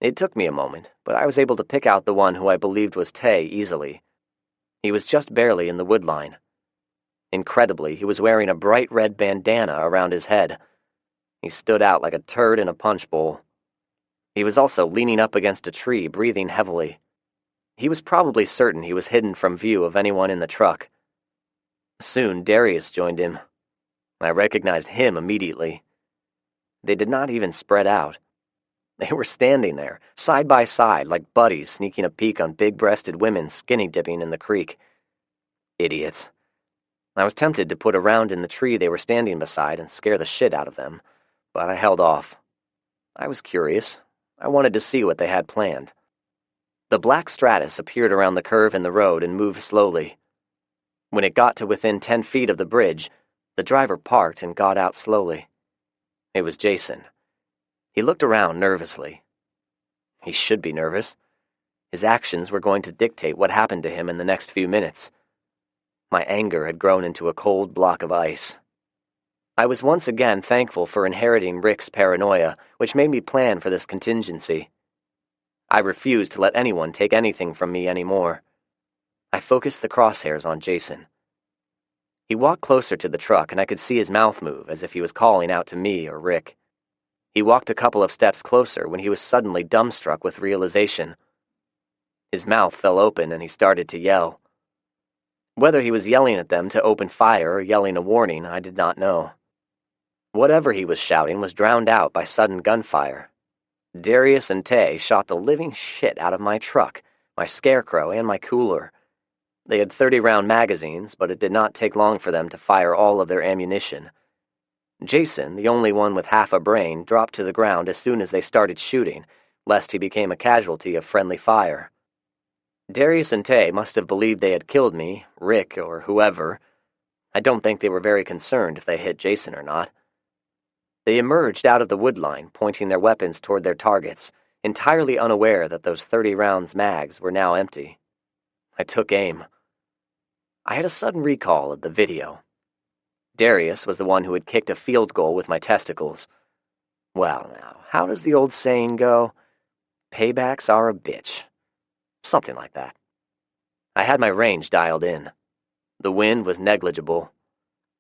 It took me a moment, but I was able to pick out the one who I believed was Tay easily. He was just barely in the woodline. Incredibly, he was wearing a bright red bandana around his head. He stood out like a turd in a punch bowl. He was also leaning up against a tree, breathing heavily. He was probably certain he was hidden from view of anyone in the truck. Soon, Darius joined him. I recognized him immediately. They did not even spread out. They were standing there, side by side, like buddies sneaking a peek on big-breasted women skinny dipping in the creek. Idiots. I was tempted to put a round in the tree they were standing beside and scare the shit out of them, but I held off. I was curious. I wanted to see what they had planned. The black stratus appeared around the curve in the road and moved slowly. When it got to within 10 feet of the bridge, the driver parked and got out slowly. It was Jason. He looked around nervously. He should be nervous. His actions were going to dictate what happened to him in the next few minutes. My anger had grown into a cold block of ice. I was once again thankful for inheriting Rick's paranoia, which made me plan for this contingency. I refused to let anyone take anything from me anymore. I focused the crosshairs on Jason. He walked closer to the truck, and I could see his mouth move as if he was calling out to me or Rick. He walked a couple of steps closer when he was suddenly dumbstruck with realization. His mouth fell open and he started to yell. Whether he was yelling at them to open fire or yelling a warning, I did not know. Whatever he was shouting was drowned out by sudden gunfire. Darius and Tay shot the living shit out of my truck, my scarecrow, and my cooler. They had 30-round magazines, but it did not take long for them to fire all of their ammunition. Jason, the only one with half a brain, dropped to the ground as soon as they started shooting, lest he became a casualty of friendly fire. Darius and Tay must have believed they had killed me, Rick, or whoever. I don't think they were very concerned if they hit Jason or not. They emerged out of the woodline, pointing their weapons toward their targets, entirely unaware that those 30 rounds mags were now empty. I took aim. I had a sudden recall of the video. Darius was the one who had kicked a field goal with my testicles. Well, now, how does the old saying go? Paybacks are a bitch. Something like that. I had my range dialed in. The wind was negligible.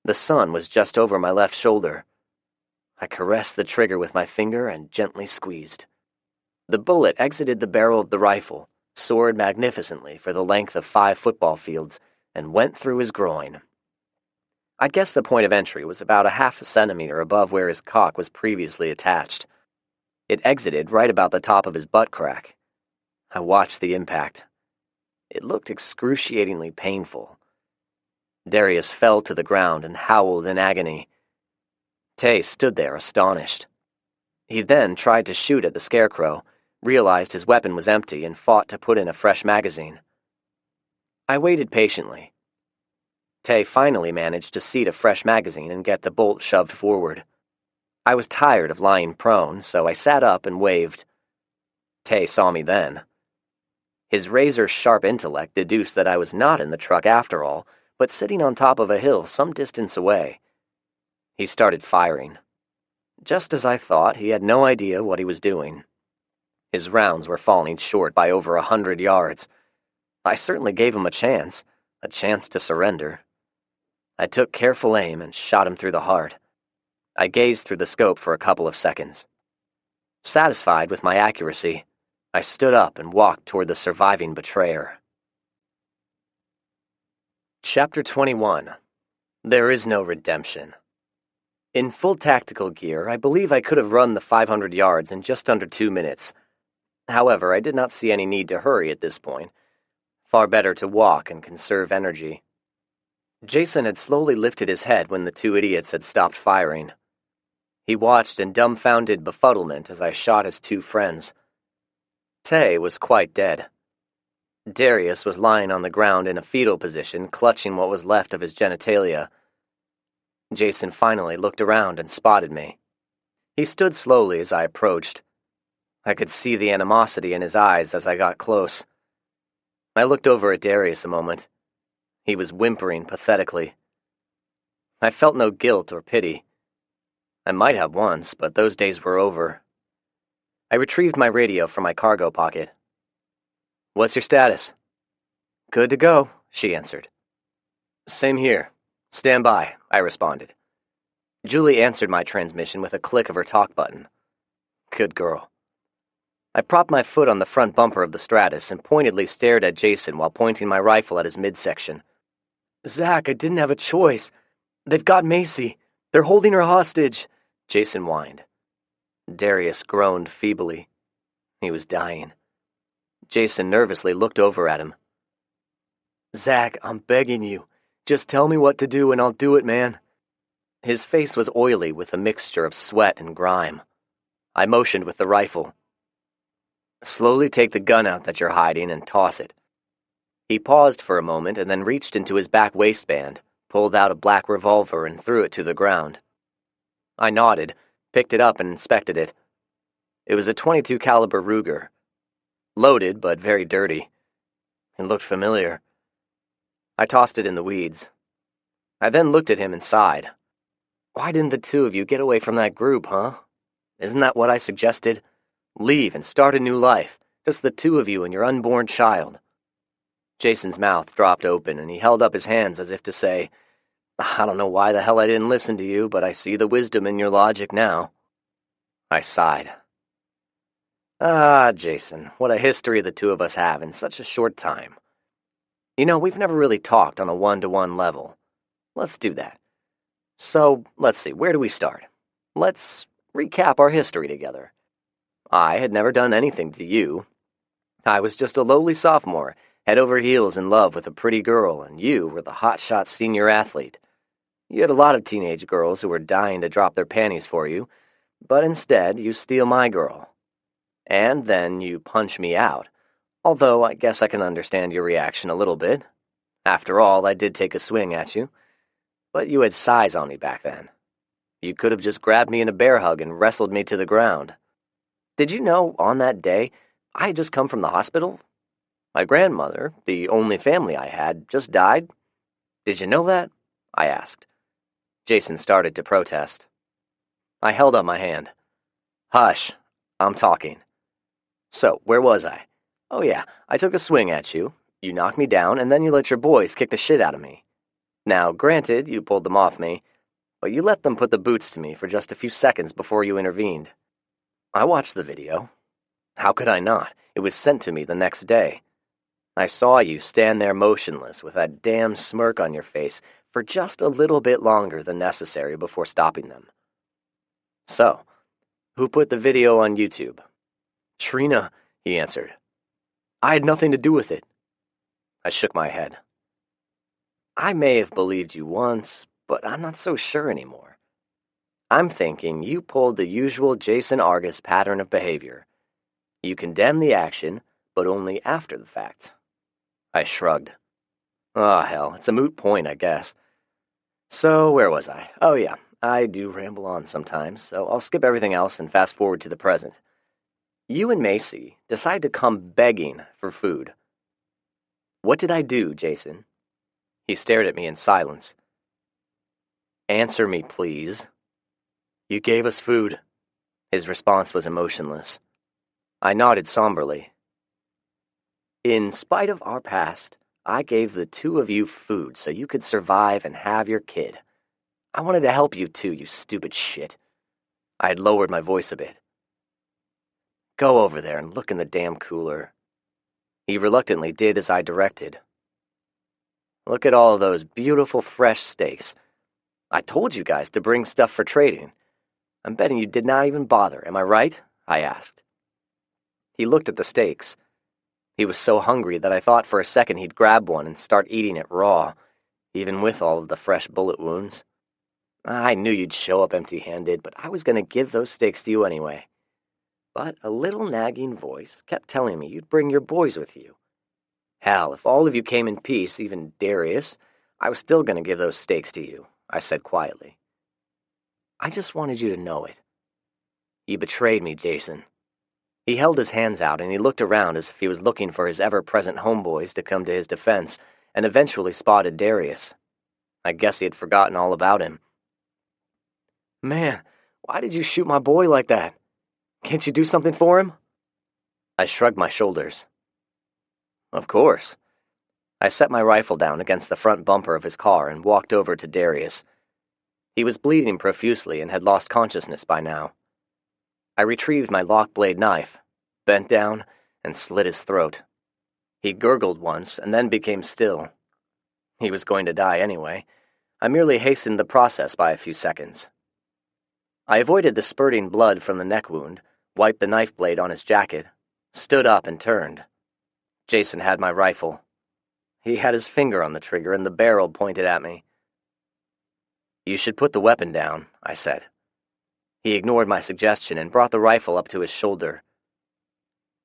The sun was just over my left shoulder. I caressed the trigger with my finger and gently squeezed. The bullet exited the barrel of the rifle, soared magnificently for the length of 5 football fields, and went through his groin. I'd guess the point of entry was about a half a centimeter above where his cock was previously attached. It exited right about the top of his butt crack. I watched the impact. It looked excruciatingly painful. Darius fell to the ground and howled in agony. Tay stood there astonished. He then tried to shoot at the scarecrow, realized his weapon was empty, and fought to put in a fresh magazine. I waited patiently. Tay finally managed to seat a fresh magazine and get the bolt shoved forward. I was tired of lying prone, so I sat up and waved. Tay saw me then. His razor-sharp intellect deduced that I was not in the truck after all, but sitting on top of a hill some distance away. He started firing. Just as I thought, he had no idea what he was doing. His rounds were falling short by over 100 yards. I certainly gave him a chance to surrender. I took careful aim and shot him through the heart. I gazed through the scope for a couple of seconds. Satisfied with my accuracy, I stood up and walked toward the surviving betrayer. Chapter 21. There is no redemption. In full tactical gear, I believe I could have run the 500 yards in just under 2 minutes. However, I did not see any need to hurry at this point. Far better to walk and conserve energy. Jason had slowly lifted his head when the 2 idiots had stopped firing. He watched in dumbfounded befuddlement as I shot his 2 friends. Tay was quite dead. Darius was lying on the ground in a fetal position, clutching what was left of his genitalia. Jason finally looked around and spotted me. He stood slowly as I approached. I could see the animosity in his eyes as I got close. I looked over at Darius a moment. He was whimpering pathetically. I felt no guilt or pity. I might have once, but those days were over. I retrieved my radio from my cargo pocket. "What's your status?" "Good to go," she answered. "Same here. Stand by," I responded. Julie answered my transmission with a click of her talk button. Good girl. I propped my foot on the front bumper of the Stratus and pointedly stared at Jason while pointing my rifle at his midsection. "Zach, I didn't have a choice. They've got Macy. They're holding her hostage," Jason whined. Darius groaned feebly. He was dying. Jason nervously looked over at him. "Zach, I'm begging you. Just tell me what to do and I'll do it, man." His face was oily with a mixture of sweat and grime. I motioned with the rifle. "Slowly take the gun out that you're hiding and toss it." He paused for a moment and then reached into his back waistband, pulled out a black revolver and threw it to the ground. I nodded, picked it up and inspected it. It was a .22 caliber Ruger. Loaded, but very dirty. It looked familiar. I tossed it in the weeds. I then looked at him and sighed. Why didn't the two of you get away from that group, huh? Isn't that what I suggested? Leave and start a new life, just the two of you and your unborn child. Jason's mouth dropped open and he held up his hands as if to say, I don't know why the hell I didn't listen to you, but I see the wisdom in your logic now. I sighed. Ah, Jason, what a history the two of us have in such a short time. You know, we've never really talked on a one-to-one level. Let's do that. So, let's see, where do we start? Let's recap our history together. I had never done anything to you. I was just a lowly sophomore, head over heels in love with a pretty girl, and you were the hotshot senior athlete. You had a lot of teenage girls who were dying to drop their panties for you, but instead you steal my girl. And then you punch me out, although I guess I can understand your reaction a little bit. After all, I did take a swing at you. But you had size on me back then. You could have just grabbed me in a bear hug and wrestled me to the ground. Did you know, on that day, I had just come from the hospital? My grandmother, the only family I had, just died. Did you know that? I asked. Jason started to protest. I held up my hand. Hush, I'm talking. So, where was I? Oh yeah, I took a swing at you. You knocked me down, and then you let your boys kick the shit out of me. Now, granted, you pulled them off me, but you let them put the boots to me for just a few seconds before you intervened. I watched the video. How could I not? It was sent to me the next day. I saw you stand there motionless with that damn smirk on your face for just a little bit longer than necessary before stopping them. So, who put the video on YouTube? Trina, he answered. I had nothing to do with it. I shook my head. I may have believed you once, but I'm not so sure anymore. I'm thinking you pulled the usual Jason Argus pattern of behavior. You condemn the action, but only after the fact. I shrugged. Oh, hell, it's a moot point, I guess. So, where was I? Oh, yeah, I do ramble on sometimes, so I'll skip everything else and fast forward to the present. You and Macy decide to come begging for food. What did I do, Jason? He stared at me in silence. Answer me, please. You gave us food. His response was emotionless. I nodded somberly. In spite of our past, I gave the two of you food so you could survive and have your kid. I wanted to help you too, you stupid shit. I had lowered my voice a bit. Go over there and look in the damn cooler. He reluctantly did as I directed. Look at all of those beautiful fresh steaks. I told you guys to bring stuff for trading. I'm betting you did not even bother, am I right? I asked. He looked at the steaks. He was so hungry that I thought for a second he'd grab one and start eating it raw, even with all of the fresh bullet wounds. I knew you'd show up empty-handed, but I was going to give those steaks to you anyway. But a little nagging voice kept telling me you'd bring your boys with you. Hell, if all of you came in peace, even Darius, I was still going to give those steaks to you, I said quietly. I just wanted you to know it. You betrayed me, Jason. He held his hands out and he looked around as if he was looking for his ever-present homeboys to come to his defense, and eventually spotted Darius. I guess he had forgotten all about him. Man, why did you shoot my boy like that? Can't you do something for him?" I shrugged my shoulders. "Of course." I set my rifle down against the front bumper of his car and walked over to Darius. He was bleeding profusely and had lost consciousness by now. I retrieved my lock-blade knife, bent down, and slit his throat. He gurgled once and then became still. He was going to die anyway. I merely hastened the process by a few seconds. I avoided the spurting blood from the neck wound, wiped the knife blade on his jacket, stood up and turned. Jason had my rifle. He had his finger on the trigger and the barrel pointed at me. "You should put the weapon down," I said. He ignored my suggestion and brought the rifle up to his shoulder.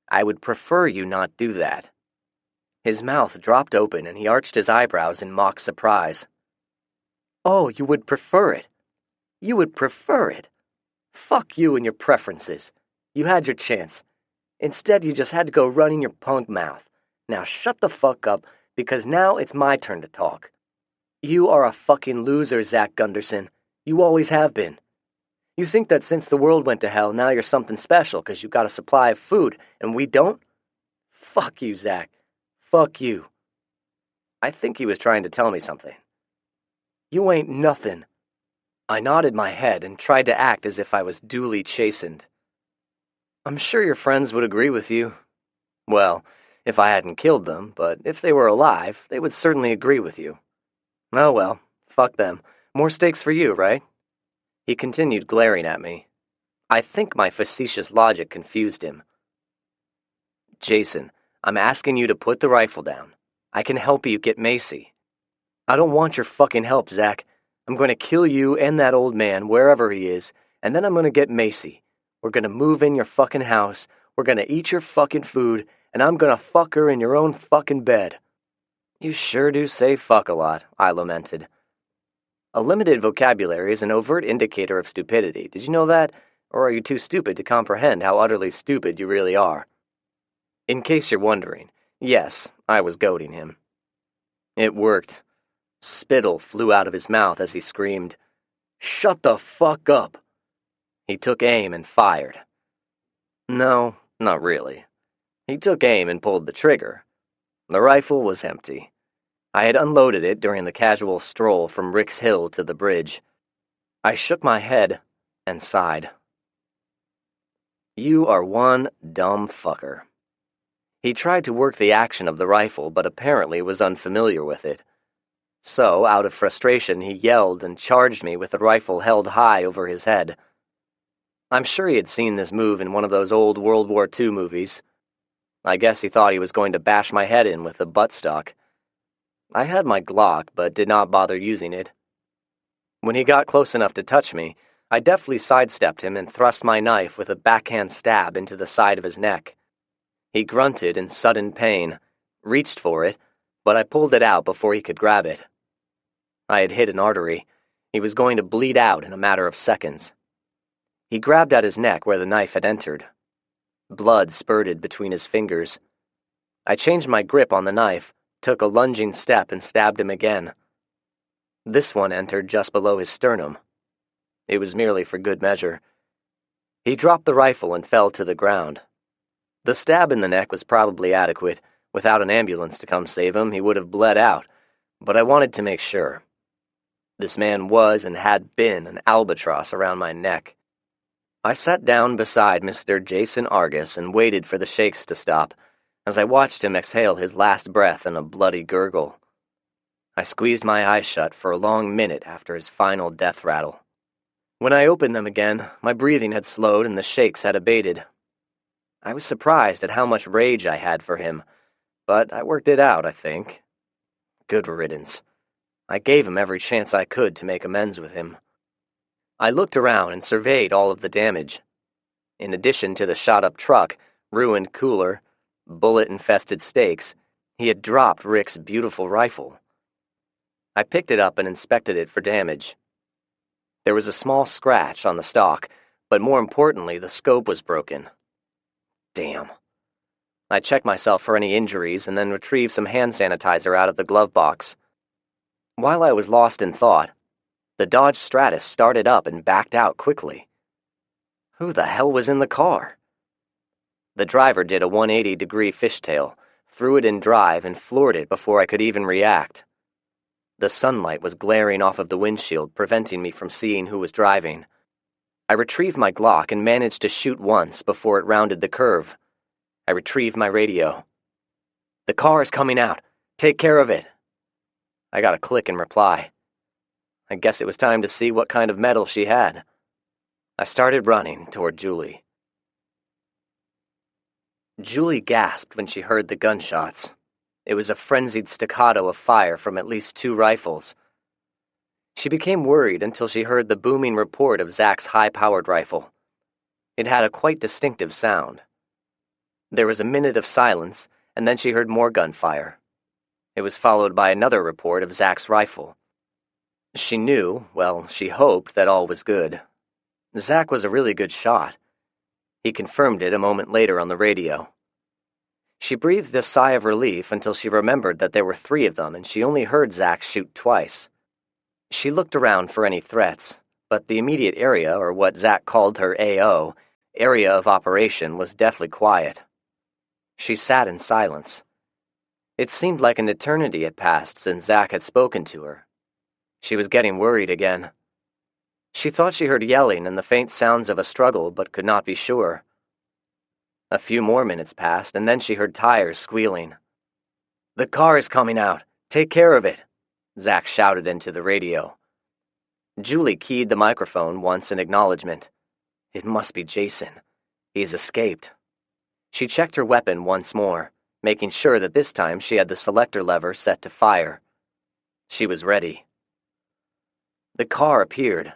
"I would prefer you not do that." His mouth dropped open and he arched his eyebrows in mock surprise. "Oh, you would prefer it? You would prefer it? Fuck you and your preferences. You had your chance. Instead, you just had to go running your punk mouth. Now shut the fuck up, because now it's my turn to talk. You are a fucking loser, Zach Gunderson. You always have been. You think that since the world went to hell, now you're something special because you got a supply of food, and we don't? Fuck you, Zach. Fuck you." I think he was trying to tell me something. "You ain't nothing." I nodded my head and tried to act as if I was duly chastened. "I'm sure your friends would agree with you. Well, if I hadn't killed them, but if they were alive, they would certainly agree with you. Oh well, fuck them. More steaks for you, right?" He continued glaring at me. I think my facetious logic confused him. "Jason, I'm asking you to put the rifle down. I can help you get Macy." "I don't want your fucking help, Zach. I'm going to kill you and that old man, wherever he is, and then I'm going to get Macy. We're going to move in your fucking house, we're going to eat your fucking food, and I'm going to fuck her in your own fucking bed." "You sure do say fuck a lot," I lamented. A limited vocabulary is an overt indicator of stupidity. Did you know that? Or are you too stupid to comprehend how utterly stupid you really are? In case you're wondering, yes, I was goading him. It worked. Spittle flew out of his mouth as he screamed, "Shut the fuck up!" He took aim and fired. No, not really. He took aim and pulled the trigger. The rifle was empty. I had unloaded it during the casual stroll from Rick's Hill to the bridge. I shook my head and sighed. You are one dumb fucker. He tried to work the action of the rifle, but apparently was unfamiliar with it. So, out of frustration, he yelled and charged me with the rifle held high over his head. I'm sure he had seen this move in one of those old World War II movies. I guess he thought he was going to bash my head in with a buttstock. I had my Glock, but did not bother using it. When he got close enough to touch me, I deftly sidestepped him and thrust my knife with a backhand stab into the side of his neck. He grunted in sudden pain, reached for it, but I pulled it out before he could grab it. I had hit an artery. He was going to bleed out in a matter of seconds. He grabbed at his neck where the knife had entered. Blood spurted between his fingers. I changed my grip on the knife, took a lunging step, and stabbed him again. This one entered just below his sternum. It was merely for good measure. He dropped the rifle and fell to the ground. The stab in the neck was probably adequate. Without an ambulance to come save him, he would have bled out, but I wanted to make sure. This man was and had been an albatross around my neck. I sat down beside Mr. Jason Argus and waited for the shakes to stop, as I watched him exhale his last breath in a bloody gurgle. I squeezed my eyes shut for a long minute after his final death rattle. When I opened them again, my breathing had slowed and the shakes had abated. I was surprised at how much rage I had for him, but I worked it out, I think. Good riddance. I gave him every chance I could to make amends with him. I looked around and surveyed all of the damage. In addition to the shot-up truck, ruined cooler, bullet-infested steaks, he had dropped Rick's beautiful rifle. I picked it up and inspected it for damage. There was a small scratch on the stock, but more importantly, the scope was broken. Damn. I checked myself for any injuries and then retrieved some hand sanitizer out of the glove box. While I was lost in thought, the Dodge Stratus started up and backed out quickly. Who the hell was in the car? The driver did a 180-degree fishtail, threw it in drive, and floored it before I could even react. The sunlight was glaring off of the windshield, preventing me from seeing who was driving. I retrieved my Glock and managed to shoot once before it rounded the curve. I retrieved my radio. "The car is coming out. Take care of it." I got a click in reply. I guess it was time to see what kind of metal she had. I started running toward Julie. Julie gasped when she heard the gunshots. It was a frenzied staccato of fire from at least 2 rifles. She became worried until she heard the booming report of Zach's high-powered rifle. It had a quite distinctive sound. There was a minute of silence, and then she heard more gunfire. It was followed by another report of Zach's rifle. She knew, well, she hoped that all was good. Zach was a really good shot. He confirmed it a moment later on the radio. She breathed a sigh of relief until she remembered that there were 3 of them and she only heard Zach shoot twice. She looked around for any threats, but the immediate area, or what Zach called her AO, area of operation, was deathly quiet. She sat in silence. It seemed like an eternity had passed since Zach had spoken to her. She was getting worried again. She thought she heard yelling and the faint sounds of a struggle, but could not be sure. A few more minutes passed, and then she heard tires squealing. "The car is coming out. Take care of it," Zach shouted into the radio. Julie keyed the microphone once in acknowledgement. It must be Jason. He's escaped. She checked her weapon once more, making sure that this time she had the selector lever set to fire. She was ready. The car appeared.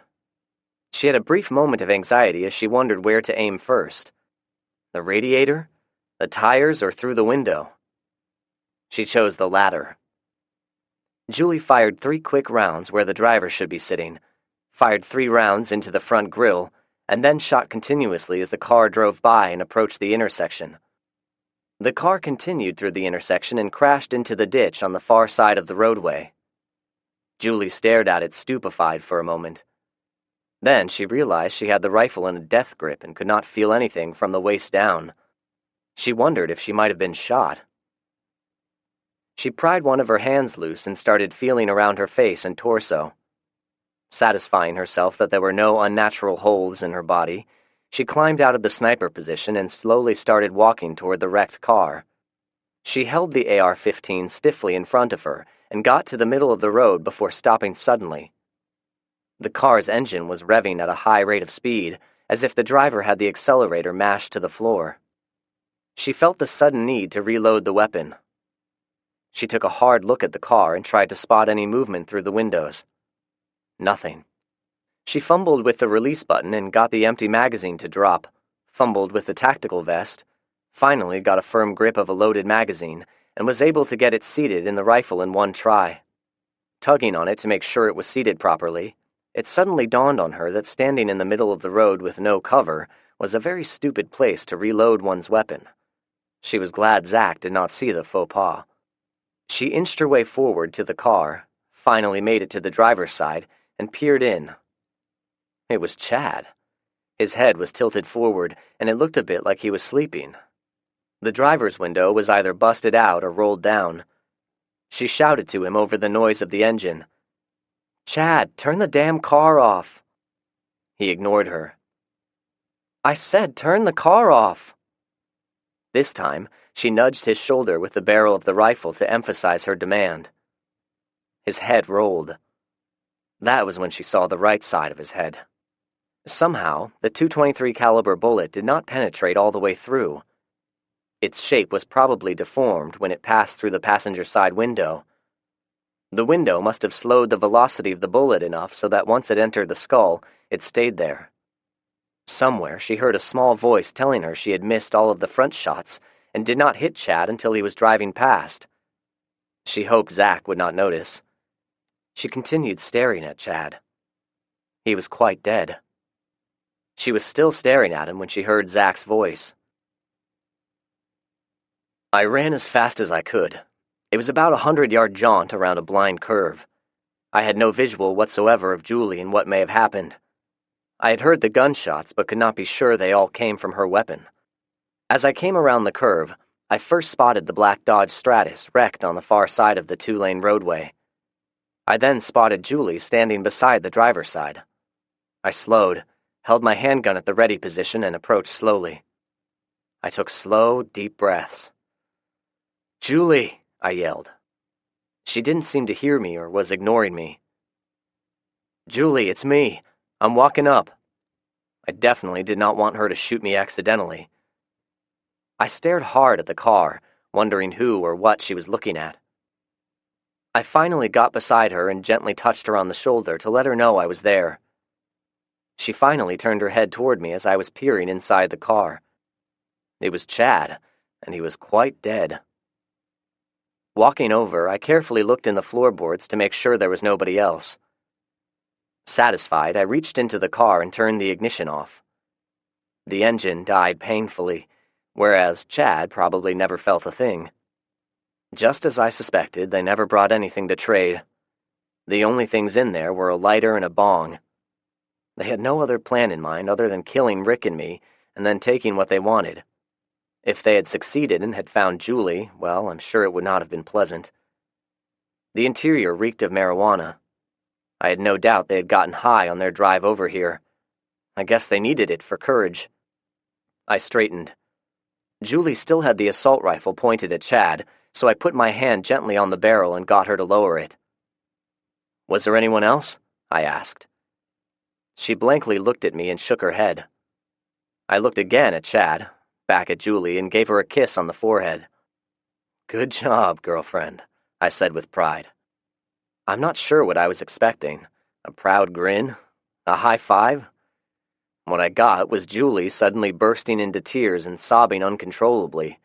She had a brief moment of anxiety as she wondered where to aim first. The radiator? The tires, or through the window? She chose the latter. Julie fired 3 quick rounds where the driver should be sitting, fired 3 rounds into the front grille, and then shot continuously as the car drove by and approached the intersection. The car continued through the intersection and crashed into the ditch on the far side of the roadway. Julie stared at it, stupefied for a moment. Then she realized she had the rifle in a death grip and could not feel anything from the waist down. She wondered if she might have been shot. She pried one of her hands loose and started feeling around her face and torso. Satisfying herself that there were no unnatural holes in her body, she climbed out of the sniper position and slowly started walking toward the wrecked car. She held the AR-15 stiffly in front of her and got to the middle of the road before stopping suddenly. The car's engine was revving at a high rate of speed, as if the driver had the accelerator mashed to the floor. She felt the sudden need to reload the weapon. She took a hard look at the car and tried to spot any movement through the windows. Nothing. She fumbled with the release button and got the empty magazine to drop, fumbled with the tactical vest, finally got a firm grip of a loaded magazine, and was able to get it seated in the rifle in one try. Tugging on it to make sure it was seated properly, it suddenly dawned on her that standing in the middle of the road with no cover was a very stupid place to reload one's weapon. She was glad Zach did not see the faux pas. She inched her way forward to the car, finally made it to the driver's side, and peered in. It was Chad. His head was tilted forward, and it looked a bit like he was sleeping. The driver's window was either busted out or rolled down. She shouted to him over the noise of the engine. "Chad, turn the damn car off." He ignored her. "I said turn the car off." This time, she nudged his shoulder with the barrel of the rifle to emphasize her demand. His head rolled. That was when she saw the right side of his head. Somehow, the .223 caliber bullet did not penetrate all the way through. Its shape was probably deformed when it passed through the passenger side window. The window must have slowed the velocity of the bullet enough so that once it entered the skull, it stayed there. Somewhere she heard a small voice telling her she had missed all of the front shots and did not hit Chad until he was driving past. She hoped Zach would not notice. She continued staring at Chad. He was quite dead. She was still staring at him when she heard Zach's voice. I ran as fast as I could. It was about 100-yard jaunt around a blind curve. I had no visual whatsoever of Julie and what may have happened. I had heard the gunshots, but could not be sure they all came from her weapon. As I came around the curve, I first spotted the black Dodge Stratus wrecked on the far side of the two-lane roadway. I then spotted Julie standing beside the driver's side. I slowed, held my handgun at the ready position, and approached slowly. I took slow, deep breaths. "Julie!" I yelled. She didn't seem to hear me or was ignoring me. "Julie, it's me. I'm walking up." I definitely did not want her to shoot me accidentally. I stared hard at the car, wondering who or what she was looking at. I finally got beside her and gently touched her on the shoulder to let her know I was there. She finally turned her head toward me as I was peering inside the car. It was Chad, and he was quite dead. Walking over, I carefully looked in the floorboards to make sure there was nobody else. Satisfied, I reached into the car and turned the ignition off. The engine died painfully, whereas Chad probably never felt a thing. Just as I suspected, they never brought anything to trade. The only things in there were a lighter and a bong. They had no other plan in mind other than killing Rick and me, and then taking what they wanted. If they had succeeded and had found Julie, well, I'm sure it would not have been pleasant. The interior reeked of marijuana. I had no doubt they had gotten high on their drive over here. I guess they needed it for courage. I straightened. Julie still had the assault rifle pointed at Chad, so I put my hand gently on the barrel and got her to lower it. "Was there anyone else?" I asked. She blankly looked at me and shook her head. I looked again at Chad, back at Julie, and gave her a kiss on the forehead. "Good job, girlfriend," I said with pride. I'm not sure what I was expecting. A proud grin? A high five? What I got was Julie suddenly bursting into tears and sobbing uncontrollably.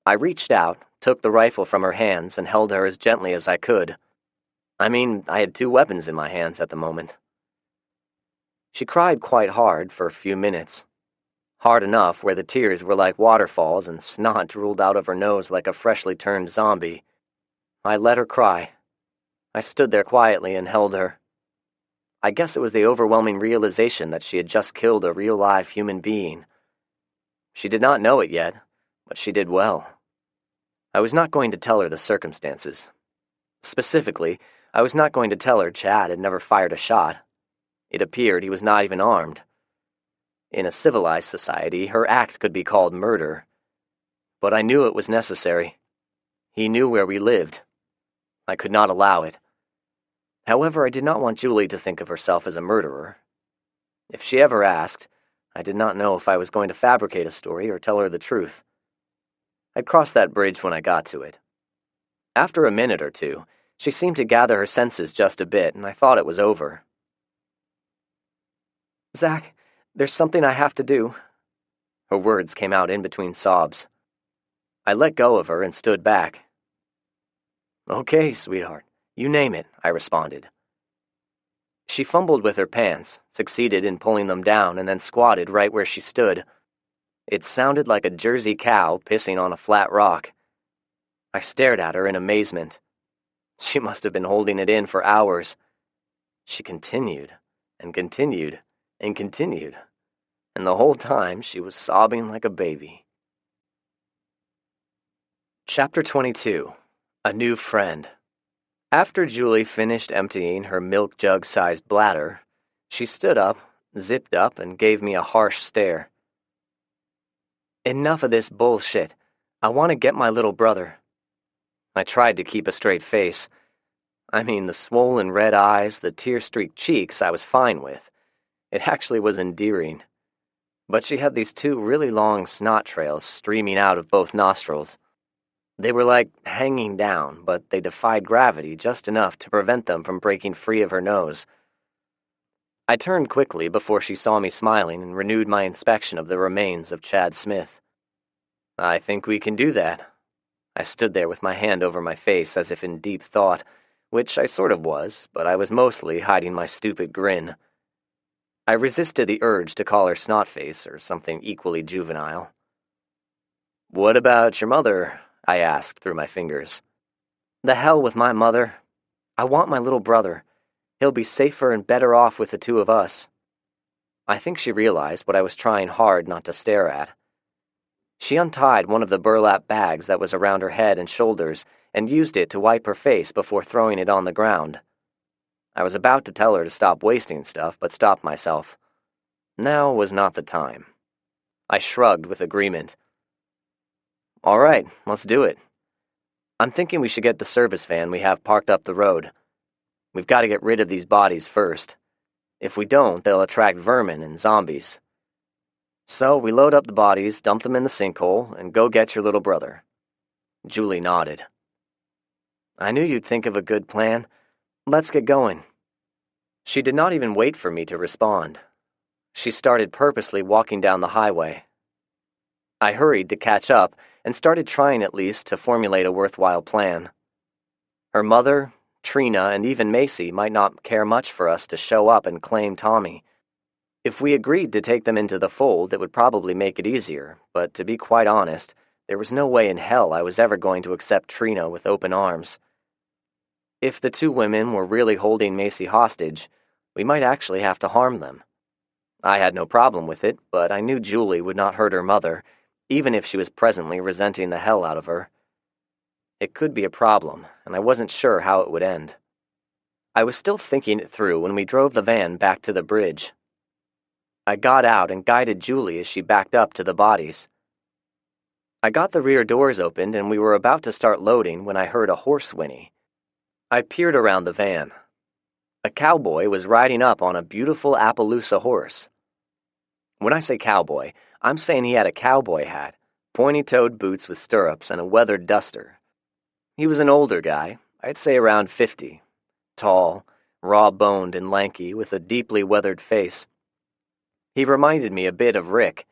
I reached out, took the rifle from her hands, and held her as gently as I could. I mean, I had two weapons in my hands at the moment. She cried quite hard for a few minutes. Hard enough where the tears were like waterfalls and snot drooled out of her nose like a freshly turned zombie. I let her cry. I stood there quietly and held her. I guess it was the overwhelming realization that she had just killed a real live human being. She did not know it yet, but she did well. I was not going to tell her the circumstances. Specifically, I was not going to tell her Chad had never fired a shot. It appeared he was not even armed. In a civilized society, her act could be called murder. But I knew it was necessary. He knew where we lived. I could not allow it. However, I did not want Julie to think of herself as a murderer. If she ever asked, I did not know if I was going to fabricate a story or tell her the truth. I'd cross that bridge when I got to it. After a minute or two, she seemed to gather her senses just a bit, and I thought it was over. "Zach, there's something I have to do." Her words came out in between sobs. I let go of her and stood back. "Okay, sweetheart, you name it," I responded. She fumbled with her pants, succeeded in pulling them down, and then squatted right where she stood. It sounded like a Jersey cow pissing on a flat rock. I stared at her in amazement. She must have been holding it in for hours. She continued, and continued, and continued, and the whole time she was sobbing like a baby. Chapter 22. A New Friend. After Julie finished emptying her milk jug-sized bladder, she stood up, zipped up, and gave me a harsh stare. "Enough of this bullshit. I want to get my little brother." I tried to keep a straight face. I mean, the swollen red eyes, the tear-streaked cheeks I was fine with. It actually was endearing. But she had these two really long snot trails streaming out of both nostrils. They were like hanging down, but they defied gravity just enough to prevent them from breaking free of her nose. I turned quickly before she saw me smiling and renewed my inspection of the remains of Chad Smith. "I think we can do that." I stood there with my hand over my face as if in deep thought, which I sort of was, but I was mostly hiding my stupid grin. I resisted the urge to call her Snotface or something equally juvenile. "What about your mother?" I asked through my fingers. "The hell with my mother. I want my little brother. He'll be safer and better off with the two of us." I think she realized what I was trying hard not to stare at. She untied one of the burlap bags that was around her head and shoulders and used it to wipe her face before throwing it on the ground. I was about to tell her to stop wasting stuff, but stopped myself. Now was not the time. I shrugged with agreement. All right, let's do it. I'm thinking we should get the service van we have parked up the road. We've got to get rid of these bodies first. If we don't, they'll attract vermin and zombies. So we load up the bodies, dump them in the sinkhole, and go get your little brother. Julie nodded. I knew you'd think of a good plan. Let's get going. She did not even wait for me to respond. She started purposely walking down the highway. I hurried to catch up and started trying at least to formulate a worthwhile plan. Her mother, Trina, and even Macy might not care much for us to show up and claim Tommy. If we agreed to take them into the fold, it would probably make it easier, but to be quite honest, there was no way in hell I was ever going to accept Trina with open arms. If the two women were really holding Macy hostage, we might actually have to harm them. I had no problem with it, but I knew Julie would not hurt her mother, even if she was presently resenting the hell out of her. It could be a problem, and I wasn't sure how it would end. I was still thinking it through when we drove the van back to the bridge. I got out and guided Julie as she backed up to the bodies. I got the rear doors opened and we were about to start loading when I heard a horse whinny. I peered around the van. A cowboy was riding up on a beautiful Appaloosa horse. When I say cowboy, I'm saying he had a cowboy hat, pointy-toed boots with stirrups, and a weathered duster. He was an older guy, I'd say around 50, tall, raw-boned and lanky, with a deeply weathered face. He reminded me a bit of Rick.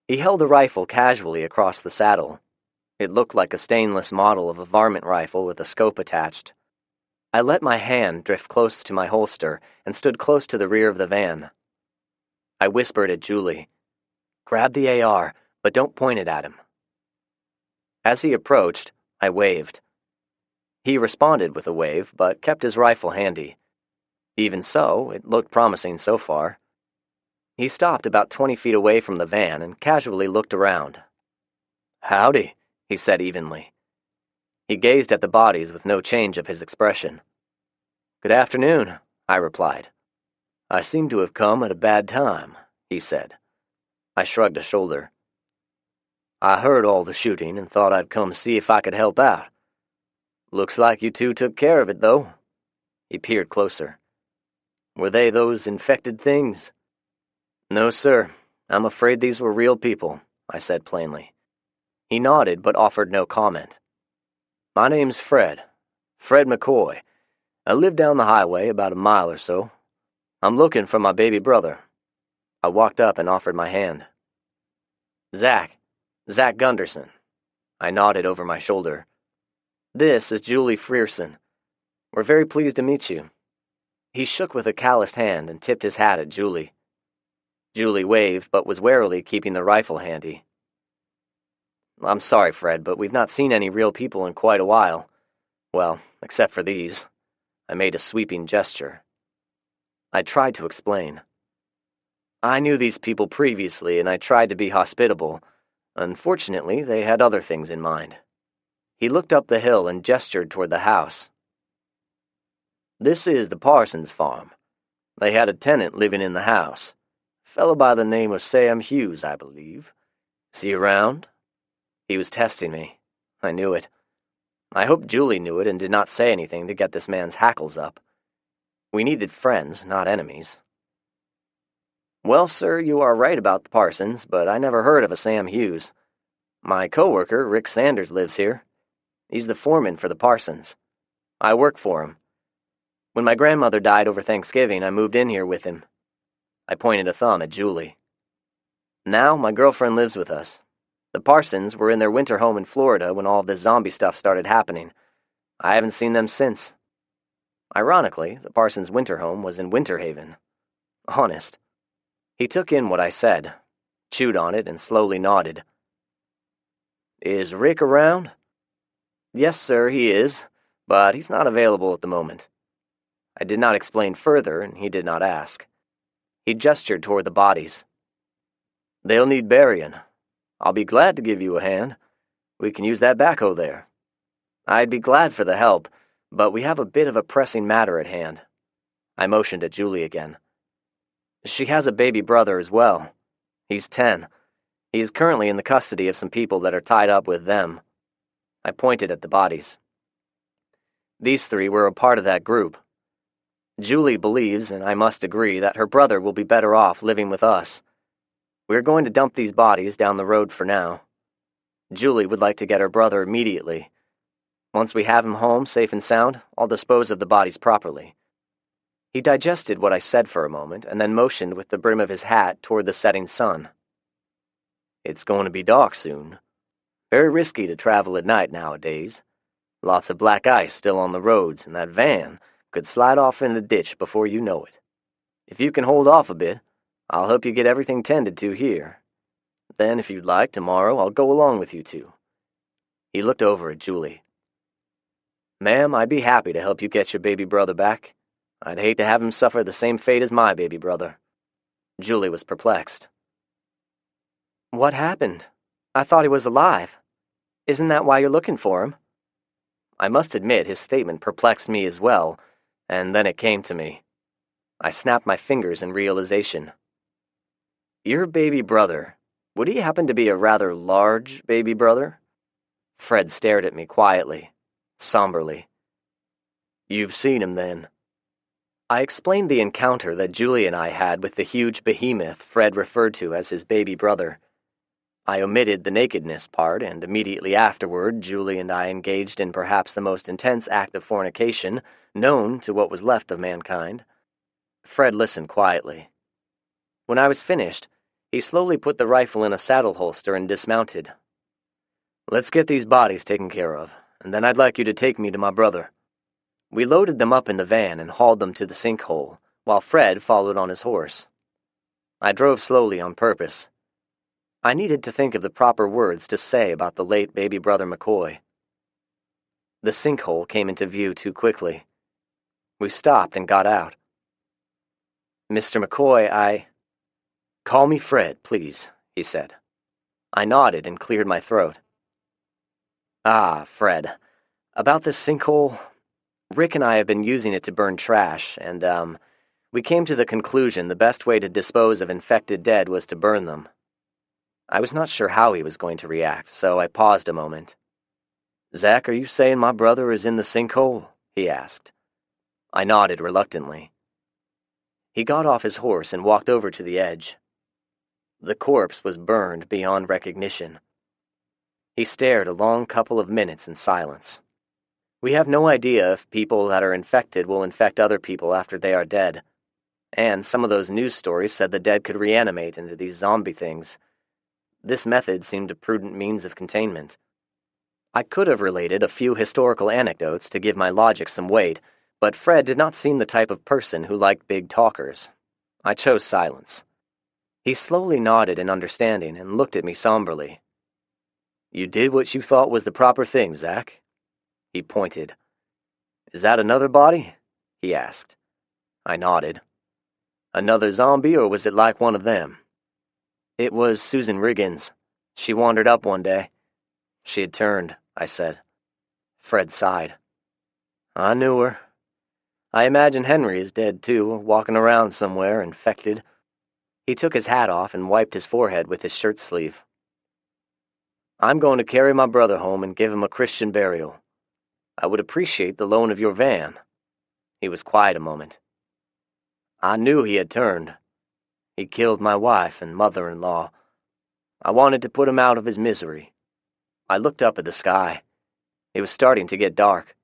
He held a rifle casually across the saddle. It looked like a stainless model of a varmint rifle with a scope attached. I let my hand drift close to my holster and stood close to the rear of the van. I whispered at Julie, "Grab the AR, but don't point it at him." As he approached, I waved. He responded with a wave, but kept his rifle handy. Even so, it looked promising so far. He stopped about 20 feet away from the van and casually looked around. "Howdy," he said evenly. He gazed at the bodies with no change of his expression. "Good afternoon," I replied. "I seem to have come at a bad time," he said. I shrugged a shoulder. "I heard all the shooting and thought I'd come see if I could help out. Looks like you two took care of it, though." He peered closer. "Were they those infected things?" "No, sir. I'm afraid these were real people," I said plainly. He nodded but offered no comment. "My name's Fred McCoy. I live down the highway about a mile or so. I'm looking for my baby brother." I walked up and offered my hand. Zach Gunderson." I nodded over my shoulder. "This is Julie Frierson. We're very pleased to meet you." He shook with a calloused hand and tipped his hat at Julie. Julie waved, but was warily keeping the rifle handy. "I'm sorry, Fred, but we've not seen any real people in quite a while. Well, except for these." I made a sweeping gesture. I tried to explain. "I knew these people previously, and I tried to be hospitable. Unfortunately, they had other things in mind." He looked up the hill and gestured toward the house. "This is the Parsons farm. They had a tenant living in the house. A fellow by the name of Sam Hughes, I believe. Is he around?" He was testing me. I knew it. I hoped Julie knew it and did not say anything to get this man's hackles up. We needed friends, not enemies. "Well, sir, you are right about the Parsons, but I never heard of a Sam Hughes. My coworker, Rick Sanders, lives here. He's the foreman for the Parsons. I work for him. When my grandmother died over Thanksgiving, I moved in here with him." I pointed a thumb at Julie. "Now my girlfriend lives with us. The Parsons were in their winter home in Florida when all this zombie stuff started happening. I haven't seen them since." Ironically, the Parsons' winter home was in Winter Haven. Honest. He took in what I said, chewed on it, and slowly nodded. "Is Rick around?" "Yes, sir, he is, but he's not available at the moment." I did not explain further, and he did not ask. He gestured toward the bodies. "They'll need burying. I'll be glad to give you a hand. We can use that backhoe there." "I'd be glad for the help, but we have a bit of a pressing matter at hand." I motioned at Julie again. "She has a baby brother as well. He's 10. He is currently in the custody of some people that are tied up with them." I pointed at the bodies. These 3 were a part of that group. Julie believes, and I must agree, that her brother will be better off living with us. We're going to dump these bodies down the road for now. Julie would like to get her brother immediately. Once we have him home, safe and sound, I'll dispose of the bodies properly. He digested what I said for a moment, and then motioned with the brim of his hat toward the setting sun. "It's going to be dark soon. Very risky to travel at night nowadays. Lots of black ice still on the roads, and that van could slide off in the ditch before you know it. If you can hold off a bit, I'll help you get everything tended to here. Then, if you'd like, tomorrow I'll go along with you 2. He looked over at Julie. "Ma'am, I'd be happy to help you get your baby brother back. I'd hate to have him suffer the same fate as my baby brother." Julie was perplexed. "What happened? I thought he was alive. Isn't that why you're looking for him?" I must admit his statement perplexed me as well, and then it came to me. I snapped my fingers in realization. "Your baby brother, would he happen to be a rather large baby brother?" Fred stared at me quietly, somberly. "You've seen him, then?" I explained the encounter that Julie and I had with the huge behemoth Fred referred to as his baby brother. I omitted the nakedness part, and immediately afterward Julie and I engaged in perhaps the most intense act of fornication known to what was left of mankind. Fred listened quietly. When I was finished, he slowly put the rifle in a saddle holster and dismounted. "Let's get these bodies taken care of, and then I'd like you to take me to my brother." We loaded them up in the van and hauled them to the sinkhole, while Fred followed on his horse. I drove slowly on purpose. I needed to think of the proper words to say about the late baby brother McCoy. The sinkhole came into view too quickly. We stopped and got out. "Mr. McCoy, Call me Fred, please," he said. I nodded and cleared my throat. "Ah, Fred. About this sinkhole, Rick and I have been using it to burn trash, and, we came to the conclusion the best way to dispose of infected dead was to burn them." I was not sure how he was going to react, so I paused a moment. "Zach, are you saying my brother is in the sinkhole?" he asked. I nodded reluctantly. He got off his horse and walked over to the edge. The corpse was burned beyond recognition. He stared a long couple of minutes in silence. We have no idea if people that are infected will infect other people after they are dead. And some of those news stories said the dead could reanimate into these zombie things. This method seemed a prudent means of containment. I could have related a few historical anecdotes to give my logic some weight, but Fred did not seem the type of person who liked big talkers. I chose silence. He slowly nodded in understanding and looked at me somberly. "You did what you thought was the proper thing, Zach." He pointed. "Is that another body?" he asked. I nodded. "Another zombie, or was it like one of them?" "It was Susan Riggins. She wandered up one day. She had turned," I said. Fred sighed. "I knew her. I imagine Henry is dead too, walking around somewhere, infected." He took his hat off and wiped his forehead with his shirt sleeve. "I'm going to carry my brother home and give him a Christian burial. I would appreciate the loan of your van." He was quiet a moment. "I knew he had turned. He killed my wife and mother-in-law. I wanted to put him out of his misery." I looked up at the sky. It was starting to get dark.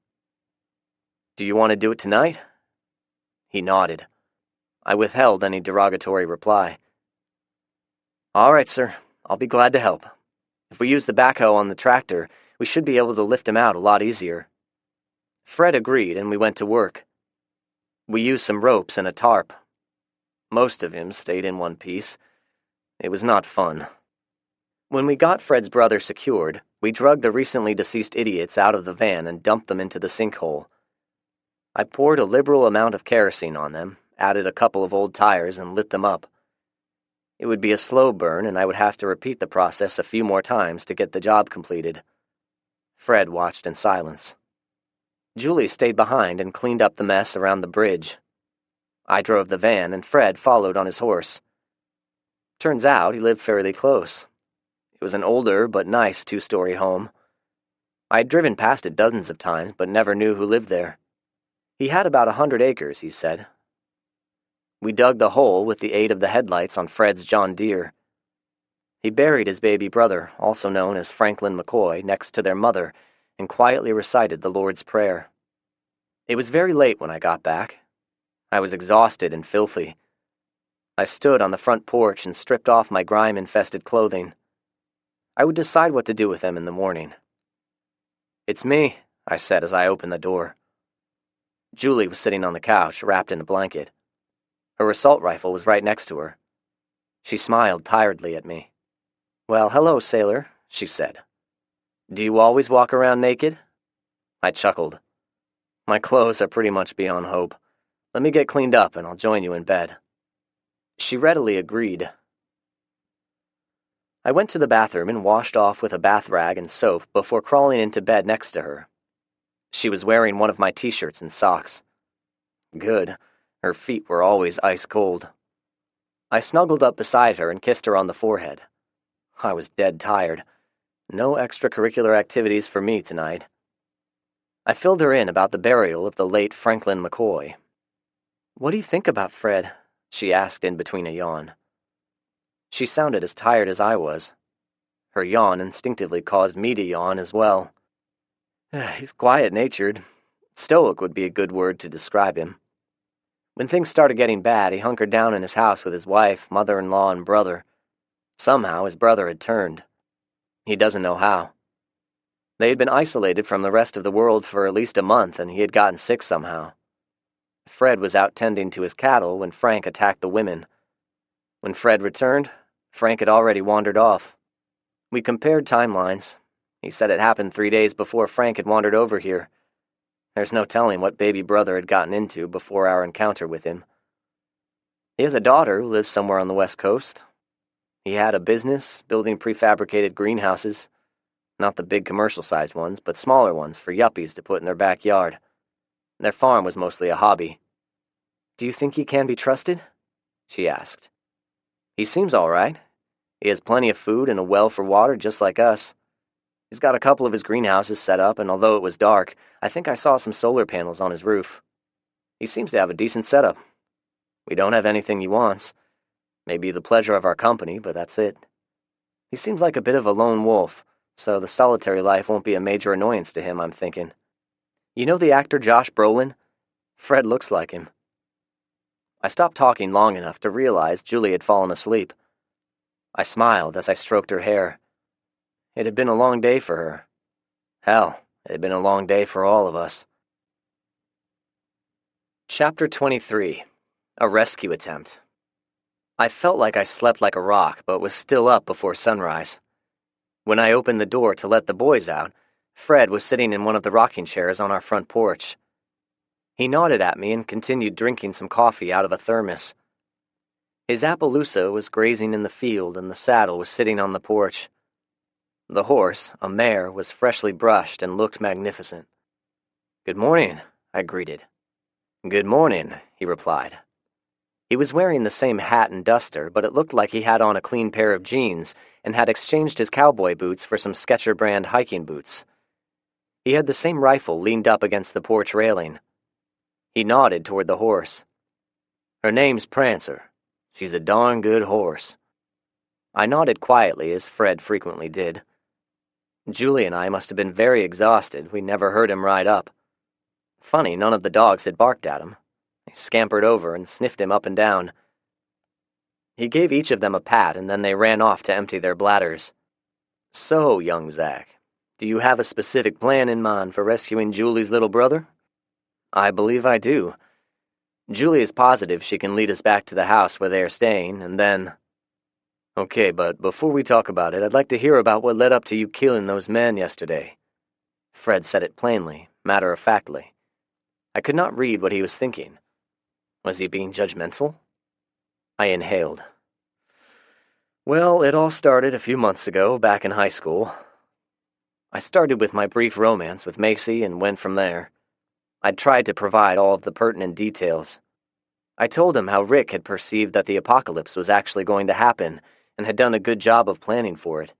"Do you want to do it tonight?" He nodded. I withheld any derogatory reply. "All right, sir. I'll be glad to help. If we use the backhoe on the tractor, we should be able to lift him out a lot easier." Fred agreed, and we went to work. We used some ropes and a tarp. Most of him stayed in one piece. It was not fun. When we got Fred's brother secured, we dragged the recently deceased idiots out of the van and dumped them into the sinkhole. I poured a liberal amount of kerosene on them, added a couple of old tires, and lit them up. It would be a slow burn, and I would have to repeat the process a few more times to get the job completed. Fred watched in silence. Julie stayed behind and cleaned up the mess around the bridge. I drove the van, and Fred followed on his horse. Turns out he lived fairly close. It was an older but nice two-story home. I'd driven past it dozens of times, but never knew who lived there. He had about 100 acres, he said. We dug the hole with the aid of the headlights on Fred's John Deere. He buried his baby brother, also known as Franklin McCoy, next to their mother, and quietly recited the Lord's Prayer. It was very late when I got back. I was exhausted and filthy. I stood on the front porch and stripped off my grime-infested clothing. I would decide what to do with them in the morning. "It's me," I said as I opened the door. Julie was sitting on the couch, wrapped in a blanket. Her assault rifle was right next to her. She smiled tiredly at me. "Well, hello, sailor," she said. "Do you always walk around naked?" I chuckled. "My clothes are pretty much beyond hope. Let me get cleaned up and I'll join you in bed." She readily agreed. I went to the bathroom and washed off with a bath rag and soap before crawling into bed next to her. She was wearing one of my t-shirts and socks. Good. Her feet were always ice cold. I snuggled up beside her and kissed her on the forehead. I was dead tired. No extracurricular activities for me tonight. I filled her in about the burial of the late Franklin McCoy. "What do you think about Fred?" she asked in between a yawn. She sounded as tired as I was. Her yawn instinctively caused me to yawn as well. He's quiet-natured. Stoic would be a good word to describe him. When things started getting bad, he hunkered down in his house with his wife, mother-in-law, and brother. Somehow his brother had turned. He doesn't know how. They had been isolated from the rest of the world for at least a month, and he had gotten sick somehow. Fred was out tending to his cattle when Frank attacked the women. When Fred returned, Frank had already wandered off. We compared timelines. He said it happened 3 days before Frank had wandered over here. There's no telling what baby brother had gotten into before our encounter with him. He has a daughter who lives somewhere on the West Coast. He had a business building prefabricated greenhouses. Not the big commercial-sized ones, but smaller ones for yuppies to put in their backyard. Their farm was mostly a hobby. "Do you think he can be trusted?" she asked. "He seems all right. He has plenty of food and a well for water just like us. He's got a couple of his greenhouses set up, and although it was dark, I think I saw some solar panels on his roof. He seems to have a decent setup. We don't have anything he wants. Maybe the pleasure of our company, but that's it. He seems like a bit of a lone wolf, so the solitary life won't be a major annoyance to him, I'm thinking. You know the actor Josh Brolin? Fred looks like him." I stopped talking long enough to realize Julie had fallen asleep. I smiled as I stroked her hair. It had been a long day for her. Hell, it had been a long day for all of us. Chapter 23. A Rescue Attempt. I felt like I slept like a rock, but was still up before sunrise. When I opened the door to let the boys out, Fred was sitting in one of the rocking chairs on our front porch. He nodded at me and continued drinking some coffee out of a thermos. His Appaloosa was grazing in the field, and the saddle was sitting on the porch. The horse, a mare, was freshly brushed and looked magnificent. "Good morning," I greeted. "Good morning," he replied. He was wearing the same hat and duster, but it looked like he had on a clean pair of jeans and had exchanged his cowboy boots for some Sketcher brand hiking boots. He had the same rifle leaned up against the porch railing. He nodded toward the horse. "Her name's Prancer. She's a darn good horse." I nodded quietly, as Fred frequently did. Julie and I must have been very exhausted. We never heard him ride up. Funny, none of the dogs had barked at him. They scampered over and sniffed him up and down. He gave each of them a pat, and then they ran off to empty their bladders. "So, young Zach, do you have a specific plan in mind for rescuing Julie's little brother?" "I believe I do. Julie is positive she can lead us back to the house where they are staying, and then—" "Okay, but before we talk about it, I'd like to hear about what led up to you killing those men yesterday." Fred said it plainly, matter-of-factly. I could not read what he was thinking. Was he being judgmental? I inhaled. Well, it all started a few months ago, back in high school. I started with my brief romance with Macy and went from there. I'd tried to provide all of the pertinent details. I told him how Rick had perceived that the apocalypse was actually going to happen and had done a good job of planning for it.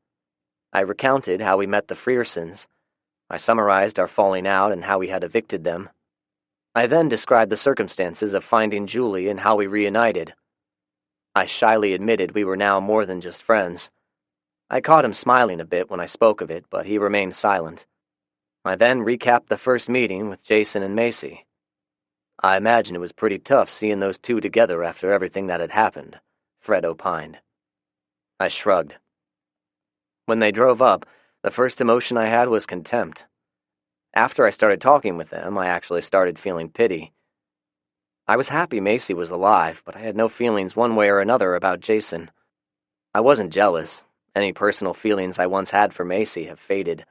I recounted how we met the Friersons. I summarized our falling out and how we had evicted them. I then described the circumstances of finding Julie and how we reunited. I shyly admitted we were now more than just friends. I caught him smiling a bit when I spoke of it, but he remained silent. I then recapped the first meeting with Jason and Macy. I imagine it was pretty tough seeing those two together after everything that had happened, Fred opined. I shrugged. When they drove up, the first emotion I had was contempt. After I started talking with them, I actually started feeling pity. I was happy Macy was alive, but I had no feelings one way or another about Jason. I wasn't jealous. Any personal feelings I once had for Macy have faded.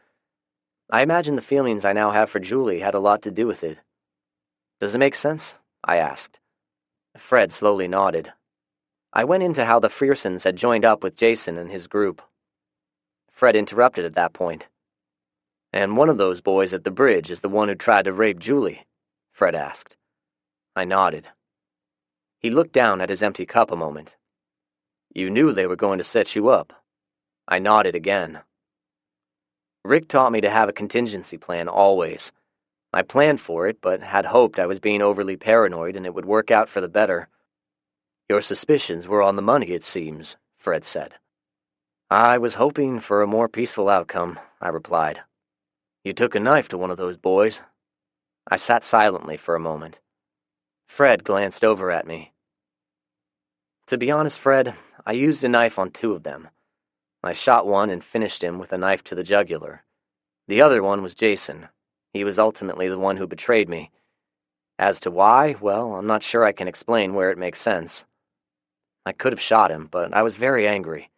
I imagine the feelings I now have for Julie had a lot to do with it. Does it make sense? I asked. Fred slowly nodded. I went into how the Friersons had joined up with Jason and his group. Fred interrupted at that point. And one of those boys at the bridge is the one who tried to rape Julie? Fred asked. I nodded. He looked down at his empty cup a moment. You knew they were going to set you up. I nodded again. Rick taught me to have a contingency plan always. I planned for it, but had hoped I was being overly paranoid and it would work out for the better. Your suspicions were on the money, it seems, Fred said. I was hoping for a more peaceful outcome, I replied. You took a knife to one of those boys. I sat silently for a moment. Fred glanced over at me. To be honest, Fred, I used a knife on two of them. I shot one and finished him with a knife to the jugular. The other one was Jason. He was ultimately the one who betrayed me. As to why, well, I'm not sure I can explain where it makes sense. I could have shot him, but I was very angry.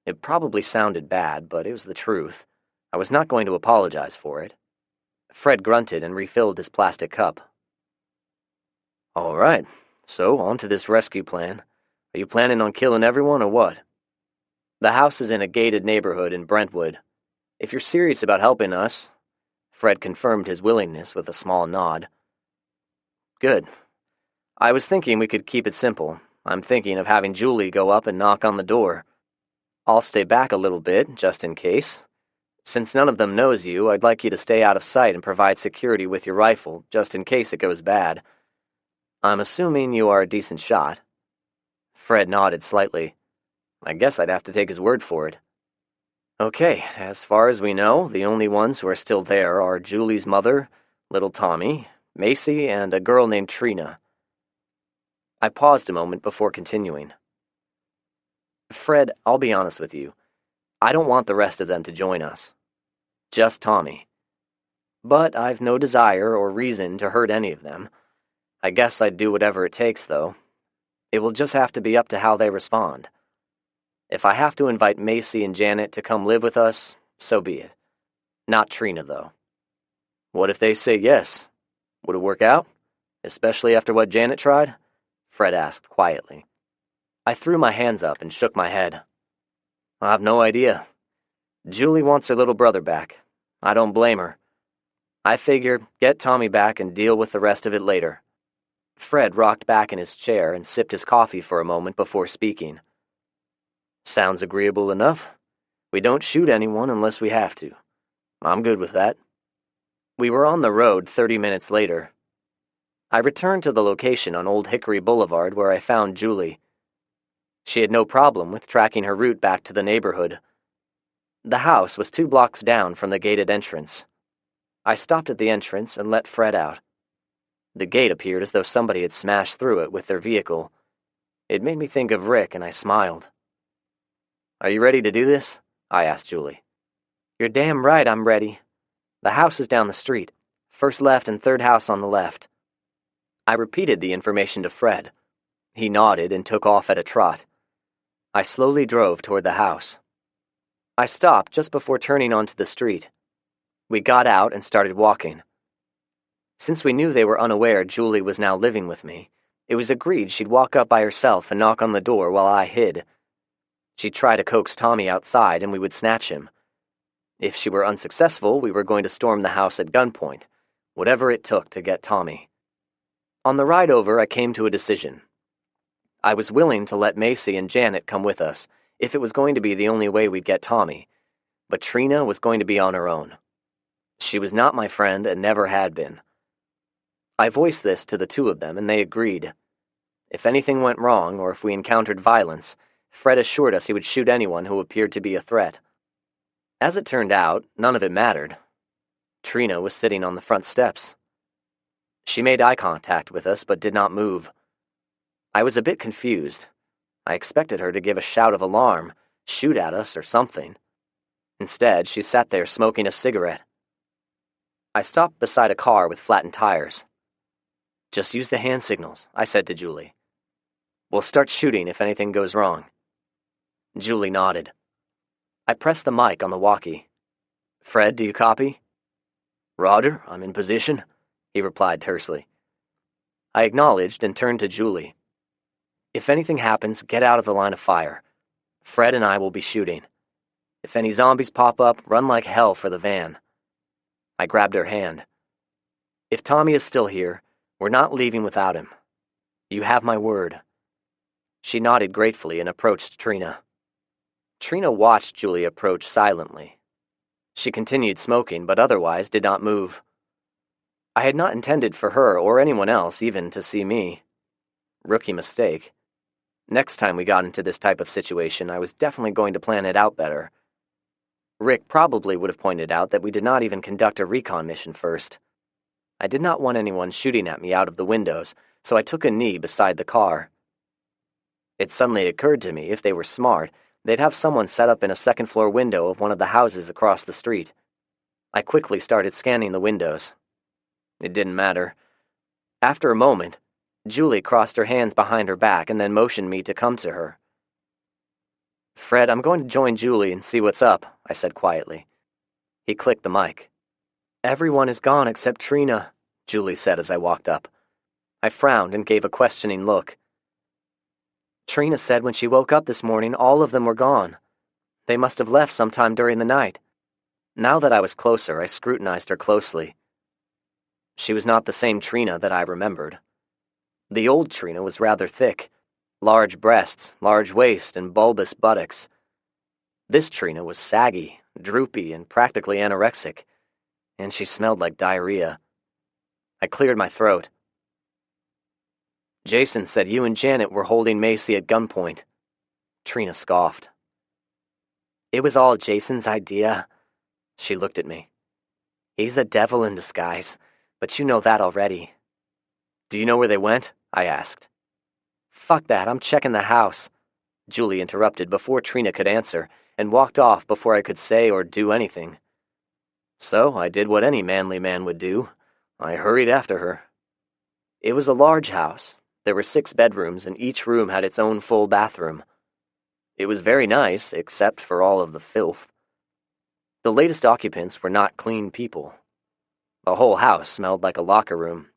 It probably sounded bad, but it was the truth. I was not going to apologize for it. Fred grunted and refilled his plastic cup. All right, so on to this rescue plan. Are you planning on killing everyone or what? The house is in a gated neighborhood in Brentwood. If you're serious about helping us, Fred confirmed his willingness with a small nod. Good. I was thinking we could keep it simple. I'm thinking of having Julie go up and knock on the door. I'll stay back a little bit, just in case. Since none of them knows you, I'd like you to stay out of sight and provide security with your rifle, just in case it goes bad. I'm assuming you are a decent shot. Fred nodded slightly. I guess I'd have to take his word for it. Okay, as far as we know, the only ones who are still there are Julie's mother, little Tommy, Macy, and a girl named Trina. I paused a moment before continuing. Fred, I'll be honest with you. I don't want the rest of them to join us. Just Tommy. But I've no desire or reason to hurt any of them. I guess I'd do whatever it takes, though. It will just have to be up to how they respond. If I have to invite Macy and Janet to come live with us, so be it. Not Trina, though. What if they say yes? Would it work out? Especially after what Janet tried? Fred asked quietly. I threw my hands up and shook my head. I have no idea. Julie wants her little brother back. I don't blame her. I figure get Tommy back and deal with the rest of it later. Fred rocked back in his chair and sipped his coffee for a moment before speaking. Sounds agreeable enough. We don't shoot anyone unless we have to. I'm good with that. We were on the road 30 minutes later. I returned to the location on Old Hickory Boulevard where I found Julie. She had no problem with tracking her route back to the neighborhood. The house was 2 blocks down from the gated entrance. I stopped at the entrance and let Fred out. The gate appeared as though somebody had smashed through it with their vehicle. It made me think of Rick, and I smiled. Are you ready to do this? I asked Julie. You're damn right I'm ready. The house is down the street. First left and third house on the left. I repeated the information to Fred. He nodded and took off at a trot. I slowly drove toward the house. I stopped just before turning onto the street. We got out and started walking. Since we knew they were unaware Julie was now living with me, It was agreed she'd walk up by herself and knock on the door while I hid. She'd try to coax Tommy outside and we would snatch him. If she were unsuccessful, we were going to storm the house at gunpoint, whatever it took to get Tommy. On the ride over, I came to a decision. I was willing to let Macy and Janet come with us, if it was going to be the only way we'd get Tommy, but Trina was going to be on her own. She was not my friend and never had been. I voiced this to the two of them, and they agreed. If anything went wrong, or if we encountered violence, Fred assured us he would shoot anyone who appeared to be a threat. As it turned out, none of it mattered. Trina was sitting on the front steps. She made eye contact with us, but did not move. I was a bit confused. I expected her to give a shout of alarm, shoot at us, or something. Instead, she sat there smoking a cigarette. I stopped beside a car with flattened tires. "Just use the hand signals," I said to Julie. "We'll start shooting if anything goes wrong." Julie nodded. I pressed the mic on the walkie. "Fred, do you copy?" "Roger, I'm in position," he replied tersely. I acknowledged and turned to Julie. "If anything happens, get out of the line of fire. Fred and I will be shooting. If any zombies pop up, run like hell for the van." I grabbed her hand. "If Tommy is still here, we're not leaving without him. You have my word." She nodded gratefully and approached Trina. Trina watched Julie approach silently. She continued smoking, but otherwise did not move. I had not intended for her or anyone else even to see me. Rookie mistake. Next time we got into this type of situation, I was definitely going to plan it out better. Rick probably would have pointed out that we did not even conduct a recon mission first. I did not want anyone shooting at me out of the windows, so I took a knee beside the car. It suddenly occurred to me, if they were smart, they'd have someone set up in a second-floor window of one of the houses across the street. I quickly started scanning the windows. It didn't matter. After a moment, Julie crossed her hands behind her back and then motioned me to come to her. "Fred, I'm going to join Julie and see what's up," I said quietly. He clicked the mic. "Everyone is gone except Trina," Julie said as I walked up. I frowned and gave a questioning look. "Trina said when she woke up this morning all of them were gone. They must have left sometime during the night." Now that I was closer, I scrutinized her closely. She was not the same Trina that I remembered. The old Trina was rather thick, large breasts, large waist, and bulbous buttocks. This Trina was saggy, droopy, and practically anorexic, and she smelled like diarrhea. I cleared my throat. "Jason said you and Janet were holding Macy at gunpoint." Trina scoffed. "It was all Jason's idea." She looked at me. "He's a devil in disguise, but you know that already." "Do you know where they went?" I asked. "Fuck that, I'm checking the house," Julie interrupted before Trina could answer, and walked off before I could say or do anything. So I did what any manly man would do. I hurried after her. It was a large house. There were 6 bedrooms, and each room had its own full bathroom. It was very nice, except for all of the filth. The latest occupants were not clean people. The whole house smelled like a locker room.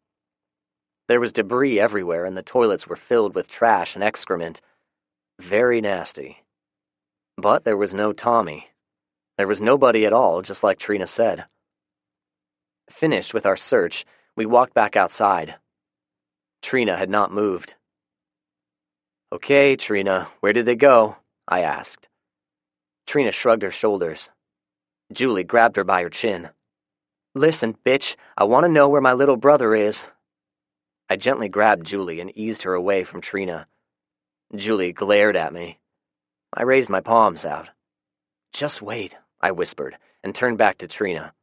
There was debris everywhere, and the toilets were filled with trash and excrement. Very nasty. But there was no Tommy. There was nobody at all, just like Trina said. Finished with our search, we walked back outside. Trina had not moved. "Okay, Trina, where did they go?" I asked. Trina shrugged her shoulders. Julie grabbed her by her chin. "Listen, bitch, I want to know where my little brother is." I gently grabbed Julie and eased her away from Trina. Julie glared at me. I raised my palms out. "Just wait," I whispered, and turned back to Trina.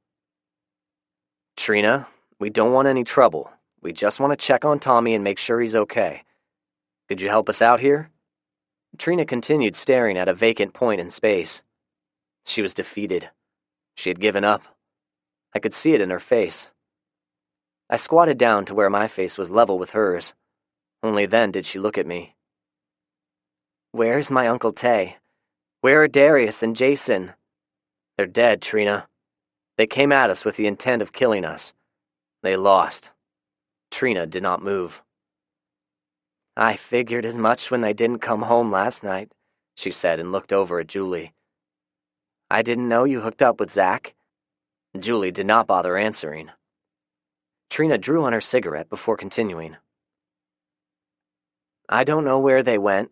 "Trina, we don't want any trouble. We just want to check on Tommy and make sure he's okay. Could you help us out here?" Trina continued staring at a vacant point in space. She was defeated. She had given up. I could see it in her face. I squatted down to where my face was level with hers. Only then did she look at me. "Where's my Uncle Tay? Where are Darius and Jason?" "They're dead, Trina. They came at us with the intent of killing us. They lost." Trina did not move. I figured as much when they didn't come home last night, she said and looked over at Julie. I didn't know you hooked up with Zach. Julie did not bother answering. Trina drew on her cigarette before continuing. I don't know where they went.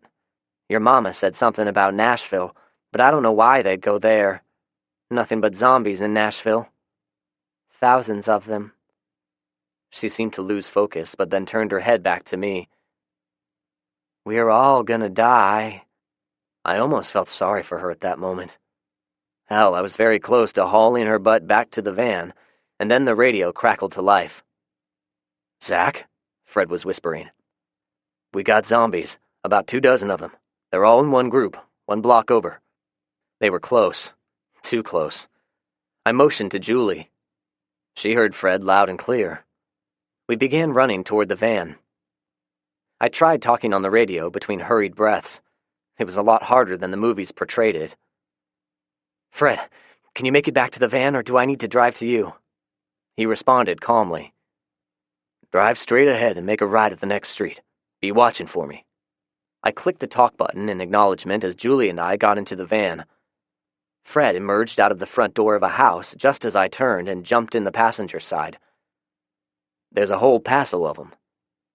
Your mama said something about Nashville, but I don't know why they'd go there. Nothing but zombies in Nashville. Thousands of them. She seemed to lose focus, but then turned her head back to me. We're all gonna die. I almost felt sorry for her at that moment. Hell, I was very close to hauling her butt back to the van, and then the radio crackled to life. Zach? Fred was whispering. We got zombies, about 24 of them. They're all in one group, one block over. They were close. Too close. I motioned to Julie. She heard Fred loud and clear. We began running toward the van. I tried talking on the radio between hurried breaths. It was a lot harder than the movies portrayed it. Fred, can you make it back to the van, or do I need to drive to you? He responded calmly. Drive straight ahead and make a right at the next street. Be watching for me. I clicked the talk button in acknowledgement as Julie and I got into the van. Fred emerged out of the front door of a house just as I turned and jumped in the passenger side. There's a whole passel of them.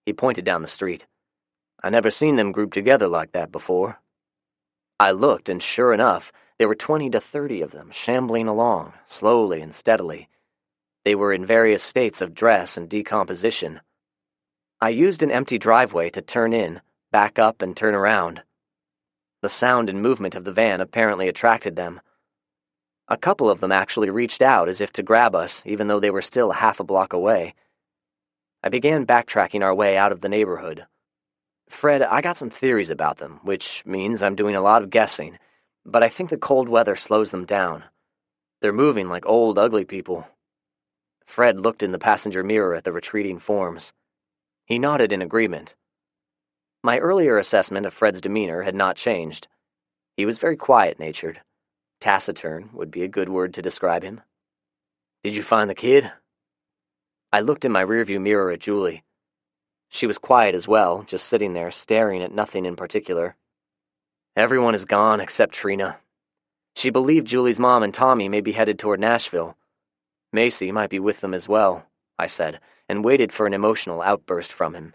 He pointed down the street. I never seen them grouped together like that before. I looked, and sure enough, there were 20 to 30 of them shambling along, slowly and steadily. They were in various states of dress and decomposition. I used an empty driveway to turn in, back up, and turn around. The sound and movement of the van apparently attracted them. A couple of them actually reached out as if to grab us, even though they were still half a block away. I began backtracking our way out of the neighborhood. Fred, I got some theories about them, which means I'm doing a lot of guessing, but I think the cold weather slows them down. They're moving like old, ugly people. Fred looked in the passenger mirror at the retreating forms. He nodded in agreement. My earlier assessment of Fred's demeanor had not changed. He was very quiet-natured. Taciturn would be a good word to describe him. Did you find the kid? I looked in my rearview mirror at Julie. She was quiet as well, just sitting there, staring at nothing in particular. Everyone is gone except Trina. She believed Julie's mom and Tommy may be headed toward Nashville. Macy might be with them as well, I said, and waited for an emotional outburst from him.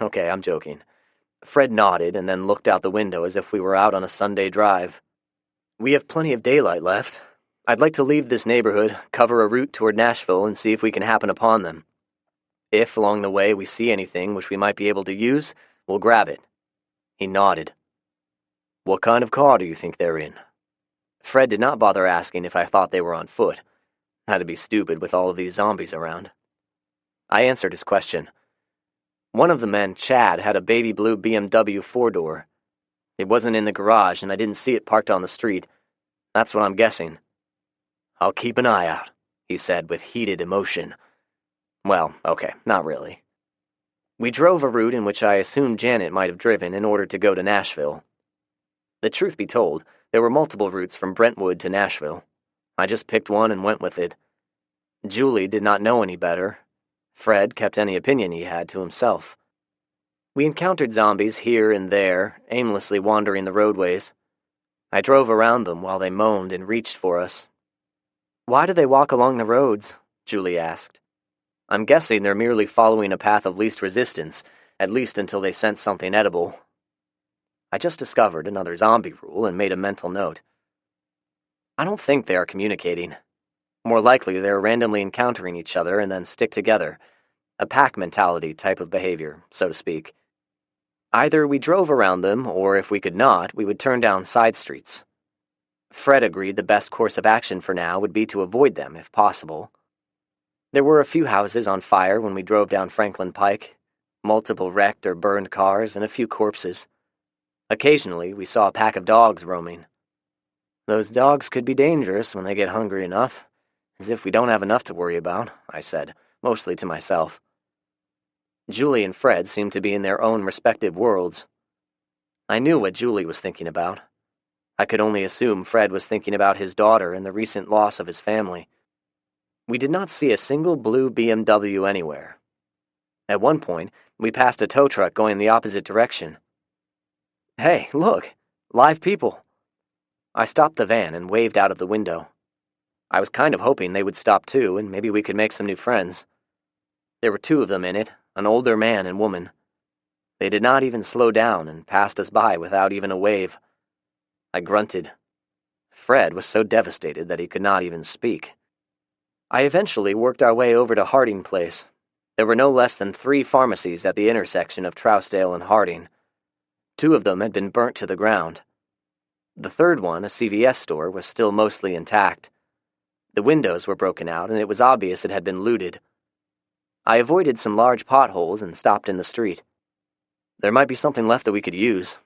Okay, I'm joking. Fred nodded and then looked out the window as if we were out on a Sunday drive. We have plenty of daylight left. I'd like to leave this neighborhood, cover a route toward Nashville, and see if we can happen upon them. If, along the way, we see anything which we might be able to use, we'll grab it. He nodded. What kind of car do you think they're in? Fred did not bother asking if I thought they were on foot. That'd be stupid with all of these zombies around. I answered his question. One of the men, Chad, had a baby blue BMW four-door. It wasn't in the garage, and I didn't see it parked on the street. That's what I'm guessing. I'll keep an eye out, he said with heated emotion. Well, okay, not really. We drove a route in which I assumed Janet might have driven in order to go to Nashville. The truth be told, there were multiple routes from Brentwood to Nashville. I just picked one and went with it. Julie did not know any better. Fred kept any opinion he had to himself. We encountered zombies here and there, aimlessly wandering the roadways. I drove around them while they moaned and reached for us. Why do they walk along the roads? Julie asked. I'm guessing they're merely following a path of least resistance, at least until they sense something edible. I just discovered another zombie rule and made a mental note. I don't think they are communicating. More likely, they're randomly encountering each other and then stick together. A pack mentality type of behavior, so to speak. Either we drove around them, or if we could not, we would turn down side streets. Fred agreed the best course of action for now would be to avoid them, if possible. There were a few houses on fire when we drove down Franklin Pike, multiple wrecked or burned cars, and a few corpses. Occasionally, we saw a pack of dogs roaming. Those dogs could be dangerous when they get hungry enough. As if we don't have enough to worry about, I said, mostly to myself. Julie and Fred seemed to be in their own respective worlds. I knew what Julie was thinking about. I could only assume Fred was thinking about his daughter and the recent loss of his family. We did not see a single blue BMW anywhere. At one point, We passed a tow truck going the opposite direction. Hey, look! Live people! I stopped the van and waved out of the window. I was kind of hoping they would stop too, and maybe we could make some new friends. There were 2 of them in it, an older man and woman. They did not even slow down and passed us by without even a wave. I grunted. Fred was so devastated that he could not even speak. I eventually worked our way over to Harding Place. There were no less than 3 pharmacies at the intersection of Trousdale and Harding. 2 of them had been burnt to the ground. The third one, a CVS store, was still mostly intact. The windows were broken out, and it was obvious it had been looted. I avoided some large potholes and stopped in the street. There might be something left that we could use.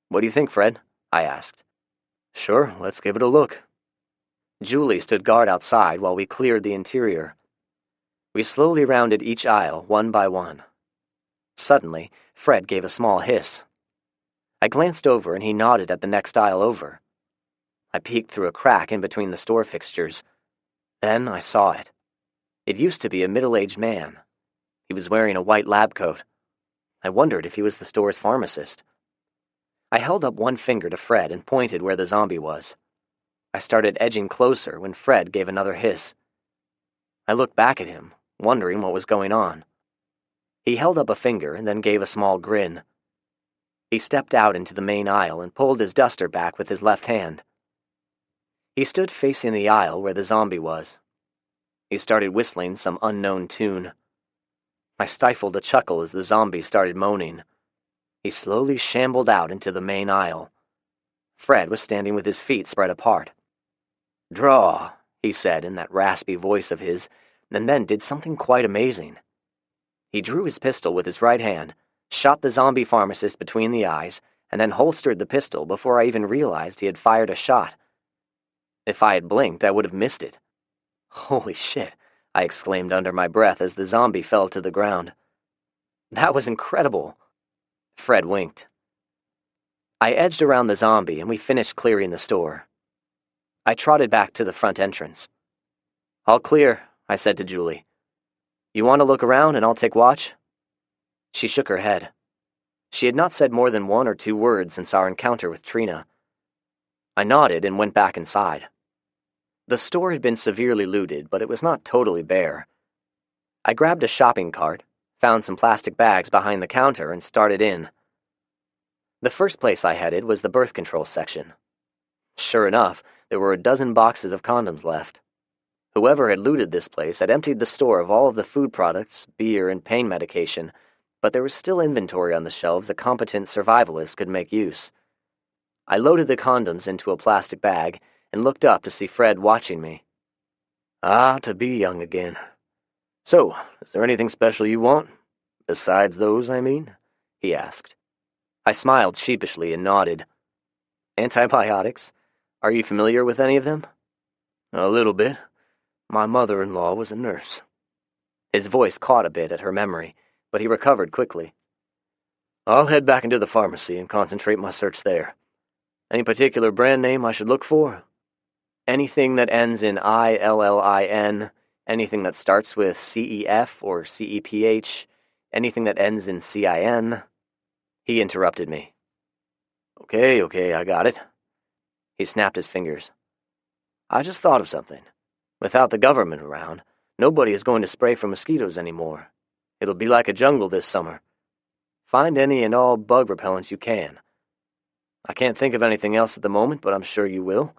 What do you think, Fred? I asked. Sure, let's give it a look. Julie stood guard outside while we cleared the interior. We slowly rounded each aisle, one by one. Suddenly, Fred gave a small hiss. I glanced over and he nodded at the next aisle over. I peeked through a crack in between the store fixtures. Then I saw it. It used to be a middle-aged man. He was wearing a white lab coat. I wondered if he was the store's pharmacist. I held up one finger to Fred and pointed where the zombie was. I started edging closer when Fred gave another hiss. I looked back at him, wondering what was going on. He held up a finger and then gave a small grin. He stepped out into the main aisle and pulled his duster back with his left hand. He stood facing the aisle where the zombie was. He started whistling some unknown tune. I stifled a chuckle as the zombie started moaning. He slowly shambled out into the main aisle. Fred was standing with his feet spread apart. "Draw," he said in that raspy voice of his, and then did something quite amazing. He drew his pistol with his right hand, shot the zombie pharmacist between the eyes, and then holstered the pistol before I even realized he had fired a shot. If I had blinked, I would have missed it. "Holy shit," I exclaimed under my breath as the zombie fell to the ground. "That was incredible." Fred winked. I edged around the zombie and we finished clearing the store. I trotted back to the front entrance. "All clear," I said to Julie. "You want to look around and I'll take watch?" She shook her head. She had not said more than 1 or 2 words since our encounter with Trina. I nodded and went back inside. The store had been severely looted, but it was not totally bare. I grabbed a shopping cart, found some plastic bags behind the counter, and started in. The first place I headed was the birth control section. Sure enough, there were a dozen boxes of condoms left. Whoever had looted this place had emptied the store of all of the food products, beer, and pain medication, but there was still inventory on the shelves a competent survivalist could make use. I loaded the condoms into a plastic bag and looked up to see Fred watching me. "Ah, to be young again. So, is there anything special you want? Besides those, I mean?" he asked. I smiled sheepishly and nodded. "Antibiotics? Are you familiar with any of them?" "A little bit. My mother-in-law was a nurse." His voice caught a bit at her memory, but he recovered quickly. "I'll head back into the pharmacy and concentrate my search there. Any particular brand name I should look for?" "Anything that ends in ILLIN, anything that starts with CEF or CEPH, anything that ends in CIN. He interrupted me. Okay, I got it." He snapped his fingers. "I just thought of something. Without the government around, nobody is going to spray for mosquitoes anymore. It'll be like a jungle this summer. Find any and all bug repellents you can. I can't think of anything else at the moment, but I'm sure you will.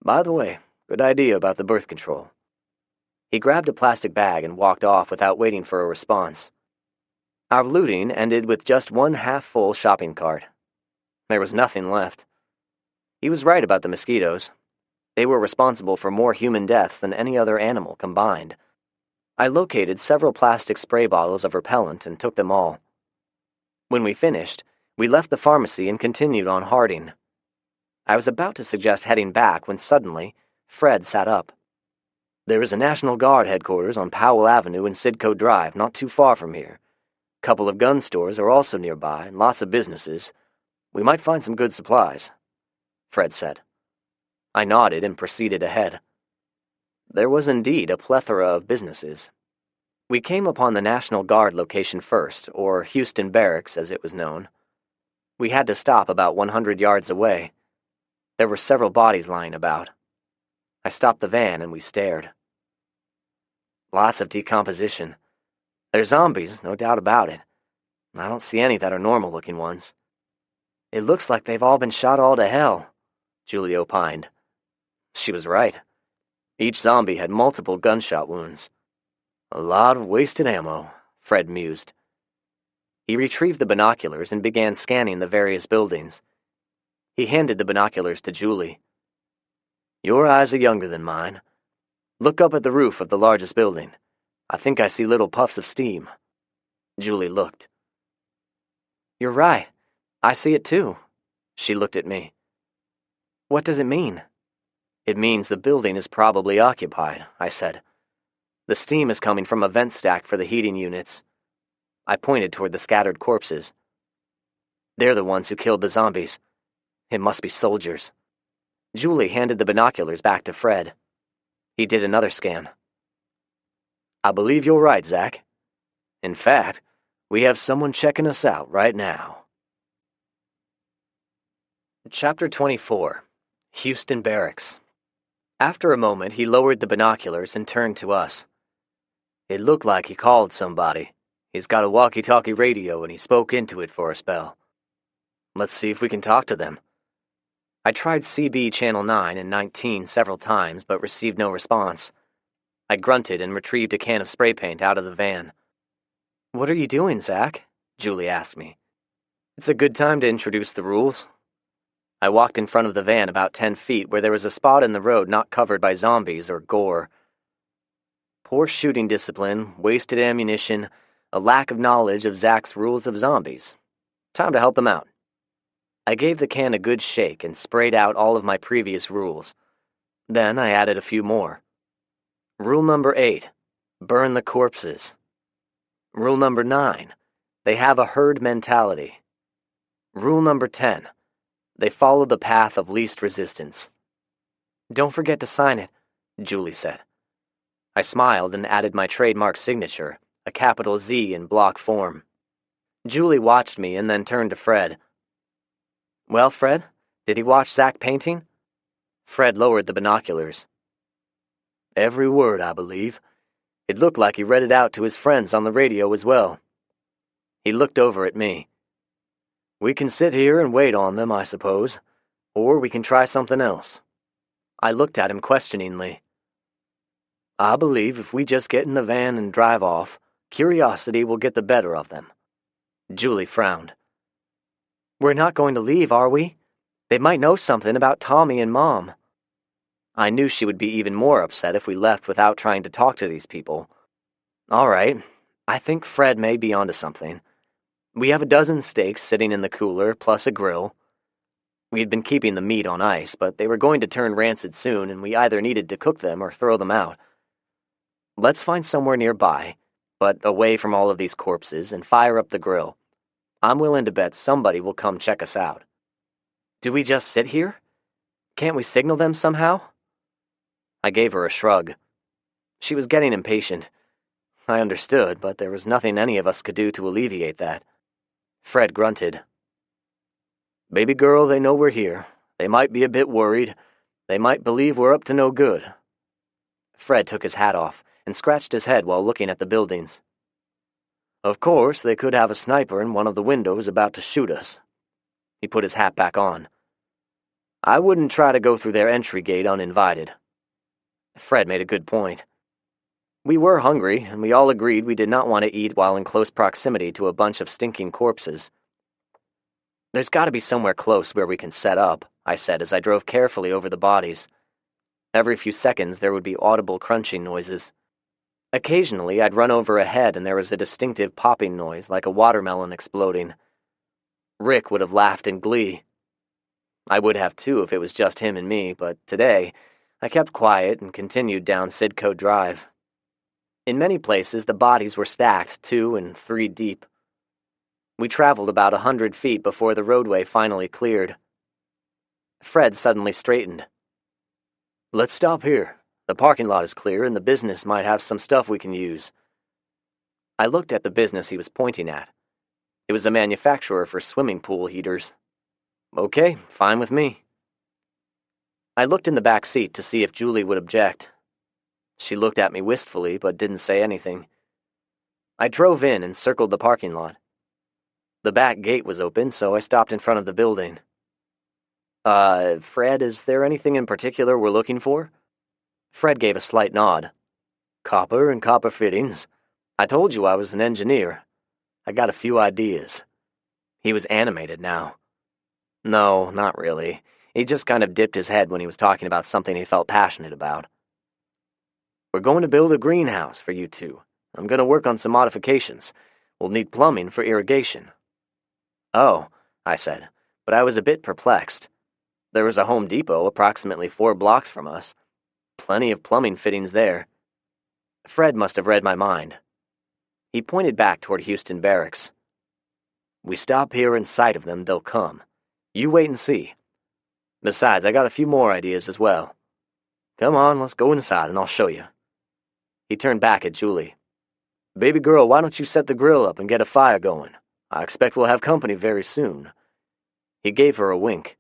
By the way, good idea about the birth control." He grabbed a plastic bag and walked off without waiting for a response. Our looting ended with just one half-full shopping cart. There was nothing left. He was right about the mosquitoes. They were responsible for more human deaths than any other animal combined. I located several plastic spray bottles of repellent and took them all. When we finished, we left the pharmacy and continued on Harding. I was about to suggest heading back when suddenly, Fred sat up. "There is a National Guard headquarters on Powell Avenue and Sidco Drive, not too far from here. A couple of gun stores are also nearby, and lots of businesses. We might find some good supplies," Fred said. I nodded and proceeded ahead. There was indeed a plethora of businesses. We came upon the National Guard location first, or Houston Barracks as it was known. We had to stop about 100 yards away. There were several bodies lying about. I stopped the van and we stared. Lots of decomposition. They're zombies, no doubt about it. I don't see any that are normal-looking ones. It looks like they've all been shot all to hell, Julie opined. She was right. Each zombie had multiple gunshot wounds. A lot of wasted ammo, Fred mused. He retrieved the binoculars and began scanning the various buildings. He handed the binoculars to Julie. Your eyes are younger than mine. Look up at the roof of the largest building. I think I see little puffs of steam. Julie looked. You're right. I see it too. She looked at me. What does it mean? It means the building is probably occupied, I said. The steam is coming from a vent stack for the heating units. I pointed toward the scattered corpses. They're the ones who killed the zombies. It must be soldiers. Julie handed the binoculars back to Fred. He did another scan. I believe you're right, Zach. In fact, we have someone checking us out right now. Chapter 24. Houston Barracks. After a moment, he lowered the binoculars and turned to us. It looked like he called somebody. He's got a walkie-talkie radio and he spoke into it for a spell. Let's see if we can talk to them. I tried CB Channel 9 and 19 several times, but received no response. I grunted and retrieved a can of spray paint out of the van. What are you doing, Zach? Julie asked me. It's a good time to introduce the rules. I walked in front of the van about 10 feet where there was a spot in the road not covered by zombies or gore. Poor shooting discipline, wasted ammunition, a lack of knowledge of Zach's rules of zombies. Time to help them out. I gave the can a good shake and sprayed out all of my previous rules. Then I added a few more. Rule number 8, burn the corpses. Rule number 9, they have a herd mentality. Rule number 10, they follow the path of least resistance. Don't forget to sign it, Julie said. I smiled and added my trademark signature, a capital Z in block form. Julie watched me and then turned to Fred. Well, Fred, did he watch Zach painting? Fred lowered the binoculars. Every word, I believe. It looked like he read it out to his friends on the radio as well. He looked over at me. We can sit here and wait on them, I suppose, or we can try something else. I looked at him questioningly. I believe if we just get in the van and drive off, curiosity will get the better of them. Julie frowned. We're not going to leave, are we? They might know something about Tommy and Mom. I knew she would be even more upset if we left without trying to talk to these people. All right, I think Fred may be onto something. We have a dozen steaks sitting in the cooler, plus a grill. We had been keeping the meat on ice, but they were going to turn rancid soon, and we either needed to cook them or throw them out. Let's find somewhere nearby, but away from all of these corpses, and fire up the grill. I'm willing to bet somebody will come check us out. Do we just sit here? Can't we signal them somehow? I gave her a shrug. She was getting impatient. I understood, but there was nothing any of us could do to alleviate that. Fred grunted. Baby girl, they know we're here. They might be a bit worried. They might believe we're up to no good. Fred took his hat off and scratched his head while looking at the buildings. Of course, they could have a sniper in one of the windows about to shoot us. He put his hat back on. I wouldn't try to go through their entry gate uninvited. Fred made a good point. We were hungry, and we all agreed we did not want to eat while in close proximity to a bunch of stinking corpses. There's got to be somewhere close where we can set up, I said as I drove carefully over the bodies. Every few seconds there would be audible crunching noises. Occasionally I'd run over a head and there was a distinctive popping noise like a watermelon exploding. Rick would have laughed in glee. I would have too if it was just him and me, but today I kept quiet and continued down Sidco Drive. In many places the bodies were stacked 2 and 3 deep. We traveled about 100 feet before the roadway finally cleared. Fred suddenly straightened. Let's stop here. The parking lot is clear and the business might have some stuff we can use. I looked at the business he was pointing at. It was a manufacturer for swimming pool heaters. Okay, fine with me. I looked in the back seat to see if Julie would object. She looked at me wistfully, but didn't say anything. I drove in and circled the parking lot. The back gate was open, so I stopped in front of the building. Fred, is there anything in particular we're looking for? Fred gave a slight nod. Copper and copper fittings. I told you I was an engineer. I got a few ideas. He was animated now. No, not really. He just kind of dipped his head when he was talking about something he felt passionate about. We're going to build a greenhouse for you two. I'm going to work on some modifications. We'll need plumbing for irrigation. Oh, I said, but I was a bit perplexed. There was a Home Depot approximately 4 blocks from us. Plenty of plumbing fittings there. Fred must have read my mind. He pointed back toward Houston Barracks. We stop here in sight of them, they'll come. You wait and see. Besides, I got a few more ideas as well. Come on, let's go inside and I'll show you. He turned back at Julie. Baby girl, why don't you set the grill up and get a fire going? I expect we'll have company very soon. He gave her a wink.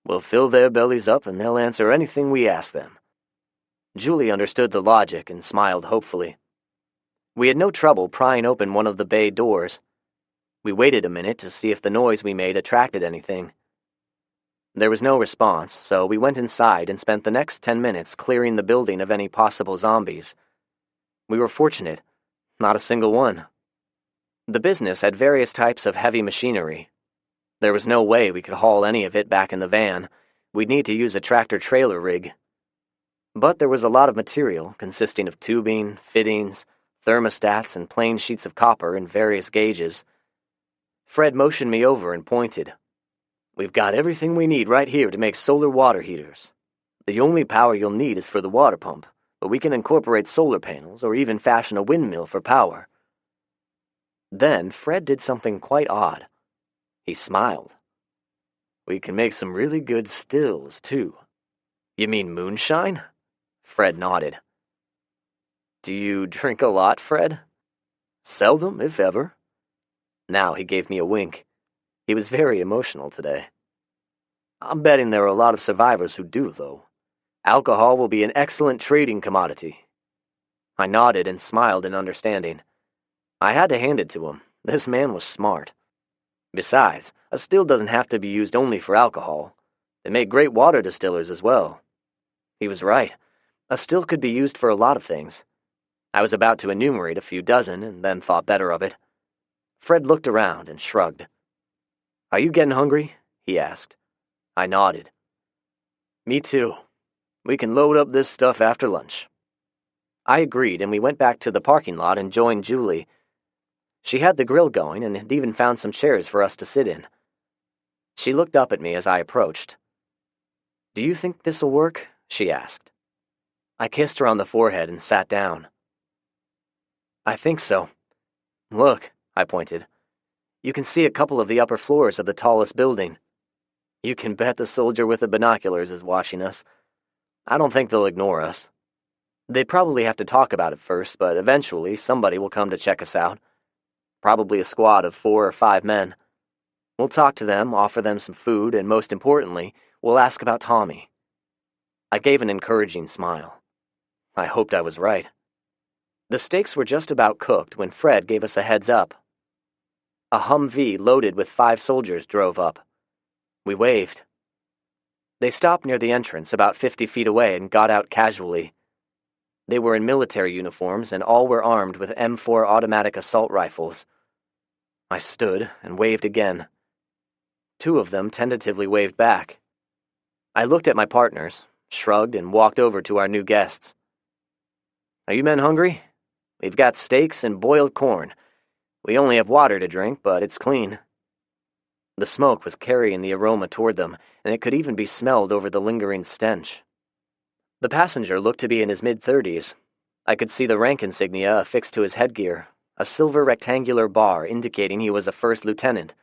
We'll fill their bellies up and they'll answer anything we ask them. Julie understood the logic and smiled hopefully. We had no trouble prying open one of the bay doors. We waited a minute to see if the noise we made attracted anything. There was no response, so we went inside and spent the next 10 minutes clearing the building of any possible zombies. We were fortunate. Not a single one. The business had various types of heavy machinery. There was no way we could haul any of it back in the van. We'd need to use a tractor-trailer rig. But there was a lot of material consisting of tubing, fittings, thermostats, and plain sheets of copper in various gauges. Fred motioned me over and pointed. We've got everything we need right here to make solar water heaters. The only power you'll need is for the water pump, but we can incorporate solar panels or even fashion a windmill for power. Then Fred did something quite odd. He smiled. We can make some really good stills, too. You mean moonshine? Fred nodded. Do you drink a lot, Fred? Seldom, if ever. Now he gave me a wink. He was very emotional today. I'm betting there are a lot of survivors who do, though. Alcohol will be an excellent trading commodity. I nodded and smiled in understanding. I had to hand it to him. This man was smart. Besides, a still doesn't have to be used only for alcohol. They make great water distillers as well. He was right. A still could be used for a lot of things. I was about to enumerate a few dozen and then thought better of it. Fred looked around and shrugged. Are you getting hungry? He asked. I nodded. Me too. We can load up this stuff after lunch. I agreed, and we went back to the parking lot and joined Julie. She had the grill going and had even found some chairs for us to sit in. She looked up at me as I approached. Do you think this'll work? She asked. I kissed her on the forehead and sat down. I think so. Look, I pointed. You can see a couple of the upper floors of the tallest building. You can bet the soldier with the binoculars is watching us. I don't think they'll ignore us. They probably have to talk about it first, but eventually somebody will come to check us out. Probably a squad of 4 or 5 men. We'll talk to them, offer them some food, and most importantly, we'll ask about Tommy. I gave an encouraging smile. I hoped I was right. The steaks were just about cooked when Fred gave us a heads up. A Humvee loaded with 5 soldiers drove up. We waved. They stopped near the entrance about 50 feet away and got out casually. They were in military uniforms and all were armed with M4 automatic assault rifles. I stood and waved again. 2 of them tentatively waved back. I looked at my partners, shrugged, and walked over to our new guests. Are you men hungry? We've got steaks and boiled corn. We only have water to drink, but it's clean. The smoke was carrying the aroma toward them, and it could even be smelled over the lingering stench. The passenger looked to be in his mid-30s. I could see the rank insignia affixed to his headgear, a silver rectangular bar indicating he was a first lieutenant.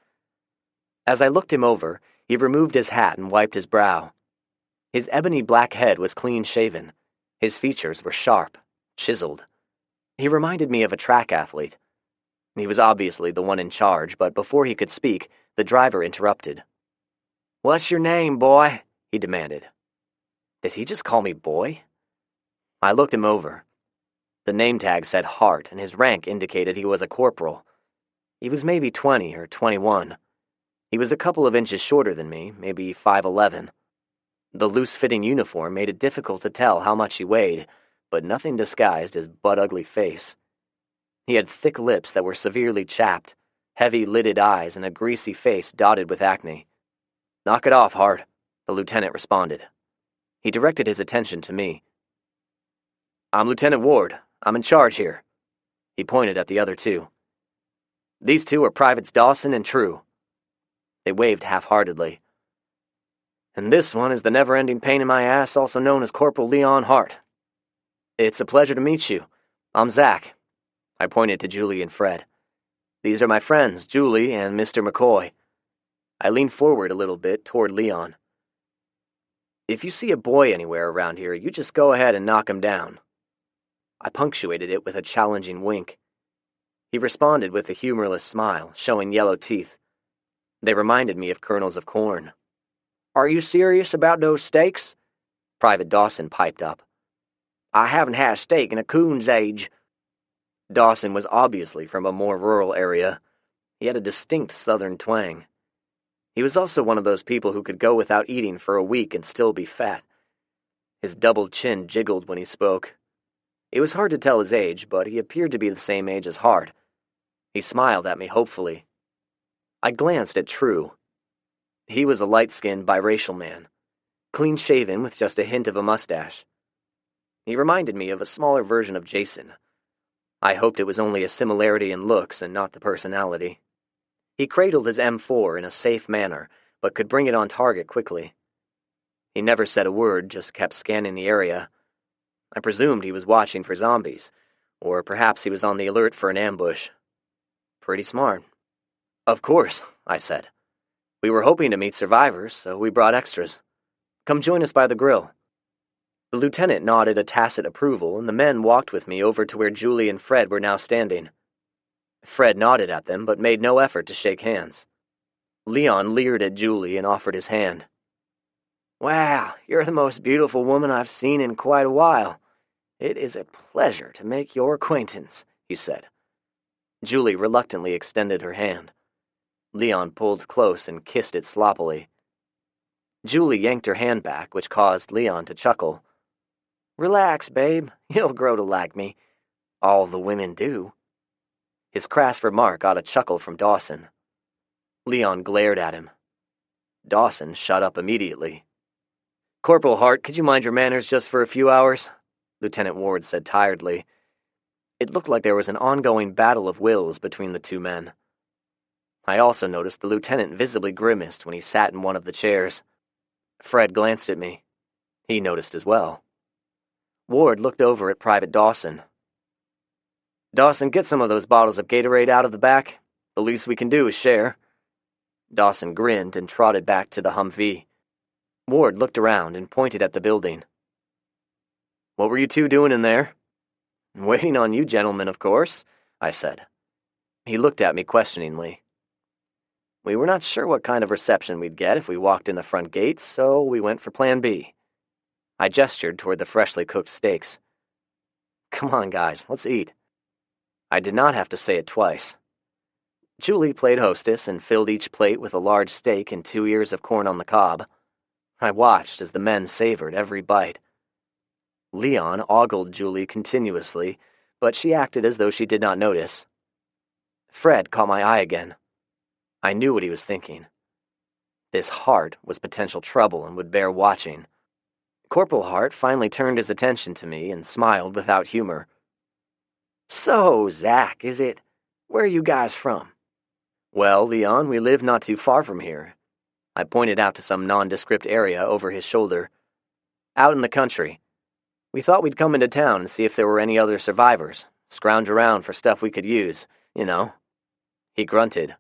As I looked him over, he removed his hat and wiped his brow. His ebony black head was clean-shaven. His features were sharp, chiseled. He reminded me of a track athlete, He was obviously the one in charge, but before he could speak, the driver interrupted. "What's your name, boy?" he demanded. Did he just call me boy? I looked him over. The name tag said Hart, and his rank indicated he was a corporal. He was maybe 20 or 21. He was a couple of inches shorter than me, maybe 5'11". The loose-fitting uniform made it difficult to tell how much he weighed, but nothing disguised his butt-ugly face. He had thick lips that were severely chapped, heavy-lidded eyes, and a greasy face dotted with acne. "Knock it off, Hart," the lieutenant responded. He directed his attention to me. "I'm Lieutenant Ward. I'm in charge here." He pointed at the other two. "These two are Privates Dawson and True." They waved half-heartedly. "And this one is the never-ending pain in my ass, also known as Corporal Leon Hart. It's a pleasure to meet you. I'm Zach." I pointed to Julie and Fred. "These are my friends, Julie and Mr. McCoy." I leaned forward a little bit toward Leon. "If you see a boy anywhere around here, you just go ahead and knock him down." I punctuated it with a challenging wink. He responded with a humorless smile, showing yellow teeth. They reminded me of kernels of corn. "Are you serious about those steaks?" Private Dawson piped up. "I haven't had a steak in a coon's age." Dawson was obviously from a more rural area. He had a distinct southern twang. He was also one of those people who could go without eating for a week and still be fat. His double chin jiggled when he spoke. It was hard to tell his age, but he appeared to be the same age as Hart. He smiled at me hopefully. I glanced at True. He was a light-skinned, biracial man, clean-shaven with just a hint of a mustache. He reminded me of a smaller version of Jason. I hoped it was only a similarity in looks and not the personality. He cradled his M4 in a safe manner, but could bring it on target quickly. He never said a word, just kept scanning the area. I presumed he was watching for zombies, or perhaps he was on the alert for an ambush. Pretty smart. "Of course," I said. "We were hoping to meet survivors, so we brought extras. Come join us by the grill." The lieutenant nodded a tacit approval, and the men walked with me over to where Julie and Fred were now standing. Fred nodded at them, but made no effort to shake hands. Leon leered at Julie and offered his hand. "Wow, you're the most beautiful woman I've seen in quite a while. It is a pleasure to make your acquaintance," he said. Julie reluctantly extended her hand. Leon pulled close and kissed it sloppily. Julie yanked her hand back, which caused Leon to chuckle. "Relax, babe. You'll grow to like me. All the women do." His crass remark got a chuckle from Dawson. Leon glared at him. Dawson shut up immediately. "Corporal Hart, could you mind your manners just for a few hours?" Lieutenant Ward said tiredly. It looked like there was an ongoing battle of wills between the two men. I also noticed the lieutenant visibly grimaced when he sat in one of the chairs. Fred glanced at me. He noticed as well. Ward looked over at Private Dawson. "Dawson, get some of those bottles of Gatorade out of the back. The least we can do is share." Dawson grinned and trotted back to the Humvee. Ward looked around and pointed at the building. "What were you two doing in there?" "Waiting on you gentlemen, of course," I said. He looked at me questioningly. We were not sure what kind of reception we'd get if we walked in the front gates, so we went for Plan B. I gestured toward the freshly cooked steaks. "Come on, guys, let's eat." I did not have to say it twice. Julie played hostess and filled each plate with a large steak and 2 ears of corn on the cob. I watched as the men savored every bite. Leon ogled Julie continuously, but she acted as though she did not notice. Fred caught my eye again. I knew what he was thinking. This Hart was potential trouble and would bear watching. Corporal Hart finally turned his attention to me and smiled without humor. "So, Zach, is it? Where are you guys from?" "Well, Leon, we live not too far from here." I pointed out to some nondescript area over his shoulder. "Out in the country. We thought we'd come into town and see if there were any other survivors, scrounge around for stuff we could use, you know." He grunted.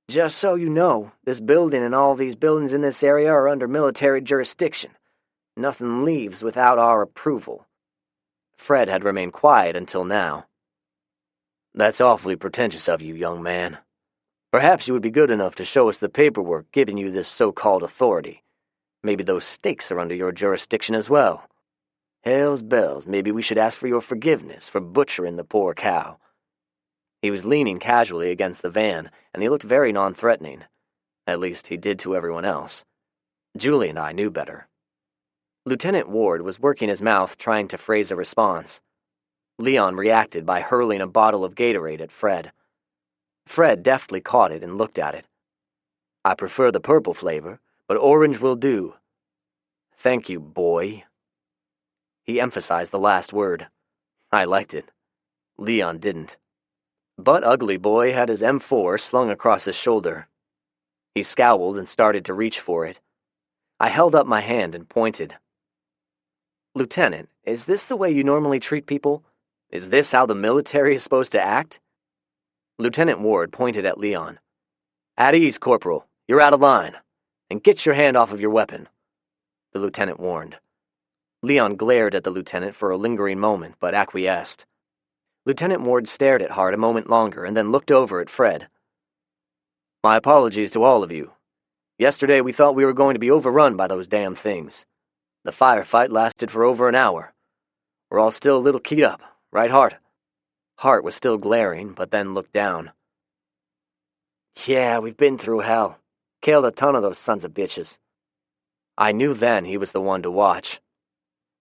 "Just so you know, this building and all these buildings in this area are under military jurisdiction. Nothing leaves without our approval." Fred had remained quiet until now. That's awfully pretentious of you, young man. Perhaps you would be good enough to show us the paperwork giving you this so-called authority. Maybe those stakes are under your jurisdiction as well. Hell's bells, maybe we should ask for your forgiveness for butchering the poor cow. He was leaning casually against the van, and he looked very non-threatening. At least he did to everyone else. Julie and I knew better. Lieutenant Ward was working his mouth trying to phrase a response. Leon reacted by hurling a bottle of Gatorade at Fred. Fred deftly caught it and looked at it. I prefer the purple flavor, but orange will do. Thank you, boy. He emphasized the last word. I liked it. Leon didn't. But Ugly Boy had his M4 slung across his shoulder. He scowled and started to reach for it. I held up my hand and pointed. Lieutenant, is this the way you normally treat people? Is this how the military is supposed to act? Lieutenant Ward pointed at Leon. At ease, Corporal. You're out of line. And get your hand off of your weapon, the lieutenant warned. Leon glared at the lieutenant for a lingering moment, but acquiesced. Lieutenant Ward stared at Hart a moment longer and then looked over at Fred. My apologies to all of you. Yesterday we thought we were going to be overrun by those damn things. The firefight lasted for over an hour. We're all still a little keyed up, right, Hart? Hart was still glaring, but then looked down. Yeah, we've been through hell. Killed a ton of those sons of bitches. I knew then he was the one to watch.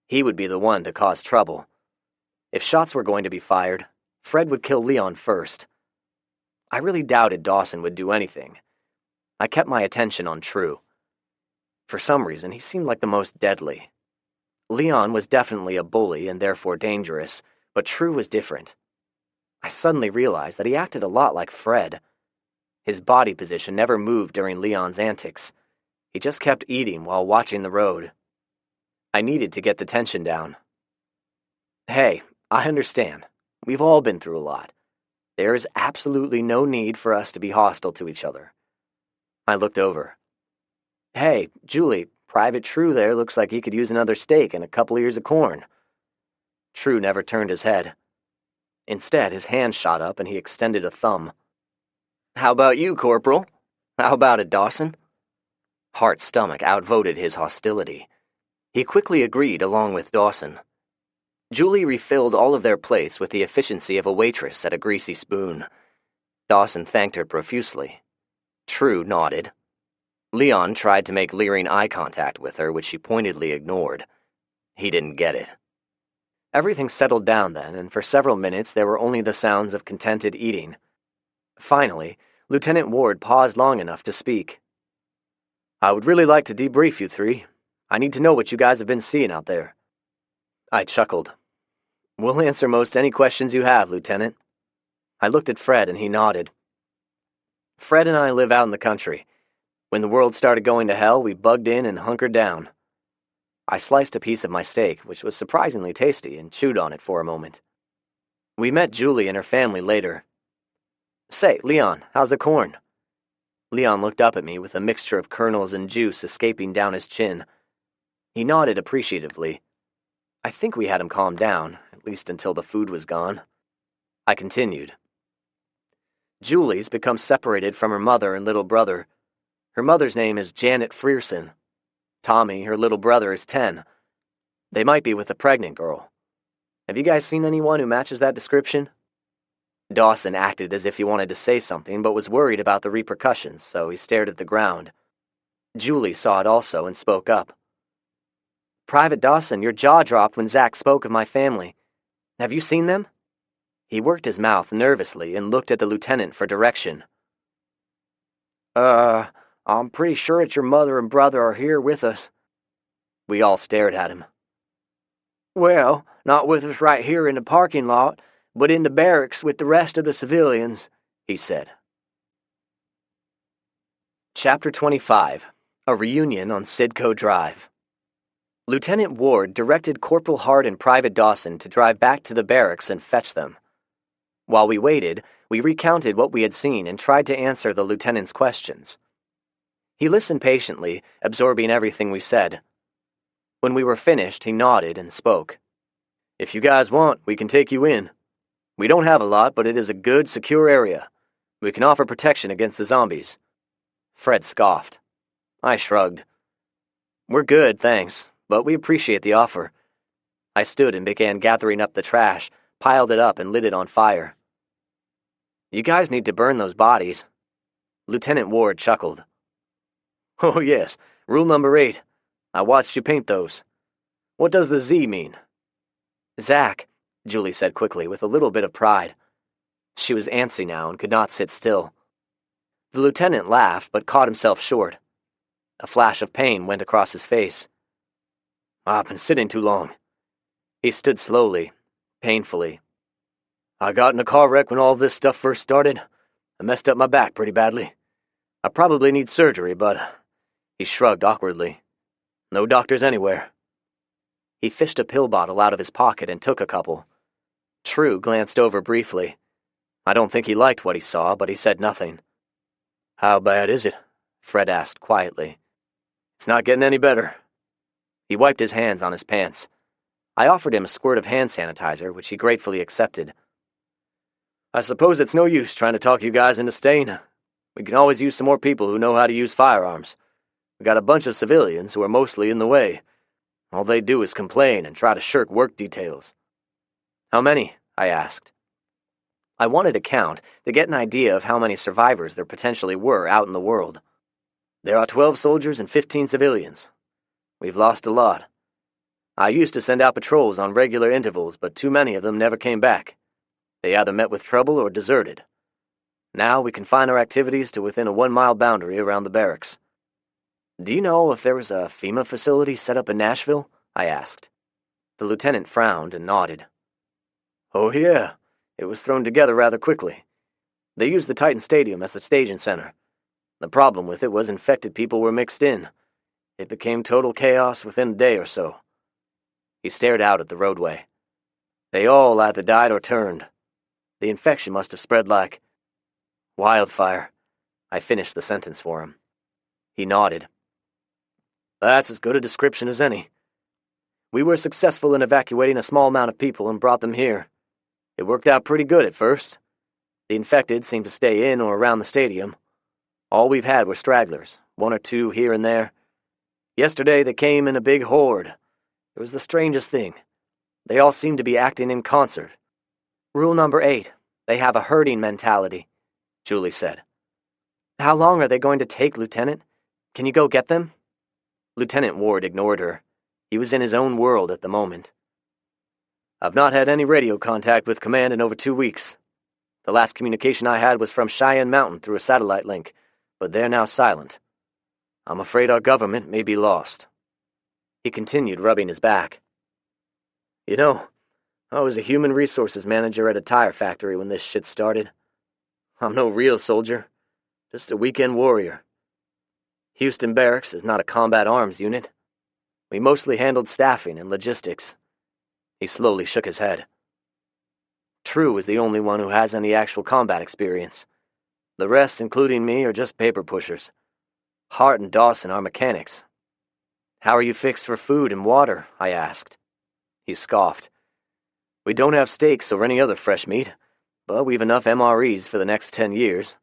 He would be the one to cause trouble. If shots were going to be fired, Fred would kill Leon first. I really doubted Dawson would do anything. I kept my attention on True. For some reason, he seemed like the most deadly. Leon was definitely a bully and therefore dangerous, but True was different. I suddenly realized that he acted a lot like Fred. His body position never moved during Leon's antics. He just kept eating while watching the road. I needed to get the tension down. Hey, I understand. We've all been through a lot. There is absolutely no need for us to be hostile to each other. I looked over. Hey, Julie, Private True there looks like he could use another steak and a couple ears of corn. True never turned his head. Instead, his hand shot up and he extended a thumb. How about you, Corporal? How about it, Dawson? Hart's stomach outvoted his hostility. He quickly agreed along with Dawson. Julie refilled all of their plates with the efficiency of a waitress at a greasy spoon. Dawson thanked her profusely. True nodded. Leon tried to make leering eye contact with her, which she pointedly ignored. He didn't get it. Everything settled down then, and for several minutes there were only the sounds of contented eating. Finally, Lieutenant Ward paused long enough to speak. I would really like to debrief you three. I need to know what you guys have been seeing out there. I chuckled. We'll answer most any questions you have, Lieutenant. I looked at Fred and he nodded. Fred and I live out in the country. When the world started going to hell, we bugged in and hunkered down. I sliced a piece of my steak, which was surprisingly tasty, and chewed on it for a moment. We met Julie and her family later. Say, Leon, how's the corn? Leon looked up at me with a mixture of kernels and juice escaping down his chin. He nodded appreciatively. I think we had him calm down, at least until the food was gone. I continued. Julie's become separated from her mother and little brother. Her mother's name is Janet Frierson. Tommy, her little brother, is 10. They might be with a pregnant girl. Have you guys seen anyone who matches that description? Dawson acted as if he wanted to say something, but was worried about the repercussions, so he stared at the ground. Julie saw it also and spoke up. Private Dawson, your jaw dropped when Zach spoke of my family. Have you seen them? He worked his mouth nervously and looked at the lieutenant for direction. I'm pretty sure that your mother and brother are here with us. We all stared at him. Well, not with us right here in the parking lot, but in the barracks with the rest of the civilians, he said. Chapter 25. A Reunion on Sidco Drive. Lieutenant Ward directed Corporal Hart and Private Dawson to drive back to the barracks and fetch them. While we waited, we recounted what we had seen and tried to answer the lieutenant's questions. He listened patiently, absorbing everything we said. When we were finished, he nodded and spoke. If you guys want, we can take you in. We don't have a lot, but it is a good, secure area. We can offer protection against the zombies." Fred scoffed. I shrugged. "We're good, thanks, but we appreciate the offer." I stood and began gathering up the trash, piled it up, and lit it on fire. "You guys need to burn those bodies." Lieutenant Ward chuckled. "Oh, yes, rule number 8. I watched you paint those. What does the Z mean?" "Zach," Julie said quickly, with a little bit of pride. She was antsy now and could not sit still. The lieutenant laughed, but caught himself short. A flash of pain went across his face. "I've been sitting too long." He stood slowly, painfully. "I got in a car wreck when all this stuff first started. I messed up my back pretty badly. I probably need surgery, but..." He shrugged awkwardly. "No doctors anywhere." He fished a pill bottle out of his pocket and took a couple. True glanced over briefly. I don't think he liked what he saw, but he said nothing. "How bad is it?" Fred asked quietly. "It's not getting any better." He wiped his hands on his pants. I offered him a squirt of hand sanitizer, which he gratefully accepted. "I suppose it's no use trying to talk you guys into staying. We can always use some more people who know how to use firearms. We got a bunch of civilians who are mostly in the way. All they do is complain and try to shirk work details." "How many?" I asked. I wanted a count to get an idea of how many survivors there potentially were out in the world. "There are 12 soldiers and 15 civilians. We've lost a lot. I used to send out patrols on regular intervals, but too many of them never came back. They either met with trouble or deserted. Now we confine our activities to within a 1-mile boundary around the barracks." "Do you know if there was a FEMA facility set up in Nashville?" I asked. The lieutenant frowned and nodded. "Oh, yeah. It was thrown together rather quickly. They used the Titan Stadium as a staging center. The problem with it was infected people were mixed in. It became total chaos within a day or so." He stared out at the roadway. "They all either died or turned. The infection must have spread like wildfire." I finished the sentence for him. He nodded. "That's as good a description as any. We were successful in evacuating a small amount of people and brought them here. It worked out pretty good at first. The infected seemed to stay in or around the stadium. All we've had were stragglers, 1 or 2 here and there. Yesterday they came in a big horde. It was the strangest thing. They all seemed to be acting in concert." "Rule number 8. They have a herding mentality," Julie said. "How long are they going to take, Lieutenant? Can you go get them?" Lieutenant Ward ignored her. He was in his own world at the moment. "I've not had any radio contact with command in over 2 weeks. The last communication I had was from Cheyenne Mountain through a satellite link, but they're now silent. I'm afraid our government may be lost." He continued rubbing his back. "You know, I was a human resources manager at a tire factory when this shit started. I'm no real soldier, just a weekend warrior. Houston Barracks is not a combat arms unit. We mostly handled staffing and logistics." He slowly shook his head. "True is the only one who has any actual combat experience. The rest, including me, are just paper pushers. Hart and Dawson are mechanics." "How are you fixed for food and water?" I asked. He scoffed. "We don't have steaks or any other fresh meat, but we've enough MREs for the next 10 years.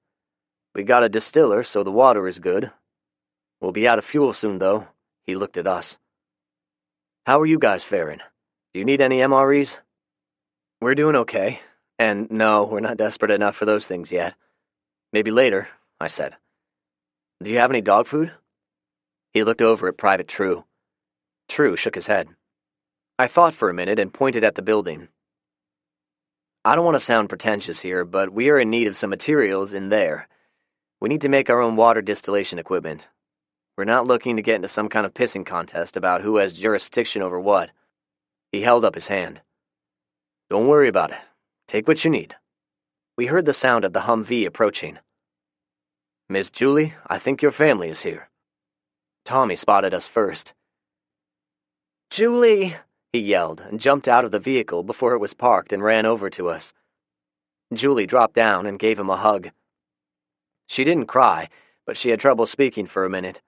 We got a distiller, so the water is good. We'll be out of fuel soon, though." He looked at us. "How are you guys faring? Do you need any MREs?" "We're doing okay. And no, we're not desperate enough for those things yet. Maybe later," I said. "Do you have any dog food?" He looked over at Private True. True shook his head. I thought for a minute and pointed at the building. "I don't want to sound pretentious here, but we are in need of some materials in there. We need to make our own water distillation equipment. We're not looking to get into some kind of pissing contest about who has jurisdiction over what." He held up his hand. "Don't worry about it. Take what you need." We heard the sound of the Humvee approaching. "Miss Julie, I think your family is here." Tommy spotted us first. "Julie!" he yelled, and jumped out of the vehicle before it was parked and ran over to us. Julie dropped down and gave him a hug. She didn't cry, but she had trouble speaking for a minute.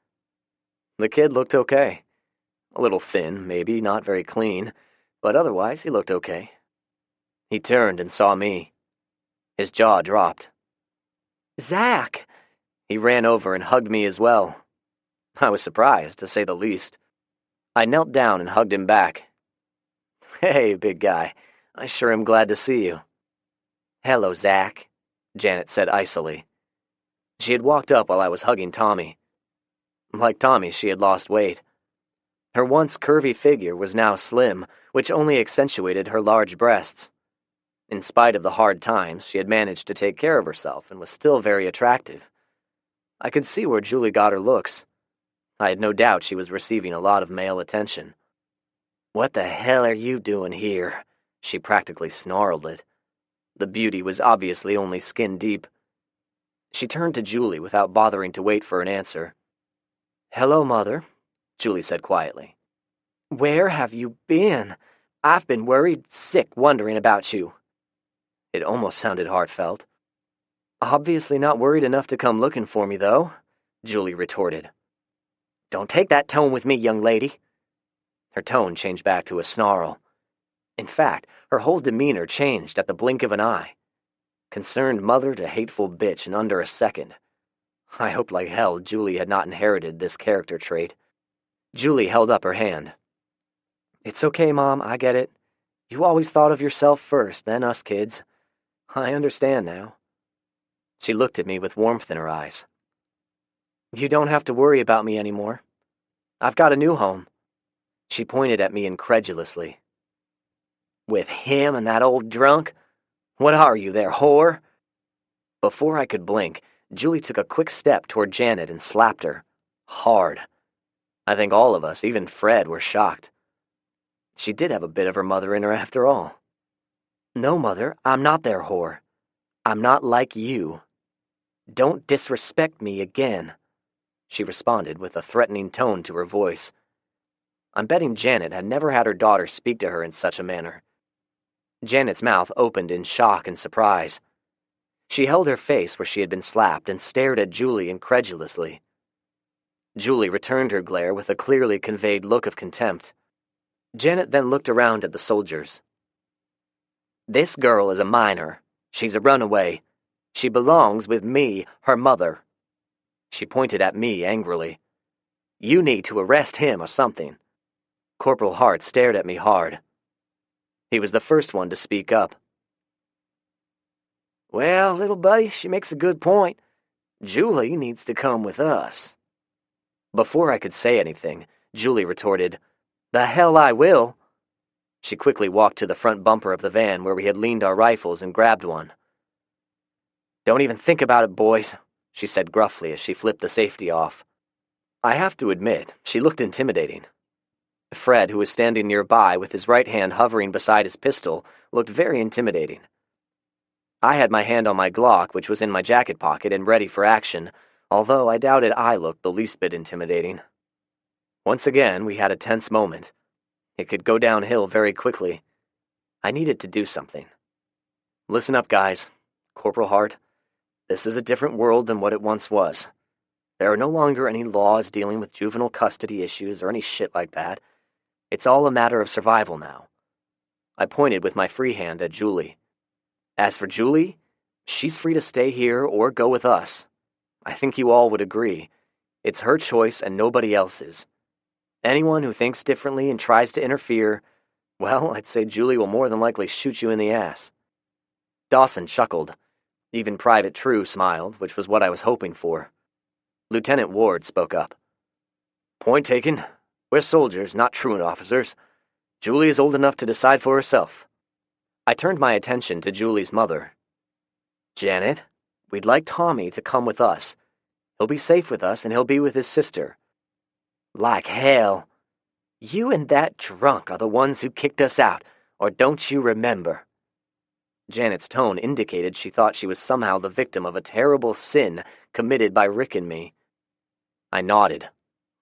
The kid looked okay. A little thin, maybe, not very clean, but otherwise he looked okay. He turned and saw me. His jaw dropped. "Zach!" He ran over and hugged me as well. I was surprised, to say the least. I knelt down and hugged him back. "Hey, big guy. I sure am glad to see you." "Hello, Zach," Janet said icily. She had walked up while I was hugging Tommy. Like Tommy, she had lost weight. Her once curvy figure was now slim, which only accentuated her large breasts. In spite of the hard times, she had managed to take care of herself and was still very attractive. I could see where Julie got her looks. I had no doubt she was receiving a lot of male attention. "What the hell are you doing here?" She practically snarled it. The beauty was obviously only skin deep. She turned to Julie without bothering to wait for an answer. "Hello, Mother," Julie said quietly. "Where have you been? I've been worried sick wondering about you." It almost sounded heartfelt. "Obviously not worried enough to come looking for me, though," Julie retorted. "Don't take that tone with me, young lady." Her tone changed back to a snarl. In fact, her whole demeanor changed at the blink of an eye. Concerned mother to hateful bitch in under a second. I hoped like hell Julie had not inherited this character trait. Julie held up her hand. "It's okay, Mom, I get it. You always thought of yourself first, then us kids. I understand now." She looked at me with warmth in her eyes. "You don't have to worry about me anymore. I've got a new home." She pointed at me incredulously. "With him and that old drunk? What are you there, whore?" Before I could blink, Julie took a quick step toward Janet and slapped her. Hard. I think all of us, even Fred, were shocked. She did have a bit of her mother in her after all. "No, Mother, I'm not their whore. I'm not like you. Don't disrespect me again," she responded with a threatening tone to her voice. I'm betting Janet had never had her daughter speak to her in such a manner. Janet's mouth opened in shock and surprise. She held her face where she had been slapped and stared at Julie incredulously. Julie returned her glare with a clearly conveyed look of contempt. Janet then looked around at the soldiers. "This girl is a minor. She's a runaway. She belongs with me, her mother." She pointed at me angrily. "You need to arrest him or something." Corporal Hart stared at me hard. He was the first one to speak up. "Well, little buddy, she makes a good point. Julie needs to come with us." Before I could say anything, Julie retorted, "The hell I will." She quickly walked to the front bumper of the van where we had leaned our rifles and grabbed one. "Don't even think about it, boys," she said gruffly as she flipped the safety off. I have to admit, she looked intimidating. Fred, who was standing nearby with his right hand hovering beside his pistol, looked very intimidating. I had my hand on my Glock, which was in my jacket pocket and ready for action, although I doubted I looked the least bit intimidating. Once again, we had a tense moment. It could go downhill very quickly. I needed to do something. "Listen up, guys. Corporal Hart, this is a different world than what it once was. There are no longer any laws dealing with juvenile custody issues or any shit like that. It's all a matter of survival now." I pointed with my free hand at Julie. "As for Julie, she's free to stay here or go with us. I think you all would agree. It's her choice and nobody else's. Anyone who thinks differently and tries to interfere, well, I'd say Julie will more than likely shoot you in the ass." Dawson chuckled. Even Private True smiled, which was what I was hoping for. Lieutenant Ward spoke up. "Point taken. We're soldiers, not truant officers. Julie is old enough to decide for herself." I turned my attention to Julie's mother. "Janet, we'd like Tommy to come with us. He'll be safe with us, and he'll be with his sister." "Like hell. You and that drunk are the ones who kicked us out, or don't you remember?" Janet's tone indicated she thought she was somehow the victim of a terrible sin committed by Rick and me. I nodded.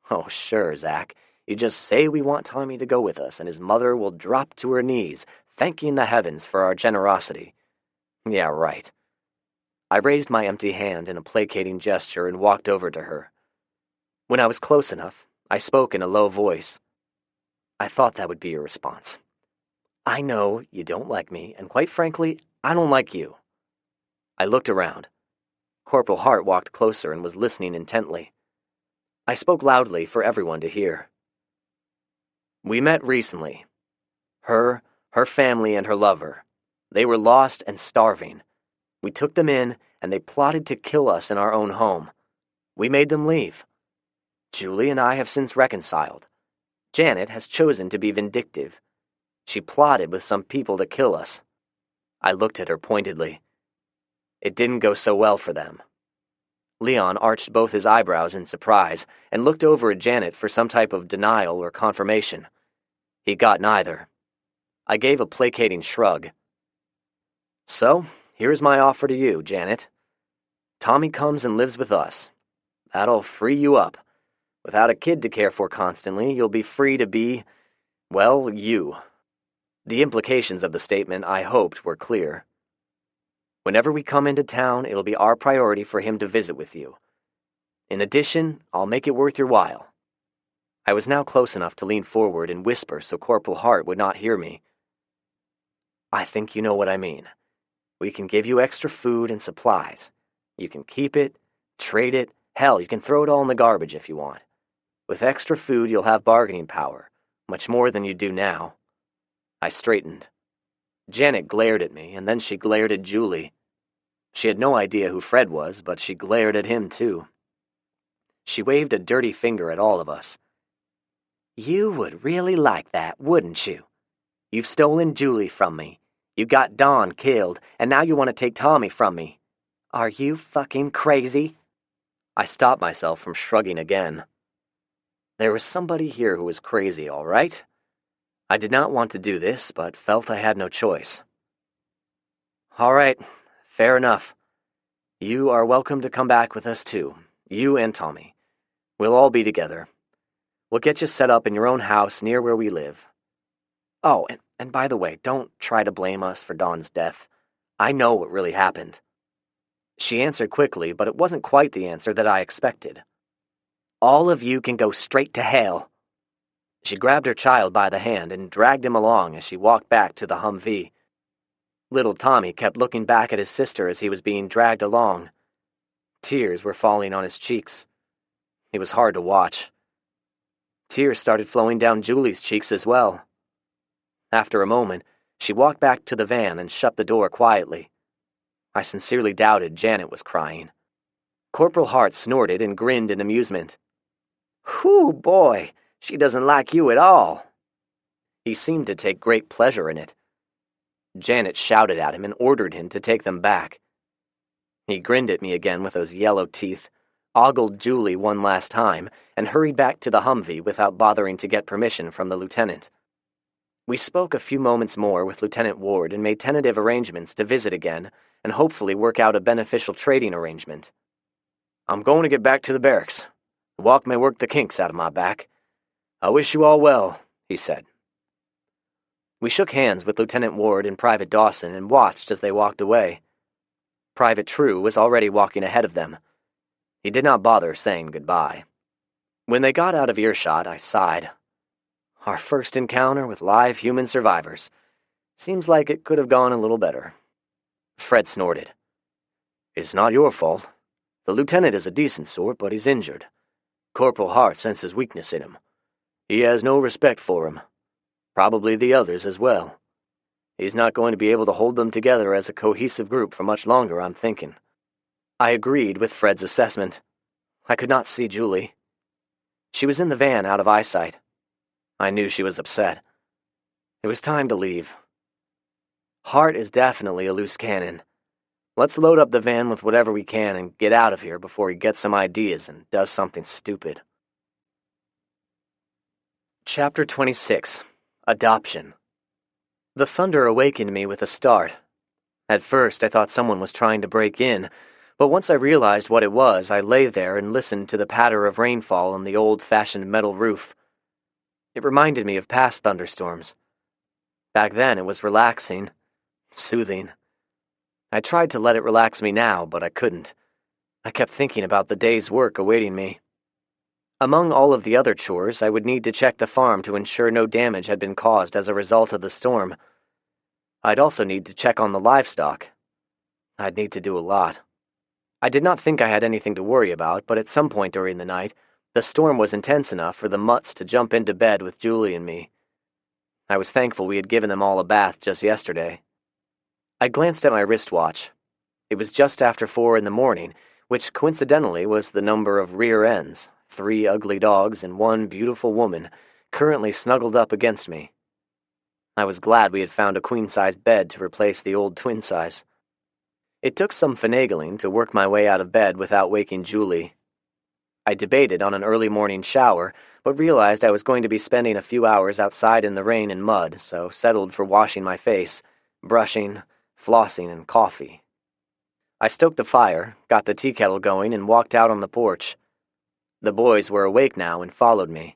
"Oh, sure, Zach. You just say we want Tommy to go with us, and his mother will drop to her knees, thanking the heavens for our generosity." Yeah, right. I raised my empty hand in a placating gesture and walked over to her. When I was close enough, I spoke in a low voice. "I thought that would be your response. I know you don't like me, and quite frankly, I don't like you. I looked around. Corporal Hart walked closer and was listening intently. I spoke loudly for everyone to hear. We met recently. Her family, and her lover. They were lost and starving. We took them in, and they plotted to kill us in our own home. We made them leave. Julie and I have since reconciled. Janet has chosen to be vindictive. She plotted with some people to kill us. I looked at her pointedly. It didn't go so well for them. Leon arched both his eyebrows in surprise and looked over at Janet for some type of denial or confirmation. He got neither. I gave a placating shrug. So, here's my offer to you, Janet. Tommy comes and lives with us. That'll free you up. Without a kid to care for constantly, you'll be free to be, well, you. The implications of the statement, I hoped, were clear. Whenever we come into town, it'll be our priority for him to visit with you. In addition, I'll make it worth your while. I was now close enough to lean forward and whisper so Corporal Hart would not hear me. I think you know what I mean. We can give you extra food and supplies. You can keep it, trade it, hell, you can throw it all in the garbage if you want. With extra food, you'll have bargaining power, much more than you do now. I straightened. Janet glared at me, and then she glared at Julie. She had no idea who Fred was, but she glared at him, too. She waved a dirty finger at all of us. You would really like that, wouldn't you? You've stolen Julie from me. You got Dawn killed, and now you want to take Tommy from me. Are you fucking crazy? I stopped myself from shrugging again. There was somebody here who was crazy, all right? I did not want to do this, but felt I had no choice. All right, fair enough. You are welcome to come back with us, too. You and Tommy. We'll all be together. We'll get you set up in your own house near where we live. Oh, and by the way, don't try to blame us for Dawn's death. I know what really happened. She answered quickly, but it wasn't quite the answer that I expected. All of you can go straight to hell. She grabbed her child by the hand and dragged him along as she walked back to the Humvee. Little Tommy kept looking back at his sister as he was being dragged along. Tears were falling on his cheeks. It was hard to watch. Tears started flowing down Julie's cheeks as well. After a moment, she walked back to the van and shut the door quietly. I sincerely doubted Janet was crying. Corporal Hart snorted and grinned in amusement. Whew, boy, she doesn't like you at all. He seemed to take great pleasure in it. Janet shouted at him and ordered him to take them back. He grinned at me again with those yellow teeth, ogled Julie one last time, and hurried back to the Humvee without bothering to get permission from the lieutenant. We spoke a few moments more with Lieutenant Ward and made tentative arrangements to visit again and hopefully work out a beneficial trading arrangement. I'm going to get back to the barracks. The walk may work the kinks out of my back. I wish you all well, he said. We shook hands with Lieutenant Ward and Private Dawson and watched as they walked away. Private True was already walking ahead of them. He did not bother saying goodbye. When they got out of earshot, I sighed. Our first encounter with live human survivors. Seems like it could have gone a little better. Fred snorted. It's not your fault. The lieutenant is a decent sort, but he's injured. Corporal Hart senses weakness in him. He has no respect for him. Probably the others as well. He's not going to be able to hold them together as a cohesive group for much longer, I'm thinking. I agreed with Fred's assessment. I could not see Julie. She was in the van out of eyesight. I knew she was upset. It was time to leave. Hart is definitely a loose cannon. Let's load up the van with whatever we can and get out of here before he gets some ideas and does something stupid. Chapter 26. Adoption. The thunder awakened me with a start. At first, I thought someone was trying to break in, but once I realized what it was, I lay there and listened to the patter of rainfall on the old-fashioned metal roof. It reminded me of past thunderstorms. Back then, it was relaxing, soothing. I tried to let it relax me now, but I couldn't. I kept thinking about the day's work awaiting me. Among all of the other chores, I would need to check the farm to ensure no damage had been caused as a result of the storm. I'd also need to check on the livestock. I'd need to do a lot. I did not think I had anything to worry about, but at some point during the night, the storm was intense enough for the mutts to jump into bed with Julie and me. I was thankful we had given them all a bath just yesterday. I glanced at my wristwatch. It was just after 4 in the morning, which coincidentally was the number of rear ends, 3 ugly dogs and 1 beautiful woman, currently snuggled up against me. I was glad we had found a queen-size bed to replace the old twin-size. It took some finagling to work my way out of bed without waking Julie. I debated on an early morning shower, but realized I was going to be spending a few hours outside in the rain and mud, so settled for washing my face, brushing, flossing, and coffee. I stoked the fire, got the tea kettle going, and walked out on the porch. The boys were awake now and followed me.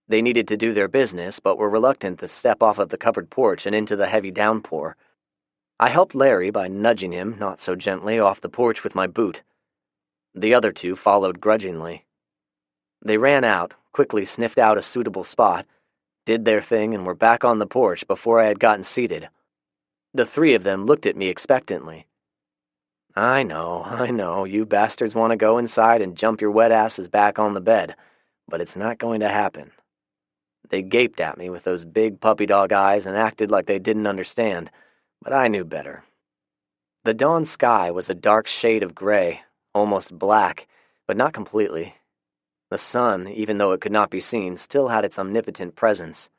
They needed to do their business, but were reluctant to step off of the covered porch and into the heavy downpour. I helped Larry by nudging him, not so gently, off the porch with my boot. The other 2 followed grudgingly. They ran out, quickly sniffed out a suitable spot, did their thing, and were back on the porch before I had gotten seated. The 3 of them looked at me expectantly. I know, you bastards want to go inside and jump your wet asses back on the bed, but it's not going to happen. They gaped at me with those big puppy dog eyes and acted like they didn't understand, but I knew better. The dawn sky was a dark shade of gray, almost black, but not completely. The sun, even though it could not be seen, still had its omnipotent presence.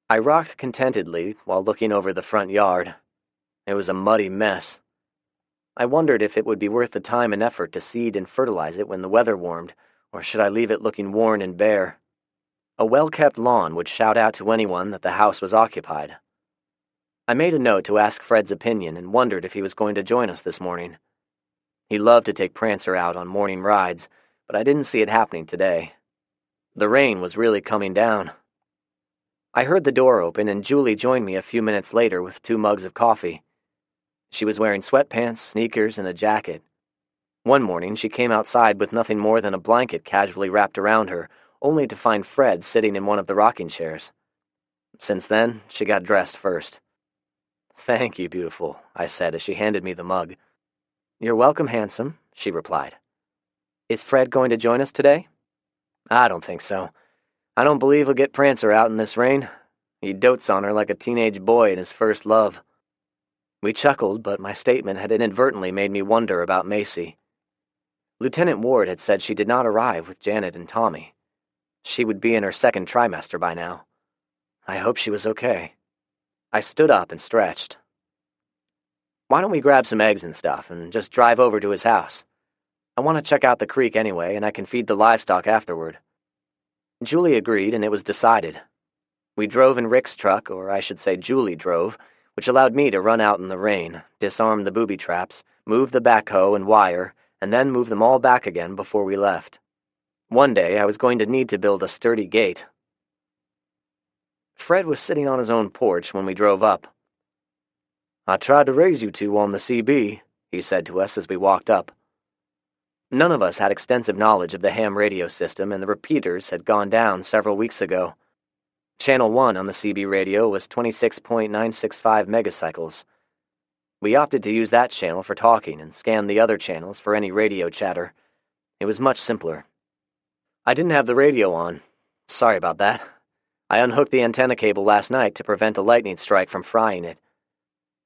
I rocked contentedly while looking over the front yard. It was a muddy mess. I wondered if it would be worth the time and effort to seed and fertilize it when the weather warmed, or should I leave it looking worn and bare? A well-kept lawn would shout out to anyone that the house was occupied. I made a note to ask Fred's opinion and wondered if he was going to join us this morning. He loved to take Prancer out on morning rides, but I didn't see it happening today. The rain was really coming down. I heard the door open and Julie joined me a few minutes later with 2 mugs of coffee. She was wearing sweatpants, sneakers, and a jacket. One morning she came outside with nothing more than a blanket casually wrapped around her, only to find Fred sitting in one of the rocking chairs. Since then, she got dressed first. "Thank you, beautiful," I said as she handed me the mug. "You're welcome, handsome," she replied. "Is Fred going to join us today?" "I don't think so. I don't believe he'll get Prancer out in this rain. He dotes on her like a teenage boy in his first love." We chuckled, but my statement had inadvertently made me wonder about Macy. Lieutenant Ward had said she did not arrive with Janet and Tommy. She would be in her 2nd trimester by now. I hope she was okay. I stood up and stretched. "Why don't we grab some eggs and stuff and just drive over to his house? I want to check out the creek anyway, and I can feed the livestock afterward." Julie agreed, and it was decided. We drove in Rick's truck, or I should say Julie drove, which allowed me to run out in the rain, disarm the booby traps, move the backhoe and wire, and then move them all back again before we left. One day I was going to need to build a sturdy gate. Fred was sitting on his own porch when we drove up. "I tried to raise you 2 on the CB, he said to us as we walked up. None of us had extensive knowledge of the ham radio system, and the repeaters had gone down several weeks ago. Channel 1 on the CB radio was 26.965 megacycles. We opted to use that channel for talking and scanned the other channels for any radio chatter. It was much simpler. I didn't have the radio on. Sorry about that. I unhooked the antenna cable last night to prevent a lightning strike from frying it.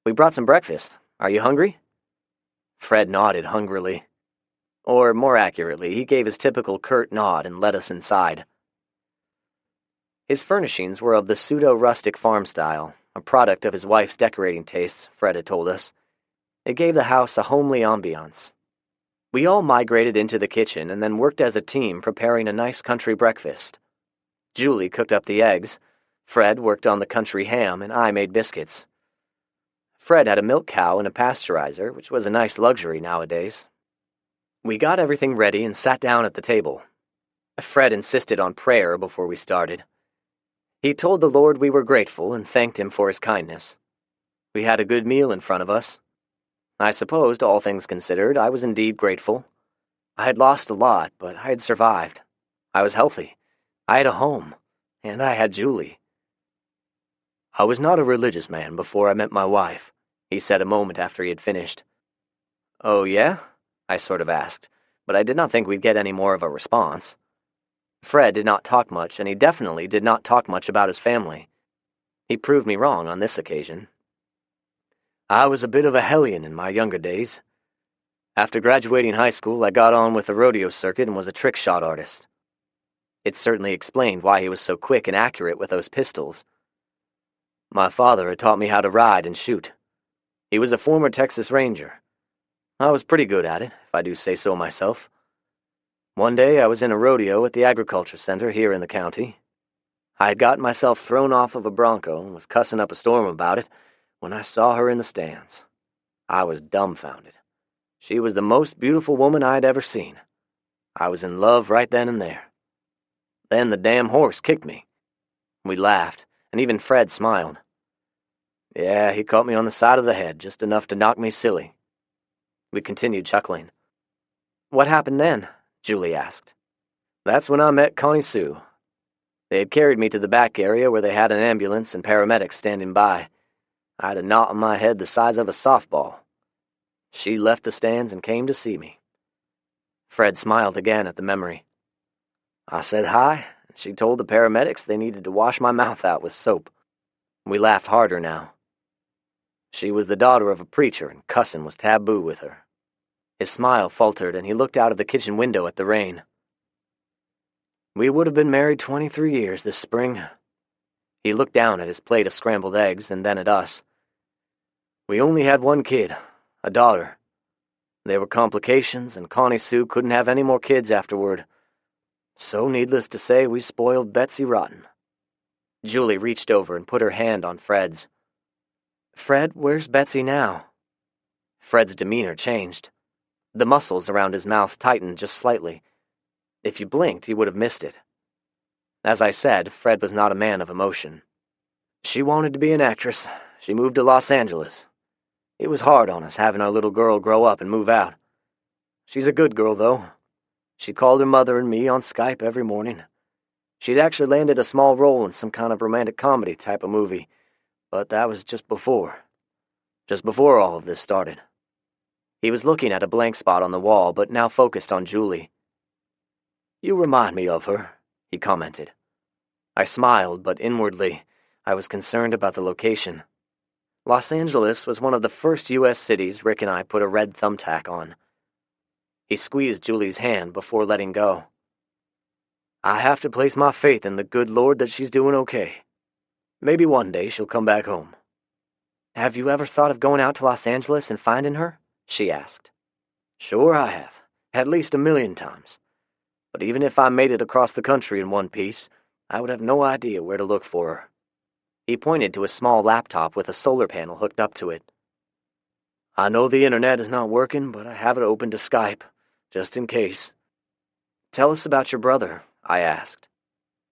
We brought some breakfast. Are you hungry?" Fred nodded hungrily. Or, more accurately, he gave his typical curt nod and led us inside. His furnishings were of the pseudo-rustic farm style, a product of his wife's decorating tastes, Fred had told us. It gave the house a homely ambiance. We all migrated into the kitchen and then worked as a team preparing a nice country breakfast. Julie cooked up the eggs, Fred worked on the country ham, and I made biscuits. Fred had a milk cow and a pasteurizer, which was a nice luxury nowadays. We got everything ready and sat down at the table. Fred insisted on prayer before we started. He told the Lord we were grateful and thanked him for his kindness. We had a good meal in front of us. I supposed, all things considered, I was indeed grateful. I had lost a lot, but I had survived. I was healthy. I had a home, and I had Julie. "I was not a religious man before I met my wife," he said a moment after he had finished. "Oh, yeah?" I sort of asked, but I did not think we'd get any more of a response. Fred did not talk much, and he definitely did not talk much about his family. He proved me wrong on this occasion. "I was a bit of a hellion in my younger days. After graduating high school, I got on with the rodeo circuit and was a trick shot artist." It certainly explained why he was so quick and accurate with those pistols. "My father had taught me how to ride and shoot. He was a former Texas Ranger. I was pretty good at it, if I do say so myself. One day I was in a rodeo at the agriculture center here in the county. I had gotten myself thrown off of a bronco and was cussing up a storm about it when I saw her in the stands. I was dumbfounded. She was the most beautiful woman I had ever seen. I was in love right then and there. Then the damn horse kicked me." We laughed, and even Fred smiled. "Yeah, he caught me on the side of the head, just enough to knock me silly." We continued chuckling. "What happened then?" Julie asked. "That's when I met Connie Sue. They had carried me to the back area where they had an ambulance and paramedics standing by. I had a knot on my head the size of a softball. She left the stands and came to see me." Fred smiled again at the memory. "I said hi, and she told the paramedics they needed to wash my mouth out with soap." We laughed harder now. "She was the daughter of a preacher, and cussin' was taboo with her." His smile faltered, and he looked out of the kitchen window at the rain. "We would have been married 23 years this spring." He looked down at his plate of scrambled eggs, and then at us. "We only had one kid, a daughter. There were complications, and Connie Sue couldn't have any more kids afterward. So, needless to say, we spoiled Betsy rotten." Julie reached over and put her hand on Fred's. "Fred, where's Betsy now?" Fred's demeanor changed. The muscles around his mouth tightened just slightly. If you blinked, you would have missed it. As I said, Fred was not a man of emotion. "She wanted to be an actress. She moved to Los Angeles. It was hard on us having our little girl grow up and move out. She's a good girl, though. She called her mother and me on Skype every morning. She'd actually landed a small role in some kind of romantic comedy type of movie, but that was just before all of this started." He was looking at a blank spot on the wall, but now focused on Julie. "You remind me of her," he commented. I smiled, but inwardly, I was concerned about the location. Los Angeles was one of the first U.S. cities Rick and I put a red thumbtack on. He squeezed Julie's hand before letting go. "I have to place my faith in the good Lord that she's doing okay. Maybe one day she'll come back home." "Have you ever thought of going out to Los Angeles and finding her?" she asked. "Sure I have, at least 1,000,000 times. But even if I made it across the country in one piece, I would have no idea where to look for her." He pointed to a small laptop with a solar panel hooked up to it. "I know the internet is not working, but I have it open to Skype, just in case." "Tell us about your brother," I asked.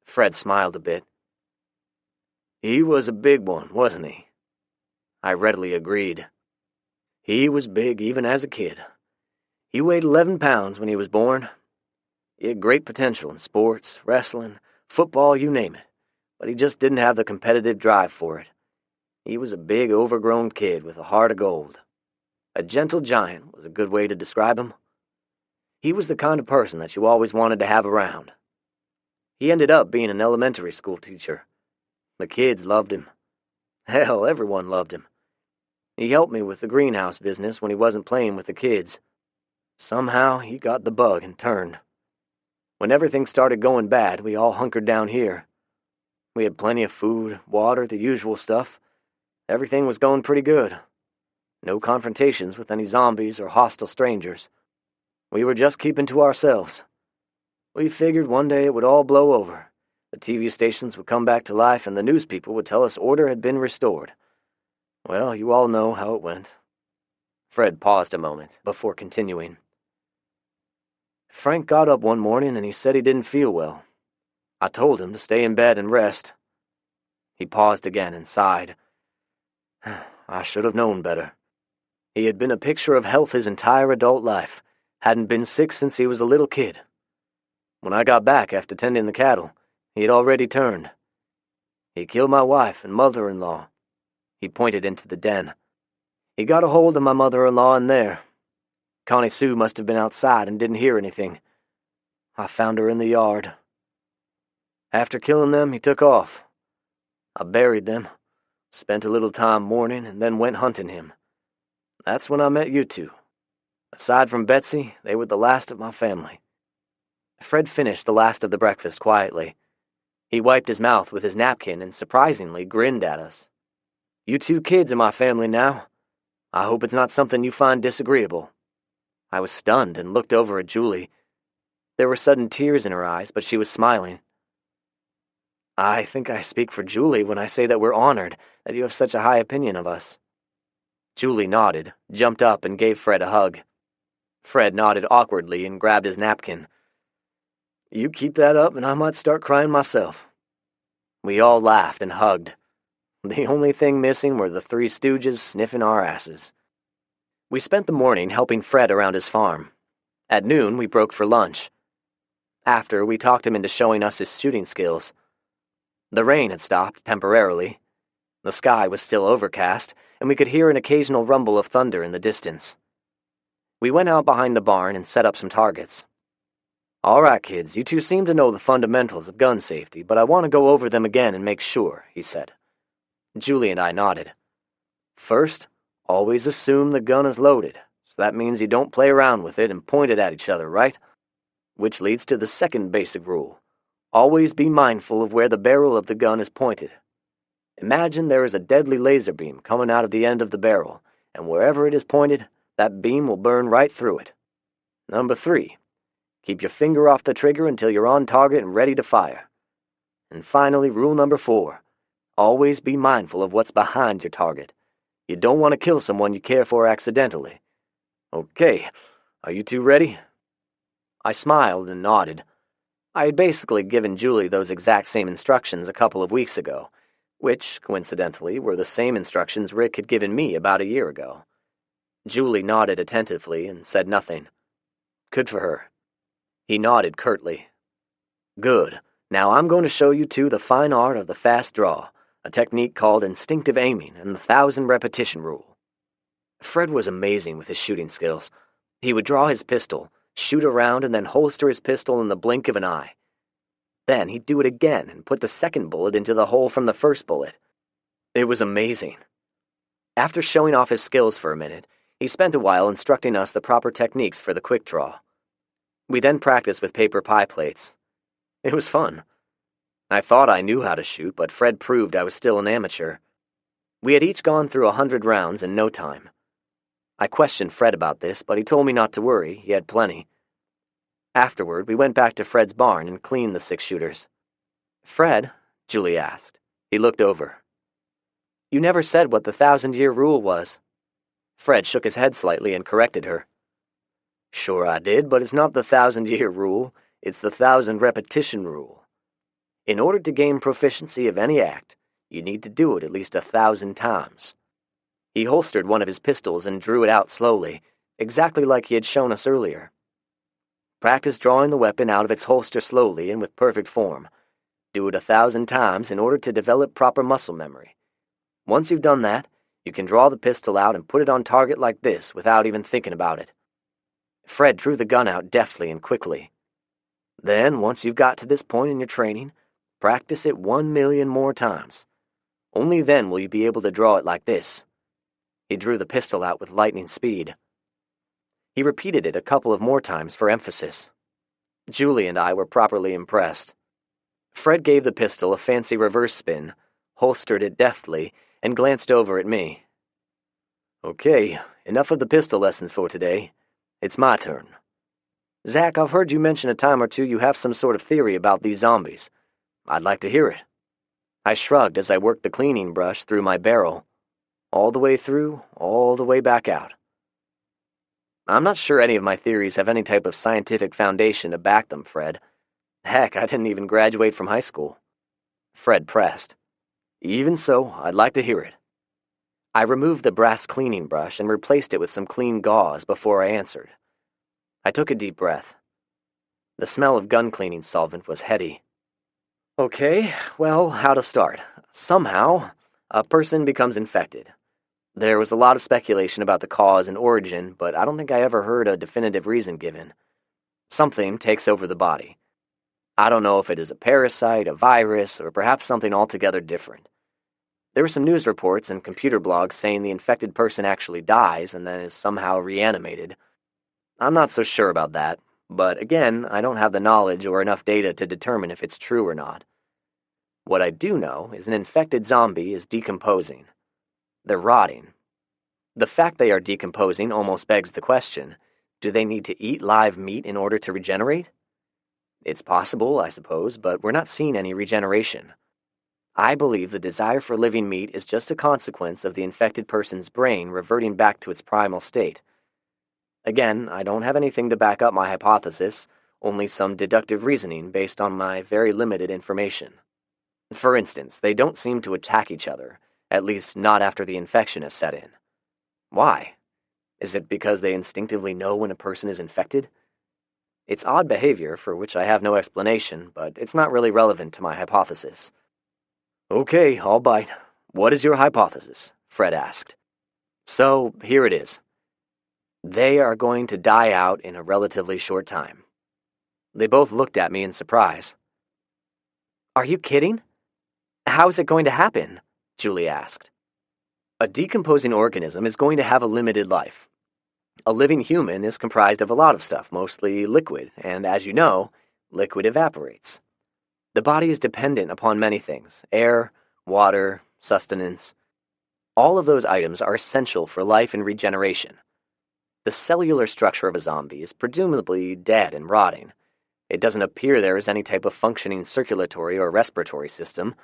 Fred smiled a bit. "He was a big one, wasn't he?" I readily agreed. "He was big even as a kid. He weighed 11 pounds when he was born. He had great potential in sports, wrestling, football, you name it, but he just didn't have the competitive drive for it. He was a big, overgrown kid with a heart of gold. A gentle giant was a good way to describe him. He was the kind of person that you always wanted to have around. He ended up being an elementary school teacher. The kids loved him. Hell, everyone loved him. He helped me with the greenhouse business when he wasn't playing with the kids. Somehow, he got the bug and turned. When everything started going bad, we all hunkered down here. We had plenty of food, water, the usual stuff. Everything was going pretty good. No confrontations with any zombies or hostile strangers. We were just keeping to ourselves. We figured one day it would all blow over. The TV stations would come back to life and the news people would tell us order had been restored. Well, you all know how it went." Fred paused a moment before continuing. "Frank got up one morning and he said he didn't feel well. I told him to stay in bed and rest." He paused again and sighed. "I should have known better. He had been a picture of health his entire adult life, hadn't been sick since he was a little kid. When I got back after tending the cattle, he had already turned. He killed my wife and mother-in-law." He pointed into the den. "He got a hold of my mother-in-law in there. Connie Sue must have been outside and didn't hear anything. I found her in the yard. After killing them, he took off. I buried them, spent a little time mourning, and then went hunting him. That's when I met you two. Aside from Betsy, they were the last of my family." Fred finished the last of the breakfast quietly. He wiped his mouth with his napkin and surprisingly grinned at us. "You two kids are my family now. I hope it's not something you find disagreeable." I was stunned and looked over at Julie. There were sudden tears in her eyes, but she was smiling. "I think I speak for Julie when I say that we're honored that you have such a high opinion of us." Julie nodded, jumped up, and gave Fred a hug. Fred nodded awkwardly and grabbed his napkin. "You keep that up and I might start crying myself." We all laughed and hugged. The only thing missing were the Three Stooges sniffing our asses. We spent the morning helping Fred around his farm. At noon, we broke for lunch. After, we talked him into showing us his shooting skills. The rain had stopped temporarily. The sky was still overcast, and we could hear an occasional rumble of thunder in the distance. We went out behind the barn and set up some targets. "All right, kids, you two seem to know the fundamentals of gun safety, but I want to go over them again and make sure," he said. Julie and I nodded. "First, always assume the gun is loaded, so that means you don't play around with it and point it at each other, right? Which leads to the second basic rule. Always be mindful of where the barrel of the gun is pointed. Imagine there is a deadly laser beam coming out of the end of the barrel, and wherever it is pointed, that beam will burn right through it. Number 3. Keep your finger off the trigger until you're on target and ready to fire. And finally, rule number 4. Always be mindful of what's behind your target. You don't want to kill someone you care for accidentally. Okay, are you two ready?" I smiled and nodded. I had basically given Julie those exact same instructions a couple of weeks ago, which, coincidentally, were the same instructions Rick had given me about a year ago. Julie nodded attentively and said nothing. Good for her. He nodded curtly. "Good. Now I'm going to show you two the fine art of the fast draw, a technique called instinctive aiming and the 1,000 repetition rule." Fred was amazing with his shooting skills. He would draw his pistol, shoot around, and then holster his pistol in the blink of an eye. Then he'd do it again and put the second bullet into the hole from the first bullet. It was amazing. After showing off his skills for a minute, he spent a while instructing us the proper techniques for the quick draw. We then practiced with paper pie plates. It was fun. I thought I knew how to shoot, but Fred proved I was still an amateur. We had each gone through 100 rounds in no time. I questioned Fred about this, but he told me not to worry, he had plenty. Afterward, we went back to Fred's barn and cleaned the 6-shooters. "Fred?" Julie asked. He looked over. "You never said what the 1,000-year rule was." Fred shook his head slightly and corrected her. "Sure I did, but it's not the 1,000-year rule, it's the 1,000 repetition rule. In order to gain proficiency of any act, you need to do it at least 1,000 times." He holstered one of his pistols and drew it out slowly, exactly like he had shown us earlier. Practice drawing the weapon out of its holster slowly and with perfect form. Do it 1,000 times in order to develop proper muscle memory. Once you've done that, you can draw the pistol out and put it on target like this without even thinking about it. Fred drew the gun out deftly and quickly. Then, once you've got to this point in your training, practice it 1,000,000 more times. Only then will you be able to draw it like this. He drew the pistol out with lightning speed. He repeated it a couple of more times for emphasis. Julie and I were properly impressed. Fred gave the pistol a fancy reverse spin, holstered it deftly, and glanced over at me. "Okay, enough of the pistol lessons for today. It's my turn. Zach, I've heard you mention a time or two you have some sort of theory about these zombies. I'd like to hear it." I shrugged as I worked the cleaning brush through my barrel. All the way through, all the way back out. "I'm not sure any of my theories have any type of scientific foundation to back them, Fred. Heck, I didn't even graduate from high school." Fred pressed. "Even so, I'd like to hear it." I removed the brass cleaning brush and replaced it with some clean gauze before I answered. I took a deep breath. The smell of gun cleaning solvent was heady. "Okay, well, how to start? Somehow, a person becomes infected. There was a lot of speculation about the cause and origin, but I don't think I ever heard a definitive reason given. Something takes over the body. I don't know if it is a parasite, a virus, or perhaps something altogether different. There were some news reports and computer blogs saying the infected person actually dies and then is somehow reanimated. I'm not so sure about that, but again, I don't have the knowledge or enough data to determine if it's true or not. What I do know is an infected zombie is decomposing. They're rotting. The fact they are decomposing almost begs the question, do they need to eat live meat in order to regenerate? It's possible, I suppose, but we're not seeing any regeneration. I believe the desire for living meat is just a consequence of the infected person's brain reverting back to its primal state. Again, I don't have anything to back up my hypothesis, only some deductive reasoning based on my very limited information. For instance, they don't seem to attack each other, at least not after the infection has set in. Why? Is it because they instinctively know when a person is infected? It's odd behavior for which I have no explanation, but it's not really relevant to my hypothesis. Okay, all bite. What is your hypothesis? Fred asked. So, here it is. They are going to die out in a relatively short time. They both looked at me in surprise. Are you kidding? How is it going to happen? Julie asked. A decomposing organism is going to have a limited life. A living human is comprised of a lot of stuff, mostly liquid, and as you know, liquid evaporates. The body is dependent upon many things: air, water, sustenance. All of those items are essential for life and regeneration. The cellular structure of a zombie is presumably dead and rotting. It doesn't appear there is any type of functioning circulatory or respiratory system,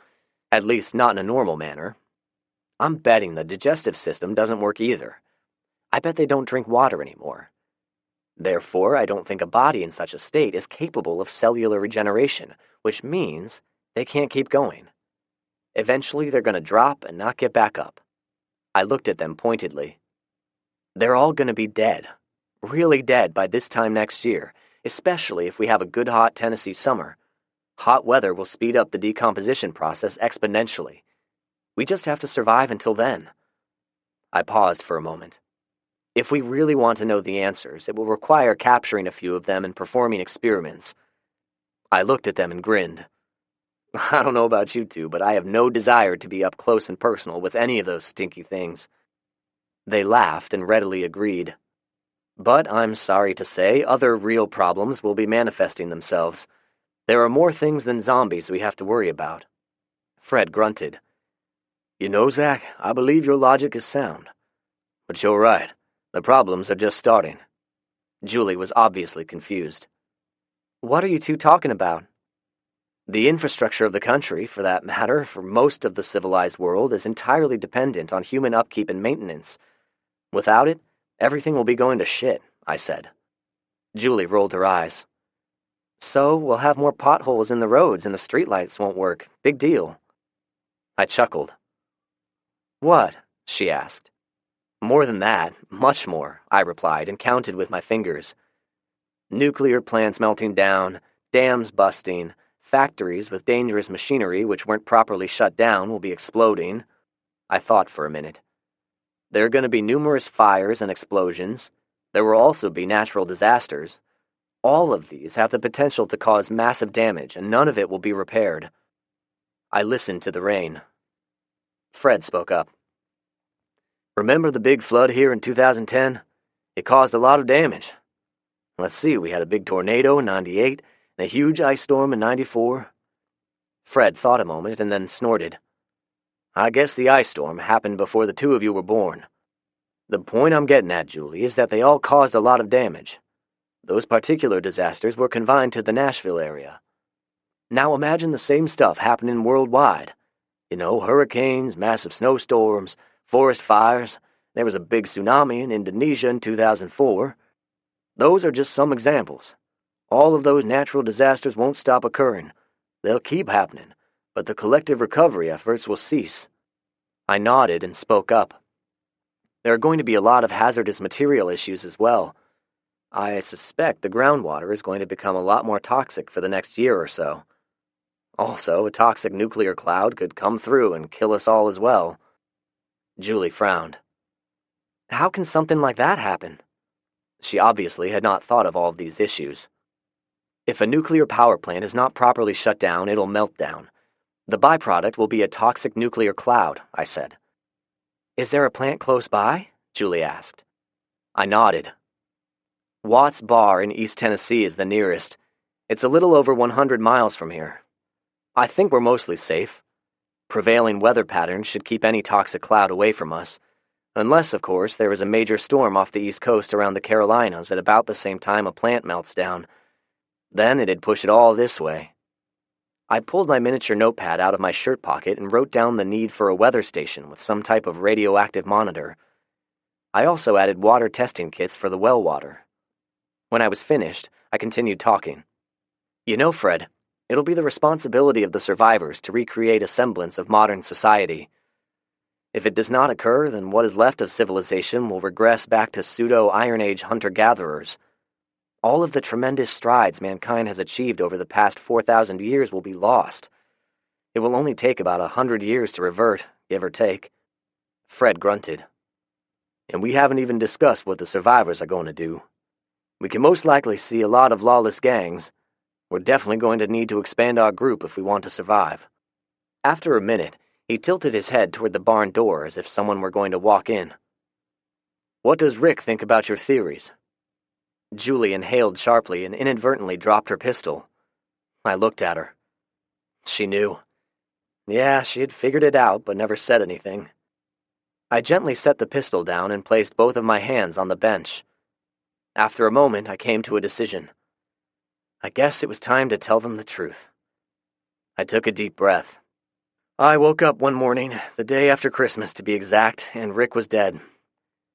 at least not in a normal manner. I'm betting the digestive system doesn't work either. I bet they don't drink water anymore. Therefore, I don't think a body in such a state is capable of cellular regeneration, which means they can't keep going. Eventually, they're going to drop and not get back up. I looked at them pointedly. They're all going to be dead, really dead by this time next year, especially if we have a good hot Tennessee summer. Hot weather will speed up the decomposition process exponentially. We just have to survive until then. I paused for a moment. If we really want to know the answers, it will require capturing a few of them and performing experiments. I looked at them and grinned. I don't know about you two, but I have no desire to be up close and personal with any of those stinky things. They laughed and readily agreed. But I'm sorry to say, other real problems will be manifesting themselves. There are more things than zombies we have to worry about. Fred grunted. You know, Zach, I believe your logic is sound. But you're right. The problems are just starting. Julie was obviously confused. What are you two talking about? The infrastructure of the country, for that matter, for most of the civilized world, is entirely dependent on human upkeep and maintenance. Without it, everything will be going to shit, I said. Julie rolled her eyes. So we'll have more potholes in the roads and the streetlights won't work. Big deal. I chuckled. What? She asked. More than that, much more, I replied and counted with my fingers. Nuclear plants melting down, dams busting, factories with dangerous machinery which weren't properly shut down will be exploding. I thought for a minute. There are going to be numerous fires and explosions. There will also be natural disasters. All of these have the potential to cause massive damage, and none of it will be repaired. I listened to the rain. Fred spoke up. Remember the big flood here in 2010? It caused a lot of damage. Let's see, we had a big tornado in 98, and a huge ice storm in 94. Fred thought a moment and then snorted. I guess the ice storm happened before the two of you were born. The point I'm getting at, Julie, is that they all caused a lot of damage. Those particular disasters were confined to the Nashville area. Now imagine the same stuff happening worldwide. You know, hurricanes, massive snowstorms, forest fires. There was a big tsunami in Indonesia in 2004. Those are just some examples. All of those natural disasters won't stop occurring. They'll keep happening, but the collective recovery efforts will cease. I nodded and spoke up. There are going to be a lot of hazardous material issues as well. I suspect the groundwater is going to become a lot more toxic for the next year or so. Also, a toxic nuclear cloud could come through and kill us all as well. Julie frowned. How can something like that happen? She obviously had not thought of all of these issues. If a nuclear power plant is not properly shut down, it'll melt down. The byproduct will be a toxic nuclear cloud, I said. Is there a plant close by? Julie asked. I nodded. Watts Bar in East Tennessee is the nearest. It's a little over 100 miles from here. I think we're mostly safe. Prevailing weather patterns should keep any toxic cloud away from us, unless, of course, there is a major storm off the East Coast around the Carolinas at about the same time a plant melts down. Then it'd push it all this way. I pulled my miniature notepad out of my shirt pocket and wrote down the need for a weather station with some type of radioactive monitor. I also added water testing kits for the well water. When I was finished, I continued talking. You know, Fred, it'll be the responsibility of the survivors to recreate a semblance of modern society. If it does not occur, then what is left of civilization will regress back to pseudo-Iron Age hunter-gatherers. All of the tremendous strides mankind has achieved over the past 4,000 years will be lost. It will only take about 100 years to revert, give or take. Fred grunted. And we haven't even discussed what the survivors are going to do. We can most likely see a lot of lawless gangs. We're definitely going to need to expand our group if we want to survive. After a minute, he tilted his head toward the barn door as if someone were going to walk in. What does Rick think about your theories? Julie inhaled sharply and inadvertently dropped her pistol. I looked at her. She knew. Yeah, she had figured it out, but never said anything. I gently set the pistol down and placed both of my hands on the bench. After a moment, I came to a decision. I guess it was time to tell them the truth. I took a deep breath. I woke up one morning, the day after Christmas to be exact, and Rick was dead.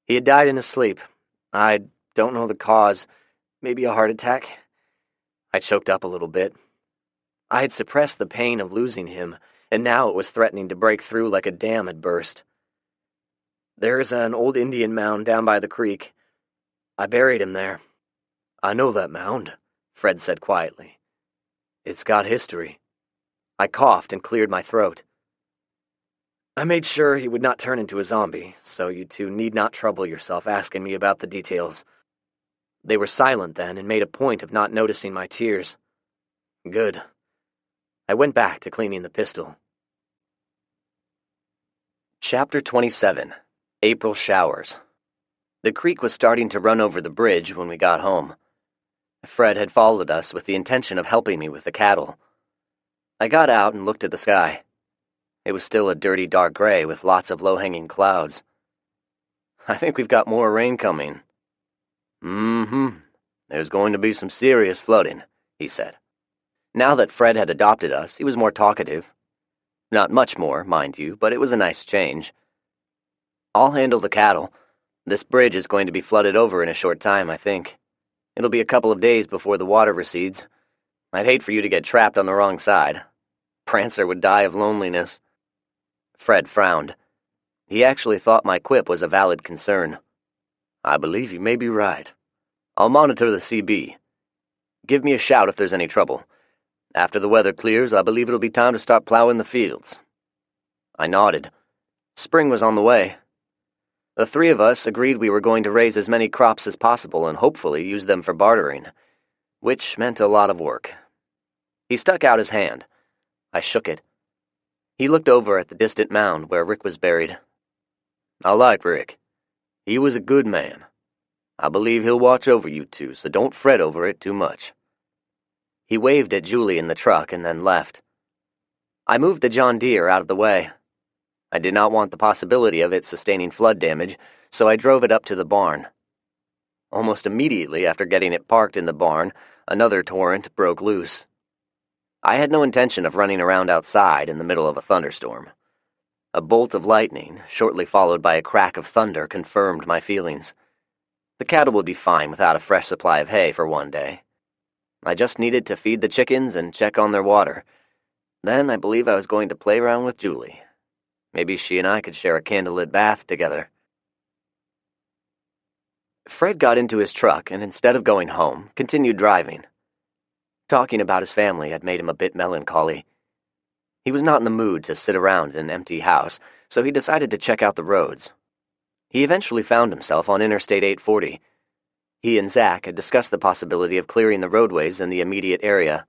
He had died in his sleep. I don't know the cause. Maybe a heart attack. I choked up a little bit. I had suppressed the pain of losing him, and now it was threatening to break through like a dam had burst. There's an old Indian mound down by the creek. I buried him there. I know that mound, Fred said quietly. It's got history. I coughed and cleared my throat. I made sure he would not turn into a zombie, so you two need not trouble yourself asking me about the details. They were silent then and made a point of not noticing my tears. Good. I went back to cleaning the pistol. Chapter 27. April Showers. The creek was starting to run over the bridge when we got home. Fred had followed us with the intention of helping me with the cattle. I got out and looked at the sky. It was still a dirty dark gray with lots of low-hanging clouds. I think we've got more rain coming. There's going to be some serious flooding, he said. Now that Fred had adopted us, he was more talkative. Not much more, mind you, but it was a nice change. I'll handle the cattle. This bridge is going to be flooded over in a short time, I think. It'll be a couple of days before the water recedes. I'd hate for you to get trapped on the wrong side. Prancer would die of loneliness. Fred frowned. He actually thought my quip was a valid concern. I believe you may be right. I'll monitor the CB. Give me a shout if there's any trouble. After the weather clears, I believe it'll be time to start plowing the fields. I nodded. Spring was on the way. The three of us agreed we were going to raise as many crops as possible and hopefully use them for bartering, which meant a lot of work. He stuck out his hand. I shook it. He looked over at the distant mound where Rick was buried. I like Rick. He was a good man. I believe he'll watch over you two, so don't fret over it too much. He waved at Julie in the truck and then left. I moved the John Deere out of the way. I did not want the possibility of it sustaining flood damage, so I drove it up to the barn. Almost immediately after getting it parked in the barn, another torrent broke loose. I had no intention of running around outside in the middle of a thunderstorm. A bolt of lightning, shortly followed by a crack of thunder, confirmed my feelings. The cattle would be fine without a fresh supply of hay for one day. I just needed to feed the chickens and check on their water. Then I believe I was going to play around with Julie. Maybe she and I could share a candlelit bath together. Fred got into his truck and instead of going home, continued driving. Talking about his family had made him a bit melancholy. He was not in the mood to sit around in an empty house, so he decided to check out the roads. He eventually found himself on Interstate 840. He and Zach had discussed the possibility of clearing the roadways in the immediate area.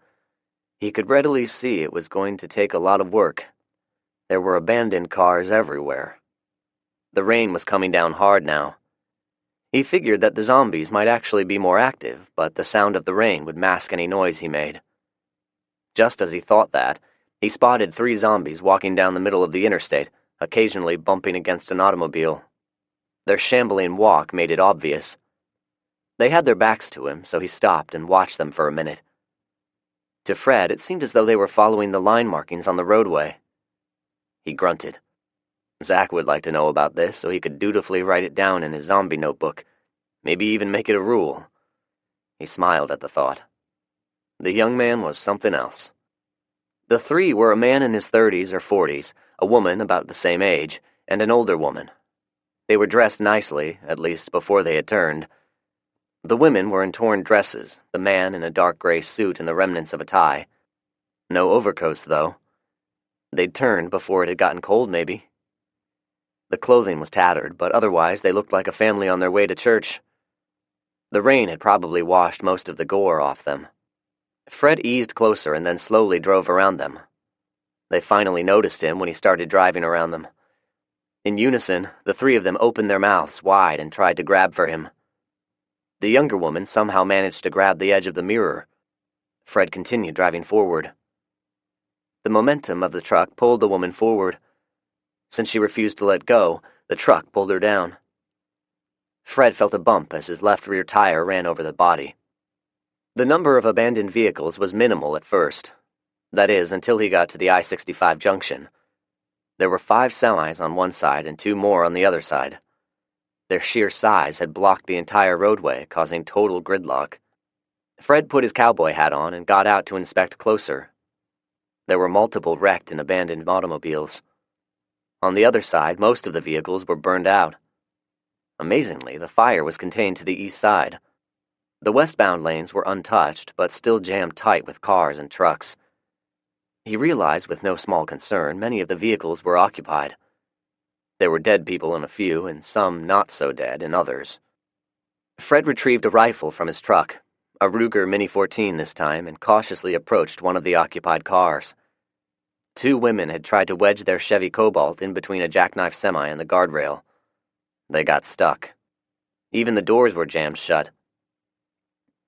He could readily see it was going to take a lot of work. There were abandoned cars everywhere. The rain was coming down hard now. He figured that the zombies might actually be more active, but the sound of the rain would mask any noise he made. Just as he thought that, he spotted 3 zombies walking down the middle of the interstate, occasionally bumping against an automobile. Their shambling walk made it obvious. They had their backs to him, so he stopped and watched them for a minute. To Fred, it seemed as though they were following the line markings on the roadway. He grunted. Zach would like to know about this, so he could dutifully write it down in his zombie notebook, maybe even make it a rule. He smiled at the thought. The young man was something else. The 3 were a man in his 30s or 40s, a woman about the same age, and an older woman. They were dressed nicely, at least before they had turned. The women were in torn dresses, the man in a dark gray suit and the remnants of a tie. No overcoats, though. They'd turned before it had gotten cold, maybe. The clothing was tattered, but otherwise they looked like a family on their way to church. The rain had probably washed most of the gore off them. Fred eased closer and then slowly drove around them. They finally noticed him when he started driving around them. In unison, the 3 of them opened their mouths wide and tried to grab for him. The younger woman somehow managed to grab the edge of the mirror. Fred continued driving forward. The momentum of the truck pulled the woman forward. Since she refused to let go, the truck pulled her down. Fred felt a bump as his left rear tire ran over the body. The number of abandoned vehicles was minimal at first. That is, until he got to the I-65 junction. There were 5 semis on one side and 2 more on the other side. Their sheer size had blocked the entire roadway, causing total gridlock. Fred put his cowboy hat on and got out to inspect closer. There were multiple wrecked and abandoned automobiles. On the other side, most of the vehicles were burned out. Amazingly, the fire was contained to the east side. The westbound lanes were untouched, but still jammed tight with cars and trucks. He realized with no small concern many of the vehicles were occupied. There were dead people in a few, and some not so dead in others. Fred retrieved a rifle from his truck, a Ruger Mini 14 this time, and cautiously approached one of the occupied cars. 2 women had tried to wedge their Chevy Cobalt in between a jackknife semi and the guardrail. They got stuck. Even the doors were jammed shut.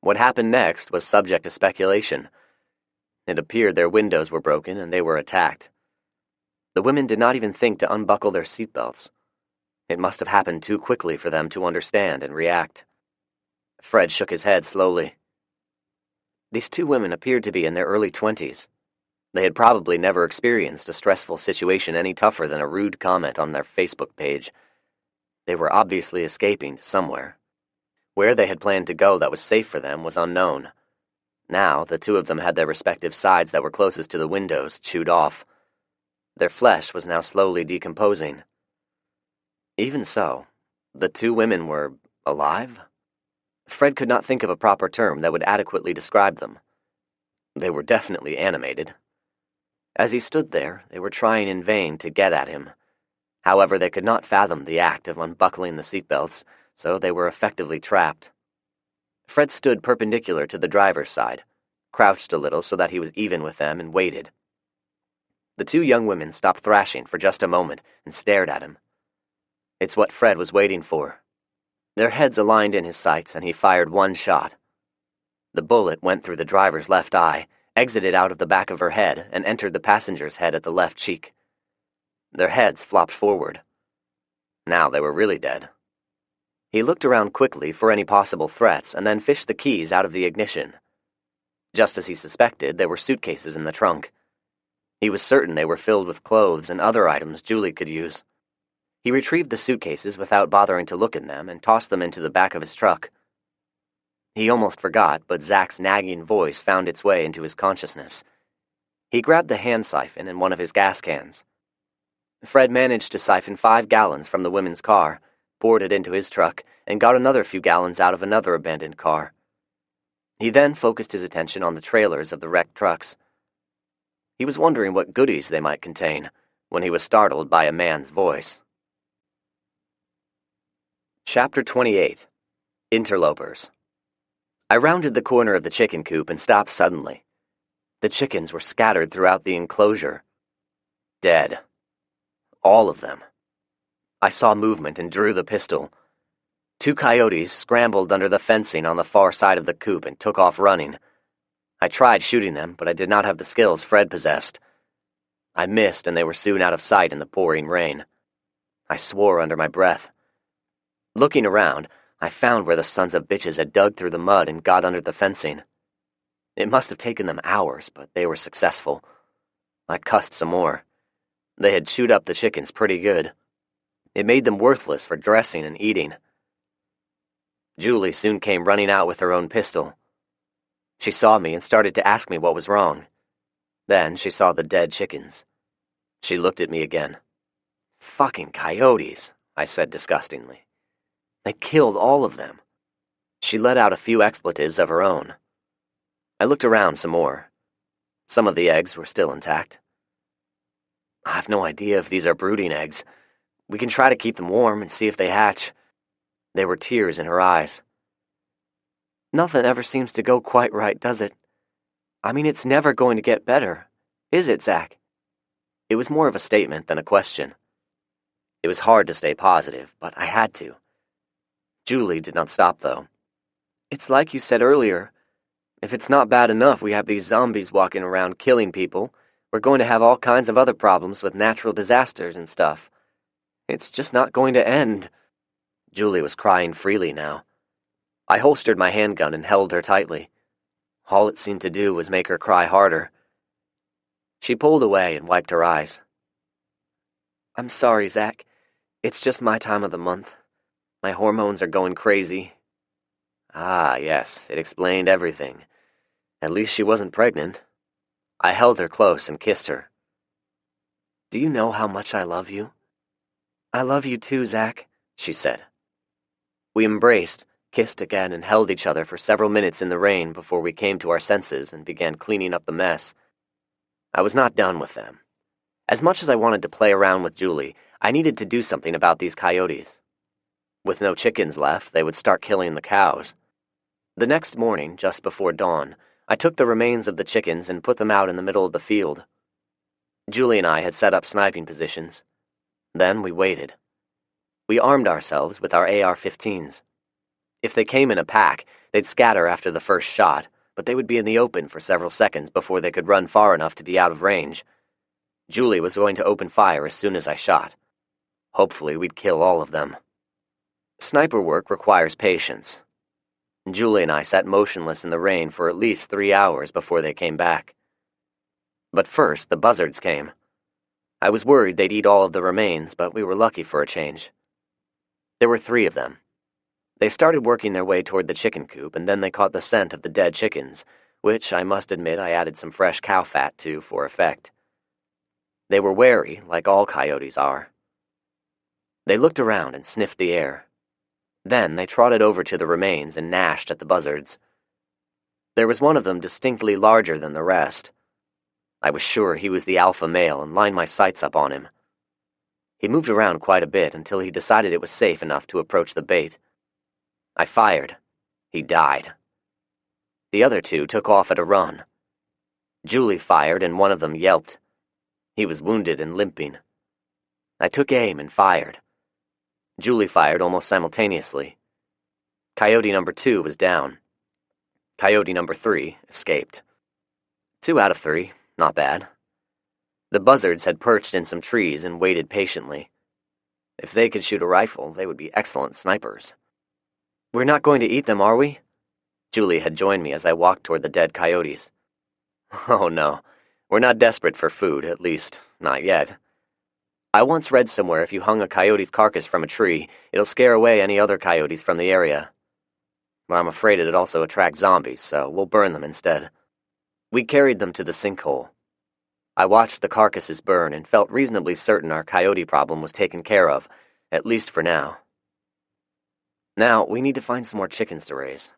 What happened next was subject to speculation. It appeared their windows were broken and they were attacked. The women did not even think to unbuckle their seatbelts. It must have happened too quickly for them to understand and react. Fred shook his head slowly. These 2 women appeared to be in their early 20s. They had probably never experienced a stressful situation any tougher than a rude comment on their Facebook page. They were obviously escaping to somewhere. Where they had planned to go that was safe for them was unknown. Now, the 2 of them had their respective sides that were closest to the windows chewed off. Their flesh was now slowly decomposing. Even so, the 2 women were alive? Fred could not think of a proper term that would adequately describe them. They were definitely animated. As he stood there, they were trying in vain to get at him. However, they could not fathom the act of unbuckling the seatbelts, so they were effectively trapped. Fred stood perpendicular to the driver's side, crouched a little so that he was even with them, and waited. The 2 young women stopped thrashing for just a moment and stared at him. It's what Fred was waiting for. Their heads aligned in his sights, and he fired one shot. The bullet went through the driver's left eye, exited out of the back of her head, and entered the passenger's head at the left cheek. Their heads flopped forward. Now they were really dead. He looked around quickly for any possible threats and then fished the keys out of the ignition. Just as he suspected, there were suitcases in the trunk. He was certain they were filled with clothes and other items Julie could use. He retrieved the suitcases without bothering to look in them and tossed them into the back of his truck. He almost forgot, but Zach's nagging voice found its way into his consciousness. He grabbed the hand siphon and one of his gas cans. Fred managed to siphon 5 gallons from the women's car, poured it into his truck, and got another few gallons out of another abandoned car. He then focused his attention on the trailers of the wrecked trucks. He was wondering what goodies they might contain when he was startled by a man's voice. Chapter 28. Interlopers. I rounded the corner of the chicken coop and stopped suddenly. The chickens were scattered throughout the enclosure. Dead. All of them. I saw movement and drew the pistol. 2 coyotes scrambled under the fencing on the far side of the coop and took off running. I tried shooting them, but I did not have the skills Fred possessed. I missed, and they were soon out of sight in the pouring rain. I swore under my breath. Looking around, I found where the sons of bitches had dug through the mud and got under the fencing. It must have taken them hours, but they were successful. I cussed some more. They had chewed up the chickens pretty good. It made them worthless for dressing and eating. Julie soon came running out with her own pistol. She saw me and started to ask me what was wrong. Then she saw the dead chickens. She looked at me again. "Fucking coyotes," I said disgustingly. "They killed all of them." She let out a few expletives of her own. I looked around some more. Some of the eggs were still intact. "I've no idea if these are brooding eggs. We can try to keep them warm and see if they hatch." There were tears in her eyes. "Nothing ever seems to go quite right, does it? I mean, it's never going to get better, is it, Zach?" It was more of a statement than a question. It was hard to stay positive, but I had to. Julie did not stop, though. "It's like you said earlier. If it's not bad enough we have these zombies walking around killing people, we're going to have all kinds of other problems with natural disasters and stuff. It's just not going to end." Julie was crying freely now. I holstered my handgun and held her tightly. All it seemed to do was make her cry harder. She pulled away and wiped her eyes. "I'm sorry, Zach. It's just my time of the month. My hormones are going crazy." Ah, yes, it explained everything. At least she wasn't pregnant. I held her close and kissed her. "Do you know how much I love you?" "I love you too, Zach," she said. We embraced, kissed again, and held each other for several minutes in the rain before we came to our senses and began cleaning up the mess. I was not done with them. As much as I wanted to play around with Julie, I needed to do something about these coyotes. With no chickens left, they would start killing the cows. The next morning, just before dawn, I took the remains of the chickens and put them out in the middle of the field. Julie and I had set up sniping positions. Then we waited. We armed ourselves with our AR-15s. If they came in a pack, they'd scatter after the first shot, but they would be in the open for several seconds before they could run far enough to be out of range. Julie was going to open fire as soon as I shot. Hopefully we'd kill all of them. Sniper work requires patience. Julie and I sat motionless in the rain for at least 3 hours before they came back. But first, the buzzards came. I was worried they'd eat all of the remains, but we were lucky for a change. There were 3 of them. They started working their way toward the chicken coop, and then they caught the scent of the dead chickens, which I must admit I added some fresh cow fat to for effect. They were wary, like all coyotes are. They looked around and sniffed the air. Then they trotted over to the remains and gnashed at the buzzards. There was one of them distinctly larger than the rest. I was sure he was the alpha male and lined my sights up on him. He moved around quite a bit until he decided it was safe enough to approach the bait. I fired. He died. The other 2 took off at a run. Julie fired and one of them yelped. He was wounded and limping. I took aim and fired. Julie fired almost simultaneously. Coyote number 2 was down. Coyote number 3 escaped. 2 out of 3, not bad. The buzzards had perched in some trees and waited patiently. If they could shoot a rifle, they would be excellent snipers. "We're not going to eat them, are we?" Julie had joined me as I walked toward the dead coyotes. "Oh no, we're not desperate for food, at least, not yet. I once read somewhere if you hung a coyote's carcass from a tree, it'll scare away any other coyotes from the area. Well, I'm afraid it'd also attract zombies, so we'll burn them instead." We carried them to the sinkhole. I watched the carcasses burn and felt reasonably certain our coyote problem was taken care of, at least for now. Now, we need to find some more chickens to raise.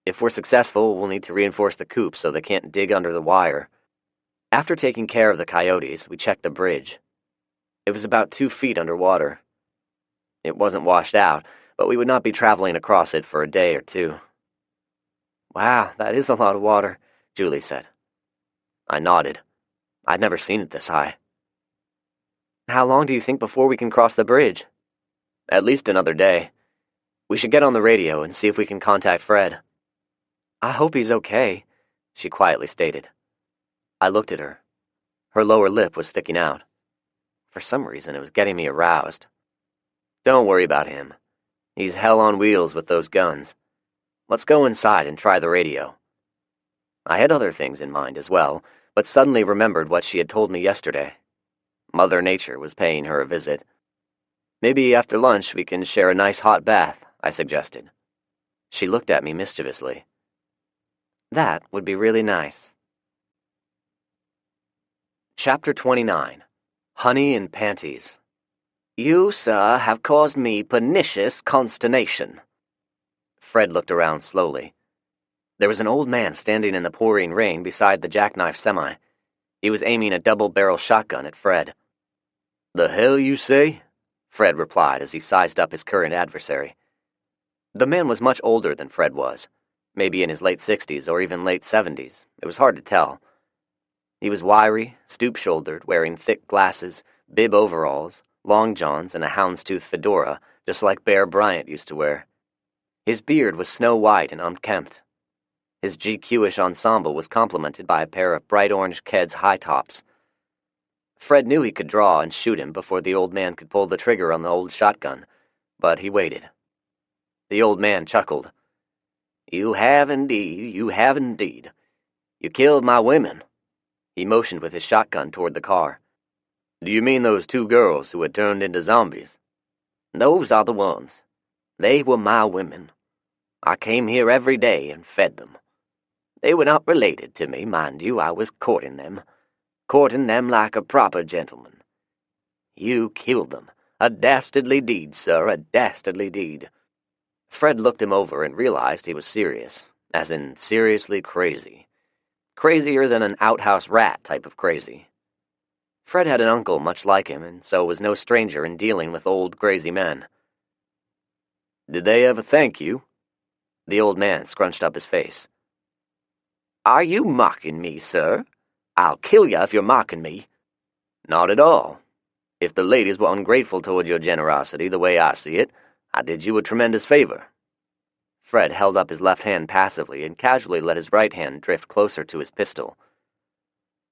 If we're successful, we'll need to reinforce the coop so they can't dig under the wire. After taking care of the coyotes, we checked the bridge. It was about 2 feet underwater. It wasn't washed out, but we would not be traveling across it for a day or two. "Wow, that is a lot of water," Julie said. I nodded. I'd never seen it this high. "How long do you think before we can cross the bridge?" "At least another day. We should get on the radio and see if we can contact Fred." "I hope he's okay," she quietly stated. I looked at her. Her lower lip was sticking out. For some reason, it was getting me aroused. "Don't worry about him. He's hell on wheels with those guns. Let's go inside and try the radio." I had other things in mind as well, but suddenly remembered what she had told me yesterday. Mother Nature was paying her a visit. "Maybe after lunch we can share a nice hot bath," I suggested. She looked at me mischievously. "That would be really nice." Chapter 29. Honey in Panties. "You, sir, have caused me pernicious consternation." Fred looked around slowly. There was an old man standing in the pouring rain beside the jackknife semi. He was aiming a double-barrel shotgun at Fred. "The hell you say?" Fred replied as he sized up his current adversary. The man was much older than Fred was, maybe in his late 60s or even late 70s. It was hard to tell. He was wiry, stoop-shouldered, wearing thick glasses, bib overalls, long johns, and a houndstooth fedora, just like Bear Bryant used to wear. His beard was snow-white and unkempt. His GQ-ish ensemble was complemented by a pair of bright orange Keds high tops. Fred knew he could draw and shoot him before the old man could pull the trigger on the old shotgun, but he waited. The old man chuckled. "You have indeed, you have indeed. You killed my women." He motioned with his shotgun toward the car. "Do you mean those 2 girls who had turned into zombies?" "Those are the ones. They were my women. I came here every day and fed them. They were not related to me, mind you. I was courting them like a proper gentleman. You killed them. A dastardly deed, sir, a dastardly deed." Fred looked him over and realized he was serious, as in seriously crazy. Crazier than an outhouse rat type of crazy. Fred had an uncle much like him, and so was no stranger in dealing with old, crazy men. "Did they ever thank you?" The old man scrunched up his face. "Are you mocking me, sir? I'll kill you if you're mocking me." "Not at all. If the ladies were ungrateful toward your generosity, the way I see it, I did you a tremendous favor." Fred held up his left hand passively and casually let his right hand drift closer to his pistol.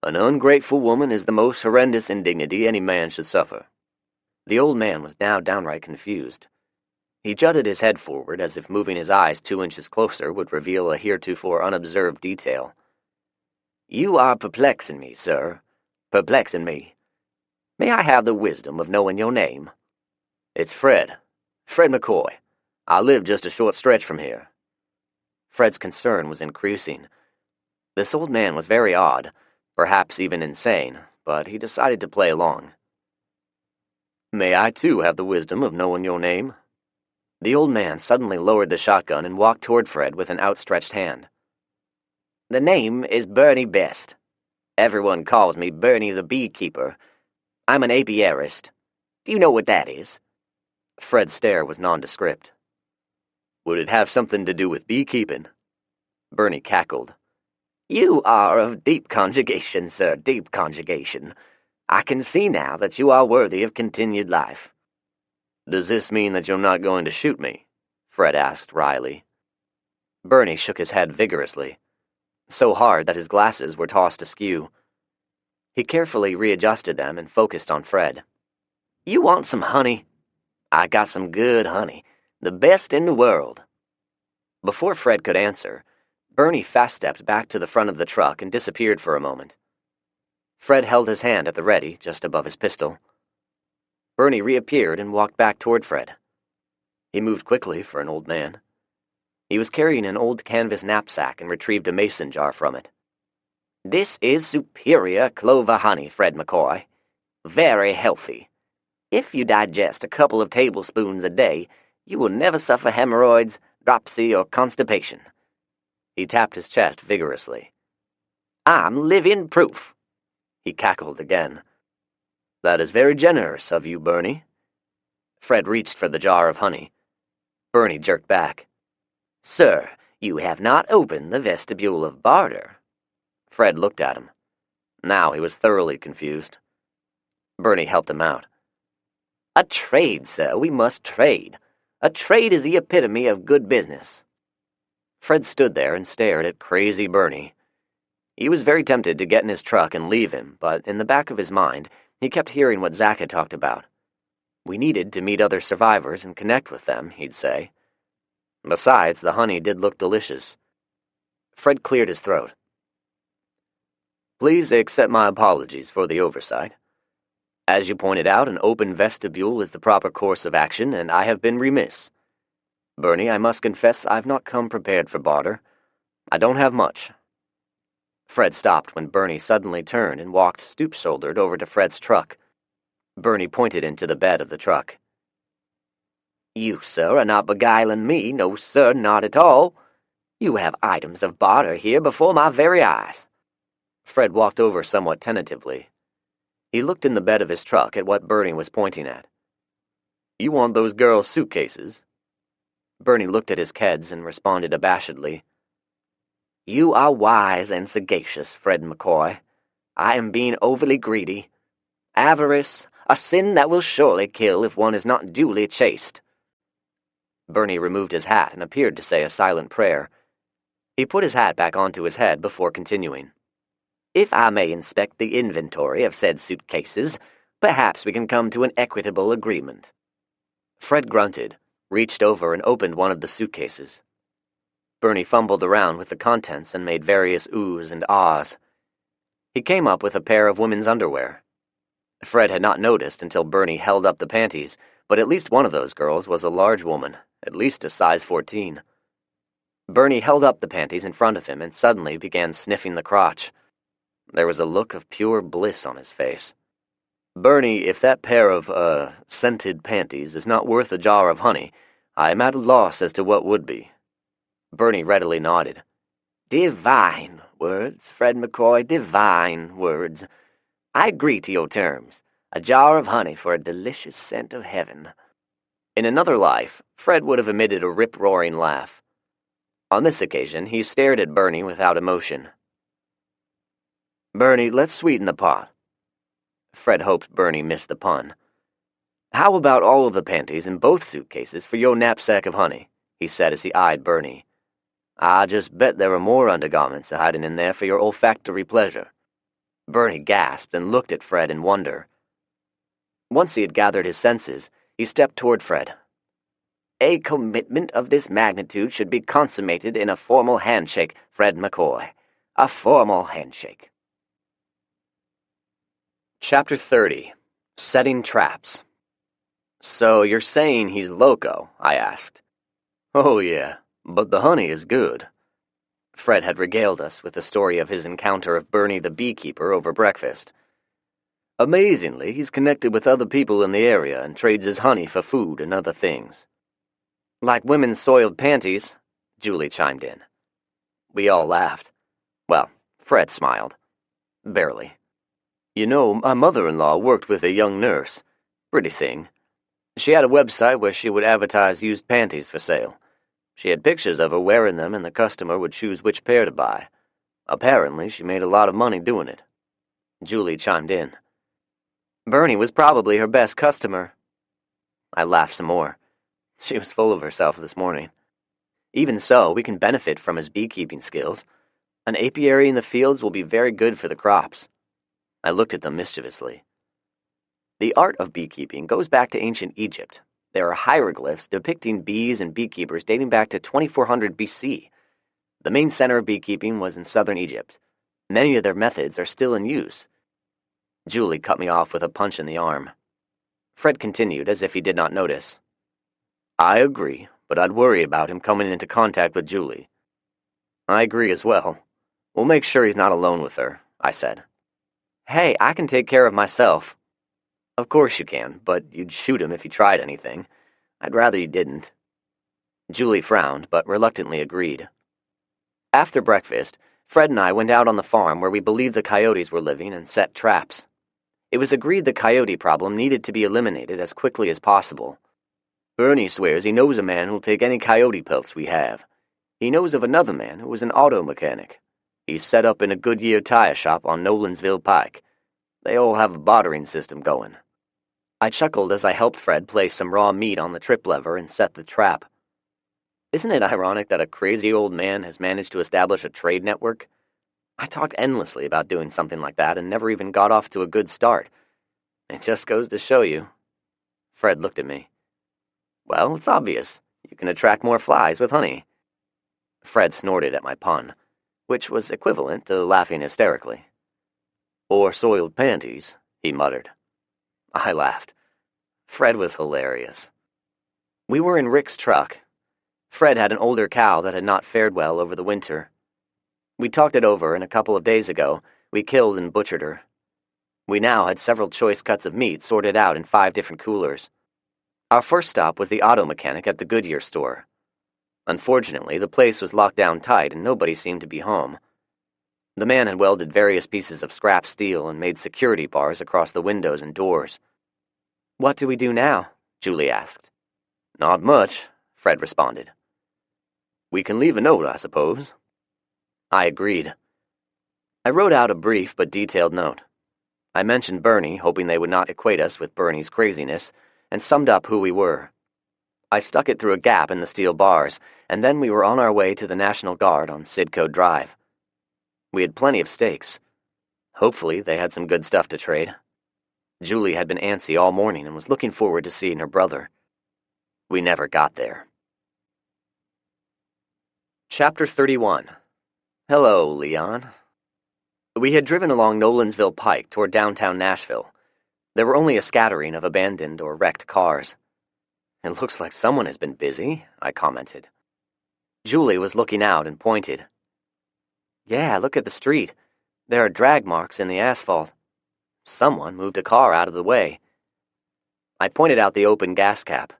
"An ungrateful woman is the most horrendous indignity any man should suffer." The old man was now downright confused. He jutted his head forward as if moving his eyes 2 inches closer would reveal a heretofore unobserved detail. "You are perplexing me, sir. Perplexing me. May I have the wisdom of knowing your name?" "It's Fred. Fred McCoy. I live just a short stretch from here." Fred's concern was increasing. This old man was very odd, perhaps even insane, but he decided to play along. "May I, too, have the wisdom of knowing your name?" The old man suddenly lowered the shotgun and walked toward Fred with an outstretched hand. "The name is Bernie Best. Everyone calls me Bernie the Beekeeper. I'm an apiarist. Do you know what that is?" Fred's stare was nondescript. "Would it have something to do with beekeeping?" Bernie cackled. "You are of deep conjugation, sir, deep conjugation. I can see now that you are worthy of continued life." "Does this mean that you're not going to shoot me?" Fred asked wryly. Bernie shook his head vigorously, so hard that his glasses were tossed askew. He carefully readjusted them and focused on Fred. "You want some honey? I got some good honey, the best in the world." Before Fred could answer, Bernie fast-stepped back to the front of the truck and disappeared for a moment. Fred held his hand at the ready, just above his pistol. Bernie reappeared and walked back toward Fred. He moved quickly for an old man. He was carrying an old canvas knapsack and retrieved a mason jar from it. "This is superior clover honey, Fred McCoy. Very healthy. If you digest a couple of tablespoons a day, you will never suffer hemorrhoids, dropsy, or constipation." He tapped his chest vigorously. "I'm living proof." He cackled again. "That is very generous of you, Bernie." Fred reached for the jar of honey. Bernie jerked back. "Sir, you have not opened the vestibule of barter." Fred looked at him. Now he was thoroughly confused. Bernie helped him out. "A trade, sir. We must trade. A trade is the epitome of good business." Fred stood there and stared at crazy Bernie. He was very tempted to get in his truck and leave him, but in the back of his mind, he kept hearing what Zach had talked about. We needed to meet other survivors and connect with them, he'd say. Besides, the honey did look delicious. Fred cleared his throat. "Please accept my apologies for the oversight. As you pointed out, an open vestibule is the proper course of action, and I have been remiss. Bernie, I must confess I've not come prepared for barter. I don't have much." Fred stopped when Bernie suddenly turned and walked stoop-shouldered over to Fred's truck. Bernie pointed into the bed of the truck. "You, sir, are not beguiling me. No, sir, not at all. You have items of barter here before my very eyes." Fred walked over somewhat tentatively. He looked in the bed of his truck at what Bernie was pointing at. "You want those girls' suitcases?" Bernie looked at his keds and responded abashedly. "You are wise and sagacious, Fred McCoy. I am being overly greedy. Avarice, a sin that will surely kill if one is not duly chaste." Bernie removed his hat and appeared to say a silent prayer. He put his hat back onto his head before continuing. "If I may inspect the inventory of said suitcases, perhaps we can come to an equitable agreement." Fred grunted, reached over and opened one of the suitcases. Bernie fumbled around with the contents and made various oohs and ahs. He came up with a pair of women's underwear. Fred had not noticed until Bernie held up the panties, but at least one of those girls was a large woman, at least a size 14. Bernie held up the panties in front of him and suddenly began sniffing the crotch. There was a look of pure bliss on his face. "Bernie, if that pair of, scented panties is not worth a jar of honey, I am at a loss as to what would be." Bernie readily nodded. "Divine words, Fred McCoy, divine words. I agree to your terms. A jar of honey for a delicious scent of heaven." In another life, Fred would have emitted a rip-roaring laugh. On this occasion, he stared at Bernie without emotion. "Bernie, let's sweeten the pot." Fred hoped Bernie missed the pun. "How about all of the panties in both suitcases for your knapsack of honey?" he said as he eyed Bernie. "I just bet there are more undergarments hiding in there for your olfactory pleasure." Bernie gasped and looked at Fred in wonder. Once he had gathered his senses, he stepped toward Fred. "A commitment of this magnitude should be consummated in a formal handshake, Fred McCoy. A formal handshake." Chapter 30. Setting Traps. "So you're saying he's loco?" I asked. "Oh, yeah, but the honey is good." Fred had regaled us with the story of his encounter of Bernie the beekeeper over breakfast. "Amazingly, he's connected with other people in the area and trades his honey for food and other things." "Like women's soiled panties," Julie chimed in. We all laughed. Well, Fred smiled. Barely. "You know, my mother-in-law worked with a young nurse. Pretty thing. She had a website where she would advertise used panties for sale. She had pictures of her wearing them, and the customer would choose which pair to buy. Apparently, she made a lot of money doing it." Julie chimed in. "Bernie was probably her best customer." I laughed some more. She was full of herself this morning. "Even so, we can benefit from his beekeeping skills. An apiary in the fields will be very good for the crops." I looked at them mischievously. The art of beekeeping goes back to ancient Egypt. There are hieroglyphs depicting bees and beekeepers dating back to 2400 BC. The main center of beekeeping was in southern Egypt. Many of their methods are still in use. Julie cut me off with a punch in the arm. Fred continued as if he did not notice. "I agree, but I'd worry about him coming into contact with Julie." "I agree as well. We'll make sure he's not alone with her," I said. "Hey, I can take care of myself." "Of course you can, but you'd shoot him if he tried anything. I'd rather you didn't." Julie frowned, but reluctantly agreed. After breakfast, Fred and I went out on the farm where we believed the coyotes were living and set traps. It was agreed the coyote problem needed to be eliminated as quickly as possible. Bernie swears he knows a man who'll take any coyote pelts we have. He knows of another man who was an auto mechanic. He's set up in a Goodyear tire shop on Nolansville Pike. They all have a bartering system going. I chuckled as I helped Fred place some raw meat on the trip lever and set the trap. Isn't it ironic that a crazy old man has managed to establish a trade network? I talked endlessly about doing something like that and never even got off to a good start. It just goes to show you. Fred looked at me. Well, it's obvious. You can attract more flies with honey. Fred snorted at my pun, which was equivalent to laughing hysterically. Or soiled panties, he muttered. I laughed. Fred was hilarious. We were in Rick's truck. Fred had an older cow that had not fared well over the winter. We talked it over, and a couple of days ago, we killed and butchered her. We now had several choice cuts of meat sorted out in 5 different coolers. Our first stop was the auto mechanic at the Goodyear store. Unfortunately, the place was locked down tight and nobody seemed to be home. The man had welded various pieces of scrap steel and made security bars across the windows and doors. What do we do now? Julie asked. Not much, Fred responded. We can leave a note, I suppose. I agreed. I wrote out a brief but detailed note. I mentioned Bernie, hoping they would not equate us with Bernie's craziness, and summed up who we were. I stuck it through a gap in the steel bars, and then we were on our way to the National Guard on Sidco Drive. We had plenty of stakes. Hopefully they had some good stuff to trade. Julie had been antsy all morning and was looking forward to seeing her brother. We never got there. Chapter 31. Hello, Leon. We had driven along Nolansville Pike toward downtown Nashville. There were only a scattering of abandoned or wrecked cars. It looks like someone has been busy, I commented. Julie was looking out and pointed. Yeah, look at the street. There are drag marks in the asphalt. Someone moved a car out of the way. I pointed out the open gas cap.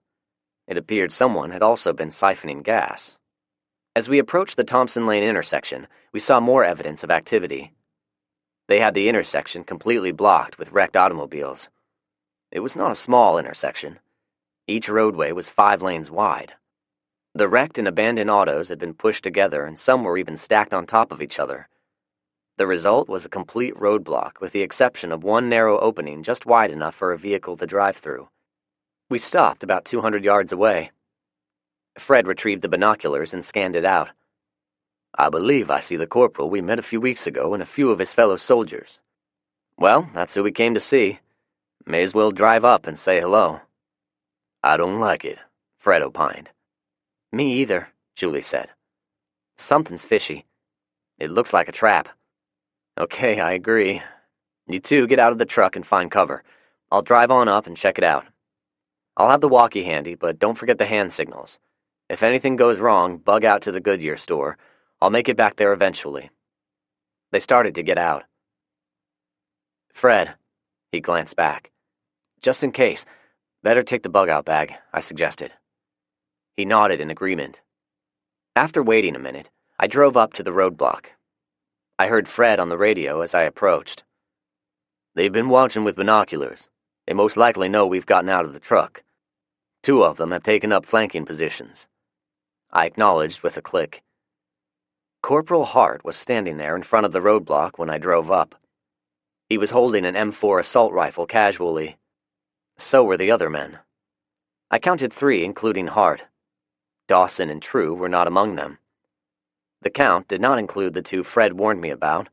It appeared someone had also been siphoning gas. As we approached the Thompson Lane intersection, we saw more evidence of activity. They had the intersection completely blocked with wrecked automobiles. It was not a small intersection. Each roadway was 5 lanes wide. The wrecked and abandoned autos had been pushed together, and some were even stacked on top of each other. The result was a complete roadblock, with the exception of one narrow opening just wide enough for a vehicle to drive through. We stopped about 200 yards away. Fred retrieved the binoculars and scanned it out. I believe I see the corporal we met a few weeks ago and a few of his fellow soldiers. Well, that's who we came to see. May as well drive up and say hello. I don't like it, Fred opined. Me either, Julie said. Something's fishy. It looks like a trap. Okay, I agree. You two get out of the truck and find cover. I'll drive on up and check it out. I'll have the walkie handy, but don't forget the hand signals. If anything goes wrong, bug out to the Goodyear store. I'll make it back there eventually. They started to get out. Fred, he glanced back. Just in case, better take the bug-out bag, I suggested. He nodded in agreement. After waiting a minute, I drove up to the roadblock. I heard Fred on the radio as I approached. They've been watching with binoculars. They most likely know we've gotten out of the truck. 2 of them have taken up flanking positions. I acknowledged with a click. Corporal Hart was standing there in front of the roadblock when I drove up. He was holding an M4 assault rifle casually. So were the other men. I counted 3, including Hart. Dawson and True were not among them. The count did not include the 2 Fred warned me about,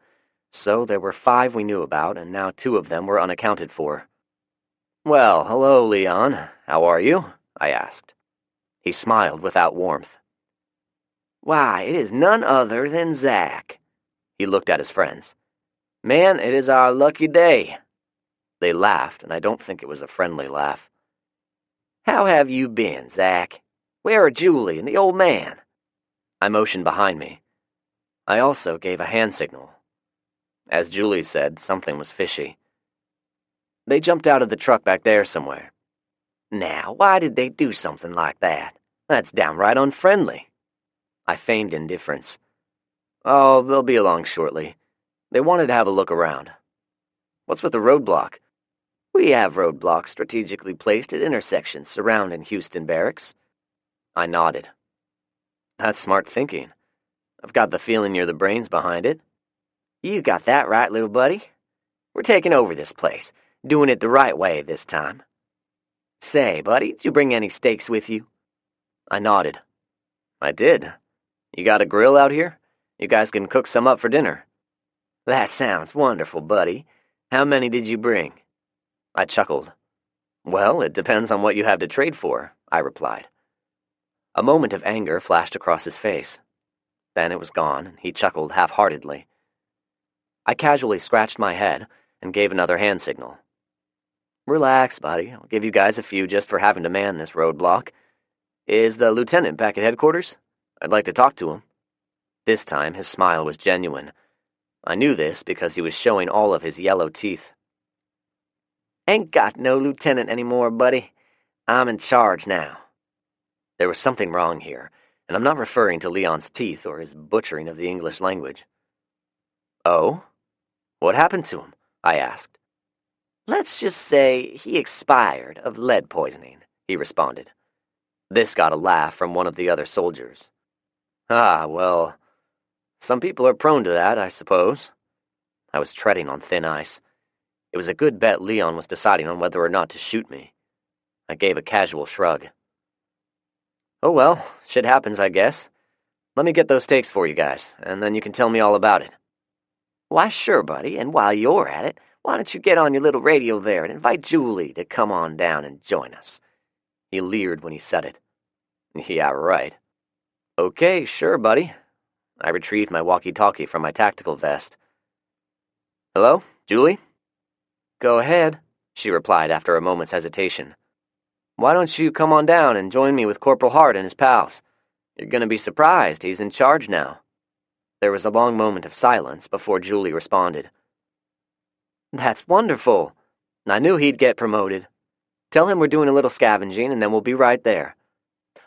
so there were 5 we knew about, and now 2 of them were unaccounted for. Well, hello, Leon. How are you? I asked. He smiled without warmth. Why, it is none other than Zach. He looked at his friends. Man, it is our lucky day. They laughed, and I don't think it was a friendly laugh. How have you been, Zach? Where are Julie and the old man? I motioned behind me. I also gave a hand signal. As Julie said, something was fishy. They jumped out of the truck back there somewhere. Now, why did they do something like that? That's downright unfriendly. I feigned indifference. Oh, they'll be along shortly. They wanted to have a look around. What's with the roadblock? We have roadblocks strategically placed at intersections surrounding Houston Barracks. I nodded. That's smart thinking. I've got the feeling you're the brains behind it. You got that right, little buddy. We're taking over this place, doing it the right way this time. Say, buddy, did you bring any steaks with you? I nodded. I did. You got a grill out here? You guys can cook some up for dinner. That sounds wonderful, buddy. How many did you bring? I chuckled. Well, it depends on what you have to trade for, I replied. A moment of anger flashed across his face. Then it was gone, and he chuckled half-heartedly. I casually scratched my head and gave another hand signal. Relax, buddy. I'll give you guys a few just for having to man this roadblock. Is the lieutenant back at headquarters? I'd like to talk to him. This time his smile was genuine. I knew this because he was showing all of his yellow teeth. Ain't got no lieutenant anymore, buddy. I'm in charge now. There was something wrong here, and I'm not referring to Leon's teeth or his butchering of the English language. Oh? What happened to him? I asked. Let's just say he expired of lead poisoning, he responded. This got a laugh from one of the other soldiers. Ah, well, some people are prone to that, I suppose. I was treading on thin ice. It was a good bet Leon was deciding on whether or not to shoot me. I gave a casual shrug. Oh well, shit happens, I guess. Let me get those steaks for you guys, and then you can tell me all about it. Why, sure, buddy, and while you're at it, why don't you get on your little radio there and invite Julie to come on down and join us? He leered when he said it. Yeah, right. Okay, sure, buddy. I retrieved my walkie-talkie from my tactical vest. Hello, Julie? Go ahead, she replied after a moment's hesitation. Why don't you come on down and join me with Corporal Hart and his pals? You're going to be surprised. He's in charge now. There was a long moment of silence before Julie responded. That's wonderful. I knew he'd get promoted. Tell him we're doing a little scavenging, and then we'll be right there.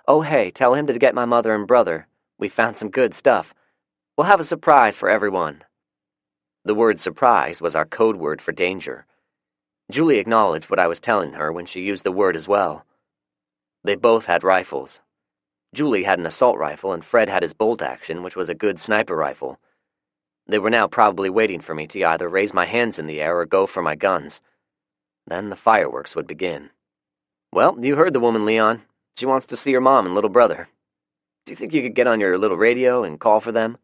Oh, hey, tell him to get my mother and brother. We found some good stuff. We'll have a surprise for everyone. The word surprise was our code word for danger. Julie acknowledged what I was telling her when she used the word as well. They both had rifles. Julie had an assault rifle, and Fred had his bolt action, which was a good sniper rifle. They were now probably waiting for me to either raise my hands in the air or go for my guns. Then the fireworks would begin. Well, you heard the woman, Leon. She wants to see her mom and little brother. Do you think you could get on your little radio and call for them?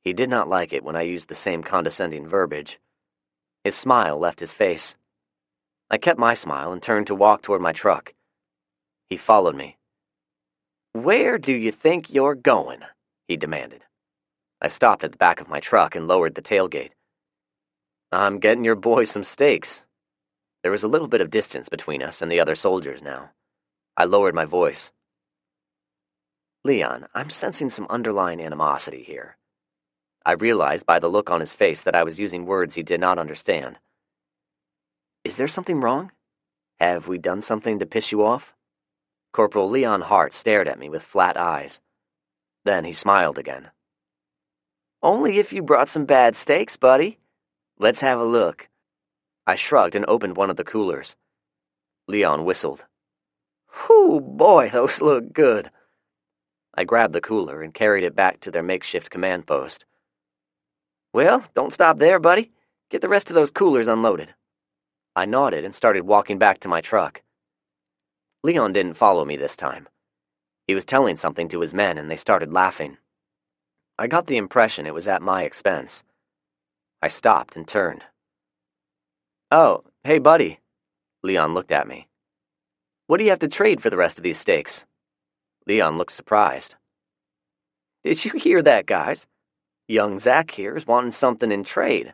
He did not like it when I used the same condescending verbiage. His smile left his face. I kept my smile and turned to walk toward my truck. He followed me. Where do you think you're going? He demanded. I stopped at the back of my truck and lowered the tailgate. I'm getting your boy some steaks. There was a little bit of distance between us and the other soldiers now. I lowered my voice. Leon, I'm sensing some underlying animosity here. I realized by the look on his face that I was using words he did not understand. Is there something wrong? Have we done something to piss you off? Corporal Leon Hart stared at me with flat eyes. Then he smiled again. Only if you brought some bad steaks, buddy. Let's have a look. I shrugged and opened one of the coolers. Leon whistled. Whew, boy, those look good. I grabbed the cooler and carried it back to their makeshift command post. Well, don't stop there, buddy. Get the rest of those coolers unloaded. I nodded and started walking back to my truck. Leon didn't follow me this time. He was telling something to his men, and they started laughing. I got the impression it was at my expense. I stopped and turned. Oh, hey, buddy. Leon looked at me. What do you have to trade for the rest of these steaks? Leon looked surprised. Did you hear that, guys? Young Zach here is wanting something in trade.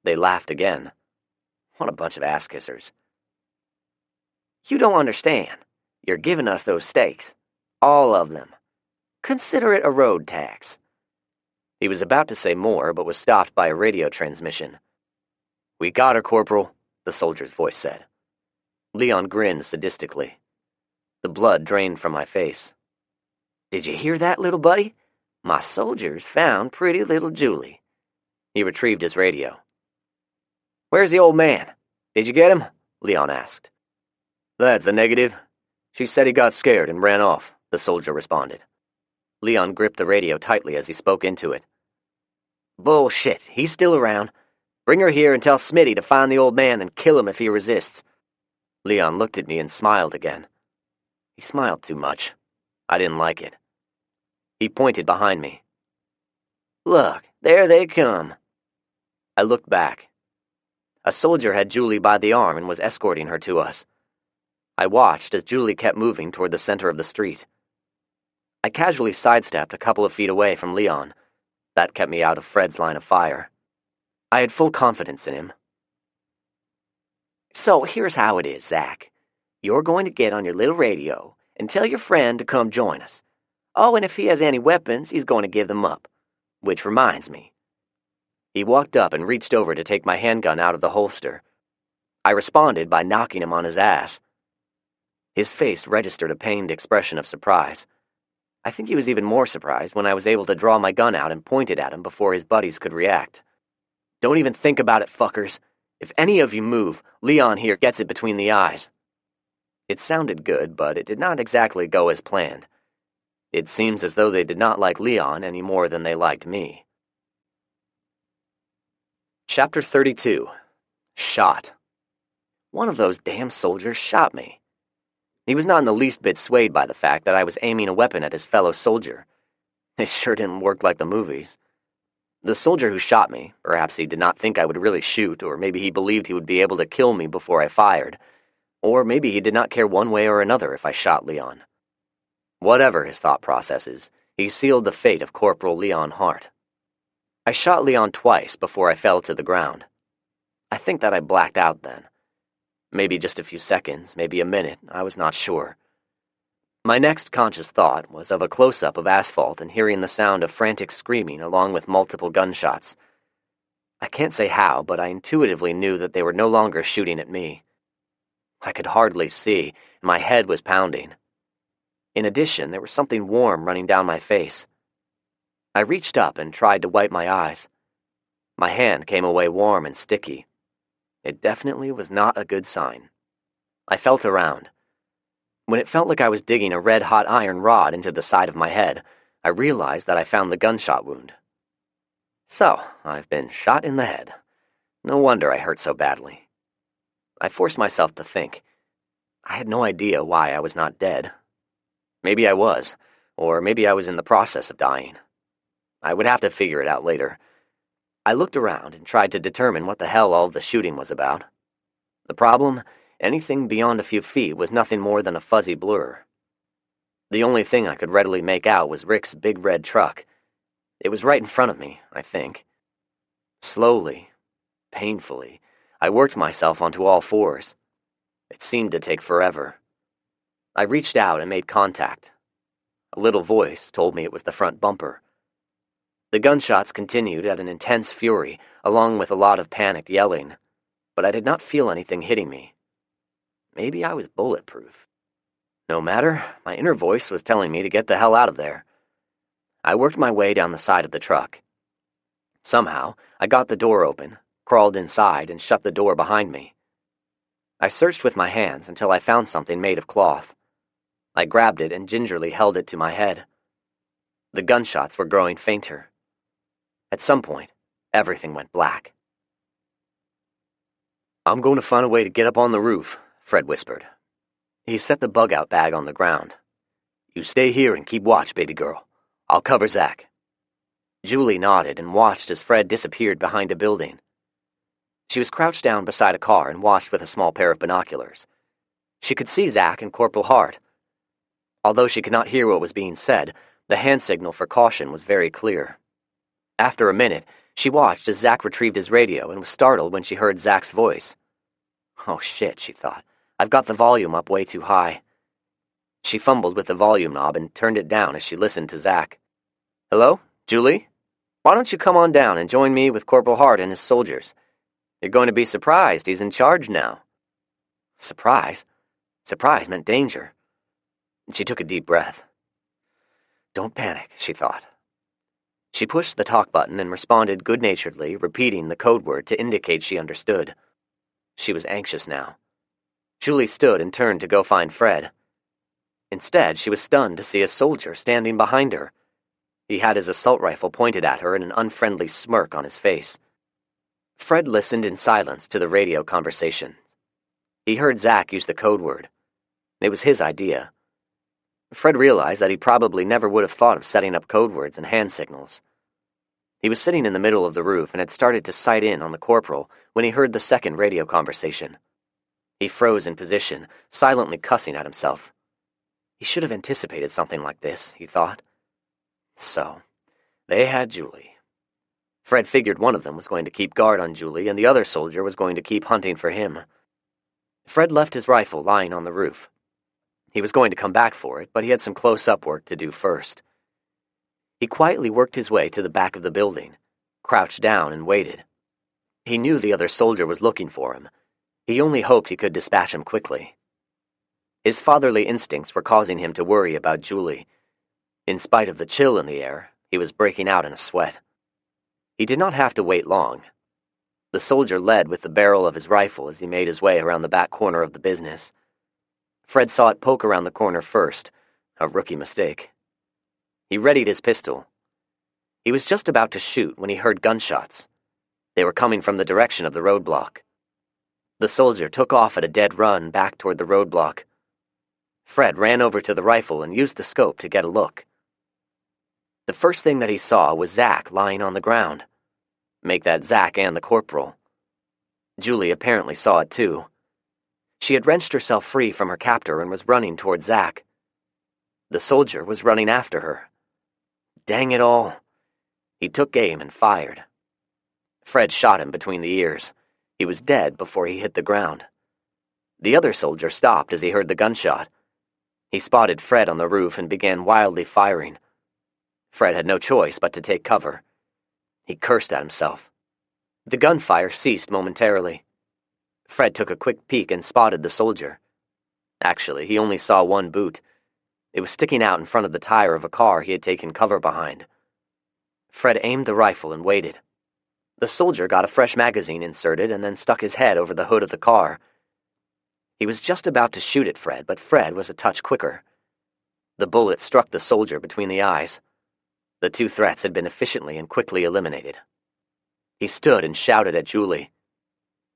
They laughed again. What a bunch of ass-kissers. You don't understand. You're giving us those steaks. All of them. Consider it a road tax. He was about to say more, but was stopped by a radio transmission. We got her, Corporal, the soldier's voice said. Leon grinned sadistically. The blood drained from my face. Did you hear that, little buddy? My soldiers found pretty little Julie." He retrieved his radio. "Where's the old man? Did you get him?" Leon asked. "That's a negative. She said he got scared and ran off," the soldier responded. Leon gripped the radio tightly as he spoke into it. "Bullshit. He's still around. Bring her here and tell Smitty to find the old man and kill him if he resists." Leon looked at me and smiled again. He smiled too much. I didn't like it. He pointed behind me. "Look, there they come." I looked back. A soldier had Julie by the arm and was escorting her to us. I watched as Julie kept moving toward the center of the street. I casually sidestepped a couple of feet away from Leon. That kept me out of Fred's line of fire. I had full confidence in him. "So here's how it is, Zach. You're going to get on your little radio and tell your friend to come join us. Oh, and if he has any weapons, he's going to give them up. Which reminds me." He walked up and reached over to take my handgun out of the holster. I responded by knocking him on his ass. His face registered a pained expression of surprise. I think he was even more surprised when I was able to draw my gun out and point it at him before his buddies could react. "Don't even think about it, fuckers. If any of you move, Leon here gets it between the eyes." It sounded good, but it did not exactly go as planned. It seems as though they did not like Leon any more than they liked me. Chapter 32. Shot. One of those damn soldiers shot me. He was not in the least bit swayed by the fact that I was aiming a weapon at his fellow soldier. It sure didn't work like the movies. The soldier who shot me, perhaps he did not think I would really shoot, or maybe he believed he would be able to kill me before I fired, or maybe he did not care one way or another if I shot Leon. Whatever his thought processes, he sealed the fate of Corporal Leon Hart. I shot Leon twice before I fell to the ground. I think that I blacked out then. Maybe just a few seconds, maybe a minute, I was not sure. My next conscious thought was of a close-up of asphalt and hearing the sound of frantic screaming along with multiple gunshots. I can't say how, but I intuitively knew that they were no longer shooting at me. I could hardly see, and my head was pounding. In addition, there was something warm running down my face. I reached up and tried to wipe my eyes. My hand came away warm and sticky. It definitely was not a good sign. I felt around. When it felt like I was digging a red-hot iron rod into the side of my head, I realized that I found the gunshot wound. So, I've been shot in the head. No wonder I hurt so badly. I forced myself to think. I had no idea why I was not dead. Maybe I was, or maybe I was in the process of dying. I would have to figure it out later. I looked around and tried to determine what the hell all the shooting was about. The problem, anything beyond a few feet was nothing more than a fuzzy blur. The only thing I could readily make out was Rick's big red truck. It was right in front of me, I think. Slowly, painfully, I worked myself onto all fours. It seemed to take forever. I reached out and made contact. A little voice told me it was the front bumper. The gunshots continued at an intense fury, along with a lot of panicked yelling, but I did not feel anything hitting me. Maybe I was bulletproof. No matter, my inner voice was telling me to get the hell out of there. I worked my way down the side of the truck. Somehow, I got the door open, crawled inside, and shut the door behind me. I searched with my hands until I found something made of cloth. I grabbed it and gingerly held it to my head. The gunshots were growing fainter. At some point, everything went black. "I'm going to find a way to get up on the roof," Fred whispered. He set the bug-out bag on the ground. "You stay here and keep watch, baby girl. I'll cover Zach." Julie nodded and watched as Fred disappeared behind a building. She was crouched down beside a car and watched with a small pair of binoculars. She could see Zach and Corporal Hart. Although she could not hear what was being said, the hand signal for caution was very clear. After a minute, she watched as Zach retrieved his radio and was startled when she heard Zach's voice. "Oh shit," she thought. "I've got the volume up way too high." She fumbled with the volume knob and turned it down as she listened to Zach. "Hello, Julie? Why don't you come on down and join me with Corporal Hart and his soldiers? You're going to be surprised he's in charge now." Surprise? Surprise meant danger. She took a deep breath. "Don't panic," she thought. She pushed the talk button and responded good-naturedly, repeating the code word to indicate she understood. She was anxious now. Julie stood and turned to go find Fred. Instead, she was stunned to see a soldier standing behind her. He had his assault rifle pointed at her and an unfriendly smirk on his face. Fred listened in silence to the radio conversation. He heard Zach use the code word. It was his idea. Fred realized that he probably never would have thought of setting up code words and hand signals. He was sitting in the middle of the roof and had started to sight in on the corporal when he heard the second radio conversation. He froze in position, silently cussing at himself. He should have anticipated something like this, he thought. So, they had Julie. Fred figured one of them was going to keep guard on Julie and the other soldier was going to keep hunting for him. Fred left his rifle lying on the roof. He was going to come back for it, but he had some close-up work to do first. He quietly worked his way to the back of the building, crouched down and waited. He knew the other soldier was looking for him. He only hoped he could dispatch him quickly. His fatherly instincts were causing him to worry about Julie. In spite of the chill in the air, he was breaking out in a sweat. He did not have to wait long. The soldier led with the barrel of his rifle as he made his way around the back corner of the business. Fred saw it poke around the corner first, a rookie mistake. He readied his pistol. He was just about to shoot when he heard gunshots. They were coming from the direction of the roadblock. The soldier took off at a dead run back toward the roadblock. Fred ran over to the rifle and used the scope to get a look. The first thing that he saw was Zach lying on the ground. Make that Zach and the corporal. Julie apparently saw it too. She had wrenched herself free from her captor and was running toward Zach. The soldier was running after her. Dang it all. He took aim and fired. Fred shot him between the ears. He was dead before he hit the ground. The other soldier stopped as he heard the gunshot. He spotted Fred on the roof and began wildly firing. Fred had no choice but to take cover. He cursed at himself. The gunfire ceased momentarily. Fred took a quick peek and spotted the soldier. Actually, he only saw one boot. It was sticking out in front of the tire of a car he had taken cover behind. Fred aimed the rifle and waited. The soldier got a fresh magazine inserted and then stuck his head over the hood of the car. He was just about to shoot at Fred, but Fred was a touch quicker. The bullet struck the soldier between the eyes. The two threats had been efficiently and quickly eliminated. He stood and shouted at Julie.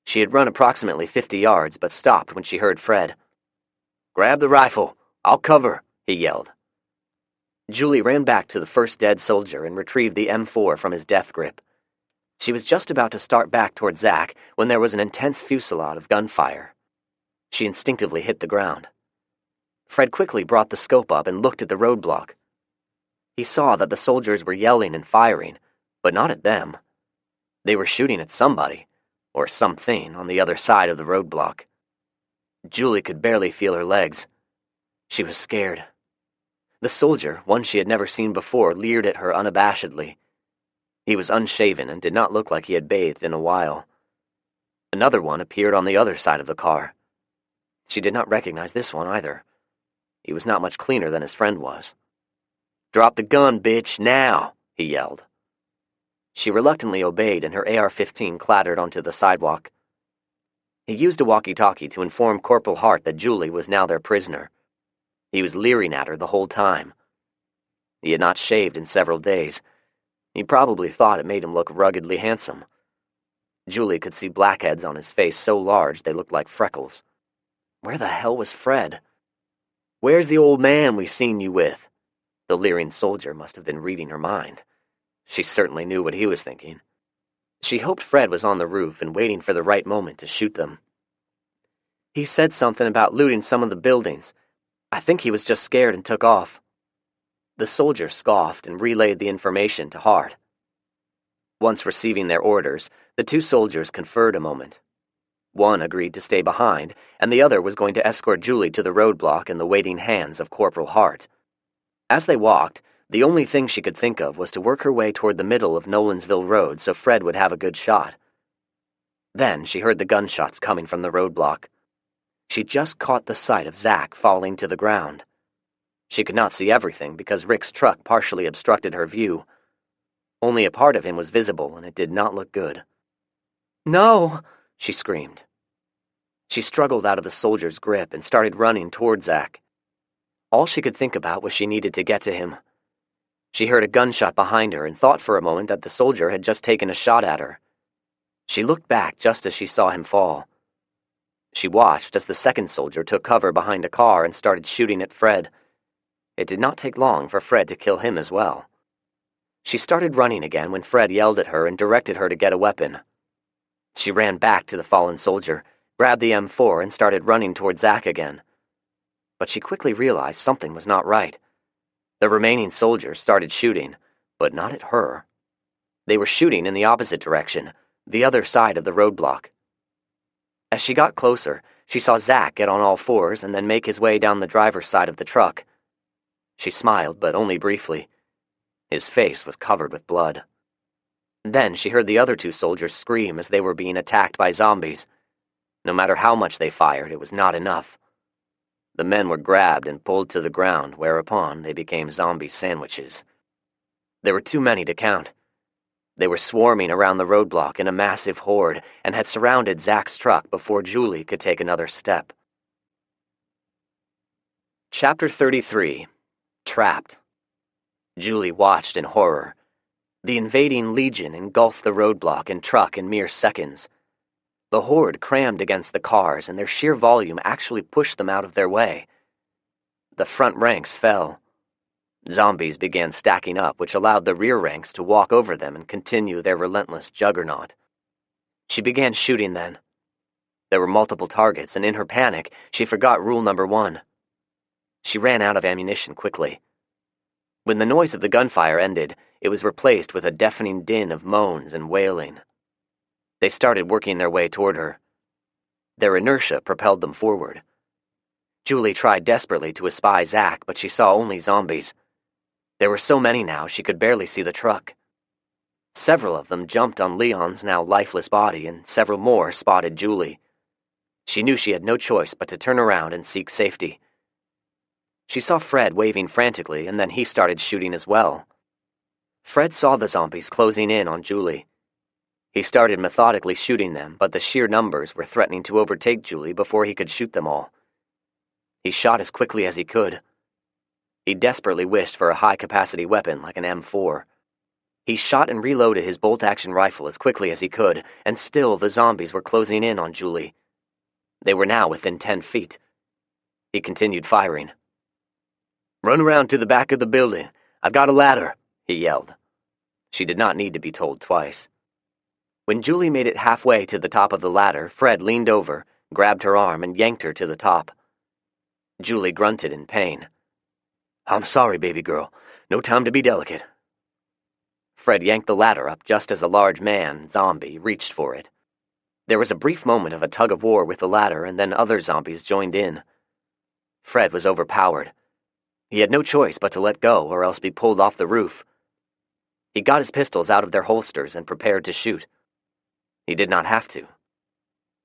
She had run approximately 50 yards, but stopped when she heard Fred. "Grab the rifle. I'll cover," he yelled. Julie ran back to the first dead soldier and retrieved the M4 from his death grip. She was just about to start back toward Zach when there was an intense fusillade of gunfire. She instinctively hit the ground. Fred quickly brought the scope up and looked at the roadblock. He saw that the soldiers were yelling and firing, but not at them. They were shooting at somebody, or something, on the other side of the roadblock. Julie could barely feel her legs. She was scared. The soldier, one she had never seen before, leered at her unabashedly. He was unshaven and did not look like he had bathed in a while. Another one appeared on the other side of the car. She did not recognize this one either. He was not much cleaner than his friend was. "Drop the gun, bitch, now!" he yelled. She reluctantly obeyed and her AR-15 clattered onto the sidewalk. He used a walkie-talkie to inform Corporal Hart that Julie was now their prisoner. He was leering at her the whole time. He had not shaved in several days. He probably thought it made him look ruggedly handsome. Julie could see blackheads on his face so large they looked like freckles. Where the hell was Fred? "Where's the old man we seen you with?" The leering soldier must have been reading her mind. She certainly knew what he was thinking. She hoped Fred was on the roof and waiting for the right moment to shoot them. "He said something about looting some of the buildings. I think he was just scared and took off." The soldier scoffed and relayed the information to Hart. Once receiving their orders, the two soldiers conferred a moment. One agreed to stay behind, and the other was going to escort Julie to the roadblock in the waiting hands of Corporal Hart. As they walked, the only thing she could think of was to work her way toward the middle of Nolansville Road so Fred would have a good shot. Then she heard the gunshots coming from the roadblock. She just caught the sight of Zach falling to the ground. She could not see everything because Rick's truck partially obstructed her view. Only a part of him was visible, and it did not look good. "No!" she screamed. She struggled out of the soldier's grip and started running toward Zach. All she could think about was she needed to get to him. She heard a gunshot behind her and thought for a moment that the soldier had just taken a shot at her. She looked back just as she saw him fall. She watched as the second soldier took cover behind a car and started shooting at Fred. It did not take long for Fred to kill him as well. She started running again when Fred yelled at her and directed her to get a weapon. She ran back to the fallen soldier, grabbed the M4, and started running toward Zach again. But she quickly realized something was not right. The remaining soldiers started shooting, but not at her. They were shooting in the opposite direction, the other side of the roadblock. As she got closer, she saw Zach get on all fours and then make his way down the driver's side of the truck. She smiled, but only briefly. His face was covered with blood. Then she heard the other two soldiers scream as they were being attacked by zombies. No matter how much they fired, it was not enough. The men were grabbed and pulled to the ground, whereupon they became zombie sandwiches. There were too many to count. They were swarming around the roadblock in a massive horde and had surrounded Zach's truck before Julie could take another step. Chapter 33. Trapped. Julie watched in horror. The invading legion engulfed the roadblock and truck in mere seconds. The horde crammed against the cars, and their sheer volume actually pushed them out of their way. The front ranks fell. Zombies began stacking up, which allowed the rear ranks to walk over them and continue their relentless juggernaut. She began shooting then. There were multiple targets, and in her panic, she forgot rule number 1. She ran out of ammunition quickly. When the noise of the gunfire ended, it was replaced with a deafening din of moans and wailing. They started working their way toward her. Their inertia propelled them forward. Julie tried desperately to espy Zach, but she saw only zombies. There were so many now, she could barely see the truck. Several of them jumped on Leon's now lifeless body, and several more spotted Julie. She knew she had no choice but to turn around and seek safety. She saw Fred waving frantically, and then he started shooting as well. Fred saw the zombies closing in on Julie. He started methodically shooting them, but the sheer numbers were threatening to overtake Julie before he could shoot them all. He shot as quickly as he could. He desperately wished for a high-capacity weapon like an M4. He shot and reloaded his bolt-action rifle as quickly as he could, and still the zombies were closing in on Julie. They were now within 10 feet. He continued firing. "Run around to the back of the building. I've got a ladder," he yelled. She did not need to be told twice. When Julie made it halfway to the top of the ladder, Fred leaned over, grabbed her arm, and yanked her to the top. Julie grunted in pain. "I'm sorry, baby girl. No time to be delicate." Fred yanked the ladder up just as a large man, zombie, reached for it. There was a brief moment of a tug-of-war with the ladder, and then other zombies joined in. Fred was overpowered. He had no choice but to let go or else be pulled off the roof. He got his pistols out of their holsters and prepared to shoot. He did not have to.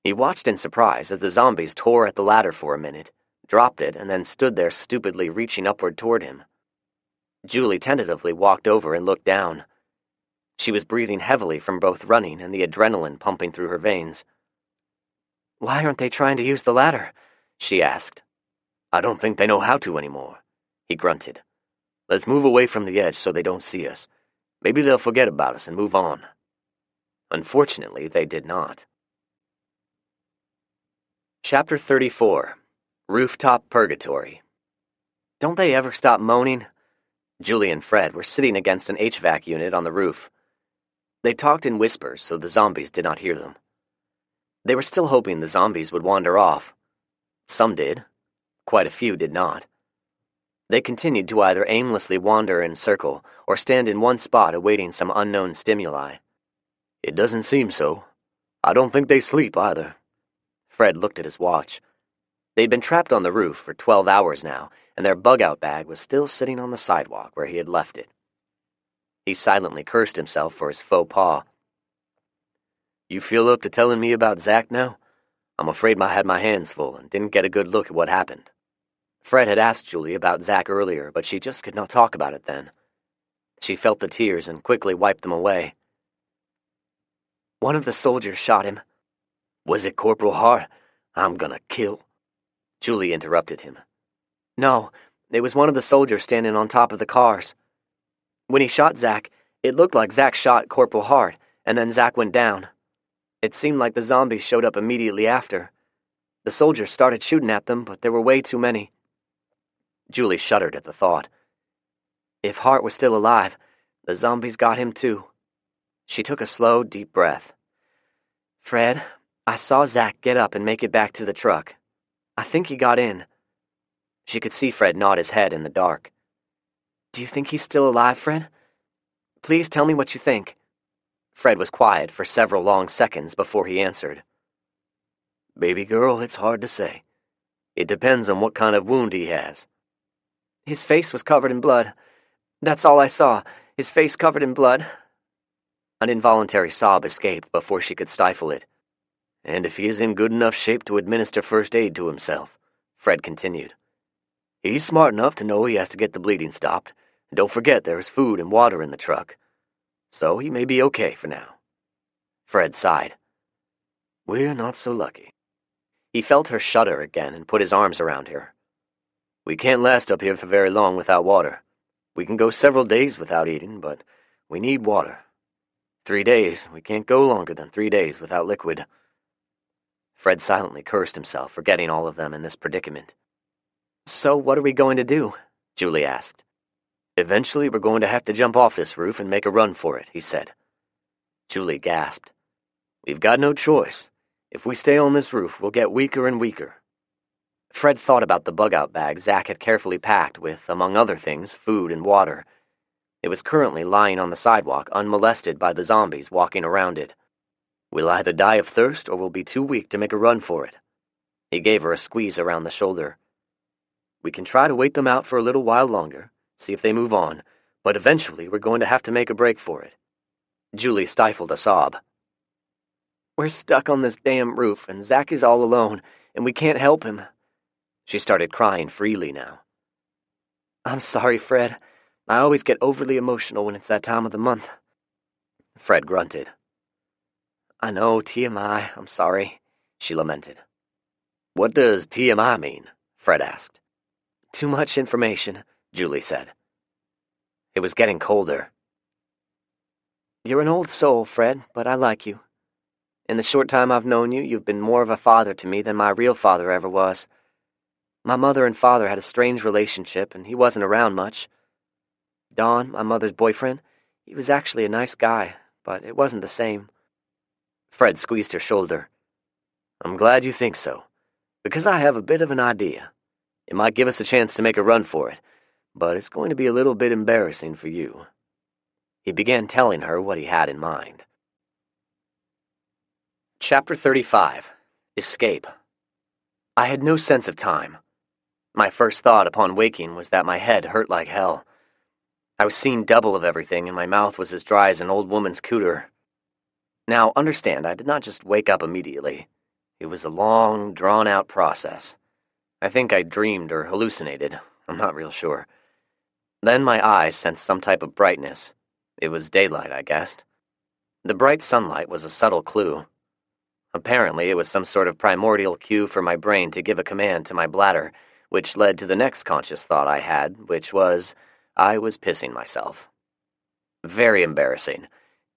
He watched in surprise as the zombies tore at the ladder for a minute, dropped it, and then stood there stupidly reaching upward toward him. Julie tentatively walked over and looked down. She was breathing heavily from both running and the adrenaline pumping through her veins. "Why aren't they trying to use the ladder?" she asked. "I don't think they know how to anymore," he grunted. "Let's move away from the edge so they don't see us. Maybe they'll forget about us and move on." Unfortunately, they did not. Chapter 34. Rooftop Purgatory. Don't they ever stop moaning? Julie and Fred were sitting against an HVAC unit on the roof. They talked in whispers so the zombies did not hear them. They were still hoping the zombies would wander off. Some did. Quite a few did not. They continued to either aimlessly wander in circle or stand in one spot awaiting some unknown stimuli. "It doesn't seem so. I don't think they sleep either." Fred looked at his watch. They'd been trapped on the roof for 12 hours now, and their bug-out bag was still sitting on the sidewalk where he had left it. He silently cursed himself for his faux pas. "You feel up to telling me about Zach now? I'm afraid I had my hands full and didn't get a good look at what happened." Fred had asked Julie about Zach earlier, but she just could not talk about it then. She felt the tears and quickly wiped them away. "One of the soldiers shot him." "Was it Corporal Hart? I'm gonna kill—" Julie interrupted him. "No, it was one of the soldiers standing on top of the cars. When he shot Zach, it looked like Zach shot Corporal Hart, and then Zach went down. It seemed like the zombies showed up immediately after. The soldiers started shooting at them, but there were way too many." Julie shuddered at the thought. If Hart was still alive, the zombies got him too. She took a slow, deep breath. "Fred, I saw Zach get up and make it back to the truck. I think he got in." She could see Fred nod his head in the dark. "Do you think he's still alive, Fred? Please tell me what you think." Fred was quiet for several long seconds before he answered. "Baby girl, it's hard to say. It depends on what kind of wound he has." "His face was covered in blood. That's all I saw, his face covered in blood." An involuntary sob escaped before she could stifle it. "And if he is in good enough shape to administer first aid to himself," Fred continued. "He's smart enough to know he has to get the bleeding stopped, and don't forget there is food and water in the truck. So he may be okay for now." Fred sighed. "We're not so lucky." He felt her shudder again and put his arms around her. "We can't last up here for very long without water. We can go several days without eating, but we need water. 3 days, we can't go longer than 3 days without liquid." Fred silently cursed himself for getting all of them in this predicament. "So what are we going to do?" Julie asked. "Eventually we're going to have to jump off this roof and make a run for it," he said. Julie gasped. "We've got no choice. If we stay on this roof, we'll get weaker and weaker." Fred thought about the bug-out bag Zach had carefully packed with, among other things, food and water. It was currently lying on the sidewalk, unmolested by the zombies walking around it. "We'll either die of thirst or we'll be too weak to make a run for it." He gave her a squeeze around the shoulder. "We can try to wait them out for a little while longer, see if they move on, but eventually we're going to have to make a break for it." Julie stifled a sob. "We're stuck on this damn roof, and Zach is all alone, and we can't help him." She started crying freely now. "I'm sorry, Fred. I always get overly emotional when it's that time of the month." Fred grunted. "I know, TMI, I'm sorry," she lamented. "What does TMI mean?" Fred asked. "Too much information," Julie said. It was getting colder. "You're an old soul, Fred, but I like you. In the short time I've known you, you've been more of a father to me than my real father ever was. My mother and father had a strange relationship, and he wasn't around much. Don, my mother's boyfriend, he was actually a nice guy, but it wasn't the same." Fred squeezed her shoulder. "I'm glad you think so, because I have a bit of an idea. It might give us a chance to make a run for it, but it's going to be a little bit embarrassing for you." He began telling her what he had in mind. Chapter 35. Escape. I had no sense of time. My first thought upon waking was that my head hurt like hell. I was seeing double of everything, and my mouth was as dry as an old woman's cooter. Now, understand, I did not just wake up immediately. It was a long, drawn-out process. I think I dreamed or hallucinated. I'm not real sure. Then my eyes sensed some type of brightness. It was daylight, I guessed. The bright sunlight was a subtle clue. Apparently, it was some sort of primordial cue for my brain to give a command to my bladder, which led to the next conscious thought I had, which was, I was pissing myself. Very embarrassing,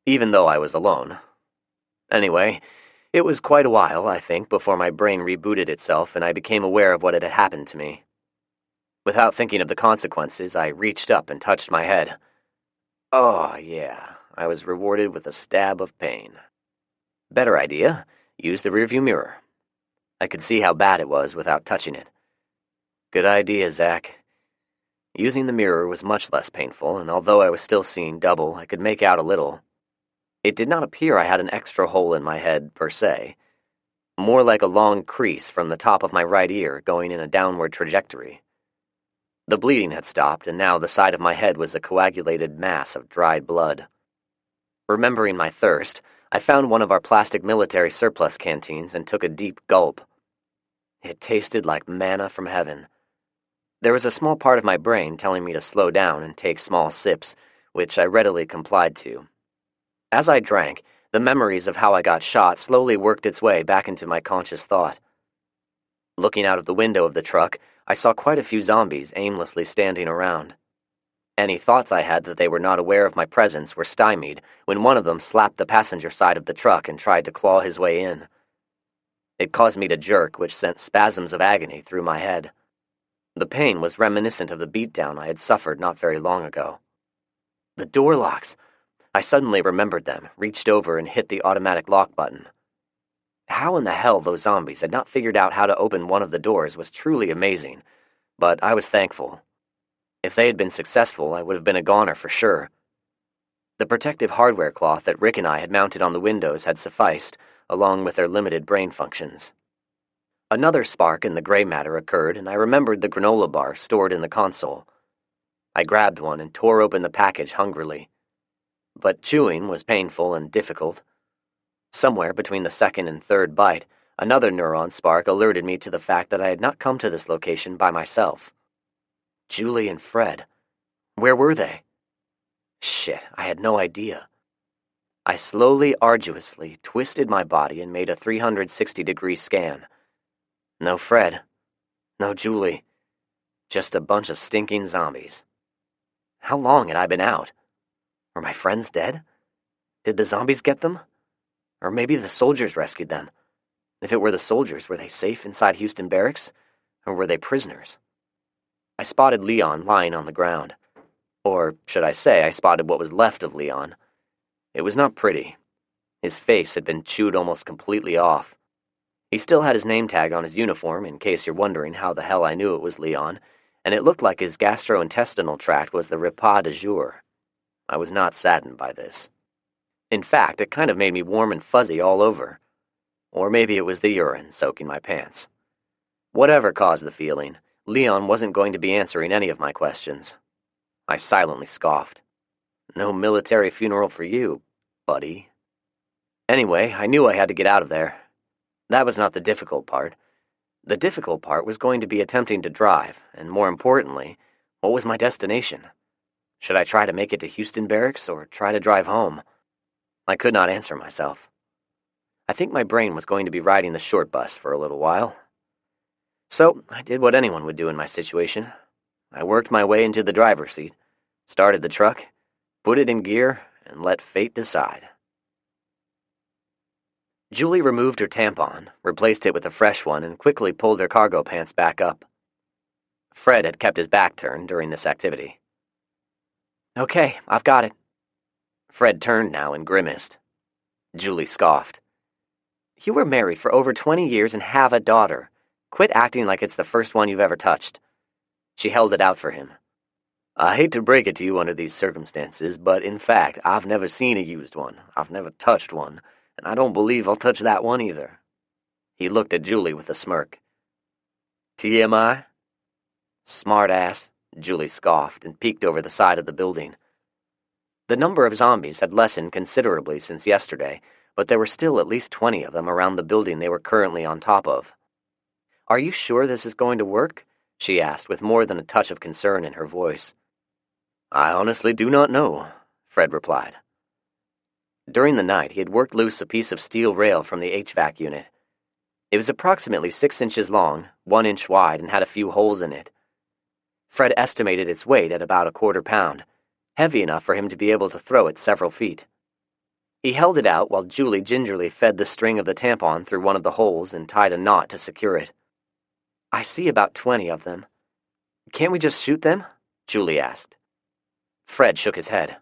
even though I was alone. Anyway, it was quite a while, I think, before my brain rebooted itself and I became aware of what had happened to me. Without thinking of the consequences, I reached up and touched my head. Oh, yeah, I was rewarded with a stab of pain. Better idea, use the rearview mirror. I could see how bad it was without touching it. Good idea, Zach. Using the mirror was much less painful, and although I was still seeing double, I could make out a little. It did not appear I had an extra hole in my head, per se. More like a long crease from the top of my right ear going in a downward trajectory. The bleeding had stopped, and now the side of my head was a coagulated mass of dried blood. Remembering my thirst, I found one of our plastic military surplus canteens and took a deep gulp. It tasted like manna from heaven. There was a small part of my brain telling me to slow down and take small sips, which I readily complied to. As I drank, the memories of how I got shot slowly worked its way back into my conscious thought. Looking out of the window of the truck, I saw quite a few zombies aimlessly standing around. Any thoughts I had that they were not aware of my presence were stymied when one of them slapped the passenger side of the truck and tried to claw his way in. It caused me to jerk, which sent spasms of agony through my head. The pain was reminiscent of the beatdown I had suffered not very long ago. The door locks! I suddenly remembered them, reached over and hit the automatic lock button. How in the hell those zombies had not figured out how to open one of the doors was truly amazing, but I was thankful. If they had been successful, I would have been a goner for sure. The protective hardware cloth that Rick and I had mounted on the windows had sufficed, along with their limited brain functions. Another spark in the gray matter occurred, and I remembered the granola bar stored in the console. I grabbed one and tore open the package hungrily. But chewing was painful and difficult. Somewhere between the second and third bite, another neuron spark alerted me to the fact that I had not come to this location by myself. Julie and Fred. Where were they? Shit, I had no idea. I slowly, arduously twisted my body and made a 360-degree scan. No Fred. No Julie. Just a bunch of stinking zombies. How long had I been out? Were my friends dead? Did the zombies get them? Or maybe the soldiers rescued them. If it were the soldiers, were they safe inside Houston Barracks? Or were they prisoners? I spotted Leon lying on the ground. Or, should I say, I spotted what was left of Leon. It was not pretty. His face had been chewed almost completely off. He still had his name tag on his uniform, in case you're wondering how the hell I knew it was Leon, and it looked like his gastrointestinal tract was the repas du jour. I was not saddened by this. In fact, it kind of made me warm and fuzzy all over. Or maybe it was the urine soaking my pants. Whatever caused the feeling, Leon wasn't going to be answering any of my questions. I silently scoffed. No military funeral for you, buddy. Anyway, I knew I had to get out of there. That was not the difficult part. The difficult part was going to be attempting to drive, and more importantly, what was my destination? Should I try to make it to Houston Barracks or try to drive home? I could not answer myself. I think my brain was going to be riding the short bus for a little while. So I did what anyone would do in my situation. I worked my way into the driver's seat, started the truck, put it in gear, and let fate decide. Julie removed her tampon, replaced it with a fresh one, and quickly pulled her cargo pants back up. Fred had kept his back turned during this activity. Okay, I've got it. Fred turned now and grimaced. Julie scoffed. You were married for over 20 years and have a daughter. Quit acting like it's the first one you've ever touched. She held it out for him. I hate to break it to you under these circumstances, but in fact, I've never seen a used one. I've never touched one, and I don't believe I'll touch that one either. He looked at Julie with a smirk. TMI? Smart ass, Julie scoffed and peeked over the side of the building. The number of zombies had lessened considerably since yesterday, but there were still at least 20 of them around the building they were currently on top of. Are you sure this is going to work? She asked, with more than a touch of concern in her voice. I honestly do not know, Fred replied. During the night, he had worked loose a piece of steel rail from the HVAC unit. It was approximately 6 inches long, 1 inch wide, and had a few holes in it. Fred estimated its weight at about a quarter pound, heavy enough for him to be able to throw it several feet. He held it out while Julie gingerly fed the string of the tampon through one of the holes and tied a knot to secure it. I see about 20 of them. Can't we just shoot them? Julie asked. Fred shook his head.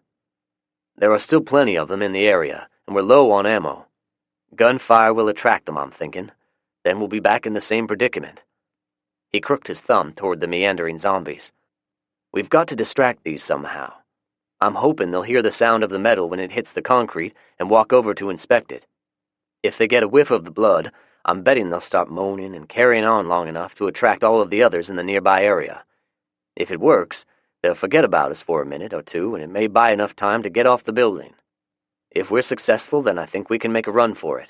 There are still plenty of them in the area, and we're low on ammo. Gunfire will attract them, I'm thinking. Then we'll be back in the same predicament. He crooked his thumb toward the meandering zombies. We've got to distract these somehow. I'm hoping they'll hear the sound of the metal when it hits the concrete and walk over to inspect it. If they get a whiff of the blood, I'm betting they'll stop moaning and carrying on long enough to attract all of the others in the nearby area. If it works, they'll forget about us for a minute or two, and it may buy enough time to get off the building. If we're successful, then I think we can make a run for it.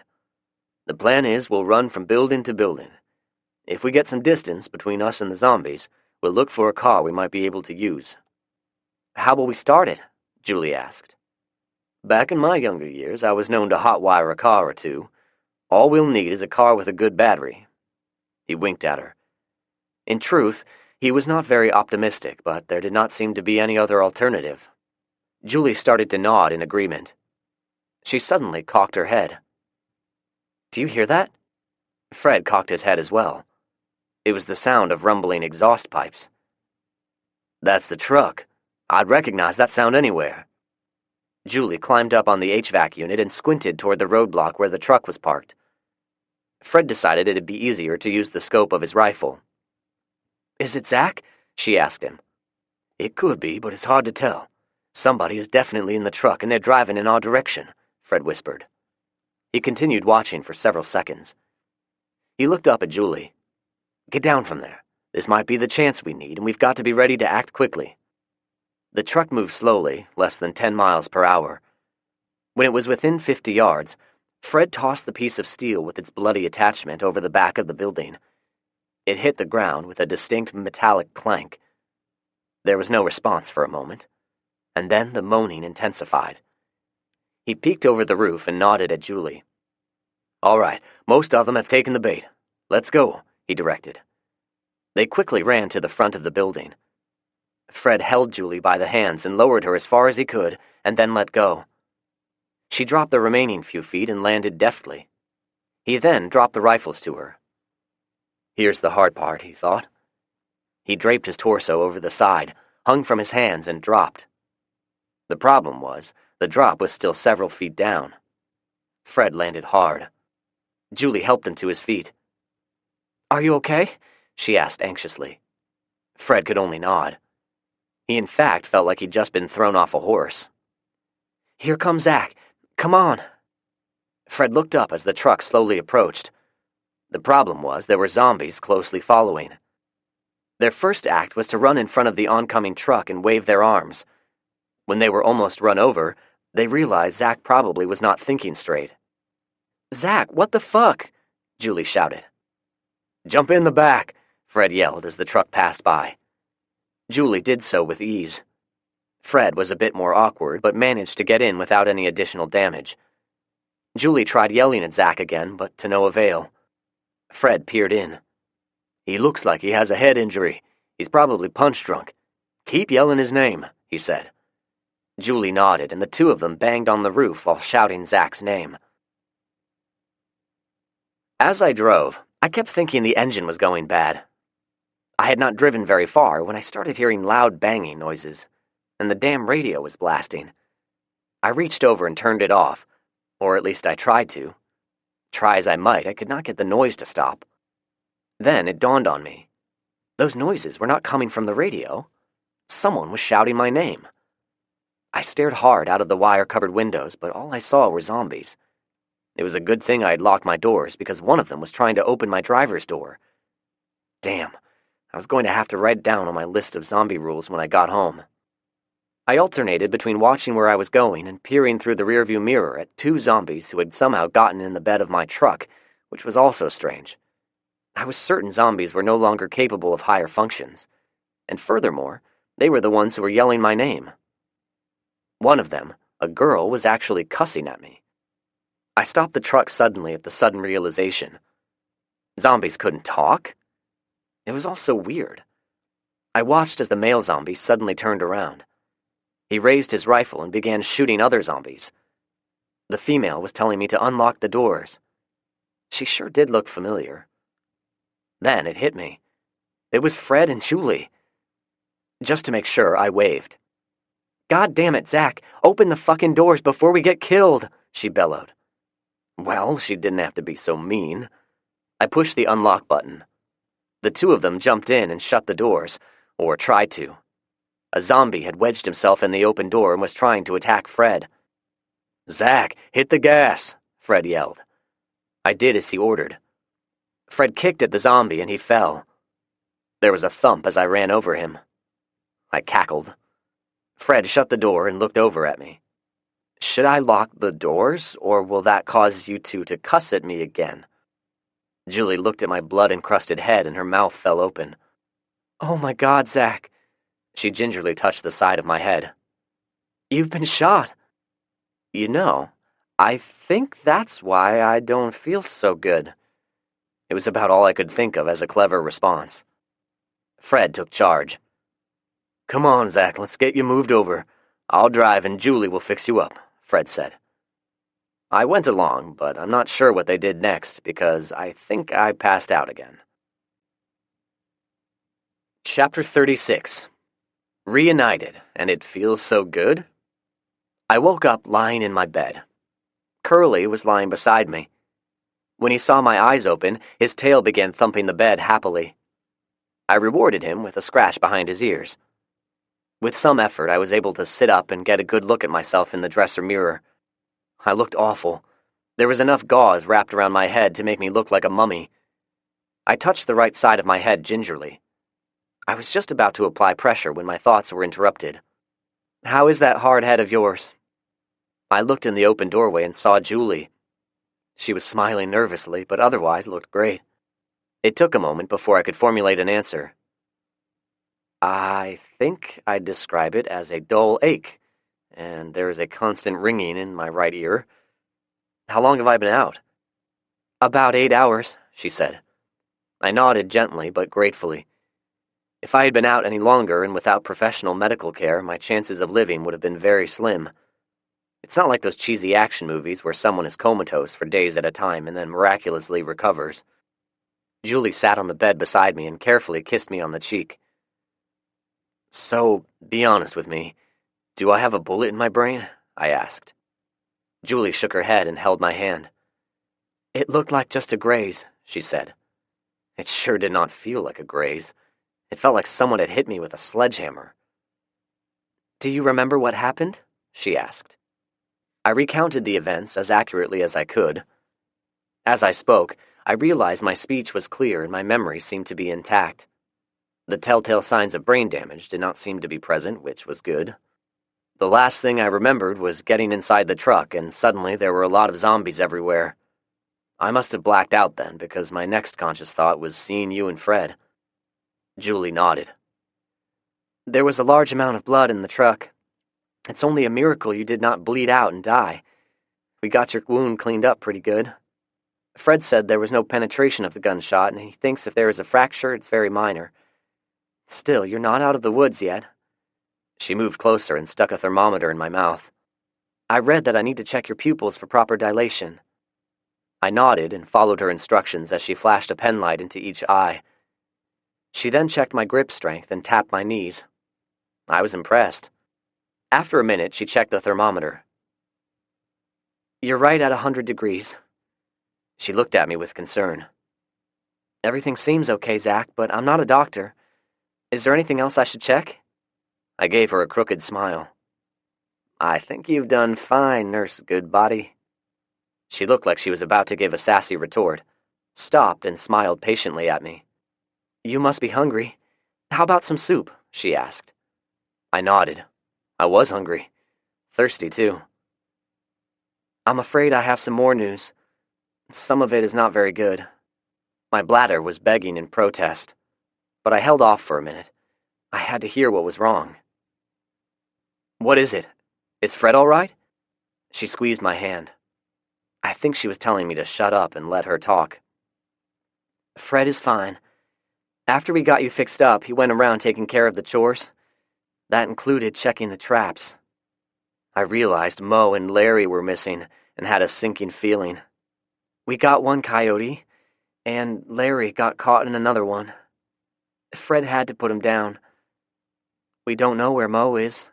The plan is we'll run from building to building. If we get some distance between us and the zombies, we'll look for a car we might be able to use. How will we start it? Julie asked. Back in my younger years, I was known to hotwire a car or two. All we'll need is a car with a good battery. He winked at her. In truth, he was not very optimistic, but there did not seem to be any other alternative. Julie started to nod in agreement. She suddenly cocked her head. Do you hear that? Fred cocked his head as well. It was the sound of rumbling exhaust pipes. That's the truck. I'd recognize that sound anywhere. Julie climbed up on the HVAC unit and squinted toward the roadblock where the truck was parked. Fred decided it'd be easier to use the scope of his rifle. Is it Zach? She asked him. It could be, but it's hard to tell. Somebody is definitely in the truck and they're driving in our direction, Fred whispered. He continued watching for several seconds. He looked up at Julie. Get down from there. This might be the chance we need, and we've got to be ready to act quickly. The truck moved slowly, less than 10 miles per hour. When it was within 50 yards, Fred tossed the piece of steel with its bloody attachment over the back of the building. It hit the ground with a distinct metallic clank. There was no response for a moment, and then the moaning intensified. He peeked over the roof and nodded at Julie. All right, most of them have taken the bait. Let's go, he directed. They quickly ran to the front of the building. Fred held Julie by the hands and lowered her as far as he could, and then let go. She dropped the remaining few feet and landed deftly. He then dropped the rifles to her. Here's the hard part, he thought. He draped his torso over the side, hung from his hands, and dropped. The problem was, the drop was still several feet down. Fred landed hard. Julie helped him to his feet. Are you okay? She asked anxiously. Fred could only nod. He in fact felt like he'd just been thrown off a horse. Here comes Zach. Come on. Fred looked up as the truck slowly approached. The problem was there were zombies closely following. Their first act was to run in front of the oncoming truck and wave their arms. When they were almost run over, they realized Zach probably was not thinking straight. Zach, what the fuck? Julie shouted. Jump in the back, Fred yelled as the truck passed by. Julie did so with ease. Fred was a bit more awkward, but managed to get in without any additional damage. Julie tried yelling at Zach again, but to no avail. Fred peered in. He looks like he has a head injury. He's probably punch-drunk. Keep yelling his name, he said. Julie nodded, and the two of them banged on the roof while shouting Zach's name. As I drove, I kept thinking the engine was going bad. I had not driven very far when I started hearing loud banging noises, and the damn radio was blasting. I reached over and turned it off, or at least I tried to. Try as I might, I could not get the noise to stop. Then it dawned on me. Those noises were not coming from the radio. Someone was shouting my name. I stared hard out of the wire-covered windows, but all I saw were zombies. It was a good thing I had locked my doors, because one of them was trying to open my driver's door. Damn, I was going to have to write down on my list of zombie rules when I got home. I alternated between watching where I was going and peering through the rearview mirror at two zombies who had somehow gotten in the bed of my truck, which was also strange. I was certain zombies were no longer capable of higher functions, and furthermore, they were the ones who were yelling my name. One of them, a girl, was actually cussing at me. I stopped the truck suddenly at the sudden realization. Zombies couldn't talk? It was all so weird. I watched as the male zombie suddenly turned around. He raised his rifle and began shooting other zombies. The female was telling me to unlock the doors. She sure did look familiar. Then it hit me. It was Fred and Julie. Just to make sure, I waved. God damn it, Zach, open the fucking doors before we get killed, she bellowed. Well, she didn't have to be so mean. I pushed the unlock button. The two of them jumped in and shut the doors, or tried to. A zombie had wedged himself in the open door and was trying to attack Fred. Zach, hit the gas, Fred yelled. I did as he ordered. Fred kicked at the zombie and he fell. There was a thump as I ran over him. I cackled. Fred shut the door and looked over at me. Should I lock the doors, or will that cause you two to cuss at me again? Julie looked at my blood-encrusted head and her mouth fell open. Oh my God, Zach. She gingerly touched the side of my head. You've been shot. You know, I think that's why I don't feel so good. It was about all I could think of as a clever response. Fred took charge. Come on, Zach, let's get you moved over. I'll drive and Julie will fix you up, Fred said. I went along, but I'm not sure what they did next because I think I passed out again. Chapter 36. Reunited, and it feels so good? I woke up lying in my bed. Curly was lying beside me. When he saw my eyes open, his tail began thumping the bed happily. I rewarded him with a scratch behind his ears. With some effort, I was able to sit up and get a good look at myself in the dresser mirror. I looked awful. There was enough gauze wrapped around my head to make me look like a mummy. I touched the right side of my head gingerly. I was just about to apply pressure when my thoughts were interrupted. How is that hard head of yours? I looked in the open doorway and saw Julie. She was smiling nervously, but otherwise looked great. It took a moment before I could formulate an answer. I think I'd describe it as a dull ache, and there is a constant ringing in my right ear. How long have I been out? About 8 hours, she said. I nodded gently but gratefully. If I had been out any longer and without professional medical care, my chances of living would have been very slim. It's not like those cheesy action movies where someone is comatose for days at a time and then miraculously recovers. Julie sat on the bed beside me and carefully kissed me on the cheek. So, be honest with me. Do I have a bullet in my brain? I asked. Julie shook her head and held my hand. It looked like just a graze, she said. It sure did not feel like a graze. It felt like someone had hit me with a sledgehammer. Do you remember what happened? She asked. I recounted the events as accurately as I could. As I spoke, I realized my speech was clear and my memory seemed to be intact. The telltale signs of brain damage did not seem to be present, which was good. The last thing I remembered was getting inside the truck, and suddenly there were a lot of zombies everywhere. I must have blacked out then, because my next conscious thought was seeing you and Fred. Julie nodded. There was a large amount of blood in the truck. It's only a miracle you did not bleed out and die. We got your wound cleaned up pretty good. Fred said there was no penetration of the gunshot, and he thinks if there is a fracture, it's very minor. Still, you're not out of the woods yet. She moved closer and stuck a thermometer in my mouth. I read that I need to check your pupils for proper dilation. I nodded and followed her instructions as she flashed a penlight into each eye. She then checked my grip strength and tapped my knees. I was impressed. After a minute, she checked the thermometer. You're right at 100 degrees. She looked at me with concern. Everything seems okay, Zach, but I'm not a doctor. Is there anything else I should check? I gave her a crooked smile. I think you've done fine, Nurse Goodbody. She looked like she was about to give a sassy retort, stopped and smiled patiently at me. You must be hungry. How about some soup? She asked. I nodded. I was hungry. Thirsty, too. I'm afraid I have some more news. Some of it is not very good. My bladder was begging in protest, but I held off for a minute. I had to hear what was wrong. What is it? Is Fred all right? She squeezed my hand. I think she was telling me to shut up and let her talk. Fred is fine. After we got you fixed up, he went around taking care of the chores. That included checking the traps. I realized Mo and Larry were missing and had a sinking feeling. We got one coyote, and Larry got caught in another one. Fred had to put him down. We don't know where Mo is.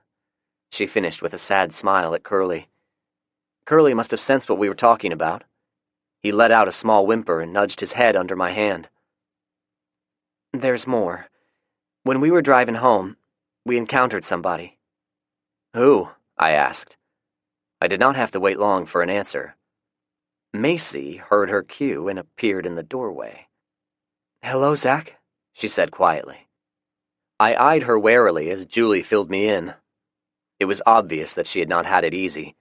She finished with a sad smile at Curly. Curly must have sensed what we were talking about. He let out a small whimper and nudged his head under my hand. There's more. When we were driving home, we encountered somebody. Who? I asked. I did not have to wait long for an answer. Macy heard her cue and appeared in the doorway. Hello, Zach, she said quietly. I eyed her warily as Julie filled me in. It was obvious that she had not had it easy.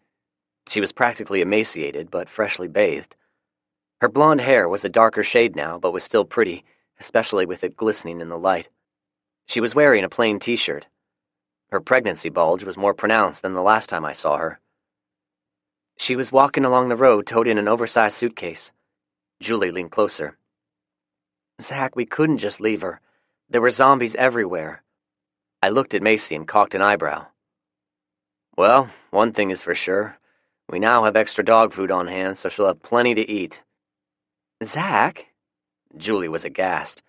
She was practically emaciated, but freshly bathed. Her blonde hair was a darker shade now, but was still pretty, especially with it glistening in the light. She was wearing a plain t-shirt. Her pregnancy bulge was more pronounced than the last time I saw her. She was walking along the road toting an oversized suitcase. Julie leaned closer. Zach, we couldn't just leave her. There were zombies everywhere. I looked at Macy and cocked an eyebrow. Well, one thing is for sure. We now have extra dog food on hand, so she'll have plenty to eat. Zach? Julie was aghast.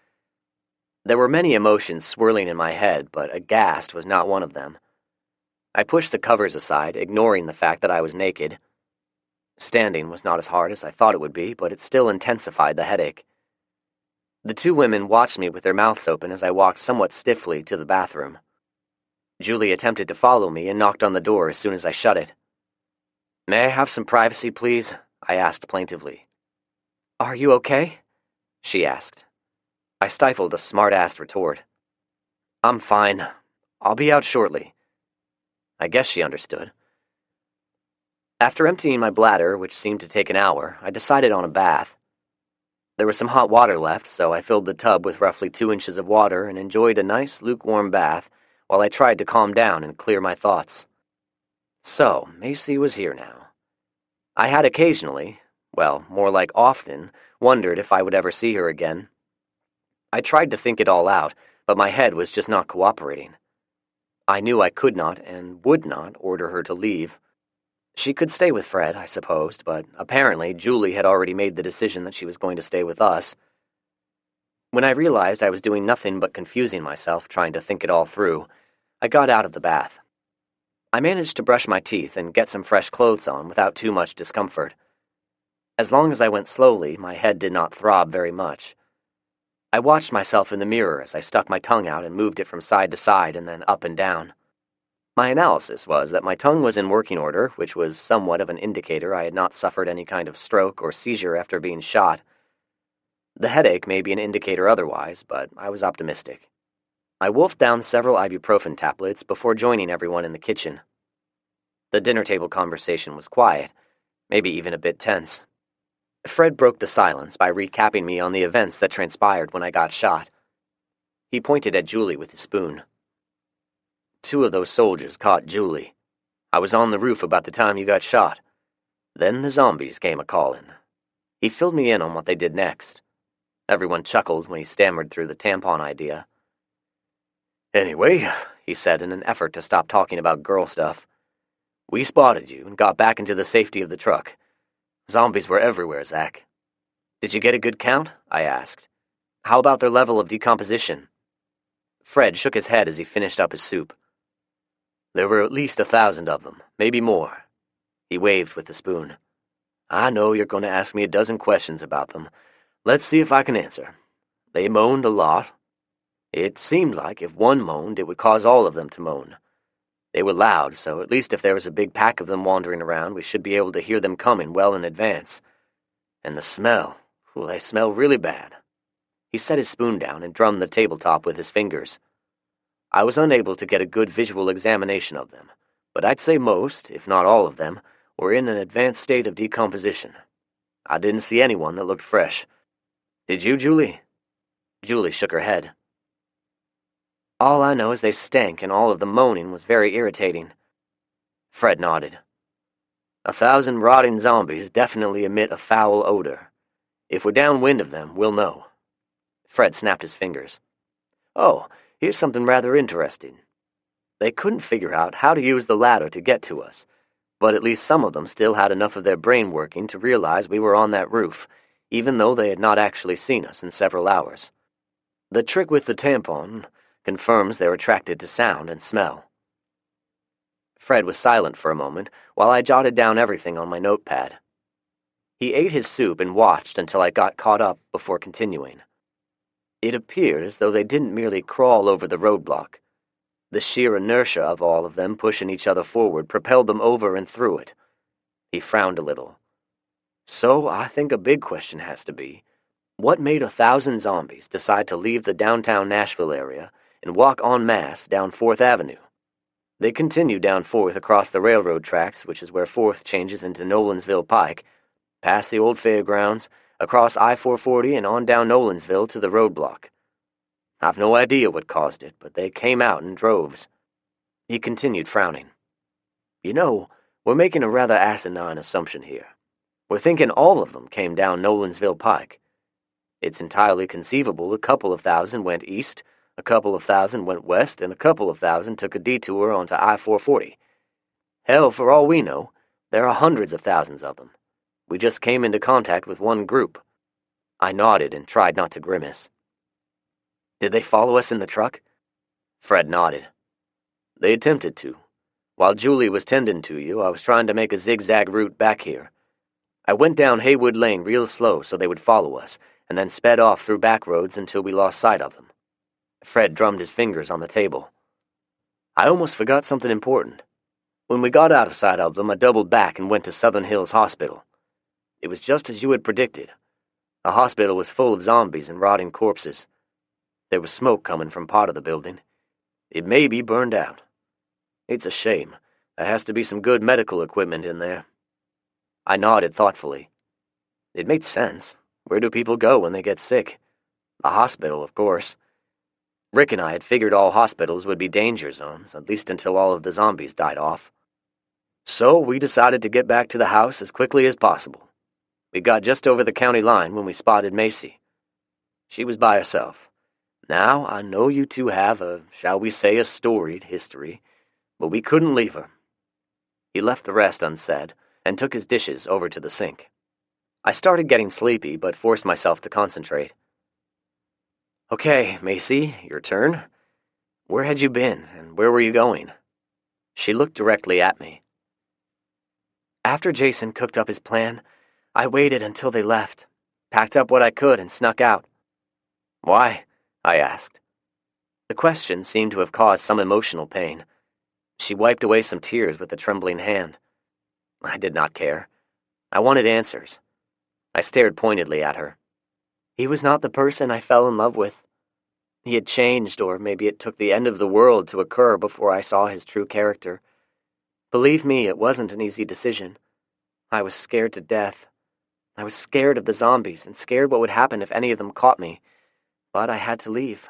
There were many emotions swirling in my head, but aghast was not one of them. I pushed the covers aside, ignoring the fact that I was naked. Standing was not as hard as I thought it would be, but it still intensified the headache. The two women watched me with their mouths open as I walked somewhat stiffly to the bathroom. Julie attempted to follow me and knocked on the door as soon as I shut it. May I have some privacy, please? I asked plaintively. Are you okay? She asked. I stifled a smart-assed retort. I'm fine. I'll be out shortly. I guess she understood. After emptying my bladder, which seemed to take an hour, I decided on a bath. There was some hot water left, so I filled the tub with roughly 2 inches of water and enjoyed a nice, lukewarm bath while I tried to calm down and clear my thoughts. So, Macy was here now. I had occasionally, well, more like often, wondered if I would ever see her again. I tried to think it all out, but my head was just not cooperating. I knew I could not and would not order her to leave. She could stay with Fred, I supposed, but apparently Julie had already made the decision that she was going to stay with us. When I realized I was doing nothing but confusing myself trying to think it all through, I got out of the bath. I managed to brush my teeth and get some fresh clothes on without too much discomfort. As long as I went slowly, my head did not throb very much. I watched myself in the mirror as I stuck my tongue out and moved it from side to side and then up and down. My analysis was that my tongue was in working order, which was somewhat of an indicator I had not suffered any kind of stroke or seizure after being shot. The headache may be an indicator otherwise, but I was optimistic. I wolfed down several ibuprofen tablets before joining everyone in the kitchen. The dinner table conversation was quiet, maybe even a bit tense. Fred broke the silence by recapping me on the events that transpired when I got shot. He pointed at Julie with his spoon. 2 of those soldiers caught Julie. I was on the roof about the time you got shot. Then the zombies came a-calling. He filled me in on what they did next. Everyone chuckled when he stammered through the tampon idea. Anyway, he said in an effort to stop talking about girl stuff, we spotted you and got back into the safety of the truck. Zombies were everywhere, Zach. Did you get a good count? I asked. How about their level of decomposition? Fred shook his head as he finished up his soup. There were at least 1,000 of them, maybe more. He waved with the spoon. I know you're going to ask me a dozen questions about them. Let's see if I can answer. They moaned a lot. It seemed like if one moaned, it would cause all of them to moan. They were loud, so at least if there was a big pack of them wandering around, we should be able to hear them coming well in advance. And the smell. They smell really bad. He set his spoon down and drummed the tabletop with his fingers. I was unable to get a good visual examination of them, but I'd say most, if not all of them, were in an advanced state of decomposition. I didn't see anyone that looked fresh. Did you, Julie? Julie shook her head. All I know is they stank, and all of the moaning was very irritating. Fred nodded. 1,000 rotting zombies definitely emit a foul odor. If we're downwind of them, we'll know. Fred snapped his fingers. Oh, here's something rather interesting. They couldn't figure out how to use the ladder to get to us, but at least some of them still had enough of their brain working to realize we were on that roof, even though they had not actually seen us in several hours. The trick with the tampon confirms they're attracted to sound and smell. Fred was silent for a moment while I jotted down everything on my notepad. He ate his soup and watched until I got caught up before continuing. It appeared as though they didn't merely crawl over the roadblock. The sheer inertia of all of them pushing each other forward propelled them over and through it. He frowned a little. So I think a big question has to be, what made 1,000 zombies decide to leave the downtown Nashville area and walk en masse down 4th Avenue? They continued down 4th across the railroad tracks, which is where 4th changes into Nolensville Pike, past the old fairgrounds, across I-440 and on down Nolensville to the roadblock. I've no idea what caused it, but they came out in droves. He continued, frowning. You know, we're making a rather asinine assumption here. We're thinking all of them came down Nolansville Pike. It's entirely conceivable a couple of thousand went east, a couple of thousand went west, and a couple of thousand took a detour onto I-440. Hell, for all we know, there are hundreds of thousands of them. We just came into contact with one group. I nodded and tried not to grimace. Did they follow us in the truck? Fred nodded. They attempted to. While Julie was tending to you, I was trying to make a zigzag route back here. I went down Haywood Lane real slow so they would follow us, and then sped off through back roads until we lost sight of them. Fred drummed his fingers on the table. I almost forgot something important. When we got out of sight of them, I doubled back and went to Southern Hills Hospital. It was just as you had predicted. The hospital was full of zombies and rotting corpses. There was smoke coming from part of the building. It may be burned out. It's a shame. There has to be some good medical equipment in there. I nodded thoughtfully. It made sense. Where do people go when they get sick? The hospital, of course. Rick and I had figured all hospitals would be danger zones, at least until all of the zombies died off. So we decided to get back to the house as quickly as possible. We got just over the county line when we spotted Macy. She was by herself. Now, I know you two have shall we say, a storied history, but we couldn't leave her. He left the rest unsaid and took his dishes over to the sink. I started getting sleepy, but forced myself to concentrate. Okay, Macy, your turn. Where had you been, and where were you going? She looked directly at me. After Jason cooked up his plan, I waited until they left, packed up what I could, and snuck out. Why? I asked. The question seemed to have caused some emotional pain. She wiped away some tears with a trembling hand. I did not care. I wanted answers. I stared pointedly at her. He was not the person I fell in love with. He had changed, or maybe it took the end of the world to occur before I saw his true character. Believe me, it wasn't an easy decision. I was scared to death. I was scared of the zombies, and scared what would happen if any of them caught me. But I had to leave.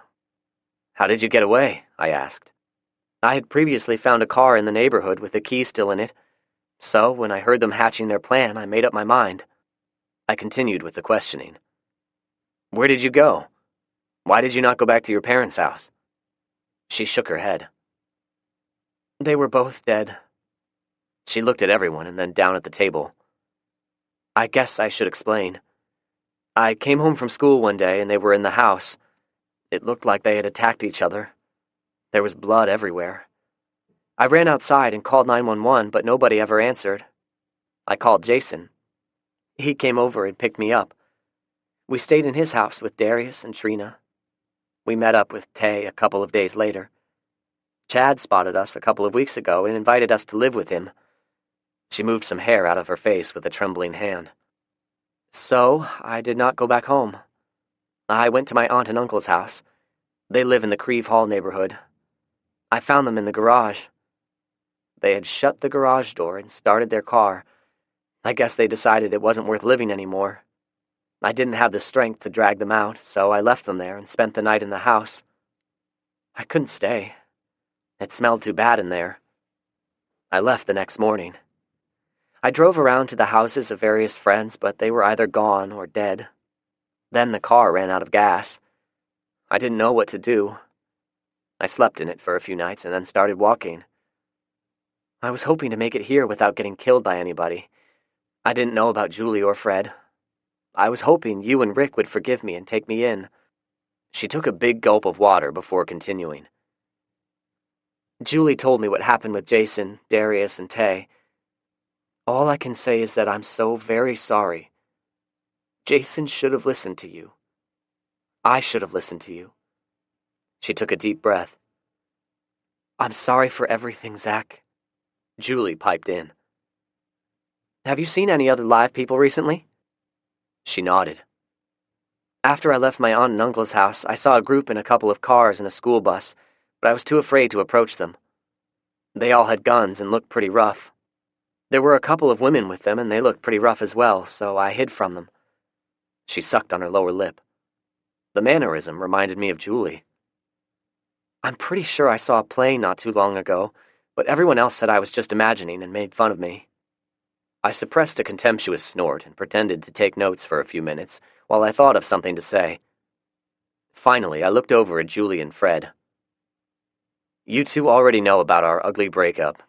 How did you get away? I asked. I had previously found a car in the neighborhood with the key still in it. So, when I heard them hatching their plan, I made up my mind. I continued with the questioning. Where did you go? Why did you not go back to your parents' house? She shook her head. They were both dead. She looked at everyone and then down at the table. I guess I should explain. I came home from school one day and they were in the house. It looked like they had attacked each other. There was blood everywhere. I ran outside and called 911, but nobody ever answered. I called Jason. He came over and picked me up. We stayed in his house with Darius and Trina. We met up with Tay a couple of days later. Chad spotted us a couple of weeks ago and invited us to live with him. She moved some hair out of her face with a trembling hand. So, I did not go back home. I went to my aunt and uncle's house. They live in the Creve Hall neighborhood. I found them in the garage. They had shut the garage door and started their car. I guess they decided it wasn't worth living anymore. I didn't have the strength to drag them out, so I left them there and spent the night in the house. I couldn't stay. It smelled too bad in there. I left the next morning. I drove around to the houses of various friends, but they were either gone or dead. Then the car ran out of gas. I didn't know what to do. I slept in it for a few nights and then started walking. I was hoping to make it here without getting killed by anybody. I didn't know about Julie or Fred. I was hoping you and Rick would forgive me and take me in. She took a big gulp of water before continuing. Julie told me what happened with Jason, Darius, and Tay. All I can say is that I'm so very sorry. Jason should have listened to you. I should have listened to you. She took a deep breath. I'm sorry for everything, Zach. Julie piped in. Have you seen any other live people recently? She nodded. After I left my aunt and uncle's house, I saw a group in a couple of cars and a school bus, but I was too afraid to approach them. They all had guns and looked pretty rough. There were a couple of women with them, and they looked pretty rough as well, so I hid from them. She sucked on her lower lip. The mannerism reminded me of Julie. I'm pretty sure I saw a plane not too long ago, but everyone else said I was just imagining and made fun of me. I suppressed a contemptuous snort and pretended to take notes for a few minutes while I thought of something to say. Finally, I looked over at Julie and Fred. You two already know about our ugly breakup.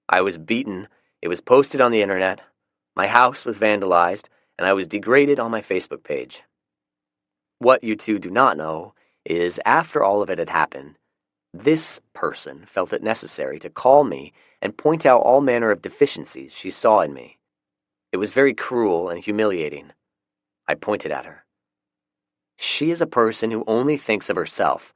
I was beaten, it was posted on the internet, my house was vandalized, and I was degraded on my Facebook page. What you two do not know is, after all of it had happened, this person felt it necessary to call me and point out all manner of deficiencies she saw in me. It was very cruel and humiliating. I pointed at her. She is a person who only thinks of herself.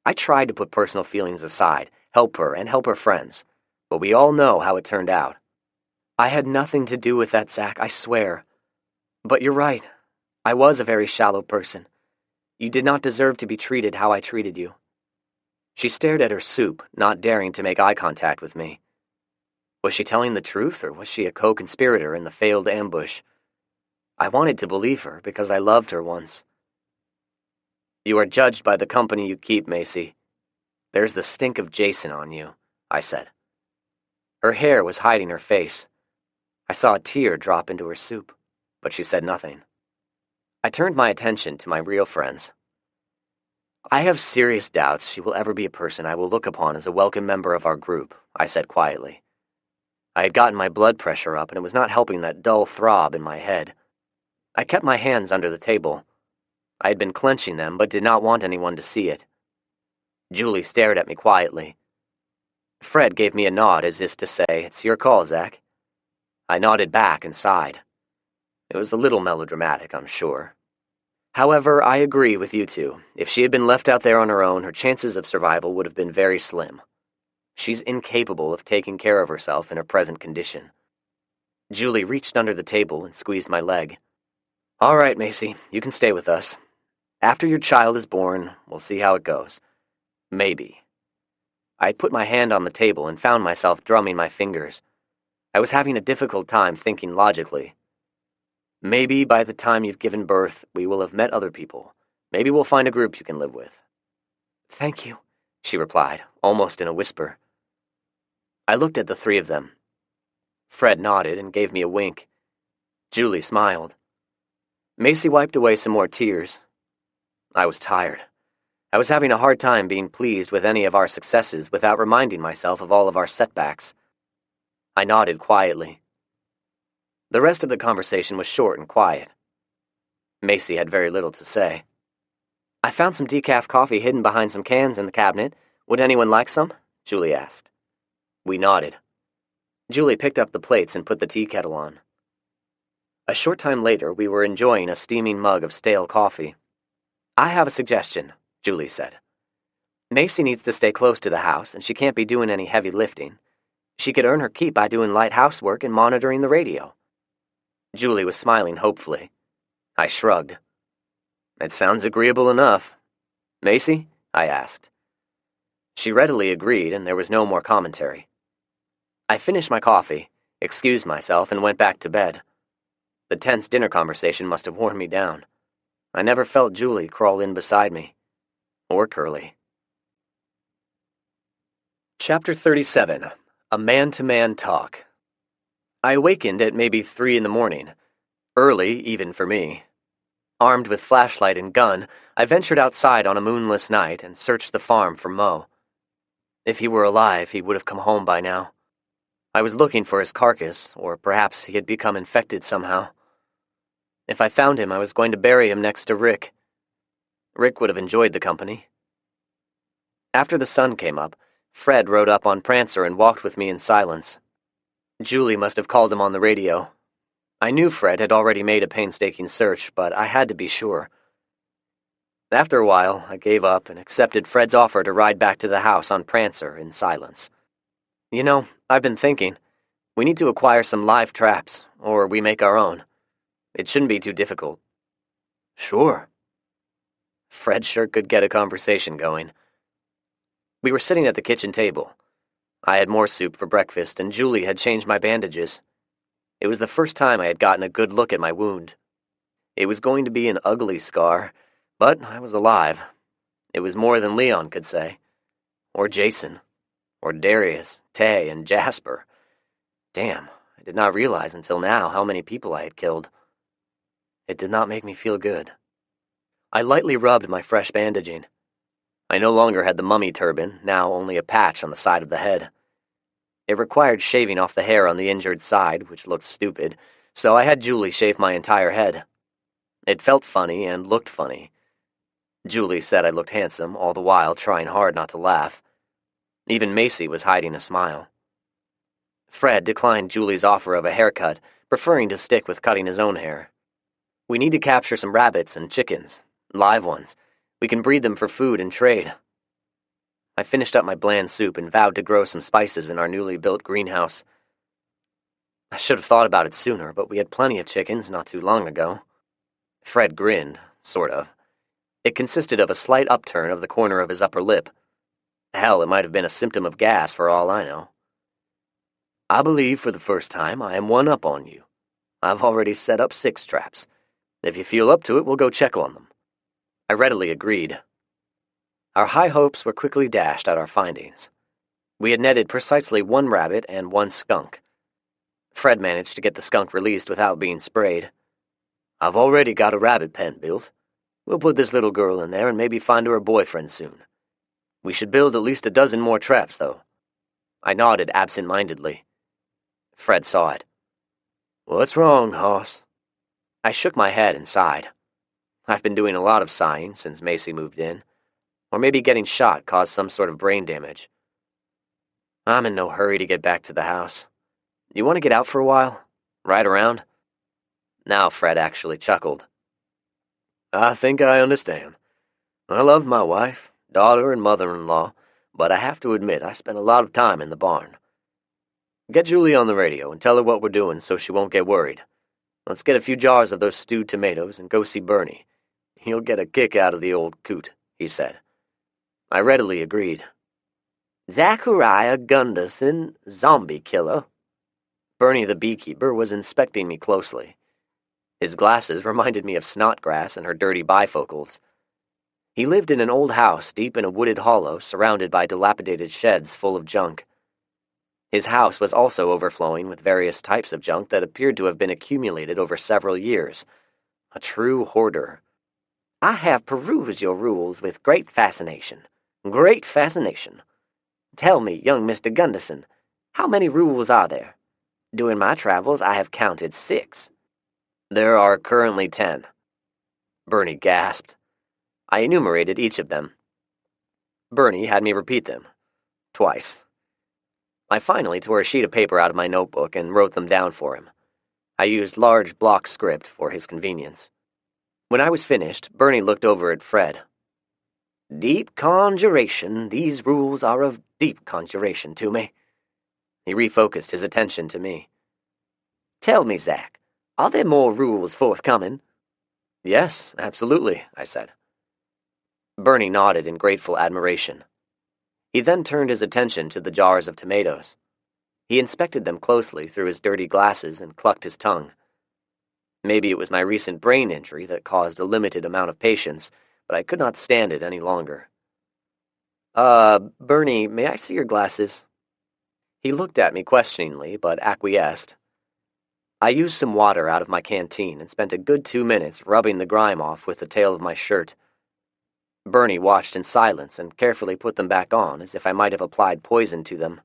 I tried to put personal feelings aside, help her and help her friends, but we all know how it turned out. I had nothing to do with that, Zach, I swear. But you're right. I was a very shallow person. You did not deserve to be treated how I treated you. She stared at her soup, not daring to make eye contact with me. Was she telling the truth, or was she a co-conspirator in the failed ambush? I wanted to believe her because I loved her once. You are judged by the company you keep, Macy. There's the stink of Jason on you, I said. Her hair was hiding her face. I saw a tear drop into her soup, but she said nothing. I turned my attention to my real friends. I have serious doubts she will ever be a person I will look upon as a welcome member of our group, I said quietly. I had gotten my blood pressure up, and it was not helping that dull throb in my head. I kept my hands under the table. I had been clenching them, but did not want anyone to see it. Julie stared at me quietly. Fred gave me a nod as if to say, "It's your call, Zach." I nodded back and sighed. It was a little melodramatic, I'm sure. However, I agree with you two. If she had been left out there on her own, her chances of survival would have been very slim. She's incapable of taking care of herself in her present condition. Julie reached under the table and squeezed my leg. All right, Macy, you can stay with us. After your child is born, we'll see how it goes. Maybe. I put my hand on the table and found myself drumming my fingers. I was having a difficult time thinking logically. Maybe by the time you've given birth, we will have met other people. Maybe we'll find a group you can live with. Thank you, she replied, almost in a whisper. I looked at the three of them. Fred nodded and gave me a wink. Julie smiled. Macy wiped away some more tears. I was tired. I was having a hard time being pleased with any of our successes without reminding myself of all of our setbacks. I nodded quietly. The rest of the conversation was short and quiet. Macy had very little to say. I found some decaf coffee hidden behind some cans in the cabinet. Would anyone like some? Julie asked. We nodded. Julie picked up the plates and put the tea kettle on. A short time later, we were enjoying a steaming mug of stale coffee. I have a suggestion, Julie said. Macy needs to stay close to the house, and she can't be doing any heavy lifting. She could earn her keep by doing light housework and monitoring the radio. Julie was smiling hopefully. I shrugged. It sounds agreeable enough. Macy? I asked. She readily agreed, and there was no more commentary. I finished my coffee, excused myself, and went back to bed. The tense dinner conversation must have worn me down. I never felt Julie crawl in beside me. Or Curly. Chapter 37. A Man-to-Man Talk. I awakened at maybe 3 in the morning. Early, even for me. Armed with flashlight and gun, I ventured outside on a moonless night and searched the farm for Mo. If he were alive, he would have come home by now. I was looking for his carcass, or perhaps he had become infected somehow. If I found him, I was going to bury him next to Rick. Rick would have enjoyed the company. After the sun came up, Fred rode up on Prancer and walked with me in silence. Julie must have called him on the radio. I knew Fred had already made a painstaking search, but I had to be sure. After a while, I gave up and accepted Fred's offer to ride back to the house on Prancer in silence. You know, I've been thinking, we need to acquire some live traps, or we make our own. It shouldn't be too difficult. Sure. Fred sure could get a conversation going. We were sitting at the kitchen table. I had more soup for breakfast, and Julie had changed my bandages. It was the first time I had gotten a good look at my wound. It was going to be an ugly scar, but I was alive. It was more than Leon could say. Or Jason. Or Darius, Tay, and Jasper. Damn, I did not realize until now how many people I had killed. It did not make me feel good. I lightly rubbed my fresh bandaging. I no longer had the mummy turban, now only a patch on the side of the head. It required shaving off the hair on the injured side, which looked stupid, so I had Julie shave my entire head. It felt funny and looked funny. Julie said I looked handsome, all the while trying hard not to laugh. Even Macy was hiding a smile. Fred declined Julie's offer of a haircut, preferring to stick with cutting his own hair. We need to capture some rabbits and chickens, live ones. We can breed them for food and trade. I finished up my bland soup and vowed to grow some spices in our newly built greenhouse. I should have thought about it sooner, but we had plenty of chickens not too long ago. Fred grinned, sort of. It consisted of a slight upturn of the corner of his upper lip. Hell, it might have been a symptom of gas for all I know. I believe for the first time I am one up on you. I've already set up 6 traps. If you feel up to it, we'll go check on them. I readily agreed. Our high hopes were quickly dashed at our findings. We had netted precisely 1 rabbit and 1 skunk. Fred managed to get the skunk released without being sprayed. I've already got a rabbit pen built. We'll put this little girl in there and maybe find her a boyfriend soon. We should build at least a dozen more traps, though. I nodded absent-mindedly. Fred saw it. What's wrong, Hoss? I shook my head and sighed. I've been doing a lot of sighing since Macy moved in. Or maybe getting shot caused some sort of brain damage. I'm in no hurry to get back to the house. You want to get out for a while? Ride around? Now Fred actually chuckled. I think I understand. I love my wife, daughter, and mother-in-law, but I have to admit I spent a lot of time in the barn. Get Julie on the radio and tell her what we're doing so she won't get worried. Let's get a few jars of those stewed tomatoes and go see Bernie. He'll get a kick out of the old coot, he said. I readily agreed. Zach Gunderson, zombie killer. Bernie the beekeeper was inspecting me closely. His glasses reminded me of Snodgrass and her dirty bifocals. He lived in an old house deep in a wooded hollow surrounded by dilapidated sheds full of junk. His house was also overflowing with various types of junk that appeared to have been accumulated over several years. A true hoarder. I have perused your rules with great fascination. Great fascination. Tell me, young Mr. Gunderson, how many rules are there? During my travels, I have counted 6. There are currently 10. Bernie gasped. I enumerated each of them. Bernie had me repeat them. Twice. I finally tore a sheet of paper out of my notebook and wrote them down for him. I used large block script for his convenience. When I was finished, Bernie looked over at Fred. Deep conjuration. These rules are of deep conjuration to me. He refocused his attention to me. Tell me, Zach, are there more rules forthcoming? Yes, absolutely, I said. Bernie nodded in grateful admiration. He then turned his attention to the jars of tomatoes. He inspected them closely through his dirty glasses and clucked his tongue. Maybe it was my recent brain injury that caused a limited amount of patience, but I could not stand it any longer. Bernie, may I see your glasses? He looked at me questioningly, but acquiesced. I used some water out of my canteen and spent a good 2 minutes rubbing the grime off with the tail of my shirt. Bernie watched in silence and carefully put them back on as if I might have applied poison to them.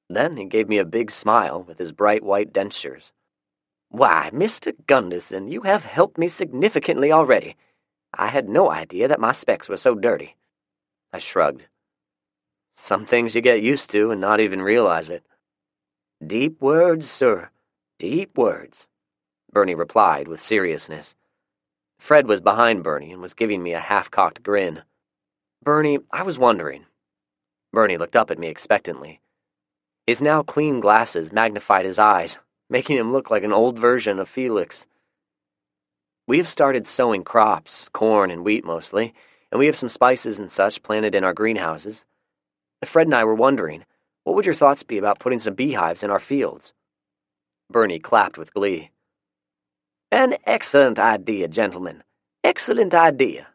Then he gave me a big smile with his bright white dentures. Why, Mr. Gunderson, you have helped me significantly already. I had no idea that my specs were so dirty. I shrugged. Some things you get used to and not even realize it. Deep words, sir. Deep words, Bernie replied with seriousness. Fred was behind Bernie and was giving me a half-cocked grin. Bernie, I was wondering. Bernie looked up at me expectantly. His now clean glasses magnified his eyes, making him look like an old version of Felix. We have started sowing crops, corn and wheat mostly, and we have some spices and such planted in our greenhouses. Fred and I were wondering, what would your thoughts be about putting some beehives in our fields? Bernie clapped with glee. An excellent idea, gentlemen. Excellent idea.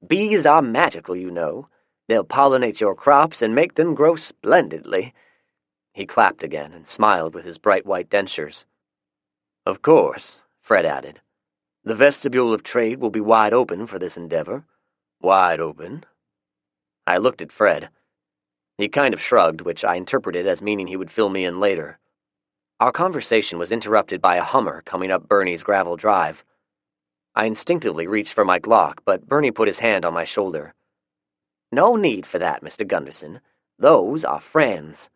Bees are magical, you know. They'll pollinate your crops and make them grow splendidly. He clapped again and smiled with his bright white dentures. Of course, Fred added. The vestibule of trade will be wide open for this endeavor. Wide open. I looked at Fred. He kind of shrugged, which I interpreted as meaning he would fill me in later. Our conversation was interrupted by a Hummer coming up Bernie's gravel drive. I instinctively reached for my Glock, but Bernie put his hand on my shoulder. No need for that, Mr. Gunderson. Those are friends.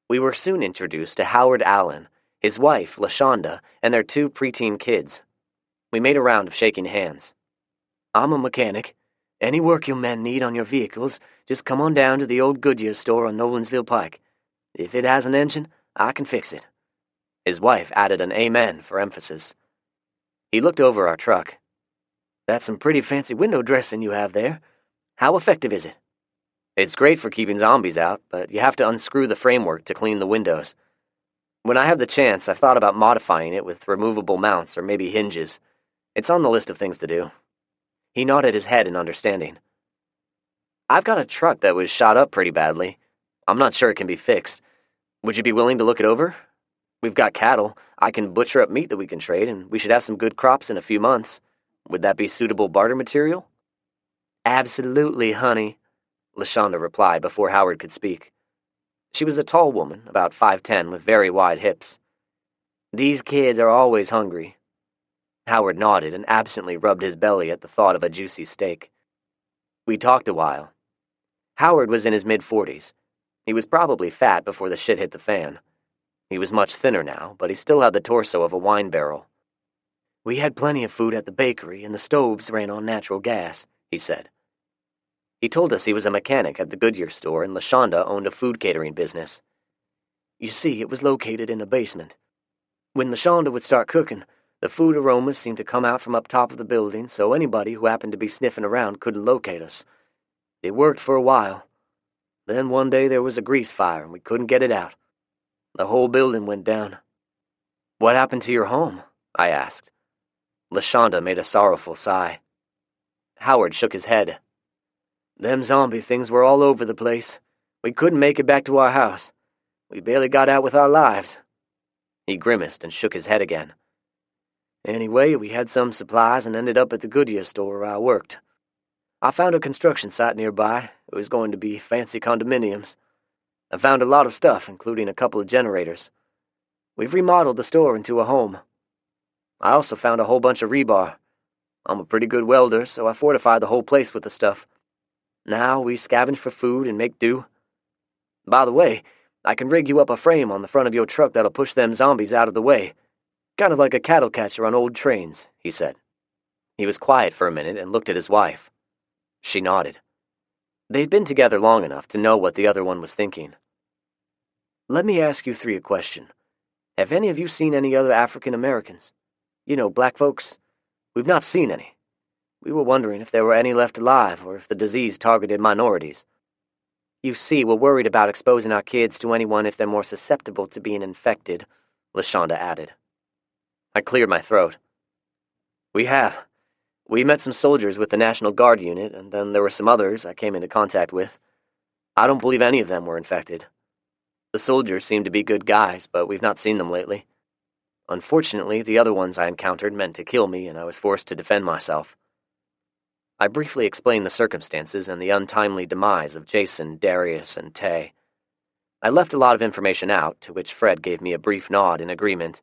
We were soon introduced to Howard Allen, his wife, LaShonda, and their 2 preteen kids. We made a round of shaking hands. I'm a mechanic. Any work you men need on your vehicles, just come on down to the old Goodyear store on Nolensville Pike. If it has an engine, I can fix it. His wife added an amen for emphasis. He looked over our truck. That's some pretty fancy window dressing you have there. How effective is it? It's great for keeping zombies out, but you have to unscrew the framework to clean the windows. When I have the chance, I've thought about modifying it with removable mounts or maybe hinges. It's on the list of things to do. He nodded his head in understanding. I've got a truck that was shot up pretty badly. I'm not sure it can be fixed. Would you be willing to look it over? We've got cattle. I can butcher up meat that we can trade, and we should have some good crops in a few months. Would that be suitable barter material? Absolutely, honey, LaShonda replied before Howard could speak. She was a tall woman, about 5'10", with very wide hips. These kids are always hungry. Howard nodded and absently rubbed his belly at the thought of a juicy steak. We talked a while. Howard was in his mid-40s. He was probably fat before the shit hit the fan. He was much thinner now, but he still had the torso of a wine barrel. We had plenty of food at the bakery, and the stoves ran on natural gas, he said. He told us he was a mechanic at the Goodyear store, and LaShonda owned a food catering business. You see, it was located in a basement. When LaShonda would start cooking, the food aromas seemed to come out from up top of the building, so anybody who happened to be sniffing around couldn't locate us. It worked for a while. Then one day there was a grease fire, and we couldn't get it out. The whole building went down. What happened to your home? I asked. LaShonda made a sorrowful sigh. Howard shook his head. Them zombie things were all over the place. We couldn't make it back to our house. We barely got out with our lives. He grimaced and shook his head again. Anyway, we had some supplies and ended up at the Goodyear store where I worked. I found a construction site nearby. It was going to be fancy condominiums. I found a lot of stuff, including a couple of generators. We've remodeled the store into a home. I also found a whole bunch of rebar. I'm a pretty good welder, so I fortified the whole place with the stuff. Now we scavenge for food and make do. By the way, I can rig you up a frame on the front of your truck that'll push them zombies out of the way. Kind of like a cattle catcher on old trains, he said. He was quiet for a minute and looked at his wife. She nodded. They'd been together long enough to know what the other one was thinking. Let me ask you 3 a question. Have any of you seen any other African Americans? You know, black folks? We've not seen any. We were wondering if there were any left alive or if the disease targeted minorities. You see, we're worried about exposing our kids to anyone if they're more susceptible to being infected, LaShonda added. I cleared my throat. We have. We met some soldiers with the National Guard unit, and then there were some others I came into contact with. I don't believe any of them were infected. The soldiers seem to be good guys, but we've not seen them lately. Unfortunately, the other ones I encountered meant to kill me, and I was forced to defend myself. I briefly explained the circumstances and the untimely demise of Jason, Darius, and Tay. I left a lot of information out, to which Fred gave me a brief nod in agreement.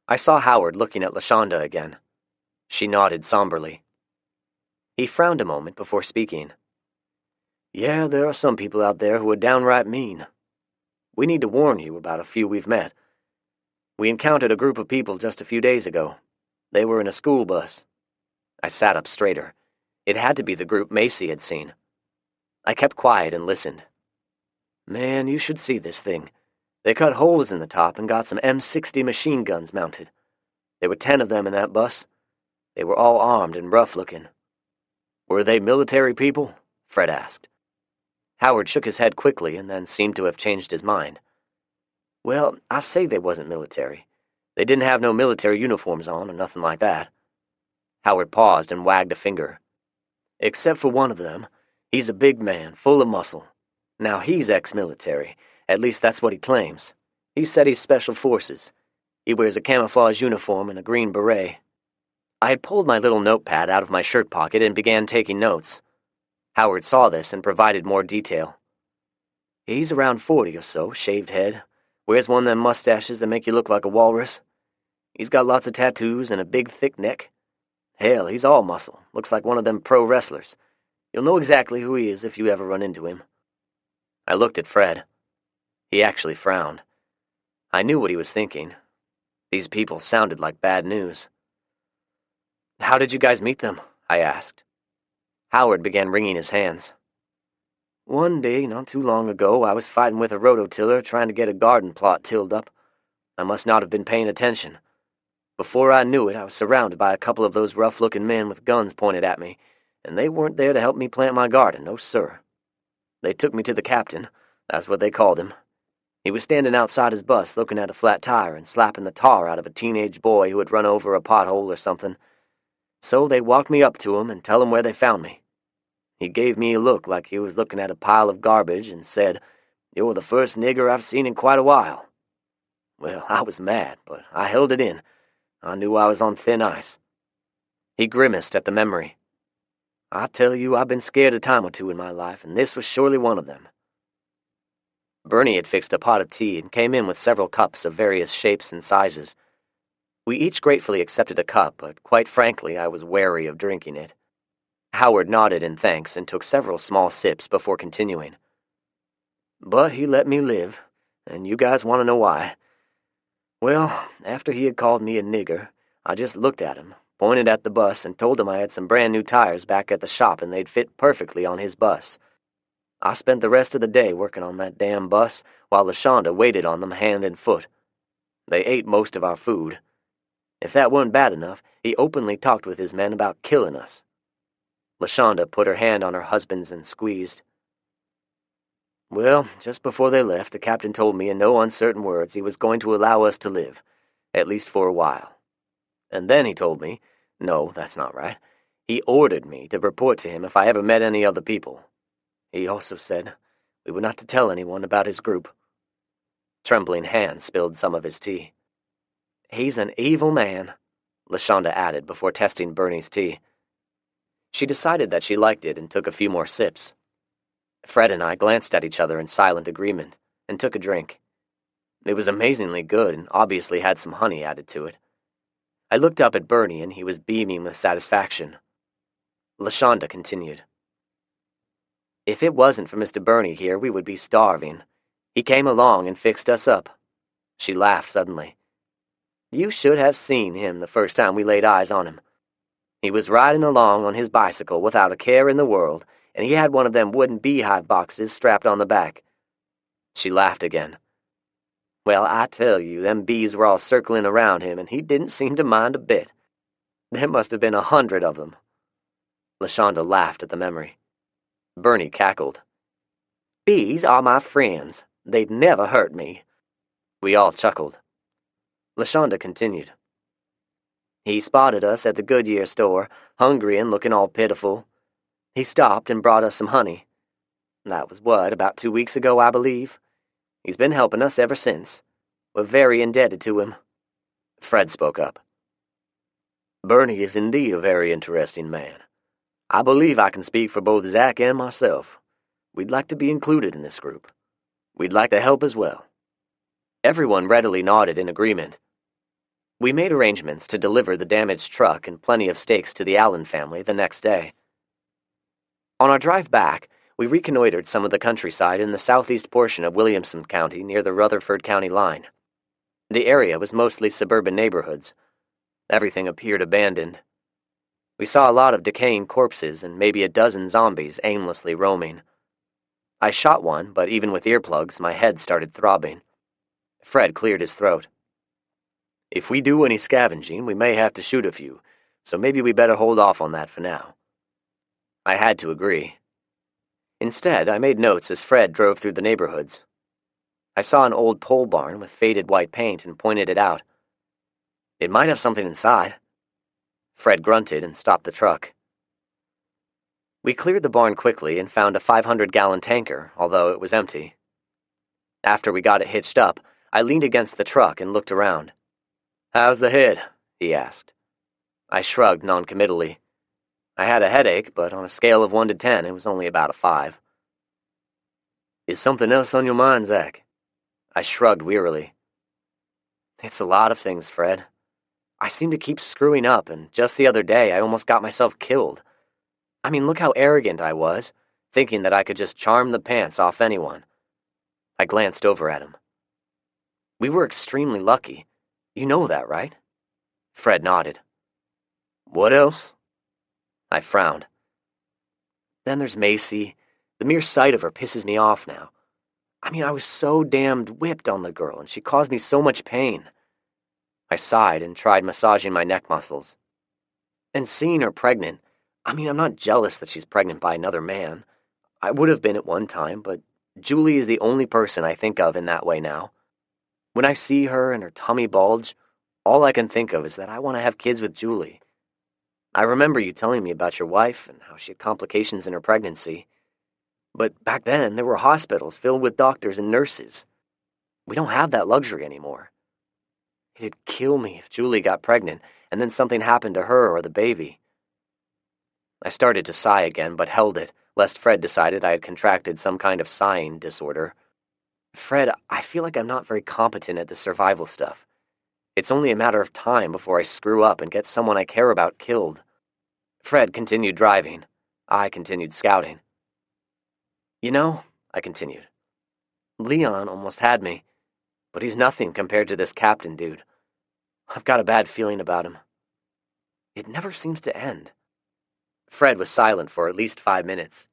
I saw Howard looking at LaShonda again. She nodded somberly. He frowned a moment before speaking. Yeah, there are some people out there who are downright mean. We need to warn you about a few we've met. We encountered a group of people just a few days ago. They were in a school bus. I sat up straighter. It had to be the group Macy had seen. I kept quiet and listened. Man, you should see this thing. They cut holes in the top and got some M60 machine guns mounted. There were 10 of them in that bus. They were all armed and rough-looking. Were they military people? Fred asked. Howard shook his head quickly and then seemed to have changed his mind. Well, I say they wasn't military. They didn't have no military uniforms on or nothing like that. Howard paused and wagged a finger. Except for one of them. He's a big man, full of muscle. Now he's ex-military, At least that's what he claims. He said he's Special Forces. He wears a camouflage uniform and a green beret. I had pulled my little notepad out of my shirt pocket and began taking notes. Howard saw this and provided more detail. He's around 40 or so, shaved head. Wears one of them mustaches that make you look like a walrus. He's got lots of tattoos and a big, thick neck. Hell, he's all muscle. Looks like one of them pro wrestlers. You'll know exactly who he is if you ever run into him. I looked at Fred. He actually frowned. I knew what he was thinking. These people sounded like bad news. How did you guys meet them? I asked. Howard began wringing his hands. One day, not too long ago, I was fighting with a rototiller trying to get a garden plot tilled up. I must not have been paying attention. Before I knew it, I was surrounded by a couple of those rough-looking men with guns pointed at me, and they weren't there to help me plant my garden, no sir. They took me to the captain, that's what they called him. He was standing outside his bus looking at a flat tire and slapping the tar out of a teenage boy who had run over a pothole or something. So they walked me up to him and tell him where they found me. He gave me a look like he was looking at a pile of garbage and said, "You're the first nigger I've seen in quite a while." Well, I was mad, but I held it in. I knew I was on thin ice. He grimaced at the memory. I tell you, I've been scared a time or two in my life, and this was surely one of them. Bernie had fixed a pot of tea and came in with several cups of various shapes and sizes. We each gratefully accepted a cup, but quite frankly, I was wary of drinking it. Howard nodded in thanks and took several small sips before continuing. But he let me live, and you guys want to know why. Well, after he had called me a nigger, I just looked at him, pointed at the bus, and told him I had some brand new tires back at the shop and they'd fit perfectly on his bus. I spent the rest of the day working on that damn bus while LaShonda waited on them hand and foot. They ate most of our food. If that weren't bad enough, he openly talked with his men about killing us. LaShonda put her hand on her husband's and squeezed. Well, just before they left, the captain told me in no uncertain words he was going to allow us to live, at least for a while. And then he told me, no, that's not right, he ordered me to report to him if I ever met any other people. He also said we were not to tell anyone about his group. Trembling hands spilled some of his tea. He's an evil man, LaShonda added before testing Bernie's tea. She decided that she liked it and took a few more sips. Fred and I glanced at each other in silent agreement and took a drink. It was amazingly good and obviously had some honey added to it. I looked up at Bernie and he was beaming with satisfaction. LaShonda continued. If it wasn't for Mr. Bernie here, we would be starving. He came along and fixed us up. She laughed suddenly. You should have seen him the first time we laid eyes on him. He was riding along on his bicycle without a care in the world, and he had one of them wooden beehive boxes strapped on the back. She laughed again. Well, I tell you, them bees were all circling around him, and he didn't seem to mind a bit. There must have been 100 of them. LaShonda laughed at the memory. Bernie cackled. Bees are my friends. They'd never hurt me. We all chuckled. LaShonda continued. He spotted us at the Goodyear store, hungry and looking all pitiful. He stopped and brought us some honey. That was about 2 weeks ago, I believe. He's been helping us ever since. We're very indebted to him. Fred spoke up. Bernie is indeed a very interesting man. I believe I can speak for both Zach and myself. We'd like to be included in this group. We'd like to help as well. Everyone readily nodded in agreement. We made arrangements to deliver the damaged truck and plenty of steaks to the Allen family the next day. On our drive back, we reconnoitered some of the countryside in the southeast portion of Williamson County near the Rutherford County line. The area was mostly suburban neighborhoods. Everything appeared abandoned. We saw a lot of decaying corpses and maybe a dozen zombies aimlessly roaming. I shot one, but even with earplugs, my head started throbbing. Fred cleared his throat. If we do any scavenging, we may have to shoot a few, so maybe we better hold off on that for now. I had to agree. Instead, I made notes as Fred drove through the neighborhoods. I saw an old pole barn with faded white paint and pointed it out. It might have something inside. Fred grunted and stopped the truck. We cleared the barn quickly and found a 500-gallon tanker, although it was empty. After we got it hitched up, I leaned against the truck and looked around. "How's the head?" he asked. I shrugged noncommittally. I had a headache, but on a scale of 1 to 10, it was only about a 5. "Is something else on your mind, Zach?" I shrugged wearily. "It's a lot of things, Fred. I seem to keep screwing up, and just the other day I almost got myself killed. I mean, look how arrogant I was, thinking that I could just charm the pants off anyone." I glanced over at him. "We were extremely lucky. You know that, right?" Fred nodded. "What else?" I frowned. "Then there's Macy. The mere sight of her pisses me off now. I mean, I was so damned whipped on the girl, and she caused me so much pain." I sighed and tried massaging my neck muscles. "And seeing her pregnant, I mean, I'm not jealous that she's pregnant by another man. I would have been at one time, but Julie is the only person I think of in that way now. When I see her and her tummy bulge, all I can think of is that I want to have kids with Julie. I remember you telling me about your wife and how she had complications in her pregnancy. But back then, there were hospitals filled with doctors and nurses. We don't have that luxury anymore. It'd kill me if Julie got pregnant and then something happened to her or the baby." I started to sigh again, but held it, lest Fred decided I had contracted some kind of sighing disorder. "Fred, I feel like I'm not very competent at the survival stuff. It's only a matter of time before I screw up and get someone I care about killed." Fred continued driving. I continued scouting. "You know," I continued, "Leon almost had me, but he's nothing compared to this captain dude. I've got a bad feeling about him. It never seems to end." Fred was silent for at least 5 minutes.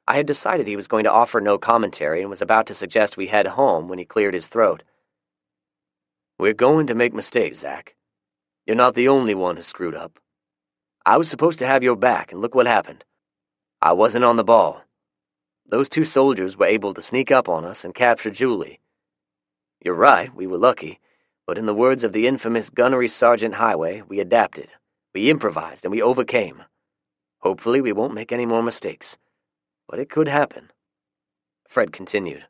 I had decided he was going to offer no commentary and was about to suggest we head home when he cleared his throat. "We're going to make mistakes, Zach. You're not the only one who screwed up. I was supposed to have your back, and look what happened. I wasn't on the ball. Those 2 soldiers were able to sneak up on us and capture Julie. You're right, we were lucky, but in the words of the infamous Gunnery Sergeant Highway, we adapted, we improvised, and we overcame. Hopefully we won't make any more mistakes, but it could happen." Fred continued.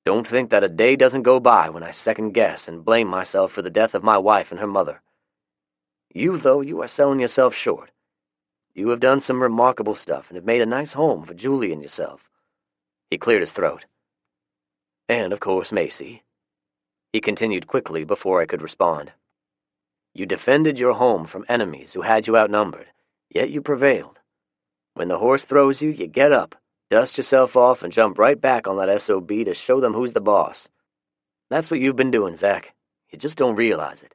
"Don't think that a day doesn't go by when I second-guess and blame myself for the death of my wife and her mother. You, though, you are selling yourself short. You have done some remarkable stuff and have made a nice home for Julie and yourself." He cleared his throat. "And, of course, Macy." He continued quickly before I could respond. "You defended your home from enemies who had you outnumbered, yet you prevailed. When the horse throws you, you get up, dust yourself off, and jump right back on that SOB to show them who's the boss. That's what you've been doing, Zach. You just don't realize it."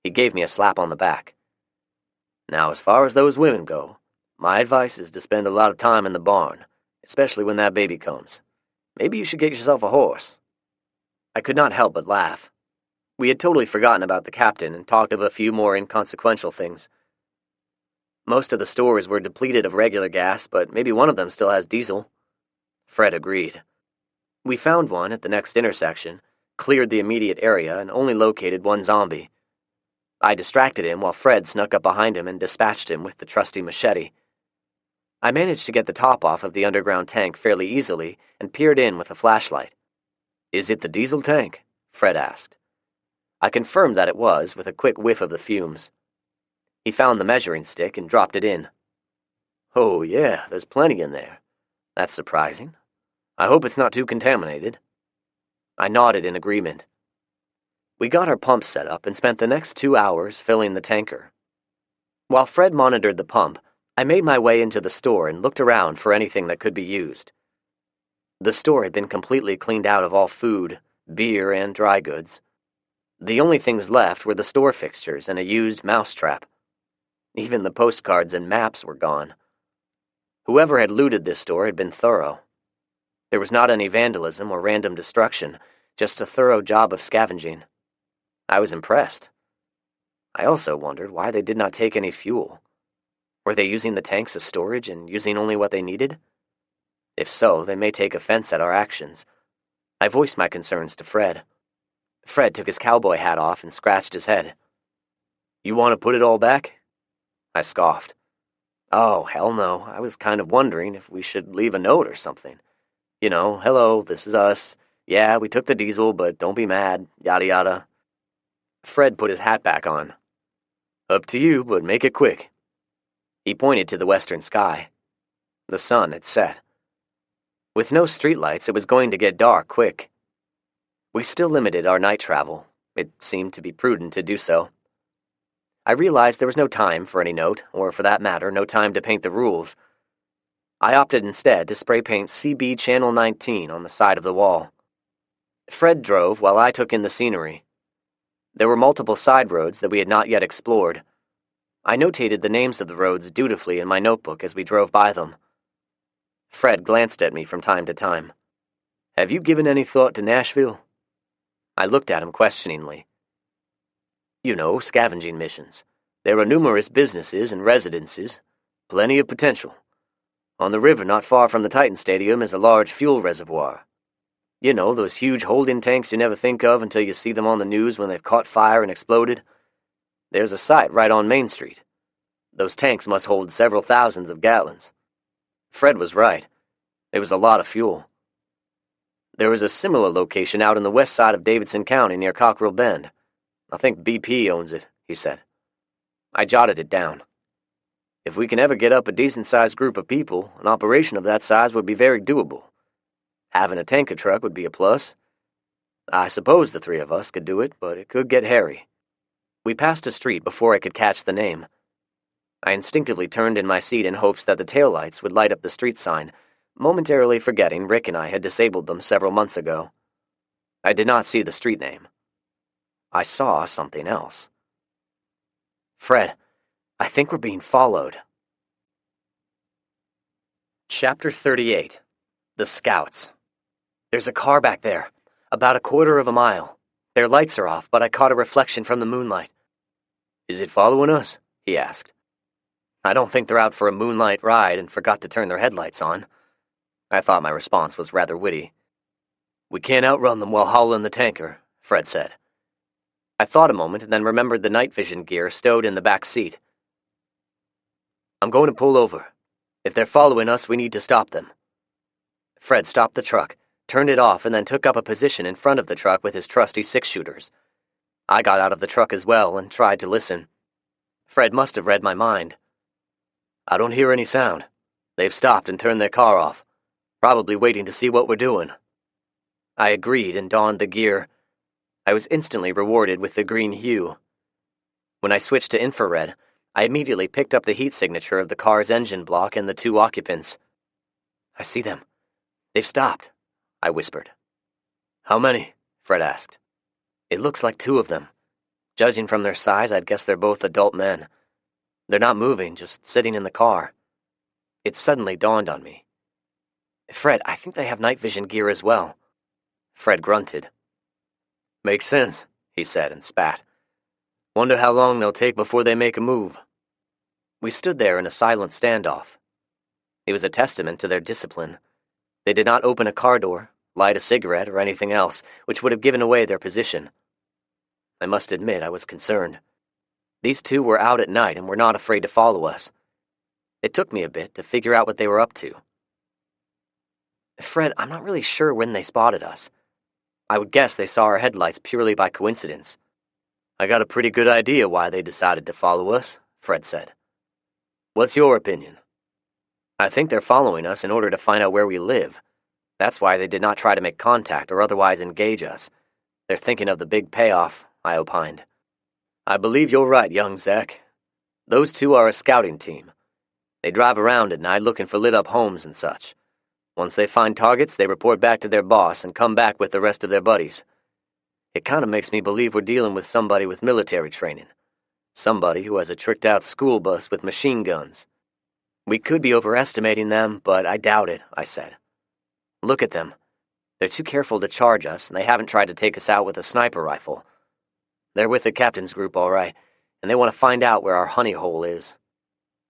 He gave me a slap on the back. "Now, as far as those women go, my advice is to spend a lot of time in the barn, especially when that baby comes. Maybe you should get yourself a horse." I could not help but laugh. We had totally forgotten about the captain and talked of a few more inconsequential things. Most of the stores were depleted of regular gas, but maybe one of them still has diesel. Fred agreed. We found one at the next intersection, cleared the immediate area, and only located one zombie. I distracted him while Fred snuck up behind him and dispatched him with the trusty machete. I managed to get the top off of the underground tank fairly easily and peered in with a flashlight. "Is it the diesel tank?" Fred asked. I confirmed that it was, with a quick whiff of the fumes. He found the measuring stick and dropped it in. "Oh, yeah, there's plenty in there. That's surprising. I hope it's not too contaminated." I nodded in agreement. We got our pump set up and spent the next 2 hours filling the tanker. While Fred monitored the pump, I made my way into the store and looked around for anything that could be used. The store had been completely cleaned out of all food, beer, and dry goods. The only things left were the store fixtures and a used mousetrap. Even the postcards and maps were gone. Whoever had looted this store had been thorough. There was not any vandalism or random destruction, just a thorough job of scavenging. I was impressed. I also wondered why they did not take any fuel. Were they using the tanks as storage and using only what they needed? If so, they may take offense at our actions. I voiced my concerns to Fred. Fred took his cowboy hat off and scratched his head. "You want to put it all back?" I scoffed. "Oh, hell no. I was kind of wondering if we should leave a note or something. You know, hello, this is us. Yeah, we took the diesel, but don't be mad, yada yada. Fred put his hat back on. Up to you, but make it quick. He pointed to the western sky. The sun had set. With no streetlights, it was going to get dark quick. We still limited our night travel. It seemed to be prudent to do so. I realized there was no time for any note, or for that matter, no time to paint the rules. I opted instead to spray paint CB Channel 19 on the side of the wall. Fred drove while I took in the scenery. There were multiple side roads that we had not yet explored. I notated the names of the roads dutifully in my notebook as we drove by them. Fred glanced at me from time to time. Have you given any thought to Nashville? I looked at him questioningly. You know, scavenging missions. There are numerous businesses and residences. Plenty of potential. On the river not far from the Titan Stadium is a large fuel reservoir. You know, those huge holding tanks you never think of until you see them on the news when they've caught fire and exploded? There's a site right on Main Street. Those tanks must hold several thousands of gallons. Fred was right. There was a lot of fuel. There was a similar location out in the west side of Davidson County near Cockrell Bend. I think BP owns it, he said. I jotted it down. If we can ever get up a decent-sized group of people, an operation of that size would be very doable. Having a tanker truck would be a plus. I suppose the three of us could do it, but it could get hairy. We passed a street before I could catch the name. I instinctively turned in my seat in hopes that the taillights would light up the street sign, momentarily forgetting Rick and I had disabled them several months ago. I did not see the street name. I saw something else. Fred, I think we're being followed. Chapter 38. The Scouts. There's a car back there, about a quarter of a mile. Their lights are off, but I caught a reflection from the moonlight. Is it following us? He asked. I don't think they're out for a moonlight ride and forgot to turn their headlights on. I thought my response was rather witty. We can't outrun them while hauling the tanker, Fred said. I thought a moment and then remembered the night vision gear stowed in the back seat. I'm going to pull over. If they're following us, we need to stop them. Fred stopped the truck, turned it off, and then took up a position in front of the truck with his trusty six-shooters. I got out of the truck as well and tried to listen. Fred must have read my mind. I don't hear any sound. They've stopped and turned their car off, probably waiting to see what we're doing. I agreed and donned the gear. I was instantly rewarded with the green hue. When I switched to infrared, I immediately picked up the heat signature of the car's engine block and the two occupants. I see them. They've stopped, I whispered. How many? Fred asked. It looks like two of them. Judging from their size, I'd guess they're both adult men. They're not moving, just sitting in the car. It suddenly dawned on me. Fred, I think they have night vision gear as well. Fred grunted. Makes sense, he said and spat. Wonder how long they'll take before they make a move. We stood there in a silent standoff. It was a testament to their discipline. They did not open a car door, light a cigarette, or anything else, which would have given away their position. I must admit I was concerned. These two were out at night and were not afraid to follow us. It took me a bit to figure out what they were up to. Fred, I'm not really sure when they spotted us. I would guess they saw our headlights purely by coincidence. I got a pretty good idea why they decided to follow us, Fred said. What's your opinion? I think they're following us in order to find out where we live. That's why they did not try to make contact or otherwise engage us. They're thinking of the big payoff, I opined. I believe you're right, young Zach. Those two are a scouting team. They drive around at night looking for lit-up homes and such. Once they find targets, they report back to their boss and come back with the rest of their buddies. It kind of makes me believe we're dealing with somebody with military training. Somebody who has a tricked-out school bus with machine guns. We could be overestimating them, but I doubt it, I said. Look at them. They're too careful to charge us, and they haven't tried to take us out with a sniper rifle. They're with the captain's group, all right, and they want to find out where our honey hole is.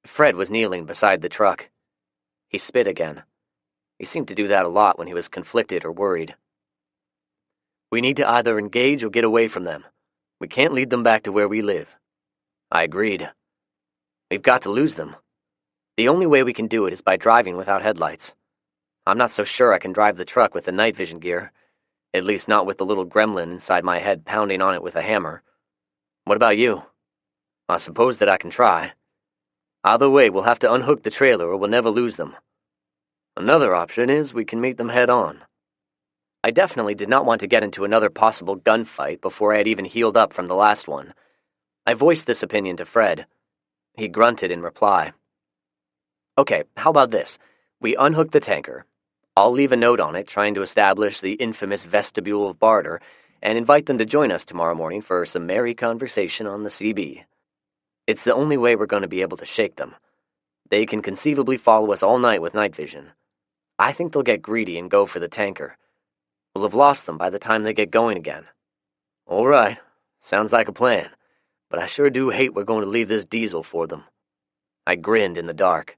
Fred was kneeling beside the truck. He spit again. He seemed to do that a lot when he was conflicted or worried. We need to either engage or get away from them. We can't lead them back to where we live. I agreed. We've got to lose them. The only way we can do it is by driving without headlights. I'm not so sure I can drive the truck with the night vision gear. At least not with the little gremlin inside my head pounding on it with a hammer. What about you? I suppose that I can try. Either way, we'll have to unhook the trailer or we'll never lose them. Another option is we can meet them head on. I definitely did not want to get into another possible gunfight before I had even healed up from the last one. I voiced this opinion to Fred. He grunted in reply. Okay, how about this? We unhook the tanker. I'll leave a note on it trying to establish the infamous vestibule of barter and invite them to join us tomorrow morning for some merry conversation on the CB. It's the only way we're going to be able to shake them. They can conceivably follow us all night with night vision. I think they'll get greedy and go for the tanker. We'll have lost them by the time they get going again. All right, sounds like a plan, but I sure do hate we're going to leave this diesel for them. I grinned in the dark.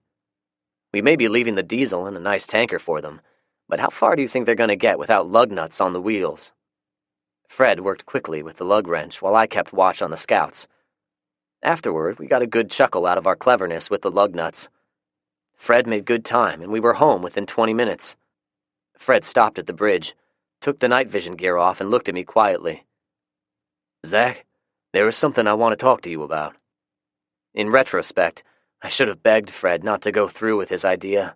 We may be leaving the diesel and a nice tanker for them, but how far do you think they're going to get without lug nuts on the wheels? Fred worked quickly with the lug wrench while I kept watch on the scouts. Afterward, we got a good chuckle out of our cleverness with the lug nuts. Fred made good time, and we were home within 20 minutes. Fred stopped at the bridge, took the night vision gear off, and looked at me quietly. Zach, there is something I want to talk to you about. In retrospect, I should have begged Fred not to go through with his idea,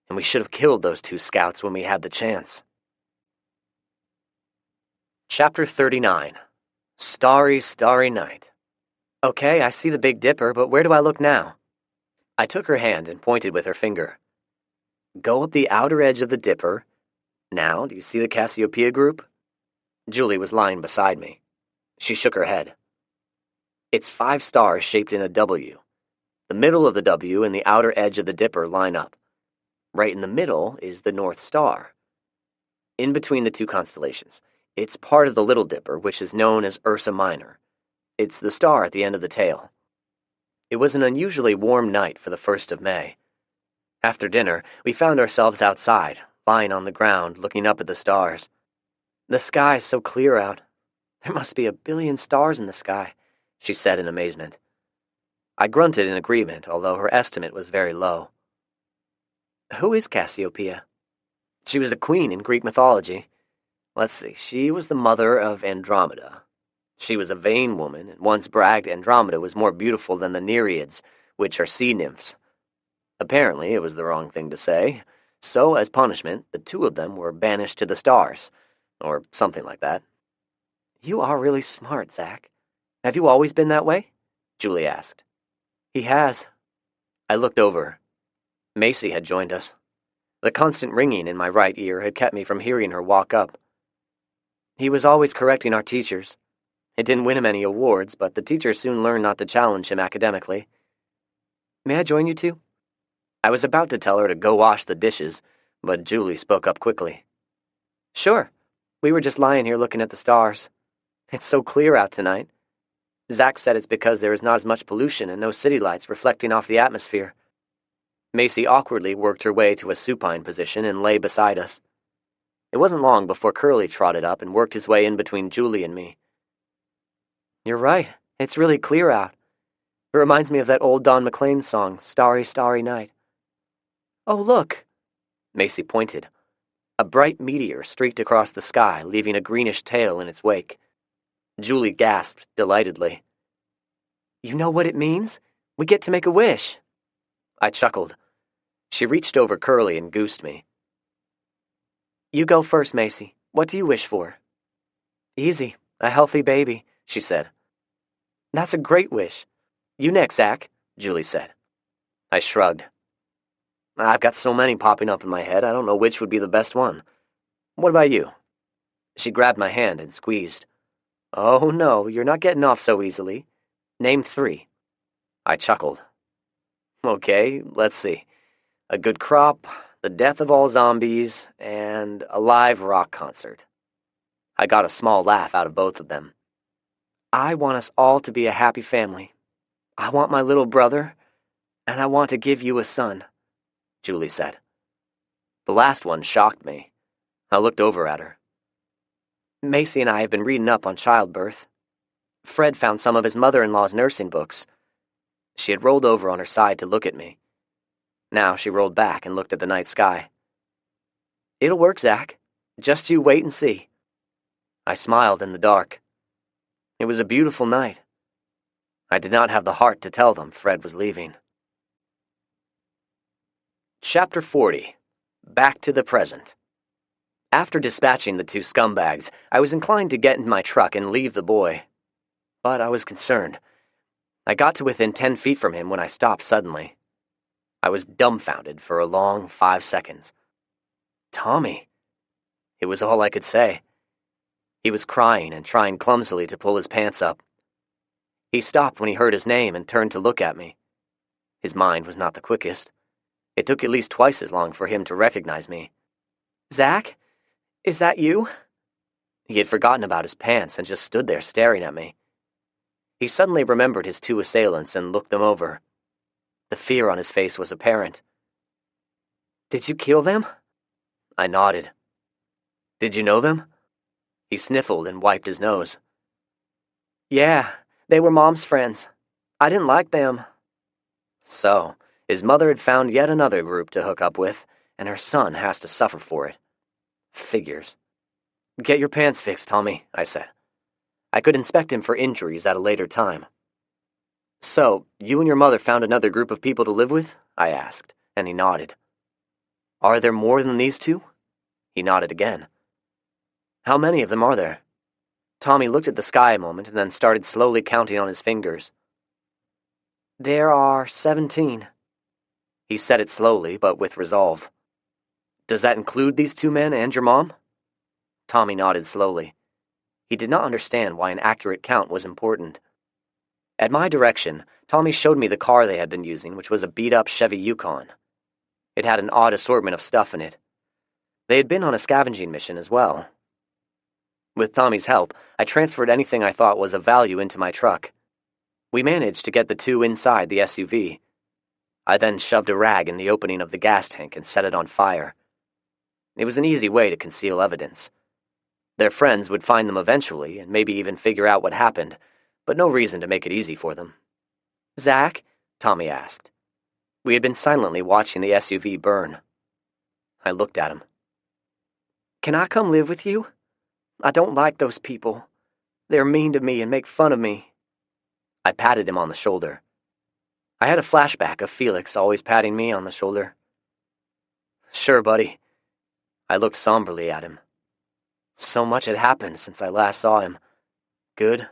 and we should have killed those 2 scouts when we had the chance. Chapter 39. Starry, Starry Night. Okay, I see the Big Dipper, but where do I look now? I took her hand and pointed with her finger. Go up the outer edge of the Dipper. Now, do you see the Cassiopeia group? Julie was lying beside me. She shook her head. It's 5 stars shaped in a W. The middle of the W and the outer edge of the Dipper line up. Right in the middle is the North Star. In between the 2 constellations, it's part of the Little Dipper, which is known as Ursa Minor. It's the star at the end of the tail. It was an unusually warm night for the 1st of May. After dinner, we found ourselves outside, lying on the ground, looking up at the stars. The sky is so clear out. There must be 1 billion stars in the sky, she said in amazement. I grunted in agreement, although her estimate was very low. Who is Cassiopeia? She was a queen in Greek mythology. Let's see, she was the mother of Andromeda. She was a vain woman, and once bragged Andromeda was more beautiful than the Nereids, which are sea nymphs. Apparently, it was the wrong thing to say, so as punishment, the 2 of them were banished to the stars, or something like that. You are really smart, Zach. Have you always been that way? Julie asked. He has. I looked over. Macy had joined us. The constant ringing in my right ear had kept me from hearing her walk up. He was always correcting our teachers. It didn't win him any awards, but the teachers soon learned not to challenge him academically. May I join you 2? I was about to tell her to go wash the dishes, but Julie spoke up quickly. Sure. We were just lying here looking at the stars. It's so clear out tonight. Zach said it's because there is not as much pollution and no city lights reflecting off the atmosphere. Macy awkwardly worked her way to a supine position and lay beside us. It wasn't long before Curly trotted up and worked his way in between Julie and me. You're right. It's really clear out. It reminds me of that old Don McLean song, Starry, Starry Night. Oh, look! Macy pointed. A bright meteor streaked across the sky, leaving a greenish tail in its wake. Julie gasped delightedly. You know what it means? We get to make a wish. I chuckled. She reached over Curly and goosed me. You go first, Macy. What do you wish for? Easy. A healthy baby, she said. That's a great wish. You next, Zach, Julie said. I shrugged. I've got so many popping up in my head, I don't know which would be the best one. What about you? She grabbed my hand and squeezed. Oh, no, you're not getting off so easily. Name 3. I chuckled. Okay, let's see. A good crop, the death of all zombies, and a live rock concert. I got a small laugh out of both of them. I want us all to be a happy family. I want my little brother, and I want to give you a son, Julie said. The last one shocked me. I looked over at her. Macy and I have been reading up on childbirth. Fred found some of his mother-in-law's nursing books. She had rolled over on her side to look at me. Now she rolled back and looked at the night sky. It'll work, Zach. Just you wait and see. I smiled in the dark. It was a beautiful night. I did not have the heart to tell them Fred was leaving. Chapter 40. Back to the Present. After dispatching the two scumbags, I was inclined to get in my truck and leave the boy. But I was concerned. I got to within 10 feet from him when I stopped suddenly. I was dumbfounded for a long 5 seconds. Tommy. It was all I could say. He was crying and trying clumsily to pull his pants up. He stopped when he heard his name and turned to look at me. His mind was not the quickest. It took at least twice as long for him to recognize me. Zach? Is that you? He had forgotten about his pants and just stood there staring at me. He suddenly remembered his two assailants and looked them over. The fear on his face was apparent. Did you kill them? I nodded. Did you know them? He sniffled and wiped his nose. Yeah, they were Mom's friends. I didn't like them. So, his mother had found yet another group to hook up with, and her son has to suffer for it. Figures. Get your pants fixed, Tommy, I said. I could inspect him for injuries at a later time. So, you and your mother found another group of people to live with? I asked, and he nodded. Are there more than these two? He nodded again. How many of them are there? Tommy looked at the sky a moment and then started slowly counting on his fingers. There are 17. He said it slowly, but with resolve. Does that include these two men and your mom? Tommy nodded slowly. He did not understand why an accurate count was important. At my direction, Tommy showed me the car they had been using, which was a beat-up Chevy Yukon. It had an odd assortment of stuff in it. They had been on a scavenging mission as well. With Tommy's help, I transferred anything I thought was of value into my truck. We managed to get the two inside the SUV. I then shoved a rag in the opening of the gas tank and set it on fire. It was an easy way to conceal evidence. Their friends would find them eventually and maybe even figure out what happened, but no reason to make it easy for them. Zach? Tommy asked. We had been silently watching the SUV burn. I looked at him. Can I come live with you? I don't like those people. They're mean to me and make fun of me. I patted him on the shoulder. I had a flashback of Felix always patting me on the shoulder. Sure, buddy. I looked somberly at him. So much had happened since I last saw him. Good,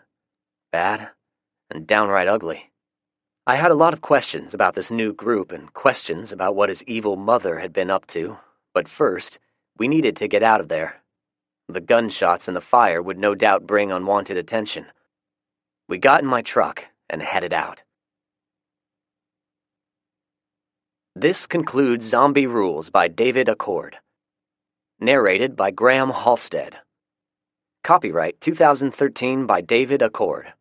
bad, and downright ugly. I had a lot of questions about this new group and questions about what his evil mother had been up to, but first, we needed to get out of there. The gunshots and the fire would no doubt bring unwanted attention. We got in my truck and headed out. This concludes Zombie Rules by David Accord. Narrated by Graham Halstead. Copyright 2013 by David Accord.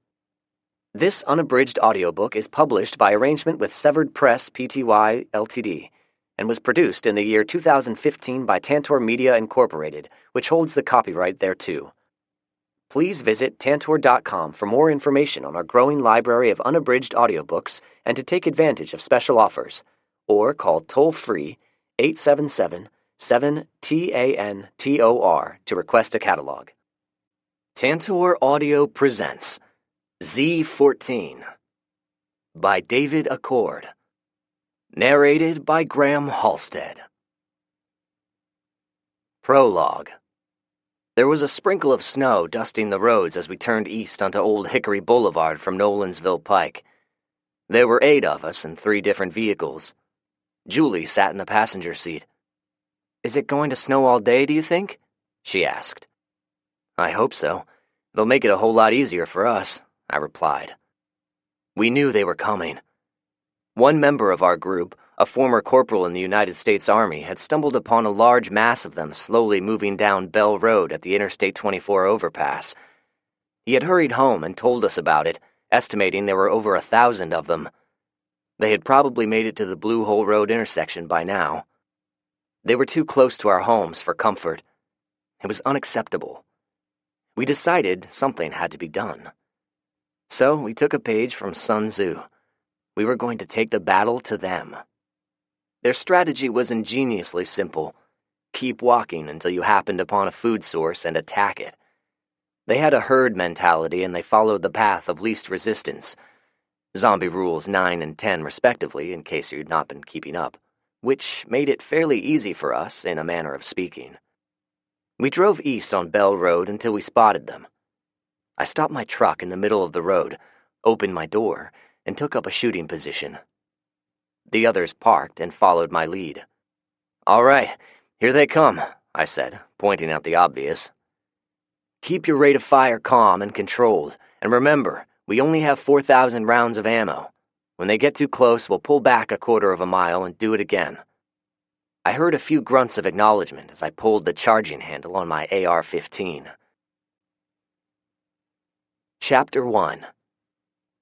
This unabridged audiobook is published by arrangement with Severed Press Pty Ltd. And was produced in the year 2015 by Tantor Media Incorporated, which holds the copyright thereto. Please visit tantor.com for more information on our growing library of unabridged audiobooks and to take advantage of special offers, or call toll-free 877-7-TANTOR to request a catalog. Tantor Audio presents Z14 by David Accord. Narrated by Graham Halstead. Prologue. There was a sprinkle of snow dusting the roads as we turned east onto Old Hickory Boulevard from Nolansville Pike. There were 8 of us in 3 different vehicles. Julie sat in the passenger seat. Is it going to snow all day, do you think? She asked. I hope so. It'll make it a whole lot easier for us, I replied. We knew they were coming. One member of our group, a former corporal in the United States Army, had stumbled upon a large mass of them slowly moving down Bell Road at the Interstate 24 overpass. He had hurried home and told us about it, estimating there were over 1,000 of them. They had probably made it to the Blue Hole Road intersection by now. They were too close to our homes for comfort. It was unacceptable. We decided something had to be done. So we took a page from Sun Tzu. We were going to take the battle to them. Their strategy was ingeniously simple. Keep walking until you happened upon a food source and attack it. They had a herd mentality and they followed the path of least resistance. Zombie rules 9 and 10 respectively, in case you'd not been keeping up, which made it fairly easy for us, in a manner of speaking. We drove east on Bell Road until we spotted them. I stopped my truck in the middle of the road, opened my door, and took up a shooting position. The others parked and followed my lead. "All right, here they come," I said, pointing out the obvious. "Keep your rate of fire calm and controlled, and remember, we only have 4,000 rounds of ammo. When they get too close, we'll pull back a quarter of a mile and do it again." I heard a few grunts of acknowledgement as I pulled the charging handle on my AR-15. Chapter 1.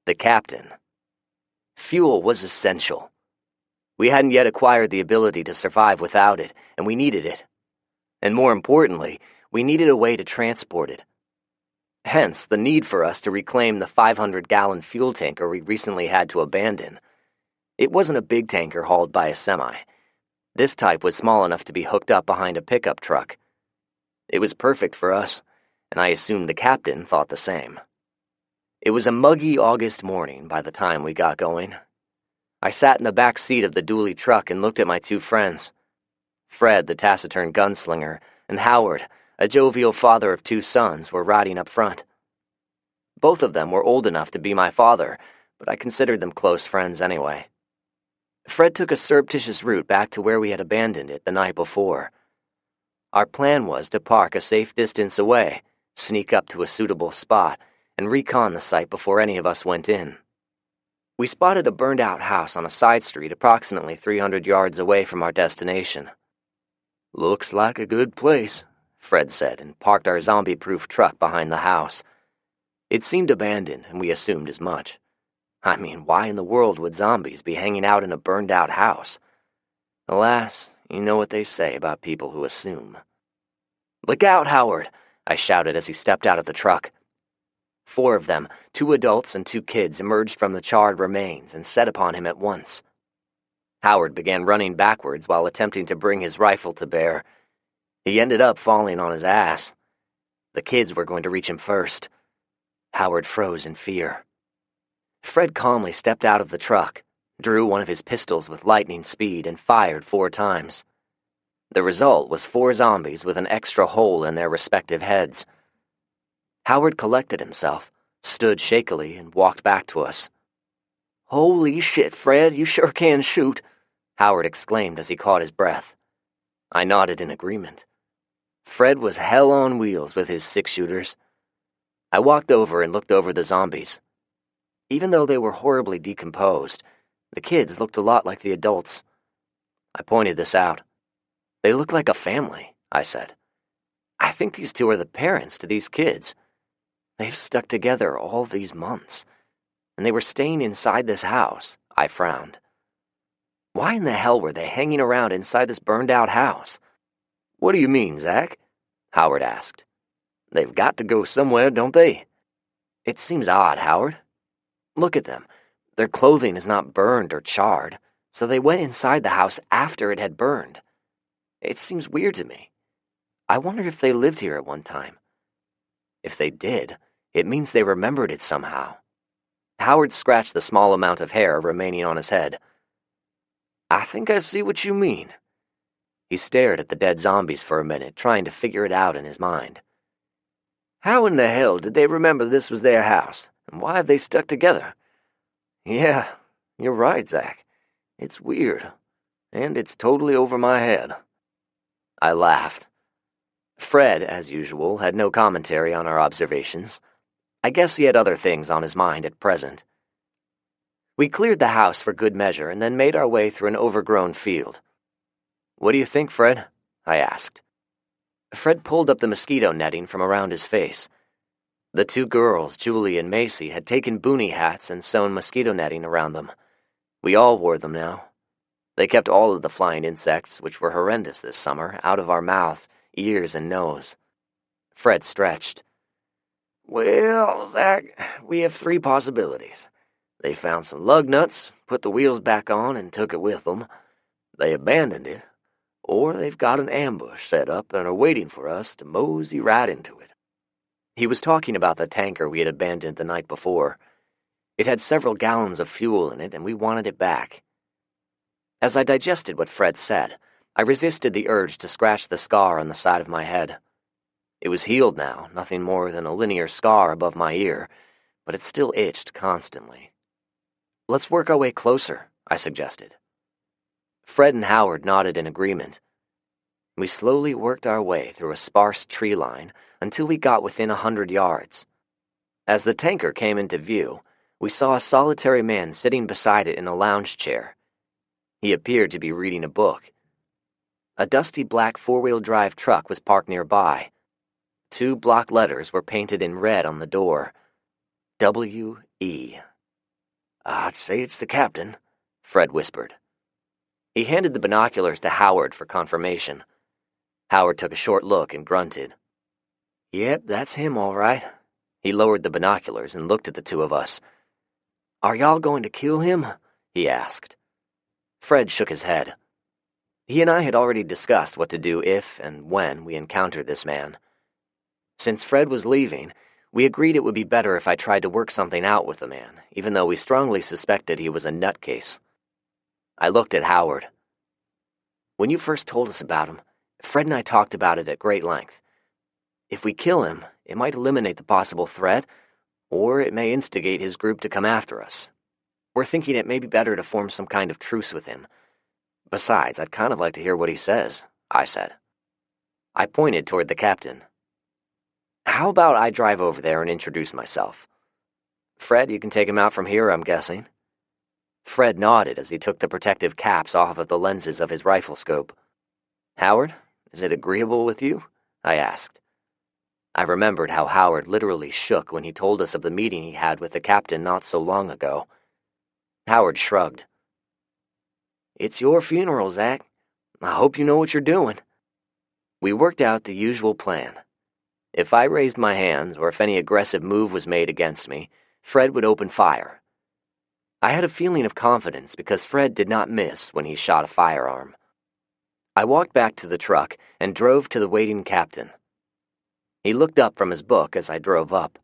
The Captain. Fuel was essential. We hadn't yet acquired the ability to survive without it, and we needed it. And more importantly, we needed a way to transport it. Hence, the need for us to reclaim the 500-gallon fuel tanker we recently had to abandon. It wasn't a big tanker hauled by a semi. This type was small enough to be hooked up behind a pickup truck. It was perfect for us, and I assumed the captain thought the same. It was a muggy August morning by the time we got going. I sat in the back seat of the dually truck and looked at my two friends. Fred, the taciturn gunslinger, and Howard, a jovial father of two sons, were riding up front. Both of them were old enough to be my father, but I considered them close friends anyway. Fred took a surreptitious route back to where we had abandoned it the night before. Our plan was to park a safe distance away, sneak up to a suitable spot, and recon the site before any of us went in. We spotted a burned-out house on a side street approximately 300 yards away from our destination. "Looks like a good place," Fred said, and parked our zombie-proof truck behind the house. It seemed abandoned, and we assumed as much. I mean, why in the world would zombies be hanging out in a burned-out house? Alas, you know what they say about people who assume. "Look out, Howard!" I shouted as he stepped out of the truck. 4 of them, 2 adults and 2 kids, emerged from the charred remains and set upon him at once. Howard began running backwards while attempting to bring his rifle to bear. He ended up falling on his ass. The kids were going to reach him first. Howard froze in fear. Fred calmly stepped out of the truck, drew one of his pistols with lightning speed, and fired 4 times. The result was 4 zombies with an extra hole in their respective heads. Howard collected himself, stood shakily, and walked back to us. "Holy shit, Fred, you sure can shoot," Howard exclaimed as he caught his breath. I nodded in agreement. Fred was hell on wheels with his 6-shooters. I walked over and looked over the zombies. Even though they were horribly decomposed, the kids looked a lot like the adults. I pointed this out. "They look like a family," I said. "I think these 2 are the parents to these kids. They've stuck together all these months, and they were staying inside this house," I frowned. "Why in the hell were they hanging around inside this burned-out house?" "What do you mean, Zach?" Howard asked. "They've got to go somewhere, don't they?" "It seems odd, Howard. Look at them. Their clothing is not burned or charred, so they went inside the house after it had burned. It seems weird to me. I wonder if they lived here at one time. If they did, it means they remembered it somehow." Howard scratched the small amount of hair remaining on his head. "I think I see what you mean." He stared at the dead zombies for a minute, trying to figure it out in his mind. "How in the hell did they remember this was their house, and why have they stuck together? Yeah, you're right, Zach. It's weird, and it's totally over my head." I laughed. Fred, as usual, had no commentary on our observations. I guess he had other things on his mind at present. We cleared the house for good measure and then made our way through an overgrown field. "What do you think, Fred?" I asked. Fred pulled up the mosquito netting from around his face. The 2 girls, Julie and Macy, had taken boonie hats and sewn mosquito netting around them. We all wore them now. They kept all of the flying insects, which were horrendous this summer, out of our mouths, ears, and nose. Fred stretched. "Well, Zach, we have 3 possibilities. They found some lug nuts, put the wheels back on, and took it with them. They abandoned it. Or they've got an ambush set up and are waiting for us to mosey right into it." He was talking about the tanker we had abandoned the night before. It had several gallons of fuel in it, and we wanted it back. As I digested what Fred said, I resisted the urge to scratch the scar on the side of my head. It was healed now, nothing more than a linear scar above my ear, but it still itched constantly. "Let's work our way closer," I suggested. Fred and Howard nodded in agreement. We slowly worked our way through a sparse tree line until we got within 100 yards. As the tanker came into view, we saw a solitary man sitting beside it in a lounge chair. He appeared to be reading a book. A dusty black four-wheel drive truck was parked nearby. 2 block letters were painted in red on the door. W.E. "I'd say it's the captain," Fred whispered. He handed the binoculars to Howard for confirmation. Howard took a short look and grunted. "Yep, that's him all right." He lowered the binoculars and looked at the two of us. "Are y'all going to kill him?" he asked. Fred shook his head. He and I had already discussed what to do if and when we encountered this man. Since Fred was leaving, we agreed it would be better if I tried to work something out with the man, even though we strongly suspected he was a nutcase. I looked at Howard. "When you first told us about him, Fred and I talked about it at great length. If we kill him, it might eliminate the possible threat, or it may instigate his group to come after us. We're thinking it may be better to form some kind of truce with him. Besides, I'd kind of like to hear what he says," I said. I pointed toward the captain. "How about I drive over there and introduce myself? Fred, you can take him out from here, I'm guessing." Fred nodded as he took the protective caps off of the lenses of his rifle scope. "Howard, is it agreeable with you?" I asked. I remembered how Howard literally shook when he told us of the meeting he had with the captain not so long ago. Howard shrugged. "It's your funeral, Zach. I hope you know what you're doing." We worked out the usual plan. If I raised my hands, or if any aggressive move was made against me, Fred would open fire. I had a feeling of confidence because Fred did not miss when he shot a firearm. I walked back to the truck and drove to the waiting captain. He looked up from his book as I drove up.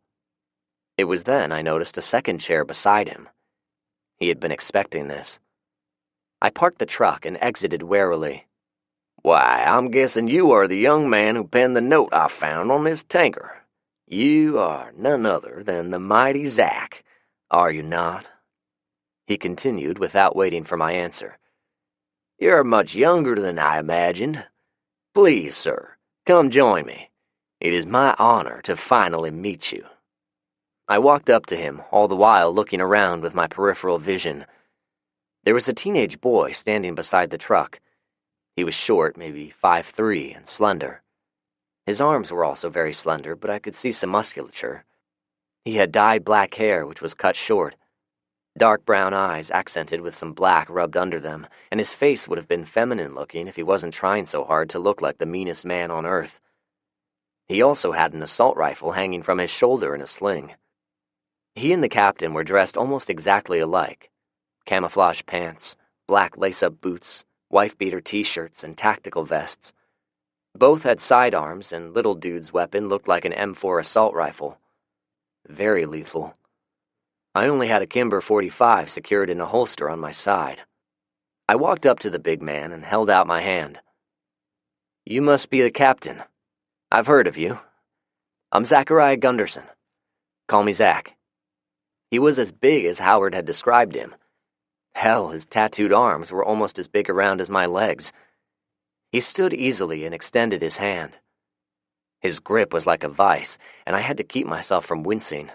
It was then I noticed a second chair beside him. He had been expecting this. I parked the truck and exited warily. "Why, I'm guessing you are the young man who penned the note I found on this tanker. You are none other than the mighty Zach, are you not?" He continued without waiting for my answer. "You're much younger than I imagined. Please, sir, come join me. It is my honor to finally meet you." I walked up to him, all the while looking around with my peripheral vision. There was a teenage boy standing beside the truck. He was short, maybe 5'3", and slender. His arms were also very slender, but I could see some musculature. He had dyed black hair, which was cut short. Dark brown eyes accented with some black rubbed under them, and his face would have been feminine-looking if he wasn't trying so hard to look like the meanest man on earth. He also had an assault rifle hanging from his shoulder in a sling. He and the captain were dressed almost exactly alike. Camouflage pants, black lace-up boots, wife-beater t-shirts, and tactical vests. Both had sidearms, and little dude's weapon looked like an M4 assault rifle. Very lethal. I only had a Kimber 45 secured in a holster on my side. I walked up to the big man and held out my hand. "You must be the captain. I've heard of you. I'm Zach Gunderson. Call me Zach." He was as big as Howard had described him. Hell, his tattooed arms were almost as big around as my legs. He stood easily and extended his hand. His grip was like a vice, and I had to keep myself from wincing.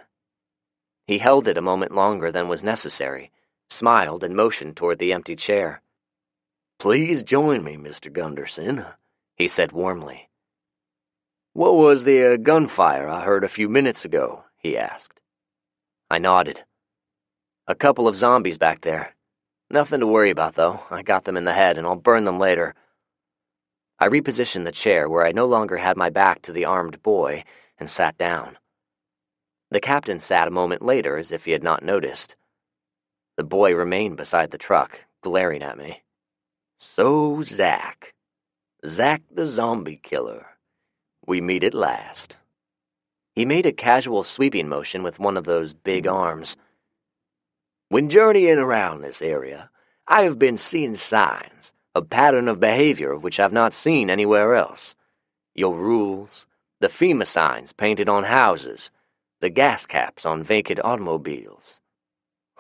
He held it a moment longer than was necessary, smiled, and motioned toward the empty chair. "Please join me, Mr. Gunderson," he said warmly. "What was the gunfire I heard a few minutes ago?" he asked. I nodded. "A couple of zombies back there. Nothing to worry about, though. I got them in the head, and I'll burn them later." I repositioned the chair where I no longer had my back to the armed boy and sat down. The captain sat a moment later as if he had not noticed. The boy remained beside the truck, glaring at me. "So, Zach the zombie killer. We meet at last." He made a casual sweeping motion with one of those big arms. When journeying around this area, I have been seeing signs, a pattern of behavior of which I've not seen anywhere else. Your rules, the FEMA signs painted on houses, the gas caps on vacant automobiles.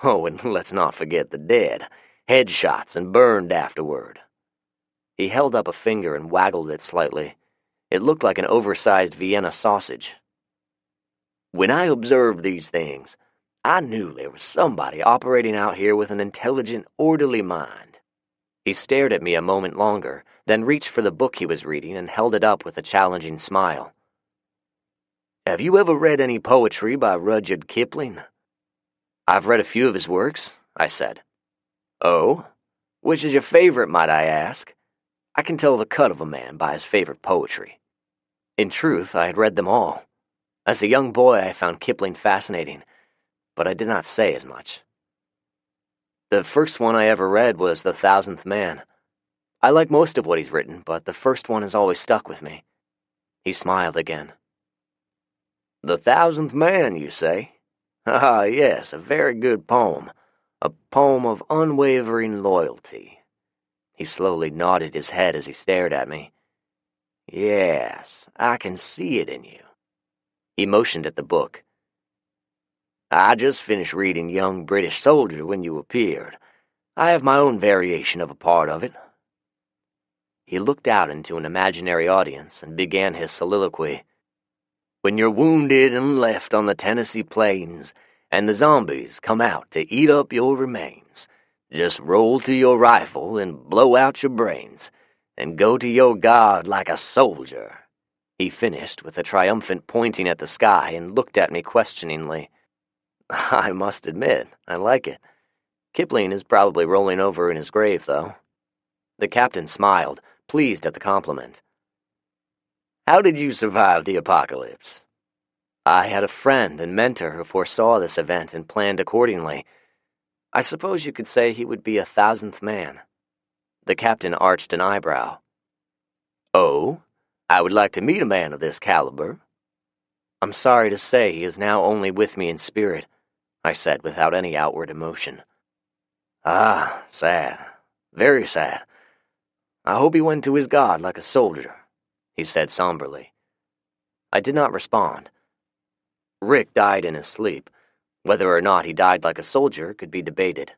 Oh, and let's not forget the dead, headshots and burned afterward. He held up a finger and waggled it slightly. It looked like an oversized Vienna sausage. When I observed these things, I knew there was somebody operating out here with an intelligent, orderly mind. He stared at me a moment longer, then reached for the book he was reading and held it up with a challenging smile. Have you ever read any poetry by Rudyard Kipling? I've read a few of his works, I said. Oh? Which is your favorite, might I ask? I can tell the cut of a man by his favorite poetry. In truth, I had read them all. As a young boy, I found Kipling fascinating, but I did not say as much. The first one I ever read was The 1,000th Man. I like most of what he's written, but the first one has always stuck with me. He smiled again. The 1,000th Man, you say? Ah, yes, a very good poem. A poem of unwavering loyalty. He slowly nodded his head as he stared at me. Yes, I can see it in you. He motioned at the book. I just finished reading Young British Soldier when you appeared. I have my own variation of a part of it. He looked out into an imaginary audience and began his soliloquy. When you're wounded and left on the Tennessee plains, and the zombies come out to eat up your remains, just roll to your rifle and blow out your brains, and go to your God like a soldier. He finished with a triumphant pointing at the sky and looked at me questioningly. I must admit, I like it. Kipling is probably rolling over in his grave, though. The captain smiled, pleased at the compliment. How did you survive the apocalypse? I had a friend and mentor who foresaw this event and planned accordingly. I suppose you could say he would be 1,000th man. The captain arched an eyebrow. Oh? I would like to meet a man of this caliber. I'm sorry to say he is now only with me in spirit, I said without any outward emotion. Ah, sad. Very sad. I hope he went to his God like a soldier, he said somberly. I did not respond. Rick died in his sleep. Whether or not he died like a soldier could be debated.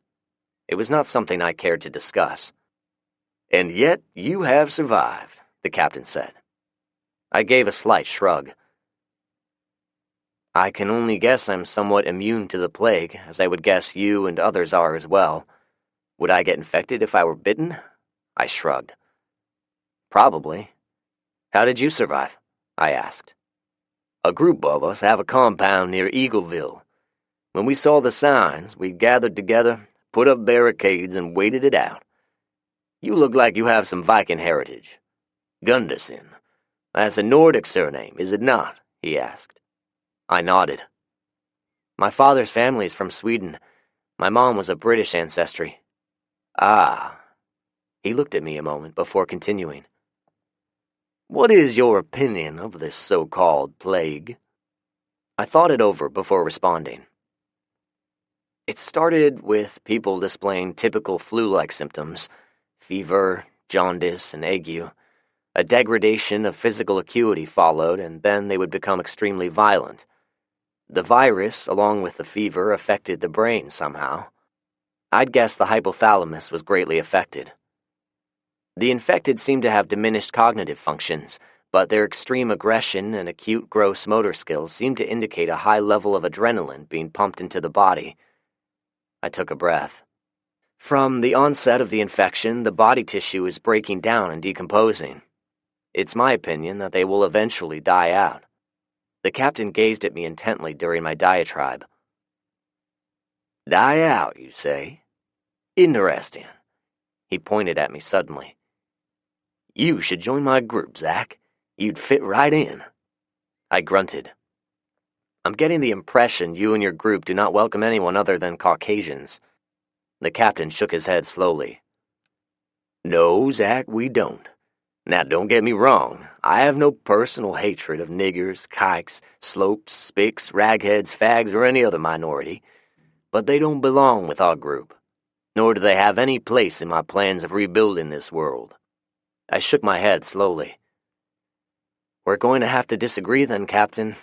It was not something I cared to discuss. And yet you have survived, the captain said. I gave a slight shrug. I can only guess I'm somewhat immune to the plague, as I would guess you and others are as well. Would I get infected if I were bitten? I shrugged. Probably. How did you survive? I asked. A group of us have a compound near Eagleville. When we saw the signs, we gathered together, put up barricades, and waited it out. You look like you have some Viking heritage. Gunderson. That's a Nordic surname, is it not? He asked. I nodded. My father's family is from Sweden. My mom was of British ancestry. Ah. He looked at me a moment before continuing. What is your opinion of this so-called plague? I thought it over before responding. It started with people displaying typical flu-like symptoms, fever, jaundice, and ague. A degradation of physical acuity followed, and then they would become extremely violent. The virus, along with the fever, affected the brain somehow. I'd guess the hypothalamus was greatly affected. The infected seemed to have diminished cognitive functions, but their extreme aggression and acute gross motor skills seemed to indicate a high level of adrenaline being pumped into the body. I took a breath. From the onset of the infection, the body tissue is breaking down and decomposing. It's my opinion that they will eventually die out. The captain gazed at me intently during my diatribe. Die out, you say? Interesting. He pointed at me suddenly. You should join my group, Zach. You'd fit right in. I grunted. I'm getting the impression you and your group do not welcome anyone other than Caucasians. The captain shook his head slowly. No, Zach, we don't. Now, don't get me wrong. I have no personal hatred of niggers, kikes, slopes, spics, ragheads, fags, or any other minority, but they don't belong with our group, nor do they have any place in my plans of rebuilding this world. I shook my head slowly. We're going to have to disagree then, Captain.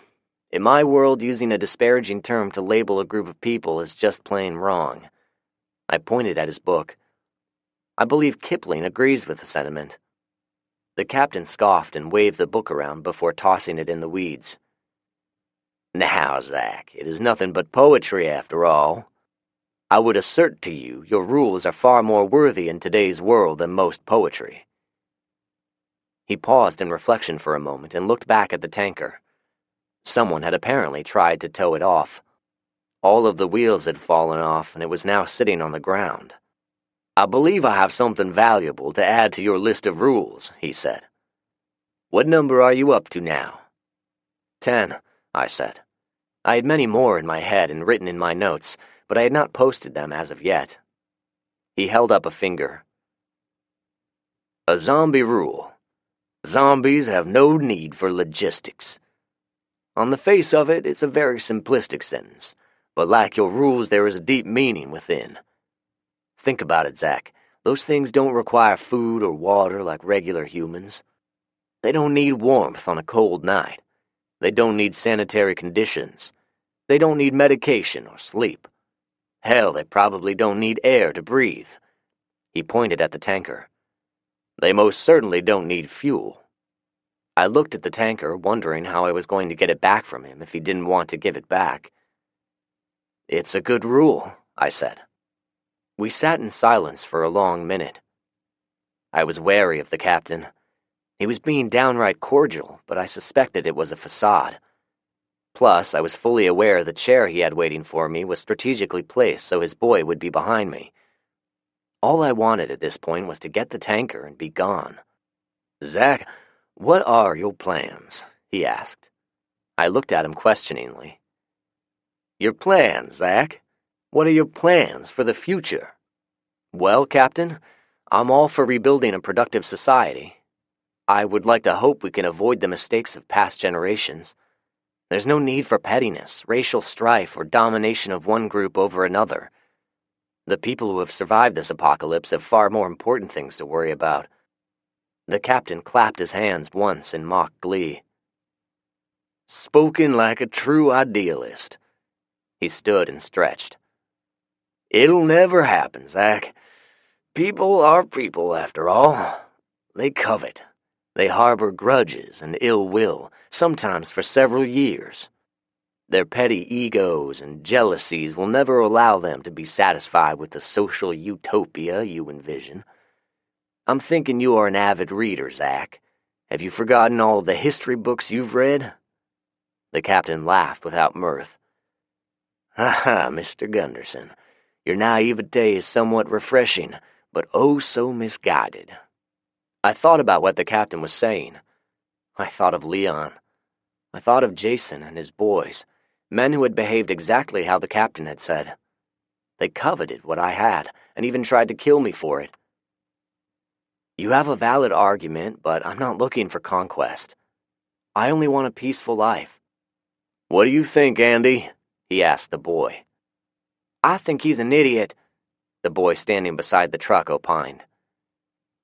In my world, using a disparaging term to label a group of people is just plain wrong. I pointed at his book. I believe Kipling agrees with the sentiment. The captain scoffed and waved the book around before tossing it in the weeds. Now, Zach, it is nothing but poetry after all. I would assert to you your rules are far more worthy in today's world than most poetry. He paused in reflection for a moment and looked back at the tanker. Someone had apparently tried to tow it off. All of the wheels had fallen off, and it was now sitting on the ground. I believe I have something valuable to add to your list of rules, he said. What number are you up to now? 10, I said. I had many more in my head and written in my notes, but I had not posted them as of yet. He held up a finger. A zombie rule. Zombies have no need for logistics. On the face of it, it's a very simplistic sentence, but like your rules, there is a deep meaning within. Think about it, Zach. Those things don't require food or water like regular humans. They don't need warmth on a cold night. They don't need sanitary conditions. They don't need medication or sleep. Hell, they probably don't need air to breathe. He pointed at the tanker. They most certainly don't need fuel. I looked at the tanker, wondering how I was going to get it back from him if he didn't want to give it back. It's a good rule, I said. We sat in silence for a long minute. I was wary of the captain. He was being downright cordial, but I suspected it was a facade. Plus, I was fully aware the chair he had waiting for me was strategically placed so his boy would be behind me. All I wanted at this point was to get the tanker and be gone. Zach, what are your plans? He asked. I looked at him questioningly. Your plans, Zach? What are your plans for the future? Well, Captain, I'm all for rebuilding a productive society. I would like to hope we can avoid the mistakes of past generations. There's no need for pettiness, racial strife, or domination of one group over another. The people who have survived this apocalypse have far more important things to worry about. The captain clapped his hands once in mock glee. Spoken like a true idealist. He stood and stretched. It'll never happen, Zach. People are people, after all. They covet. They harbor grudges and ill will, sometimes for several years. Their petty egos and jealousies will never allow them to be satisfied with the social utopia you envision. I'm thinking you are an avid reader, Zach. Have you forgotten all of the history books you've read? The captain laughed without mirth. Ha ha, Mr. Gunderson. Your naivete is somewhat refreshing, but oh so misguided. I thought about what the captain was saying. I thought of Leon. I thought of Jason and his boys, men who had behaved exactly how the captain had said. They coveted what I had, and even tried to kill me for it. You have a valid argument, but I'm not looking for conquest. I only want a peaceful life. What do you think, Andy? He asked the boy. I think he's an idiot, the boy standing beside the truck opined.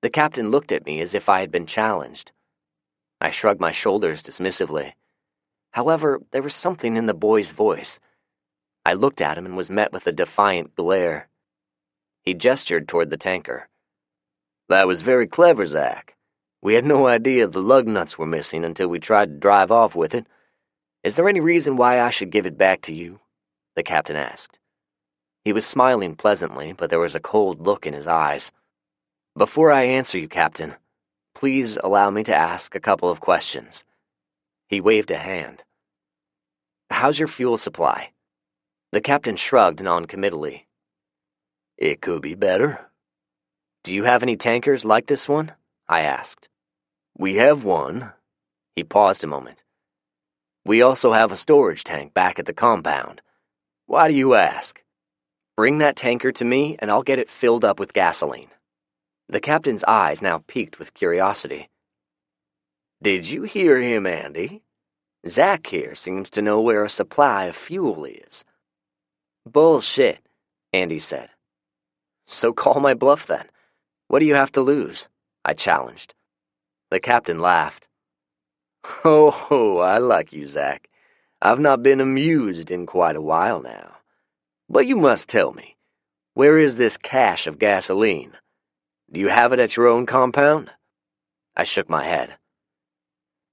The captain looked at me as if I had been challenged. I shrugged my shoulders dismissively. However, there was something in the boy's voice. I looked at him and was met with a defiant glare. He gestured toward the tanker. That was very clever, Zach. We had no idea the lug nuts were missing until we tried to drive off with it. Is there any reason why I should give it back to you? The captain asked. He was smiling pleasantly, but there was a cold look in his eyes. Before I answer you, Captain, please allow me to ask a couple of questions. He waved a hand. How's your fuel supply? The captain shrugged noncommittally. It could be better. Do you have any tankers like this one? I asked. We have one. He paused a moment. We also have a storage tank back at the compound. Why do you ask? Bring that tanker to me and I'll get it filled up with gasoline. The captain's eyes now peaked with curiosity. Did you hear him, Andy? Zach here seems to know where a supply of fuel is. Bullshit, Andy said. So call my bluff then. What do you have to lose? I challenged. The captain laughed. Ho, I like you, Zach. I've not been amused in quite a while now. But you must tell me, where is this cache of gasoline? Do you have it at your own compound? I shook my head.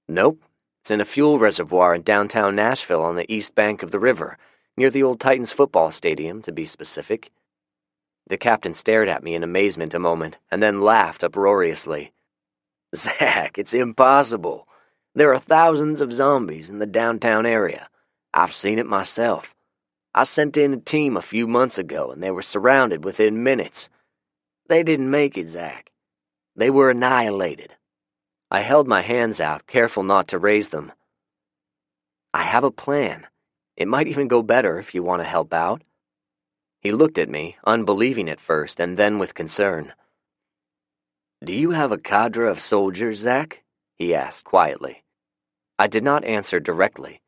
Nope. It's in a fuel reservoir in downtown Nashville on the east bank of the river, near the old Titans football stadium, to be specific. The captain stared at me in amazement a moment, and then laughed uproariously. Zach, it's impossible. There are thousands of zombies in the downtown area. I've seen it myself. I sent in a team a few months ago, and they were surrounded within minutes. They didn't make it, Zach. They were annihilated. I held my hands out, careful not to raise them. I have a plan. It might even go better if you want to help out. He looked at me, unbelieving at first, and then with concern. Do you have a cadre of soldiers, Zach? He asked quietly. I did not answer directly.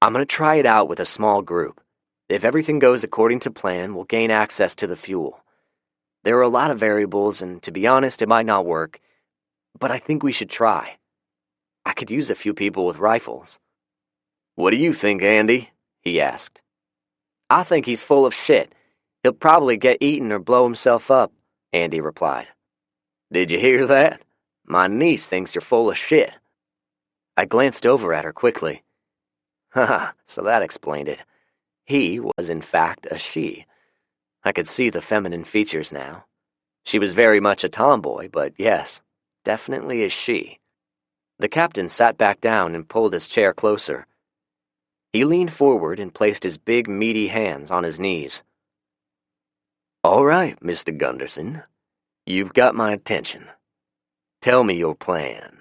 I'm going to try it out with a small group. If everything goes according to plan, we'll gain access to the fuel. There are a lot of variables, and to be honest, it might not work, but I think we should try. I could use a few people with rifles. What do you think, Andy? He asked. I think he's full of shit. He'll probably get eaten or blow himself up, Andy replied. Did you hear that? My niece thinks you're full of shit. I glanced over at her quickly. Haha, so that explained it. He was, in fact, a she. I could see the feminine features now. She was very much a tomboy, but yes, definitely a she. The captain sat back down and pulled his chair closer. He leaned forward and placed his big, meaty hands on his knees. All right, Mr. Gunderson. You've got my attention. Tell me your plan.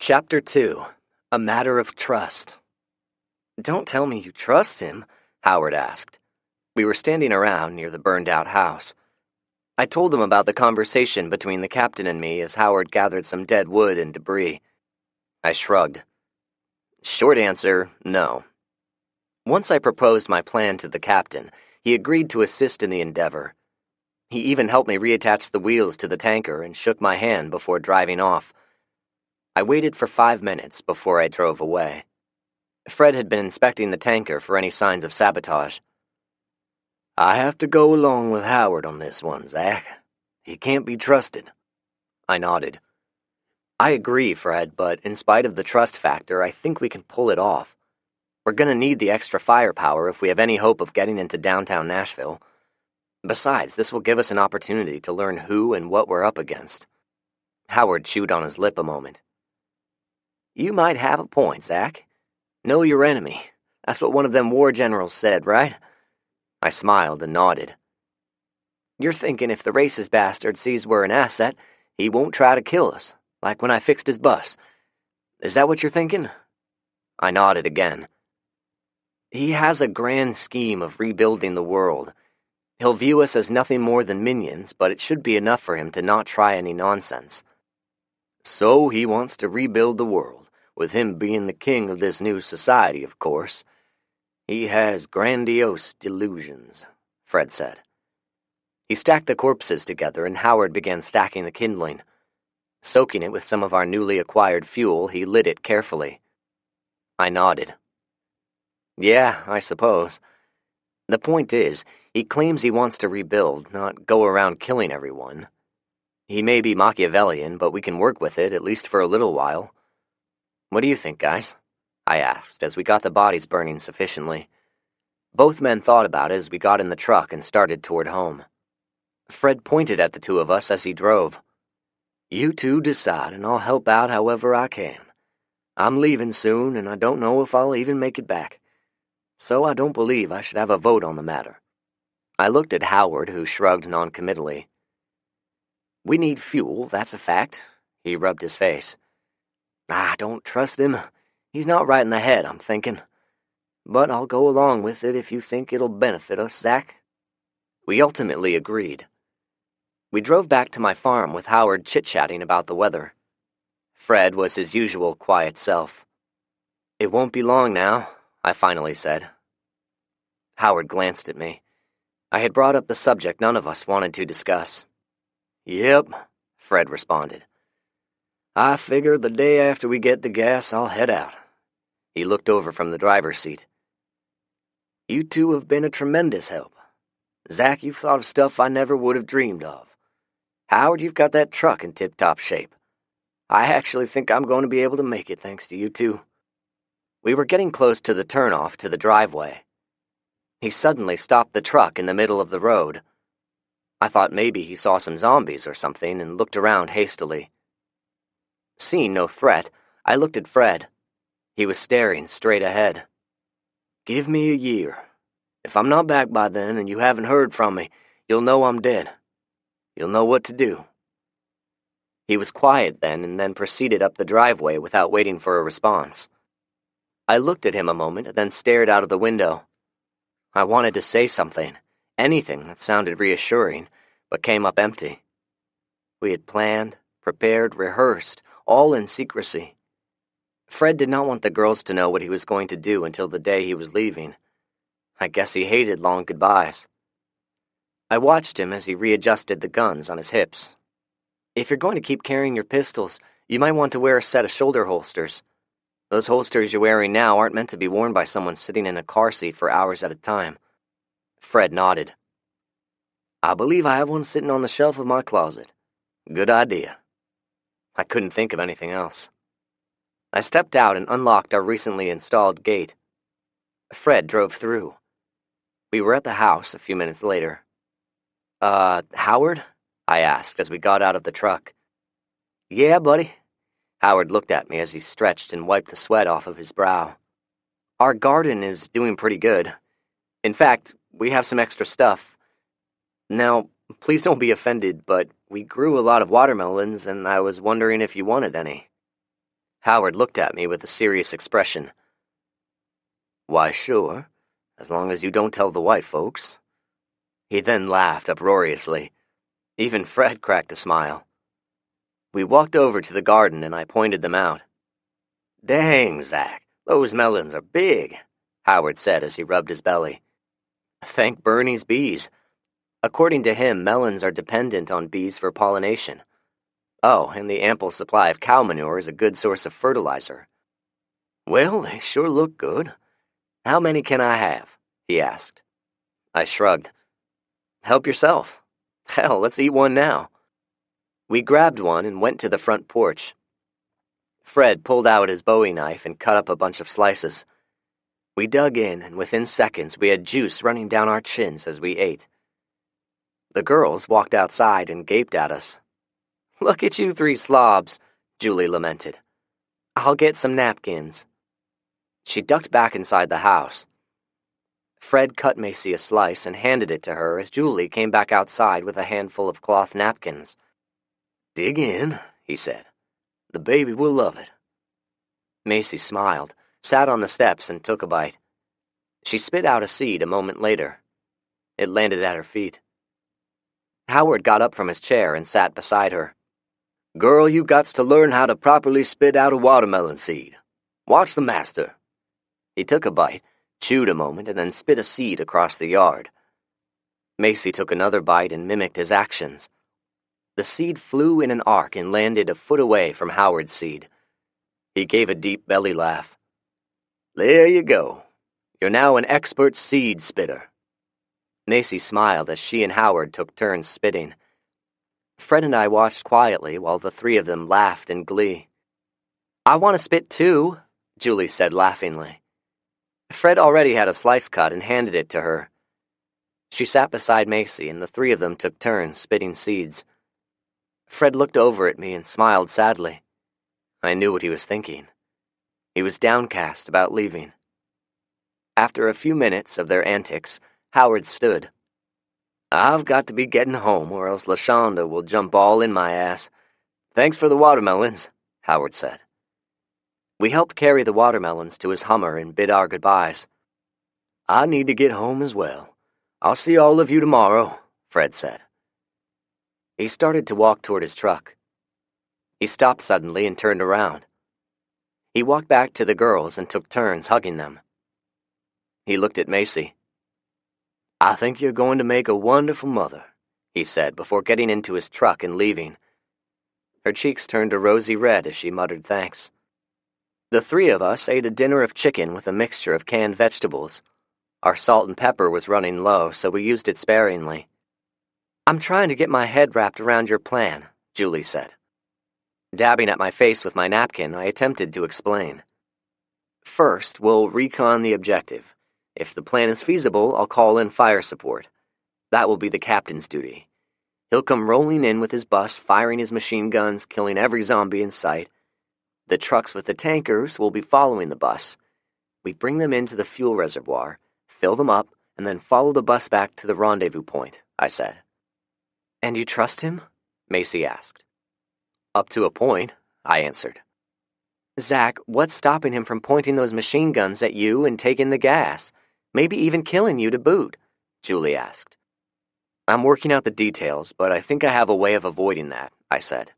Chapter 2. A Matter of Trust. Don't tell me you trust him, Howard asked. We were standing around near the burned-out house. I told him about the conversation between the captain and me as Howard gathered some dead wood and debris. I shrugged. Short answer, no. Once I proposed my plan to the captain, he agreed to assist in the endeavor. He even helped me reattach the wheels to the tanker and shook my hand before driving off. I waited for 5 minutes before I drove away. Fred had been inspecting the tanker for any signs of sabotage. I have to go along with Howard on this one, Zach. He can't be trusted. I nodded. I agree, Fred, but in spite of the trust factor, I think we can pull it off. We're going to need the extra firepower if we have any hope of getting into downtown Nashville. Besides, this will give us an opportunity to learn who and what we're up against. Howard chewed on his lip a moment. You might have a point, Zach. Know your enemy. That's what one of them war generals said, right? I smiled and nodded. You're thinking if the racist bastard sees we're an asset, he won't try to kill us, like when I fixed his bus. Is that what you're thinking? I nodded again. He has a grand scheme of rebuilding the world. He'll view us as nothing more than minions, but it should be enough for him to not try any nonsense. So he wants to rebuild the world, with him being the king of this new society, of course. He has grandiose delusions, Fred said. He stacked the corpses together, and Howard began stacking the kindling. Soaking it with some of our newly acquired fuel, he lit it carefully. I nodded. Yeah, I suppose. The point is, he claims he wants to rebuild, not go around killing everyone. He may be Machiavellian, but we can work with it, at least for a little while. What do you think, guys? I asked, as we got the bodies burning sufficiently. Both men thought about it as we got in the truck and started toward home. Fred pointed at the two of us as he drove. You two decide, and I'll help out however I can. I'm leaving soon, and I don't know if I'll even make it back. So I don't believe I should have a vote on the matter. I looked at Howard, who shrugged noncommittally. We need fuel, that's a fact. He rubbed his face. I don't trust him. He's not right in the head, I'm thinking. But I'll go along with it if you think it'll benefit us, Zach. We ultimately agreed. We drove back to my farm with Howard chit-chatting about the weather. Fred was his usual quiet self. "It won't be long now," I finally said. Howard glanced at me. I had brought up the subject none of us wanted to discuss. "Yep," Fred responded. "I figure the day after we get the gas, I'll head out." He looked over from the driver's seat. "You two have been a tremendous help. Zach, you've thought of stuff I never would have dreamed of. Howard, you've got that truck in tip-top shape. I actually think I'm going to be able to make it thanks to you two." We were getting close to the turnoff to the driveway. He suddenly stopped the truck in the middle of the road. I thought maybe he saw some zombies or something and looked around hastily. Seeing no threat, I looked at Fred. He was staring straight ahead. "Give me a year. If I'm not back by then and you haven't heard from me, you'll know I'm dead. You'll know what to do." He was quiet then and then proceeded up the driveway without waiting for a response. I looked at him a moment and then stared out of the window. I wanted to say something, anything that sounded reassuring, but came up empty. We had planned, prepared, rehearsed, all in secrecy. Fred did not want the girls to know what he was going to do until the day he was leaving. I guess he hated long goodbyes. I watched him as he readjusted the guns on his hips. "If you're going to keep carrying your pistols, you might want to wear a set of shoulder holsters. Those holsters you're wearing now aren't meant to be worn by someone sitting in a car seat for hours at a time." Fred nodded. "I believe I have one sitting on the shelf of my closet. Good idea." I couldn't think of anything else. I stepped out and unlocked our recently installed gate. Fred drove through. We were at the house a few minutes later. Howard?" I asked as we got out of the truck. "Yeah, buddy." Howard looked at me as he stretched and wiped the sweat off of his brow. "Our garden is doing pretty good. In fact, we have some extra stuff. Now, please don't be offended, but we grew a lot of watermelons, and I was wondering if you wanted any." Howard looked at me with a serious expression. "Why, sure, as long as you don't tell the white folks." He then laughed uproariously. Even Fred cracked a smile. We walked over to the garden, and I pointed them out. "Dang, Zach, those melons are big," Howard said as he rubbed his belly. "Thank Bernie's bees. According to him, melons are dependent on bees for pollination. Oh, and the ample supply of cow manure is a good source of fertilizer." "Well, they sure look good. How many can I have?" he asked. I shrugged. "Help yourself. Hell, let's eat one now." We grabbed one and went to the front porch. Fred pulled out his Bowie knife and cut up a bunch of slices. We dug in, and within seconds we had juice running down our chins as we ate. The girls walked outside and gaped at us. "Look at you three slobs," Julie lamented. "I'll get some napkins." She ducked back inside the house. Fred cut Macy a slice and handed it to her as Julie came back outside with a handful of cloth napkins. "Dig in," he said. "The baby will love it." Macy smiled, sat on the steps, and took a bite. She spit out a seed a moment later. It landed at her feet. Howard got up from his chair and sat beside her. "Girl, you gots to learn how to properly spit out a watermelon seed. Watch the master." He took a bite, chewed a moment, and then spit a seed across the yard. Macy took another bite and mimicked his actions. The seed flew in an arc and landed a foot away from Howard's seed. He gave a deep belly laugh. "There you go. You're now an expert seed spitter." Macy smiled as she and Howard took turns spitting. Fred and I watched quietly while the three of them laughed in glee. "I want to spit too," Julie said laughingly. Fred already had a slice cut and handed it to her. She sat beside Macy, and the three of them took turns spitting seeds. Fred looked over at me and smiled sadly. I knew what he was thinking. He was downcast about leaving. After a few minutes of their antics, Howard stood. "I've got to be getting home, or else LaShonda will jump all in my ass. Thanks for the watermelons," Howard said. We helped carry the watermelons to his Hummer and bid our goodbyes. "I need to get home as well. I'll see all of you tomorrow," Fred said. He started to walk toward his truck. He stopped suddenly and turned around. He walked back to the girls and took turns hugging them. He looked at Macy. "I think you're going to make a wonderful mother," he said before getting into his truck and leaving. Her cheeks turned a rosy red as she muttered thanks. The three of us ate a dinner of chicken with a mixture of canned vegetables. Our salt and pepper was running low, so we used it sparingly. "I'm trying to get my head wrapped around your plan," Julie said. Dabbing at my face with my napkin, I attempted to explain. "First, we'll recon the objective. If the plan is feasible, I'll call in fire support. That will be the captain's duty. He'll come rolling in with his bus, firing his machine guns, killing every zombie in sight. The trucks with the tankers will be following the bus. We bring them into the fuel reservoir, fill them up, and then follow the bus back to the rendezvous point," I said. "And you trust him?" Macy asked. "Up to a point," I answered. "Zach, what's stopping him from pointing those machine guns at you and taking the gas? Maybe even killing you to boot?" Julie asked. "I'm working out the details, but I think I have a way of avoiding that," I said.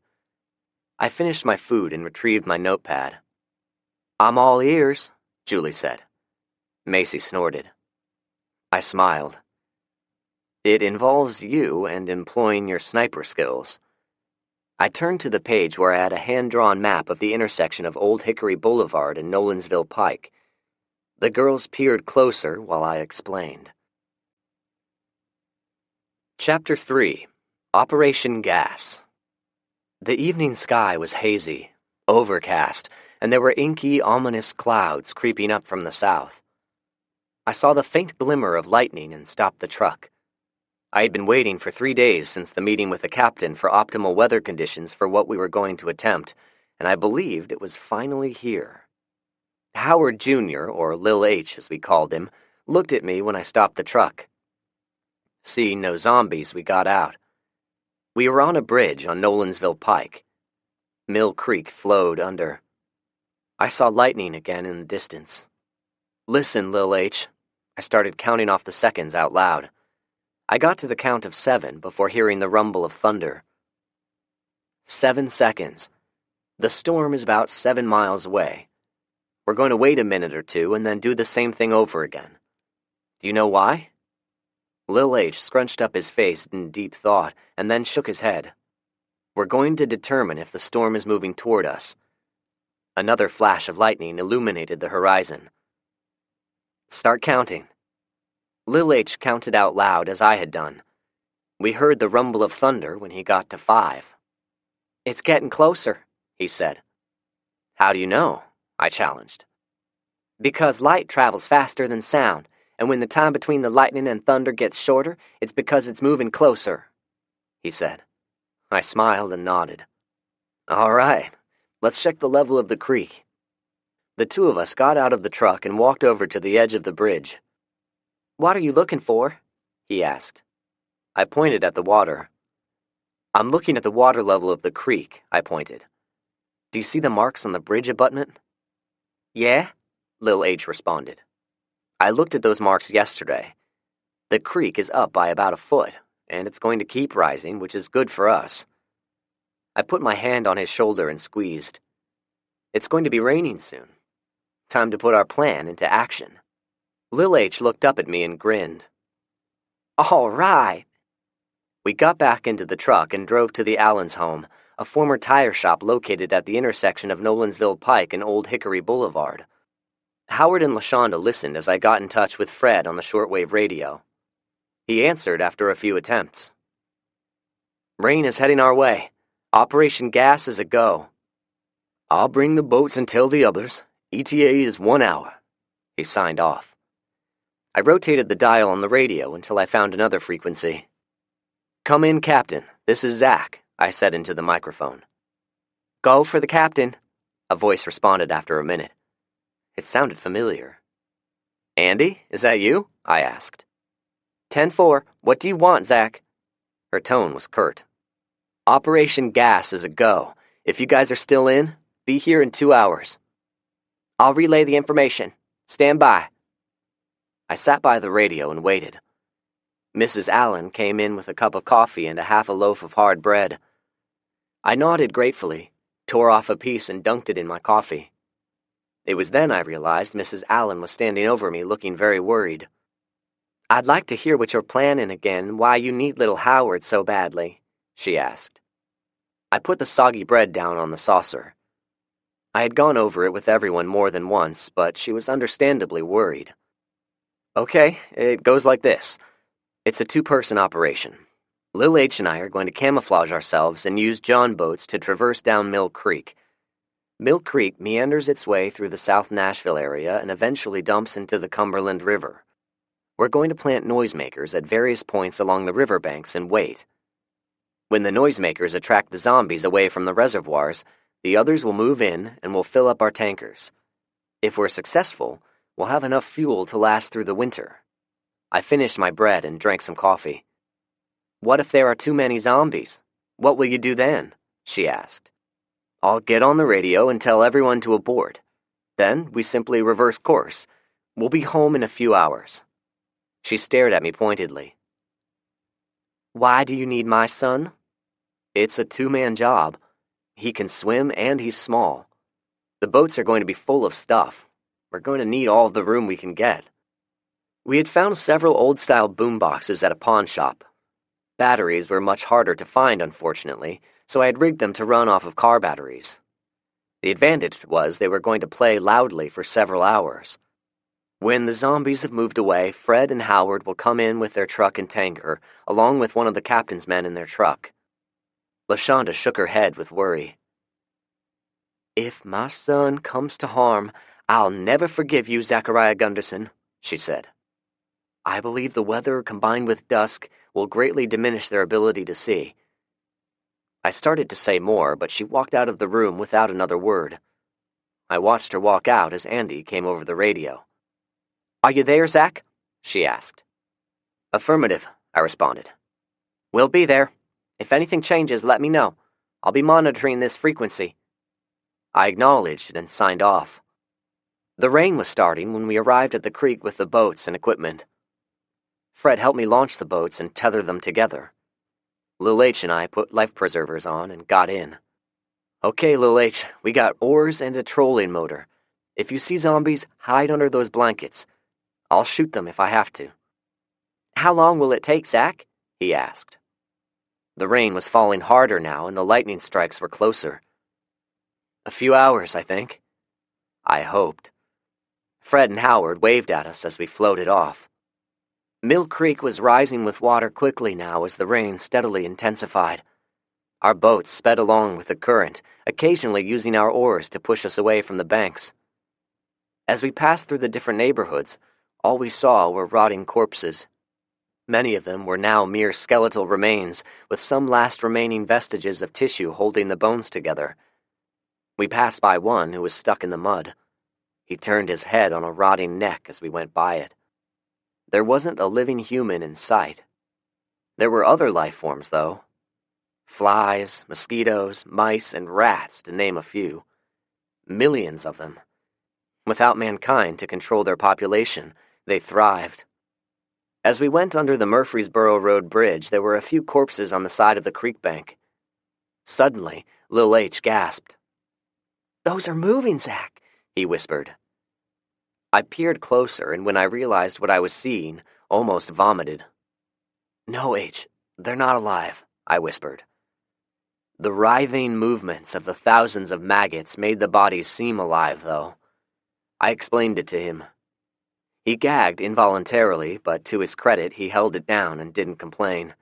I finished my food and retrieved my notepad. "I'm all ears," Julie said. Macy snorted. I smiled. "It involves you and employing your sniper skills." I turned to the page where I had a hand-drawn map of the intersection of Old Hickory Boulevard and Nolensville Pike. The girls peered closer while I explained. Chapter 3. Operation Gas. The evening sky was hazy, overcast, and there were inky, ominous clouds creeping up from the south. I saw the faint glimmer of lightning and stopped the truck. I had been waiting for 3 days since the meeting with the captain for optimal weather conditions for what we were going to attempt, and I believed it was finally here. Howard Jr., or Lil H as we called him, looked at me when I stopped the truck. Seeing no zombies, we got out. We were on a bridge on Nolensville Pike. Mill Creek flowed under. I saw lightning again in the distance. "Listen, Lil H." I started counting off the seconds out loud. I got to the count of 7 before hearing the rumble of thunder. 7 seconds. The storm is about 7 miles away. We're going to wait a minute or two and then do the same thing over again. Do you know why? Lil H scrunched up his face in deep thought and then shook his head. "We're going to determine if the storm is moving toward us." Another flash of lightning illuminated the horizon. "Start counting." Lil H counted out loud as I had done. We heard the rumble of thunder when he got to 5. "It's getting closer," he said. "How do you know?" I challenged. "Because light travels faster than sound, and when the time between the lightning and thunder gets shorter, it's because it's moving closer," he said. I smiled and nodded. "All right, let's check the level of the creek." The two of us got out of the truck and walked over to the edge of the bridge. "What are you looking for?" he asked. I pointed at the water. "I'm looking at the water level of the creek," I pointed. "Do you see the marks on the bridge abutment?" "Yeah," Lil H responded. "I looked at those marks yesterday. The creek is up by about a foot, and it's going to keep rising, which is good for us." I put my hand on his shoulder and squeezed. "It's going to be raining soon. Time to put our plan into action." Lil H looked up at me and grinned. "All right." We got back into the truck and drove to the Allens' home, a former tire shop located at the intersection of Nolensville Pike and Old Hickory Boulevard. Howard and LaShonda listened as I got in touch with Fred on the shortwave radio. He answered after a few attempts. "Rain is heading our way. Operation Gas is a go." "I'll bring the boats and tell the others. ETA is 1 hour." He signed off. I rotated the dial on the radio until I found another frequency. "Come in, Captain. This is Zach," I said into the microphone. "Go for the captain," a voice responded after a minute. It sounded familiar. "Andy, is that you?" I asked. 10-4, what do you want, Zach?" Her tone was curt. "Operation Gas is a go. If you guys are still in, be here in 2 hours." "I'll relay the information. Stand by." I sat by the radio and waited. Mrs. Allen came in with a cup of coffee and a half a loaf of hard bread. I nodded gratefully, tore off a piece and dunked it in my coffee. It was then I realized Mrs. Allen was standing over me looking very worried. "I'd like to hear what you're planning again, why you need little Howard so badly," she asked. I put the soggy bread down on the saucer. I had gone over it with everyone more than once, but she was understandably worried. "Okay, it goes like this. It's a two-person operation. Lil H and I are going to camouflage ourselves and use John boats to traverse down Mill Creek. Mill Creek meanders its way through the South Nashville area and eventually dumps into the Cumberland River. We're going to plant noisemakers at various points along the riverbanks and wait. When the noisemakers attract the zombies away from the reservoirs, the others will move in and we'll fill up our tankers. If we're successful, we'll have enough fuel to last through the winter." I finished my bread and drank some coffee. "What if there are too many zombies? What will you do then?" she asked. "I'll get on the radio and tell everyone to abort. Then we simply reverse course. We'll be home in a few hours." She stared at me pointedly. "Why do you need my son?" "It's a two-man job. He can swim and he's small. The boats are going to be full of stuff. We're going to need all of the room we can get." We had found several old-style boomboxes at a pawn shop. Batteries were much harder to find, unfortunately, so I had rigged them to run off of car batteries. The advantage was they were going to play loudly for several hours. When the zombies have moved away, Fred and Howard will come in with their truck and tanker, along with one of the captain's men in their truck. LaShonda shook her head with worry. "If my son comes to harm, I'll never forgive you, Zachariah Gunderson," she said. "I believe the weather combined with dusk will greatly diminish their ability to see." I started to say more, but she walked out of the room without another word. I watched her walk out as Andy came over the radio. "Are you there, Zach?" she asked. "Affirmative," I responded. "We'll be there. If anything changes, let me know. I'll be monitoring this frequency." I acknowledged and signed off. The rain was starting when we arrived at the creek with the boats and equipment. Fred helped me launch the boats and tether them together. Lil H and I put life preservers on and got in. "Okay, Lil H, we got oars and a trolling motor. If you see zombies, hide under those blankets. I'll shoot them if I have to." "How long will it take, Zach?" he asked. The rain was falling harder now and the lightning strikes were closer. "A few hours, I think." I hoped. Fred and Howard waved at us as we floated off. Mill Creek was rising with water quickly now as the rain steadily intensified. Our boats sped along with the current, occasionally using our oars to push us away from the banks. As we passed through the different neighborhoods, all we saw were rotting corpses. Many of them were now mere skeletal remains, with some last remaining vestiges of tissue holding the bones together. We passed by one who was stuck in the mud. He turned his head on a rotting neck as we went by it. There wasn't a living human in sight. There were other life forms, though. Flies, mosquitoes, mice, and rats, to name a few. Millions of them. Without mankind to control their population, they thrived. As we went under the Murfreesboro Road Bridge, there were a few corpses on the side of the creek bank. Suddenly, Lil H gasped. "Those are moving, Zach," he whispered. I peered closer, and when I realized what I was seeing, almost vomited. "No, H, they're not alive," I whispered. The writhing movements of the thousands of maggots made the bodies seem alive, though. I explained it to him. He gagged involuntarily, but to his credit, he held it down and didn't complain.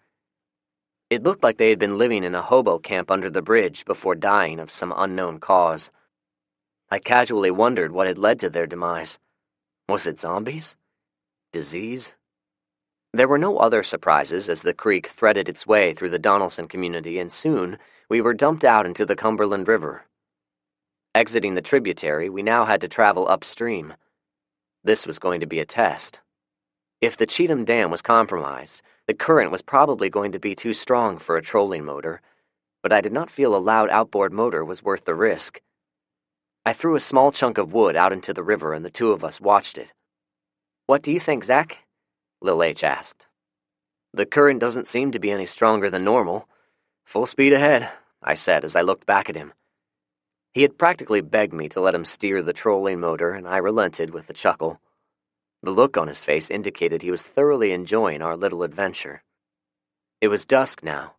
It looked like they had been living in a hobo camp under the bridge before dying of some unknown cause. I casually wondered what had led to their demise. Was it zombies? Disease? There were no other surprises as the creek threaded its way through the Donaldson community, and soon we were dumped out into the Cumberland River. Exiting the tributary, we now had to travel upstream. This was going to be a test. If the Cheatham Dam was compromised, the current was probably going to be too strong for a trolling motor, but I did not feel a loud outboard motor was worth the risk. I threw a small chunk of wood out into the river and the two of us watched it. "What do you think, Zach?" Lil H asked. The current doesn't seem to be any stronger than normal. Full speed ahead, I said as I looked back at him. He had practically begged me to let him steer the trolling motor, and I relented with a chuckle. The look on his face indicated he was thoroughly enjoying our little adventure. It was dusk now.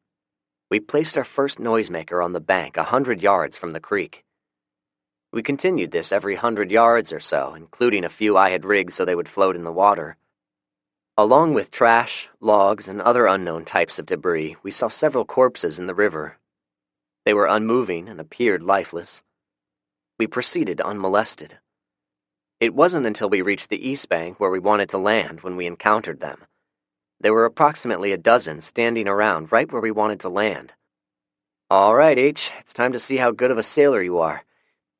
We placed our first noisemaker on the bank 100 yards from the creek. We continued this every 100 yards or so, including a few I had rigged so they would float in the water. Along with trash, logs, and other unknown types of debris, we saw several corpses in the river. They were unmoving and appeared lifeless. We proceeded unmolested. It wasn't until we reached the east bank where we wanted to land when we encountered them. There were approximately a dozen standing around right where we wanted to land. "All right, H, it's time to see how good of a sailor you are.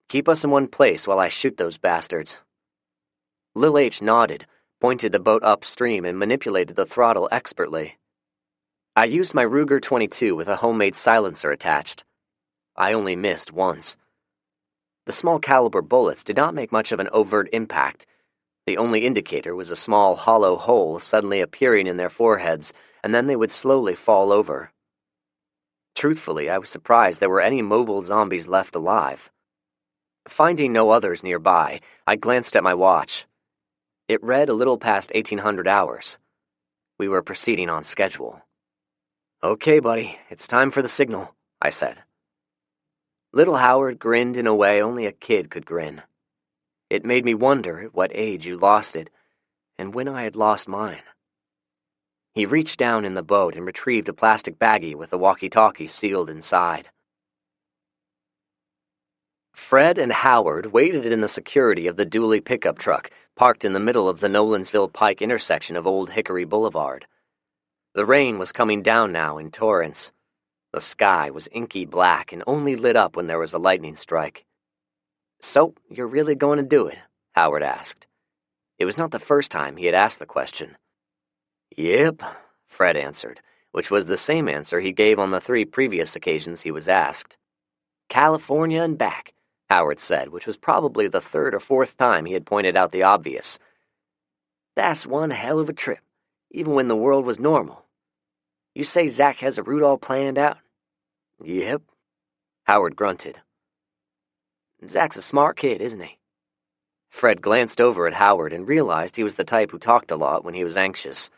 Keep us in one place while I shoot those bastards." Lil H nodded, pointed the boat upstream, and manipulated the throttle expertly. I used my Ruger 22 with a homemade silencer attached. I only missed once. The small caliber bullets did not make much of an overt impact. The only indicator was a small hollow hole suddenly appearing in their foreheads, and then they would slowly fall over. Truthfully, I was surprised there were any mobile zombies left alive. Finding no others nearby, I glanced at my watch. It read a little past 1800 hours. We were proceeding on schedule. "Okay, buddy, it's time for the signal," I said. Little Howard grinned in a way only a kid could grin. It made me wonder at what age you lost it, and when I had lost mine. He reached down in the boat and retrieved a plastic baggie with a walkie-talkie sealed inside. Fred and Howard waited in the security of the dually pickup truck, parked in the middle of the Nolensville Pike intersection of Old Hickory Boulevard. The rain was coming down now in torrents. The sky was inky black and only lit up when there was a lightning strike. "So, you're really going to do it?" Howard asked. It was not the first time he had asked the question. "Yep," Fred answered, which was the same answer he gave on the 3 previous occasions he was asked. "California and back," Howard said, which was probably the 3rd or 4th time he had pointed out the obvious. "That's one hell of a trip, even when the world was normal. You say Zach has a route all planned out?" "Yep," Howard grunted. "Zach's a smart kid, isn't he?" Fred glanced over at Howard and realized he was the type who talked a lot when he was anxious.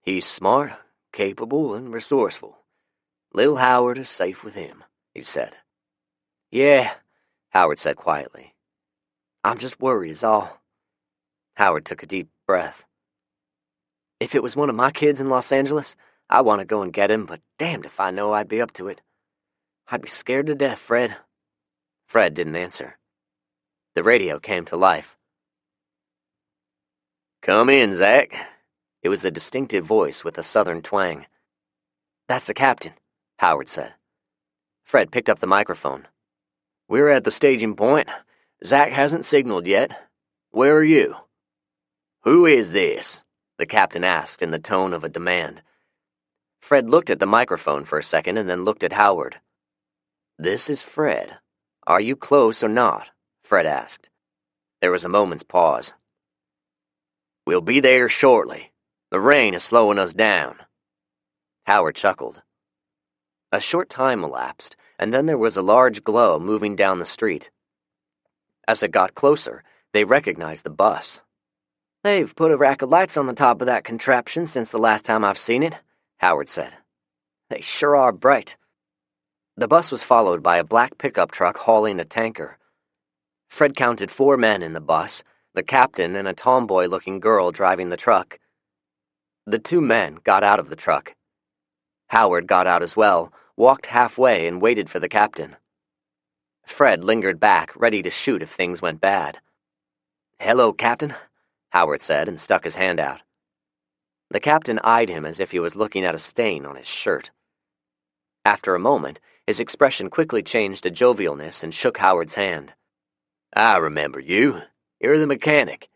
"He's smart, capable, and resourceful. Little Howard is safe with him," he said. "Yeah," Howard said quietly. "I'm just worried is all." Howard took a deep breath. "If it was one of my kids in Los Angeles, I want to go and get him, but damned if I know I'd be up to it. I'd be scared to death, Fred." Fred didn't answer. The radio came to life. "Come in, Zach." It was a distinctive voice with a southern twang. "That's the captain," Howard said. Fred picked up the microphone. "We're at the staging point. Zach hasn't signaled yet. Where are you?" "Who is this?" the captain asked in the tone of a demand. Fred looked at the microphone for a second and then looked at Howard. "This is Fred. Are you close or not?" Fred asked. There was a moment's pause. "We'll be there shortly. The rain is slowing us down." Howard chuckled. A short time elapsed, and then there was a large glow moving down the street. As it got closer, they recognized the bus. "They've put a rack of lights on the top of that contraption since the last time I've seen it," Howard said. "They sure are bright." The bus was followed by a black pickup truck hauling a tanker. Fred counted 4 men in the bus, the captain and a tomboy-looking girl driving the truck. The 2 men got out of the truck. Howard got out as well, walked halfway, and waited for the captain. Fred lingered back, ready to shoot if things went bad. "Hello, Captain," Howard said, and stuck his hand out. The captain eyed him as if he was looking at a stain on his shirt. After a moment, his expression quickly changed to jovialness and shook Howard's hand. "I remember you. You're the mechanic.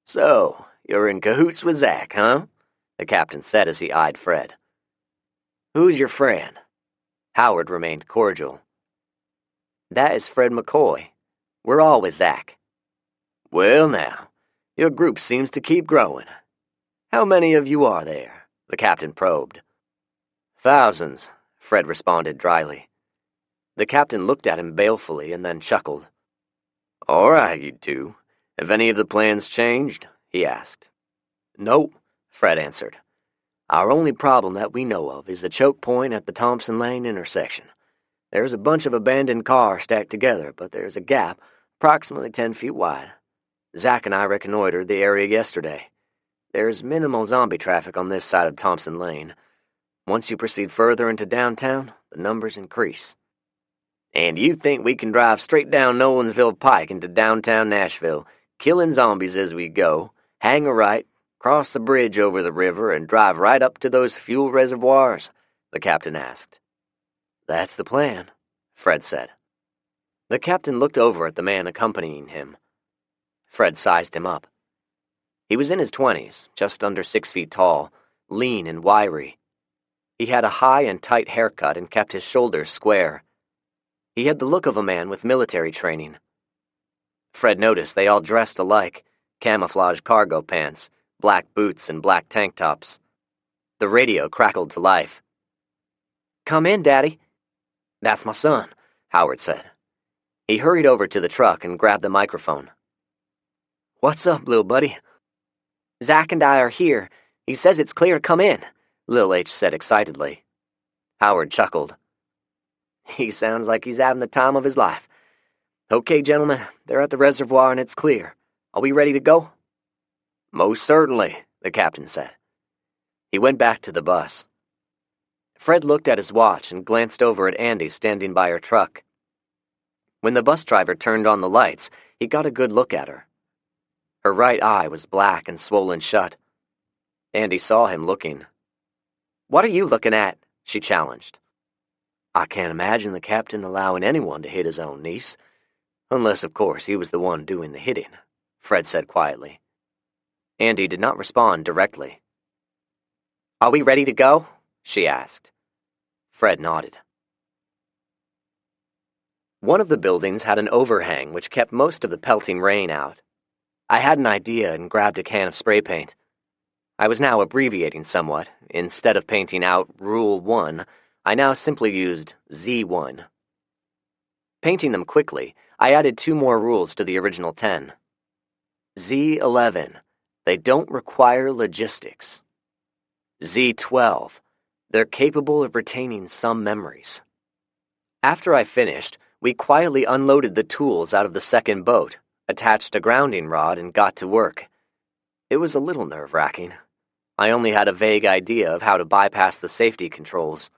So, you're in cahoots with Zach, huh?" the captain said as he eyed Fred. "Who's your friend?" Howard remained cordial. "That is Fred McCoy. We're all with Zach." "Well now, your group seems to keep growing. How many of you are there? the captain probed. "Thousands," Fred responded dryly. The captain looked at him balefully and then chuckled. "All right, you two. Have any of the plans changed?" he asked. "Nope," Fred answered. "Our only problem that we know of is the choke point at the Thompson Lane intersection. There's a bunch of abandoned cars stacked together, but there's a gap approximately 10 feet wide. Zach and I reconnoitered the area yesterday. There's minimal zombie traffic on this side of Thompson Lane. Once you proceed further into downtown, the numbers increase." "And you think we can drive straight down Nolensville Pike into downtown Nashville, killing zombies as we go, hang a right, cross the bridge over the river, and drive right up to those fuel reservoirs?" the captain asked. "That's the plan," Fred said. The captain looked over at the man accompanying him. Fred sized him up. He was in his 20s, just under 6 feet tall, lean and wiry. He had a high and tight haircut and kept his shoulders square. He had the look of a man with military training. Fred noticed they all dressed alike, camouflage cargo pants, black boots, and black tank tops. The radio crackled to life. "Come in, Daddy." "That's my son," Howard said. He hurried over to the truck and grabbed the microphone. "What's up, little buddy?" "Zach and I are here. He says it's clear to come in," Lil H said excitedly. Howard chuckled. "He sounds like he's having the time of his life. Okay, gentlemen, they're at the reservoir and it's clear. Are we ready to go?" "Most certainly," the captain said. He went back to the bus. Fred looked at his watch and glanced over at Andy standing by her truck. When the bus driver turned on the lights, he got a good look at her. Her right eye was black and swollen shut. Andy saw him looking. "What are you looking at?" she challenged. "I can't imagine the captain allowing anyone to hit his own niece. Unless, of course, he was the one doing the hitting," Fred said quietly. Andy did not respond directly. "Are we ready to go?" she asked. Fred nodded. One of the buildings had an overhang which kept most of the pelting rain out. I had an idea and grabbed a can of spray paint. I was now abbreviating somewhat. Instead of painting out Rule 1, I now simply used Z1. Painting them quickly, I added 2 more rules to the original 10. Z11, they don't require logistics. Z12, they're capable of retaining some memories. After I finished, we quietly unloaded the tools out of the second boat, attached a grounding rod, and got to work. It was a little nerve-wracking. I only had a vague idea of how to bypass the safety controls.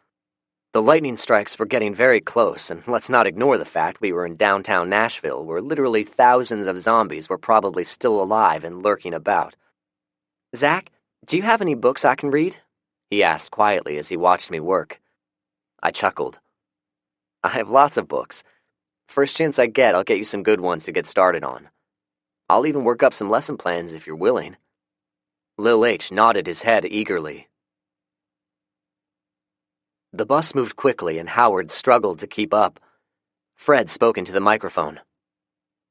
The lightning strikes were getting very close, and let's not ignore the fact we were in downtown Nashville, where literally thousands of zombies were probably still alive and lurking about. "Zach, do you have any books I can read?" he asked quietly as he watched me work. I chuckled. "I have lots of books. First chance I get, I'll get you some good ones to get started on. I'll even work up some lesson plans if you're willing." Lil H nodded his head eagerly. The bus moved quickly and Howard struggled to keep up. Fred spoke into the microphone.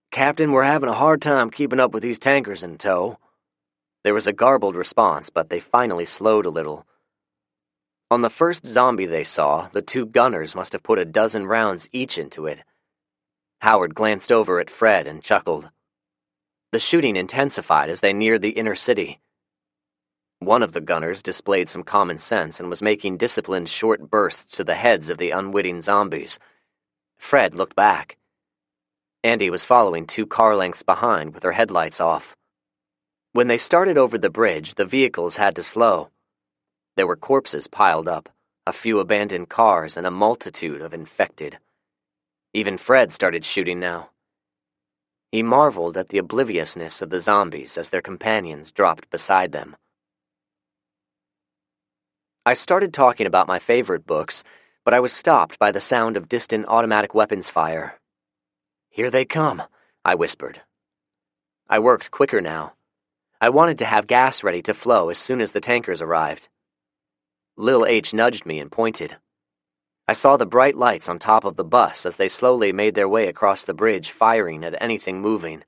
"Captain, we're having a hard time keeping up with these tankers in tow." There was a garbled response, but they finally slowed a little. On the first zombie they saw, the 2 gunners must have put a dozen rounds each into it. Howard glanced over at Fred and chuckled. The shooting intensified as they neared the inner city. One of the gunners displayed some common sense and was making disciplined short bursts to the heads of the unwitting zombies. Fred looked back. Andy was following 2 car lengths behind with her headlights off. When they started over the bridge, the vehicles had to slow. There were corpses piled up, a few abandoned cars, and a multitude of infected. Even Fred started shooting now. He marveled at the obliviousness of the zombies as their companions dropped beside them. I started talking about my favorite books, but I was stopped by the sound of distant automatic weapons fire. "Here they come," I whispered. I worked quicker now. I wanted to have gas ready to flow as soon as the tankers arrived. Lil H nudged me and pointed. I saw the bright lights on top of the bus as they slowly made their way across the bridge, firing at anything moving.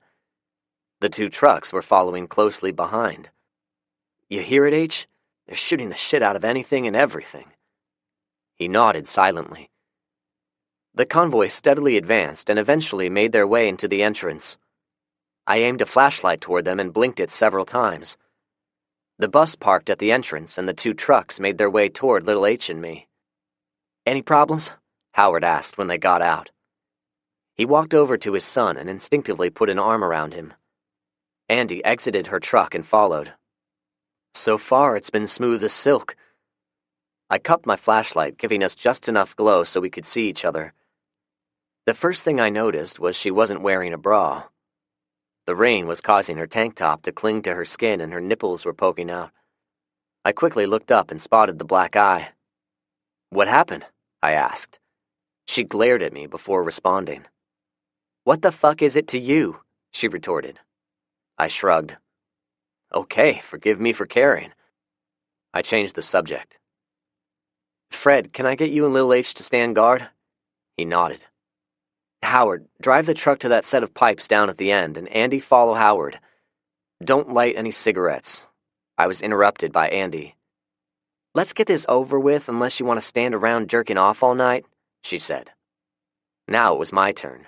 The 2 trucks were following closely behind. "You hear it, H?" They're shooting the shit out of anything and everything." He nodded silently. The convoy steadily advanced and eventually made their way into the entrance. I aimed a flashlight toward them and blinked it several times. The bus parked at the entrance and the 2 trucks made their way toward Little H and me. "Any problems?" Howard asked when they got out. He walked over to his son and instinctively put an arm around him. Andy exited her truck and followed. "So far, it's been smooth as silk." I cupped my flashlight, giving us just enough glow so we could see each other. The first thing I noticed was she wasn't wearing a bra. The rain was causing her tank top to cling to her skin and her nipples were poking out. I quickly looked up and spotted the black eye. "What happened?" I asked. She glared at me before responding. "What the fuck is it to you?" she retorted. I shrugged. "Okay, forgive me for caring." I changed the subject. "Fred, can I get you and Lil H to stand guard?" He nodded. "Howard, drive the truck to that set of pipes down at the end, and Andy, follow Howard. Don't light any cigarettes." I was interrupted by Andy. "Let's get this over with unless you want to stand around jerking off all night," she said. Now it was my turn.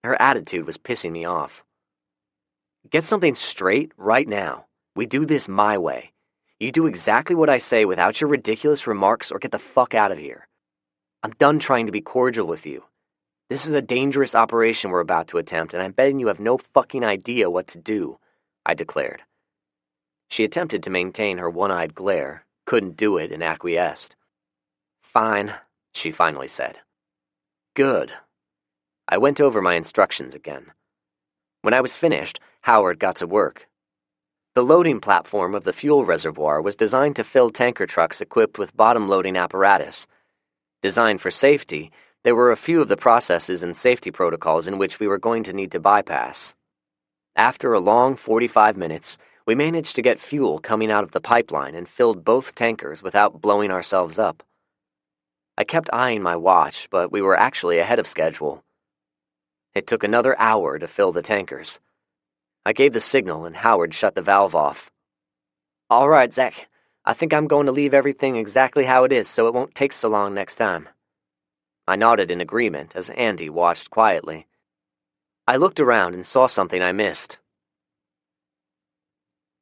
Her attitude was pissing me off. "Get something straight right now. We do this my way. You do exactly what I say without your ridiculous remarks or get the fuck out of here. I'm done trying to be cordial with you. This is a dangerous operation we're about to attempt, and I'm betting you have no fucking idea what to do," I declared. She attempted to maintain her one-eyed glare, couldn't do it, and acquiesced. "Fine," she finally said. "Good." I went over my instructions again. When I was finished, Howard got to work. The loading platform of the fuel reservoir was designed to fill tanker trucks equipped with bottom-loading apparatus. Designed for safety, there were a few of the processes and safety protocols in which we were going to need to bypass. After a long 45 minutes, we managed to get fuel coming out of the pipeline and filled both tankers without blowing ourselves up. I kept eyeing my watch, but we were actually ahead of schedule. It took another hour to fill the tankers. I gave the signal and Howard shut the valve off. "All right, Zach. I think I'm going to leave everything exactly how it is so it won't take so long next time." I nodded in agreement as Andy watched quietly. I looked around and saw something I missed.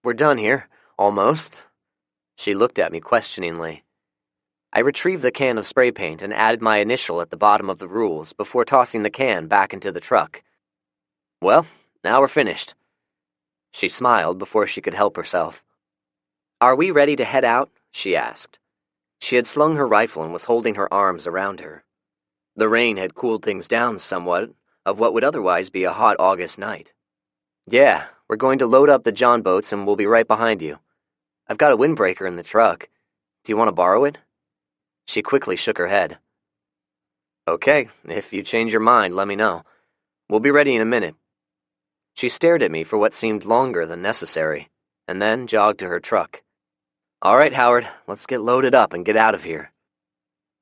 "We're done here, almost." She looked at me questioningly. I retrieved the can of spray paint and added my initial at the bottom of the rules before tossing the can back into the truck. "Well, now we're finished." She smiled before she could help herself. "Are we ready to head out?" she asked. She had slung her rifle and was holding her arms around her. The rain had cooled things down somewhat of what would otherwise be a hot August night. "Yeah, we're going to load up the John boats and we'll be right behind you. I've got a windbreaker in the truck. Do you want to borrow it?" She quickly shook her head. "Okay, if you change your mind, let me know. We'll be ready in a minute." She stared at me for what seemed longer than necessary, and then jogged to her truck. "All right, Howard, let's get loaded up and get out of here."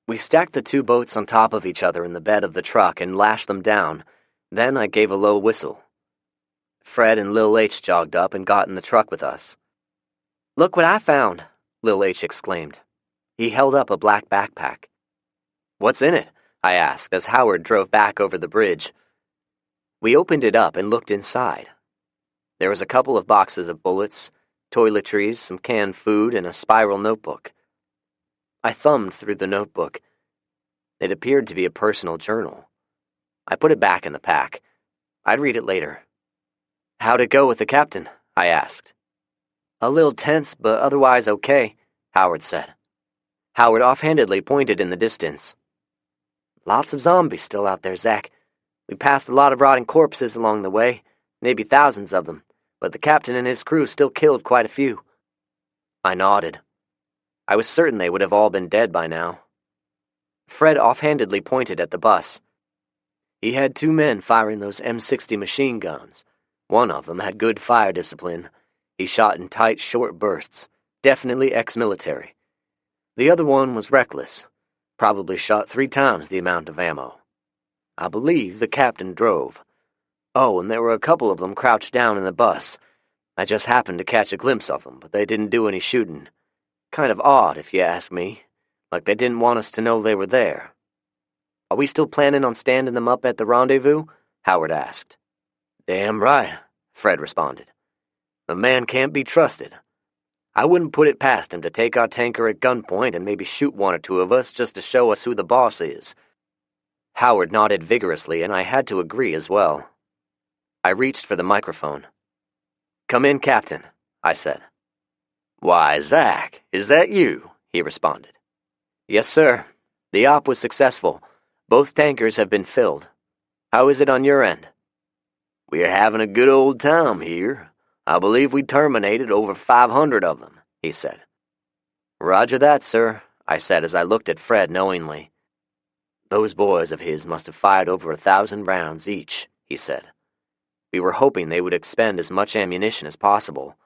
We stacked the 2 boats on top of each other in the bed of the truck and lashed them down. Then I gave a low whistle. Fred and Lil H jogged up and got in the truck with us. "Look what I found," Lil H exclaimed. He held up a black backpack. "What's in it?" I asked as Howard drove back over the bridge. We opened it up and looked inside. There was a couple of boxes of bullets, toiletries, some canned food, and a spiral notebook. I thumbed through the notebook. It appeared to be a personal journal. I put it back in the pack. I'd read it later. "How'd it go with the captain?" I asked. "A little tense, but otherwise okay," Howard said. Howard offhandedly pointed in the distance. "Lots of zombies still out there, Zach. We passed a lot of rotting corpses along the way, maybe thousands of them, but the captain and his crew still killed quite a few." I nodded. I was certain they would have all been dead by now. Fred offhandedly pointed at the bus. "He had 2 men firing those M60 machine guns. One of them had good fire discipline. He shot in tight, short bursts, definitely ex-military. The other one was reckless, probably shot 3 times the amount of ammo. I believe the captain drove. Oh, and there were a couple of them crouched down in the bus. I just happened to catch a glimpse of them, but they didn't do any shooting. Kind of odd, if you ask me. Like they didn't want us to know they were there. Are we still planning on standing them up at the rendezvous? Howard asked. Damn right, Fred responded. The man can't be trusted. I wouldn't put it past him to take our tanker at gunpoint and maybe shoot one or two of us just to show us who the boss is. Howard nodded vigorously, and I had to agree as well. I reached for the microphone. Come in, Captain, I said. Why, Zach, is that you? He responded. Yes, sir. The op was successful. Both tankers have been filled. How is it on your end? We're having a good old time here. I believe we terminated over 500 of them, he said. Roger that, sir, I said as I looked at Fred knowingly. Those boys of his must have fired over 1,000 rounds each, he said. We were hoping they would expend as much ammunition as possible.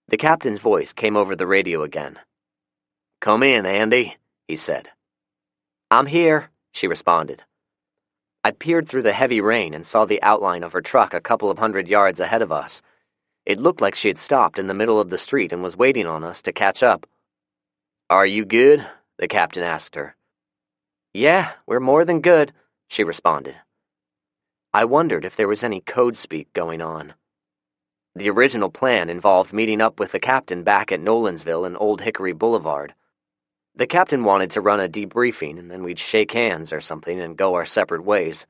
The captain's voice came over the radio again. Come in, Andy, he said. I'm here, she responded. I peered through the heavy rain and saw the outline of her truck a couple of 100 yards ahead of us. It looked like she had stopped in the middle of the street and was waiting on us to catch up. Are you good? The captain asked her. Yeah, we're more than good, she responded. I wondered if there was any code speak going on. The original plan involved meeting up with the captain back at Nolansville and Old Hickory Boulevard. The captain wanted to run a debriefing, and then we'd shake hands or something and go our separate ways.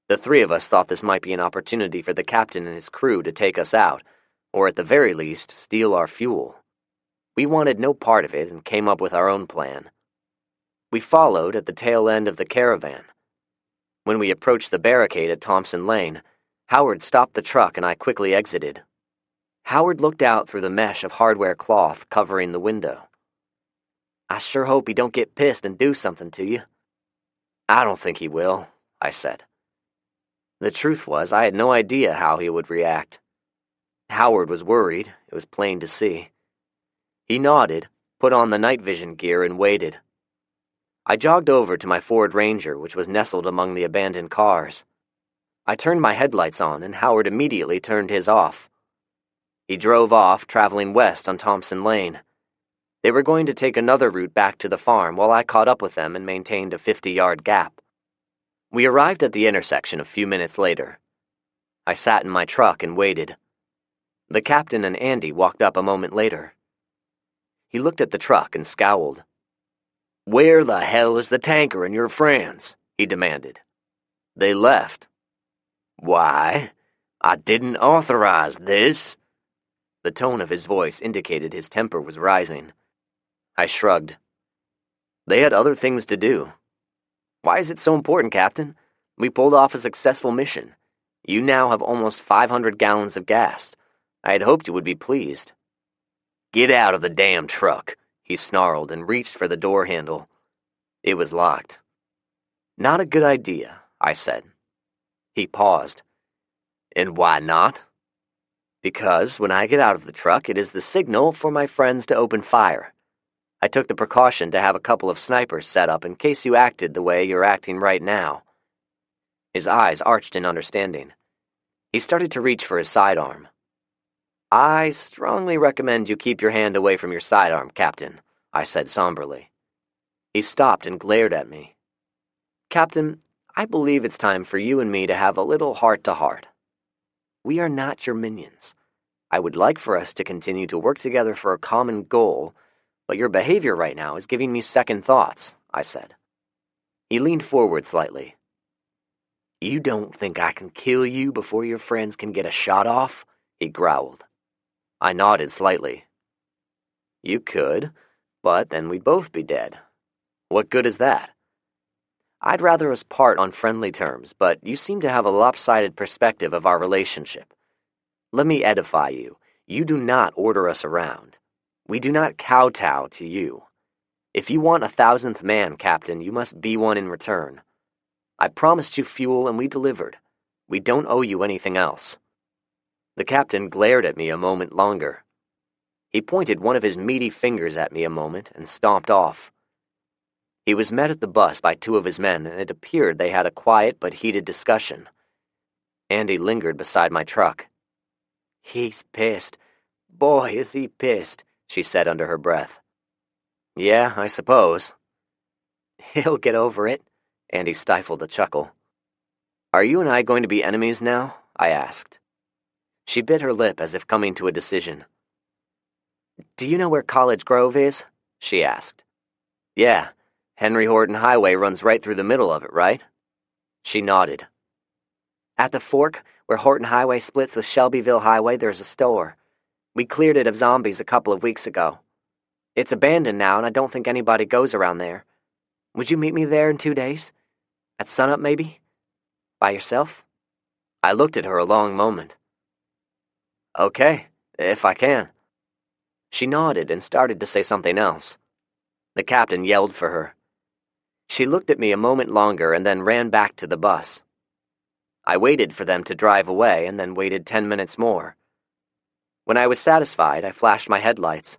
The three of us thought this might be an opportunity for the captain and his crew to take us out, or at the very least, steal our fuel. We wanted no part of it and came up with our own plan. We followed at the tail end of the caravan. When we approached the barricade at Thompson Lane, Howard stopped the truck and I quickly exited. Howard looked out through the mesh of hardware cloth covering the window. I sure hope he don't get pissed and do something to you. I don't think he will, I said. The truth was, I had no idea how he would react. Howard was worried, it was plain to see. He nodded, put on the night vision gear, and waited. I jogged over to my Ford Ranger, which was nestled among the abandoned cars. I turned my headlights on, and Howard immediately turned his off. He drove off, traveling west on Thompson Lane. They were going to take another route back to the farm while I caught up with them and maintained a 50-yard gap. We arrived at the intersection a few minutes later. I sat in my truck and waited. The captain and Andy walked up a moment later. He looked at the truck and scowled. Where the hell is the tanker and your friends? He demanded. They left. Why? I didn't authorize this. The tone of his voice indicated his temper was rising. I shrugged. They had other things to do. Why is it so important, Captain? We pulled off a successful mission. You now have almost 500 gallons of gas. I had hoped you would be pleased. Get out of the damn truck, he snarled and reached for the door handle. It was locked. Not a good idea, I said. He paused. And why not? Because when I get out of the truck, it is the signal for my friends to open fire. I took the precaution to have a couple of snipers set up in case you acted the way you're acting right now. His eyes arched in understanding. He started to reach for his sidearm. I strongly recommend you keep your hand away from your sidearm, Captain, I said somberly. He stopped and glared at me. Captain, I believe it's time for you and me to have a little heart-to-heart. We are not your minions. I would like for us to continue to work together for a common goal, but your behavior right now is giving me second thoughts, I said. He leaned forward slightly. You don't think I can kill you before your friends can get a shot off? He growled. I nodded slightly. You could, but then we'd both be dead. What good is that? I'd rather us part on friendly terms, but you seem to have a lopsided perspective of our relationship. Let me edify you. You do not order us around. We do not kowtow to you. If you want 1,000th man, Captain, you must be one in return. I promised you fuel and we delivered. We don't owe you anything else. The captain glared at me a moment longer. He pointed one of his meaty fingers at me a moment and stomped off. He was met at the bus by two of his men, and it appeared they had a quiet but heated discussion. Andy lingered beside my truck. He's pissed. Boy, is he pissed, she said under her breath. Yeah, I suppose. He'll get over it. Andy stifled a chuckle. Are you and I going to be enemies now? I asked. She bit her lip as if coming to a decision. Do you know where College Grove is? She asked. Yeah, Henry Horton Highway runs right through the middle of it, right? She nodded. At the fork, where Horton Highway splits with Shelbyville Highway, there's a store. We cleared it of zombies a couple of weeks ago. It's abandoned now, and I don't think anybody goes around there. Would you meet me there in 2 days? At sunup, maybe? By yourself? I looked at her a long moment. Okay, if I can. She nodded and started to say something else. The captain yelled for her. She looked at me a moment longer and then ran back to the bus. I waited for them to drive away and then waited 10 minutes more. When I was satisfied, I flashed my headlights.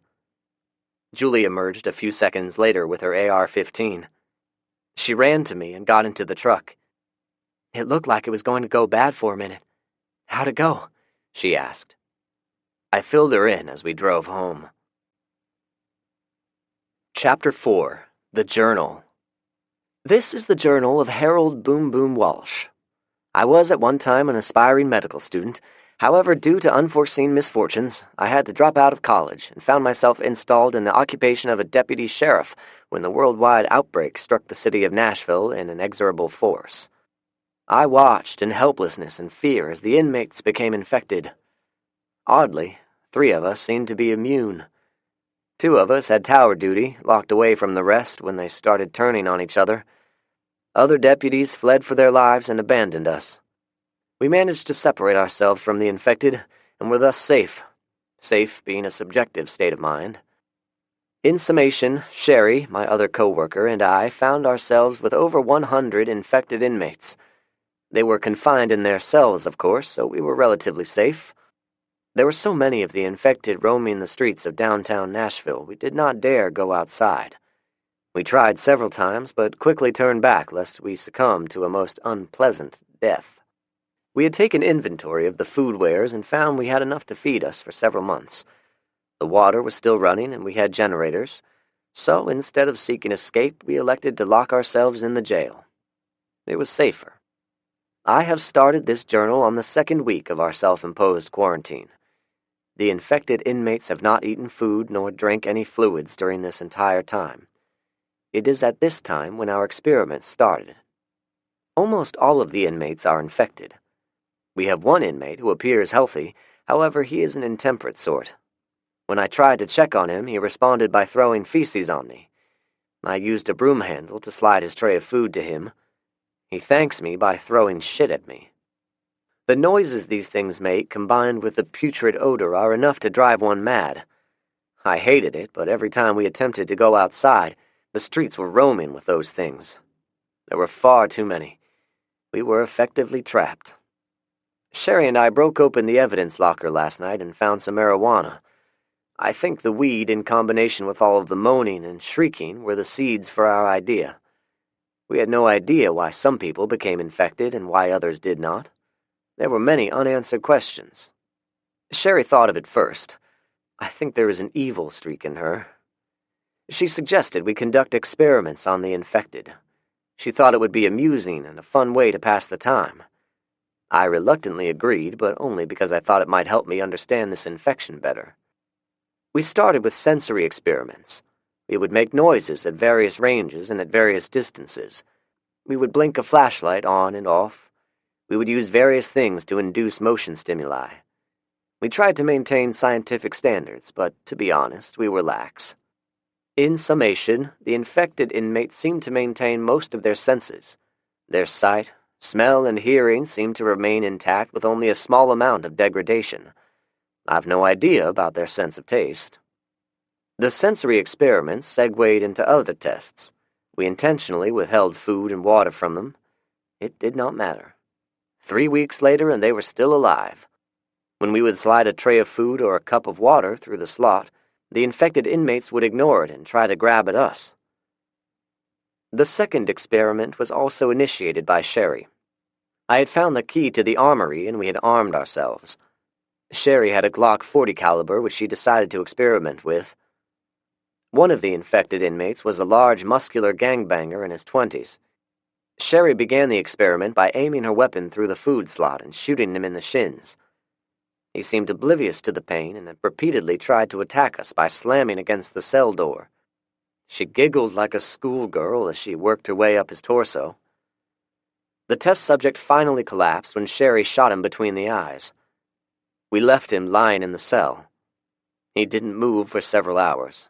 Julie emerged a few seconds later with her AR-15. She ran to me and got into the truck. It looked like it was going to go bad for a minute. How'd it go? She asked. I filled her in as we drove home. Chapter 4. The Journal. This is the journal of Harold Boom Boom Walsh. I was at one time an aspiring medical student. However, due to unforeseen misfortunes, I had to drop out of college and found myself installed in the occupation of a deputy sheriff when the worldwide outbreak struck the city of Nashville in inexorable force. I watched in helplessness and fear as the inmates became infected. Oddly, 3 of us seemed to be immune. 2 of us had tower duty, locked away from the rest when they started turning on each other. Other deputies fled for their lives and abandoned us. We managed to separate ourselves from the infected and were thus safe, safe being a subjective state of mind. In summation, Sherry, my other co-worker, and I found ourselves with over 100 infected inmates. They were confined in their cells, of course, so we were relatively safe. There were so many of the infected roaming the streets of downtown Nashville, we did not dare go outside. We tried several times, but quickly turned back lest we succumb to a most unpleasant death. We had taken inventory of the food wares and found we had enough to feed us for several months. The water was still running and we had generators, so instead of seeking escape, we elected to lock ourselves in the jail. It was safer. I have started this journal on the 2nd week of our self-imposed quarantine. The infected inmates have not eaten food nor drank any fluids during this entire time. It is at this time when our experiments started. Almost all of the inmates are infected. We have one inmate who appears healthy, however he is an intemperate sort. When I tried to check on him, he responded by throwing feces on me. I used a broom handle to slide his tray of food to him. He thanks me by throwing shit at me. The noises these things make, combined with the putrid odor, are enough to drive one mad. I hated it, but every time we attempted to go outside, the streets were roaming with those things. There were far too many. We were effectively trapped. Sherry and I broke open the evidence locker last night and found some marijuana. I think the weed, in combination with all of the moaning and shrieking, were the seeds for our idea. We had no idea why some people became infected and why others did not. There were many unanswered questions. Sherry thought of it first. I think there is an evil streak in her. She suggested we conduct experiments on the infected. She thought it would be amusing and a fun way to pass the time. I reluctantly agreed, but only because I thought it might help me understand this infection better. We started with sensory experiments. We would make noises at various ranges and at various distances. We would blink a flashlight on and off. We would use various things to induce motion stimuli. We tried to maintain scientific standards, but to be honest, we were lax. In summation, the infected inmates seemed to maintain most of their senses. Their sight, smell, and hearing seemed to remain intact with only a small amount of degradation. I've no idea about their sense of taste. The sensory experiments segued into other tests. We intentionally withheld food and water from them. It did not matter. 3 weeks later, and they were still alive. When we would slide a tray of food or a cup of water through the slot, the infected inmates would ignore it and try to grab at us. The second experiment was also initiated by Sherry. I had found the key to the armory, and we had armed ourselves. Sherry had a Glock 40 caliber, which she decided to experiment with. One of the infected inmates was a large, muscular gangbanger in his 20s. Sherry began the experiment by aiming her weapon through the food slot and shooting him in the shins. He seemed oblivious to the pain and had repeatedly tried to attack us by slamming against the cell door. She giggled like a schoolgirl as she worked her way up his torso. The test subject finally collapsed when Sherry shot him between the eyes. We left him lying in the cell. He didn't move for several hours.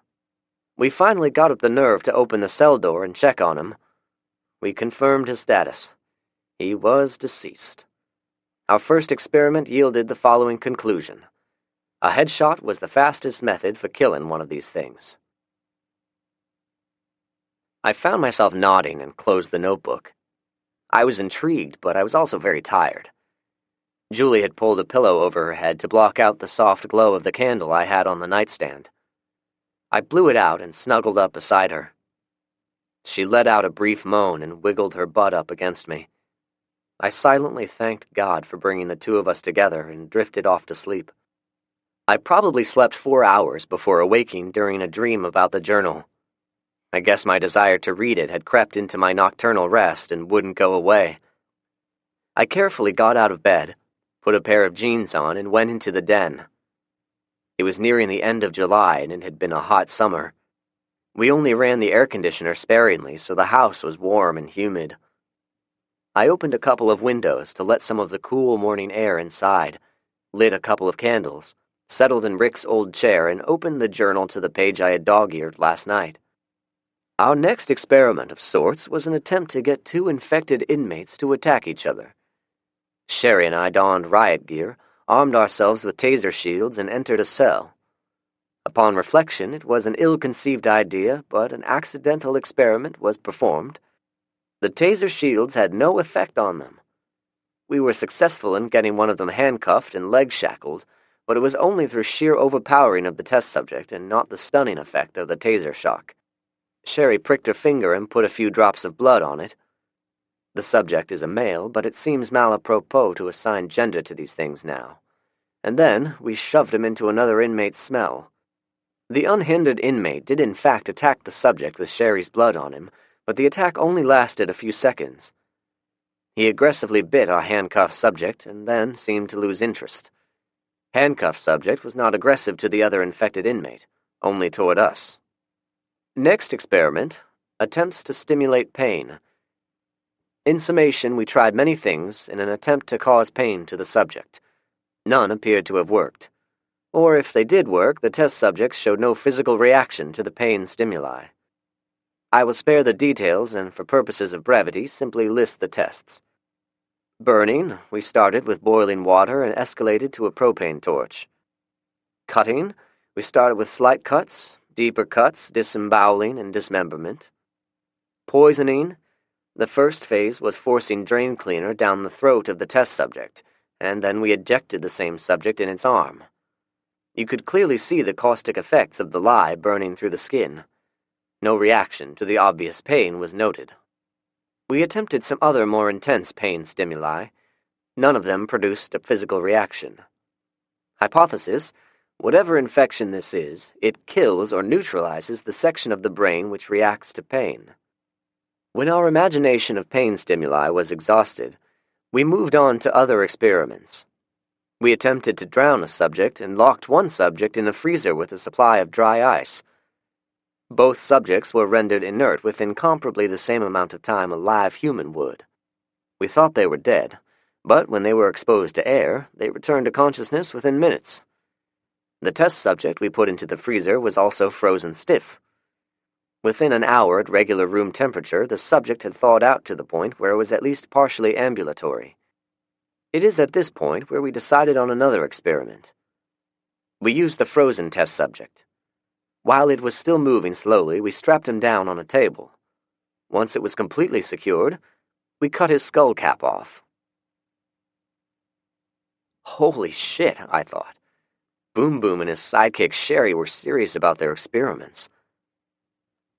We finally got up the nerve to open the cell door and check on him. We confirmed his status. He was deceased. Our first experiment yielded the following conclusion. A headshot was the fastest method for killing one of these things. I found myself nodding and closed the notebook. I was intrigued, but I was also very tired. Julie had pulled a pillow over her head to block out the soft glow of the candle I had on the nightstand. I blew it out and snuggled up beside her. She let out a brief moan and wiggled her butt up against me. I silently thanked God for bringing the two of us together and drifted off to sleep. I probably slept 4 hours before awaking during a dream about the journal. I guess my desire to read it had crept into my nocturnal rest and wouldn't go away. I carefully got out of bed, put a pair of jeans on, and went into the den. It was nearing the end of July, and it had been a hot summer. We only ran the air conditioner sparingly, so the house was warm and humid. I opened a couple of windows to let some of the cool morning air inside, lit a couple of candles, settled in Rick's old chair, and opened the journal to the page I had dog-eared last night. Our next experiment of sorts was an attempt to get two infected inmates to attack each other. Sherry and I donned riot gear, armed ourselves with taser shields, and entered a cell. Upon reflection, it was an ill-conceived idea, but an accidental experiment was performed. The taser shields had no effect on them. We were successful in getting one of them handcuffed and leg shackled, but it was only through sheer overpowering of the test subject and not the stunning effect of the taser shock. Sherry pricked her finger and put a few drops of blood on it. The subject is a male, but it seems malapropos to assign gender to these things now. And then we shoved him into another inmate's smell. The unhindered inmate did in fact attack the subject with Sherry's blood on him, but the attack only lasted a few seconds. He aggressively bit our handcuffed subject and then seemed to lose interest. Handcuffed subject was not aggressive to the other infected inmate, only toward us. Next experiment, attempts to stimulate pain. In summation, we tried many things in an attempt to cause pain to the subject. None appeared to have worked. Or if they did work, the test subjects showed no physical reaction to the pain stimuli. I will spare the details and, for purposes of brevity, simply list the tests. Burning, we started with boiling water and escalated to a propane torch. Cutting, we started with slight cuts, deeper cuts, disemboweling, and dismemberment. Poisoning, the first phase was forcing drain cleaner down the throat of the test subject, and then we ejected the same subject in its arm. You could clearly see the caustic effects of the lye burning through the skin. No reaction to the obvious pain was noted. We attempted some other more intense pain stimuli. None of them produced a physical reaction. Hypothesis: whatever infection this is, it kills or neutralizes the section of the brain which reacts to pain. When our imagination of pain stimuli was exhausted, we moved on to other experiments. We attempted to drown a subject and locked one subject in a freezer with a supply of dry ice. Both subjects were rendered inert with incomparably the same amount of time a live human would. We thought they were dead, but when they were exposed to air, they returned to consciousness within minutes. The test subject we put into the freezer was also frozen stiff. Within an hour at regular room temperature, the subject had thawed out to the point where it was at least partially ambulatory. It is at this point where we decided on another experiment. We used the frozen test subject. While it was still moving slowly, we strapped him down on a table. Once it was completely secured, we cut his skull cap off. Holy shit, I thought. Boom Boom and his sidekick Sherry were serious about their experiments.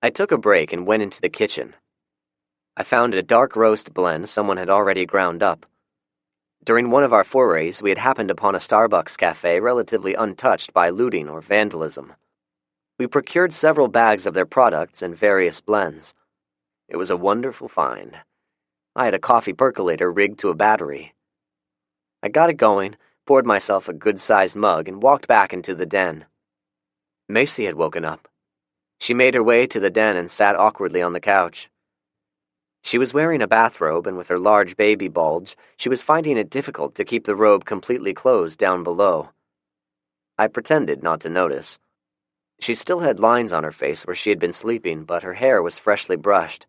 I took a break and went into the kitchen. I found a dark roast blend someone had already ground up. During one of our forays, we had happened upon a Starbucks cafe relatively untouched by looting or vandalism. We procured several bags of their products in various blends. It was a wonderful find. I had a coffee percolator rigged to a battery. I got it going, poured myself a good-sized mug, and walked back into the den. Macy had woken up. She made her way to the den and sat awkwardly on the couch. She was wearing a bathrobe, and with her large baby bulge, she was finding it difficult to keep the robe completely closed down below. I pretended not to notice. She still had lines on her face where she had been sleeping, but her hair was freshly brushed.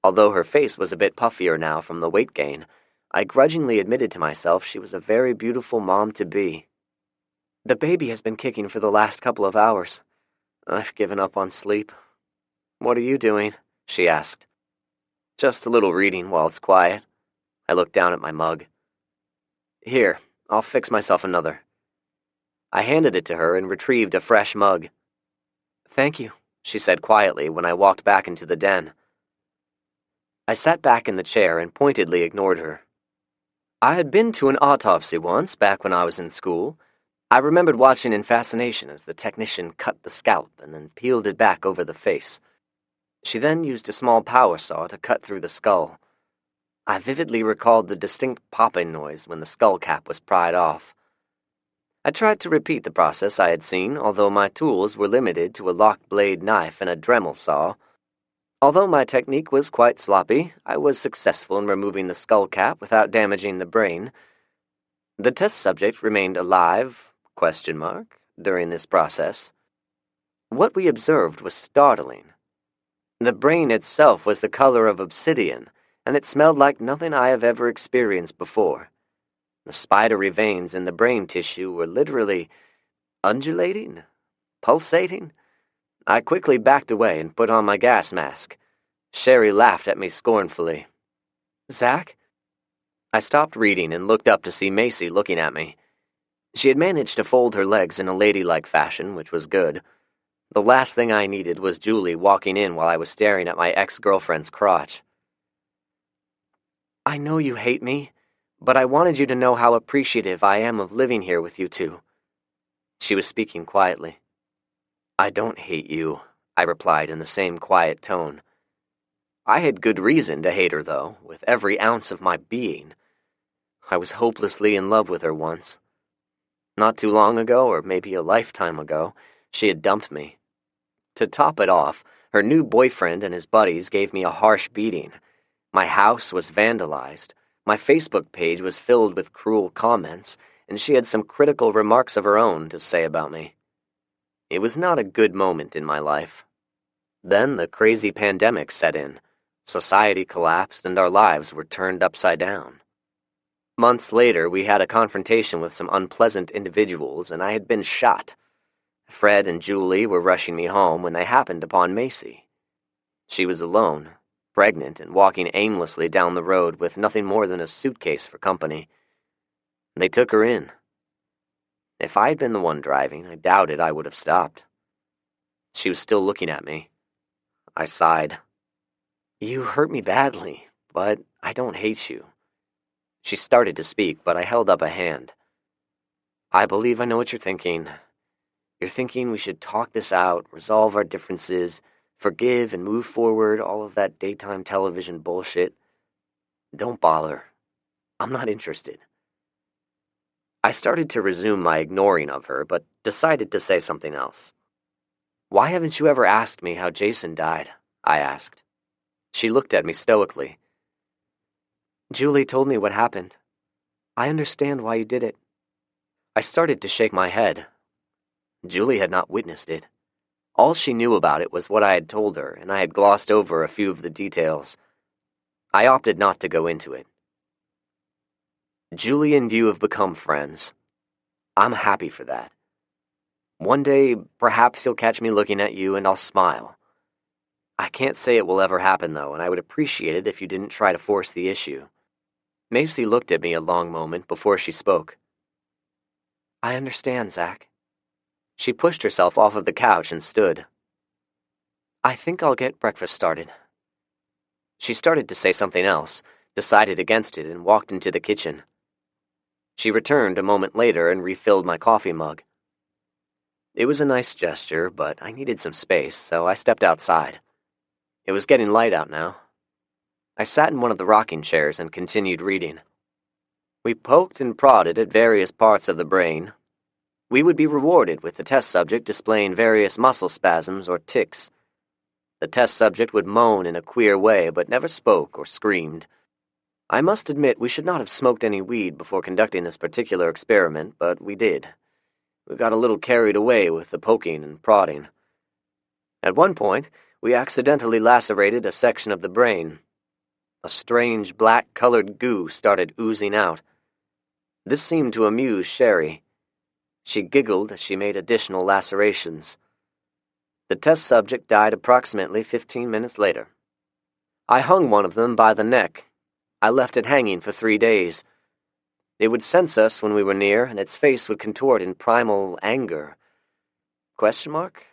Although her face was a bit puffier now from the weight gain, I grudgingly admitted to myself she was a very beautiful mom-to-be. "The baby has been kicking for the last couple of hours. I've given up on sleep." "What are you doing?" she asked. "Just a little reading while it's quiet." I looked down at my mug. "Here, I'll fix myself another." I handed it to her and retrieved a fresh mug. "Thank you," she said quietly when I walked back into the den. I sat back in the chair and pointedly ignored her. I had been to an autopsy once, back when I was in school. I remembered watching in fascination as the technician cut the scalp and then peeled it back over the face. She then used a small power saw to cut through the skull. I vividly recalled the distinct popping noise when the skull cap was pried off. I tried to repeat the process I had seen, although my tools were limited to a lock blade knife and a Dremel saw. Although my technique was quite sloppy, I was successful in removing the skull cap without damaging the brain. The test subject remained alive, during this process. What we observed was startling. The brain itself was the color of obsidian, and it smelled like nothing I have ever experienced before. The spidery veins in the brain tissue were literally undulating, pulsating. I quickly backed away and put on my gas mask. Sherry laughed at me scornfully. "Zach?" I stopped reading and looked up to see Macy looking at me. She had managed to fold her legs in a ladylike fashion, which was good. The last thing I needed was Julie walking in while I was staring at my ex-girlfriend's crotch. "I know you hate me, but I wanted you to know how appreciative I am of living here with you two." She was speaking quietly. "I don't hate you," I replied in the same quiet tone. I had good reason to hate her, though, with every ounce of my being. I was hopelessly in love with her once. Not too long ago, or maybe a lifetime ago, she had dumped me. To top it off, her new boyfriend and his buddies gave me a harsh beating. My house was vandalized, my Facebook page was filled with cruel comments, and she had some critical remarks of her own to say about me. It was not a good moment in my life. Then the crazy pandemic set in. Society collapsed and our lives were turned upside down. Months later, we had a confrontation with some unpleasant individuals, and I had been shot. Fred and Julie were rushing me home when they happened upon Macy. She was alone, pregnant, and walking aimlessly down the road with nothing more than a suitcase for company. They took her in. If I had been the one driving, I doubted I would have stopped. She was still looking at me. I sighed. "You hurt me badly, but I don't hate you." She started to speak, but I held up a hand. "I believe I know what you're thinking. You're thinking we should talk this out, resolve our differences, forgive and move forward, all of that daytime television bullshit. Don't bother. I'm not interested." I started to resume my ignoring of her, but decided to say something else. "Why haven't you ever asked me how Jason died?" I asked. She looked at me stoically. "Julie told me what happened. I understand why you did it." I started to shake my head. Julie had not witnessed it. All she knew about it was what I had told her, and I had glossed over a few of the details. I opted not to go into it. Julie and you have become friends. I'm happy for that. One day, perhaps you'll catch me looking at you and I'll smile. I can't say it will ever happen, though, and I would appreciate it if you didn't try to force the issue. Macy looked at me a long moment before she spoke. "I understand, Zach." She pushed herself off of the couch and stood. "I think I'll get breakfast started." She started to say something else, decided against it, and walked into the kitchen. She returned a moment later and refilled my coffee mug. It was a nice gesture, but I needed some space, so I stepped outside. It was getting light out now. I sat in one of the rocking chairs and continued reading. We poked and prodded at various parts of the brain. We would be rewarded with the test subject displaying various muscle spasms or tics. The test subject would moan in a queer way, but never spoke or screamed. I must admit we should not have smoked any weed before conducting this particular experiment, but we did. We got a little carried away with the poking and prodding. At one point, we accidentally lacerated a section of the brain. A strange black-colored goo started oozing out. This seemed to amuse Sherry. She giggled as she made additional lacerations. The test subject died approximately 15 minutes later. I hung one of them by the neck. I left it hanging for 3 days. It would sense us when we were near, and its face would contort in primal anger. Question mark?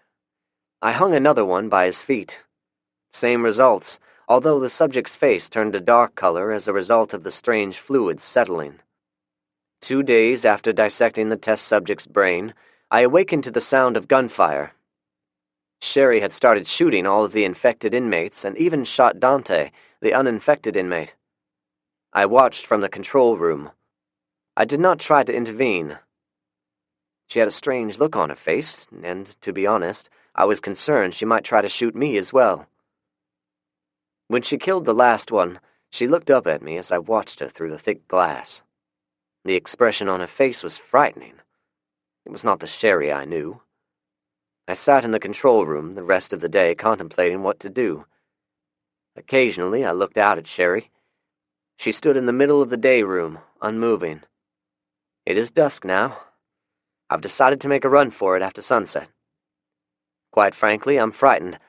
I hung another one by his feet. Same results, although the subject's face turned a dark color as a result of the strange fluids settling. 2 days after dissecting the test subject's brain, I awakened to the sound of gunfire. Sherry had started shooting all of the infected inmates and even shot Dante, the uninfected inmate. I watched from the control room. I did not try to intervene. She had a strange look on her face, and, to be honest, I was concerned she might try to shoot me as well. When she killed the last one, she looked up at me as I watched her through the thick glass. The expression on her face was frightening. It was not the Sherry I knew. I sat in the control room the rest of the day contemplating what to do. Occasionally, I looked out at Sherry. She stood in the middle of the day room, unmoving. It is dusk now. I've decided to make a run for it after sunset. Quite frankly, I'm frightened.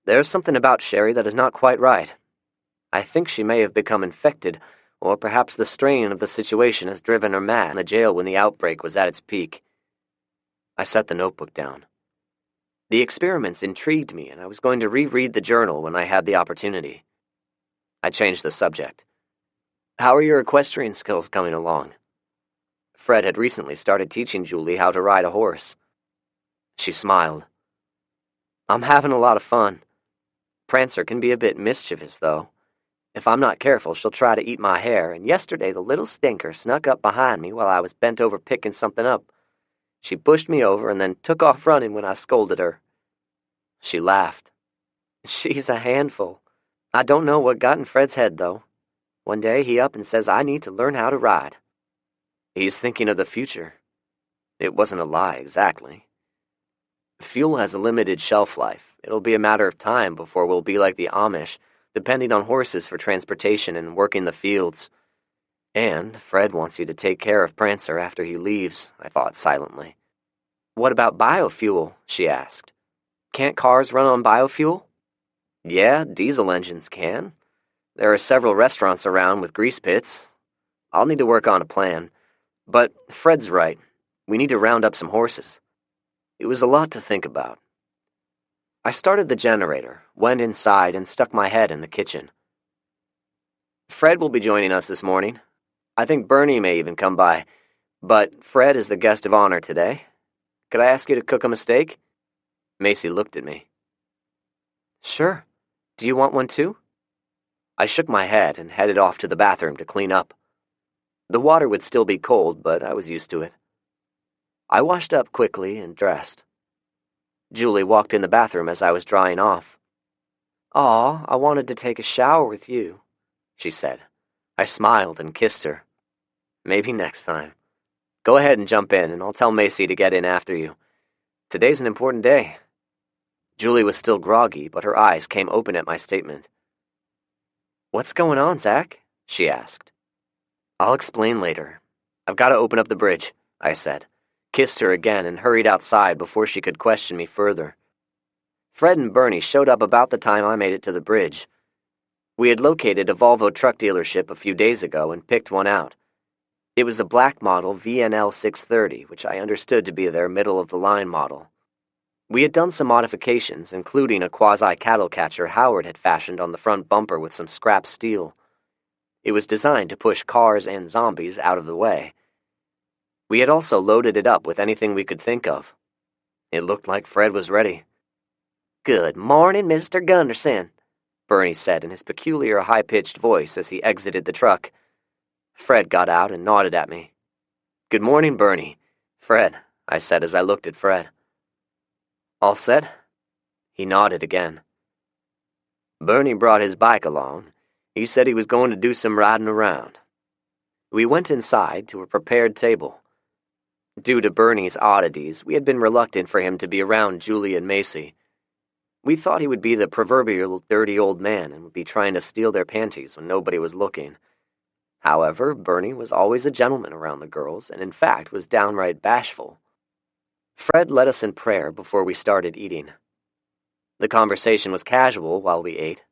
There's something about Sherry that is not quite right. I think she may have become infected, or perhaps the strain of the situation has driven her mad in the jail when the outbreak was at its peak. I set the notebook down. The experiments intrigued me, and I was going to reread the journal when I had the opportunity. I changed the subject. How are your equestrian skills coming along? Fred had recently started teaching Julie how to ride a horse. She smiled. I'm having a lot of fun. Prancer can be a bit mischievous, though. If I'm not careful, she'll try to eat my hair, and yesterday the little stinker snuck up behind me while I was bent over picking something up. She pushed me over and then took off running when I scolded her. She laughed. She's a handful. I don't know what got in Fred's head, though. One day he up and says I need to learn how to ride. He's thinking of the future. It wasn't a lie, exactly. Fuel has a limited shelf life. It'll be a matter of time before we'll be like the Amish, depending on horses for transportation and working the fields. And Fred wants you to take care of Prancer after he leaves, I thought silently. What about biofuel? She asked. Can't cars run on biofuel? Yeah, diesel engines can. There are several restaurants around with grease pits. I'll need to work on a plan. But Fred's right. We need to round up some horses. It was a lot to think about. I started the generator, went inside, and stuck my head in the kitchen. Fred will be joining us this morning. I think Bernie may even come by. But Fred is the guest of honor today. Could I ask you to cook him a steak? Macy looked at me. Sure. Do you want one too? I shook my head and headed off to the bathroom to clean up. The water would still be cold, but I was used to it. I washed up quickly and dressed. Julie walked in the bathroom as I was drying off. Aw, I wanted to take a shower with you, she said. I smiled and kissed her. Maybe next time. Go ahead and jump in, and I'll tell Macy to get in after you. Today's an important day. Julie was still groggy, but her eyes came open at my statement. What's going on, Zach? She asked. I'll explain later. I've got to open up the bridge, I said, kissed her again, and hurried outside before she could question me further. Fred and Bernie showed up about the time I made it to the bridge. We had located a Volvo truck dealership a few days ago and picked one out. It was a black model VNL 630, which I understood to be their middle-of-the-line model. We had done some modifications, including a quasi-cattle catcher Howard had fashioned on the front bumper with some scrap steel. It was designed to push cars and zombies out of the way. We had also loaded it up with anything we could think of. It looked like Fred was ready. "Good morning, Mr. Gunderson," Bernie said in his peculiar high-pitched voice as he exited the truck. Fred got out and nodded at me. "Good morning, Bernie." "Fred," I said as I looked at Fred. "All set?" He nodded again. Bernie brought his bike along. He said he was going to do some riding around. We went inside to a prepared table. Due to Bernie's oddities, we had been reluctant for him to be around Julie and Macy. We thought he would be the proverbial dirty old man and would be trying to steal their panties when nobody was looking. However, Bernie was always a gentleman around the girls, and in fact was downright bashful. Fred led us in prayer before we started eating. The conversation was casual while we ate.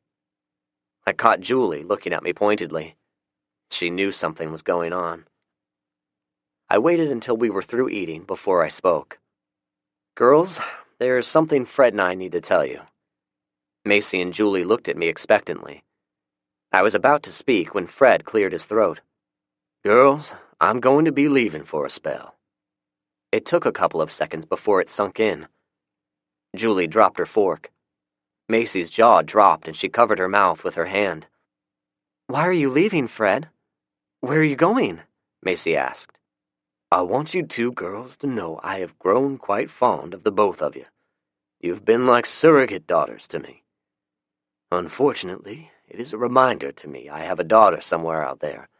I caught Julie looking at me pointedly. She knew something was going on. I waited until we were through eating before I spoke. "Girls, there's something Fred and I need to tell you." Macy and Julie looked at me expectantly. I was about to speak when Fred cleared his throat. "Girls, I'm going to be leaving for a spell." It took a couple of seconds before it sunk in. Julie dropped her fork. Macy's jaw dropped and she covered her mouth with her hand. "Why are you leaving, Fred? Where are you going?" Macy asked. "I want you two girls to know I have grown quite fond of the both of you. You've been like surrogate daughters to me. Unfortunately, it is a reminder to me I have a daughter somewhere out there.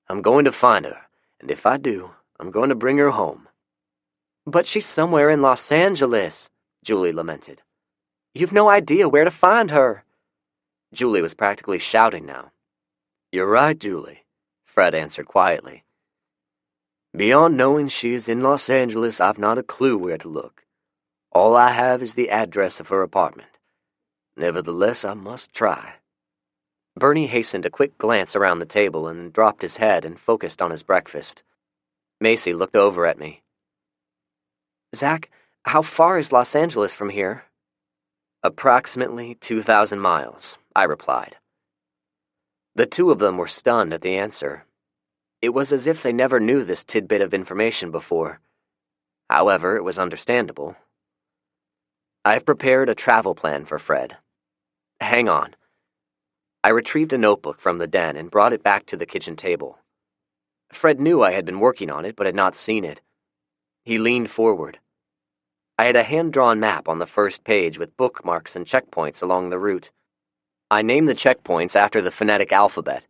I'm going to find her, and if I do, I'm going to bring her home." "But she's somewhere in Los Angeles," Julie lamented. "You've no idea where to find her." Julie was practically shouting now. "You're right, Julie," Fred answered quietly. "Beyond knowing she is in Los Angeles, I've not a clue where to look. All I have is the address of her apartment. Nevertheless, I must try." Bernie hastened a quick glance around the table and then dropped his head and focused on his breakfast. Macy looked over at me. "Zach, how far is Los Angeles from here?" "Approximately 2,000 miles, I replied. The two of them were stunned at the answer. It was as if they never knew this tidbit of information before. However, it was understandable. "I've prepared a travel plan for Fred. Hang on." I retrieved a notebook from the den and brought it back to the kitchen table. Fred knew I had been working on it, but had not seen it. He leaned forward. I had a hand-drawn map on the first page with bookmarks and checkpoints along the route. I named the checkpoints after the phonetic alphabet.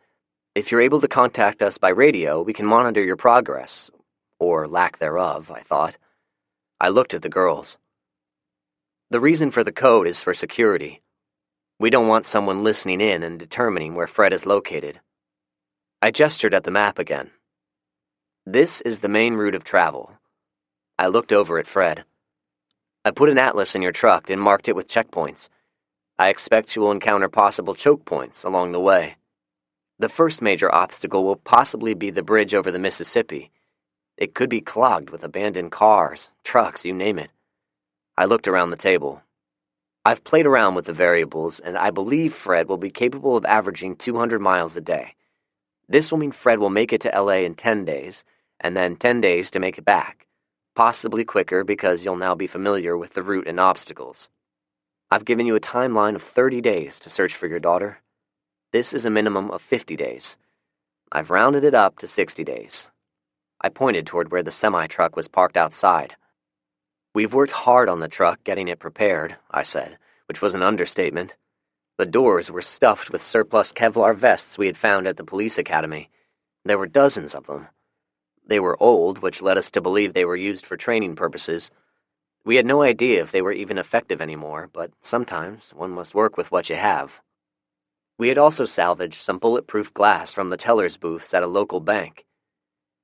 If you're able to contact us by radio, we can monitor your progress. Or lack thereof, I thought. I looked at the girls. The reason for the code is for security. We don't want someone listening in and determining where Fred is located. I gestured at the map again. This is the main route of travel. I looked over at Fred. I put an atlas in your truck and marked it with checkpoints. I expect you will encounter possible choke points along the way. The first major obstacle will possibly be the bridge over the Mississippi. It could be clogged with abandoned cars, trucks, you name it. I looked around the table. I've played around with the variables, and I believe Fred will be capable of averaging 200 miles a day. This will mean Fred will make it to LA in 10 days, and then 10 days to make it back. Possibly quicker because you'll now be familiar with the route and obstacles. I've given you a timeline of 30 days to search for your daughter. This is a minimum of 50 days. I've rounded it up to 60 days. I pointed toward where the semi-truck was parked outside. "We've worked hard on the truck getting it prepared," I said, which was an understatement. The doors were stuffed with surplus Kevlar vests we had found at the police academy. There were dozens of them. They were old, which led us to believe they were used for training purposes. We had no idea if they were even effective anymore, but sometimes one must work with what you have. We had also salvaged some bulletproof glass from the teller's booths at a local bank.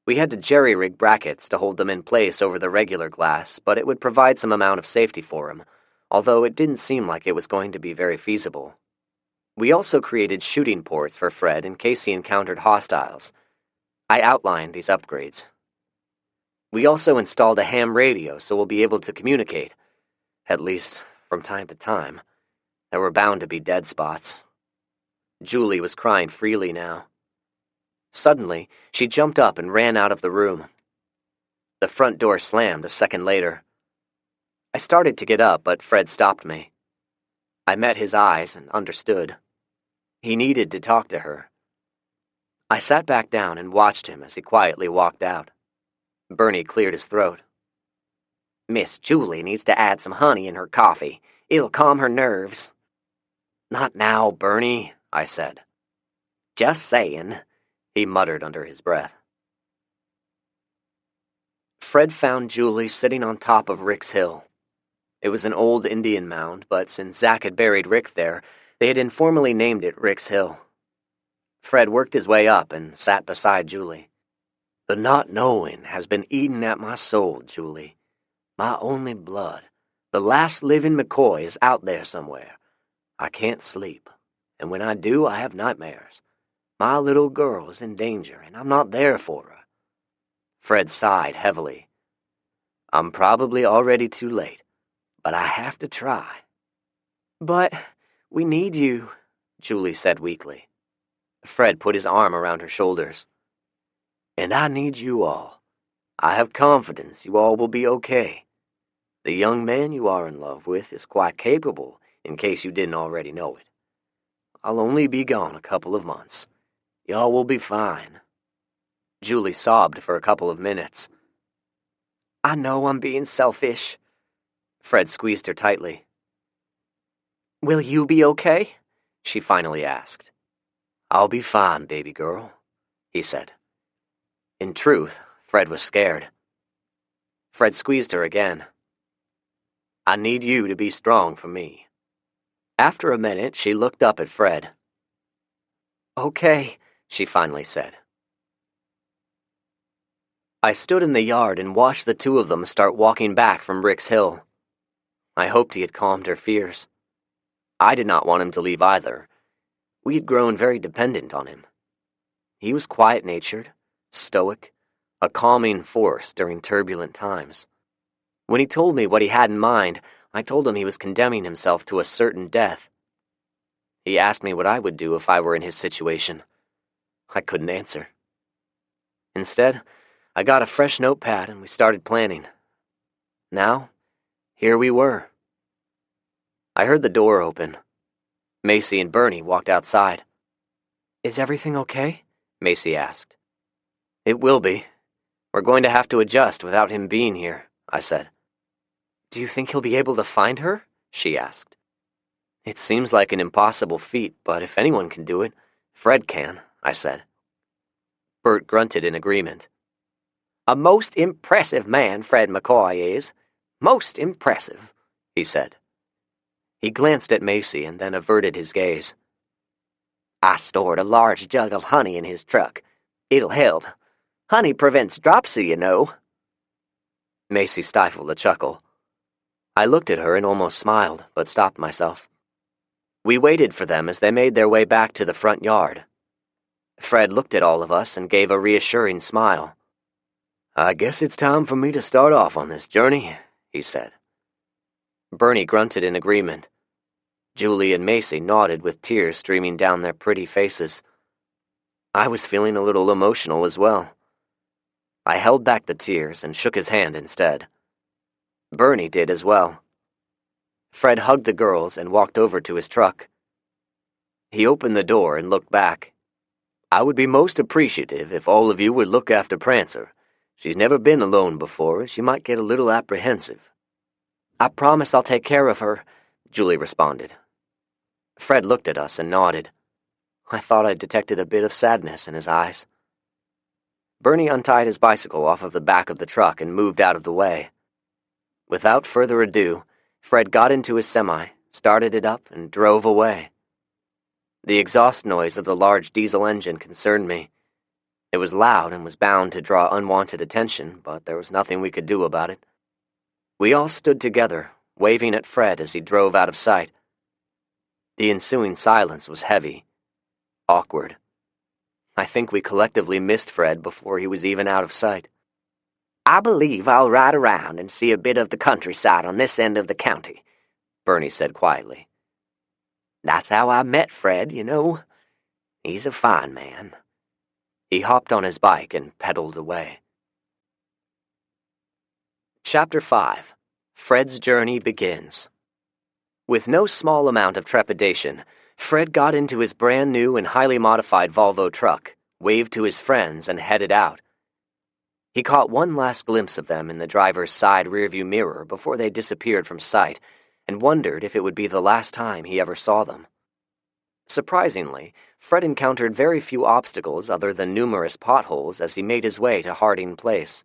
We had to jerry-rig brackets to hold them in place over the regular glass, but it would provide some amount of safety for him, although it didn't seem like it was going to be very feasible. We also created shooting ports for Fred in case he encountered hostiles. I outlined these upgrades. We also installed a ham radio so we'll be able to communicate, at least from time to time. There were bound to be dead spots. Julie was crying freely now. Suddenly, she jumped up and ran out of the room. The front door slammed a second later. I started to get up, but Fred stopped me. I met his eyes and understood. He needed to talk to her. I sat back down and watched him as he quietly walked out. Bernie cleared his throat. "Miss Julie needs to add some honey in her coffee. It'll calm her nerves." "Not now, Bernie," I said. "Just saying," he muttered under his breath. Fred found Julie sitting on top of Rick's hill. It was an old Indian mound, but since Zach had buried Rick there, they had informally named it Rick's Hill. Fred worked his way up and sat beside Julie. "The not knowing has been eating at my soul, Julie. My only blood. The last living McCoy is out there somewhere. I can't sleep, and when I do, I have nightmares. My little girl is in danger, and I'm not there for her." Fred sighed heavily. "I'm probably already too late, but I have to try." "But we need you," Julie said weakly. Fred put his arm around her shoulders. "And I need you all. I have confidence you all will be okay. The young man you are in love with is quite capable, in case you didn't already know it. I'll only be gone a couple of months. Y'all will be fine." Julie sobbed for a couple of minutes. "I know I'm being selfish." Fred squeezed her tightly. "Will you be okay?" she finally asked. "I'll be fine, baby girl," he said. In truth, Fred was scared. Fred squeezed her again. "I need you to be strong for me." After a minute, she looked up at Fred. "Okay," she finally said. I stood in the yard and watched the two of them start walking back from Rick's Hill. I hoped he had calmed her fears. I did not want him to leave either. We had grown very dependent on him. He was quiet-natured, stoic, a calming force during turbulent times. When he told me what he had in mind, I told him he was condemning himself to a certain death. He asked me what I would do if I were in his situation. I couldn't answer. Instead, I got a fresh notepad and we started planning. Now, here we were. I heard the door open. Macy and Bernie walked outside. "Is everything okay?" Macy asked. "It will be. We're going to have to adjust without him being here," I said. "Do you think he'll be able to find her?" she asked. "It seems like an impossible feat, but if anyone can do it, Fred can," I said. Bert grunted in agreement. "A most impressive man, Fred McCoy is. Most impressive," he said. He glanced at Macy and then averted his gaze. "I stored a large jug of honey in his truck. It'll help. Honey prevents dropsy, you know." Macy stifled a chuckle. I looked at her and almost smiled, but stopped myself. We waited for them as they made their way back to the front yard. Fred looked at all of us and gave a reassuring smile. "I guess it's time for me to start off on this journey," he said. Bernie grunted in agreement. Julie and Macy nodded with tears streaming down their pretty faces. I was feeling a little emotional as well. I held back the tears and shook his hand instead. Bernie did as well. Fred hugged the girls and walked over to his truck. He opened the door and looked back. "I would be most appreciative if all of you would look after Prancer. She's never been alone before, and she might get a little apprehensive." "I promise I'll take care of her," Julie responded. Fred looked at us and nodded. I thought I detected a bit of sadness in his eyes. Bernie untied his bicycle off of the back of the truck and moved out of the way. Without further ado, Fred got into his semi, started it up, and drove away. The exhaust noise of the large diesel engine concerned me. It was loud and was bound to draw unwanted attention, but there was nothing we could do about it. We all stood together, waving at Fred as he drove out of sight. The ensuing silence was heavy, awkward. I think we collectively missed Fred before he was even out of sight. "I believe I'll ride around and see a bit of the countryside on this end of the county," Bernie said quietly. "That's how I met Fred, you know. He's a fine man." He hopped on his bike and pedaled away. Chapter 5. Fred's journey begins. With no small amount of trepidation, Fred got into his brand new and highly modified Volvo truck, waved to his friends, and headed out. He caught one last glimpse of them in the driver's side rearview mirror before they disappeared from sight, and wondered if it would be the last time he ever saw them. Surprisingly, Fred encountered very few obstacles other than numerous potholes as he made his way to Harding Place.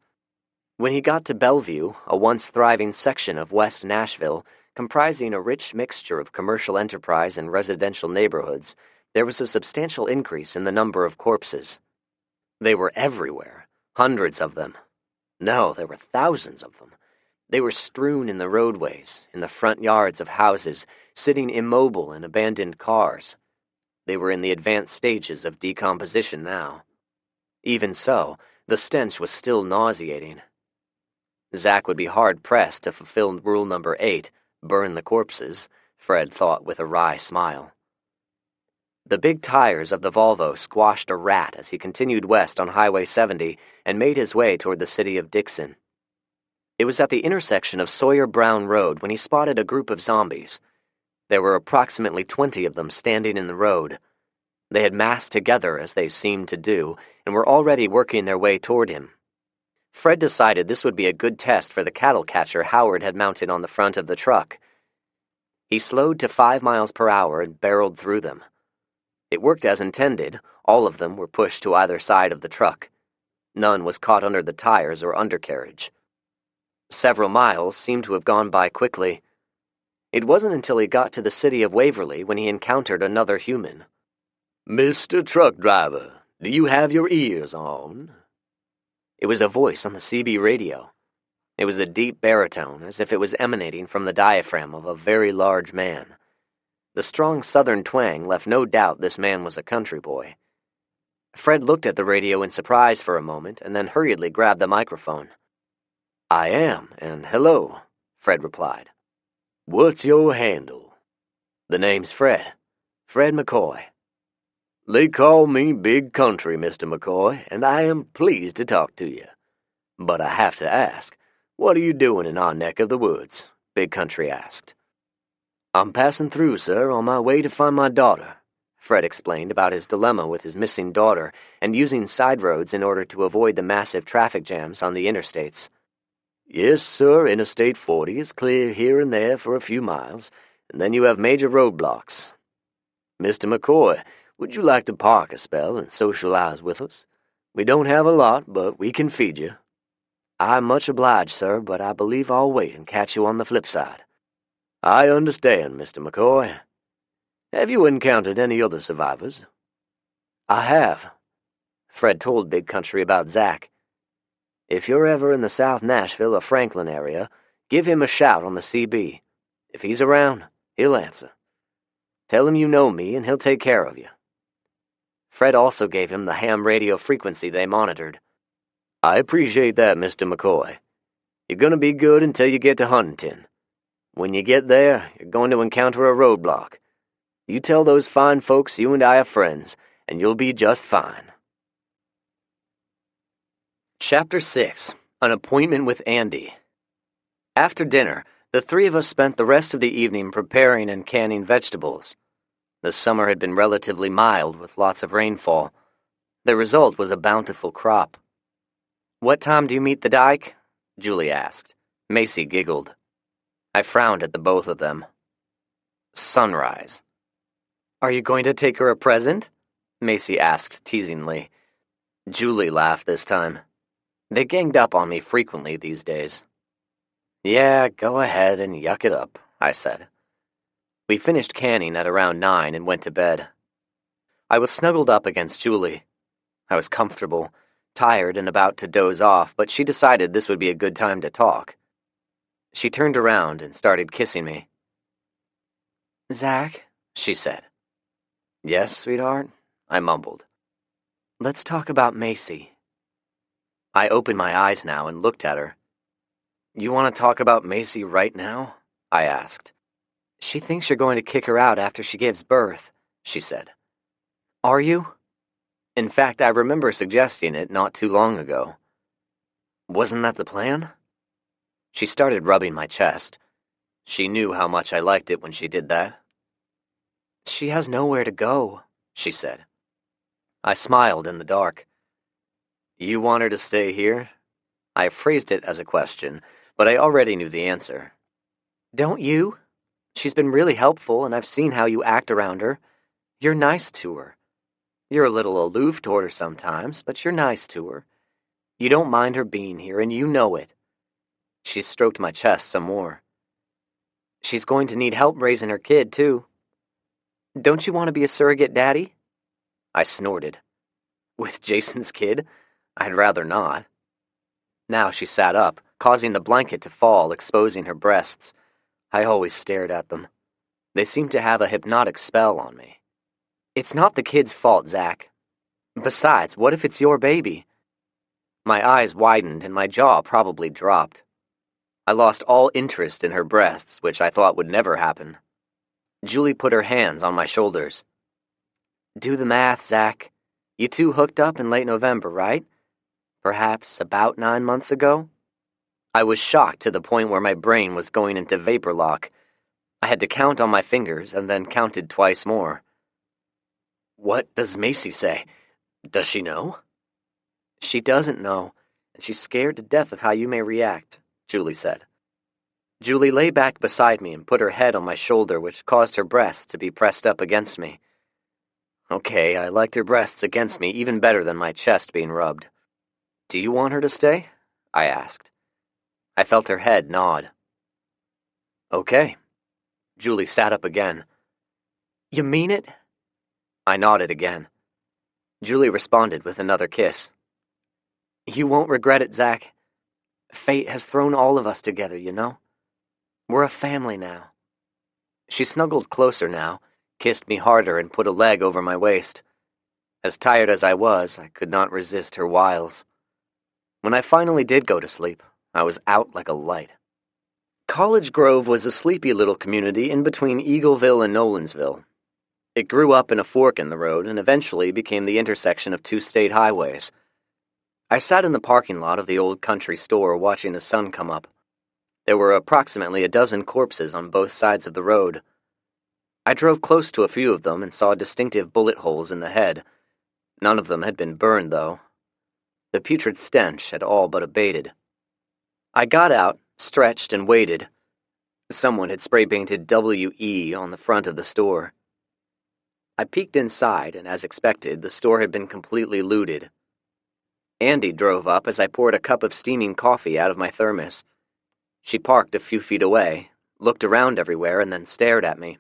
When he got to Bellevue, a once thriving section of West Nashville, comprising a rich mixture of commercial enterprise and residential neighborhoods, there was a substantial increase in the number of corpses. They were everywhere, hundreds of them. No, there were thousands of them. They were strewn in the roadways, in the front yards of houses, sitting immobile in abandoned cars. They were in the advanced stages of decomposition now. Even so, the stench was still nauseating. Zach would be hard-pressed to fulfill rule number 8, burn the corpses, Fred thought with a wry smile. The big tires of the Volvo squashed a rat as he continued west on Highway 70 and made his way toward the city of Dixon. It was at the intersection of Sawyer Brown Road when he spotted a group of zombies. There were approximately 20 of them standing in the road. They had massed together, as they seemed to do, and were already working their way toward him. Fred decided this would be a good test for the cattle catcher Howard had mounted on the front of the truck. He slowed to 5 miles per hour and barreled through them. It worked as intended. All of them were pushed to either side of the truck. None was caught under the tires or undercarriage. Several miles seemed to have gone by quickly. It wasn't until he got to the city of Waverly when he encountered another human. "Mr. Truck Driver, do you have your ears on?" It was a voice on the CB radio. It was a deep baritone, as if it was emanating from the diaphragm of a very large man. The strong southern twang left no doubt this man was a country boy. Fred looked at the radio in surprise for a moment and then hurriedly grabbed the microphone. "I am, and hello," Fred replied. "What's your handle?" "The name's Fred. Fred McCoy." "They call me Big Country, Mr. McCoy, and I am pleased to talk to you. But I have to ask, what are you doing in our neck of the woods?" Big Country asked. "I'm passing through, sir, on my way to find my daughter," Fred explained about his dilemma with his missing daughter and using side roads in order to avoid the massive traffic jams on the interstates. "Yes, sir, Interstate 40 is clear here and there for a few miles, and then you have major roadblocks. Mr. McCoy, would you like to park a spell and socialize with us? We don't have a lot, but we can feed you." "I'm much obliged, sir, but I believe I'll wait and catch you on the flip side." "I understand, Mr. McCoy. Have you encountered any other survivors?" "I have." Fred told Big Country about Zach. "If you're ever in the South Nashville or Franklin area, give him a shout on the CB. If he's around, he'll answer. Tell him you know me and he'll take care of you." Fred also gave him the ham radio frequency they monitored. "I appreciate that, Mr. McCoy. You're going to be good until you get to Huntington. When you get there, you're going to encounter a roadblock. You tell those fine folks you and I are friends, and you'll be just fine." Chapter 6. An Appointment with Andy. After dinner, the three of us spent the rest of the evening preparing and canning vegetables. The summer had been relatively mild with lots of rainfall. The result was a bountiful crop. "What time do you meet the dike?" Julie asked. Macy giggled. I frowned at the both of them. "Sunrise." "Are you going to take her a present?" Macy asked teasingly. Julie laughed this time. They ganged up on me frequently these days. "Yeah, go ahead and yuck it up," I said. We finished canning at around 9 and went to bed. I was snuggled up against Julie. I was comfortable, tired and about to doze off, but she decided this would be a good time to talk. She turned around and started kissing me. "Zach," she said. "Yes, sweetheart?" I mumbled. "Let's talk about Macy." I opened my eyes now and looked at her. "You want to talk about Macy right now?" I asked. "She thinks you're going to kick her out after she gives birth," she said. "Are you?" In fact, I remember suggesting it not too long ago. "Wasn't that the plan?" She started rubbing my chest. She knew how much I liked it when she did that. "She has nowhere to go," she said. I smiled in the dark. "You want her to stay here?" I phrased it as a question, but I already knew the answer. "Don't you? She's been really helpful, and I've seen how you act around her. You're nice to her. You're a little aloof toward her sometimes, but you're nice to her. You don't mind her being here, and you know it." She stroked my chest some more. "She's going to need help raising her kid, too. Don't you want to be a surrogate daddy?" I snorted. "With Jason's kid? I'd rather not." Now she sat up, causing the blanket to fall, exposing her breasts. I always stared at them. They seemed to have a hypnotic spell on me. "It's not the kid's fault, Zach. Besides, what if it's your baby?" My eyes widened and my jaw probably dropped. I lost all interest in her breasts, which I thought would never happen. Julie put her hands on my shoulders. "Do the math, Zach. You two hooked up in late November, right? Perhaps about 9 months ago?" I was shocked to the point where my brain was going into vapor lock. I had to count on my fingers and then counted twice more. "What does Macy say? Does she know?" "She doesn't know, and she's scared to death of how you may react," Julie said. Julie lay back beside me and put her head on my shoulder, which caused her breasts to be pressed up against me. Okay, I liked her breasts against me even better than my chest being rubbed. "Do you want her to stay?" I asked. I felt her head nod. "Okay." Julie sat up again. "You mean it?" I nodded again. Julie responded with another kiss. "You won't regret it, Zach. Fate has thrown all of us together, you know? We're a family now." She snuggled closer now, kissed me harder, and put a leg over my waist. As tired as I was, I could not resist her wiles. When I finally did go to sleep, I was out like a light. College Grove was a sleepy little community in between Eagleville and Nolansville. It grew up in a fork in the road and eventually became the intersection of two state highways. I sat in the parking lot of the old country store watching the sun come up. There were approximately a dozen corpses on both sides of the road. I drove close to a few of them and saw distinctive bullet holes in the head. None of them had been burned, though. The putrid stench had all but abated. I got out, stretched, and waited. Someone had spray-painted WE on the front of the store. I peeked inside, and as expected, the store had been completely looted. Andy drove up as I poured a cup of steaming coffee out of my thermos. She parked a few feet away, looked around everywhere, and then stared at me.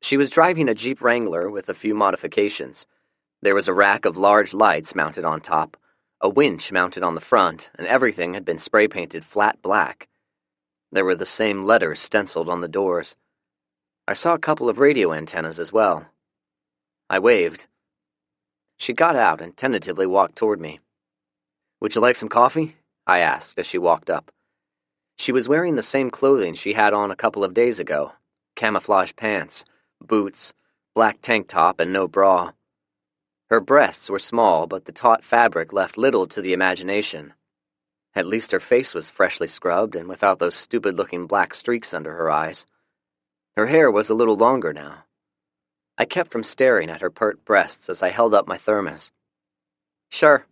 She was driving a Jeep Wrangler with a few modifications. There was a rack of large lights mounted on top, a winch mounted on the front, and everything had been spray-painted flat black. There were the same letters stenciled on the doors. I saw a couple of radio antennas as well. I waved. She got out and tentatively walked toward me. "Would you like some coffee?" I asked as she walked up. She was wearing the same clothing she had on a couple of days ago: camouflage pants, boots, black tank top, and no bra. Her breasts were small, but the taut fabric left little to the imagination. At least her face was freshly scrubbed and without those stupid-looking black streaks under her eyes. Her hair was a little longer now. I kept from staring at her pert breasts as I held up my thermos. "Sure."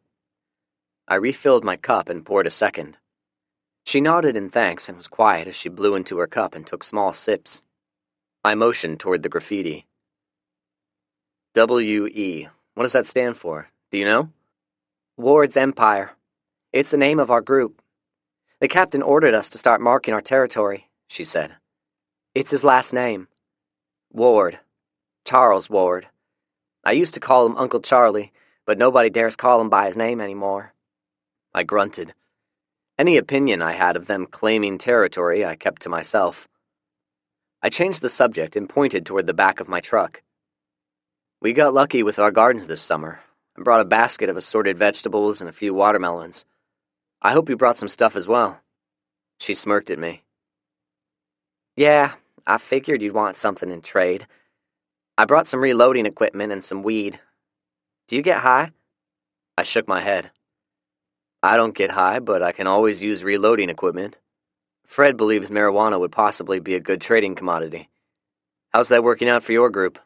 I refilled my cup and poured a second. She nodded in thanks and was quiet as she blew into her cup and took small sips. I motioned toward the graffiti. "WE. What does that stand for? Do you know?" "Ward's Empire. It's the name of our group. The captain ordered us to start marking our territory," she said. "It's his last name. Ward. Charles Ward. I used to call him Uncle Charlie, but nobody dares call him by his name anymore." I grunted. Any opinion I had of them claiming territory I kept to myself. I changed the subject and pointed toward the back of my truck. "We got lucky with our gardens this summer. I brought a basket of assorted vegetables and a few watermelons. I hope you brought some stuff as well." She smirked at me. "Yeah, I figured you'd want something in trade. I brought some reloading equipment and some weed. Do you get high?" I shook my head. "I don't get high, but I can always use reloading equipment." Fred believes marijuana would possibly be a good trading commodity. How's that working out for your group?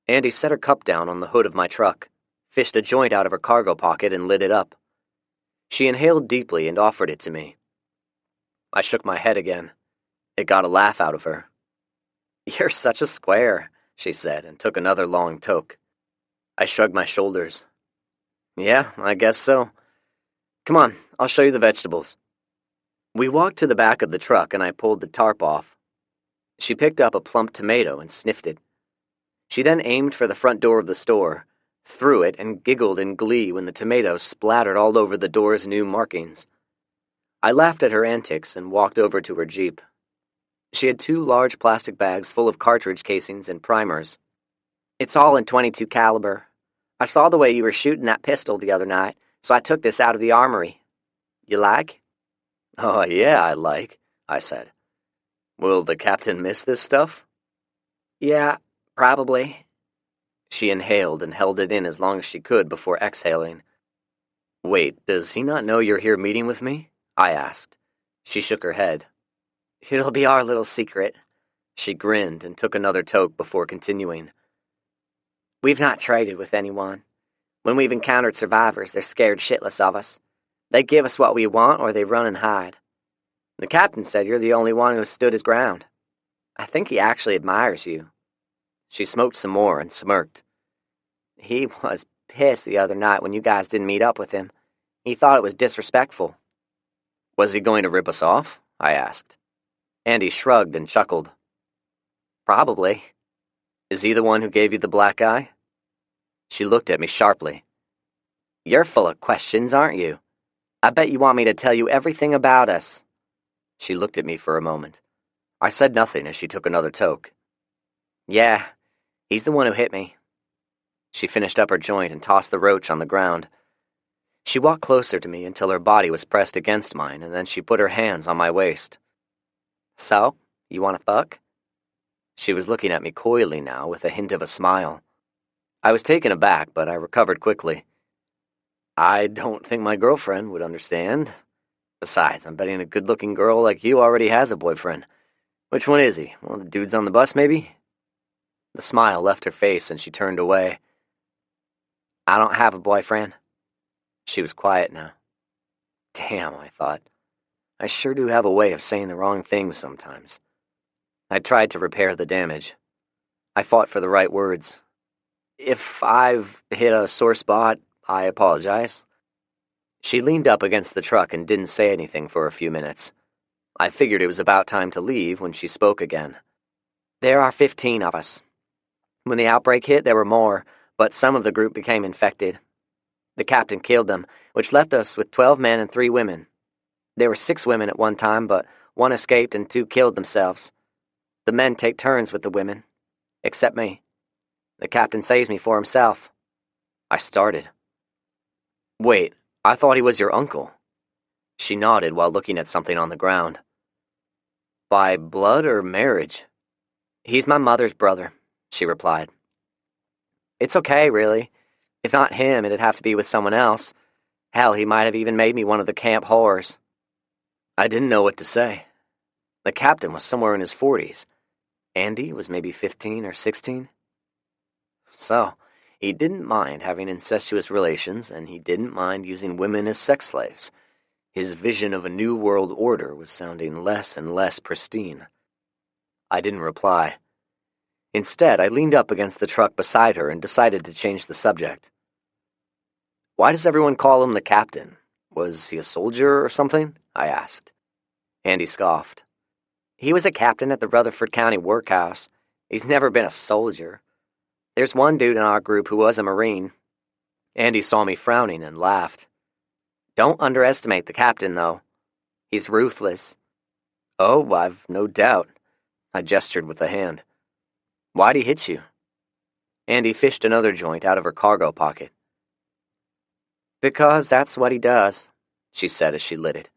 Andy set her cup down on the hood of my truck, fished a joint out of her cargo pocket, and lit it up. She inhaled deeply and offered it to me. I shook my head again. It got a laugh out of her. "You're such a square," she said, and took another long toke. I shrugged my shoulders. "Yeah, I guess so. Come on, I'll show you the vegetables." We walked to the back of the truck, and I pulled the tarp off. She picked up a plump tomato and sniffed it. She then aimed for the front door of the store, threw it, and giggled in glee when the tomato splattered all over the door's new markings. I laughed at her antics and walked over to her Jeep. She had 2 large plastic bags full of cartridge casings and primers. "It's all in .22 caliber. I saw the way you were shooting that pistol the other night, so I took this out of the armory. You like?" "Oh, yeah, I like," I said. "Will the captain miss this stuff?" "Yeah, probably." She inhaled and held it in as long as she could before exhaling. "Wait, does he not know you're here meeting with me?" I asked. She shook her head. "It'll be our little secret." She grinned and took another toke before continuing. "We've not traded with anyone. When we've encountered survivors, they're scared shitless of us. They give us what we want or they run and hide. The captain said you're the only one who has stood his ground. I think he actually admires you." She smoked some more and smirked. "He was pissed the other night when you guys didn't meet up with him. He thought it was disrespectful." "Was he going to rip us off?" I asked. Andy shrugged and chuckled. "Probably." "Is he the one who gave you the black eye?" She looked at me sharply. "You're full of questions, aren't you? I bet you want me to tell you everything about us." She looked at me for a moment. I said nothing as she took another toke. "Yeah, he's the one who hit me." She finished up her joint and tossed the roach on the ground. She walked closer to me until her body was pressed against mine, and then she put her hands on my waist. "So, you want to fuck?" She was looking at me coyly now, with a hint of a smile. I was taken aback, but I recovered quickly. "I don't think my girlfriend would understand. Besides, I'm betting a good-looking girl like you already has a boyfriend. Which one is he? One of the dudes on the bus, maybe?" The smile left her face, and she turned away. "I don't have a boyfriend." She was quiet now. Damn, I thought. I sure do have a way of saying the wrong things sometimes. I tried to repair the damage. I fought for the right words. "If I've hit a sore spot, I apologize." She leaned up against the truck and didn't say anything for a few minutes. I figured it was about time to leave when she spoke again. "There are 15 of us. When the outbreak hit, there were more, but some of the group became infected. The captain killed them, which left us with 12 men and 3 women. There were 6 women at one time, but 1 escaped and 2 killed themselves. The men take turns with the women, except me. The captain saves me for himself." I started. "Wait, I thought he was your uncle." She nodded while looking at something on the ground. "By blood or marriage?" "He's my mother's brother," she replied. "It's okay, really. If not him, it'd have to be with someone else. Hell, he might have even made me one of the camp whores." I didn't know what to say. The captain was somewhere in his 40s. Andy was maybe 15 or 16. So, he didn't mind having incestuous relations, and he didn't mind using women as sex slaves. His vision of a new world order was sounding less and less pristine. I didn't reply. Instead, I leaned up against the truck beside her and decided to change the subject. "Why does everyone call him the captain? Was he a soldier or something?" I asked. Andy scoffed. "He was a captain at the Rutherford County Workhouse. He's never been a soldier. There's one dude in our group who was a Marine." Andy saw me frowning and laughed. "Don't underestimate the captain, though. He's ruthless." "Oh, I've no doubt." I gestured with a hand. "Why'd he hit you?" Andy fished another joint out of her cargo pocket. "Because that's what he does," she said as she lit it.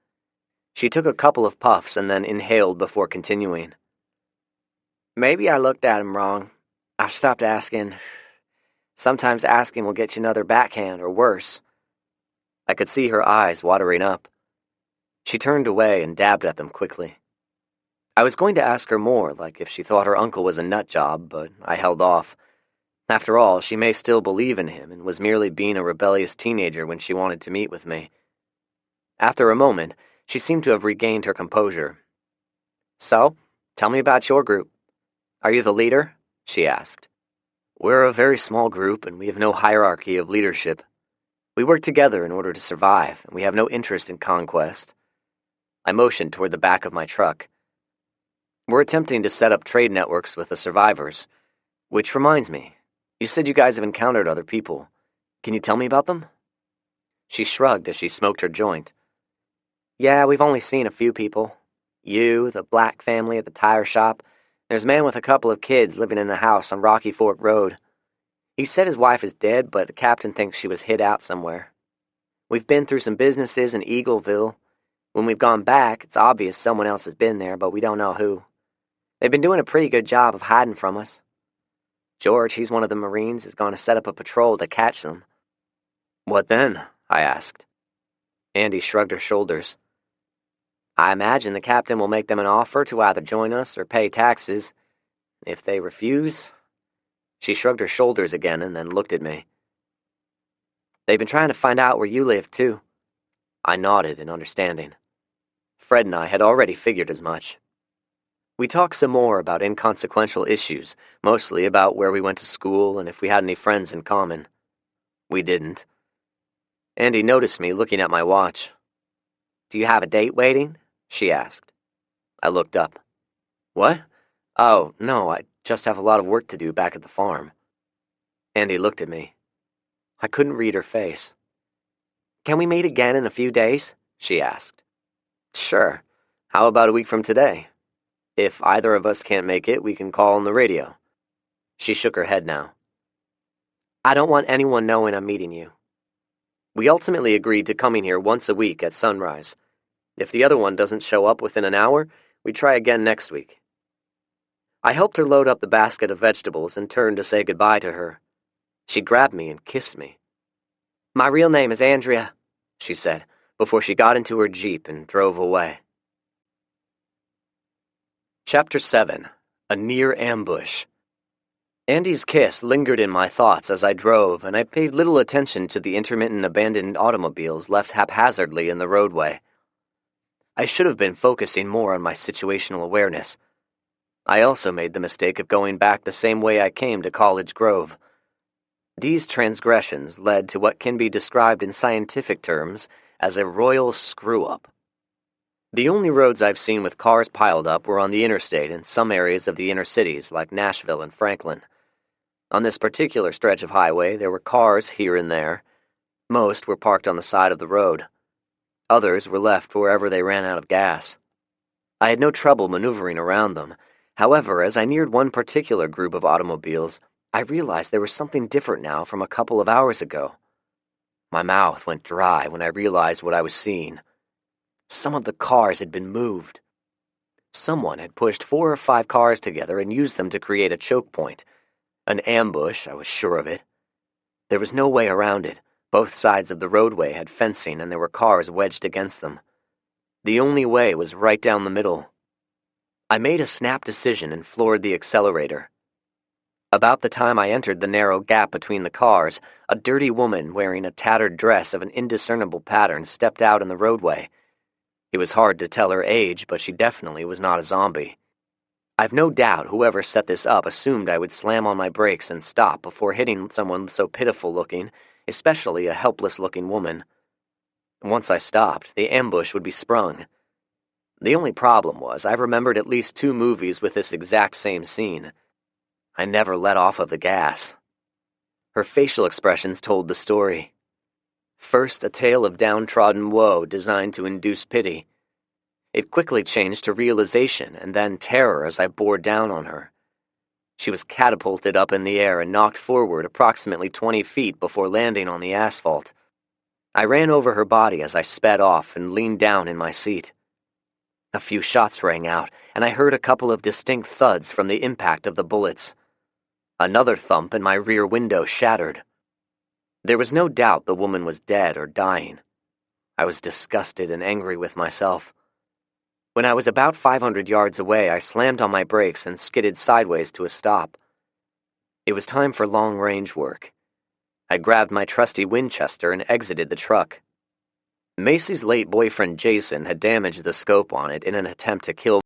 She took a couple of puffs and then inhaled before continuing. "Maybe I looked at him wrong. I've stopped asking. Sometimes asking will get you another backhand or worse." I could see her eyes watering up. She turned away and dabbed at them quickly. I was going to ask her more, like if she thought her uncle was a nut job, but I held off. After all, she may still believe in him and was merely being a rebellious teenager when she wanted to meet with me. After a moment, she seemed to have regained her composure. "So, tell me about your group. Are you the leader?" she asked. "We're a very small group, and we have no hierarchy of leadership. We work together in order to survive, and we have no interest in conquest." I motioned toward the back of my truck. "We're attempting to set up trade networks with the survivors. Which reminds me, you said you guys have encountered other people. Can you tell me about them?" She shrugged as she smoked her joint. "Yeah, we've only seen a few people. You, the black family at the tire shop. There's a man with a couple of kids living in a house on Rocky Fork Road. He said his wife is dead, but the captain thinks she was hid out somewhere. We've been through some businesses in Eagleville. When we've gone back, it's obvious someone else has been there, but we don't know who. They've been doing a pretty good job of hiding from us. George, he's one of the Marines, is going to set up a patrol to catch them." "What then?" I asked. Andy shrugged her shoulders. "I imagine the captain will make them an offer to either join us or pay taxes. If they refuse..." She shrugged her shoulders again and then looked at me. "They've been trying to find out where you live, too." I nodded in understanding. Fred and I had already figured as much. We talked some more about inconsequential issues, mostly about where we went to school and if we had any friends in common. We didn't. Andy noticed me looking at my watch. "Do you have a date waiting?" she asked. I looked up. "What? Oh, no, I just have a lot of work to do back at the farm." Andy looked at me. I couldn't read her face. "Can we meet again in a few days?" she asked. "Sure. How about a week from today? If either of us can't make it, we can call on the radio." She shook her head now. "I don't want anyone knowing I'm meeting you." We ultimately agreed to coming here once a week at sunrise. If the other one doesn't show up within an hour, we try again next week. I helped her load up the basket of vegetables and turned to say goodbye to her. She grabbed me and kissed me. "My real name is Andrea," she said, before she got into her Jeep and drove away. Chapter 7. A Near Ambush. Andy's kiss lingered in my thoughts as I drove, and I paid little attention to the intermittent abandoned automobiles left haphazardly in the roadway. I should have been focusing more on my situational awareness. I also made the mistake of going back the same way I came to College Grove. These transgressions led to what can be described in scientific terms as a royal screw-up. The only roads I've seen with cars piled up were on the interstate in some areas of the inner cities like Nashville and Franklin. On this particular stretch of highway, there were cars here and there. Most were parked on the side of the road. Others were left wherever they ran out of gas. I had no trouble maneuvering around them. However, as I neared one particular group of automobiles, I realized there was something different now from a couple of hours ago. My mouth went dry when I realized what I was seeing. Some of the cars had been moved. Someone had pushed 4 or 5 cars together and used them to create a choke point. An ambush, I was sure of it. There was no way around it. Both sides of the roadway had fencing and there were cars wedged against them. The only way was right down the middle. I made a snap decision and floored the accelerator. About the time I entered the narrow gap between the cars, a dirty woman wearing a tattered dress of an indiscernible pattern stepped out in the roadway. It was hard to tell her age, but she definitely was not a zombie. I've no doubt whoever set this up assumed I would slam on my brakes and stop before hitting someone so pitiful-looking, especially a helpless-looking woman. Once I stopped, the ambush would be sprung. The only problem was I remembered at least 2 movies with this exact same scene. I never let off of the gas. Her facial expressions told the story. First, a tale of downtrodden woe designed to induce pity. It quickly changed to realization and then terror as I bore down on her. She was catapulted up in the air and knocked forward approximately 20 feet before landing on the asphalt. I ran over her body as I sped off and leaned down in my seat. A few shots rang out, and I heard a couple of distinct thuds from the impact of the bullets. Another thump and my rear window shattered. There was no doubt the woman was dead or dying. I was disgusted and angry with myself. When I was about 500 yards away, I slammed on my brakes and skidded sideways to a stop. It was time for long-range work. I grabbed my trusty Winchester and exited the truck. Macy's late boyfriend Jason had damaged the scope on it in an attempt to kill